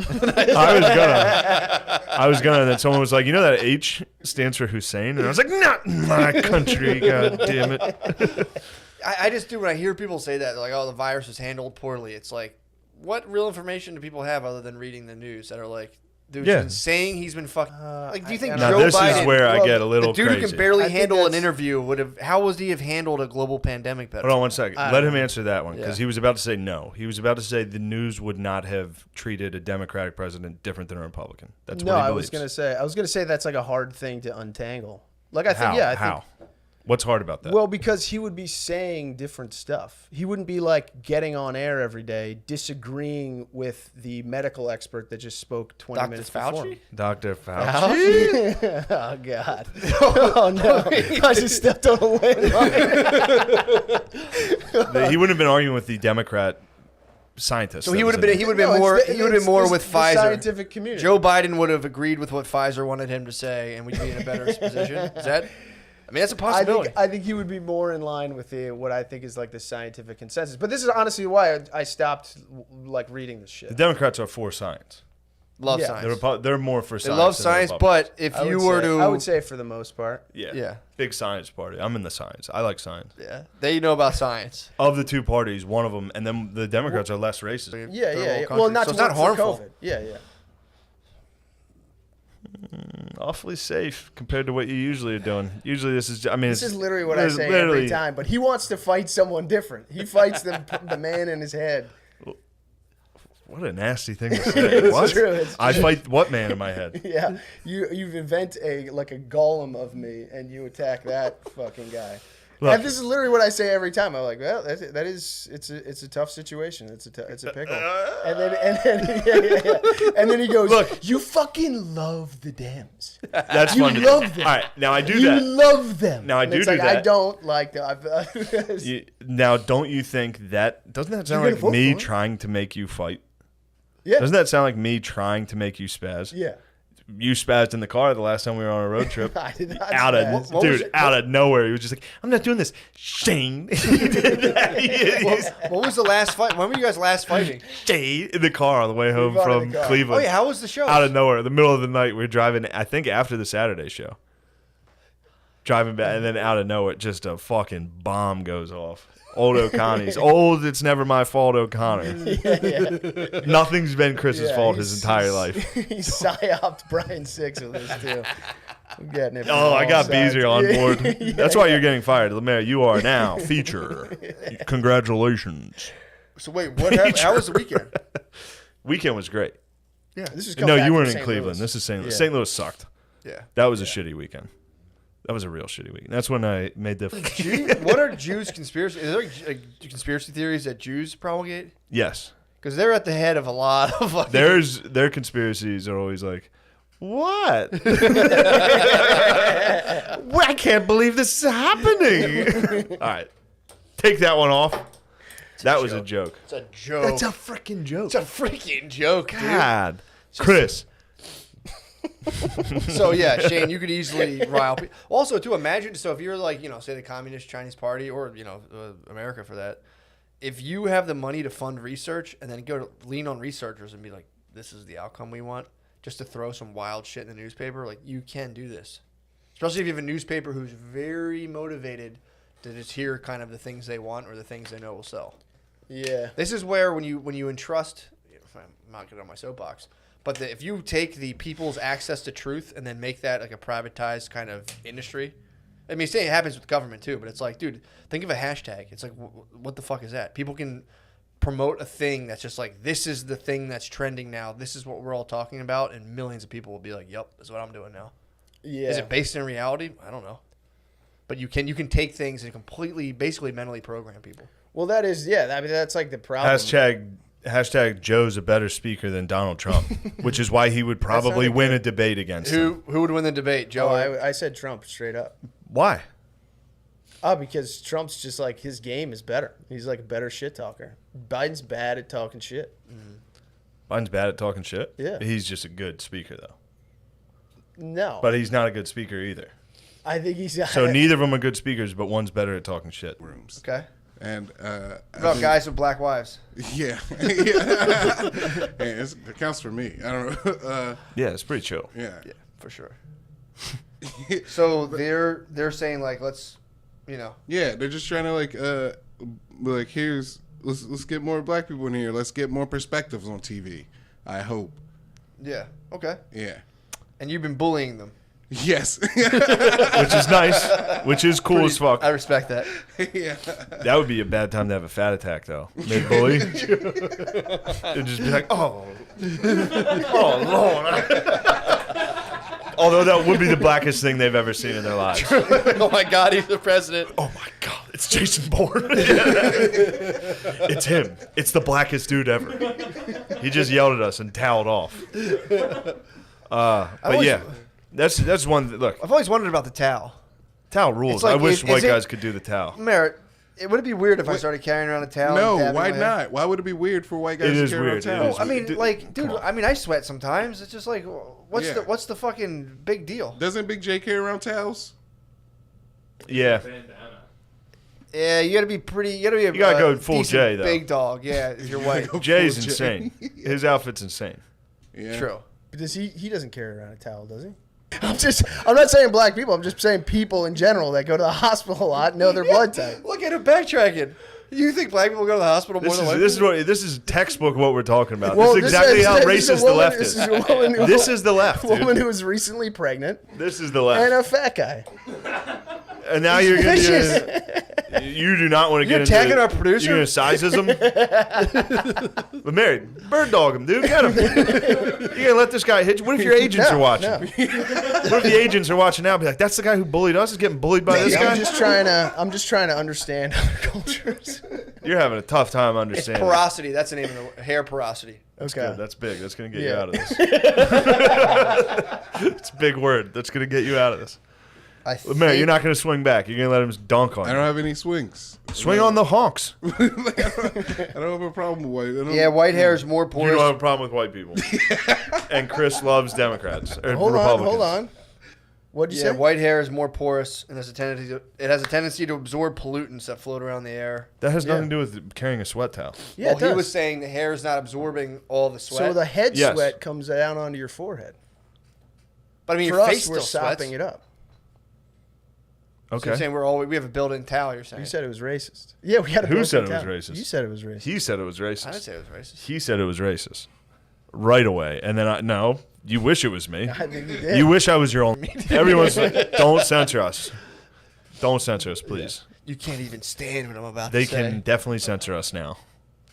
was gonna. And then someone was like, you know that H stands for Hussein, and I was like, not in my country. God damn it. I just do when I hear people say that, they're like, oh, the virus was handled poorly. It's like, what real information do people have other than reading the news that are like, dude's been saying he's been fucking. Like, do you think Now, Joe this Biden, is where I get a little the dude who crazy. can barely I think handle an that's- interview would have? How would he have handled a global pandemic better? Hold on 1 second. I Let don't him know. answer that one because Yeah. he was about to say no. He was about to say the news would not have treated a Democratic president different than a Republican. That's No, what he I believes. was gonna say that's like a hard thing to untangle. Like I think, How? yeah, I How? think. What's hard about that? Well, because he would be saying different stuff. He wouldn't be like getting on air every day, disagreeing with the medical expert that just spoke 20 Dr. minutes Fauci? before him. Dr. Fauci. Oh God! Oh no! I just stepped on a landmine. He wouldn't have been arguing with the Democrat scientist. So that he would was have been. in He it. would have been No, more. it's the- He would have it's been more the- with the Pfizer. scientific community. Joe Biden would have agreed with what Pfizer wanted him to say, and we'd be in a better position. Is that? I mean, that's a possibility. I think he would be more in line with what I think is like the scientific consensus. But this is honestly why I stopped like reading this shit. The Democrats are for science. Love Yeah. science. They're more for They science. love than science, Republicans. but if I you would were say- to, I would say for the most part. Yeah. Big science party. I'm in the science. I like science. Yeah. They know about science. Of the two parties, one of them, and then the Democrats are less racist. Yeah, Third yeah. world Well, countries. not So to it's not work for harmful. COVID. Yeah, yeah. Awfully safe compared to what you usually are doing. Usually, this is. I mean, This it's is literally what I it's say literally- every time. But he wants to fight someone different. He fights the man in his head. What a nasty thing to say. It's What? true, it's I true. fight what man in my head? Yeah, you invent a golem of me, and you attack that fucking guy. Look. And this is literally what I say every time. I'm like, well, it's a tough situation. It's a pickle. And then he goes, look, you fucking love the Dems. That's you fun to do. love them. All right, now I do you that. You love them. Now I And do it's do like, that. I don't like them. Now, don't you think that doesn't that sound You're like gonna vote me for him. trying to make you fight? Yeah. Doesn't that sound like me trying to make you spaz? Yeah. You spazzed in the car the last time we were on a road trip. I did not out spaz. of dude, out of nowhere. He was just like, "I'm not doing this." Shane. What was the last fight? When were you guys last fighting? Shane in the car on the way home brought it in from the car. Cleveland. Oh, yeah, how was the show? Out of nowhere, in the middle of the night, we were driving. I think after the Saturday show, driving back, and then out of nowhere, just a fucking bomb goes off. Old O'Connor's. Old, it's never my fault, O'Connor. Yeah. Nothing's been Chris's Yeah, fault he's- his entire life. He psyoped Brian Six with this too. I'm getting it. from Oh, I all got sides. Beezer on board. Yeah, That's why you're getting fired. Lemaire, you are now feature. Congratulations. So wait, what happened? How was the weekend? Weekend was great. Yeah, this is No, coming back you from weren't in St. Cleveland. Louis. This is St. Louis. Yeah. St. Louis sucked. Yeah. That was a shitty weekend. That was a real shitty weekend. That's when I made the. What are Jews' conspiracy? Is there conspiracy theories that Jews promulgate? Yes. Because they're at the head of a lot of. Like, Their conspiracies are always like, what? I can't believe this is happening. All right, take that one off. That was a joke. It's a joke. That's a freaking joke. It's a freaking joke, dude. God, Chris. So yeah, Shane, you could easily rile people. Also, to imagine, so if you're like, say the Communist Chinese Party or America for that, if you have the money to fund research and then go to lean on researchers and be like, this is the outcome we want, just to throw some wild shit in the newspaper, like you can do this. Especially if you have a newspaper who's very motivated to just hear kind of the things they want or the things they know will sell. Yeah. This is where when you entrust, I'm not getting on my soapbox, but if you take the people's access to truth and then make that like a privatized kind of industry, I mean, say it happens with government too, but it's like, dude, think of a hashtag. It's like, what the fuck is that? People can promote a thing that's just like, this is the thing that's trending now. This is what we're all talking about, and millions of people will be like, yep, that's what I'm doing now. Yeah. Is it based in reality? I don't know. But you can completely, basically mentally program people. Well, that is, I mean, that's like the problem. Hashtag Joe's a better speaker than Donald Trump, which is why he would probably win a debate against him. Who would win the debate, Joe? I said Trump straight up. Why? Because Trump's just like, his game is better. He's like a better shit talker. Biden's bad at talking shit. Biden's bad at talking shit? Yeah. He's just a good speaker, though. No. But he's not a good speaker either. I think he's... So neither of them are good speakers, but one's better at talking shit. Okay. And what about guys with black wives? Yeah. It counts for me. I don't know. Yeah, it's pretty chill. Yeah, for sure. So they're saying like, let's, Yeah, they're just trying to like let's get more black people in here. Let's get more perspectives on TV. I hope. Yeah. Okay. Yeah. And you've been bullying them. Yes. Which is nice. Which is cool as fuck. I respect that. Yeah. That would be a bad time to have a fat attack, though. Mid-bully. It'd just be like, oh Lord. Although that would be the blackest thing they've ever seen in their lives. Oh my God, he's the president. Oh my God, it's Jason Bourne. It's him. It's the blackest dude ever. He just yelled at us and toweled off. But yeah, that's one. Look, I've always wondered about the towel. Towel rules. Like, I wish white guys could do the towel. Merritt, would it be weird if I started carrying around a towel? No, why not? Why would it be weird for white guys to carry around towels? I mean, dude, I sweat sometimes. It's just like, what's the fucking big deal? Doesn't Big J carry around towels? Yeah. Yeah, you gotta be pretty. You gotta go full J though. Big dog, yeah. If you're white, Jay's insane. His outfit's insane. Yeah. True. Does he doesn't carry around a towel, does he? I'm not saying black people. I'm just saying people in general that go to the hospital a lot know their blood type. Look at him backtracking. You think black people go to the hospital more than white people? This is textbook what we're talking about. Well, this is exactly how racist the left this is. This is the left. A woman who was recently pregnant. This is the left. And a fat guy. And now you're going to you do not want to get into attacking our producer? You're going to sizism? But Mary, bird dog him, dude. Get him. You're going to let this guy hit you? What if your agents are watching? No. What if the agents are watching now and be like, that's the guy who bullied us is getting bullied by this guy? I'm just trying to understand other cultures. You're having a tough time It's understanding. porosity. That's the name of the hair porosity. That's Okay. good. That's big. That's going to get you out of this. It's a big word. That's going to get you out of this. Mary, you're not going to swing back. You're going to let him dunk on you. I don't have any swings. Swing on the honks. I don't have a problem with white. Yeah, white hair is more porous. You don't have a problem with white people. And Chris loves Democrats or Hold Republicans. on. What did you say? White hair is more porous and has a tendency to absorb pollutants that float around the air. That has nothing to do with carrying a sweat towel. Yeah, he was saying the hair is not absorbing all the sweat. So the head sweat comes down onto your forehead. But I mean, For your us, face we're still sweats. sopping it up. So you're saying we have a built-in towel. You're saying You said it was racist. Yeah, we had a Who said built-in it was towel. racist? You said it was racist. He said it was racist. I didn't say it was racist. He said it was racist. Right away. And then no, you wish it was me. I think you did. You wish I was your own. Everyone's like, don't censor us. Don't censor us, please. You can't even stand what I'm about They to say. can definitely censor us now.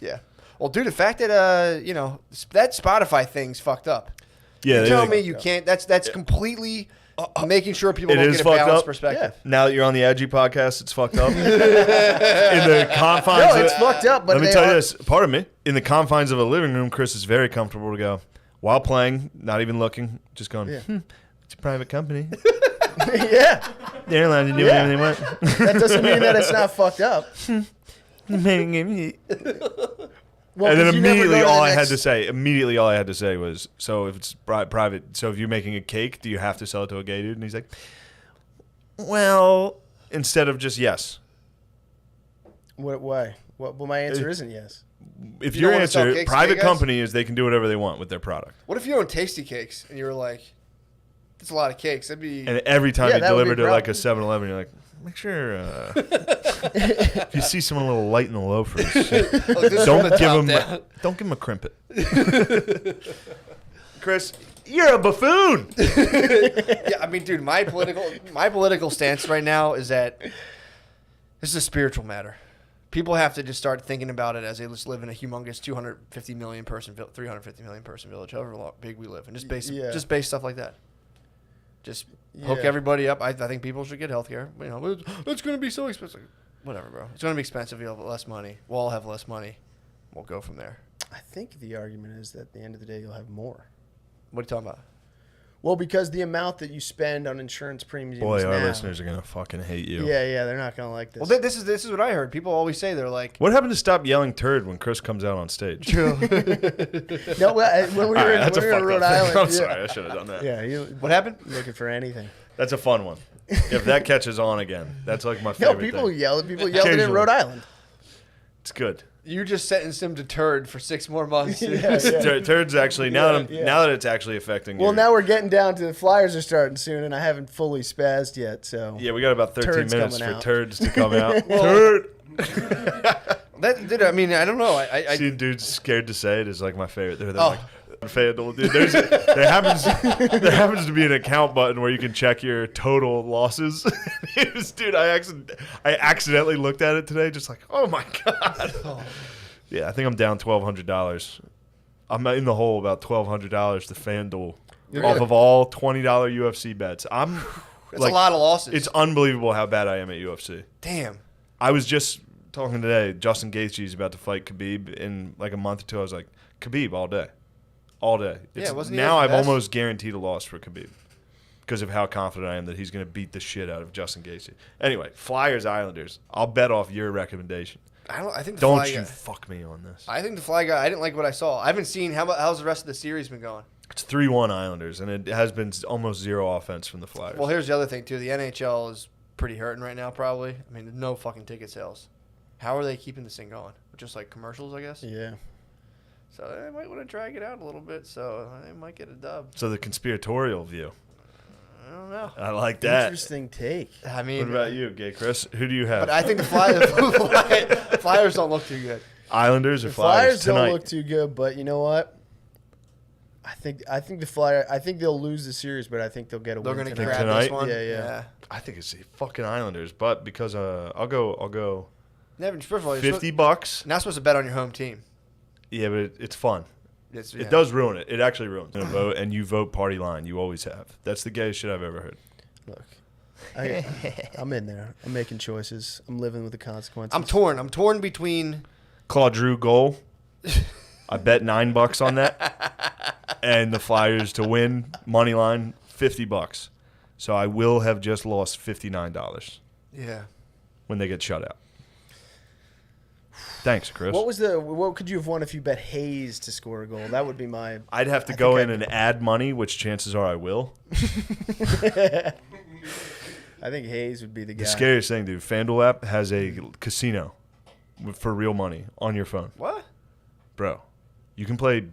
Yeah. Well, dude, the fact that that Spotify thing's fucked up. Yeah, You tell me you can't. That's completely making sure people don't get a balanced perspective. Now that you're on the Edgy podcast, it's fucked up. In the confines. No, it's fucked up. But let me they tell you are- this. Pardon me. In the confines of a living room, Chris is very comfortable to go while playing, not even looking, just going. Yeah. It's a private company. Yeah. The airline can do whatever they want. That doesn't mean that it's not fucked up. Well, and then 'cause you never go immediately to the all I had next- to say was, so if it's private, so if you're making a cake, do you have to sell it to a gay dude? And he's like, well, instead of just yes. What? Why? Well, my answer isn't yes. If You your don't wanna sell answer, cakes to private gay guys? company is they can do whatever they want with their product. What if you own Tasty Cakes and you were like, "That's a lot of cakes." That'd be. And every time you that would be deliver to like a problem. 7-Eleven, you're like, make sure if you see someone a little light in the loafers, don't give them a crimpet. Chris, you're a buffoon. Yeah, I mean, dude, my political stance right now is that this is a spiritual matter. People have to just start thinking about it as they just live in a humongous 250 million person, 350 million person village, however big we live, and just base stuff like that. Just hook Yeah. everybody up. I think people should get healthcare. You know, it's going to be so expensive. Whatever, bro. It's going to be expensive. You'll have less money. We'll all have less money. We'll go from there. I think the argument is that at the end of the day, you'll have more. What are you talking about? Well, because the amount that you spend on insurance premiums Boy, our now, listeners are gonna fucking hate you. Yeah, they're not gonna like this. Well, this is what I heard. People always say they're like, What happened to stop yelling turd when Chris comes out on stage? True. No, when we were in Rhode Island. I'm sorry, I should have done that. Yeah, what happened? Looking for anything. That's a fun one. If that catches on again, that's like my No, favorite people thing. yelled it in Occasionally. Rhode Island. It's good. You just sentenced him to turd for 6 more months. Turd's actually now Yeah, that now that it's actually affecting. Well, your- now we're getting down to the Flyers are starting soon, and I haven't fully spazzed yet. So yeah, we got about 13 Turd's minutes for coming out. turds to come out. Well, Turd. Dude, I mean, I don't know. I See, dudes scared to say it is like my favorite. They're Oh. like. FanDuel, dude. There happens to be an account button where you can check your total losses. Dude, I accidentally looked at it today, just like, oh my god. Yeah, I think I'm down $1,200. I'm in the hole about $1,200 to FanDuel off of all $20 UFC bets. It's a lot of losses. It's unbelievable how bad I am at UFC. Damn. I was just talking today. Justin Gaethje is about to fight Khabib in like a month or two. I was like, Khabib all day. All day. Yeah, wasn't he now like the I've best? almost guaranteed a loss for Khabib because of how confident I am that he's going to beat the shit out of Justin Gaethje. Anyway, Flyers Islanders. I'll bet off your recommendation. I think the Don't Fly you guy- fuck me on this. I think the Fly guy. I didn't like what I saw. I haven't seen how's the rest of the series been going. It's 3-1 Islanders, and it has been almost zero offense from the Flyers. Well, here's the other thing too. The NHL is pretty hurting right now. Probably. I mean, no fucking ticket sales. How are they keeping this thing going? Just like commercials, I guess. Yeah. So they might want to drag it out a little bit. So they might get a dub. So the conspiratorial view. I don't know. I like that. Interesting take. I mean, What about you, Gay Chris? Who do you have? But I think the Flyers don't look too good. Islanders or The Flyers Flyers tonight? don't look too good, but you know what? I think the Flyer. I think they'll lose the series, but I think they'll get a They're win gonna tonight. grab this one. Yeah. I think it's the fucking Islanders, but because I'll go Never, first of all, you're $50. Not supposed to bet on your home team. Yeah, but it's fun. It's- It yeah. does ruin it. It actually ruins it. Vote and you vote party line. You always have. That's the gayest shit I've ever heard. Look, I'm in there. I'm making choices. I'm living with the consequences. I'm torn. I'm torn between. Claude Drew goal. I bet $9 on that, and the Flyers to win money line $50. So I will have just lost $59. Yeah. When they get shut out. Thanks, Chris. What could you have won if you bet Hayes to score a goal? That would be my. I'd have to go in and add money, which chances are I will. I think Hayes would be the guy. The scariest thing, dude. FanDuel app has a casino for real money on your phone. What? Bro, you can play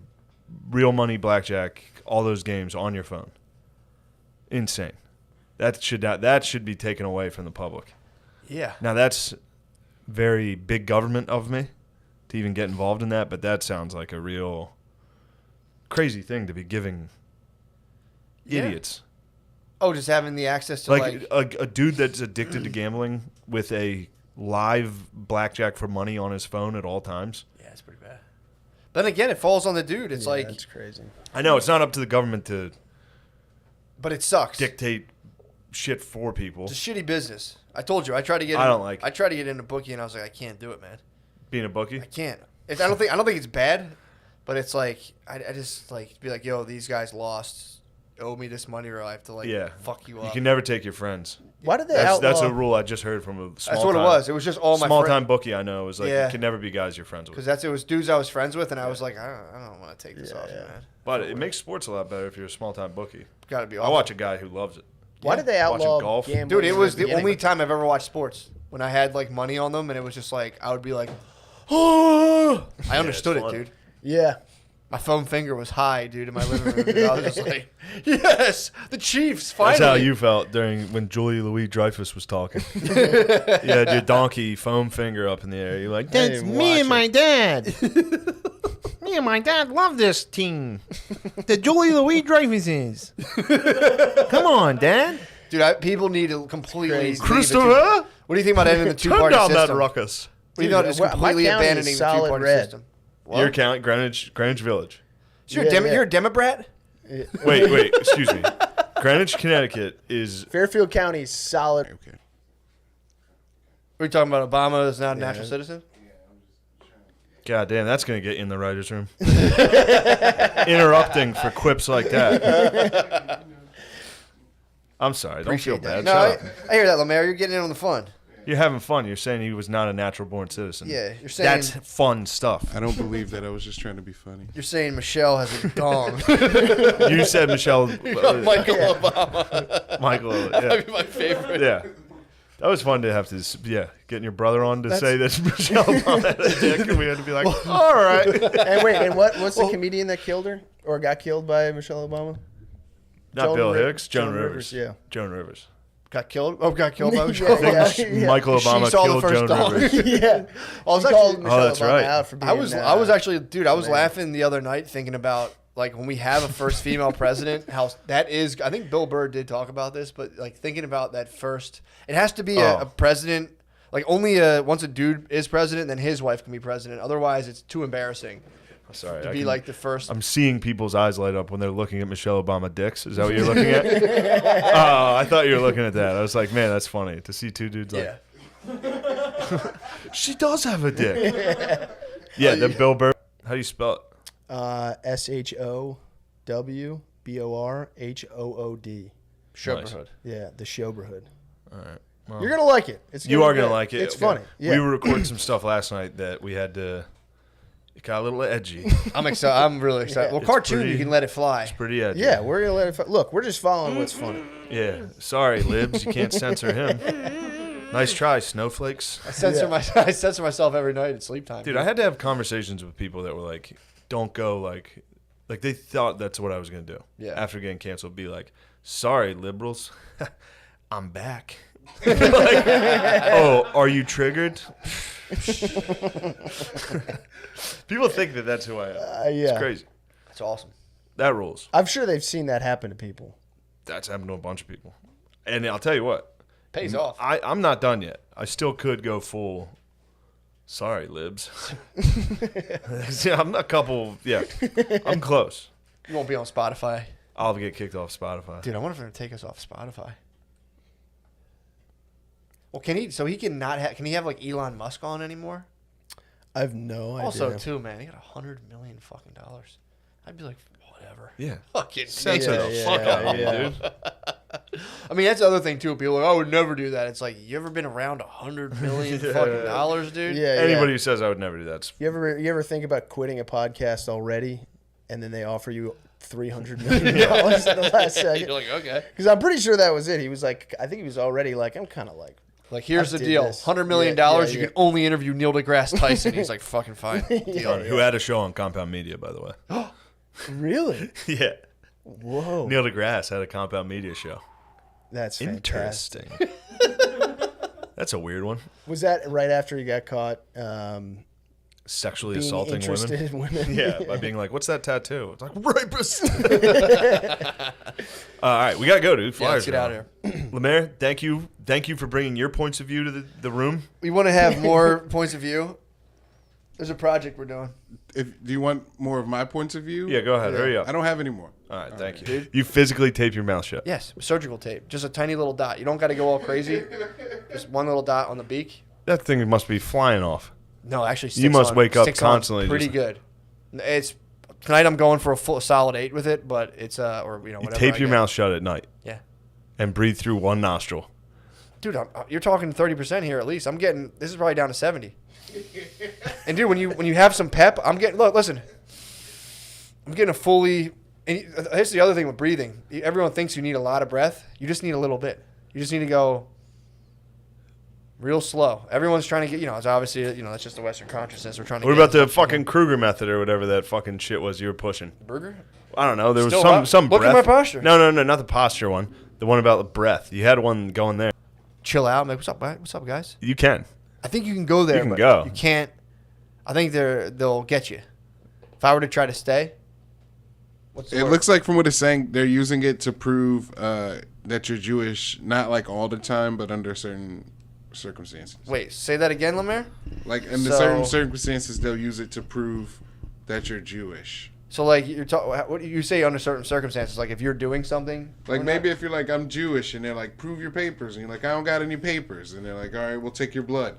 real money blackjack, all those games on your phone. Insane. That should be taken away from the public. Yeah. Now that's very big government of me to even get involved in that, but that sounds like a real crazy thing to be giving idiots. Oh, just having the access to Like a dude that's addicted to gambling with a live blackjack for money on his phone at all times. Yeah, it's pretty bad. Then again, it falls on the dude. It's like it's crazy. I know it's not up to the government to, but it sucks. Dictate shit for people. It's a shitty business. I told you. I tried to get. I don't like it. I tried to get into bookie, and I was like, I can't do it, man. Being a bookie? I can't. I don't think it's bad, but it's like I just like be like, yo, these guys lost owe me this money or I have to like fuck you up. You can never take your friends. Why did they That's outlaw? a rule I just heard from a small That's what it was. It was just all my small friends. time bookie I know. It was like Yeah. you can never be guys you're friends with. Because it was dudes I was friends with, and I was like, I don't want to take this off, man. But it makes sports a lot better if you're a small time bookie. Gotta be I awesome. watch a guy who loves it. Why did they outlaw Watching golf? gambling? Dude, it in was the the only beginning? time I've ever watched sports when I had like money on them, and it was just like I would be like, oh, I understood it, dude. Yeah. My foam finger was high, dude, in my living room. Dude. I was just like, yes, the Chiefs, finally. That's how you felt when Julie Louis-Dreyfus was talking. You had your donkey foam finger up in the air. You're like, That's me and my dad. Me and my dad love this team. The Julie Louis-Dreyfus is. Come on, Dad. Dude, people need to completely leave Christopher? What do you think about ending the Turn two-party down system? that ruckus. What do you think about just completely my county is abandoning the solid two-party red. system? Your count, Greenwich Village. So you're a Democrat? Wait, excuse me. Greenwich, Connecticut is Fairfield County is solid. Okay. Are you talking about Obama is now a natural citizen? God damn, that's gonna get you in the writers' room. Interrupting for quips like that. I'm sorry. Don't feel bad. No, Shut up. I hear that, Lemaire. You're getting in on the fun. You're having fun. You're saying he was not a natural born citizen. Yeah, you're saying that's fun stuff. I don't believe that. I was just trying to be funny. You're saying Michelle has a dong. You said Michelle. Michael Obama. Michael. Yeah. That'd be my favorite. Yeah. That was fun to have to, getting your brother on to say that Michelle Obama had a dick, and we had to be like, all right. And wait, and what's the comedian that killed her or got killed by Michelle Obama? Not Bill Hicks, Joan Rivers. Yeah. Joan Rivers. Got killed? Oh, got killed by Yeah, Michelle Obama. yeah. Michael Obama She saw killed the first Joan dong. Rivers. Yeah. I was She actually, called Michelle that's Obama right. out for being, I was actually, dude, I was laughing the other night thinking about like when we have a first female president, how that is. I think Bill Burr did talk about this, but like thinking about that first, it has to be a president. Like only once a dude is president, then his wife can be president. Otherwise, it's too embarrassing. Sorry, to be like the first. I'm seeing people's eyes light up when they're looking at Michelle Obama dicks. Is that what you're looking at? Oh, I thought you were looking at that. I was like, man, that's funny to see two dudes like. She does have a dick. Yeah, the Bill Burr. How do you spell it? SHOWBORHOOD. Showberhood. Yeah, the Showberhood. All right. Well, You're gonna like it. You are gonna like it. It's funny. Yeah. We were recording some stuff last night that we had to. It got a little edgy. I'm excited. I'm really excited. Well, It's cartoon, pretty- you can let it fly. It's pretty edgy. Yeah, we're gonna let it. Look, we're just following what's funny. Yeah. Sorry, libs. You can't censor him. Nice try, snowflakes. I censor myself every night at sleep time. Dude, I had to have conversations with people that were like, "Don't go like they thought that's what I was gonna do." Yeah. After getting canceled, be like, "Sorry, liberals, I'm back." Oh, are you triggered? People think that that's who I am. Yeah. It's crazy. That's awesome. That rules. I'm sure they've seen that happen to people. That's happened to a bunch of people. And I'll tell you what. Pays off. I'm not done yet. I still could go full. Sorry, libs. Yeah, I'm a couple. Yeah, I'm close. You won't be on Spotify. I'll get kicked off Spotify. Dude, I wonder if they're gonna take us off Spotify. Well, can he? So he can not have? Can he have like Elon Musk on anymore? I have no idea. Also, too, man, he got $100 million fucking dollars. I'd be like, whatever. Yeah. Fucking Censor the fuck out of you, dude. I mean, that's the other thing too. People are like, I would never do that. It's like, you ever been around $100 million fucking dollars, dude? Yeah. Anybody who says I would never do that. You ever think about quitting a podcast already, and then they offer you $300 million in the last second? You're like, okay. Because I'm pretty sure that was it. He was like, I think he was already like, I'm kind of like. Here's I the did deal: this. $100 million. Yeah, You can only interview Neil deGrasse Tyson. He's like, fucking fine. Deal. Who had a show on Compound Media, by the way. Really? Yeah. Whoa. Neil deGrasse had a Compound Media show. That's interesting. That's a weird one. Was that right after he got caught? Sexually being assaulting interested in women? Yeah, by being like, "What's that tattoo?" It's like rapist. All right, we gotta go, dude. Flyers. Yeah, let's get out of here. Lemaire, thank you for bringing your points of view to the room. We want to have more points of view. There's a project we're doing. Do you want more of my points of view? Yeah, go ahead. Hurry up. I don't have any more. All right, thank you. You physically tape your mouth shut. Yes, surgical tape. Just a tiny little dot. You don't got to go all crazy. Just one little dot on the beak. That thing must be flying off. No, actually, you must wake up sticks on constantly. pretty just- good. It's tonight I'm going for a full solid 8 with it, but it's or You whatever. tape I your get. mouth shut at night. Yeah. And breathe through one nostril. Dude, you're talking 30% here at least. This is probably down to 70. And dude, when you have some pep, listen. I'm getting a fully. And here's the other thing with breathing. Everyone thinks you need a lot of breath. You just need a little bit. You just need to go real slow. Everyone's trying to get, it's obviously, that's just the Western consciousness. We're trying to What get about the fucking Kruger method or whatever that fucking shit was you were pushing? Burger? I don't know. There was Still some look breath. at my posture. No, not the posture one. The one about the breath. You had one going there. Chill out. I'm like, what's up, guys? You can. I think you can go there. You can but go. You can't. I think they'll get you. If I were to try to stay. It looks like from what it's saying, they're using it to prove that you're Jewish, not like all the time, but under certain circumstances. Wait, say that again, Lemaire? Like in the certain circumstances, they'll use it to prove that you're Jewish. So like what do you say under certain circumstances? Like if you're doing something, like maybe if you're like I'm Jewish, and they're like prove your papers, and you're like I don't got any papers, and they're like all right, we'll take your blood.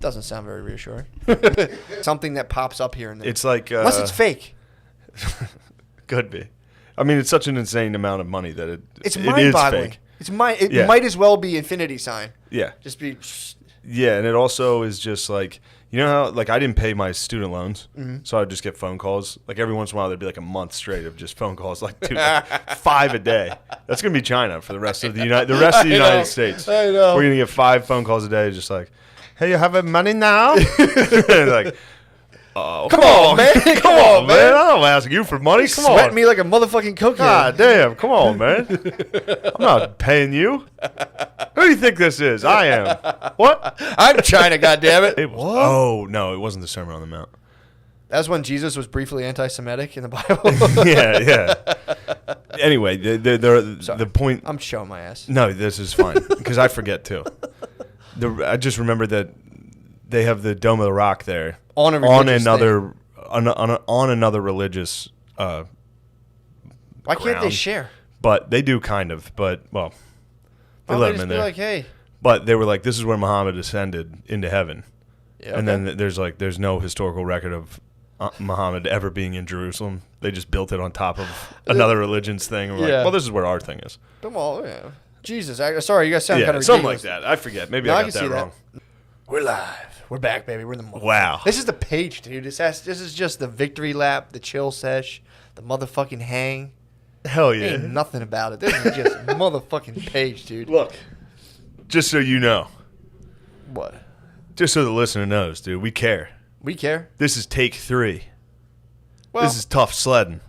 Doesn't sound very reassuring. Something that pops up here and there. It's like unless it's fake. Could be. I mean, it's such an insane amount of money that it's mind-boggling. It might as well be infinity sign. Yeah. Just be. Yeah, and it also is just like, you know how, like, I didn't pay my student loans, Mhm. so I'd just get phone calls. Like, every once in a while, there'd be like a month straight of just phone calls, like, dude, 5 a day. That's going to be China for the rest of the United States. I know. We're going to get 5 phone calls a day, just like, hey, you have money now? Like, oh, Come on, man. Come on, man. I don't ask you for money. Come Sweat on. me like a motherfucking cokehead. God damn. Come on, man. I'm not paying you. Who do you think this is? I am. What? I'm China, goddammit. It was, oh, no, it wasn't the Sermon on the Mount. That's when Jesus was briefly anti-Semitic in the Bible. Yeah. Anyway, the point. I'm showing my ass. No, this is fine because I forget too. I just remember that they have the Dome of the Rock there on another religious. Why can't they ground. share? But they do kind of. But well, they Why let don't them in they there. just be like, hey. But they were like, this is where Muhammad ascended into heaven. Yeah, and okay. then there's no historical record of Muhammad ever being in Jerusalem. They just built it on top of another religion's thing. And we're like, well, this is where our thing is. Come on, yeah. Jesus, sorry, you guys sound kind of something ridiculous. like that. I forget. Maybe No, I can got see that wrong. We're live. We're back, baby. We're in the mother. Wow. This is the page, dude. This is just the victory lap, the chill sesh, the motherfucking hang. Hell yeah. Ain't nothing about it. This is just motherfucking page, dude. Look, just so you know. What? Just so the listener knows, dude, we care. We care. This is take 3. Well, this is tough sledding.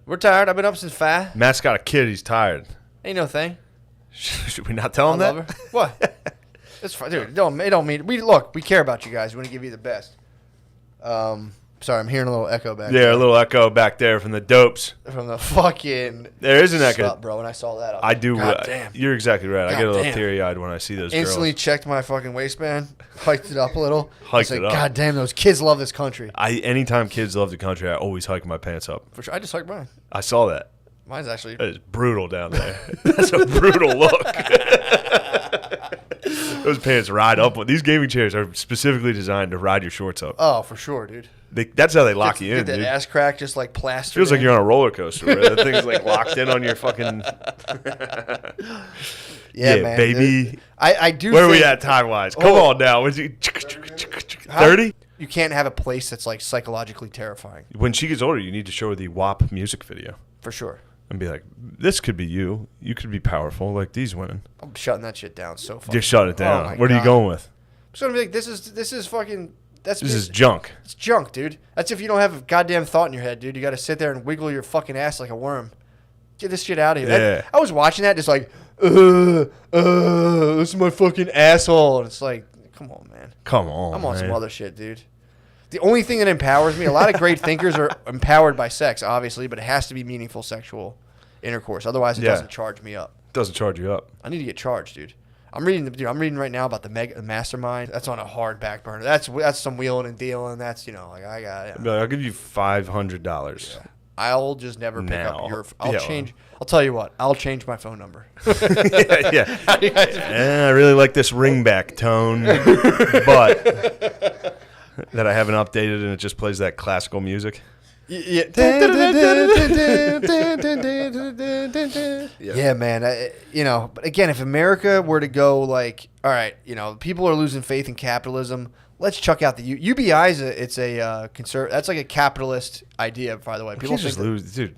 We're tired. I've been up since 5. Matt's got a kid. He's tired. Ain't no thing. Should we not tell him that? What? It's fine, dude. It don't mean we care about you guys. We want to give you the best. Sorry, I'm hearing a little echo back. Yeah, there. a little echo back there from the dopes. From the fucking. There is an echo, Sup, bro. When I saw that, I do. God damn. You're exactly right. I get a little damn. teary-eyed when I see those Instantly girls. checked my fucking waistband, hiked it up a little. Hiked I was it like, up. God damn, those kids love this country. Anytime kids love the country, I always hike my pants up. For sure, I just hiked mine. I saw that. Mine's actually. That is brutal down there. That's a brutal look. Those pants ride up. These gaming chairs are specifically designed to ride your shorts up. Oh, for sure, dude. That's how they lock you in, Get that dude. ass crack just like plastered. Feels like in. you're on a roller coaster. Right? That thing's like locked in on your fucking. Yeah, man, baby. dude. I do. Where are we think- at time wise? Come on now. 30? You can't have a place that's like psychologically terrifying. When she gets older, you need to show her the WAP music video. For sure. And be like, this could be you. You could be powerful like these women. I'm shutting that shit down so far. You're shutting it down. Oh my What are you God. going with? I'm just gonna be like, this is fucking. This is junk. It's junk, dude. That's if you don't have a goddamn thought in your head, dude. You got to sit there and wiggle your fucking ass like a worm. Get this shit out of here. Yeah. I was watching that, just like, this is my fucking asshole, and it's like, come on, man. Come on, I'm on some man. other shit, dude. The only thing that empowers me, a lot of great thinkers are empowered by sex, obviously, but it has to be meaningful sexual intercourse. Otherwise, it Yeah. doesn't charge me up. Doesn't charge you up. I need to get charged, dude. I'm reading right now about the mastermind. That's on a hard back burner. That's some wheeling and dealing. That's like I got it. I'd be like, I'll give you $500. I'll just never pick Now. up your. Yeah, change. I'll tell you what. I'll change my phone number. yeah. I really like this ringback tone, but that I haven't updated and it just plays that classical music. Yeah, man. But again, if America were to go like, all right, people are losing faith in capitalism. Let's chuck out the UBI. It's a that's like a capitalist idea, by the way. People just lose, dude.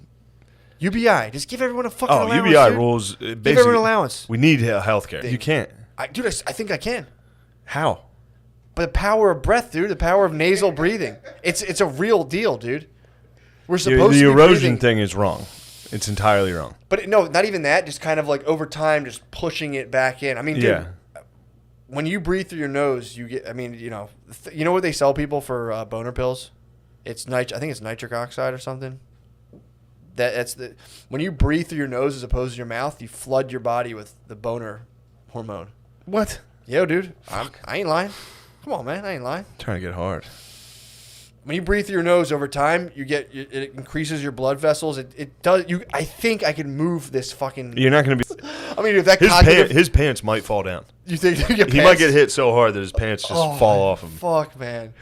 UBI, just give everyone a fucking allowance. UBI dude. rules. Give everyone an allowance. We need health care. You can't. I think I can. How? But the power of breath, dude. The power of nasal breathing. It's a real deal, dude. We're supposed the to be erosion breathing. thing is wrong. It's entirely wrong. But no, not even that. Just kind of like over time, just pushing it back in. I mean, dude, when you breathe through your nose, you get. I mean, you know what they sell people for boner pills? It's I think it's nitric oxide or something. When you breathe through your nose as opposed to your mouth, you flood your body with the boner hormone. What? Yo, dude, I ain't lying. Come on, man, I ain't lying. Trying to get hard. When you breathe through your nose over time, it increases your blood vessels. It does. I think I can move this fucking. You're not going to be. I mean, if that his pants might fall down. You think he might get hit so hard that his pants just fall off him? Fuck, man.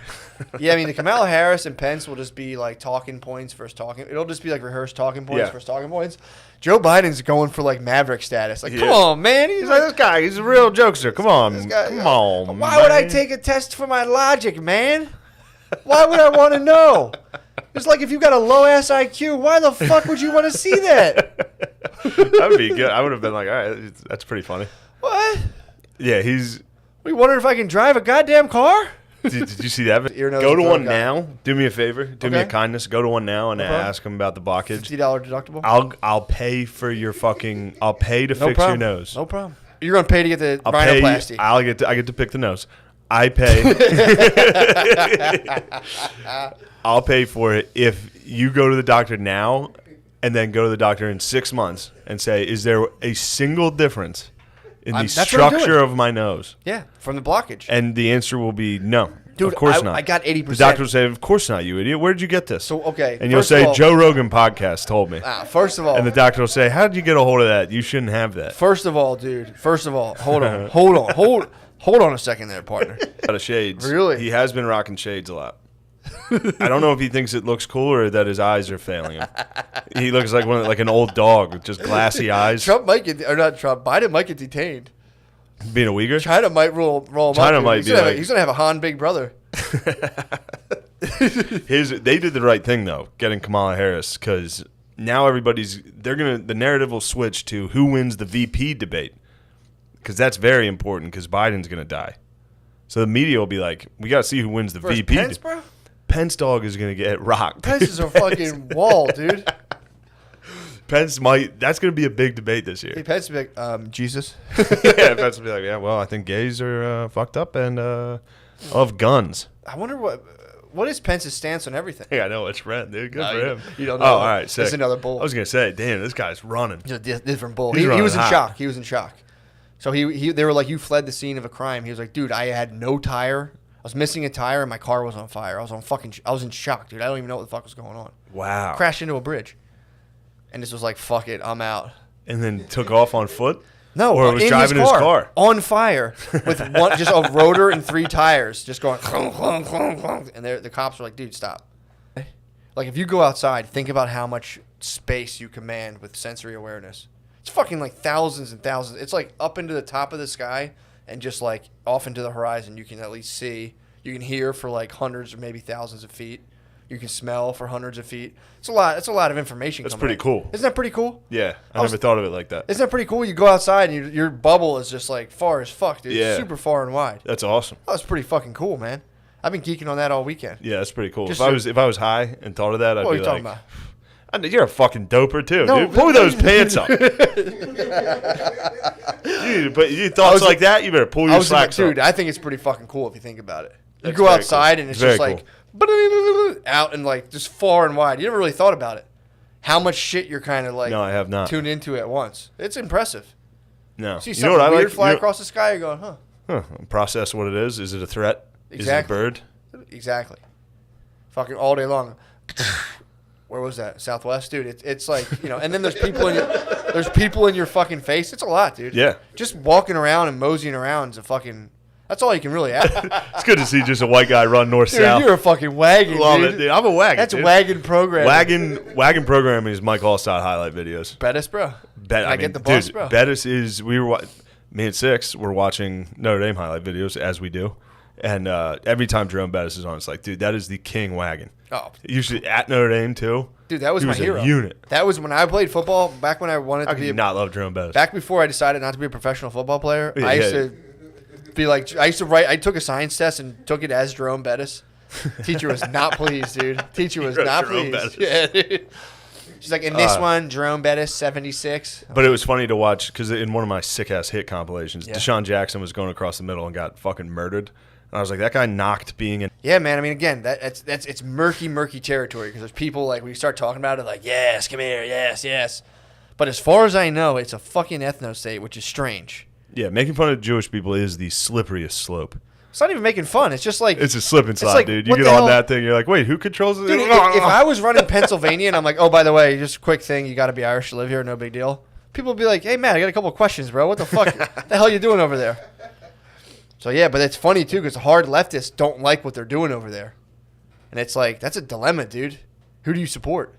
Yeah, I mean, the Kamala Harris and Pence will just be like talking points versus talking. It'll just be like rehearsed talking points versus talking points. Joe Biden's going for like Maverick status. Like, come on, man. He's like this guy. He's a real jokester. Come on, come on. Why would I take a test for my logic, man? Why would I want to know? It's like if you got a low ass IQ, why the fuck would you want to see that? That would be good. I would have been like, all right, that's pretty funny. What? Yeah, he's. We wonder if I can drive a goddamn car. Did you see that? Go to one now. Do me a favor. Do me a kindness. Go to one now and ask him about the blockage. $50 deductible. I'll pay for your fucking. I'll pay to fix your nose. No problem. You're gonna pay to get the rhinoplasty. I get to pick the nose. I pay. I'll pay for it if you go to the doctor now and then go to the doctor in 6 months and say, is there a single difference in the structure of my nose? Yeah, from the blockage. And the answer will be no. Dude, of course not. I got 80%. The doctor will say, of course not, you idiot. Where did you get this? So, okay. And you'll say, Joe Rogan podcast told me. First of all. And the doctor will say, how did you get a hold of that? You shouldn't have that. First of all, dude. Hold on a second there, partner. Out of shades. Really? He has been rocking shades a lot. I don't know if he thinks it looks cool or that his eyes are failing him. He looks like an old dog with just glassy eyes. Biden might get detained. Being a Uyghur? China might roll him China up. might He's be gonna like, he's gonna have a Han big brother. They did the right thing though, getting Kamala Harris, because now the narrative will switch to who wins the VP debate, because that's very important, because Biden's gonna die. So the media will be like, we got to see who wins the VP. Pence, bro? Pence dog is going to get rocked. Pence is a fucking wall, dude. That's going to be a big debate this year. Hey, Pence will be like, Jesus. Yeah, Pence will be like, yeah, well, I think gays are fucked up and love guns. I wonder what is Pence's stance on everything? Yeah, I know, it's red, dude. Good for him. You don't know. Oh, all right, sick. It's another bull. I was going to say, damn, this guy's running. He's a different bull. He's He was in hot. shock. He was in shock. So they were like, you fled the scene of a crime. He was like, dude, I had no tire. I was missing a tire and my car was on fire. I was in shock, dude. I don't even know what the fuck was going on. Wow. Crashed into a bridge. And this was like, fuck it, I'm out. And then took off on foot? No, or was driving his car on fire with just a rotor and 3 tires, just going clunk, clunk, clunk, clunk. And the cops were like, dude, stop. Like, if you go outside, think about how much space you command with sensory awareness. It's fucking like thousands and thousands. It's like up into the top of the sky and just like off into the horizon. You can at least see. You can hear for like hundreds or maybe thousands of feet. You can smell for hundreds of feet. It's a lot. It's a lot of information. That's coming pretty in. cool. Isn't that pretty cool? Yeah, I never thought of it like that. Isn't that pretty cool? You go outside and your bubble is just like far as fuck, dude. Yeah. It's super far and wide. That's awesome. That's pretty fucking cool, man. I've been geeking on that all weekend. Yeah, that's pretty cool. Just If I was high and thought of that, I'd What are be you like, talking you're a fucking doper too, No, dude. Pull those pants up. Dude, but you thoughts like that, you better pull your slacks up. Dude, I think it's pretty fucking cool if you think about it. You That's go very outside cool. and it's Very just like out and like just far and wide. You never really thought about it. How much shit you're kind of like No, I have not. tuned into at once. It's impressive. No. See You know something what I weird like? fly You know- across the sky, you're going, huh? Process what it is. Is it a threat? Exactly. Is it a bird? Exactly. Fucking all day long. Where was that? Southwest, dude. It's like, you know. And then there's people in your fucking face. It's a lot, dude. Yeah. Just walking around and moseying around is a fucking. That's all you can really ask. It's good to see just a white guy run north Dude, south. you're a fucking wagon, Love dude. it, dude. I'm a wagon. That's dude. wagon programming. Wagon programming is Mike Allstott highlight videos. Bettis, bro. I get the bus, dude, bro. Bettis is me and Six were watching Notre Dame highlight videos as we do, and every time Jerome Bettis is on, it's like, dude, that is the king wagon. Oh, usually at Notre Dame too. Dude, that was he my was hero. A unit. That was when I played football. Back when I wanted How to could be. you not love Jerome Bettis? Back before I decided not to be a professional football player, Yeah, I used to be like, I used to write. I took a science test and took it as Jerome Bettis. Teacher was not pleased, dude. Teacher was not Jerome pleased. Bettis. Yeah, dude. She's like, in this one, Jerome Bettis, 76. But it was funny to watch because in one of my sick ass hit compilations, Yeah. Deshaun Jackson was going across the middle and got fucking murdered. And I was like, that guy knocked being in. Yeah, man. I mean, again, it's murky territory because there's people like when you start talking about it, like, yes, come here, yes. But as far as I know, it's a fucking ethno state, which is strange. Yeah, making fun of Jewish people is the slipperiest slope. It's not even making fun. It's just like It's a slip and slide, like, dude. You what get the on hell? that thing, you're like, wait, who controls it? Dude, if I was running Pennsylvania and I'm like, oh, by the way, just a quick thing, you got to be Irish to live here, no big deal. People would be like, hey, man, I got a couple of questions, bro. What the fuck? the hell you doing over there? So, yeah, but it's funny, too, because hard leftists don't like what they're doing over there. And it's like, that's a dilemma, dude. Who do you support?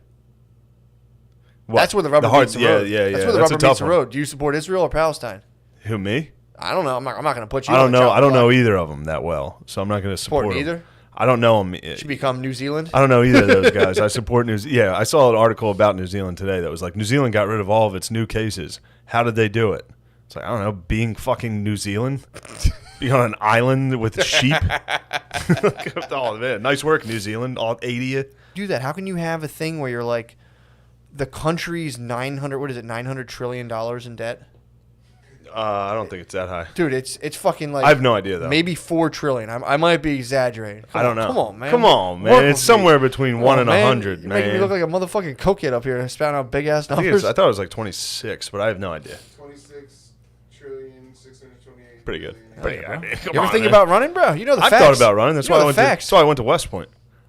What? That's where the rubber meets the road. That's where the rubber meets the road. Do you support Israel or Palestine? Who, me? I don't know. I'm not going to put you I on don't the know. chopping I don't know block. either of them that well, so I'm not going to support them. neither? I don't know them. Should become New Zealand? I don't know either of those guys. I support New Zealand. Yeah, I saw an article about New Zealand today that was like, New Zealand got rid of all of its new cases. How did they do it? It's like, I don't know, being fucking New Zealand? Being on an island with sheep? Oh, man. Nice work, New Zealand. All 80 of you. Do that. How can you have a thing where you're like, the country's $900 trillion in debt? I don't think it's that high. Dude, it's fucking like I have no idea, though. Maybe $4 trillion. I might be exaggerating. I don't know. Come on, man. Come on, man. Work It's with somewhere me. between Come 1 on, and man. 100, You're making me man. look like a motherfucking cokehead up here, spouting out big ass I numbers. thought it was like 26, but I have no idea. 26,628,000,000. Pretty good. Hell Pretty yeah, good. bro. I mean, You ever think about running, bro? You know the I've facts. thought about running. That's You know why I the went. facts. That's why I went to West Point.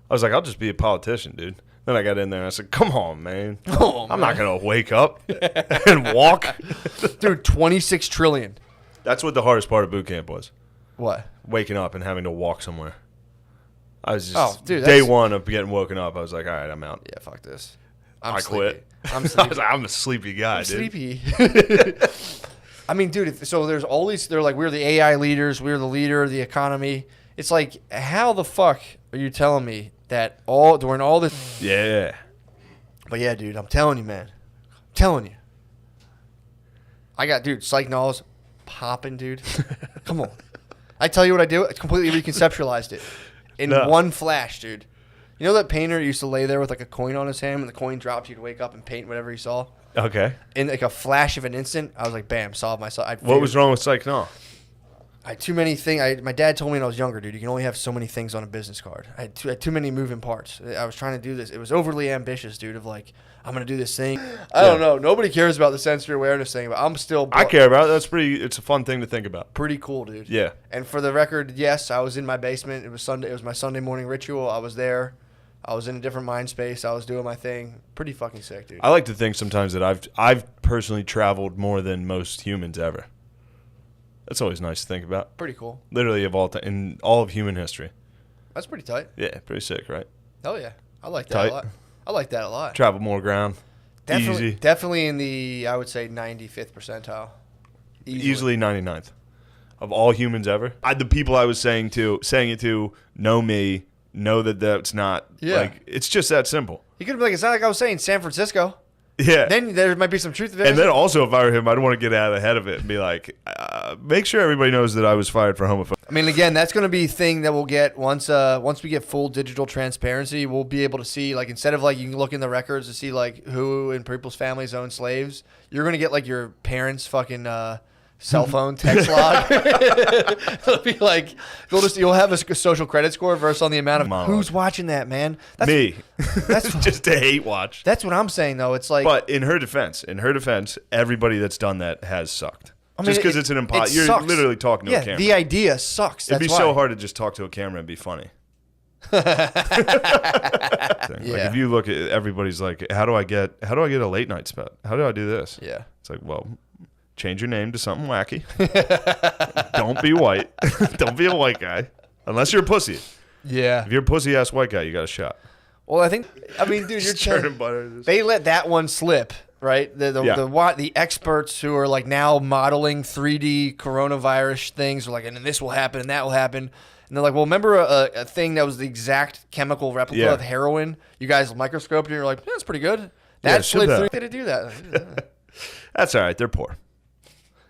I was like, I'll just be a politician, dude. Then I got in there and I said, "Come on, man. I'm not gonna wake up and walk." Dude, 26 trillion. That's what the hardest part of boot camp was. What? Waking up and having to walk somewhere. I was just Dude, day that's- one of getting woken up. I was like, all right, I'm out. Yeah, fuck this. I quit. I'm I was sleepy. like, I'm a sleepy guy, I'm dude. sleepy. I mean, dude, so there's all these, they're like, we're the AI leaders, we're the leader of the economy. It's like, how the fuck are you telling me that during all this? Yeah. But yeah, dude, I'm telling you, man. I'm telling you. I got, dude, psych knowledge popping, dude. Come on. I tell you what I do, I completely reconceptualized it in one flash, dude. You know that painter used to lay there with like a coin on his hand, and the coin drops, you'd wake up and paint whatever he saw? Okay. In like a flash of an instant, I was like, bam, solved myself. What was wrong with Psych No? I had too many things. My dad told me when I was younger, dude, you can only have so many things on a business card. I had too many moving parts. I was trying to do this. It was overly ambitious, dude, of like, I'm going to do this thing. I don't know. Nobody cares about the sensory awareness thing, but I'm still... I care about it. It's a fun thing to think about. Pretty cool, dude. Yeah. And for the record, yes, I was in my basement. It was Sunday. It was my Sunday morning ritual. I was there. I was in a different mind space. I was doing my thing. Pretty fucking sick, dude. I like to think sometimes that I've personally traveled more than most humans ever. That's always nice to think about. Pretty cool. Literally in all of human history. That's pretty tight. Yeah, pretty sick, right? Hell yeah. I like that Tight. a lot. I like that a lot. Travel more ground. Definitely, Easy. Definitely in the, I would say, 95th percentile. Easily 99th. Of all humans ever. The people I was saying it to know me, know that that's not, like, it's just that simple. You could be like, it's not like I was saying San Francisco. Yeah. Then there might be some truth to it. And then also, if I were him, I'd want to get out ahead of it and be like, make sure everybody knows that I was fired for homophobia. I mean, again, that's going to be a thing that we'll get once we get full digital transparency. We'll be able to see, like, instead of like you can look in the records to see like who in people's families own slaves, you're going to get like your parents' fucking cell phone text log. It'll be like you'll have a social credit score versus on the amount of who's watching that, man. That's, me. That's just a hate watch. That's what I'm saying, though. It's like, but in her defense, everybody that's done that has sucked. I mean, just because it's an impossible, you're sucks. literally talking to a camera. The idea sucks. It'd That's be why. so hard to just talk to a camera and be funny. Like if you look at everybody's like, how do I get a late night spot? How do I do this? Yeah. It's like, well, change your name to something wacky. Don't be white. Don't be a white guy. Unless you're a pussy. Yeah. If you're a pussy-ass white guy, you got a shot. Well, I mean, dude, you're churning butter. They let that one slip, right? The experts who are like now modeling 3D coronavirus things are like, and then this will happen and that will happen. And they're like, well, remember a thing that was the exact chemical replica of heroin? You guys microscoped it and you're like, that's pretty good. That slipped through. They didn't do that. That's all right. They're poor.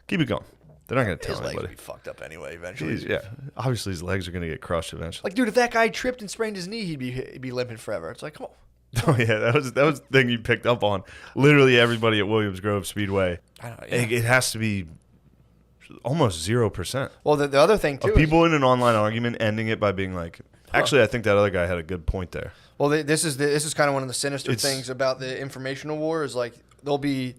Keep it going. They're not going to tell His legs anybody. will be fucked up anyway eventually. Yeah. Obviously, his legs are going to get crushed eventually. Like, dude, if that guy tripped and sprained his knee, he'd be limping forever. It's like, come on. Oh yeah, that was the thing you picked up on. Literally everybody at Williams Grove Speedway. I know, It has to be almost 0%. Well, the other thing too, of people in an online argument ending it by being like, actually, I think that other guy had a good point there. Well, this is kind of one of the sinister things about the informational war is like there'll be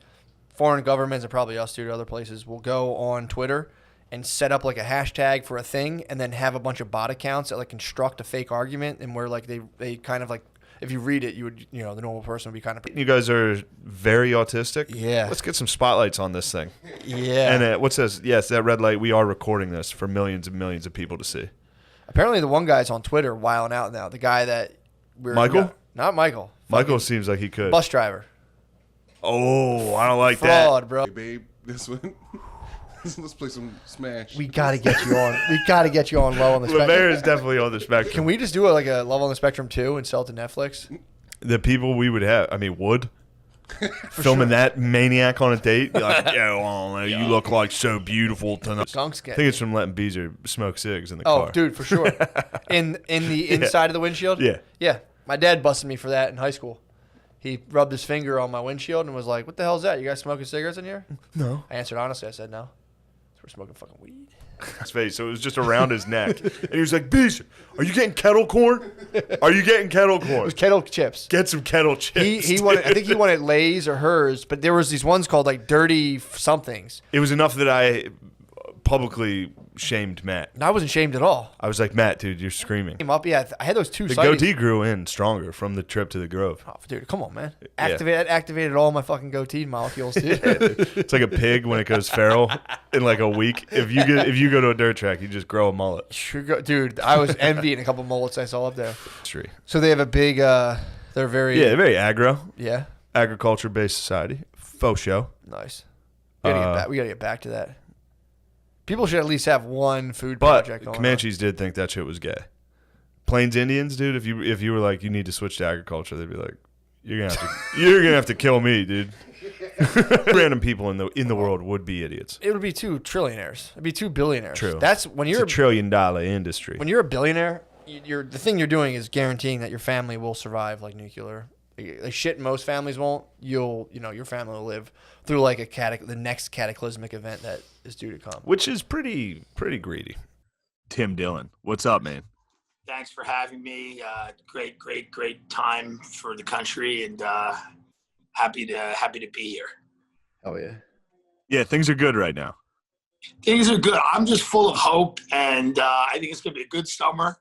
foreign governments and probably us too, other places will go on Twitter and set up like a hashtag for a thing and then have a bunch of bot accounts that like construct a fake argument and where like they kind of like if you read it you would the normal person would be kind of You guys are very autistic. Yeah. Let's get some spotlights on this thing. Yeah. And what says, yes, that red light, we are recording this for millions and millions of people to see. Apparently the one guy's on Twitter wilding out now. The guy that Michael? Not Michael. Michael seems like he could. Bus driver. Oh, I don't like that. Fraud, bro. Hey, babe, this one. Let's play some Smash. We gotta get you on. We gotta get you on Low on the Spectrum. LeVar is definitely on the spectrum. Can we just do like a Love on the Spectrum 2 and sell it to Netflix? The people we would have, would. Filming that maniac on a date. Be like, you look like so beautiful tonight. Skunks I think it's from letting Beezer smoke cigs in the Oh, car. dude, for sure. In the inside of the windshield? Yeah. Yeah. My dad busted me for that in high school. He rubbed his finger on my windshield and was like, what the hell is that? You guys smoking cigarettes in here? No. I answered honestly. I said, no. We're smoking fucking weed. His face, so it was just around his neck. And he was like, Beezer, are you getting kettle corn? Are you getting kettle corn? It was kettle chips. Get some kettle chips. He wanted, I think he wanted Lay's or hers, but there was these ones called like dirty somethings. It was enough that I publicly shamed Matt. And I wasn't shamed at all. I was like, Matt, dude, you're screaming. Came up, yeah. I had those two. The sightings. goatee grew in stronger from the trip to the Grove. Oh, dude, come on, man. Yeah. Activated all my fucking goatee molecules, dude. It's like a pig when it goes feral in like a week. If you go to a dirt track, you just grow a mullet. Sure, dude, I was envying a couple mullets I saw up there. True. So they have a big. They're very. Yeah, very aggro. Yeah. Agriculture based society. Faux show. Nice. We gotta get back to that. People should at least have one food project But going Comanches did think that shit was gay. Plains Indians, dude, if you were like, you need to switch to agriculture, they'd be like, you're gonna have to kill me, dude. Random people in the world would be idiots. It would be 2 trillionaires. It'd be 2 billionaires. True. That's when you're it's $1 trillion industry. When you're a billionaire, the thing you're doing is guaranteeing that your family will survive like nuclear. Like shit most families won't. Your family will live through like the next cataclysmic event that is due to come. Which is pretty greedy. Tim Dillon, what's up, man? Thanks for having me. Great time for the country, and happy to be here. Oh yeah. Yeah, things are good right now. Things are good. I'm just full of hope, and I think it's gonna be a good summer.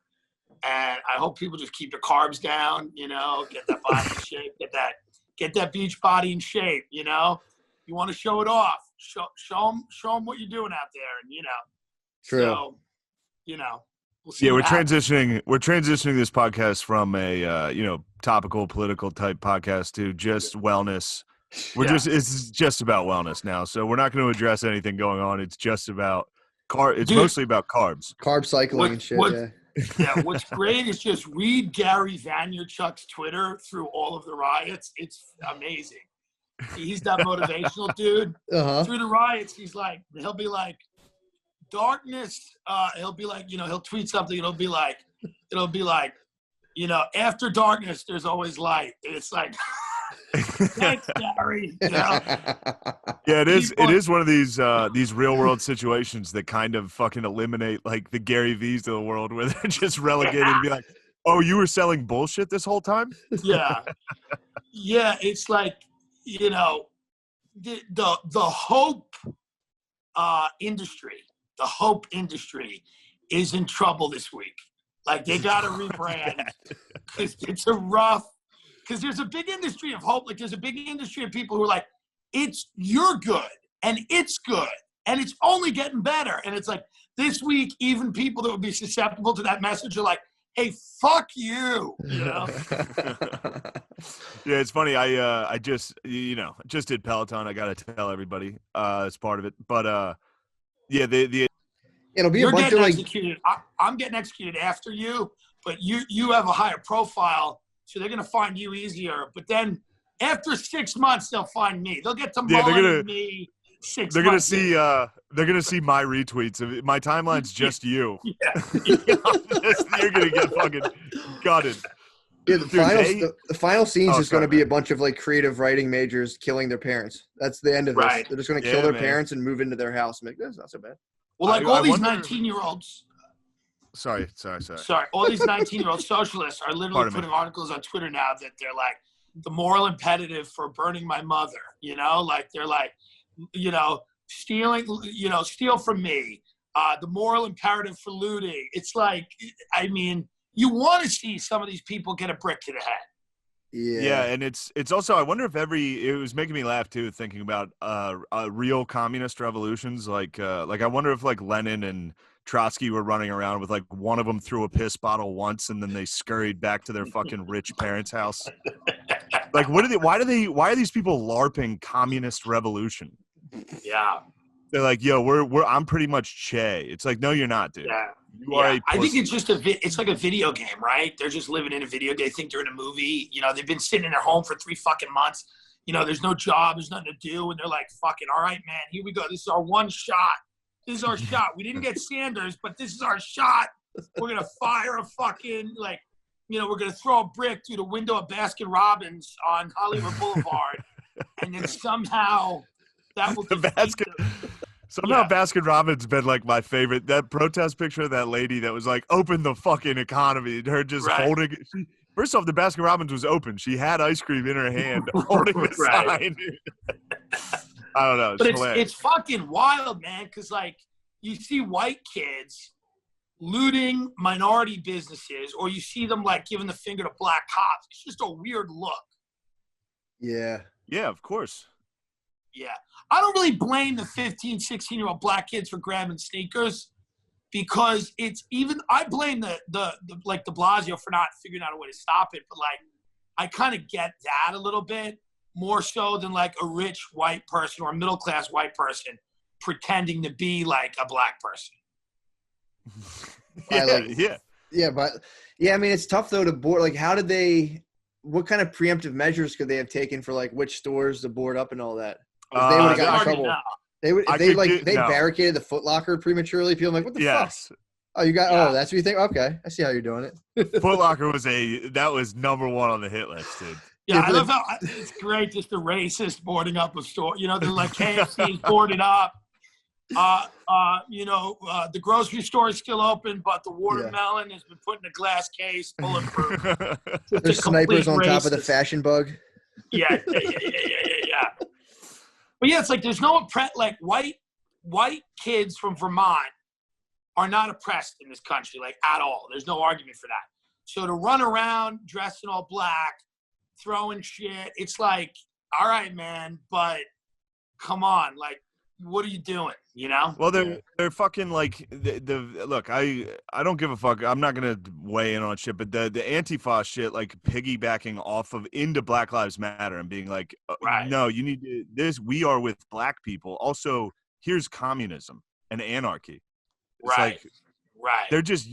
And I hope people just keep their carbs down. Get that body in shape. Get that beach body in shape. You want to show it off. Show them what you're doing out there, and True. So, we'll see. Yeah, we're what happens. transitioning. We're transitioning this podcast from a topical political type podcast to just wellness. It's just about wellness now. So we're not going to address anything going on. It's just about It's mostly about carbs. Carb cycling and shit. Yeah, what's great is just read Gary Vaynerchuk's Twitter through all of the riots. It's amazing. He's that motivational dude. Through the riots, he'll be like, darkness. He'll be like, he'll tweet something. It'll be like, after darkness, there's always light. And it's like, thanks, Gary. Yeah, it is. It is one of these real world situations that kind of fucking eliminate like the Gary V's of the world, where they're just relegated to be like, "Oh, you were selling bullshit this whole time." Yeah, it's like the hope industry. The hope industry is in trouble this week. Like they got to rebrand because it's a rough. Because there's a big industry of hope. Like there's a big industry of people who are like, you're good. and it's good, and it's only getting better. And it's like this week, even people that would be susceptible to that message are like, "Hey, fuck you," you know. Yeah, it's funny. I just just did Peloton. I got to tell everybody as part of it. But yeah, the it'll be You're a bunch getting of like executed. I'm getting executed after you, but you have a higher profile, so they're gonna find you easier. But then after 6 months, they'll find me. They'll get to mulling me 6 they're gonna months. see they're gonna see my retweets. My timeline's just you. Yeah. You're gonna get fucking gutted. Yeah, Dude, the final scene's Oh, just going to sorry, be a bunch of like creative writing majors killing their parents. That's the end of this. Right. They're just going to Yeah, kill their man. parents and move into their house. And make this not so bad. Well, like I all these wonder- 19-year-olds. Sorry. Sorry, all these 19-year-old socialists are literally Pardon me. putting articles on Twitter now that they're like the moral imperative for burning my mother. You know, like they're like, you know, stealing, you know, steal from me. The moral imperative for looting. It's like, I mean, you want to see some of these people get a brick to the head. Yeah, and it's also I wonder if it was making me laugh too thinking about real communist revolutions like I wonder if like Lenin and Trotsky were running around with like one of them threw a piss bottle once and then they scurried back to their fucking rich parents' house. Like why are these people LARPing communist revolution? Yeah. They're like, yo, I'm pretty much Che. It's like, no, you're not, dude. Yeah. You are a I think pussy. it's just it's like a video game, right? They're just living in a video game. They think they're in a movie. You know, they've been sitting in their home for 3 fucking months. You know, there's no job, there's nothing to do, and they're like, fucking, all right, man, here we go. This is our one shot. This is our shot. We didn't get Sanders, but this is our shot. We're gonna fire a fucking like, you know, we're gonna throw a brick through the window of Baskin Robbins on Hollywood Boulevard, and then somehow that will Somehow Baskin Robbins been like my favorite. That protest picture of that lady that was like, open the fucking economy. Her just holding it. First off, the Baskin Robbins was open. She had ice cream in her hand holding the sign. I don't know. But hilarious. it's fucking wild, man, because like you see white kids looting minority businesses, or you see them like giving the finger to black cops. It's just a weird look. Yeah. Yeah, of course. Yeah. I don't really blame the 15, 16-year-old black kids for grabbing sneakers because it's even – I blame the like de Blasio for not figuring out a way to stop it. But, like, I kind of get that a little bit more so than, like, a rich white person or a middle-class white person pretending to be, like, a black person. Yeah, but I mean, it's tough, though, to board – like, how did they – what kind of preemptive measures could they have taken for, like, which stores to board up and all that? They would have gotten in trouble. They barricaded the Foot Locker prematurely. People like, what the fuck? Oh, you got? Oh, that's what you think? Okay, I see how you're doing it. Foot Locker was number one on the hit list, dude. Yeah, I love how it's great. Just the racist boarding up a store. You know, they're like KFC's boarded up. You know, the grocery store is still open, but the watermelon has been put in a glass case, bulletproof. There's snipers on top of the fashion bug. Yeah. But yeah, it's like there's no like white kids from Vermont are not oppressed in this country, like at all. There's no argument for that. So to run around dressed in all black, throwing shit, it's like, all right, man, but come on, like, what are you doing? You know? Well, they're fucking like look. I don't give a fuck. I'm not gonna weigh in on shit, but the Antifa shit, like piggybacking off of into Black Lives Matter and being like, no, you need to, this. We are with black people. Also, here's communism and anarchy. It's like, They're just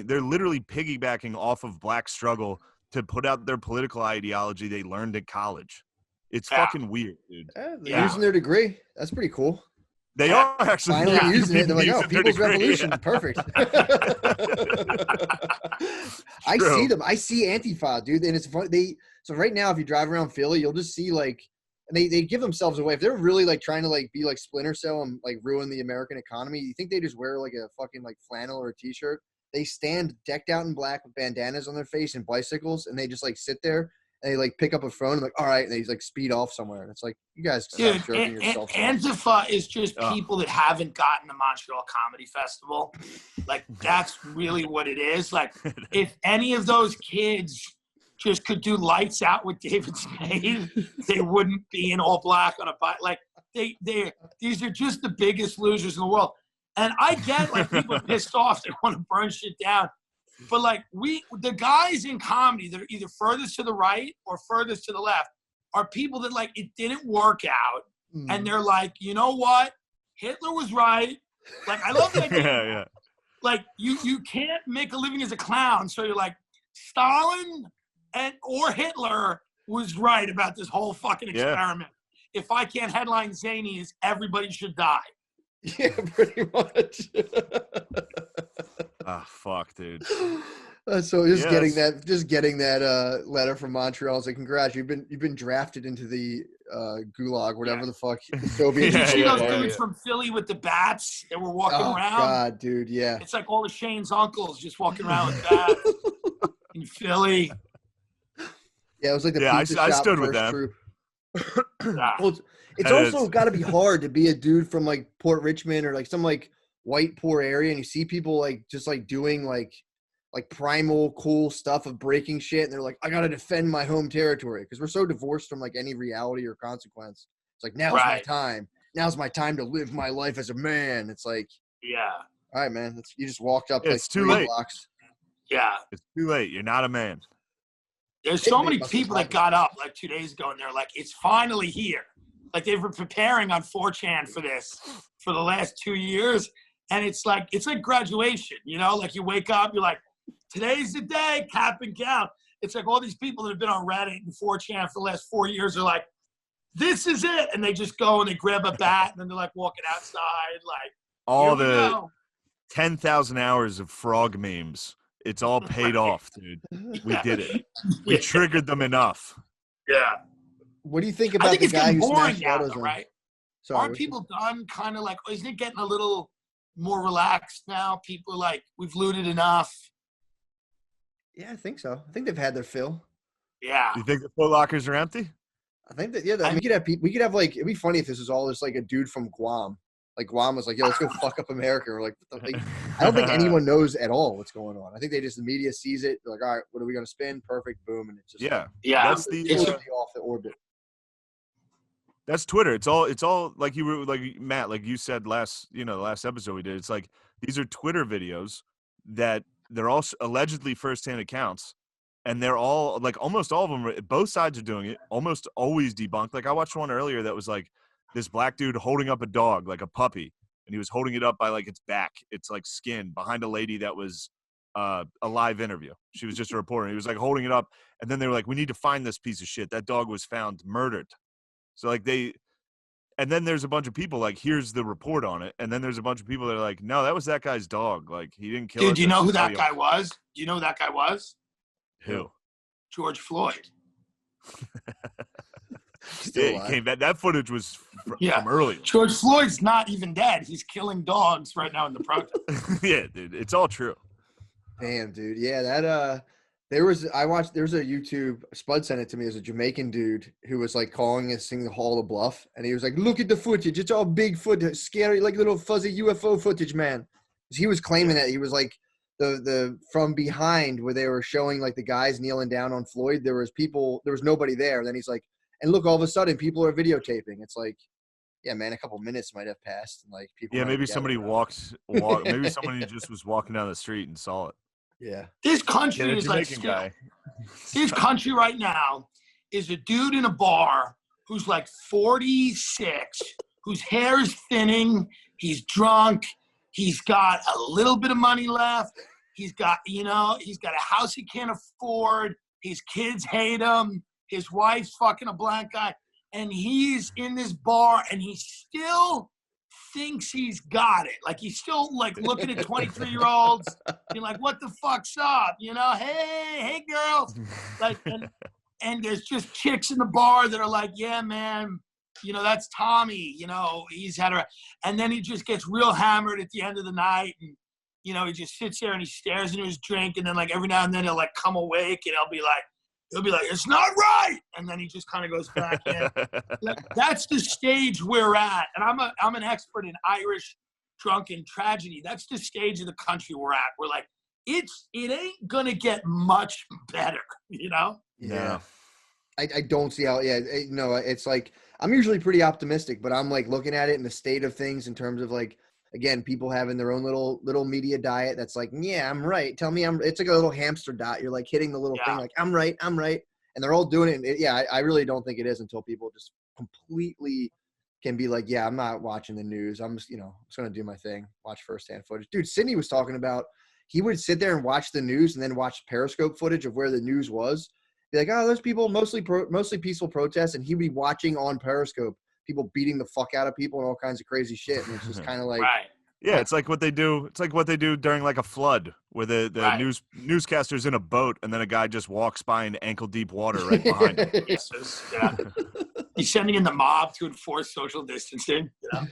they're literally piggybacking off of black struggle to put out their political ideology they learned at college. It's fucking weird, dude. They're using their degree. That's pretty cool. They are actually finally using it. They're like, oh, using their people's degree. revolution. Perfect. I see them. I see Antifa, dude. And it's funny. So right now, if you drive around Philly, you'll just see like, and they give themselves away. If they're really like trying to like be like Splinter Cell and like ruin the American economy, you think they just wear like a fucking like flannel or a t-shirt? They stand decked out in black with bandanas on their face and bicycles, and they just like sit there. And they like pick up a phone and like, all right, and they like speed off somewhere. And it's like, you guys stop jerking yourself. Antifa is just people that haven't gotten the Montreal Comedy Festival. Like that's really what it is. Like if any of those kids just could do Lights Out with David Spade, they wouldn't be in all black on a bike. Like these are just the biggest losers in the world. And I get like people are pissed off, they want to burn shit down. But like the guys in comedy that are either furthest to the right or furthest to the left are people that like it didn't work out. And they're like, you know what? Hitler was right. Like I love that. Yeah. Like you can't make a living as a clown. So you're like, Stalin or Hitler was right about this whole fucking experiment. If I can't headline Zanies, everybody should die. Yeah, pretty much. Ah, fuck, dude. So getting that letter from Montreal, it's like, congrats, you've been drafted into the gulag, whatever the fuck the Soviet. Did you see those dudes from Philly with the bats that were walking around? God, dude, yeah. It's like all of Shane's uncles just walking around with bats in Philly. Yeah, it was like the pizza shop I stood with first them. troop. Well, it's also got to be hard to be a dude from like Port Richmond or like some like white poor area, and you see people like just like doing like primal cool stuff of breaking shit, and they're like, I gotta defend my home territory, because we're so divorced from like any reality or consequence. It's like, now's my time. Now's my time to live my life as a man. It's like, all right, man. You just walked up like 3 blocks. Yeah, it's too late. You're not a man. There's so many people that got up like 2 days ago, and they're like, it's finally here. Like they've been preparing on 4chan for this for the last 2 years. And it's like graduation, you know, like you wake up, you're like, today's the day, cap and gown. It's like all these people that have been on Reddit and 4chan for the last 4 years are like, this is it. And they just go and they grab a bat and then they're like walking outside. Like all the 10,000 hours of frog memes. It's all paid off, dude. We did it. We triggered them enough. Yeah. What do you think about the guy who smashed AutoZone? Right? Sorry, aren't people done kind of like, isn't it getting a little more relaxed now? People are like, we've looted enough. Yeah, I think so. I think they've had their fill. Yeah. You think the Foot Lockers are empty? I think that, I mean, we could have like, it'd be funny if this was all just like a dude from Guam. Like Guam was like, yo, let's go fuck up America. Or like, I don't think anyone knows at all what's going on. I think the media sees it. They're like, all right, what are we going to spin? Perfect. Boom. And it's just That's off the orbit. That's Twitter. It's all like you were like Matt, like you said last episode we did. It's like these are Twitter videos that they're all allegedly firsthand accounts, and they're all like almost all of them. Both sides are doing it. Almost always debunked. Like I watched one earlier that was like this black dude holding up a dog, like a puppy, and he was holding it up by like its back, its like skin, behind a lady that was a live interview. She was just a reporter. He was like holding it up, and then they were like, "We need to find this piece of shit. That dog was found murdered." So like and then there's a bunch of people like, here's the report on it, and then there's a bunch of people that are like, no, that was that guy's dog. Like he didn't kill it. Dude, do you know who that guy was? Do you know who that guy was? Who? George Floyd. Yeah, he came back. That footage was from earlier. George Floyd's not even dead. He's killing dogs right now in the protest. Yeah, dude, it's all true. Damn, dude. Yeah, that there was a YouTube, Spud sent it to me, as a Jamaican dude who was like calling this thing the Hall of Bluff, and he was like, look at the footage, it's all big footage, scary, like little fuzzy UFO footage, man. He was claiming that he was like the from behind where they were showing like the guys kneeling down on Floyd, there was nobody there. And then he's like, and look, all of a sudden people are videotaping. It's like, yeah, man, a couple minutes might have passed, and like people. Yeah, maybe somebody maybe somebody just was walking down the street and saw it. Yeah. This country is like this country right now is a dude in a bar who's like 46, whose hair is thinning, he's drunk, he's got a little bit of money left, he's got a house he can't afford, his kids hate him, his wife's fucking a black guy, and he's in this bar and he still thinks he's got it. Like he's still like looking at 23-year-olds being like, what the fuck's up? You know, hey girls. Like and there's just chicks in the bar that are like, yeah, man, you know, that's Tommy, you know, he's had a, and then he just gets real hammered at the end of the night, and you know, he just sits there and he stares into his drink, and then like every now and then he'll like come awake and he'll be like, it's not right, and then he just kind of goes back in. That's the stage we're at, and I'm an expert in Irish drunken tragedy. That's the stage of the country we're at. We're like, it ain't gonna get much better, you know? Yeah. I don't see how. Yeah, no, it's like I'm usually pretty optimistic, but I'm like looking at it in the state of things in terms of like, again, people having their own little media diet that's like, yeah, I'm right. Tell me it's like a little hamster dot. You're like hitting the little thing like, I'm right. And they're all doing it. And I really don't think it is until people just completely can be like, yeah, I'm not watching the news. I'm just, just going to do my thing, watch firsthand footage. Dude, Sydney was talking about, he would sit there and watch the news and then watch Periscope footage of where the news was. Be like, oh, those people mostly peaceful protests. And he'd be watching on Periscope people beating the fuck out of people and all kinds of crazy shit. And it's just kind of like, yeah, it's like what they do. It's like what they do during like a flood, where the newscaster's in a boat and then a guy just walks by in ankle deep water right behind him. He's sending in the mob to enforce social distancing. But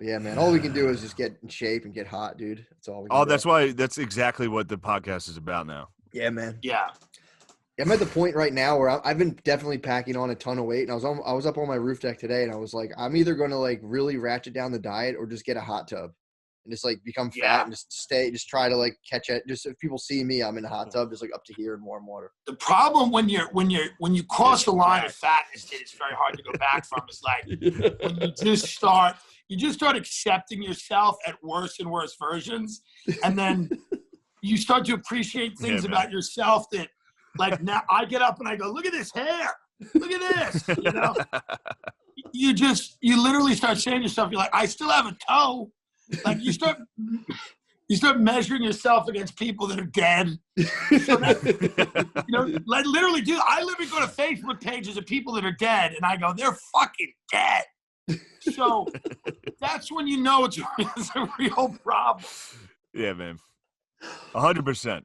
yeah, man, all we can do is just get in shape and get hot, dude. That's all we can do. That's exactly what the podcast is about now. Yeah, man. Yeah. I'm at the point right now where I've been definitely packing on a ton of weight, and I was up on my roof deck today, and I was like, I'm either going to like really ratchet down the diet or just get a hot tub and just like become fat and just try to like catch it. Just if people see me, I'm in a hot tub, just like up to here in warm water. The problem when you cross the line of fatness that it's very hard to go back from is like when you just start accepting yourself at worse and worse versions, and then you start to appreciate things about yourself that, like, now I get up and I go, look at this hair, look at this, you literally start saying to yourself, you're like, I still have a toe. Like you start measuring yourself against people that are dead. So that, like literally, dude, I literally go to Facebook pages of people that are dead, and I go, they're fucking dead. So that's when you know it's a real problem. Yeah, man. 100%.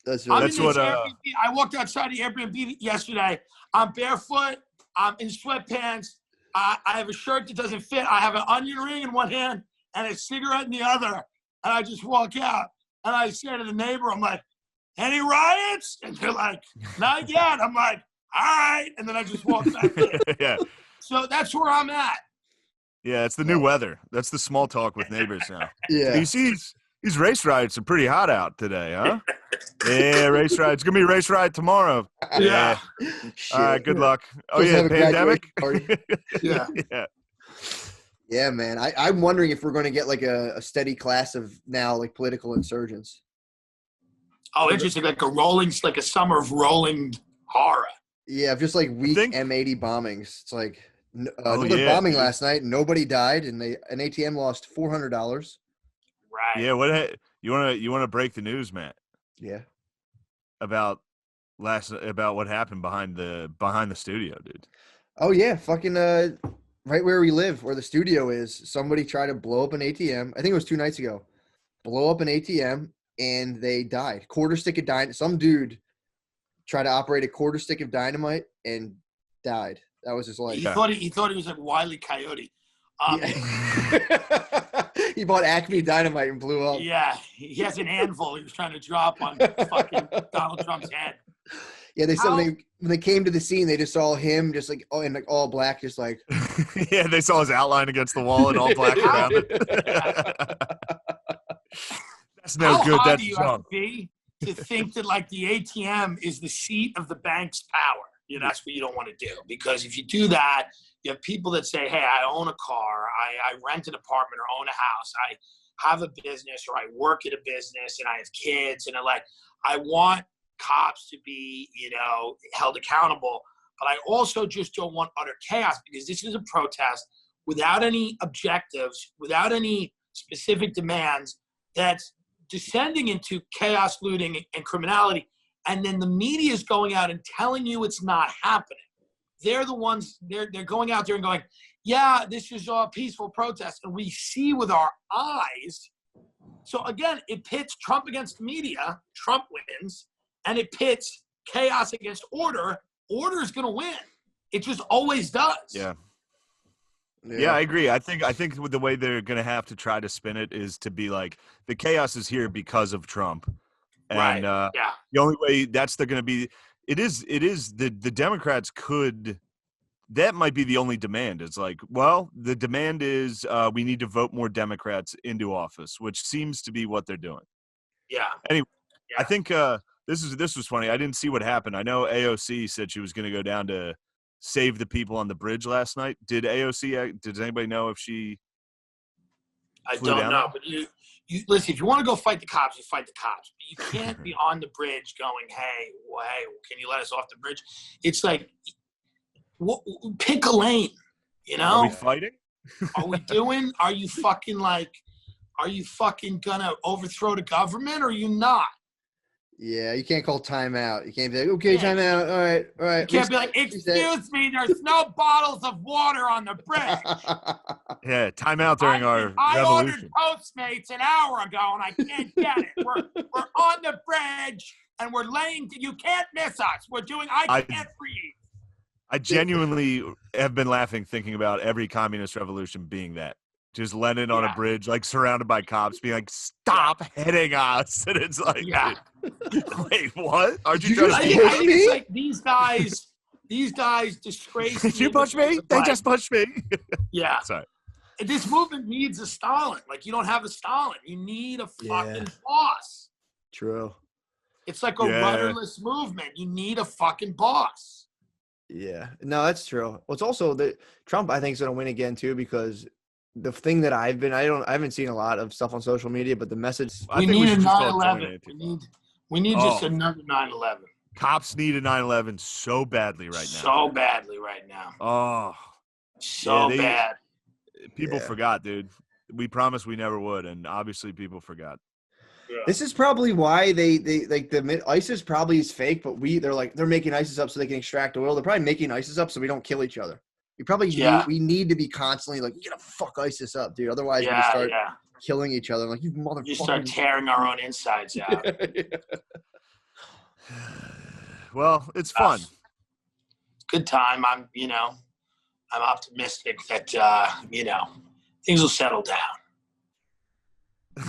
That's what. I walked outside the Airbnb yesterday. I'm barefoot. I'm in sweatpants. I have a shirt that doesn't fit. I have an onion ring in one hand and a cigarette in the other. And I just walk out and I say to the neighbor, I'm like, any riots? And they're like, not yet. I'm like, all right. And then I just walk back in. Yeah. So that's where I'm at. Yeah, it's the new weather. That's the small talk with neighbors now. Yeah. You see, these race riots are pretty hot out today, huh? Yeah, race ride. It's going to be race ride tomorrow. Yeah. All right, good luck. Oh, yeah, pandemic? Yeah. Yeah, man. I'm wondering if we're going to get like a steady class of now like political insurgents. Oh, interesting. Like a summer of rolling horror. Yeah, just like weak M80 bombings. It's like another bombing last night. Nobody died, and an ATM lost $400. Right. Yeah. What you want to break the news, Matt? Yeah. About what happened behind the studio, dude. Oh yeah, fucking right where we live, where the studio is. Somebody tried to blow up an ATM. I think it was 2 nights ago. Blow up an ATM, and they died. Quarter stick of dynamite. Some dude tried to operate a quarter stick of dynamite and died. That was his life. He thought he was like Wile E. Coyote. He bought Acme Dynamite and blew up. Yeah, he has an anvil he was trying to drop on fucking Donald Trump's head. Yeah, they said when they came to the scene, they just saw him just like in like all black, just like. Yeah, they saw his outline against the wall and all black around it. That's no How good. high That's do you Trump. have to be to think that like the ATM is the seat of the bank's power? That's what you don't want to do, because if you do that, you have people that say, hey, I own a car, I rent an apartment or own a house, I have a business or I work at a business and I have kids, and I want cops to be, held accountable, but I also just don't want utter chaos, because this is a protest without any objectives, without any specific demands, that's descending into chaos, looting, and criminality. And then the media is going out and telling you it's not happening. They're the ones, they're going out there and going, yeah, this is a peaceful protest. And we see with our eyes. So again, it pits Trump against the media. Trump wins. And it pits chaos against order. Order is going to win. It just always does. Yeah. Yeah, I agree. I think with the way they're going to have to try to spin it is to be like, the chaos is here because of Trump. And the only way they're going to be, it is the Democrats could, that might be the only demand. It's like, well, the demand is we need to vote more Democrats into office, which seems to be what they're doing. Yeah. Anyway, I think this was funny. I didn't see what happened. I know AOC said she was going to go down to save the people on the bridge last night. Did AOC? Does anybody know if she? I flew don't down know, there? but you listen. If you want to go fight the cops, you fight the cops. But you can't be on the bridge going, "Hey, can you let us off the bridge?" It's like, pick a lane. You know? Are we fighting? Are we doing? Are you fucking gonna overthrow the government, or are you not? Yeah, you can't call timeout. You can't be like, okay, timeout. All right, all right. You can't be like, excuse me, there's no bottles of water on the bridge. Yeah, timeout during our I revolution. ordered Postmates an hour ago and I can't get it. We're on the bridge and we're laying. You can't miss us. We're doing. I can't breathe. I genuinely have been laughing thinking about every communist revolution being that. Just Lenin on a bridge, like surrounded by cops, being like, "Stop hitting us!" And it's like, wait, what? Aren't you trying to I push think me? it's like these guys disgrace. Did you punch me? They just punched me. Yeah. Sorry. This movement needs a Stalin. Like, you don't have a Stalin. You need a fucking boss. True. It's like a rudderless movement. You need a fucking boss. Yeah. No, that's true. Well, it's also that Trump, I think, is going to win again too, because the thing that I haven't seen a lot of stuff on social media, but the message. We need a 9/11. We need just another 9/11. Cops need a 9/11 so badly right now. So badly right now. Oh, so bad. People forgot, dude. We promised we never would, and obviously people forgot. Yeah. This is probably why they like the ISIS probably is fake, but they're making ISIS up so they can extract oil. They're probably making ISIS up so we don't kill each other. We probably need to be constantly like, we gotta fuck ISIS up, dude. Otherwise, we start killing each other. I'm like, you motherfucker. You start tearing our own insides out. Well, it's fun. Good time. I'm optimistic that things will settle down.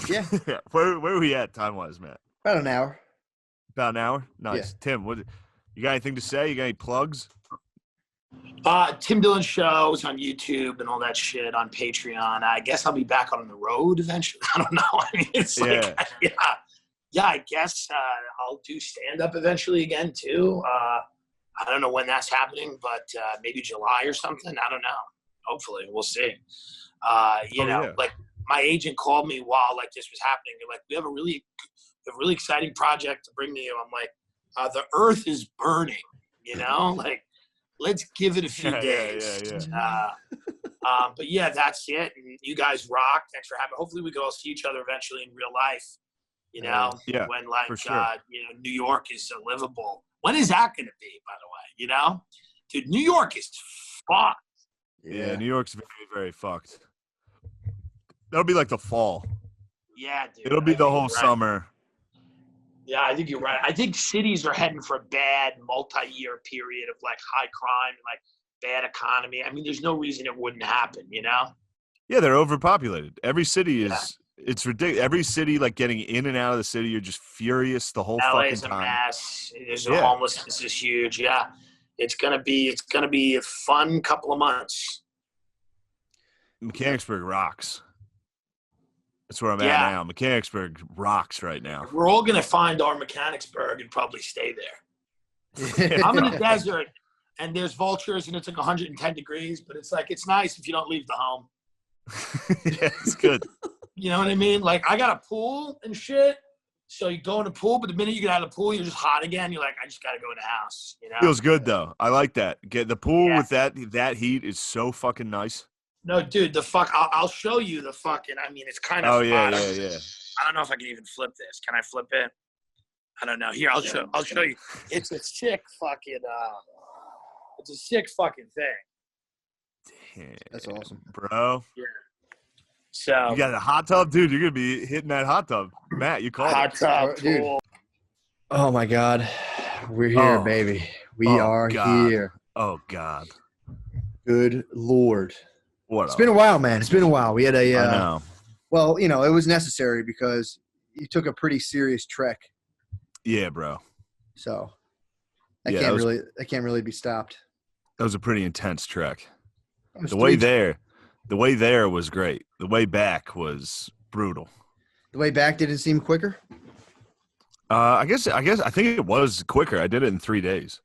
Yeah. Where are we at time wise, Matt? About an hour. About an hour? Nice. Yeah. Tim, you got anything to say? You got any plugs? Tim Dillon shows on YouTube and all that shit on Patreon. I guess I'll be back on the road eventually. I don't know. I mean, it's like, I guess I'll do stand-up eventually again too. I don't know when that's happening, but maybe July or something. I don't know. Hopefully, we'll see. Like my agent called me while like this was happening. They're like, we have a really exciting project to bring to you. I'm like, the earth is burning, like, let's give it a few days. But yeah, that's it. And you guys rock. Thanks for having me. Hopefully we can all see each other eventually in real life, when like, sure. New York is livable. When is that going to be, by the way, Dude, New York is fucked. Yeah, New York's very, very fucked. That'll be like the fall. Yeah, dude. It'll be the whole summer. Yeah, I think you're right. I think cities are heading for a bad multi-year period of like high crime and like bad economy. I mean, there's no reason it wouldn't happen, Yeah, they're overpopulated. Every city is it's ridiculous. Every city, like getting in and out of the city, you're just furious the whole fucking LA's a time. mess. There's homelessness is huge. Yeah. It's gonna be a fun couple of months. Mechanicsburg rocks. That's where I'm at now. Mechanicsburg rocks right now. We're all gonna find our Mechanicsburg and probably stay there. I'm in the desert and there's vultures and it's like 110 degrees, but it's like it's nice if you don't leave the home. Yeah, it's good. You know what I mean? Like I got a pool and shit. So you go in the pool, but the minute you get out of the pool, you're just hot again. You're like, I just got to go in the house. Feels good though. I like that. Get the pool with that heat is so fucking nice. No, dude, I'll show you the fucking. I mean, it's kind of. Oh yeah. I don't know if I can even flip this. Can I flip it? I don't know. Here, I'll show you. It's a sick fucking. It's a sick fucking thing. Damn, that's awesome, Yeah. bro. So you got a hot tub, dude. You're gonna be hitting that hot tub, Matt. You called hot tub, dude. Oh my God, we're here, baby. We are here. Oh God. Good Lord. It's been a while, man. It's been a while. We had a. I know. Well, it was necessary because you took a pretty serious trek. Yeah, bro. So that can't really be stopped. That was a pretty intense trek. The way there was great. The way back was brutal. The way back didn't seem quicker? I think it was quicker. I did it in 3 days.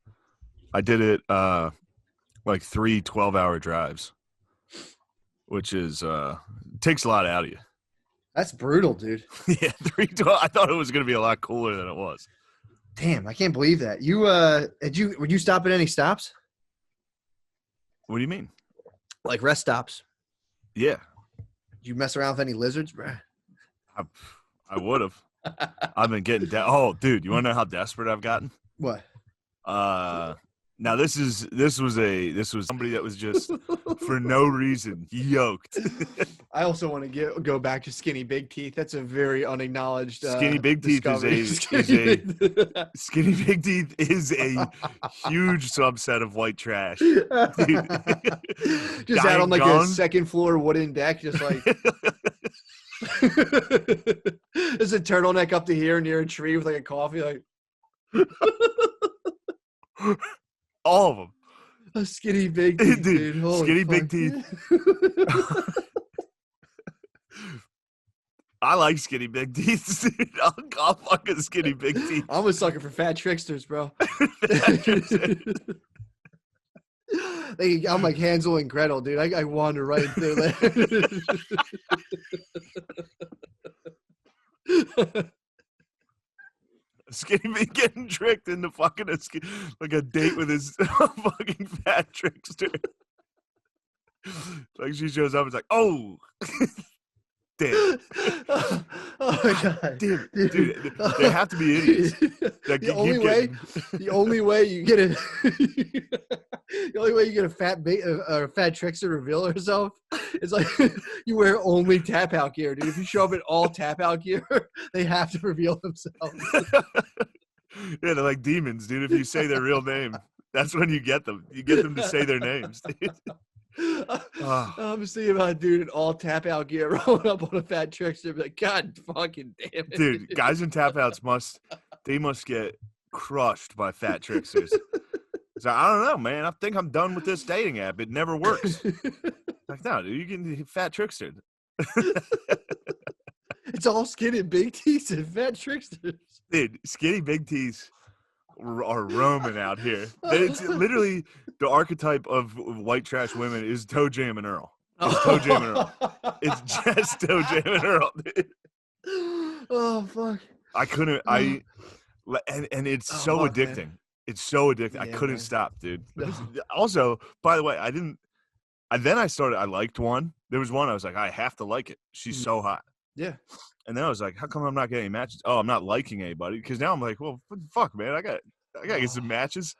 I did it like 3 12-hour drives, which is takes a lot out of you. That's brutal, dude. Yeah, 3 12. I thought it was going to be a lot cooler than it was. Damn, I can't believe that. You would you stop at any stops? What do you mean? Like rest stops? Yeah. Did you mess around with any lizards, bro? I would have. I've been getting oh, dude, you want to know how desperate I've gotten? What? Now this was somebody that was just for no reason yoked. I also want to go back to Skinny Big Teeth. That's a very unacknowledged Skinny Big Teeth Skinny Big Teeth is a huge subset of white trash. Dude. Just out on like a second floor wooden deck, just like there's a turtleneck up to here near a tree with like a coffee, like all of them. A Skinny Big Teeth, dude. Skinny Big Teeth. I like Skinny Big Teeth, dude. I'll fuck a Skinny Big Teeth. I'm a sucker for fat tricksters, bro. I'm like Hansel and Gretel, dude. I wander right through there. Skinny Big getting tricked into fucking like a date with his fucking fat trickster. Like she shows up, it's like, oh, damn. Oh my god, dude, they have to be idiots. Like, the only way you get a fat trickster to reveal herself is like you wear only tap out gear, dude. If you show up in all tap out gear, they have to reveal themselves. Yeah, they're like demons, dude. If you say their real name, that's when you get them. You get them to say their names, dude. I'm seeing about a dude in all tap out gear rolling up on a fat trickster, be like, God fucking damn it, dude. Guys in tap outs must get crushed by fat tricksters. So I don't know, man. I think I'm done with this dating app. It never works. Like, no, dude, you can fat trickster. It's all Skinny Big Teeth and fat tricksters. Dude, Skinny Big Teeth are roaming out here. It's literally the archetype of white trash women is Toe Jam and Earl. It's Toe Jam and Earl. It's just Toe Jam and Earl, dude. Oh fuck! I couldn't. And it's so addicting. Man. It's so addicting. Yeah, I couldn't stop, dude. Also, by the way, then I liked one. There was one I was like, I have to like it. She's so hot. Yeah. And then I was like, how come I'm not getting matches? Oh, I'm not liking anybody. Because now I'm like, well, what the fuck, man? I got to get some matches.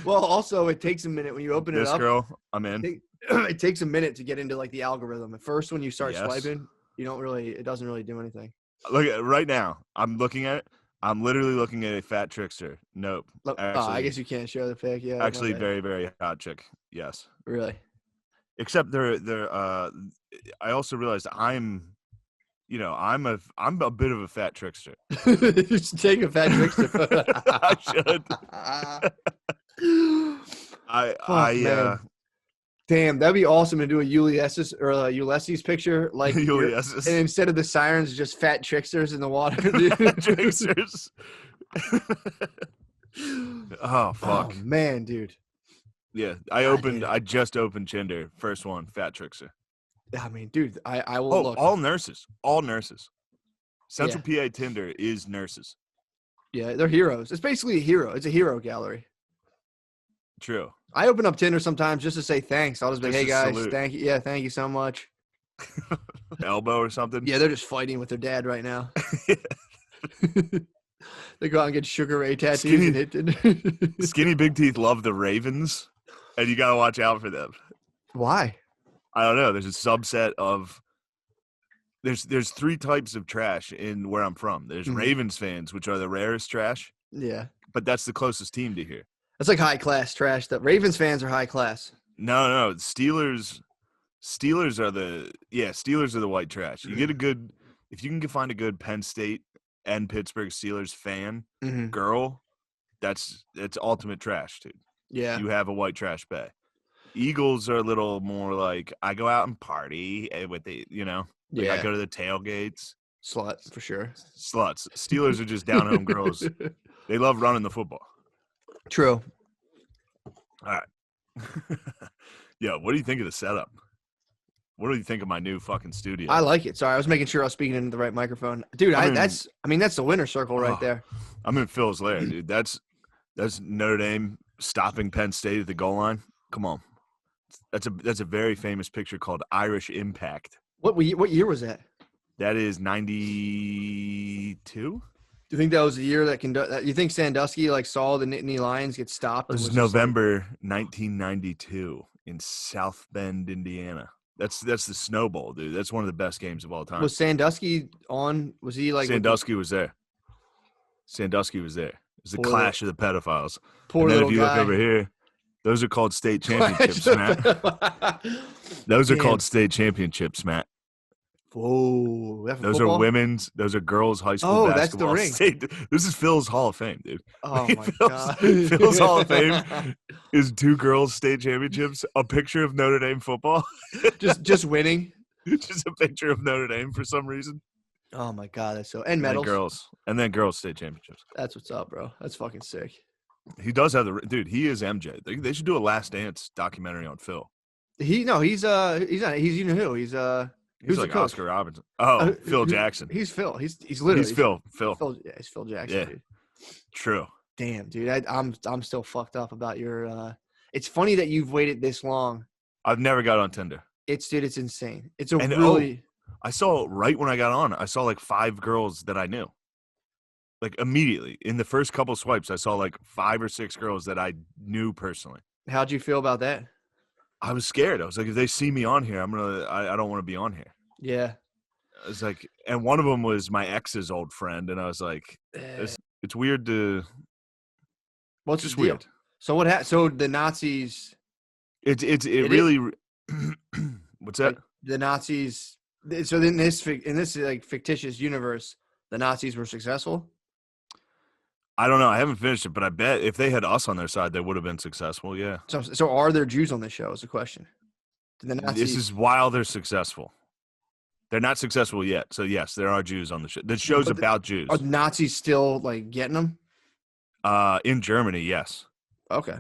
Well, also, it takes a minute when you open it up. This girl, I'm in. It takes a minute to get into like the algorithm. At first, when you start swiping, it doesn't really do anything. Look at right now. I'm looking at it. I'm literally looking at a fat trickster. Nope. Actually, I guess you can't show the pic. Yeah. Actually, very, very hot chick. Yes. Really? Except I also realized I'm a bit of a fat trickster. You should take a fat trickster. I should. Damn, that'd be awesome to do a Ulysses or a Ulysses picture, like Ulysses. And instead of the sirens, just fat tricksters in the water. Tricksters. Oh fuck, man, dude. Yeah, I just opened Tinder. First one, fat trickster. I mean, dude, I will look. All nurses. Central PA Tinder is nurses. Yeah, they're heroes. It's basically a hero. It's a hero gallery. True. I open up Tinder sometimes just to say thanks. I'll just be, hey guys, salute. thank you. Yeah, thank you so much. Elbow or something. Yeah, they're just fighting with their dad right now. They go out and get Sugar Ray tattoos and hit Tinder. Skinny Big Teeth love the Ravens, and you gotta watch out for them. Why? I don't know. There's a subset of there's 3 types of trash in where I'm from. There's Ravens fans, which are the rarest trash. Yeah. But that's the closest team to here. That's like high class trash. The Ravens fans are high class. No. Steelers are the white trash. You get if you can find a good Penn State and Pittsburgh Steelers fan girl, that's ultimate trash, dude. Yeah. You have a white trash bay. Eagles are a little more like, I go out and party with I go to the tailgates. Slut, for sure. Sluts. Steelers are just down-home girls. They love running the football. True. All right. Yeah, what do you think of the setup? What do you think of my new fucking studio? I like it. Sorry, I was making sure I was speaking into the right microphone, dude. That's the winner circle right there. I'm in Phil's lair, dude. That's Notre Dame stopping Penn State at the goal line. Come on, that's a very famous picture called Irish Impact. What year was that? That is 92. Do you think that was the year that you think Sandusky like saw the Nittany Lions get stopped? This is November 1992 in South Bend, Indiana. That's the Snow Bowl, dude. That's one of the best games of all time. Was Sandusky on? Was he like? Sandusky was there. Sandusky was there. It was the clash of the pedophiles. Poor and then little if you guy. look over here, those are called state championships, Matt. Those are called state championships, Matt. Whoa, those are women's. Those are girls' high school basketball. That's the ring. State. This is Phil's Hall of Fame, dude. Oh my god. Phil's Hall of Fame is 2 girls' state championships. A picture of Notre Dame football. just winning. Just a picture of Notre Dame for some reason. Oh my god, that's so and medals. And then girls state championships. That's what's up, bro. That's fucking sick. He does have dude. He is MJ. They should do a Last Dance documentary on Phil. He's not. He's you know who? He's like Oscar Robinson. Oh, Phil Jackson. He's Phil. He's literally. He's Phil. Yeah, he's Phil Jackson. Yeah. Dude. True. Damn, dude. I'm still fucked up about your. It's funny that you've waited this long. I've never got on Tinder. It's insane. It's really. I saw right when I got on. I saw like 5 girls that I knew. Like immediately in the first couple swipes, I saw like 5 or 6 girls that I knew personally. How'd you feel about that? I was scared. I was like, if they see me on here, I don't want to be on here. Yeah. I was like, and one of them was my ex's old friend, and I was like, it's weird to. What's just the deal? weird. So what? So the Nazis. It really. What's that? The Nazis. So in this like fictitious universe, the Nazis were successful. I don't know. I haven't finished it, but I bet if they had us on their side, they would have been successful. Yeah. So are there Jews on this show? Is the question. The Nazis... This is while they're successful. They're not successful yet. So yes, there are Jews on the show. The show's about Jews. Are Nazis still like getting them? In Germany, yes. Okay.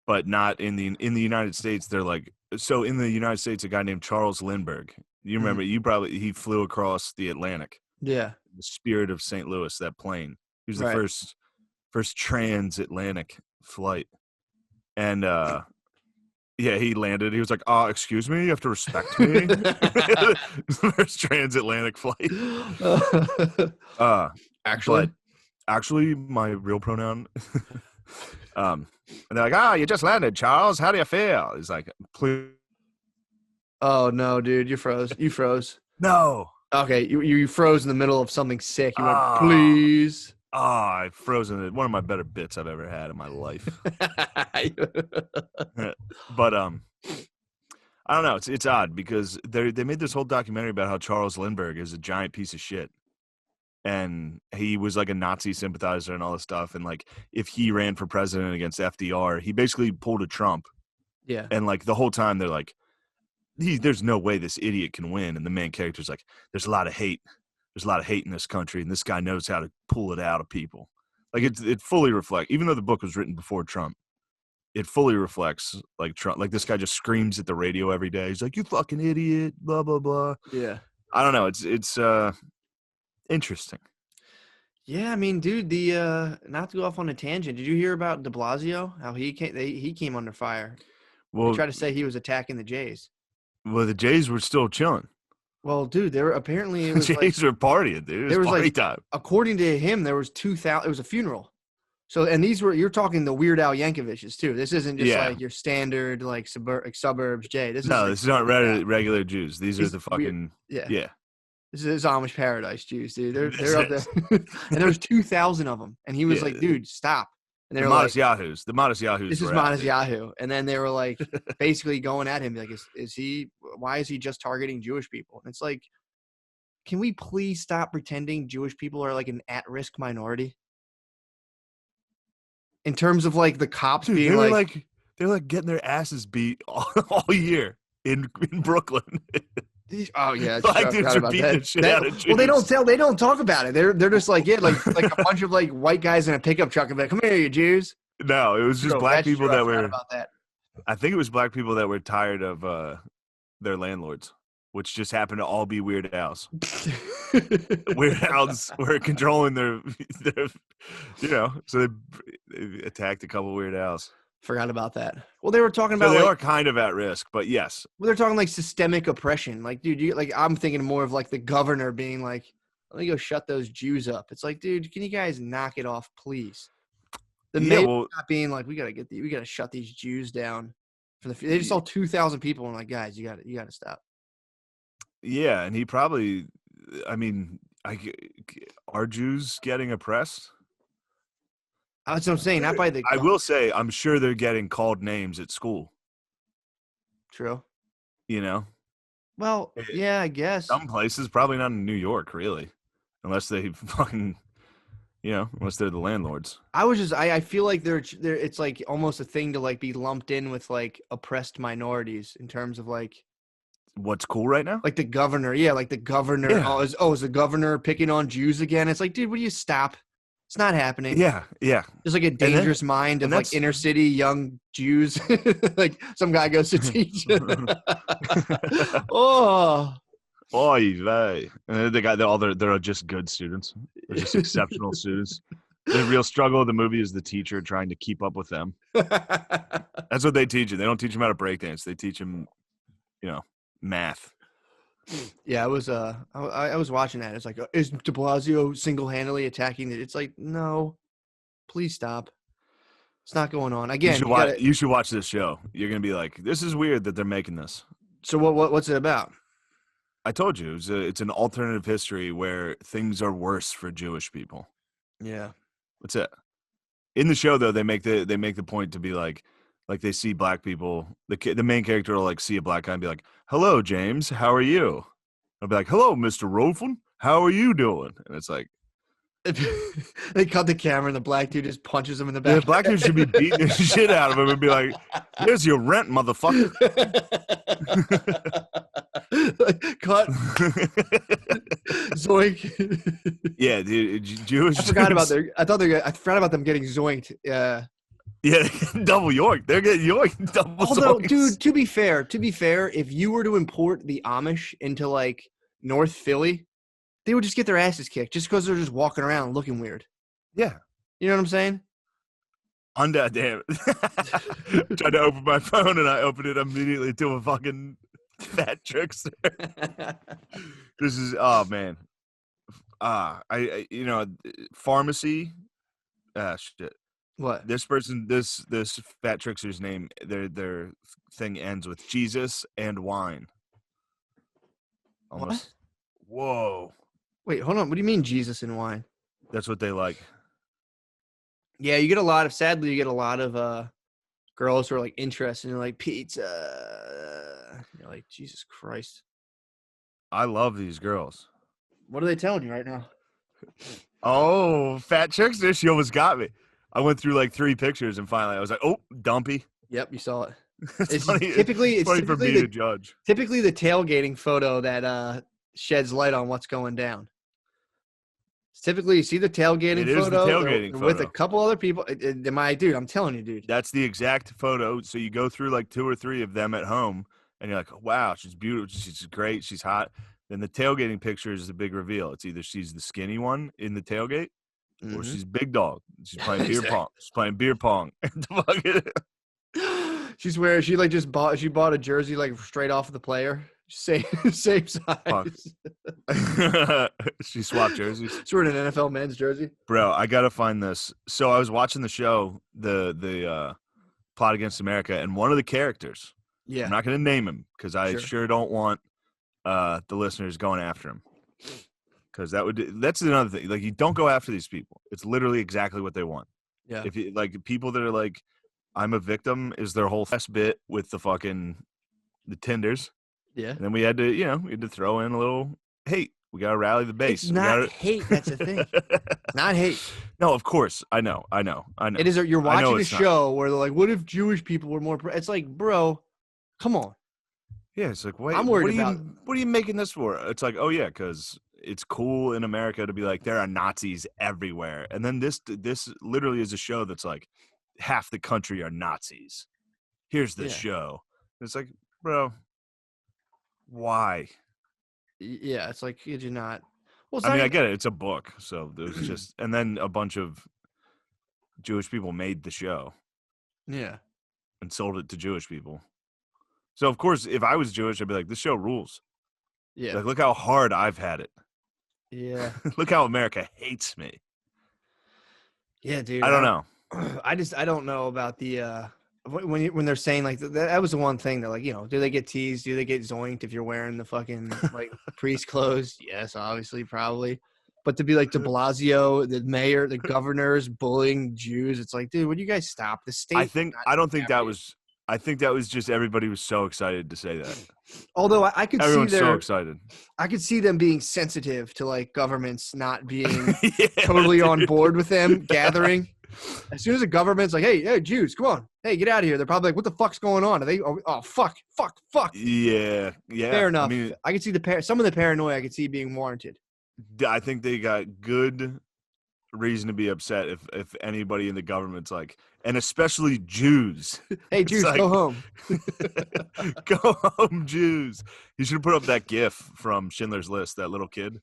But not in the United States. They're like, so in the United States, a guy named Charles Lindbergh. You remember? He flew across the Atlantic. Yeah. The Spirit of St. Louis, that plane. He was the first transatlantic flight. And yeah, he landed. He was like, excuse me, you have to respect me. First transatlantic flight. Actually, my real pronoun. And they're like, you just landed, Charles. How do you feel? He's like, please. Oh no, dude, you froze. You froze. No. Okay, you froze in the middle of something sick. You went, please. I frozen it. One of my better bits I've ever had in my life. But I don't know. It's odd because they made this whole documentary about how Charles Lindbergh is a giant piece of shit, and he was like a Nazi sympathizer and all this stuff. And like, if he ran for president against FDR, he basically pulled a Trump. Yeah. And like the whole time they're like, there's no way this idiot can win. And the main character's like, there's a lot of hate. There's a lot of hate in this country, and this guy knows how to pull it out of people. Like it fully reflects, even though the book was written before Trump, it fully reflects like Trump. Like this guy just screams at the radio every day. He's like, "You fucking idiot!" Blah blah blah. Yeah. I don't know. It's interesting. Yeah, I mean, dude, not to go off on a tangent. Did you hear about De Blasio? How he came under fire. Well, they tried to say he was attacking the Jays. Well, the Jays were still chilling. Well, dude, there were apparently it was Jays were partying, dude. It was party time. According to him, there was 2,000. It was a funeral. So, and you're talking the Weird Al Yankovic's too. This isn't just like your standard like suburbs Jay. This is not regular Jews. These are the fucking yeah. This is Amish paradise Jews, dude. They're up there, and there was 2,000 of them. And he was like, "Dude, stop." And they were modest Yahoos. The modest Yahoos. This is modest Yahoo. And then they were like, basically going at him like, is he? Why is he just targeting Jewish people? And it's like, can we please stop pretending Jewish people are like an at-risk minority? In terms of like the cops being they're like getting their asses beat all year in Brooklyn. Oh yeah, black dudes are beating the shit out of Jews. Well, they don't talk about it. They're just like like a bunch of like white guys in a pickup truck and be like, "Come here, you Jews." No, it was just black people that were about that. I think it was black people that were tired of their landlords, which just happened to all be Weird Al's. Weird Al's were controlling their, so they attacked a couple Weird Al's. Forgot about that. Well, they were talking So about they like, are kind of at risk, but yes. well, they're talking like systemic oppression. Like, dude, I'm thinking more of like the governor being like, let me go shut those Jews up. It's like, dude, can you guys knock it off, please? The mayor not being like, we gotta shut these Jews down. They just saw 2,000 people and like, guys, you gotta stop. Yeah, and he probably, I mean, are Jews getting oppressed? That's what I'm saying. Not by the. I will say, I'm sure they're getting called names at school. True. You know. Well, yeah, I guess. Some places, probably not in New York, really, unless they fucking, unless they're the landlords. I feel like they're it's like almost a thing to like be lumped in with like oppressed minorities in terms of like what's cool right now. Like the governor, like the governor. Yeah. Is the governor picking on Jews again? It's like, dude, will you stop? It's not happening. Yeah. There's like a dangerous mind of like inner city young Jews. Like some guy goes to teach. Oy vey. And they're just good students. They're just exceptional students. The real struggle of the movie is the teacher trying to keep up with them. That's what they teach you. They don't teach them how to break dance. They teach them, math. Yeah, I was watching that. It's like, is de Blasio single-handedly attacking it? It's like, no, please stop. It's not going on. Again, you should watch this show. You're gonna be like, this is weird that they're making this. So what's it about? I told you it's an alternative history where things are worse for Jewish people. Yeah, that's it. In the show, though, they make the point to be like they see black people. The main character will like see a black guy and be like, "Hello, James, how are you?" I'll be like, "Hello, Mr. Roflin, how are you doing?" And it's like they cut the camera and the black dude just punches him in the back. The black dude should be beating the shit out of him and be like, "Here's your rent, motherfucker." Cut. Zoink. Yeah, dude. Jewish. I forgot about I forgot about them getting zoinked. Yeah, double yoink. They're getting yoinked. Double. Although, zoinks. dude, to be fair, if you were to import the Amish into like North Philly, they would just get their asses kicked just because they're just walking around looking weird. Yeah, you know what I'm saying? Damn. Tried to open my phone and I opened it immediately to a fucking fat trickster. This is man. I pharmacy. Shit. What? This fat trickster's name, their thing ends with Jesus and wine. Almost. What? Whoa. Wait, hold on. What do you mean Jesus and wine? That's what they like. Yeah, you get a lot of girls who are like interested in like pizza. You're like, Jesus Christ. I love these girls. What are they telling you right now? Oh, fat trickster. She almost got me. I went through like 3 pictures and finally I was like, oh, dumpy. Yep, you saw it. It's funny for me to judge. Typically the tailgating photo that sheds light on what's going down. It's typically you see the tailgating photo, the tailgating photo with a couple other people. I'm telling you, dude. That's the exact photo. So you go through like 2 or 3 of them at home and you're like, wow, she's beautiful. She's great. She's hot. Then the tailgating picture is the big reveal. It's either she's the skinny one in the tailgate or she's big dog. She's playing beer pong. She's playing beer pong. She bought a jersey like straight off of the player. Same size. She swapped jerseys. She's wearing an NFL men's jersey. Bro, I gotta find this. So I was watching the show, the Plot Against America, and one of the characters. Yeah. I'm not gonna name him because I sure don't want the listeners going after him. Because that's another thing. Like, you don't go after these people. It's literally exactly what they want. Yeah. If you like people that are like, I'm a victim, is their whole best bit with the Tinders. Yeah. And then we had to throw in a little hate. We got to rally the base. It's not hate. That's the thing. Not hate. No, of course. I know. It is. You're watching a show where they're like, what if Jewish people were more? It's like, bro, come on. Yeah. It's like, wait, I'm worried about. What are you making this for? It's like, oh, yeah, because it's cool in America to be like, there are Nazis everywhere. And then this literally is a show that's like half the country are Nazis. Here's the Yeah. show. It's like, bro, why? Yeah, it's like, did you not? Well, it's I not mean, I even- get it. It's a book, so there's just, and then a bunch of Jewish people made the show Yeah. and sold it to Jewish people. So of course, if I was Jewish, I'd be like, this show rules. Yeah. Like, look how hard I've had it. Yeah. Look how America hates me. Yeah, dude. I don't know. I don't know about the when they're saying like that was the one thing that, like, you know, do they get teased? Do they get zoinked if you're wearing the fucking like priest clothes? Yes, obviously, probably. But to be like De Blasio, the mayor, the governors bullying Jews, it's like, dude, would you guys stop? The state. I don't think that was. I think that was just everybody was so excited to say that. Although I could Everyone's see so excited. I could see them being sensitive to like governments not being totally on board with them gathering. As soon as the government's like, hey, Jews, come on, hey, get out of here. They're probably like, what the fuck's going on? Are they? Oh, fuck. Yeah. Fair enough. I mean, I could see some of the paranoia I could see being warranted. I think they got good reason to be upset if anybody in the government's like, and especially Jews. Hey, It's Jews, like, go home. Go home, Jews. You should have put up that GIF from Schindler's List. That little kid.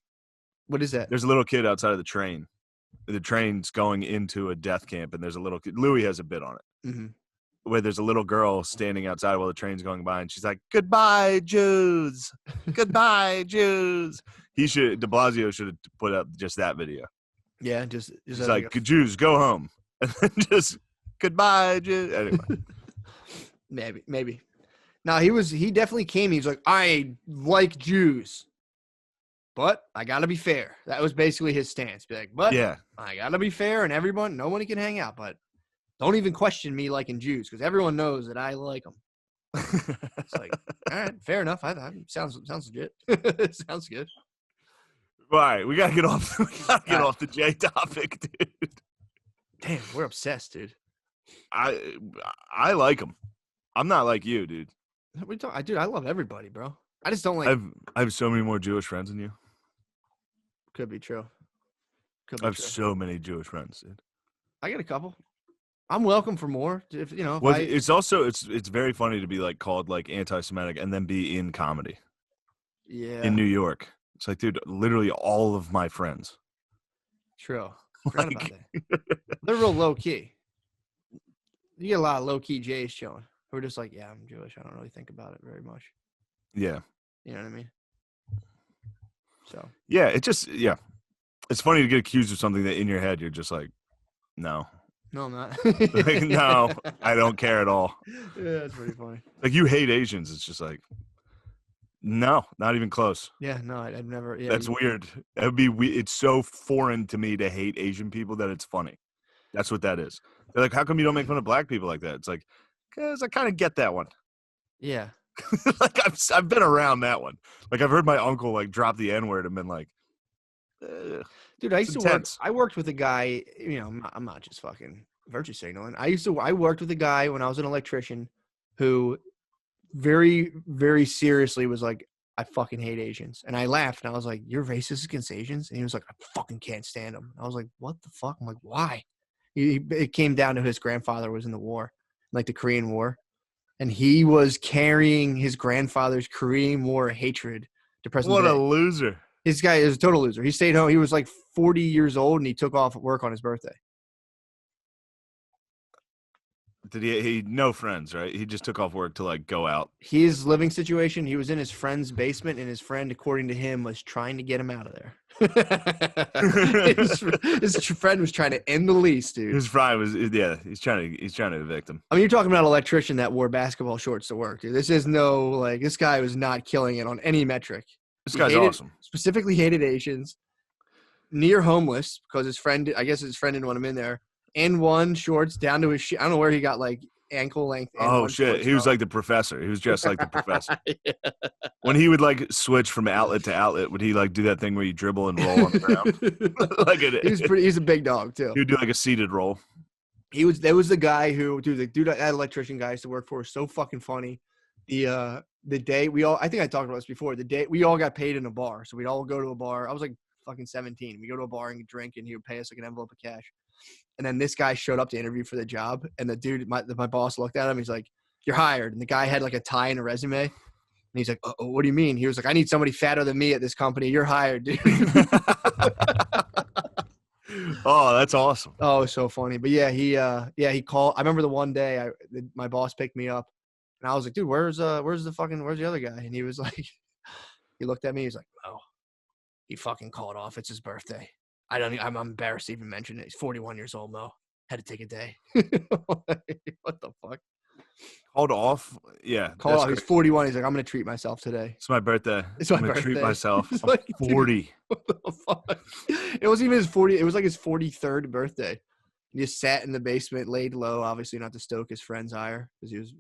What is that? There's a little kid outside of the train. The train's going into a death camp, and there's a little kid. Louis has a bit on it. Mm-hmm. Where there's a little girl standing outside while the train's going by, and she's like, "Goodbye, Jews. Goodbye, Jews." De Blasio should have put up just that video. Yeah, just He's like, "Jews, go home," and then just goodbye, Jews. Anyway, maybe. No, he definitely came. He's like, I like Jews, but I gotta be fair. That was basically his stance. Be like, but yeah, I gotta be fair, and nobody can hang out, but don't even question me liking Jews because everyone knows that I like them. It's like, all right, fair enough. Sounds legit. Sounds good. All right, we gotta get off. Off the J topic, dude. Damn, we're obsessed, dude. I like them. I'm not like you, dude. Dude, I love everybody, bro. I just don't like. I have so many more Jewish friends than you. Could be true. I have so many Jewish friends, dude. I got a couple. I'm welcome for more. If you know. Well, it's very funny to be like called like anti-Semitic and then be in comedy. Yeah. In New York, it's like, dude, literally all of my friends. True. Forgot about that. They're real low key. You get a lot of low key Jays chilling. Who are just like, yeah, I'm Jewish. I don't really think about it very much. Yeah. You know what I mean? So. Yeah, it's funny to get accused of something that in your head you're just like, no. No, I'm not. Like, no, I don't care at all. Yeah, that's pretty funny. Like, you hate Asians. It's just like, no, not even close. Yeah, no, I've never. Yeah, That's weird. It would be. It's so foreign to me to hate Asian people that it's funny. That's what that is. They're like, how come you don't make fun of black people like that? It's like, because I kind of get that one. Yeah. Like I've been around that one. Like I've heard my uncle like drop the N-word and been like, dude, I used to work. I worked with a guy. You know, I'm not just fucking virtue signaling. I worked with a guy when I was an electrician, who very, very seriously was like, I fucking hate Asians. And I laughed and I was like, you're racist against Asians? And he was like, I fucking can't stand them. I was like, what the fuck? I'm like, why? It came down to his grandfather was in the war, like the Korean War. And he was carrying his grandfather's Korean War hatred to present what day. a loser. This guy is a total loser. He stayed home. He was like 40 years old and he took off work on his birthday. Did he no friends, right? He just took off work to like go out. His living situation, he was in his friend's basement and his friend, according to him, was trying to get him out of there. his friend was trying to end the lease, dude. His friend was he's trying to evict him. I mean, you're talking about an electrician that wore basketball shorts to work, dude. This is no, like, this guy was not killing it on any metric. This guy's awesome. Specifically hated Asians, near homeless because his friend didn't want him in there. N1 shorts down to his I don't know where he got like ankle length. Oh shit, he was like the professor. He was dressed like the professor. Yeah. When he would like switch from outlet to outlet, would he like do that thing where you dribble and roll on the ground? He's a big dog too. He would do like a seated roll. There was the guy who, dude, the dude that electrician guy used to work for was so fucking funny. The day I think I talked about this before, the day we all got paid in a bar. So we'd all go to a bar. I was like fucking 17. We go to a bar and drink and he would pay us like an envelope of cash. And then this guy showed up to interview for the job. And the dude, my boss looked at him. He's like, you're hired. And the guy had like a tie and a resume. And he's like, oh, what do you mean? He was like, I need somebody fatter than me at this company. You're hired, dude. Oh, that's awesome. Oh, it was so funny. But yeah, he called. I remember the one day my boss picked me up and I was like, dude, where's the other guy? And he was like, he looked at me. He's like, oh, he fucking called off. It's his birthday. I'm embarrassed to even mention it. He's 41 years old, Mo. Had to take a day. What the fuck? Called off? Yeah. Called off. He's 41. He's like, I'm going to treat myself today. It's my birthday. I'm going to treat myself. It's I'm like, 40. Dude, what the fuck? It wasn't even his 40. It was like his 43rd birthday. He just sat in the basement, laid low, obviously not to stoke his friend's ire because he was,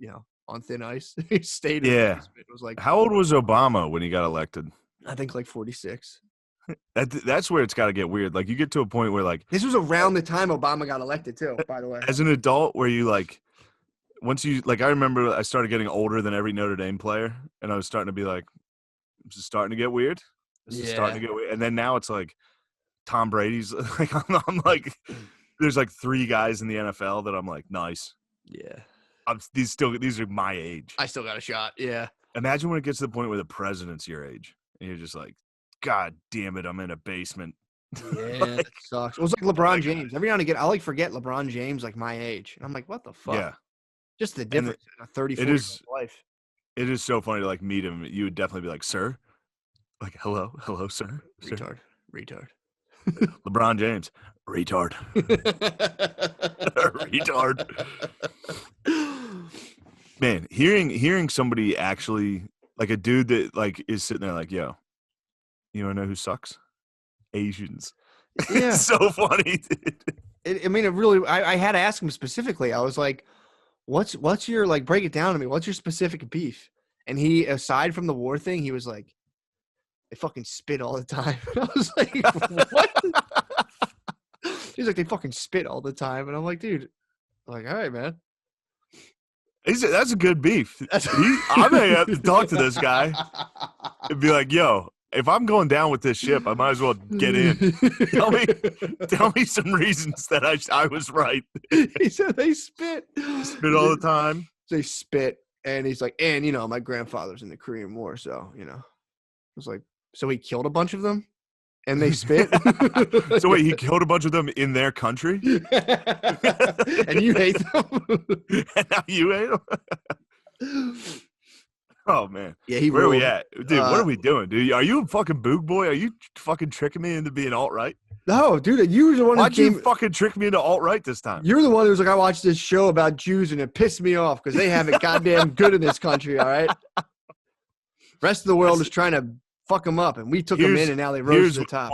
on thin ice. He stayed in the basement. It was like, how old was Obama when he got elected? I think like 46. That's where it's got to get weird. Like, you get to a point where, like, this was around the time Obama got elected too, by the way. As an adult, where you like, once you like, I remember I started getting older than every Notre Dame player, and I was starting to be like, this is starting to get weird. This is starting to get weird. And then now it's like Tom Brady's like, I'm like, there's like 3 guys in the NFL that I'm like, nice. Yeah. These are my age. I still got a shot. Yeah. Imagine when it gets to the point where the president's your age, and you're just like, God damn it, I'm in a basement. Yeah, that sucks. It was like LeBron James. Every now and again, I like forget LeBron James like my age. And I'm like, what the fuck? Yeah. Just the difference in a 34 life. It is so funny to like meet him. You would definitely be like, sir? Like, hello, sir? Retard. LeBron James. Retard. Retard. Man, hearing somebody actually, like a dude that like is sitting there like, yo, you want to know who sucks? Asians. Yeah. It's so funny, dude. I had to ask him specifically. I was like, what's your, like, break it down to me. What's your specific beef? And he, aside from the war thing, he was like, they fucking spit all the time. I was like, what? He's like, they fucking spit all the time. And I'm like, dude, I'm like, all right, man. That's a good beef. I may have to talk to this guy and be like, yo, if I'm going down with this ship, I might as well get in. tell me some reasons that I was right. He said they spit. Spit all the time. They spit. And he's like, and, my grandfather's in the Korean War. So, I was like, so he killed a bunch of them and they spit? So wait, he killed a bunch of them in their country? And you hate them? And now you hate them? Oh, man. Yeah, where are we at? Dude, what are we doing, dude? Are you a fucking boog boy? Are you fucking tricking me into being alt-right? No, dude, you were the one Why'd you fucking trick me into alt-right this time? You're the one who was like, I watched this show about Jews and it pissed me off because they have it goddamn good in this country, all right? Rest of the world is trying to fuck them up, and we took them in, and now they rose to the top.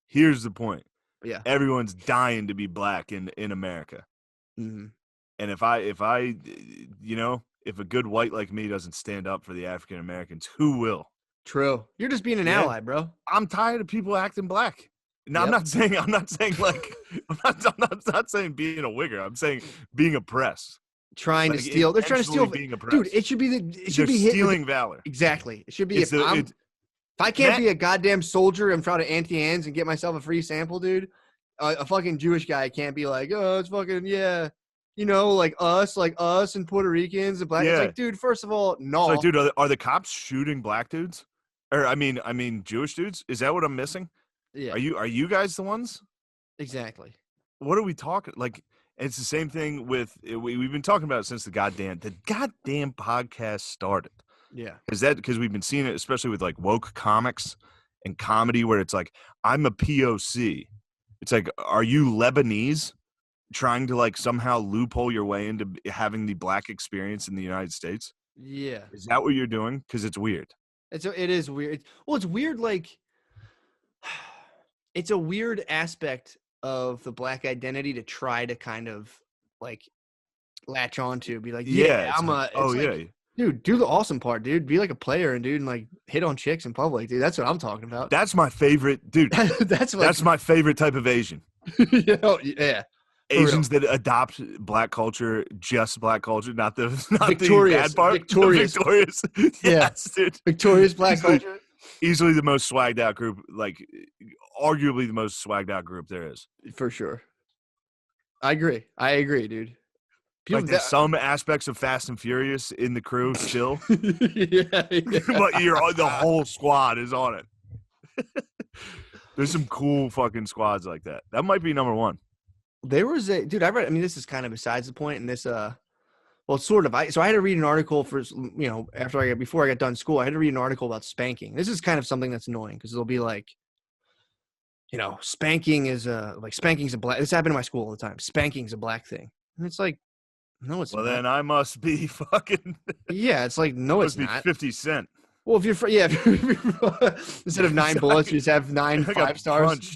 Here's the point. Yeah. Everyone's dying to be black in America. Mm-hmm. And if a good white like me doesn't stand up for the African Americans, who will? True. You're just being an ally, bro. I'm tired of people acting black. Now, I'm not saying like I'm not saying being a wigger. I'm saying being oppressed. Trying to steal. They're trying to steal. Dude, it should be stealing valor. Exactly. It should be if I can't be a goddamn soldier in front of Auntie Anne's and get myself a free sample, dude. A fucking Jewish guy can't be like, oh, it's fucking like us and Puerto Ricans and black. Yeah. It's like, dude, first of all, no. So, dude, are the cops shooting black dudes? Or I mean Jewish dudes? Is that what I'm missing? Yeah. Are you guys the ones? Exactly. What are we talking? Like, it's the same thing with we've been talking about it since the goddamn podcast started. Yeah. Because we've been seeing it, especially with like woke comics and comedy, where it's like, I'm a POC. It's like, are you Lebanese trying to like somehow loophole your way into having the black experience in the United States? Yeah. Is that what you're doing? Because it's weird. It is weird. Well, it's weird. Like, it's a weird aspect of the black identity to try to kind of like latch on to, be like, dude, do the awesome part, dude. Be like a player and like hit on chicks in public, dude. That's what I'm talking about. That's my favorite, dude. That's my favorite type of Asian. Yeah. Asians that adopt black culture, just black culture, not the victorious, bad part. Victorious. Yes, dude. Victorious black culture. Easily the most swagged out group, like arguably the most swagged out group there is. For sure. I agree, dude. People there's some aspects of Fast and Furious in the crew still, yeah. but the whole squad is on it. There's some cool fucking squads like that. That might be number one. There was a dude. I read. I mean, this is kind of besides the point. And this, well, it's sort of. So I had to read an article for before I got done school. I had to read an article about spanking. This is kind of something that's annoying because it'll be like, spanking's a black. This happened in my school all the time. Spanking's a black thing, and it's like, no, it's well, not. then I must be fucking. Yeah, it's like no, it's must be not. 50 Cent. Well, if you're instead of 9 bullets, you just have 9 5 stars.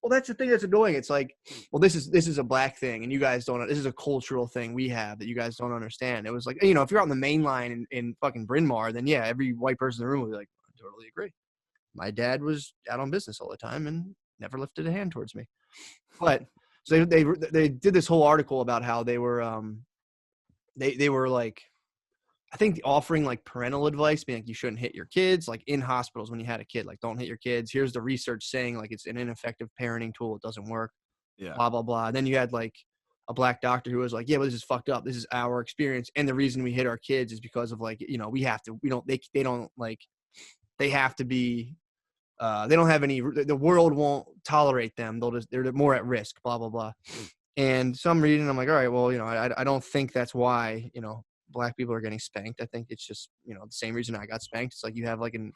Well, that's the thing that's annoying. It's like, well, this is a black thing, and you guys don't. This is a cultural thing we have that you guys don't understand. It was like, if you're on the main line in fucking Bryn Mawr, then yeah, every white person in the room would be like, I totally agree. My dad was out on business all the time and never lifted a hand towards me. But so they did this whole article about how they were they were like, I think offering like parental advice, being like you shouldn't hit your kids, like in hospitals when you had a kid, like don't hit your kids. Here's the research saying like it's an ineffective parenting tool. It doesn't work. Yeah. Blah, blah, blah. And then you had like a black doctor who was like, yeah, but this is fucked up. This is our experience. And the reason we hit our kids is because of like, we have to, they have to be, they don't have any, the world won't tolerate them. They're more at risk, blah, blah, blah. And so I'm reading, I'm like, all right, well, I don't think that's why, black people are getting spanked. I think it's just, the same reason I got spanked. It's like you have like an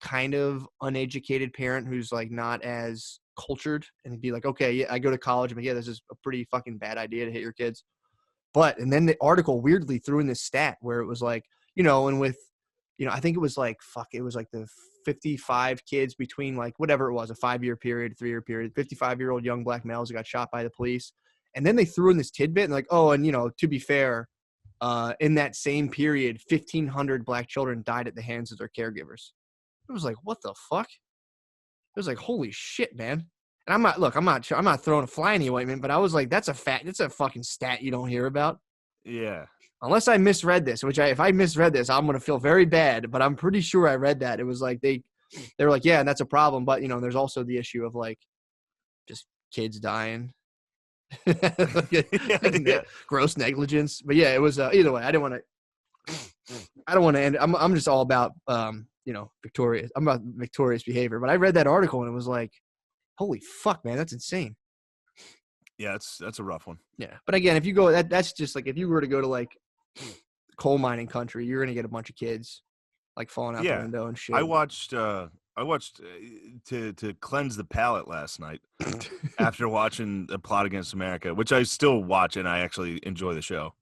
kind of uneducated parent who's like not as cultured and be like, okay, yeah, I go to college, but yeah, this is a pretty fucking bad idea to hit your kids. And then the article weirdly threw in this stat where it was like, and with, I think it was like, it was like the 55 kids between like whatever it was, a 5-year period, 3-year period, 55-year-old young black males who got shot by the police. And then they threw in this tidbit and like, oh, and to be fair, in that same period, 1,500 black children died at the hands of their caregivers. It was like, what the fuck? It was like, holy shit, man. And I'm not throwing a fly in the ointment, but I was like, that's a fucking stat you don't hear about. Yeah. Unless I misread this, if I misread this, I'm going to feel very bad, but I'm pretty sure I read that. It was like, they were like, yeah, and that's a problem. But, there's also the issue of like just kids dying. Yeah. Gross negligence. But yeah, it was either way. I don't want to end. I'm just all about victorious. I'm about victorious behavior. But I read that article and it was like, holy fuck, man, that's insane. Yeah, that's a rough one. Yeah, but again, if you go, that's just like if you were to go to like coal mining country, you're gonna get a bunch of kids like falling out the window and shit. I watched to cleanse the palate last night after watching The Plot Against America, which I still watch and I actually enjoy the show.